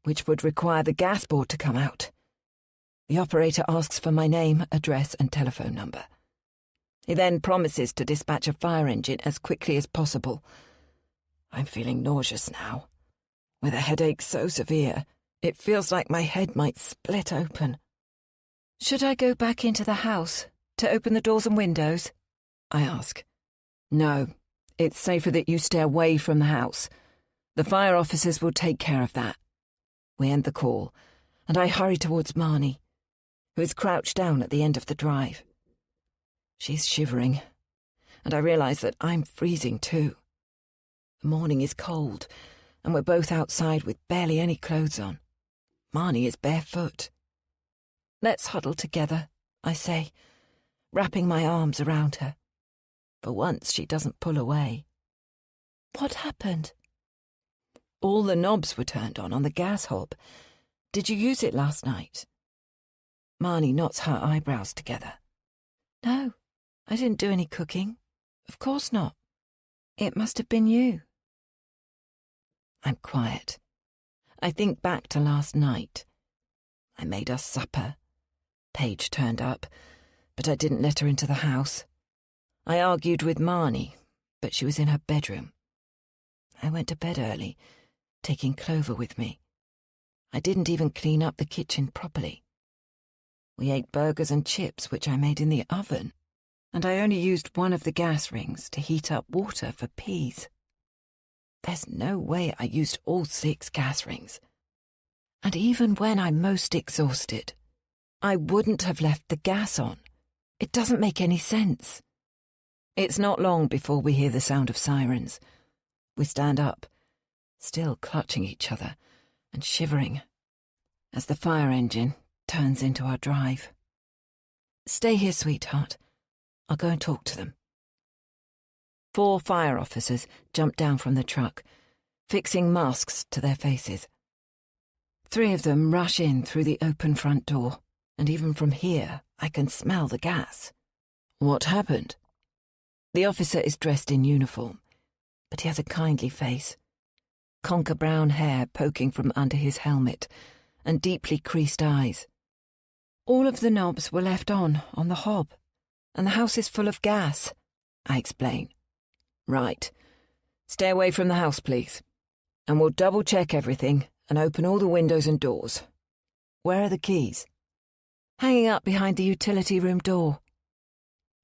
which would require the gas board to come out, the operator asks for my name, address, and telephone number. He then promises to dispatch a fire engine as quickly as possible. I'm feeling nauseous now, with a headache so severe it feels like my head might split open. "Should I go back into the house to open the doors and windows?" I ask. "No, it's safer that you stay away from the house. The fire officers will take care of that." We end the call, and I hurry towards Marnie, who is crouched down at the end of the drive. She's shivering, and I realise that I'm freezing too. The morning is cold, and we're both outside with barely any clothes on. Marnie is barefoot. "Let's huddle together," I say, wrapping my arms around her. For once, she doesn't pull away. What happened? All the knobs were turned on the gas hob. Did you use it last night? Marnie knots her eyebrows together. No, I didn't do any cooking. Of course not. It must have been you. I'm quiet. I think back to last night. I made us supper. Paige turned up, but I didn't let her into the house. I argued with Marnie, but she was in her bedroom. I went to bed early, taking Clover with me. I didn't even clean up the kitchen properly. We ate burgers and chips, which I made in the oven, and I only used one of the gas rings to heat up water for peas. There's no way I used all 6 gas rings. And even when I'm most exhausted, I wouldn't have left the gas on. It doesn't make any sense. It's not long before we hear the sound of sirens. We stand up, still clutching each other and shivering, as the fire engine turns into our drive. Stay here, sweetheart. I'll go and talk to them. 4 fire officers jump down from the truck, fixing masks to their faces. 3 of them rush in through the open front door, and even from here I can smell the gas. What happened? The officer is dressed in uniform, but he has a kindly face, conker brown hair poking from under his helmet, and deeply creased eyes. All of the knobs were left on the hob, and the house is full of gas, I explain. Right. Stay away from the house, please, and we'll double-check everything and open all the windows and doors. Where are the keys? Hanging up behind the utility room door.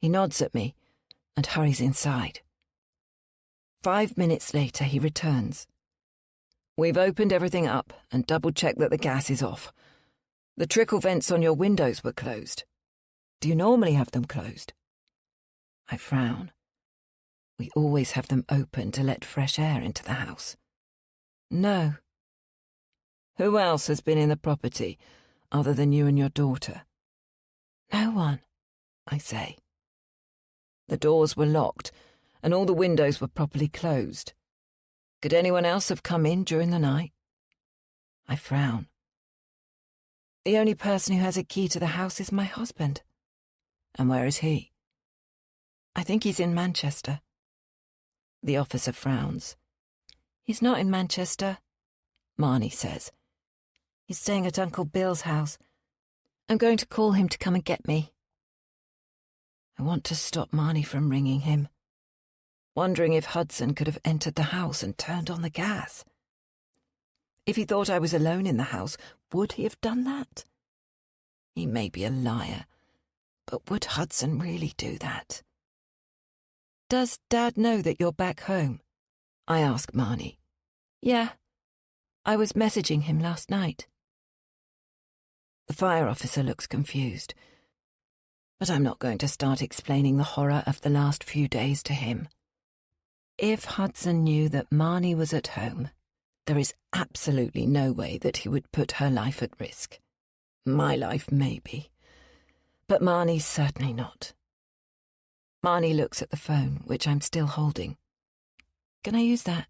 He nods at me and hurries inside. 5 minutes later, he returns. We've opened everything up and double-checked that the gas is off. The trickle vents on your windows were closed. Do you normally have them closed? I frown. We always have them open to let fresh air into the house. No. Who else has been in the property other than you and your daughter? No one, I say. The doors were locked and all the windows were properly closed. Could anyone else have come in during the night? I frown. The only person who has a key to the house is my husband. And where is he? I think he's in Manchester. The officer frowns. He's not in Manchester, Marnie says. He's staying at Uncle Bill's house. I'm going to call him to come and get me. I want to stop Marnie from ringing him, wondering if Hudson could have entered the house and turned on the gas. If he thought I was alone in the house, would he have done that? He may be a liar, but would Hudson really do that? Does Dad know that you're back home? I ask Marnie. Yeah. I was messaging him last night. The fire officer looks confused, but I'm not going to start explaining the horror of the last few days to him. If Hudson knew that Marnie was at home, there is absolutely no way that he would put her life at risk. My life, maybe, but Marnie's certainly not. Marnie looks at the phone, which I'm still holding. Can I use that?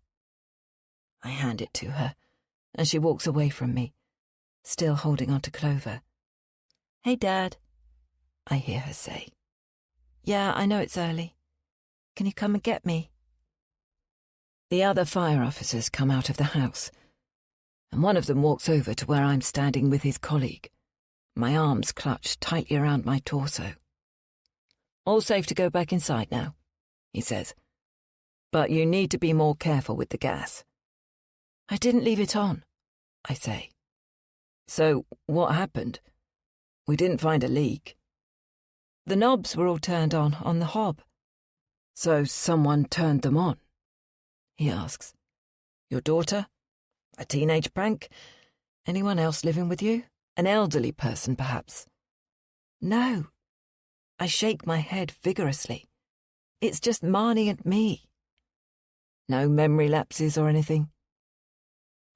I hand it to her, and she walks away from me, still holding on to Clover. Hey, Dad, I hear her say. Yeah, I know it's early. Can you come and get me? The other fire officers come out of the house, and one of them walks over to where I'm standing with his colleague, my arms clutched tightly around my torso. All safe to go back inside now, he says. But you need to be more careful with the gas. I didn't leave it on, I say. So, what happened? We didn't find a leak. The knobs were all turned on the hob. So someone turned them on? He asks. Your daughter? A teenage prank? Anyone else living with you? An elderly person, perhaps? No. I shake my head vigorously. It's just Marnie and me. No memory lapses or anything?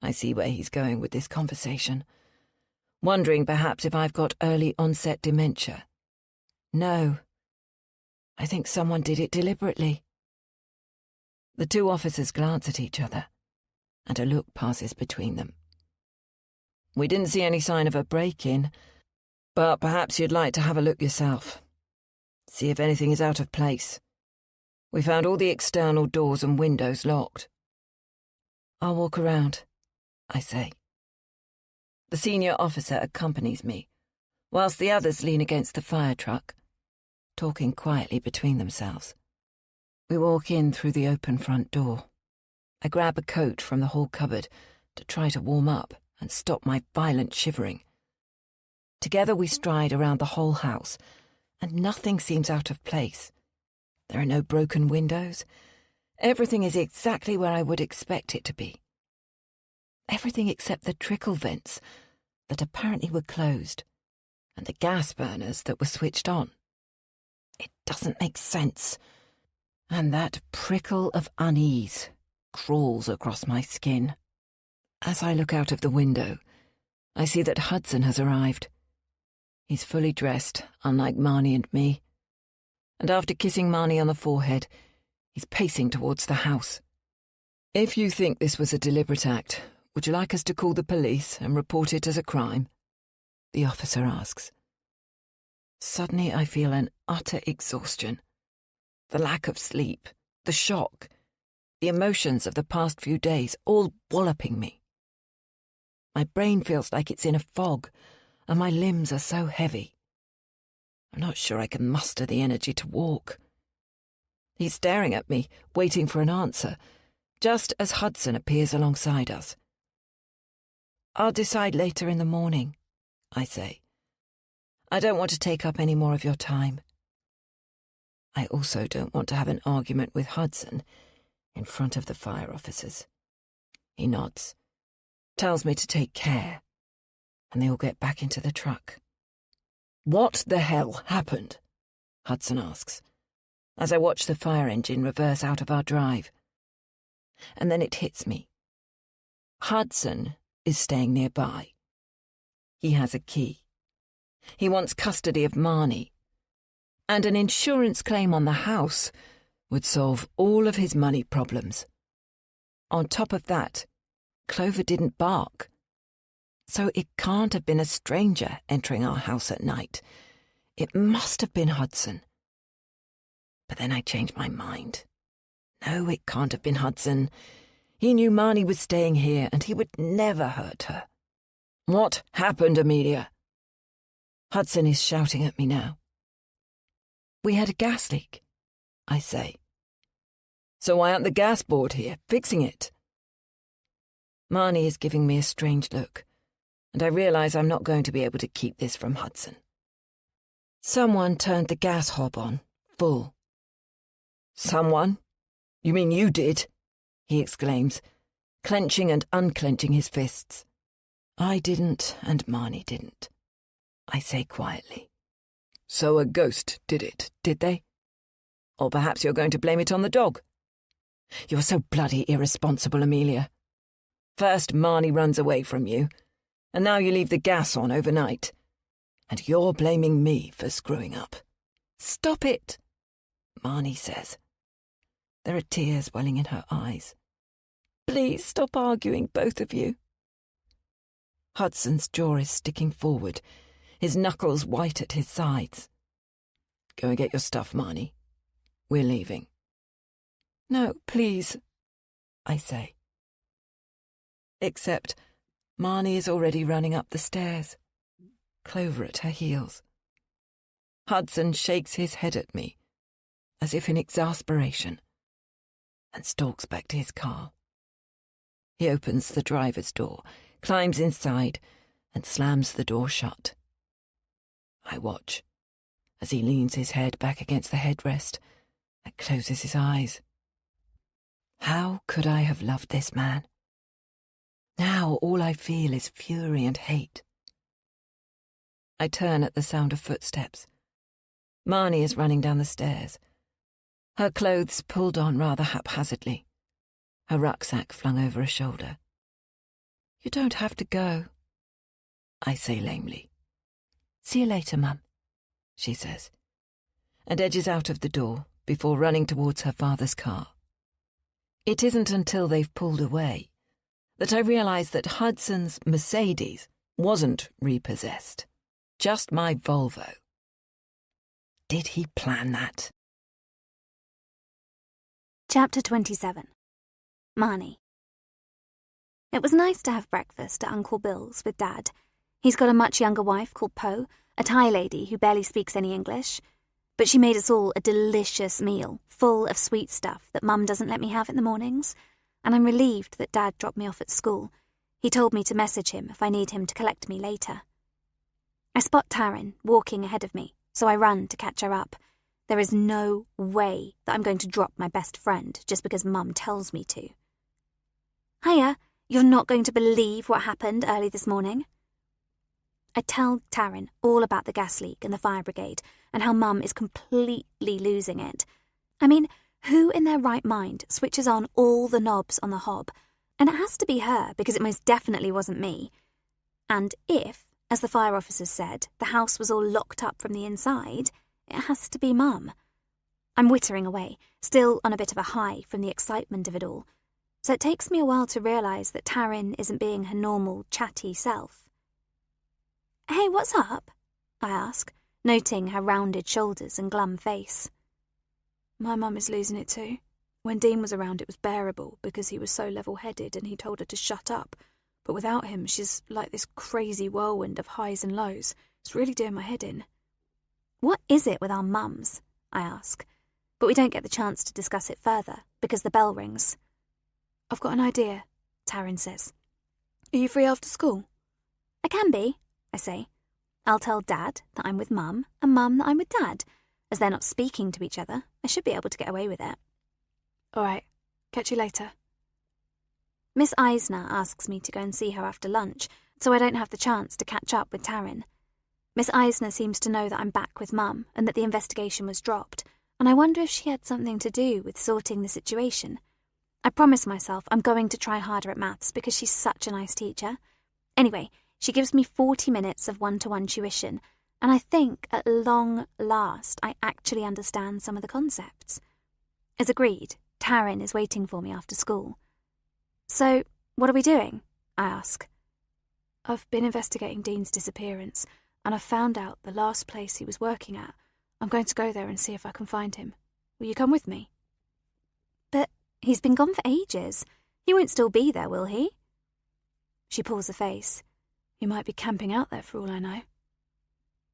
I see where he's going with this conversation, wondering perhaps if I've got early onset dementia. No. I think someone did it deliberately. The two officers glance at each other, and a look passes between them. We didn't see any sign of a break-in, but perhaps you'd like to have a look yourself. See if anything is out of place. We found all the external doors and windows locked. I'll walk around, I say. The senior officer accompanies me, whilst the others lean against the fire truck, talking quietly between themselves. We walk in through the open front door. I grab a coat from the hall cupboard to try to warm up and stop my violent shivering. Together we stride around the whole house, and nothing seems out of place. There are no broken windows. Everything is exactly where I would expect it to be. Everything except the trickle vents that apparently were closed, and the gas burners that were switched on. It doesn't make sense. And that prickle of unease crawls across my skin. As I look out of the window, I see that Hudson has arrived. He's fully dressed, unlike Marnie and me. And after kissing Marnie on the forehead, he's pacing towards the house. If you think this was a deliberate act, would you like us to call the police and report it as a crime? The officer asks. Suddenly I feel an utter exhaustion. The lack of sleep, the shock, the emotions of the past few days all walloping me. My brain feels like it's in a fog, and my limbs are so heavy. I'm not sure I can muster the energy to walk. He's staring at me, waiting for an answer, just as Hudson appears alongside us. I'll decide later in the morning, I say. I don't want to take up any more of your time. I also don't want to have an argument with Hudson in front of the fire officers. He nods, tells me to take care, and they all get back into the truck. What the hell happened? Hudson asks, as I watch the fire engine reverse out of our drive. And then it hits me. Hudson is staying nearby. He has a key. He wants custody of Marnie, and an insurance claim on the house would solve all of his money problems. On top of that, Clover didn't bark. So it can't have been a stranger entering our house at night. It must have been Hudson. But then I changed my mind. No, it can't have been Hudson. He knew Marnie was staying here, and he would never hurt her. What happened, Amelia? Hudson is shouting at me now. We had a gas leak, I say. So why aren't the gas board here, fixing it? Marnie is giving me a strange look, and I realise I'm not going to be able to keep this from Hudson. Someone turned the gas hob on, full. Someone? You mean you did? He exclaims, clenching and unclenching his fists. I didn't, and Marnie didn't, I say quietly. So a ghost did it, did they? Or perhaps you're going to blame it on the dog. You're so bloody irresponsible, Amelia. First Marnie runs away from you, and now you leave the gas on overnight. And you're blaming me for screwing up. Stop it, Marnie says. There are tears welling in her eyes. Please stop arguing, both of you. Hudson's jaw is sticking forward, his knuckles white at his sides. Go and get your stuff, Marnie. We're leaving. No, please, I say. Except Marnie is already running up the stairs, Clover at her heels. Hudson shakes his head at me, as if in exasperation, and stalks back to his car. He opens the driver's door, climbs inside, and slams the door shut. I watch as he leans his head back against the headrest and closes his eyes. How could I have loved this man? Now all I feel is fury and hate. I turn at the sound of footsteps. Marnie is running down the stairs, her clothes pulled on rather haphazardly, her rucksack flung over a shoulder. You don't have to go, I say lamely. See you later, Mum, she says, and edges out of the door before running towards her father's car. It isn't until they've pulled away that I realise that Hudson's Mercedes wasn't repossessed, just my Volvo. Did he plan that? Chapter 27. Marnie. It was nice to have breakfast at Uncle Bill's with Dad. He's got a much younger wife called Poe, a Thai lady who barely speaks any English. But she made us all a delicious meal, full of sweet stuff that Mum doesn't let me have in the mornings, and I'm relieved that Dad dropped me off at school. He told me to message him if I need him to collect me later. I spot Taryn walking ahead of me, so I run to catch her up. There is no way that I'm going to drop my best friend just because Mum tells me to. Hiya, you're not going to believe what happened early this morning. I tell Taryn all about the gas leak and the fire brigade and how Mum is completely losing it. I mean, who in their right mind switches on all the knobs on the hob? And it has to be her, because it most definitely wasn't me. And if, as the fire officers said, the house was all locked up from the inside, it has to be Mum. I'm wittering away, still on a bit of a high from the excitement of it all. So it takes me a while to realise that Taryn isn't being her normal, chatty self. Hey, what's up? I ask, noting her rounded shoulders and glum face. My mum is losing it too. When Dean was around, it was bearable because he was so level-headed and he told her to shut up. But without him, she's like this crazy whirlwind of highs and lows. It's really doing my head in. What is it with our mums? I ask. But we don't get the chance to discuss it further because the bell rings. I've got an idea, Taryn says. Are you free after school? I can be, I say. I'll tell Dad that I'm with Mum and Mum that I'm with Dad. As they're not speaking to each other, I should be able to get away with it. All right, catch you later. Miss Eisner asks me to go and see her after lunch, so I don't have the chance to catch up with Taryn. Miss Eisner seems to know that I'm back with Mum and that the investigation was dropped, and I wonder if she had something to do with sorting the situation. I promise myself I'm going to try harder at maths because she's such a nice teacher. Anyway, she gives me 40 minutes of one-to-one tuition, and I think at long last I actually understand some of the concepts. As agreed, Taryn is waiting for me after school. So, what are we doing? I ask. I've been investigating Dean's disappearance, and I've found out the last place he was working at. I'm going to go there and see if I can find him. Will you come with me? But he's been gone for ages. He won't still be there, will he? She pulls a face. He might be camping out there for all I know.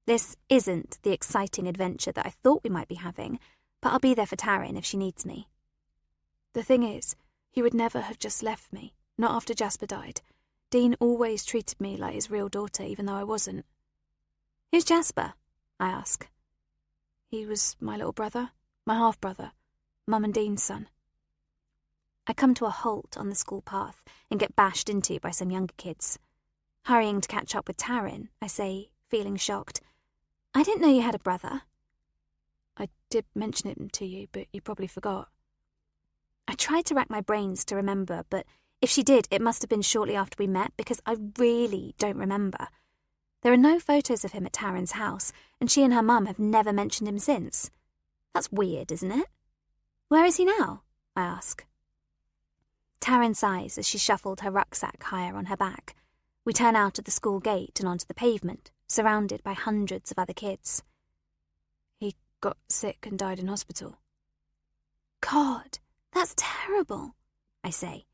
This isn't the exciting adventure that I thought we might be having, but I'll be there for Taryn if she needs me. The thing is, he would never have just left me, not after Jasper died. Dean always treated me like his real daughter, even though I wasn't. Who's Jasper? I ask. He was my little brother, my half-brother, Mum and Dean's son. I come to a halt on the school path and get bashed into by some younger kids. Hurrying to catch up with Taryn, I say, feeling shocked, I didn't know you had a brother. I did mention it to you, but you probably forgot. I tried to rack my brains to remember, but if she did, it must have been shortly after we met because I really don't remember. There are no photos of him at Taryn's house, and she and her mum have never mentioned him since. That's weird, isn't it? Where is he now? I ask. Taryn sighs as she shuffled her rucksack higher on her back. We turn out of the school gate and onto the pavement, surrounded by hundreds of other kids. He got sick and died in hospital. God, that's terrible, I say.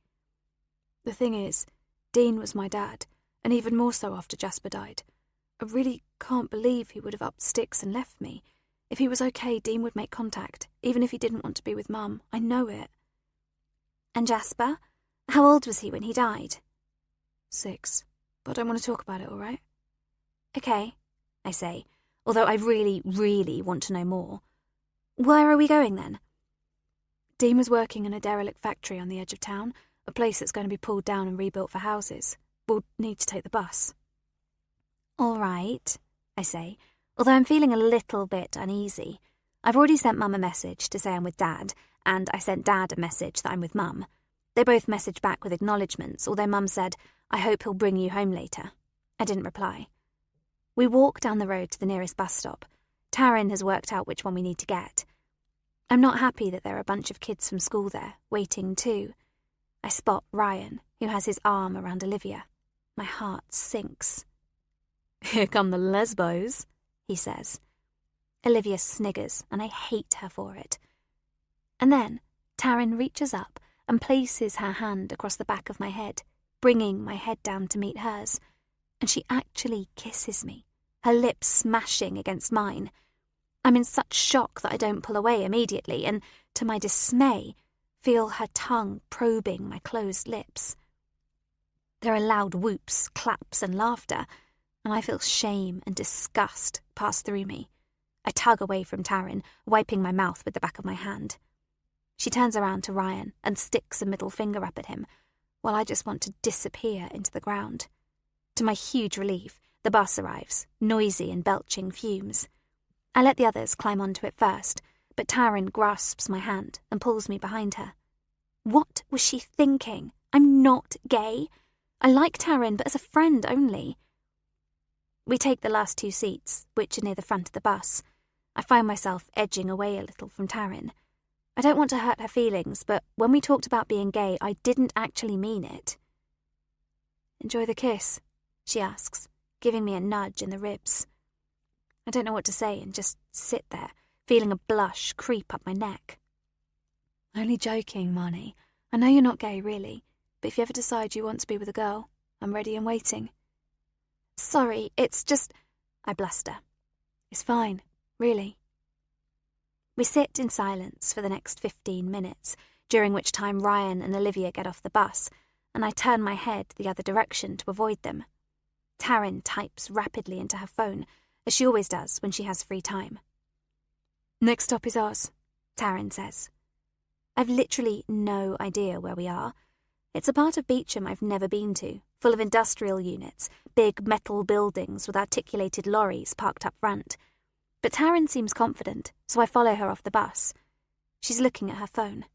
The thing is, Dean was my dad, and even more so after Jasper died. I really can't believe he would have upped sticks and left me. If he was okay, Dean would make contact, even if he didn't want to be with Mum. I know it. And Jasper? How old was he when he died? 6. But I don't want to talk about it, all right? Okay, I say, although I really, really want to know more. Where are we going then? Dean was working in a derelict factory on the edge of town, a place that's going to be pulled down and rebuilt for houses. We'll need to take the bus. All right, I say, although I'm feeling a little bit uneasy. I've already sent Mum a message to say I'm with Dad, and I sent Dad a message that I'm with Mum. They both messaged back with acknowledgements, although Mum said, I hope he'll bring you home later. I didn't reply. We walk down the road to the nearest bus stop. Taryn has worked out which one we need to get. I'm not happy that there are a bunch of kids from school there, waiting too. I spot Ryan, who has his arm around Olivia. My heart sinks. "Here come the lesbos," he says. Olivia sniggers, and I hate her for it. And then Taryn reaches up and places her hand across the back of my head, bringing my head down to meet hers, and she actually kisses me, her lips smashing against mine. I'm in such shock that I don't pull away immediately, and, to my dismay, feel her tongue probing my closed lips. There are loud whoops, claps, and laughter, and I feel shame and disgust pass through me. I tug away from Taryn, wiping my mouth with the back of my hand. She turns around to Ryan and sticks a middle finger up at him, while I just want to disappear into the ground. To my huge relief, the bus arrives, noisy and belching fumes. I let the others climb onto it first, but Taryn grasps my hand and pulls me behind her. What was she thinking? I'm not gay. I like Taryn, but as a friend only. We take the last 2 seats, which are near the front of the bus. I find myself edging away a little from Taryn. I don't want to hurt her feelings, but when we talked about being gay, I didn't actually mean it. "Enjoy the kiss?" she asks, giving me a nudge in the ribs. I don't know what to say and just sit there, feeling a blush creep up my neck. "Only joking, Marnie. I know you're not gay, really, but if you ever decide you want to be with a girl, I'm ready and waiting." "Sorry, it's just—" I bluster. "It's fine, really." We sit in silence for the next 15 minutes, during which time Ryan and Olivia get off the bus, and I turn my head the other direction to avoid them. Taryn types rapidly into her phone, as she always does when she has free time. "Next stop is ours," Taryn says. I've literally no idea where we are. It's a part of Beecham I've never been to, full of industrial units, big metal buildings with articulated lorries parked up front. But Taryn seems confident, so I follow her off the bus. She's looking at her phone.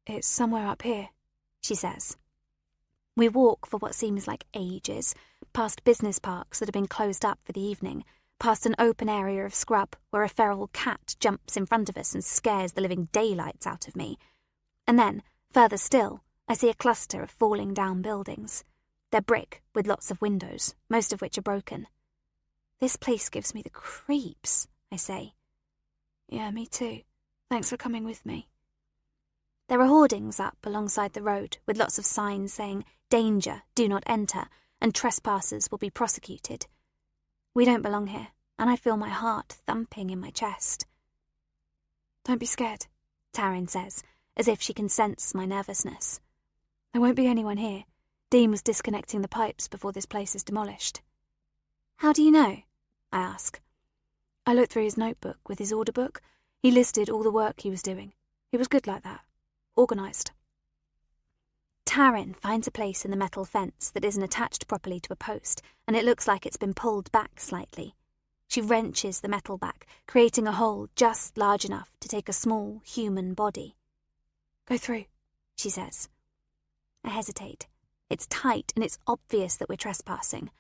"It's somewhere up here," she says. We walk for what seems like ages, past business parks that have been closed up for the evening, past an open area of scrub where a feral cat jumps in front of us and scares the living daylights out of me. And then, further still, I see a cluster of falling down buildings. They're brick with lots of windows, most of which are broken. "This place gives me the creeps," I say. "Yeah, me too. Thanks for coming with me." There are hoardings up alongside the road with lots of signs saying, "Danger, do not enter," and trespassers will be prosecuted. We don't belong here, and I feel my heart thumping in my chest. "Don't be scared," Taryn says, as if she can sense my nervousness. "There won't be anyone here. Dean was disconnecting the pipes before this place is demolished." "How do you know?" I ask. "I looked through his notebook with his order book. He listed all the work he was doing. He was good like that. Organised." Taryn finds a place in the metal fence that isn't attached properly to a post, and it looks like it's been pulled back slightly. She wrenches the metal back, creating a hole just large enough to take a small human body. "Go through," she says. I hesitate. It's tight, and it's obvious that we're trespassing.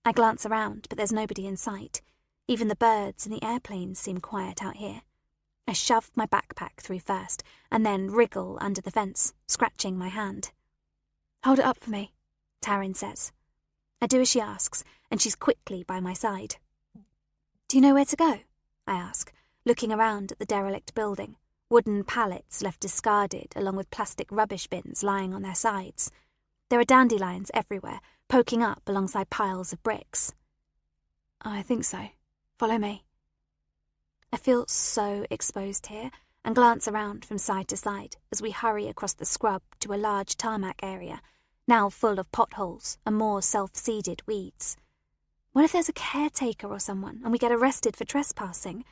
I glance around, but there's nobody in sight. Even the birds and the airplanes seem quiet out here. I shove my backpack through first, and then wriggle under the fence, scratching my hand. "Hold it up for me," Taryn says. I do as she asks, and she's quickly by my side. "Do you know where to go?" I ask, looking around at the derelict building, wooden pallets left discarded along with plastic rubbish bins lying on their sides. There are dandelions everywhere, poking up alongside piles of bricks. "I think so. Follow me." I feel so exposed here and glance around from side to side as we hurry across the scrub to a large tarmac area, now full of potholes and more self-seeded weeds. What if there's a caretaker or someone and we get arrested for trespassing?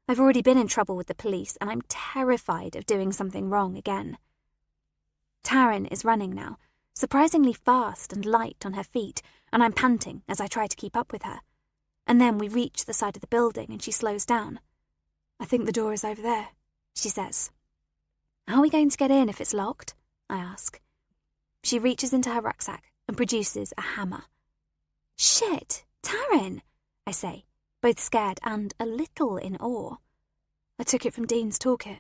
I've already been in trouble with the police and I'm terrified of doing something wrong again. Taryn is running now, surprisingly fast and light on her feet, and I'm panting as I try to keep up with her. And then we reach the side of the building and she slows down. "I think the door is over there," she says. "How are we going to get in if it's locked?" I ask. She reaches into her rucksack and produces a hammer. "Shit, Taryn," I say, both scared and a little in awe. I took it from Dean's toolkit.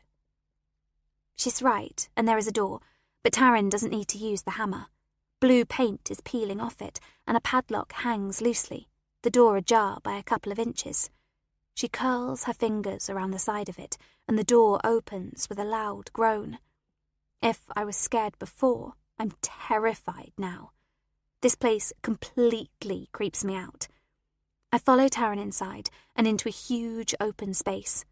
She's right, and there is a door, but Taryn doesn't need to use the hammer. Blue paint is peeling off it, and a padlock hangs loosely, the door ajar by a couple of inches. She curls her fingers around the side of it, and the door opens with a loud groan. If I was scared before, I'm terrified now. This place completely creeps me out. I follow Taryn inside and into a huge open space.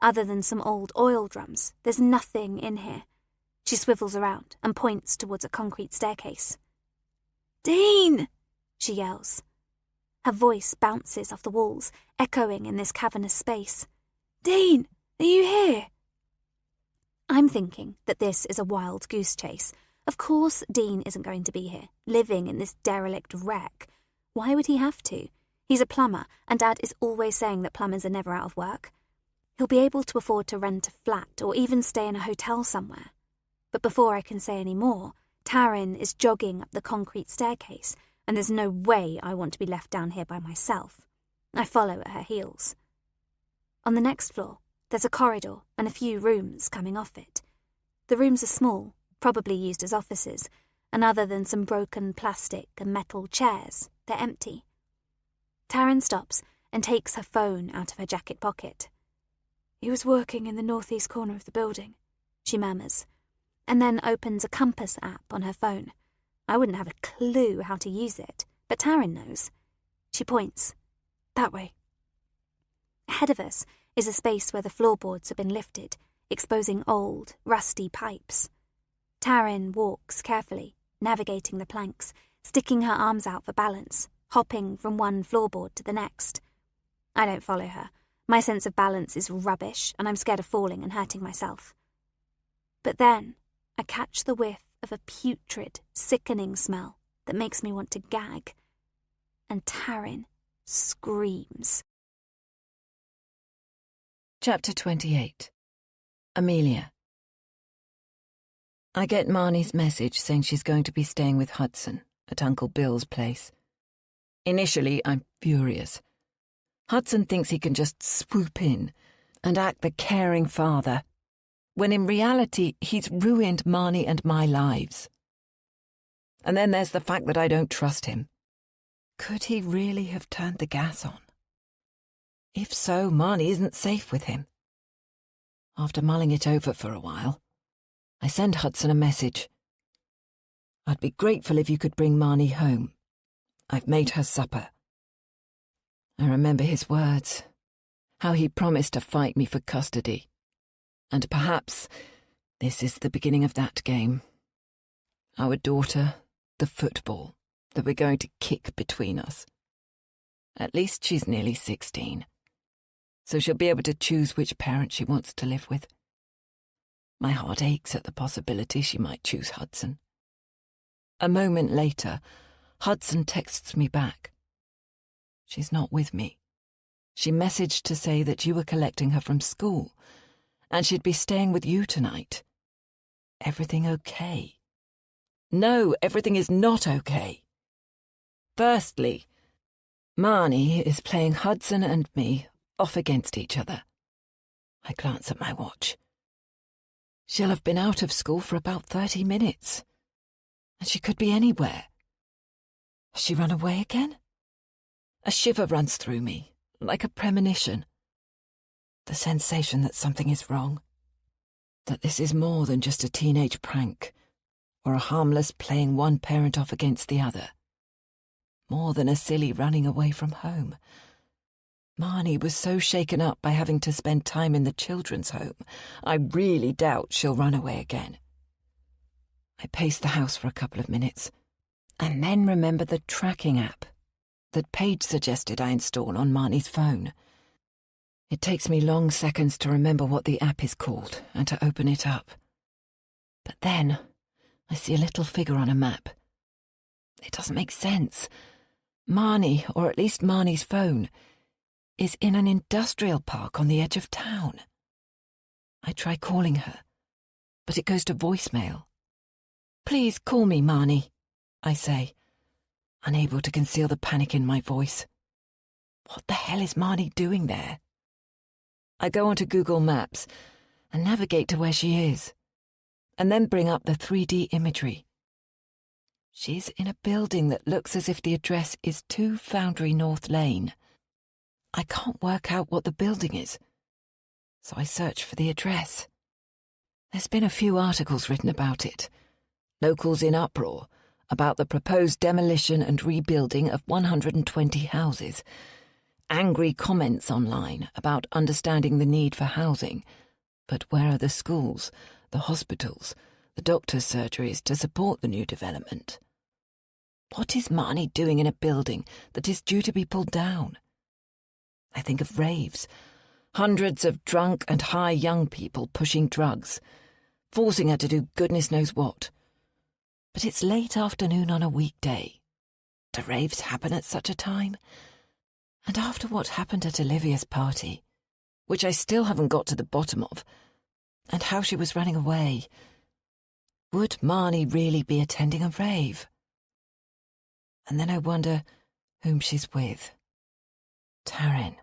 Other than some old oil drums, there's nothing in here. She swivels around and points towards a concrete staircase. "Dean!" she yells. Her voice bounces off the walls, echoing in this cavernous space. "Dean, are you here?" I'm thinking that this is a wild goose chase. Of course Dean isn't going to be here, living in this derelict wreck. Why would he have to? He's a plumber, and Dad is always saying that plumbers are never out of work. He'll be able to afford to rent a flat or even stay in a hotel somewhere. But before I can say any more, Taryn is jogging up the concrete staircase, and there's no way I want to be left down here by myself. I follow at her heels. On the next floor, there's a corridor and a few rooms coming off it. The rooms are small, probably used as offices, and other than some broken plastic and metal chairs, they're empty. Taryn stops and takes her phone out of her jacket pocket. "He was working in the northeast corner of the building," she murmurs, and then opens a compass app on her phone. I wouldn't have a clue how to use it, but Taryn knows. She points. "That way." Ahead of us is a space where the floorboards have been lifted, exposing old, rusty pipes. Taryn walks carefully, navigating the planks, sticking her arms out for balance, hopping from one floorboard to the next. I don't follow her. My sense of balance is rubbish, and I'm scared of falling and hurting myself. But then I catch the whiff of a putrid, sickening smell that makes me want to gag. And Taryn screams. Chapter 28. Amelia. I get Marnie's message saying she's going to be staying with Hudson at Uncle Bill's place. Initially, I'm furious. Hudson thinks he can just swoop in and act the caring father, when in reality he's ruined Marnie and my lives. And then there's the fact that I don't trust him. Could he really have turned the gas on? If so, Marnie isn't safe with him. After mulling it over for a while, I send Hudson a message. I'd be grateful if you could bring Marnie home. I've made her supper. I remember his words, how he promised to fight me for custody. And perhaps this is the beginning of that game. Our daughter, the football that we're going to kick between us. At least she's nearly 16, so she'll be able to choose which parent she wants to live with. My heart aches at the possibility she might choose Hudson. A moment later, Hudson texts me back. She's not with me. She messaged to say that you were collecting her from school, and she'd be staying with you tonight. Everything okay? No, everything is not okay. Firstly, Marnie is playing Hudson and me off against each other. I glance at my watch. She'll have been out of school for about 30 minutes, and she could be anywhere. Has she run away again? A shiver runs through me, like a premonition. The sensation that something is wrong, that this is more than just a teenage prank, or a harmless playing one parent off against the other. More than a silly running away from home. Marnie was so shaken up by having to spend time in the children's home, I really doubt she'll run away again. I pace the house for a couple of minutes, and then remember the tracking app that Paige suggested I install on Marnie's phone. It takes me long seconds to remember what the app is called and to open it up. But then I see a little figure on a map. It doesn't make sense. Marnie, or at least Marnie's phone, is in an industrial park on the edge of town. I try calling her, but it goes to voicemail. "Please call me, Marnie," I say, unable to conceal the panic in my voice. What the hell is Marnie doing there? I go onto Google Maps and navigate to where she is, and then bring up the 3D imagery. She's in a building that looks as if the address is 2 Foundry North Lane. I can't work out what the building is, so I search for the address. There's been a few articles written about it. Locals in uproar about the proposed demolition and rebuilding of 120 houses. Angry comments online about understanding the need for housing. But where are the schools, the hospitals, the doctors' surgeries to support the new development? What is Marnie doing in a building that is due to be pulled down? I think of raves, hundreds of drunk and high young people pushing drugs, forcing her to do goodness knows what. But it's late afternoon on a weekday. Do raves happen at such a time? And after what happened at Olivia's party, which I still haven't got to the bottom of, and how she was running away, would Marnie really be attending a rave? And then I wonder whom she's with. Taryn.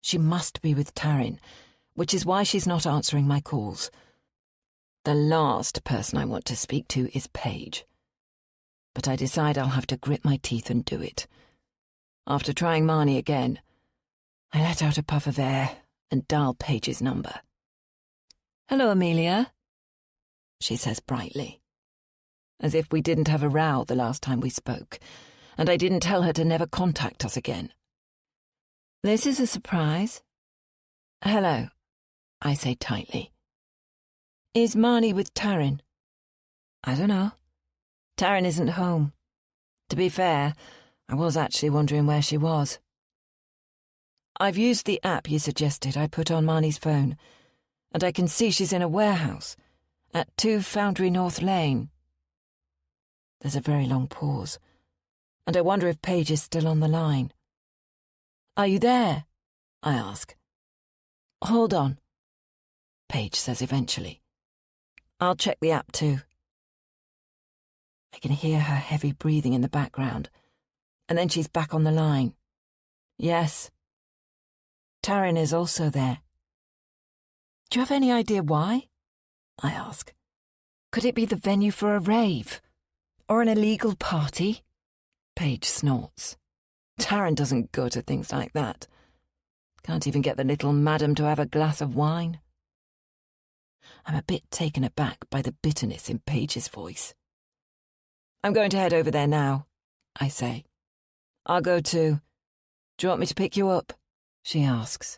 She must be with Taryn, which is why she's not answering my calls. The last person I want to speak to is Paige. But I decide I'll have to grit my teeth and do it. After trying Marnie again, I let out a puff of air and dial Paige's number. "Hello, Amelia," she says brightly, as if we didn't have a row the last time we spoke, and I didn't tell her to never contact us again. "This is a surprise." "Hello," I say tightly. "Is Marnie with Taryn?" "I don't know. Taryn isn't home. To be fair, I was actually wondering where she was." "I've used the app you suggested I put on Marnie's phone, and I can see she's in a warehouse at 2 Foundry North Lane." There's a very long pause, and I wonder if Paige is still on the line. "Are you there?" I ask. "Hold on," Paige says eventually. "I'll check the app too." I can hear her heavy breathing in the background, and then she's back on the line. "Yes. Taryn is also there." "Do you have any idea why?" I ask. "Could it be the venue for a rave? Or an illegal party?" Paige snorts. "Taryn doesn't go to things like that. Can't even get the little madam to have a glass of wine." I'm a bit taken aback by the bitterness in Paige's voice. "I'm going to head over there now," I say. "I'll go too. Do you want me to pick you up?" she asks.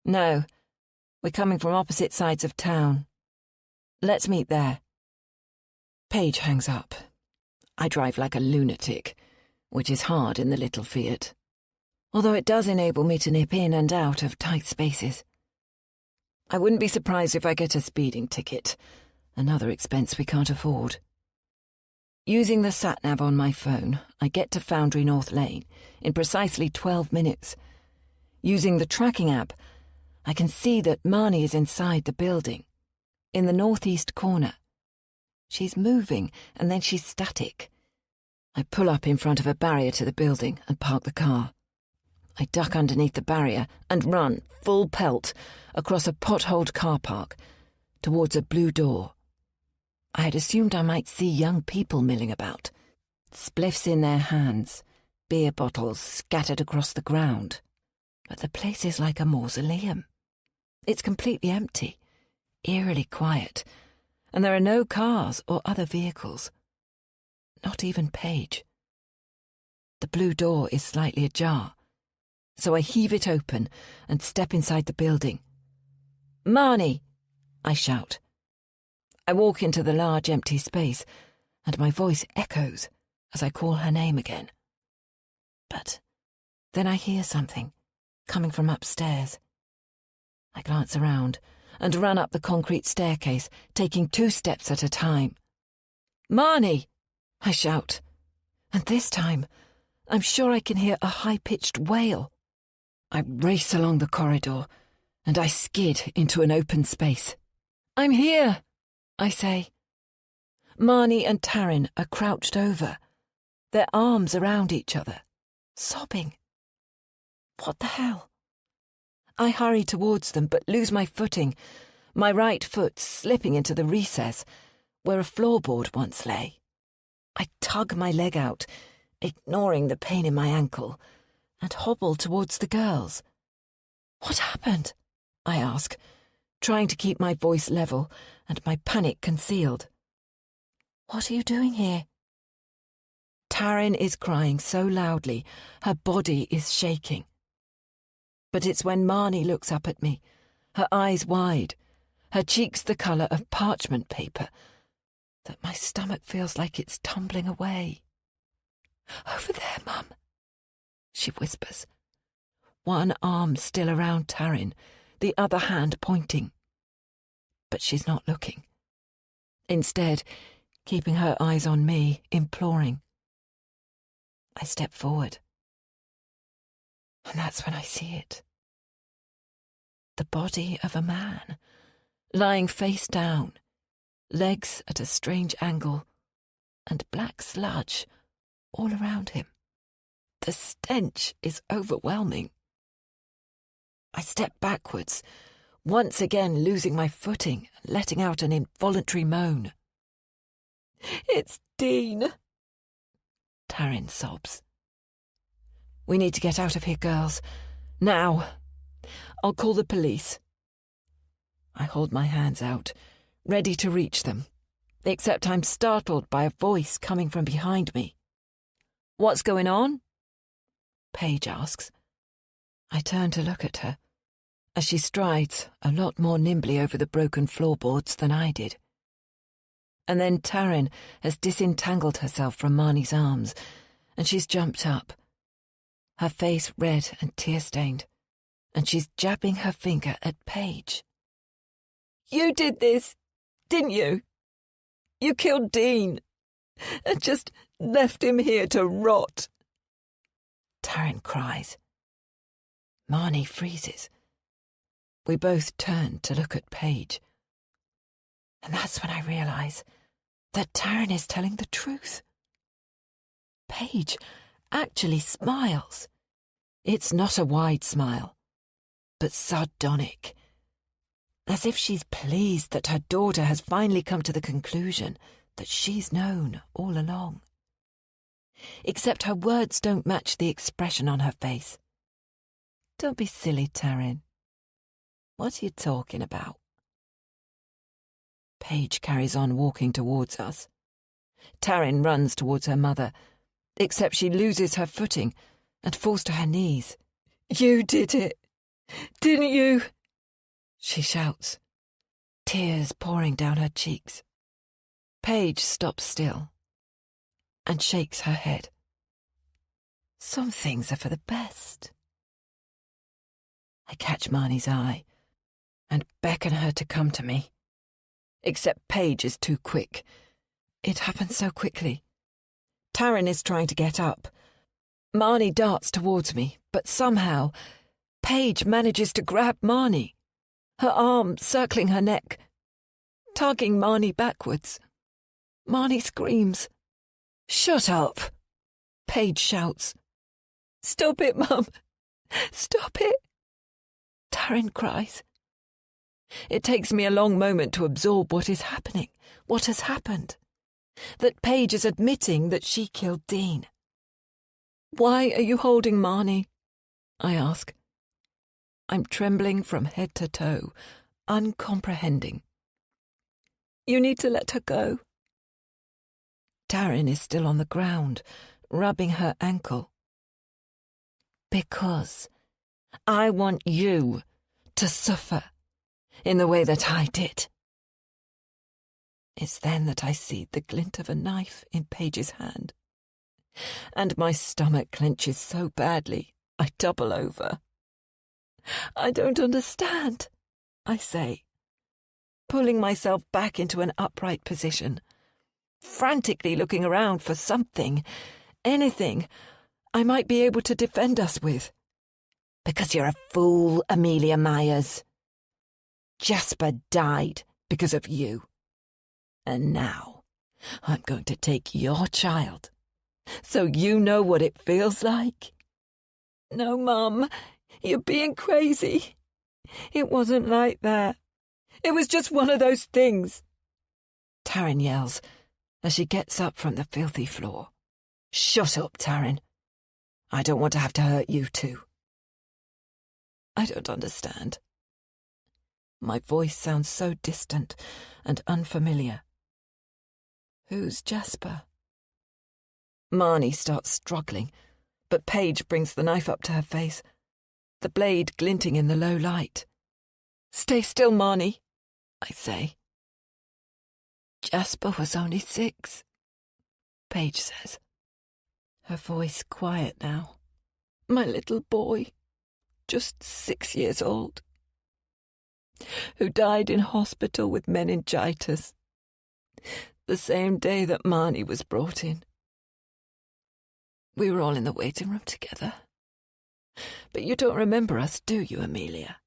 "No, we're coming from opposite sides of town. Let's meet there." Paige hangs up. I drive like a lunatic, which is hard in the little Fiat, although it does enable me to nip in and out of tight spaces. I wouldn't be surprised if I get a speeding ticket, another expense we can't afford. Using the sat-nav on my phone, I get to Foundry North Lane in precisely 12 minutes. Using the tracking app, I can see that Marnie is inside the building, in the northeast corner. She's moving, and then she's static. I pull up in front of a barrier to the building and park the car. I duck underneath the barrier and run, full pelt, across a potholed car park, towards a blue door. I had assumed I might see young people milling about, spliffs in their hands, beer bottles scattered across the ground. But the place is like a mausoleum. It's completely empty, eerily quiet, and there are no cars or other vehicles. Not even Paige. The blue door is slightly ajar, so I heave it open and step inside the building. "Marnie!" I shout. I walk into the large empty space, and my voice echoes as I call her name again. But then I hear something coming from upstairs. I glance around and run up the concrete staircase, taking 2 steps at a time. "Marnie!" I shout, and this time I'm sure I can hear a high-pitched wail. I race along the corridor, and I skid into an open space. "I'm here!" I say. Marnie and Taryn are crouched over, their arms around each other, sobbing. What the hell? I hurry towards them but lose my footing, my right foot slipping into the recess where a floorboard once lay. I tug my leg out, ignoring the pain in my ankle, and hobble towards the girls. What happened? I ask, trying to keep my voice level and my panic concealed. What are you doing here? Taryn is crying so loudly, her body is shaking. But it's when Marnie looks up at me, her eyes wide, her cheeks the colour of parchment paper, that my stomach feels like it's tumbling away. Over there, Mum, she whispers, one arm still around Taryn, the other hand pointing. But she's not looking. Instead, keeping her eyes on me, imploring. I step forward. And that's when I see it. The body of a man, lying face down, legs at a strange angle, and black sludge all around him. The stench is overwhelming. I step backwards, once again losing my footing and letting out an involuntary moan. It's Dean, Taryn sobs. We need to get out of here, girls. Now. I'll call the police. I hold my hands out, ready to reach them, except I'm startled by a voice coming from behind me. What's going on? Paige asks. I turn to look at her, as she strides a lot more nimbly over the broken floorboards than I did. And then Taryn has disentangled herself from Marnie's arms, and she's jumped up, her face red and tear-stained, and she's jabbing her finger at Paige. You did this, didn't you? You killed Dean, and just left him here to rot. Taryn cries. Marnie freezes. We both turn to look at Paige. And that's when I realise that Taryn is telling the truth. Paige actually smiles. It's not a wide smile, but sardonic, as if she's pleased that her daughter has finally come to the conclusion that she's known all along. Except her words don't match the expression on her face. Don't be silly, Taryn. What are you talking about? Paige carries on walking towards us. Taryn runs towards her mother, except she loses her footing and falls to her knees. You did it, didn't you? She shouts, tears pouring down her cheeks. Paige stops still and shakes her head. Some things are for the best. I catch Marnie's eye and beckon her to come to me. Except Paige is too quick. It happens so quickly. Taryn is trying to get up. Marnie darts towards me, but somehow Paige manages to grab Marnie, her arm circling her neck, tugging Marnie backwards. Marnie screams. Shut up, Paige shouts. Stop it, Mum. Stop it. Taryn cries. It takes me a long moment to absorb what is happening, what has happened. That Paige is admitting that she killed Dean. Why are you holding Marnie? I ask. I'm trembling from head to toe, uncomprehending. You need to let her go. Taryn is still on the ground, rubbing her ankle. Because I want you to suffer in the way that I did. It's then that I see the glint of a knife in Paige's hand, and my stomach clenches so badly I double over. I don't understand, I say, pulling myself back into an upright position, frantically looking around for something, anything, I might be able to defend us with. Because you're a fool, Amelia Myers. Jasper died because of you. And now I'm going to take your child, so you know what it feels like. No, Mum, You're being crazy. It wasn't like that. It was just one of those things. Taryn yells as she gets up from the filthy floor. Shut up, Taryn. I don't want to have to hurt you too. I don't understand. My voice sounds so distant and unfamiliar. Who's Jasper? Marnie starts struggling, but Paige brings the knife up to her face, the blade glinting in the low light. Stay still, Marnie, I say. Jasper was only 6, Paige says, her voice quiet now. My little boy, just 6 years old, who died in hospital with meningitis, the same day that Marnie was brought in. We were all in the waiting room together. But you don't remember us, do you, Amelia?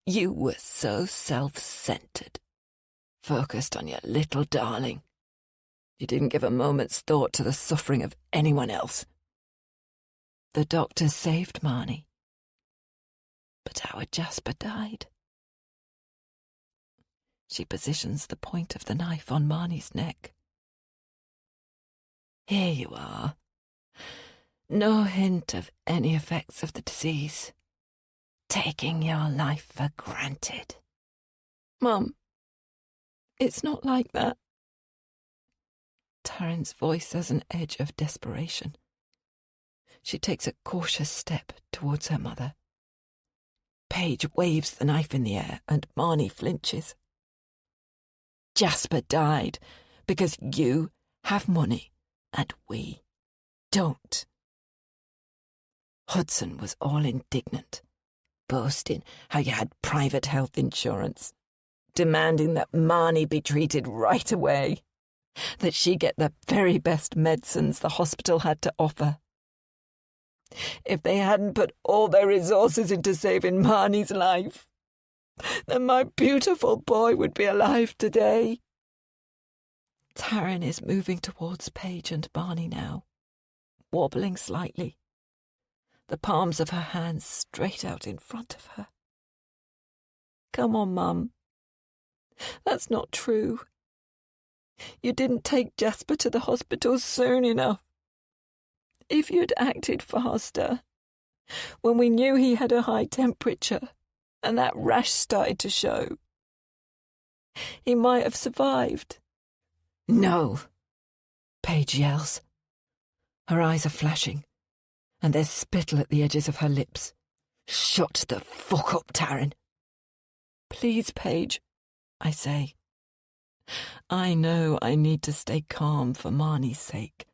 You were so self-centered, focused on your little darling. You didn't give a moment's thought to the suffering of anyone else. The doctors saved Marnie, but our Jasper died. She positions the point of the knife on Marnie's neck. Here you are. No hint of any effects of the disease. Taking your life for granted. Mum, it's not like that. Taryn's voice has an edge of desperation. She takes a cautious step towards her mother. Paige waves the knife in the air and Marnie flinches. Jasper died because you have money and we don't. Hudson was all indignant, boasting how you had private health insurance, demanding that Marnie be treated right away, that she get the very best medicines the hospital had to offer. If they hadn't put all their resources into saving Marnie's life, then my beautiful boy would be alive today. Taryn is moving towards Paige and Marnie now, wobbling slightly, the palms of her hands straight out in front of her. Come on, Mum. That's not true. You didn't take Jasper to the hospital soon enough. If you'd acted faster, when we knew he had a high temperature and that rash started to show, he might have survived. No, Paige yells. Her eyes are flashing, and there's spittle at the edges of her lips. Shut the fuck up, Taryn. Please, Paige, I say. I know I need to stay calm for Marnie's sake,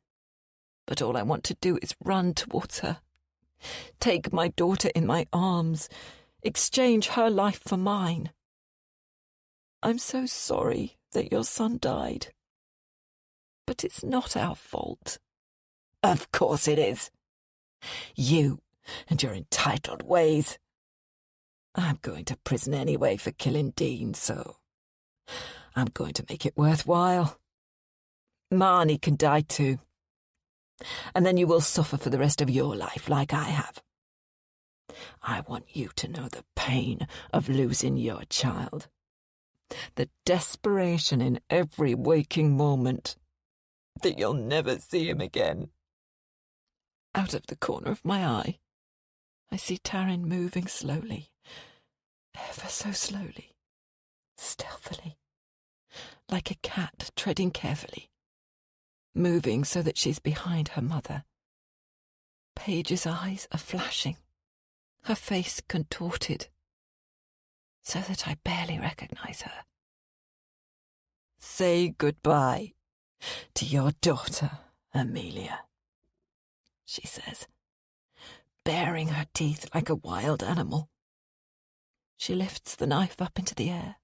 but all I want to do is run towards her, take my daughter in my arms, exchange her life for mine. I'm so sorry that your son died, but it's not our fault. Of course it is. You and your entitled ways. I'm going to prison anyway for killing Dean, so I'm going to make it worthwhile. Marnie can die too. And then you will suffer for the rest of your life like I have. I want you to know the pain of losing your child. The desperation in every waking moment that you'll never see him again. Out of the corner of my eye, I see Taryn moving slowly, ever so slowly, stealthily, like a cat treading carefully, moving so that she's behind her mother. Paige's eyes are flashing, her face contorted, so that I barely recognize her. Say goodbye to your daughter, Amelia, she says, baring her teeth like a wild animal. She lifts the knife up into the air,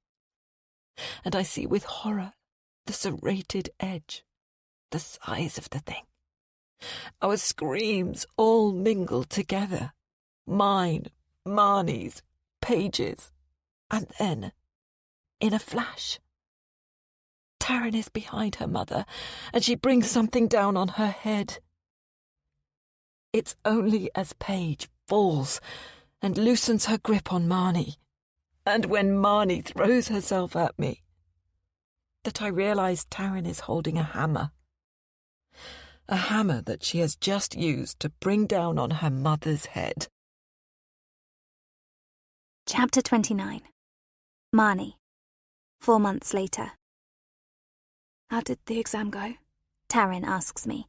and I see with horror the serrated edge, the size of the thing. Our screams all mingle together, mine, Marnie's, Paige's, and then, in a flash, Taryn is behind her mother, and she brings something down on her head. It's only as Paige falls and loosens her grip on Marnie, and when Marnie throws herself at me, that I realise Taryn is holding a hammer. A hammer that she has just used to bring down on her mother's head. Chapter 29. Marnie. 4 months later. How did the exam go? Taryn asks me.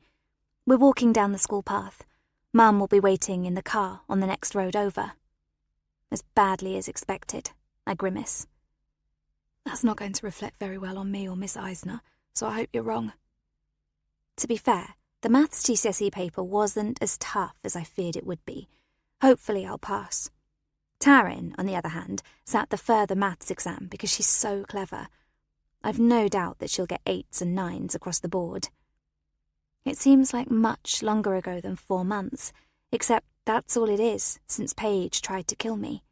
We're walking down the school path. Mum will be waiting in the car on the next road over. As badly as expected, I grimace. That's not going to reflect very well on me or Miss Eisner, so I hope you're wrong. To be fair, the maths GCSE paper wasn't as tough as I feared it would be. Hopefully I'll pass. Taryn, on the other hand, sat the further maths exam because she's so clever. I've no doubt that she'll get 8s and 9s across the board. It seems like much longer ago than 4 months, except that's all it is since Paige tried to kill me.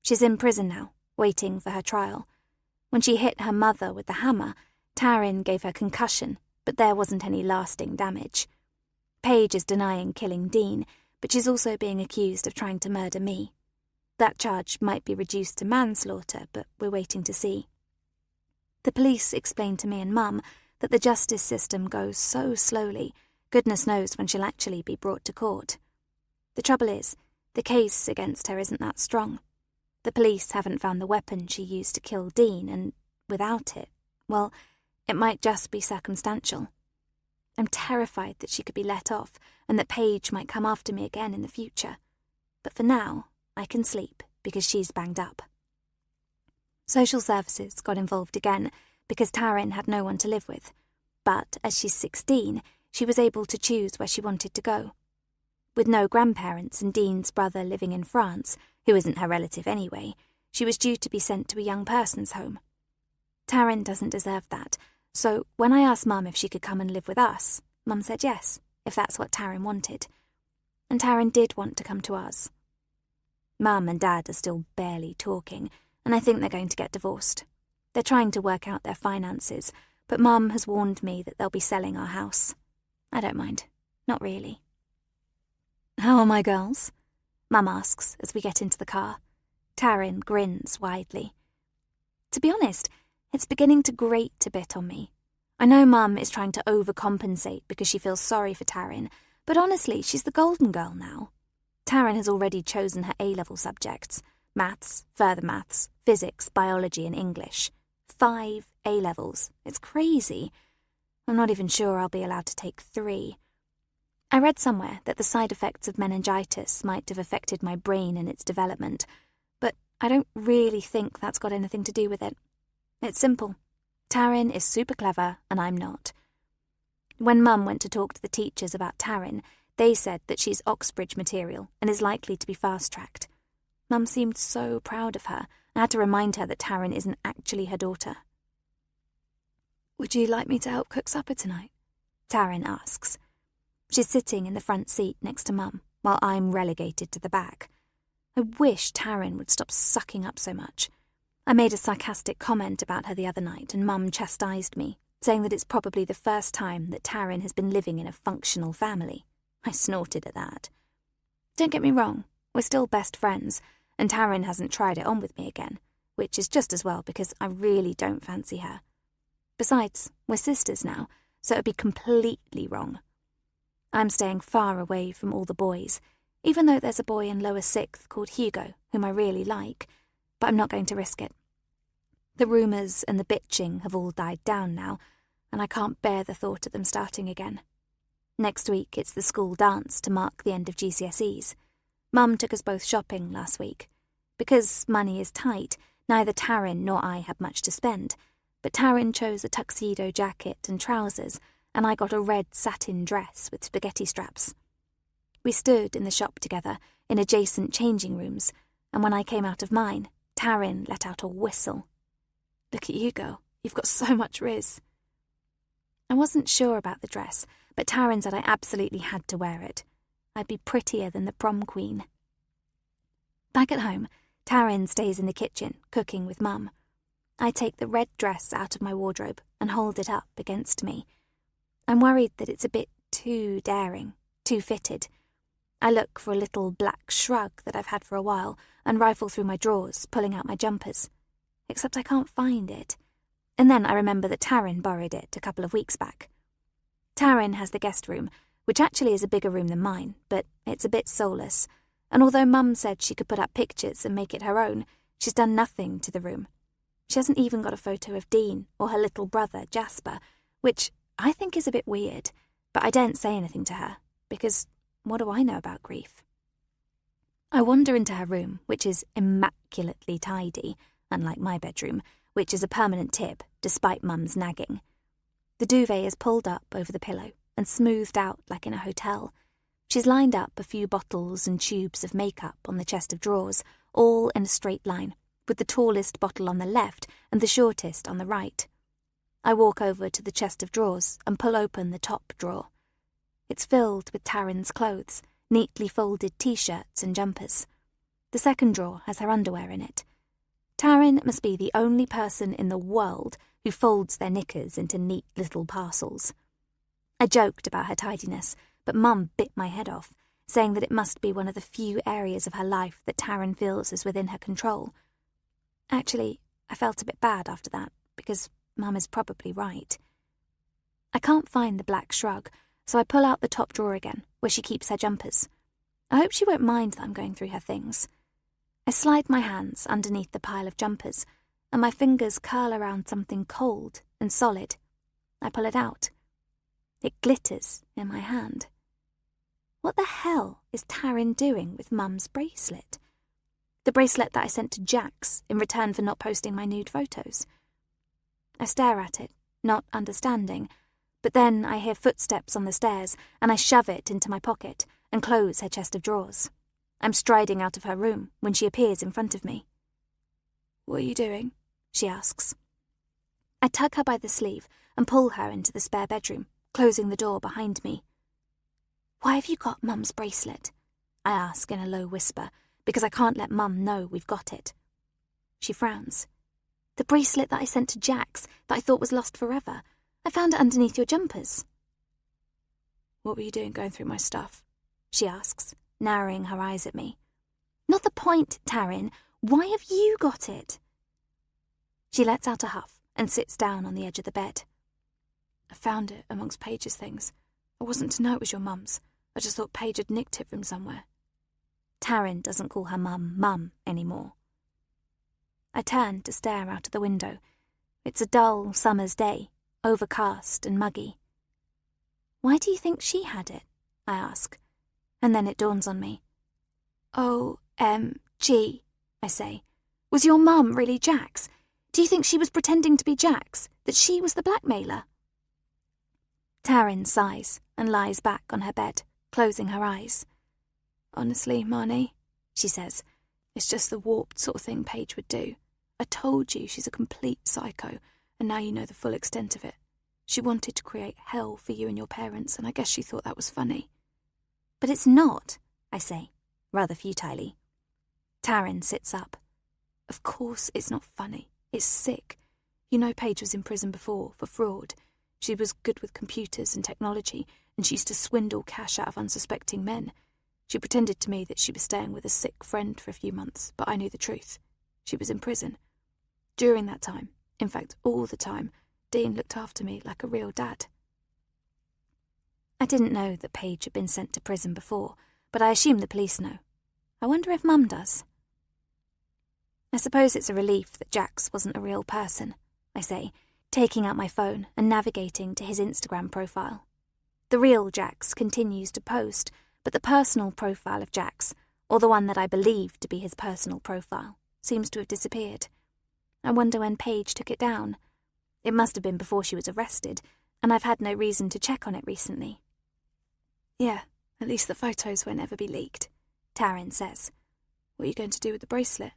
She's in prison now, waiting for her trial. When she hit her mother with the hammer, Taryn gave her concussion, but there wasn't any lasting damage. Paige is denying killing Dean, but she's also being accused of trying to murder me. That charge might be reduced to manslaughter, but we're waiting to see. The police explained to me and Mum that the justice system goes so slowly, goodness knows when she'll actually be brought to court. The trouble is, the case against her isn't that strong. The police haven't found the weapon she used to kill Dean, and without it, well, it might just be circumstantial. I'm terrified that she could be let off and that Paige might come after me again in the future. But for now, I can sleep because she's banged up. Social services got involved again because Taryn had no one to live with. But as she's 16, she was able to choose where she wanted to go. With no grandparents and Dean's brother living in France, who isn't her relative anyway, she was due to be sent to a young person's home. Taryn doesn't deserve that, so when I asked Mum if she could come and live with us, Mum said yes, if that's what Taryn wanted. And Taryn did want to come to us. Mum and Dad are still barely talking, and I think they're going to get divorced. They're trying to work out their finances, but Mum has warned me that they'll be selling our house. I don't mind. Not really. "How are my girls?" Mum asks as we get into the car. Taryn grins widely. To be honest, it's beginning to grate a bit on me. I know Mum is trying to overcompensate because she feels sorry for Taryn, but honestly, she's the golden girl now. Taryn has already chosen her A-level subjects: maths, further maths, physics, biology and English. 5 A-levels. It's crazy. I'm not even sure I'll be allowed to take 3. I read somewhere that the side effects of meningitis might have affected my brain and its development, but I don't really think that's got anything to do with it. It's simple. Taryn is super clever and I'm not. When Mum went to talk to the teachers about Taryn, they said that she's Oxbridge material and is likely to be fast-tracked. Mum seemed so proud of her. I had to remind her that Taryn isn't actually her daughter. "Would you like me to help cook supper tonight?" Taryn asks. She's sitting in the front seat next to Mum, while I'm relegated to the back. I wish Taryn would stop sucking up so much. I made a sarcastic comment about her the other night, and Mum chastised me, saying that it's probably the first time that Taryn has been living in a functional family. I snorted at that. Don't get me wrong, we're still best friends, and Taryn hasn't tried it on with me again, which is just as well because I really don't fancy her. Besides, we're sisters now, so it'd be completely wrong. I'm staying far away from all the boys, even though there's a boy in lower 6th called Hugo, whom I really like, but I'm not going to risk it. The rumours and the bitching have all died down now, and I can't bear the thought of them starting again. Next week it's the school dance to mark the end of GCSEs. Mum took us both shopping last week. Because money is tight, neither Taryn nor I had much to spend, but Taryn chose a tuxedo jacket and trousers, and I got a red satin dress with spaghetti straps. We stood in the shop together, in adjacent changing rooms, and when I came out of mine, Taryn let out a whistle. "Look at you, girl. You've got so much rizz." I wasn't sure about the dress, but Taryn said I absolutely had to wear it. I'd be prettier than the prom queen. Back at home, Taryn stays in the kitchen, cooking with Mum. I take the red dress out of my wardrobe and hold it up against me. I'm worried that it's a bit too daring, too fitted. I look for a little black shrug that I've had for a while and rifle through my drawers, pulling out my jumpers. Except I can't find it. And then I remember that Taryn borrowed it a couple of weeks back. Taryn has the guest room, which actually is a bigger room than mine, but it's a bit soulless. And although Mum said she could put up pictures and make it her own, she's done nothing to the room. She hasn't even got a photo of Dean or her little brother, Jasper, which I think is a bit weird, but I daren't say anything to her, because what do I know about grief? I wander into her room, which is immaculately tidy, unlike my bedroom, which is a permanent tip, despite Mum's nagging. The duvet is pulled up over the pillow and smoothed out like in a hotel. She's lined up a few bottles and tubes of makeup on the chest of drawers, all in a straight line, with the tallest bottle on the left and the shortest on the right. I walk over to the chest of drawers and pull open the top drawer. It's filled with Taryn's clothes, neatly folded t-shirts and jumpers. The second drawer has her underwear in it. Taryn must be the only person in the world who folds their knickers into neat little parcels. I joked about her tidiness, but Mum bit my head off, saying that it must be one of the few areas of her life that Taryn feels is within her control. Actually, I felt a bit bad after that, because Mum is probably right. I can't find the black shrug, so I pull out the top drawer again, where she keeps her jumpers. I hope she won't mind that I'm going through her things. I slide my hands underneath the pile of jumpers, and my fingers curl around something cold and solid. I pull it out. It glitters in my hand. What the hell is Taryn doing with Mum's bracelet? The bracelet that I sent to Jax in return for not posting my nude photos. I stare at it, not understanding, but then I hear footsteps on the stairs, and I shove it into my pocket and close her chest of drawers. I'm striding out of her room when she appears in front of me. "What are you doing?" she asks. I tug her by the sleeve and pull her into the spare bedroom, closing the door behind me. "Why have you got Mum's bracelet?" I ask in a low whisper, because I can't let Mum know we've got it. She frowns. "The bracelet that I sent to Jax that I thought was lost forever. I found it underneath your jumpers." "What were you doing going through my stuff?" she asks, narrowing her eyes at me. "Not the point, Taryn. Why have you got it?" She lets out a huff and sits down on the edge of the bed. "I found it amongst Paige's things. I wasn't to know it was your mum's. I just thought Paige had nicked it from somewhere." Taryn doesn't call her mum anymore. I turn to stare out of the window. It's a dull summer's day, overcast and muggy. "Why do you think she had it?" I ask, and then it dawns on me. "OMG, I say. Was your mum really Jax? Do you think she was pretending to be Jax, that she was the blackmailer?" Taryn sighs and lies back on her bed, closing her eyes. "Honestly, Marnie," she says, "it's just the warped sort of thing Paige would do. I told you she's a complete psycho, and now you know the full extent of it. She wanted to create hell for you and your parents, and I guess she thought that was funny." "But it's not," I say, rather futilely. Taryn sits up. "Of course it's not funny. It's sick. You know Paige was in prison before for fraud. She was good with computers and technology, and she used to swindle cash out of unsuspecting men. She pretended to me that she was staying with a sick friend for a few months, but I knew the truth. She was in prison. During that time, in fact all the time, Dean looked after me like a real dad." I didn't know that Paige had been sent to prison before, but I assume the police know. I wonder if Mum does. "I suppose it's a relief that Jax wasn't a real person," I say, taking out my phone and navigating to his Instagram profile. The real Jax continues to post, but the personal profile of Jax, or the one that I believe to be his personal profile, seems to have disappeared. I wonder when Paige took it down. It must have been before she was arrested, and I've had no reason to check on it recently. "Yeah, at least the photos won't ever be leaked," Taryn says. "What are you going to do with the bracelet?"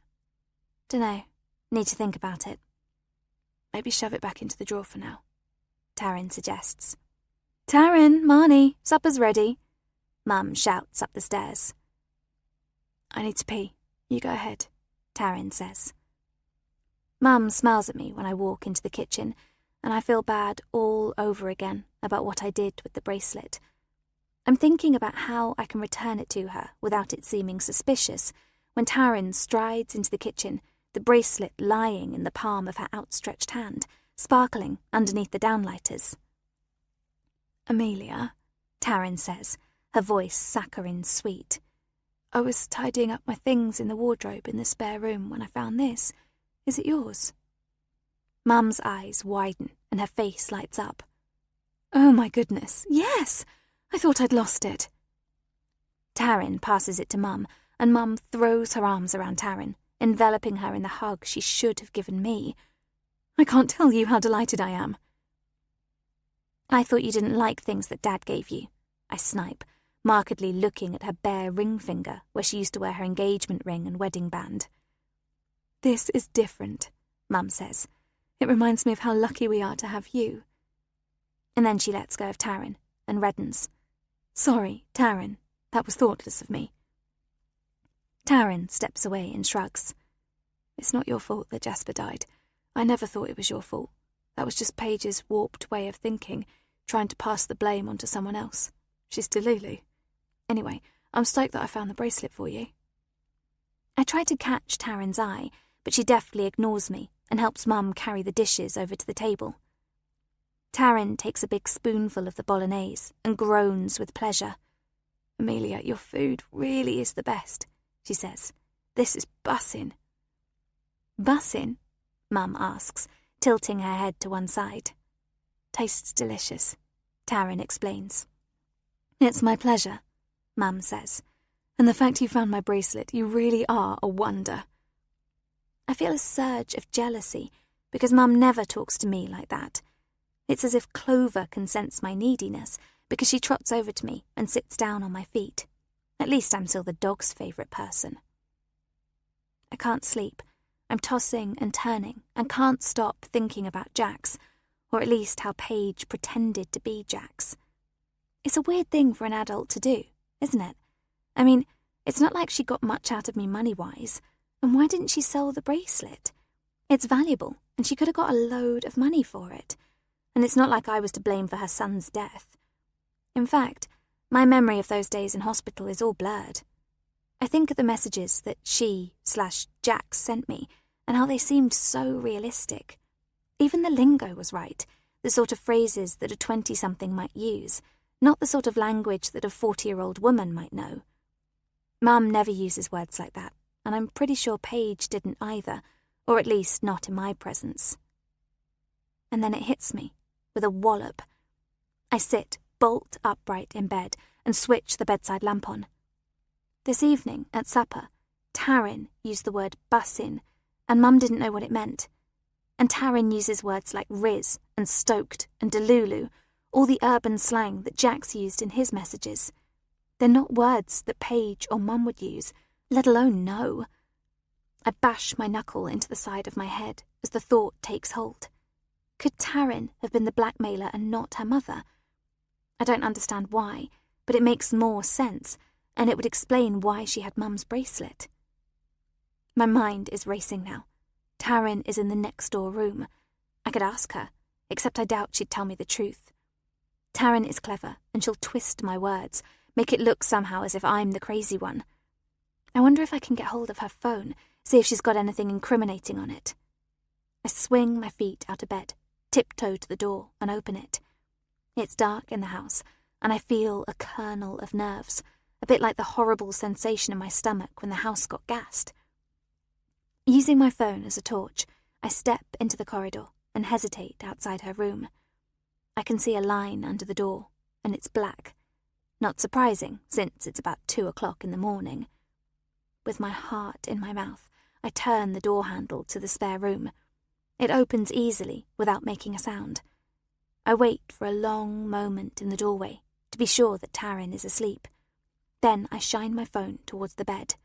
"Dunno. Need to think about it." "Maybe shove it back into the drawer for now," Taryn suggests. "Taryn, Marnie, supper's ready," Mum shouts up the stairs. "I need to pee. You go ahead," Taryn says. Mum smiles at me when I walk into the kitchen, and I feel bad all over again about what I did with the bracelet. I'm thinking about how I can return it to her without it seeming suspicious when Taryn strides into the kitchen, the bracelet lying in the palm of her outstretched hand, sparkling underneath the downlighters. "Amelia," Taryn says, her voice saccharine sweet. "I was tidying up my things in the wardrobe in the spare room when I found this. Is it yours?" Mum's eyes widen and her face lights up. "Oh my goodness, yes! I thought I'd lost it." Taryn passes it to Mum, and Mum throws her arms around Taryn, enveloping her in the hug she should have given me. "I can't tell you how delighted I am." "I thought you didn't like things that Dad gave you," I snipe, markedly looking at her bare ring finger where she used to wear her engagement ring and wedding band. "This is different," Mum says. "It reminds me of how lucky we are to have you." And then she lets go of Taryn and reddens. "Sorry, Taryn. That was thoughtless of me." Taryn steps away and shrugs. "It's not your fault that Jasper died. I never thought it was your fault. That was just Paige's warped way of thinking, trying to pass the blame onto someone else. She's Delulu. Anyway, I'm stoked that I found the bracelet for you." I try to catch Taryn's eye, but she deftly ignores me and helps Mum carry the dishes over to the table. Taryn takes a big spoonful of the bolognese and groans with pleasure. "Amelia, your food really is the best," she says. "This is bussin'." "Bussin'?" Mum asks, tilting her head to one side. "Tastes delicious," Taryn explains. "It's my pleasure," Mum says. "And the fact you found my bracelet, you really are a wonder." I feel a surge of jealousy because Mum never talks to me like that. It's as if Clover can sense my neediness because she trots over to me and sits down on my feet. At least I'm still the dog's favourite person. I can't sleep. I'm tossing and turning and can't stop thinking about Jax, or at least how Paige pretended to be Jax. It's a weird thing for an adult to do, isn't it? I mean, it's not like she got much out of me money-wise, and why didn't she sell the bracelet? It's valuable, and she could have got a load of money for it. And it's not like I was to blame for her son's death. In fact, my memory of those days in hospital is all blurred. I think of the messages that she/Jax sent me and how they seemed so realistic. Even the lingo was right, the sort of phrases that a 20-something might use, not the sort of language that a 40-year-old woman might know. Mum never uses words like that, and I'm pretty sure Paige didn't either, or at least not in my presence. And then it hits me, with a wallop. I sit bolt upright in bed and switch the bedside lamp on. This evening, at supper, Taryn used the word bussin', and Mum didn't know what it meant. And Taryn uses words like riz and stoked and delulu, all the urban slang that Jax used in his messages. They're not words that Paige or Mum would use, let alone know. I bash my knuckle into the side of my head as the thought takes hold. Could Taryn have been the blackmailer and not her mother? I don't understand why, but it makes more sense, and it would explain why she had Mum's bracelet. My mind is racing now. Taryn is in the next door room. I could ask her, except I doubt she'd tell me the truth. Taryn is clever, and she'll twist my words, make it look somehow as if I'm the crazy one. I wonder if I can get hold of her phone, see if she's got anything incriminating on it. I swing my feet out of bed, tiptoe to the door, and open it. It's dark in the house, and I feel a kernel of nerves, a bit like the horrible sensation in my stomach when the house got gassed. Using my phone as a torch, I step into the corridor and hesitate outside her room. I can see a line under the door, and it's black. Not surprising, since it's about 2 o'clock in the morning. With my heart in my mouth, I turn the door handle to the spare room. It opens easily, without making a sound. I wait for a long moment in the doorway, to be sure that Taryn is asleep. Then I shine my phone towards the bed.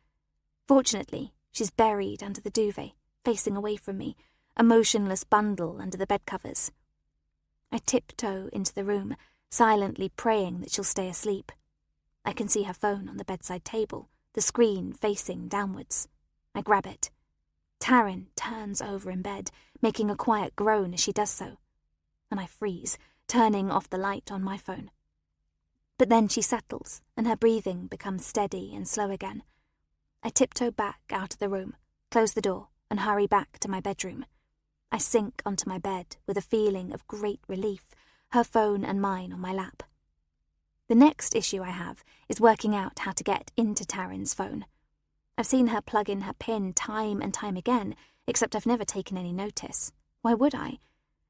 Fortunately, she's buried under the duvet, facing away from me, a motionless bundle under the bedcovers. I tiptoe into the room, silently praying that she'll stay asleep. I can see her phone on the bedside table, the screen facing downwards. I grab it. Taryn turns over in bed, making a quiet groan as she does so. And I freeze, turning off the light on my phone. But then she settles, and her breathing becomes steady and slow again. I tiptoe back out of the room, close the door, and hurry back to my bedroom. I sink onto my bed with a feeling of great relief, her phone and mine on my lap. The next issue I have is working out how to get into Taryn's phone. I've seen her plug in her PIN time and time again, except I've never taken any notice. Why would I?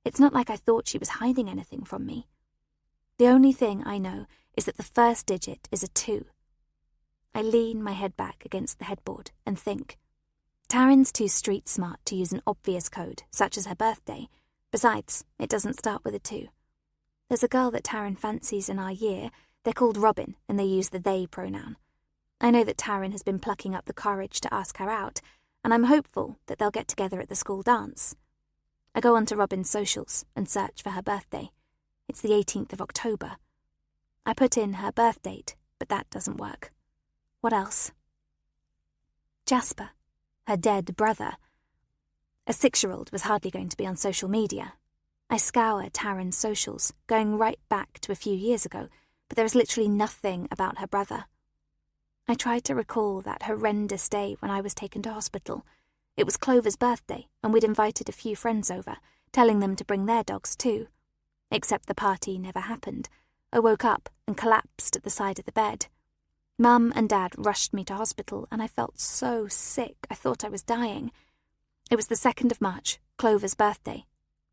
It's not like I thought she was hiding anything from me. The only thing I know is that the first digit is a 2. I lean my head back against the headboard and think. Taryn's too street smart to use an obvious code, such as her birthday. Besides, it doesn't start with a 2. There's a girl that Taryn fancies in our year. They're called Robin, and they use the they pronoun. I know that Taryn has been plucking up the courage to ask her out, and I'm hopeful that they'll get together at the school dance. I go onto Robin's socials and search for her birthday. It's the 18th of October. I put in her birth date, but that doesn't work. What else? Jasper, her dead brother. A 6-year-old was hardly going to be on social media. I scour Taryn's socials, going right back to a few years ago, but there is literally nothing about her brother. I tried to recall that horrendous day when I was taken to hospital. It was Clover's birthday, and we'd invited a few friends over, telling them to bring their dogs too. Except the party never happened. I woke up and collapsed at the side of the bed. Mum and Dad rushed me to hospital, and I felt so sick I thought I was dying. It was the 2nd of March, Clover's birthday.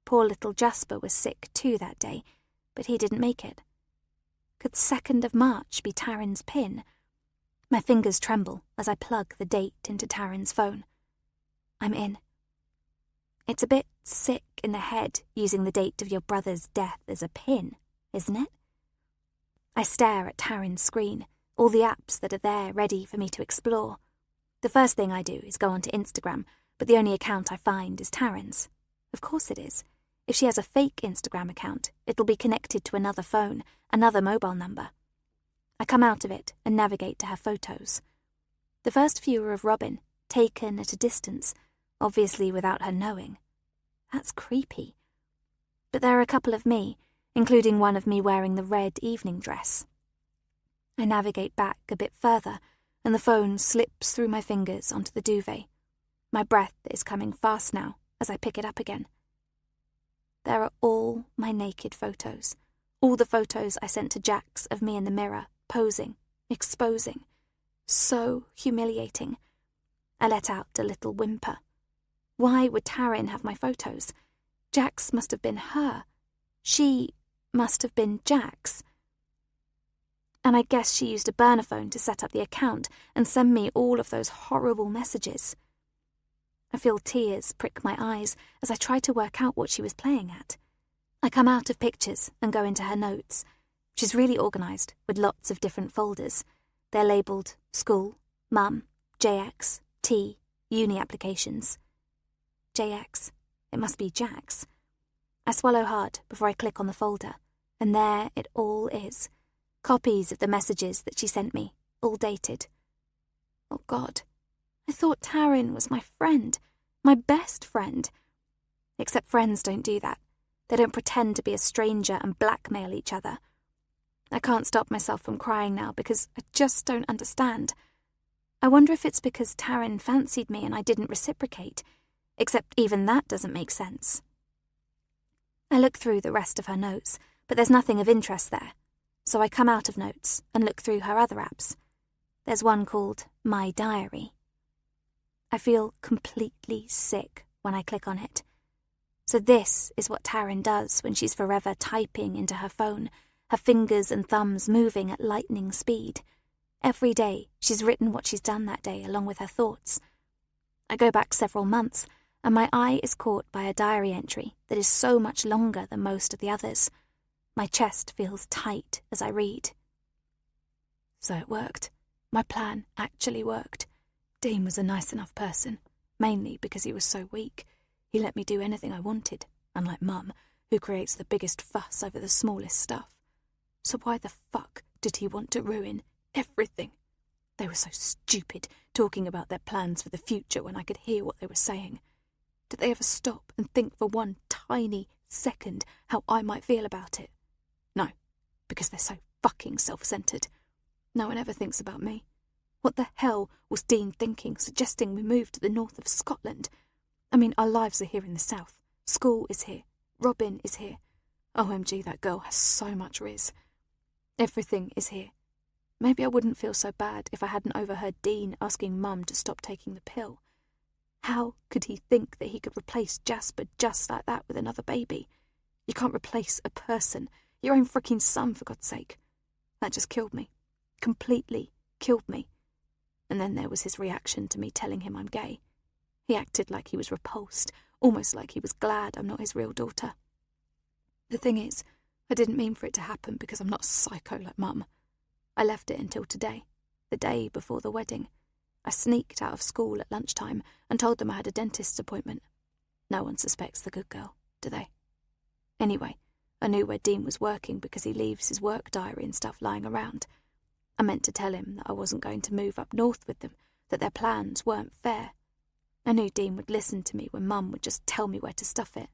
Poor little Jasper was sick too that day, but he didn't make it. Could 2nd of March be Taryn's PIN? My fingers tremble as I plug the date into Taryn's phone. I'm in. It's a bit sick in the head using the date of your brother's death as a PIN, isn't it? I stare at Taryn's screen, all the apps that are there ready for me to explore. The first thing I do is go onto Instagram, but the only account I find is Taryn's. Of course it is. If she has a fake Instagram account, it'll be connected to another phone, another mobile number. I come out of it and navigate to her photos. The first few are of Robin, taken at a distance, obviously without her knowing. That's creepy. But there are a couple of me, including one of me wearing the red evening dress. I navigate back a bit further, and the phone slips through my fingers onto the duvet. My breath is coming fast now as I pick it up again. There are all my naked photos, all the photos I sent to Jax of me in the mirror, posing, exposing. So humiliating. I let out a little whimper. Why would Taryn have my photos? Jax must have been her. She must have been Jax. And I guess she used a burner phone to set up the account and send me all of those horrible messages. I feel tears prick my eyes as I try to work out what she was playing at. I come out of pictures and go into her notes. She's really organised, with lots of different folders. They're labelled School, Mum, JX, T, Uni Applications. JX. It must be Jax. I swallow hard before I click on the folder, and there it all is. Copies of the messages that she sent me, all dated. Oh God, I thought Taryn was my friend, my best friend. Except friends don't do that. They don't pretend to be a stranger and blackmail each other. I can't stop myself from crying now because I just don't understand. I wonder if it's because Taryn fancied me and I didn't reciprocate, except even that doesn't make sense. I look through the rest of her notes, but there's nothing of interest there. So I come out of notes and look through her other apps. There's one called My Diary. I feel completely sick when I click on it. So this is what Taryn does when she's forever typing into her phone, her fingers and thumbs moving at lightning speed. Every day she's written what she's done that day along with her thoughts. I go back several months, and my eye is caught by a diary entry that is so much longer than most of the others. My chest feels tight as I read. So it worked. My plan actually worked. Dean was a nice enough person, mainly because he was so weak. He let me do anything I wanted, unlike Mum, who creates the biggest fuss over the smallest stuff. So why the fuck did he want to ruin everything? They were so stupid, talking about their plans for the future when I could hear what they were saying. Did they ever stop and think for one tiny second how I might feel about it? No, because they're so fucking self-centred. No one ever thinks about me. What the hell was Dean thinking, suggesting we move to the north of Scotland? I mean, our lives are here in the south. School is here. Robin is here. OMG, that girl has so much riz. Everything is here. Maybe I wouldn't feel so bad if I hadn't overheard Dean asking Mum to stop taking the pill. How could he think that he could replace Jasper just like that with another baby? You can't replace a person. Your own freaking son, for God's sake. That just killed me. Completely killed me. And then there was his reaction to me telling him I'm gay. He acted like he was repulsed, almost like he was glad I'm not his real daughter. The thing is, I didn't mean for it to happen because I'm not psycho like Mum. I left it until today, the day before the wedding. I sneaked out of school at lunchtime and told them I had a dentist's appointment. No one suspects the good girl, do they? Anyway, I knew where Dean was working because he leaves his work diary and stuff lying around. I meant to tell him that I wasn't going to move up north with them, that their plans weren't fair. I knew Dean would listen to me when Mum would just tell me where to stuff it.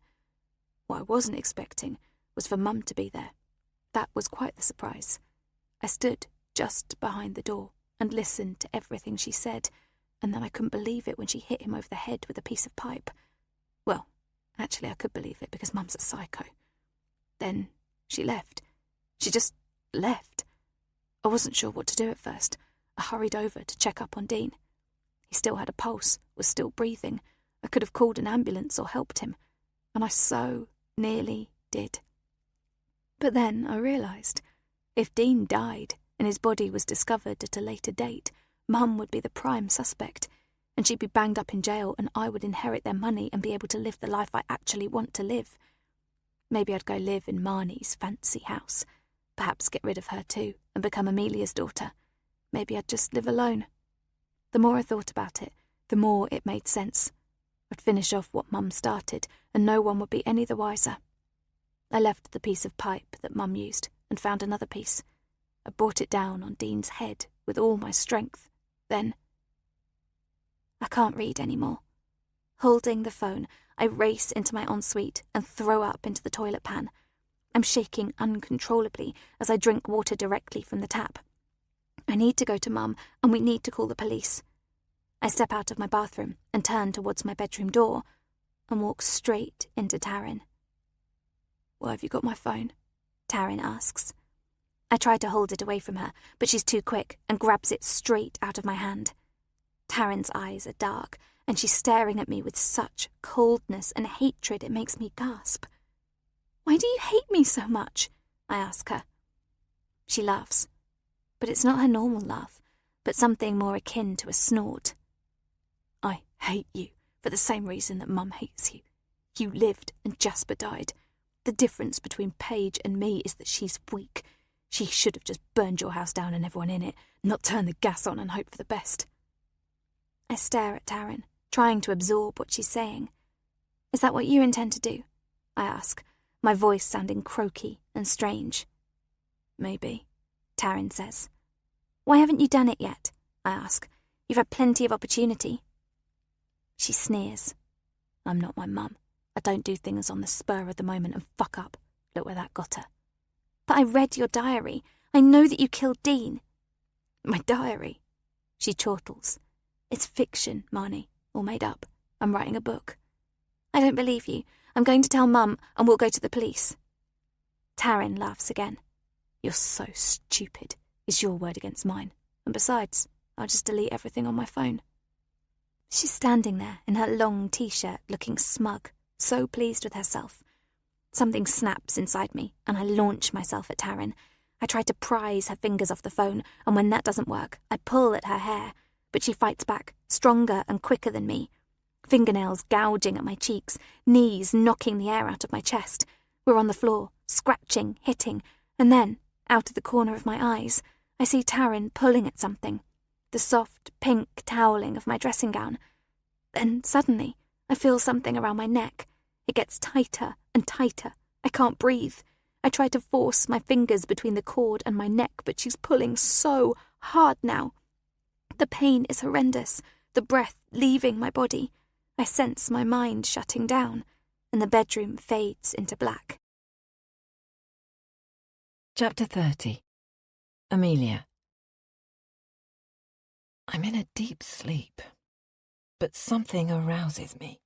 What I wasn't expecting was for Mum to be there. That was quite the surprise. I stood just behind the door and listened to everything she said, and then I couldn't believe it when she hit him over the head with a piece of pipe. Well, actually I could believe it because Mum's a psycho. Then she left. She just left. I wasn't sure what to do at first. I hurried over to check up on Dean. He still had a pulse, was still breathing. I could have called an ambulance or helped him, and I so nearly did. But then I realised, if Dean died and his body was discovered at a later date, Mum would be the prime suspect, and she'd be banged up in jail and I would inherit their money and be able to live the life I actually want to live. Maybe I'd go live in Marnie's fancy house, perhaps get rid of her too and become Amelia's daughter. Maybe I'd just live alone. The more I thought about it, the more it made sense. I'd finish off what Mum started and no one would be any the wiser. I left the piece of pipe that Mum used and found another piece. I brought it down on Dean's head with all my strength. Then, I can't read anymore. Holding the phone, I race into my ensuite and throw up into the toilet pan. I'm shaking uncontrollably as I drink water directly from the tap. I need to go to Mum, and we need to call the police. I step out of my bathroom and turn towards my bedroom door and walk straight into Taryn. "Why have you got my phone?" Taryn asks. I try to hold it away from her, but she's too quick and grabs it straight out of my hand. Taryn's eyes are dark, and she's staring at me with such coldness and hatred it makes me gasp. "Why do you hate me so much?" I ask her. She laughs, but it's not her normal laugh, but something more akin to a snort. "I hate you for the same reason that Mum hates you. You lived and Jasper died. The difference between Paige and me is that she's weak. She should have just burned your house down and everyone in it, not turn the gas on and hope for the best." I stare at Taryn, trying to absorb what she's saying. "Is that what you intend to do?" I ask, my voice sounding croaky and strange. "Maybe," Taryn says. "Why haven't you done it yet?" I ask. "You've had plenty of opportunity." She sneers. "I'm not my mum. I don't do things on the spur of the moment and fuck up. Look where that got her." "But I read your diary. I know that you killed Dean." "My diary?" She chortles. "It's fiction, Marnie, all made up. I'm writing a book." "I don't believe you. I'm going to tell Mum and we'll go to the police." Taryn laughs again. "You're so stupid. It's your word against mine. And besides, I'll just delete everything on my phone." She's standing there in her long t-shirt looking smug, so pleased with herself. Something snaps inside me and I launch myself at Taryn. I try to prise her fingers off the phone, and when that doesn't work, I pull at her hair, but she fights back, stronger and quicker than me. Fingernails gouging at my cheeks, knees knocking the air out of my chest. We're on the floor, scratching, hitting, and then, out of the corner of my eyes, I see Taryn pulling at something, the soft, pink toweling of my dressing gown. Then, suddenly, I feel something around my neck. It gets tighter and tighter. I can't breathe. I try to force my fingers between the cord and my neck, but she's pulling so hard now. The pain is horrendous, the breath leaving my body. I sense my mind shutting down, and the bedroom fades into black. Chapter 30. Amelia. I'm in a deep sleep, but something arouses me.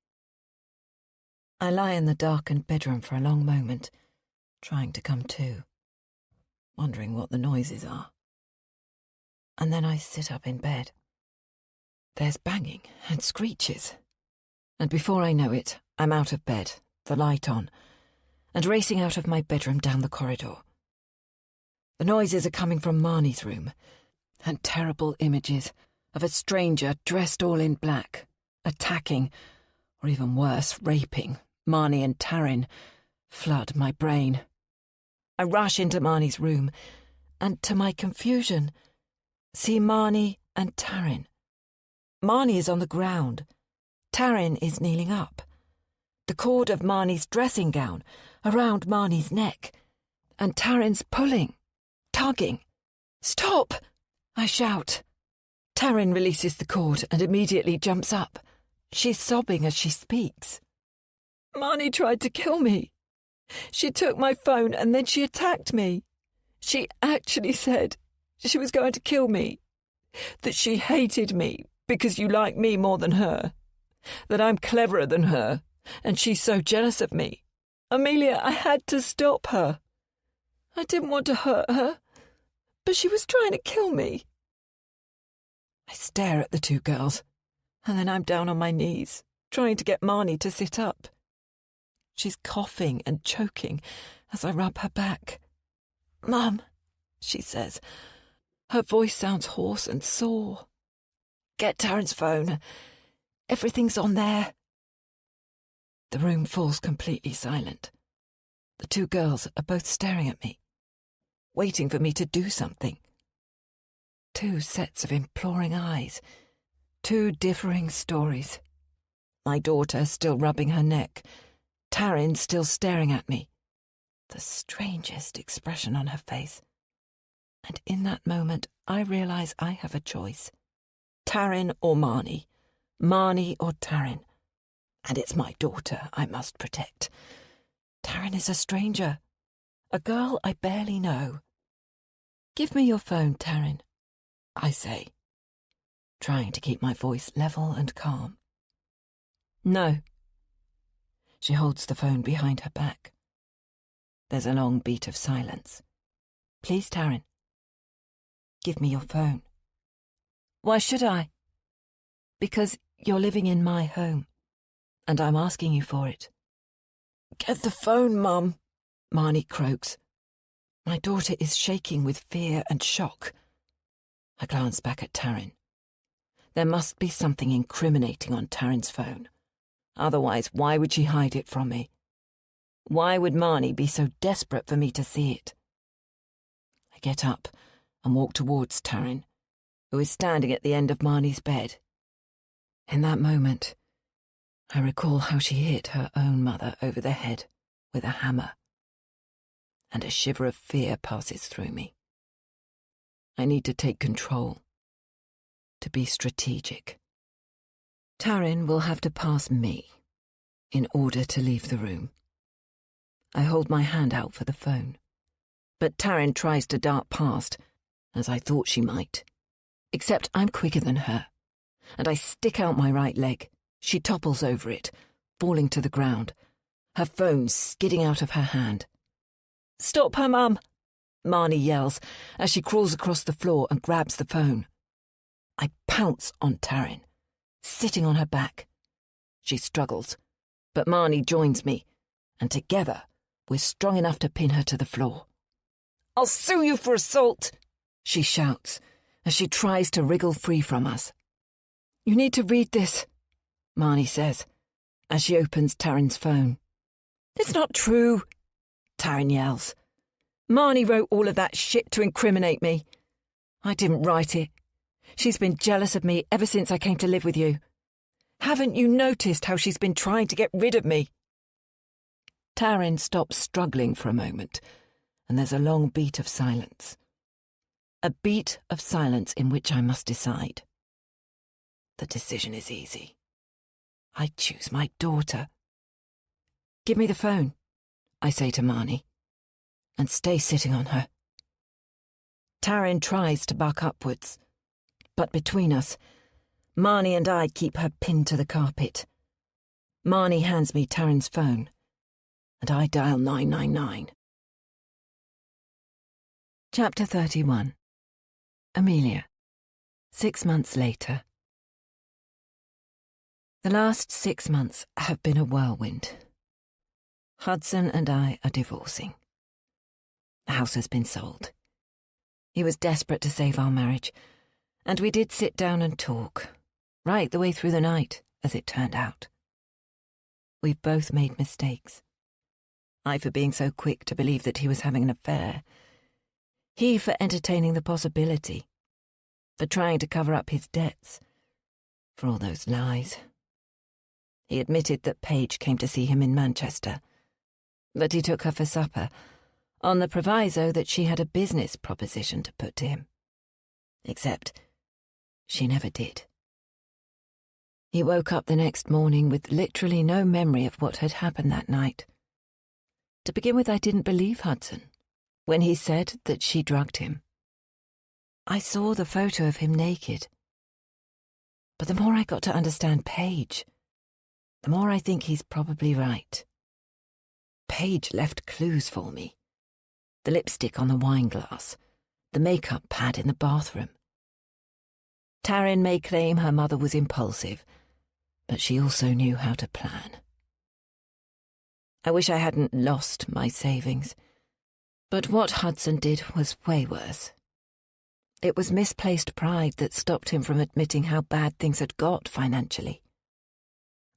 I lie in the darkened bedroom for a long moment, trying to come to, wondering what the noises are. And then I sit up in bed. There's banging and screeches. And before I know it, I'm out of bed, the light on, and racing out of my bedroom down the corridor. The noises are coming from Marnie's room, and terrible images of a stranger dressed all in black, attacking, or even worse, raping, Marnie and Taryn, flood my brain. I rush into Marnie's room, and to my confusion, see Marnie and Taryn. Marnie is on the ground. Taryn is kneeling up. The cord of Marnie's dressing gown around Marnie's neck, and Taryn's pulling, tugging. "Stop!" I shout. Taryn releases the cord and immediately jumps up. She's sobbing as she speaks. "Marnie tried to kill me. She took my phone and then she attacked me. She actually said she was going to kill me, that she hated me because you like me more than her, that I'm cleverer than her, and she's so jealous of me. Amelia, I had to stop her. I didn't want to hurt her, but she was trying to kill me." I stare at the two girls, and then I'm down on my knees, trying to get Marnie to sit up. She's coughing and choking as I rub her back. "Mum," she says. Her voice sounds hoarse and sore. "Get Taryn's phone. Everything's on there." The room falls completely silent. The two girls are both staring at me, waiting for me to do something. Two sets of imploring eyes, two differing stories. My daughter still rubbing her neck, Taryn still staring at me, the strangest expression on her face. And in that moment, I realise I have a choice. Taryn or Marnie, Marnie or Taryn. And it's my daughter I must protect. Taryn is a stranger, a girl I barely know. "Give me your phone, Taryn," I say, trying to keep my voice level and calm. "No." She holds the phone behind her back. There's a long beat of silence. "Please, Taryn, give me your phone." "Why should I?" "Because you're living in my home, and I'm asking you for it." "Get the phone, Mum," Marnie croaks. My daughter is shaking with fear and shock. I glance back at Taryn. There must be something incriminating on Taryn's phone. Otherwise, why would she hide it from me? Why would Marnie be so desperate for me to see it? I get up and walk towards Taryn, who is standing at the end of Marnie's bed. In that moment, I recall how she hit her own mother over the head with a hammer, and a shiver of fear passes through me. I need to take control, to be strategic. Taryn will have to pass me in order to leave the room. I hold my hand out for the phone, but Taryn tries to dart past, as I thought she might. Except I'm quicker than her, and I stick out my right leg. She topples over it, falling to the ground, her phone skidding out of her hand. "Stop her, Mum!" Marnie yells as she crawls across the floor and grabs the phone. I pounce on Taryn, sitting on her back. She struggles, but Marnie joins me, and together we're strong enough to pin her to the floor. "I'll sue you for assault," she shouts as she tries to wriggle free from us. "You need to read this," Marnie says, as she opens Taryn's phone. "It's not true," Taryn yells. "Marnie wrote all of that shit to incriminate me. I didn't write it. She's been jealous of me ever since I came to live with you. Haven't you noticed how she's been trying to get rid of me?" Taryn stops struggling for a moment, and there's a long beat of silence. A beat of silence in which I must decide. The decision is easy. I choose my daughter. "Give me the phone," I say to Marnie, "and stay sitting on her." Taryn tries to buck upwards, but between us, Marnie and I keep her pinned to the carpet. Marnie hands me Taryn's phone, and I dial 999. Chapter 31. Amelia. 6 months later. The last 6 months have been a whirlwind. Hudson and I are divorcing. The house has been sold. He was desperate to save our marriage, and we did sit down and talk, right the way through the night, as it turned out. We've both made mistakes. I for being so quick to believe that he was having an affair. He for entertaining the possibility. For trying to cover up his debts. For all those lies. He admitted that Paige came to see him in Manchester. That he took her for supper, on the proviso that she had a business proposition to put to him. Except she never did. He woke up the next morning with literally no memory of what had happened that night. To begin with, I didn't believe Hudson when he said that she drugged him. I saw the photo of him naked. But the more I got to understand Paige, the more I think he's probably right. Paige left clues for me. The lipstick on the wine glass, the makeup pad in the bathroom. Taryn may claim her mother was impulsive, but she also knew how to plan. I wish I hadn't lost my savings, but what Hudson did was way worse. It was misplaced pride that stopped him from admitting how bad things had got financially.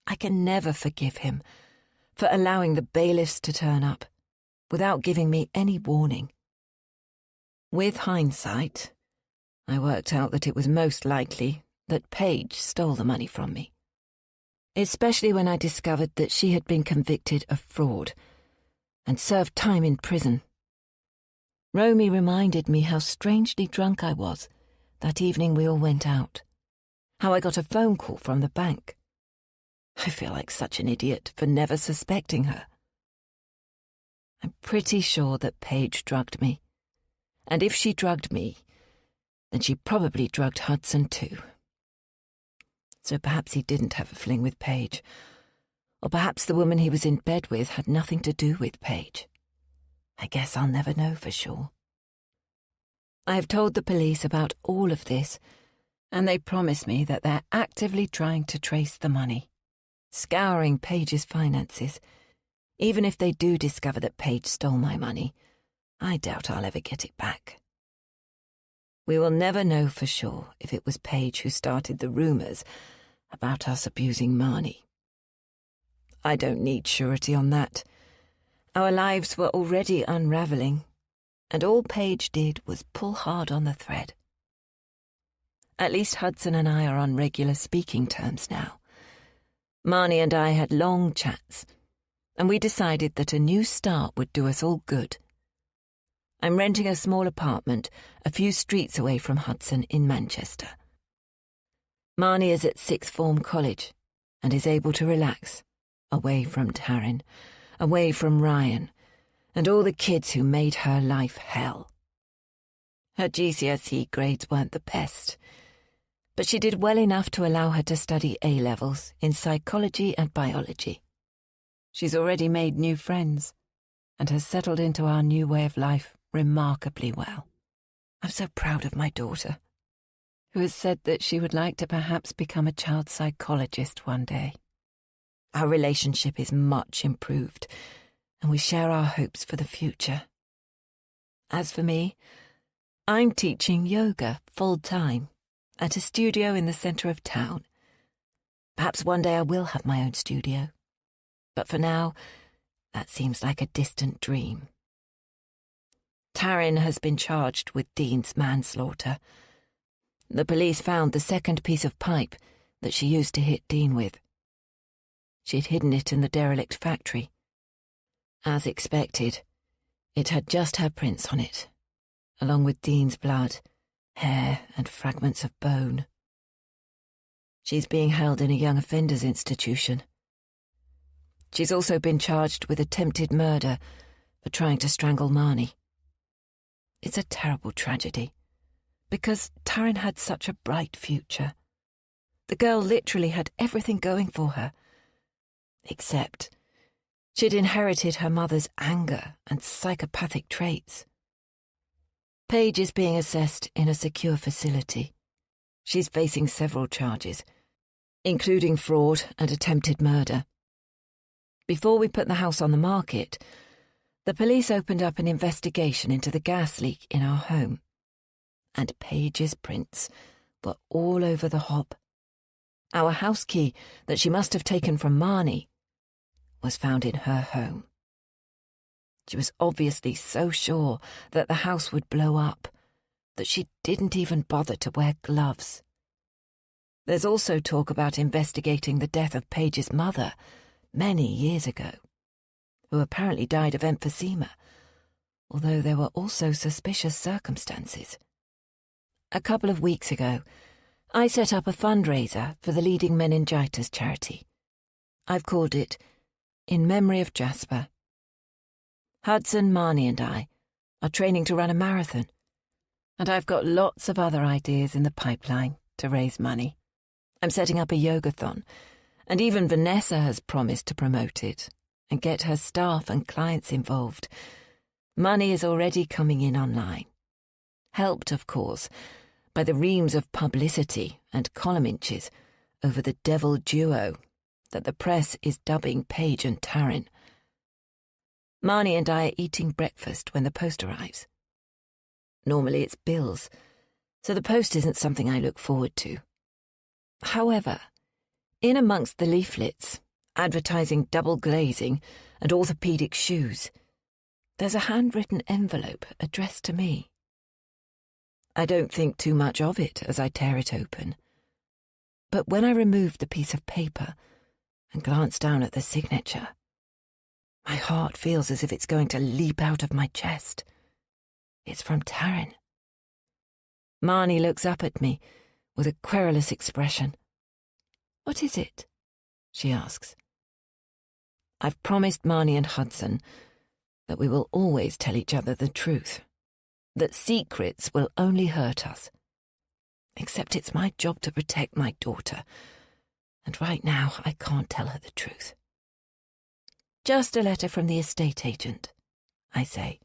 I can never forgive him for allowing the bailiffs to turn up without giving me any warning. With hindsight, I worked out that it was most likely that Paige stole the money from me, especially when I discovered that she had been convicted of fraud and served time in prison. Romy reminded me how strangely drunk I was that evening we all went out, how I got a phone call from the bank. I feel like such an idiot for never suspecting her. I'm pretty sure that Paige drugged me, and if she drugged me, then she probably drugged Hudson too. So perhaps he didn't have a fling with Paige, or perhaps the woman he was in bed with had nothing to do with Paige. I guess I'll never know for sure. I have told the police about all of this, and they promise me that they're actively trying to trace the money, scouring Paige's finances. Even if they do discover that Paige stole my money, I doubt I'll ever get it back. We will never know for sure if it was Paige who started the rumours about us abusing Marnie. I don't need surety on that. Our lives were already unravelling, and all Paige did was pull hard on the thread. At least Hudson and I are on regular speaking terms now. Marnie and I had long chats, and we decided that a new start would do us all good. I'm renting a small apartment a few streets away from Hudson in Manchester. Marnie is at sixth form college and is able to relax, away from Taryn, away from Ryan, and all the kids who made her life hell. Her GCSE grades weren't the best, but she did well enough to allow her to study A-levels in psychology and biology. She's already made new friends and has settled into our new way of life remarkably well. I'm so proud of my daughter, who has said that she would like to perhaps become a child psychologist one day. Our relationship is much improved, and we share our hopes for the future. As for me, I'm teaching yoga full-time at a studio in the centre of town. Perhaps one day I will have my own studio, but for now, that seems like a distant dream. Taryn has been charged with Dean's manslaughter. The police found the second piece of pipe that she used to hit Dean with. She'd hidden it in the derelict factory. As expected, it had just her prints on it, along with Dean's blood, hair and fragments of bone. She's being held in a young offenders institution. She's also been charged with attempted murder for trying to strangle Marnie. It's a terrible tragedy, because Taryn had such a bright future. The girl literally had everything going for her, except she'd inherited her mother's anger and psychopathic traits. Paige is being assessed in a secure facility. She's facing several charges, including fraud and attempted murder. Before we put the house on the market, the police opened up an investigation into the gas leak in our home, and Paige's prints were all over the hob. Our house key that she must have taken from Marnie was found in her home. She was obviously so sure that the house would blow up that she didn't even bother to wear gloves. There's also talk about investigating the death of Paige's mother many years ago, who apparently died of emphysema, although there were also suspicious circumstances. A couple of weeks ago, I set up a fundraiser for the leading meningitis charity. I've called it In Memory of Jasper. Hudson, Marnie and I are training to run a marathon, and I've got lots of other ideas in the pipeline to raise money. I'm setting up a yogathon, and even Vanessa has promised to promote it and get her staff and clients involved. Money is already coming in online, helped, of course, by the reams of publicity and column inches over the devil duo that the press is dubbing Paige and Taryn. Marnie and I are eating breakfast when the post arrives. Normally it's bills, so the post isn't something I look forward to. However, in amongst the leaflets, advertising double glazing and orthopaedic shoes, there's a handwritten envelope addressed to me. I don't think too much of it as I tear it open, but when I remove the piece of paper and glance down at the signature, my heart feels as if it's going to leap out of my chest. It's from Taryn. Marnie looks up at me with a querulous expression. "What is it?" she asks. I've promised Marnie and Hudson that we will always tell each other the truth, that secrets will only hurt us. Except it's my job to protect my daughter, and right now I can't tell her the truth. "Just a letter from the estate agent," I say,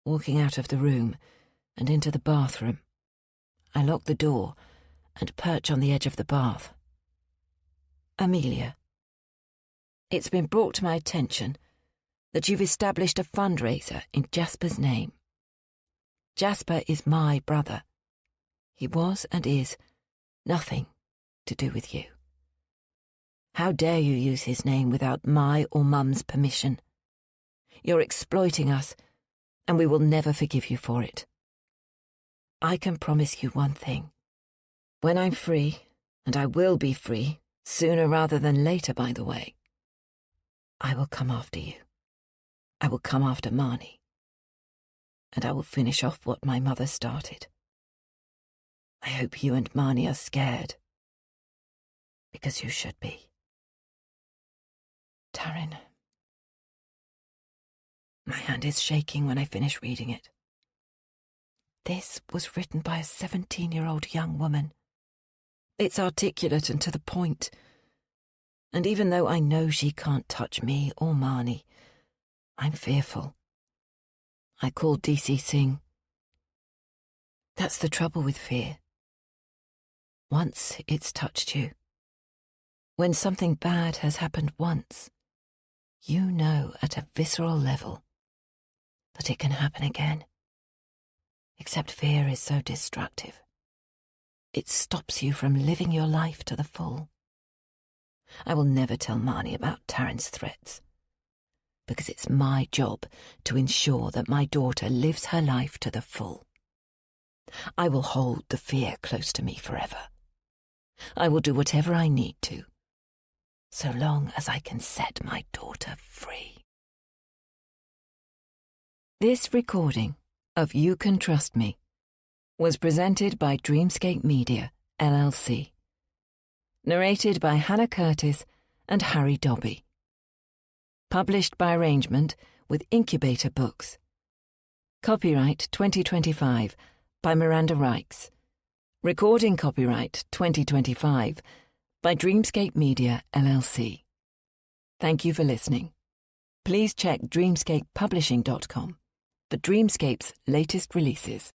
walking out of the room and into the bathroom. I lock the door and perch on the edge of the bath. "Amelia, it's been brought to my attention that you've established a fundraiser in Jasper's name. Jasper is my brother. He was and is nothing to do with you. How dare you use his name without my or Mum's permission? You're exploiting us, and we will never forgive you for it. I can promise you one thing. When I'm free, and I will be free, sooner rather than later, by the way, I will come after you. I will come after Marnie. And I will finish off what my mother started. I hope you and Marnie are scared, because you should be. Taryn." My hand is shaking when I finish reading it. This was written by a 17-year-old young woman. It's articulate and to the point. And even though I know she can't touch me or Marnie, I'm fearful. I call DC Singh. That's the trouble with fear. Once it's touched you. When something bad has happened once, you know at a visceral level that it can happen again. Except fear is so destructive. It stops you from living your life to the full. I will never tell Marnie about Taryn's threats, because it's my job to ensure that my daughter lives her life to the full. I will hold the fear close to me forever. I will do whatever I need to, so long as I can set my daughter free. This recording of You Can Trust Me was presented by Dreamscape Media, LLC. Narrated by Hannah Curtis and Harry Dobby. Published by arrangement with Incubator Books. Copyright 2025 by Miranda Reichs. Recording copyright 2025 by Dreamscape Media LLC. Thank you for listening. Please check dreamscapepublishing.com for Dreamscape's latest releases.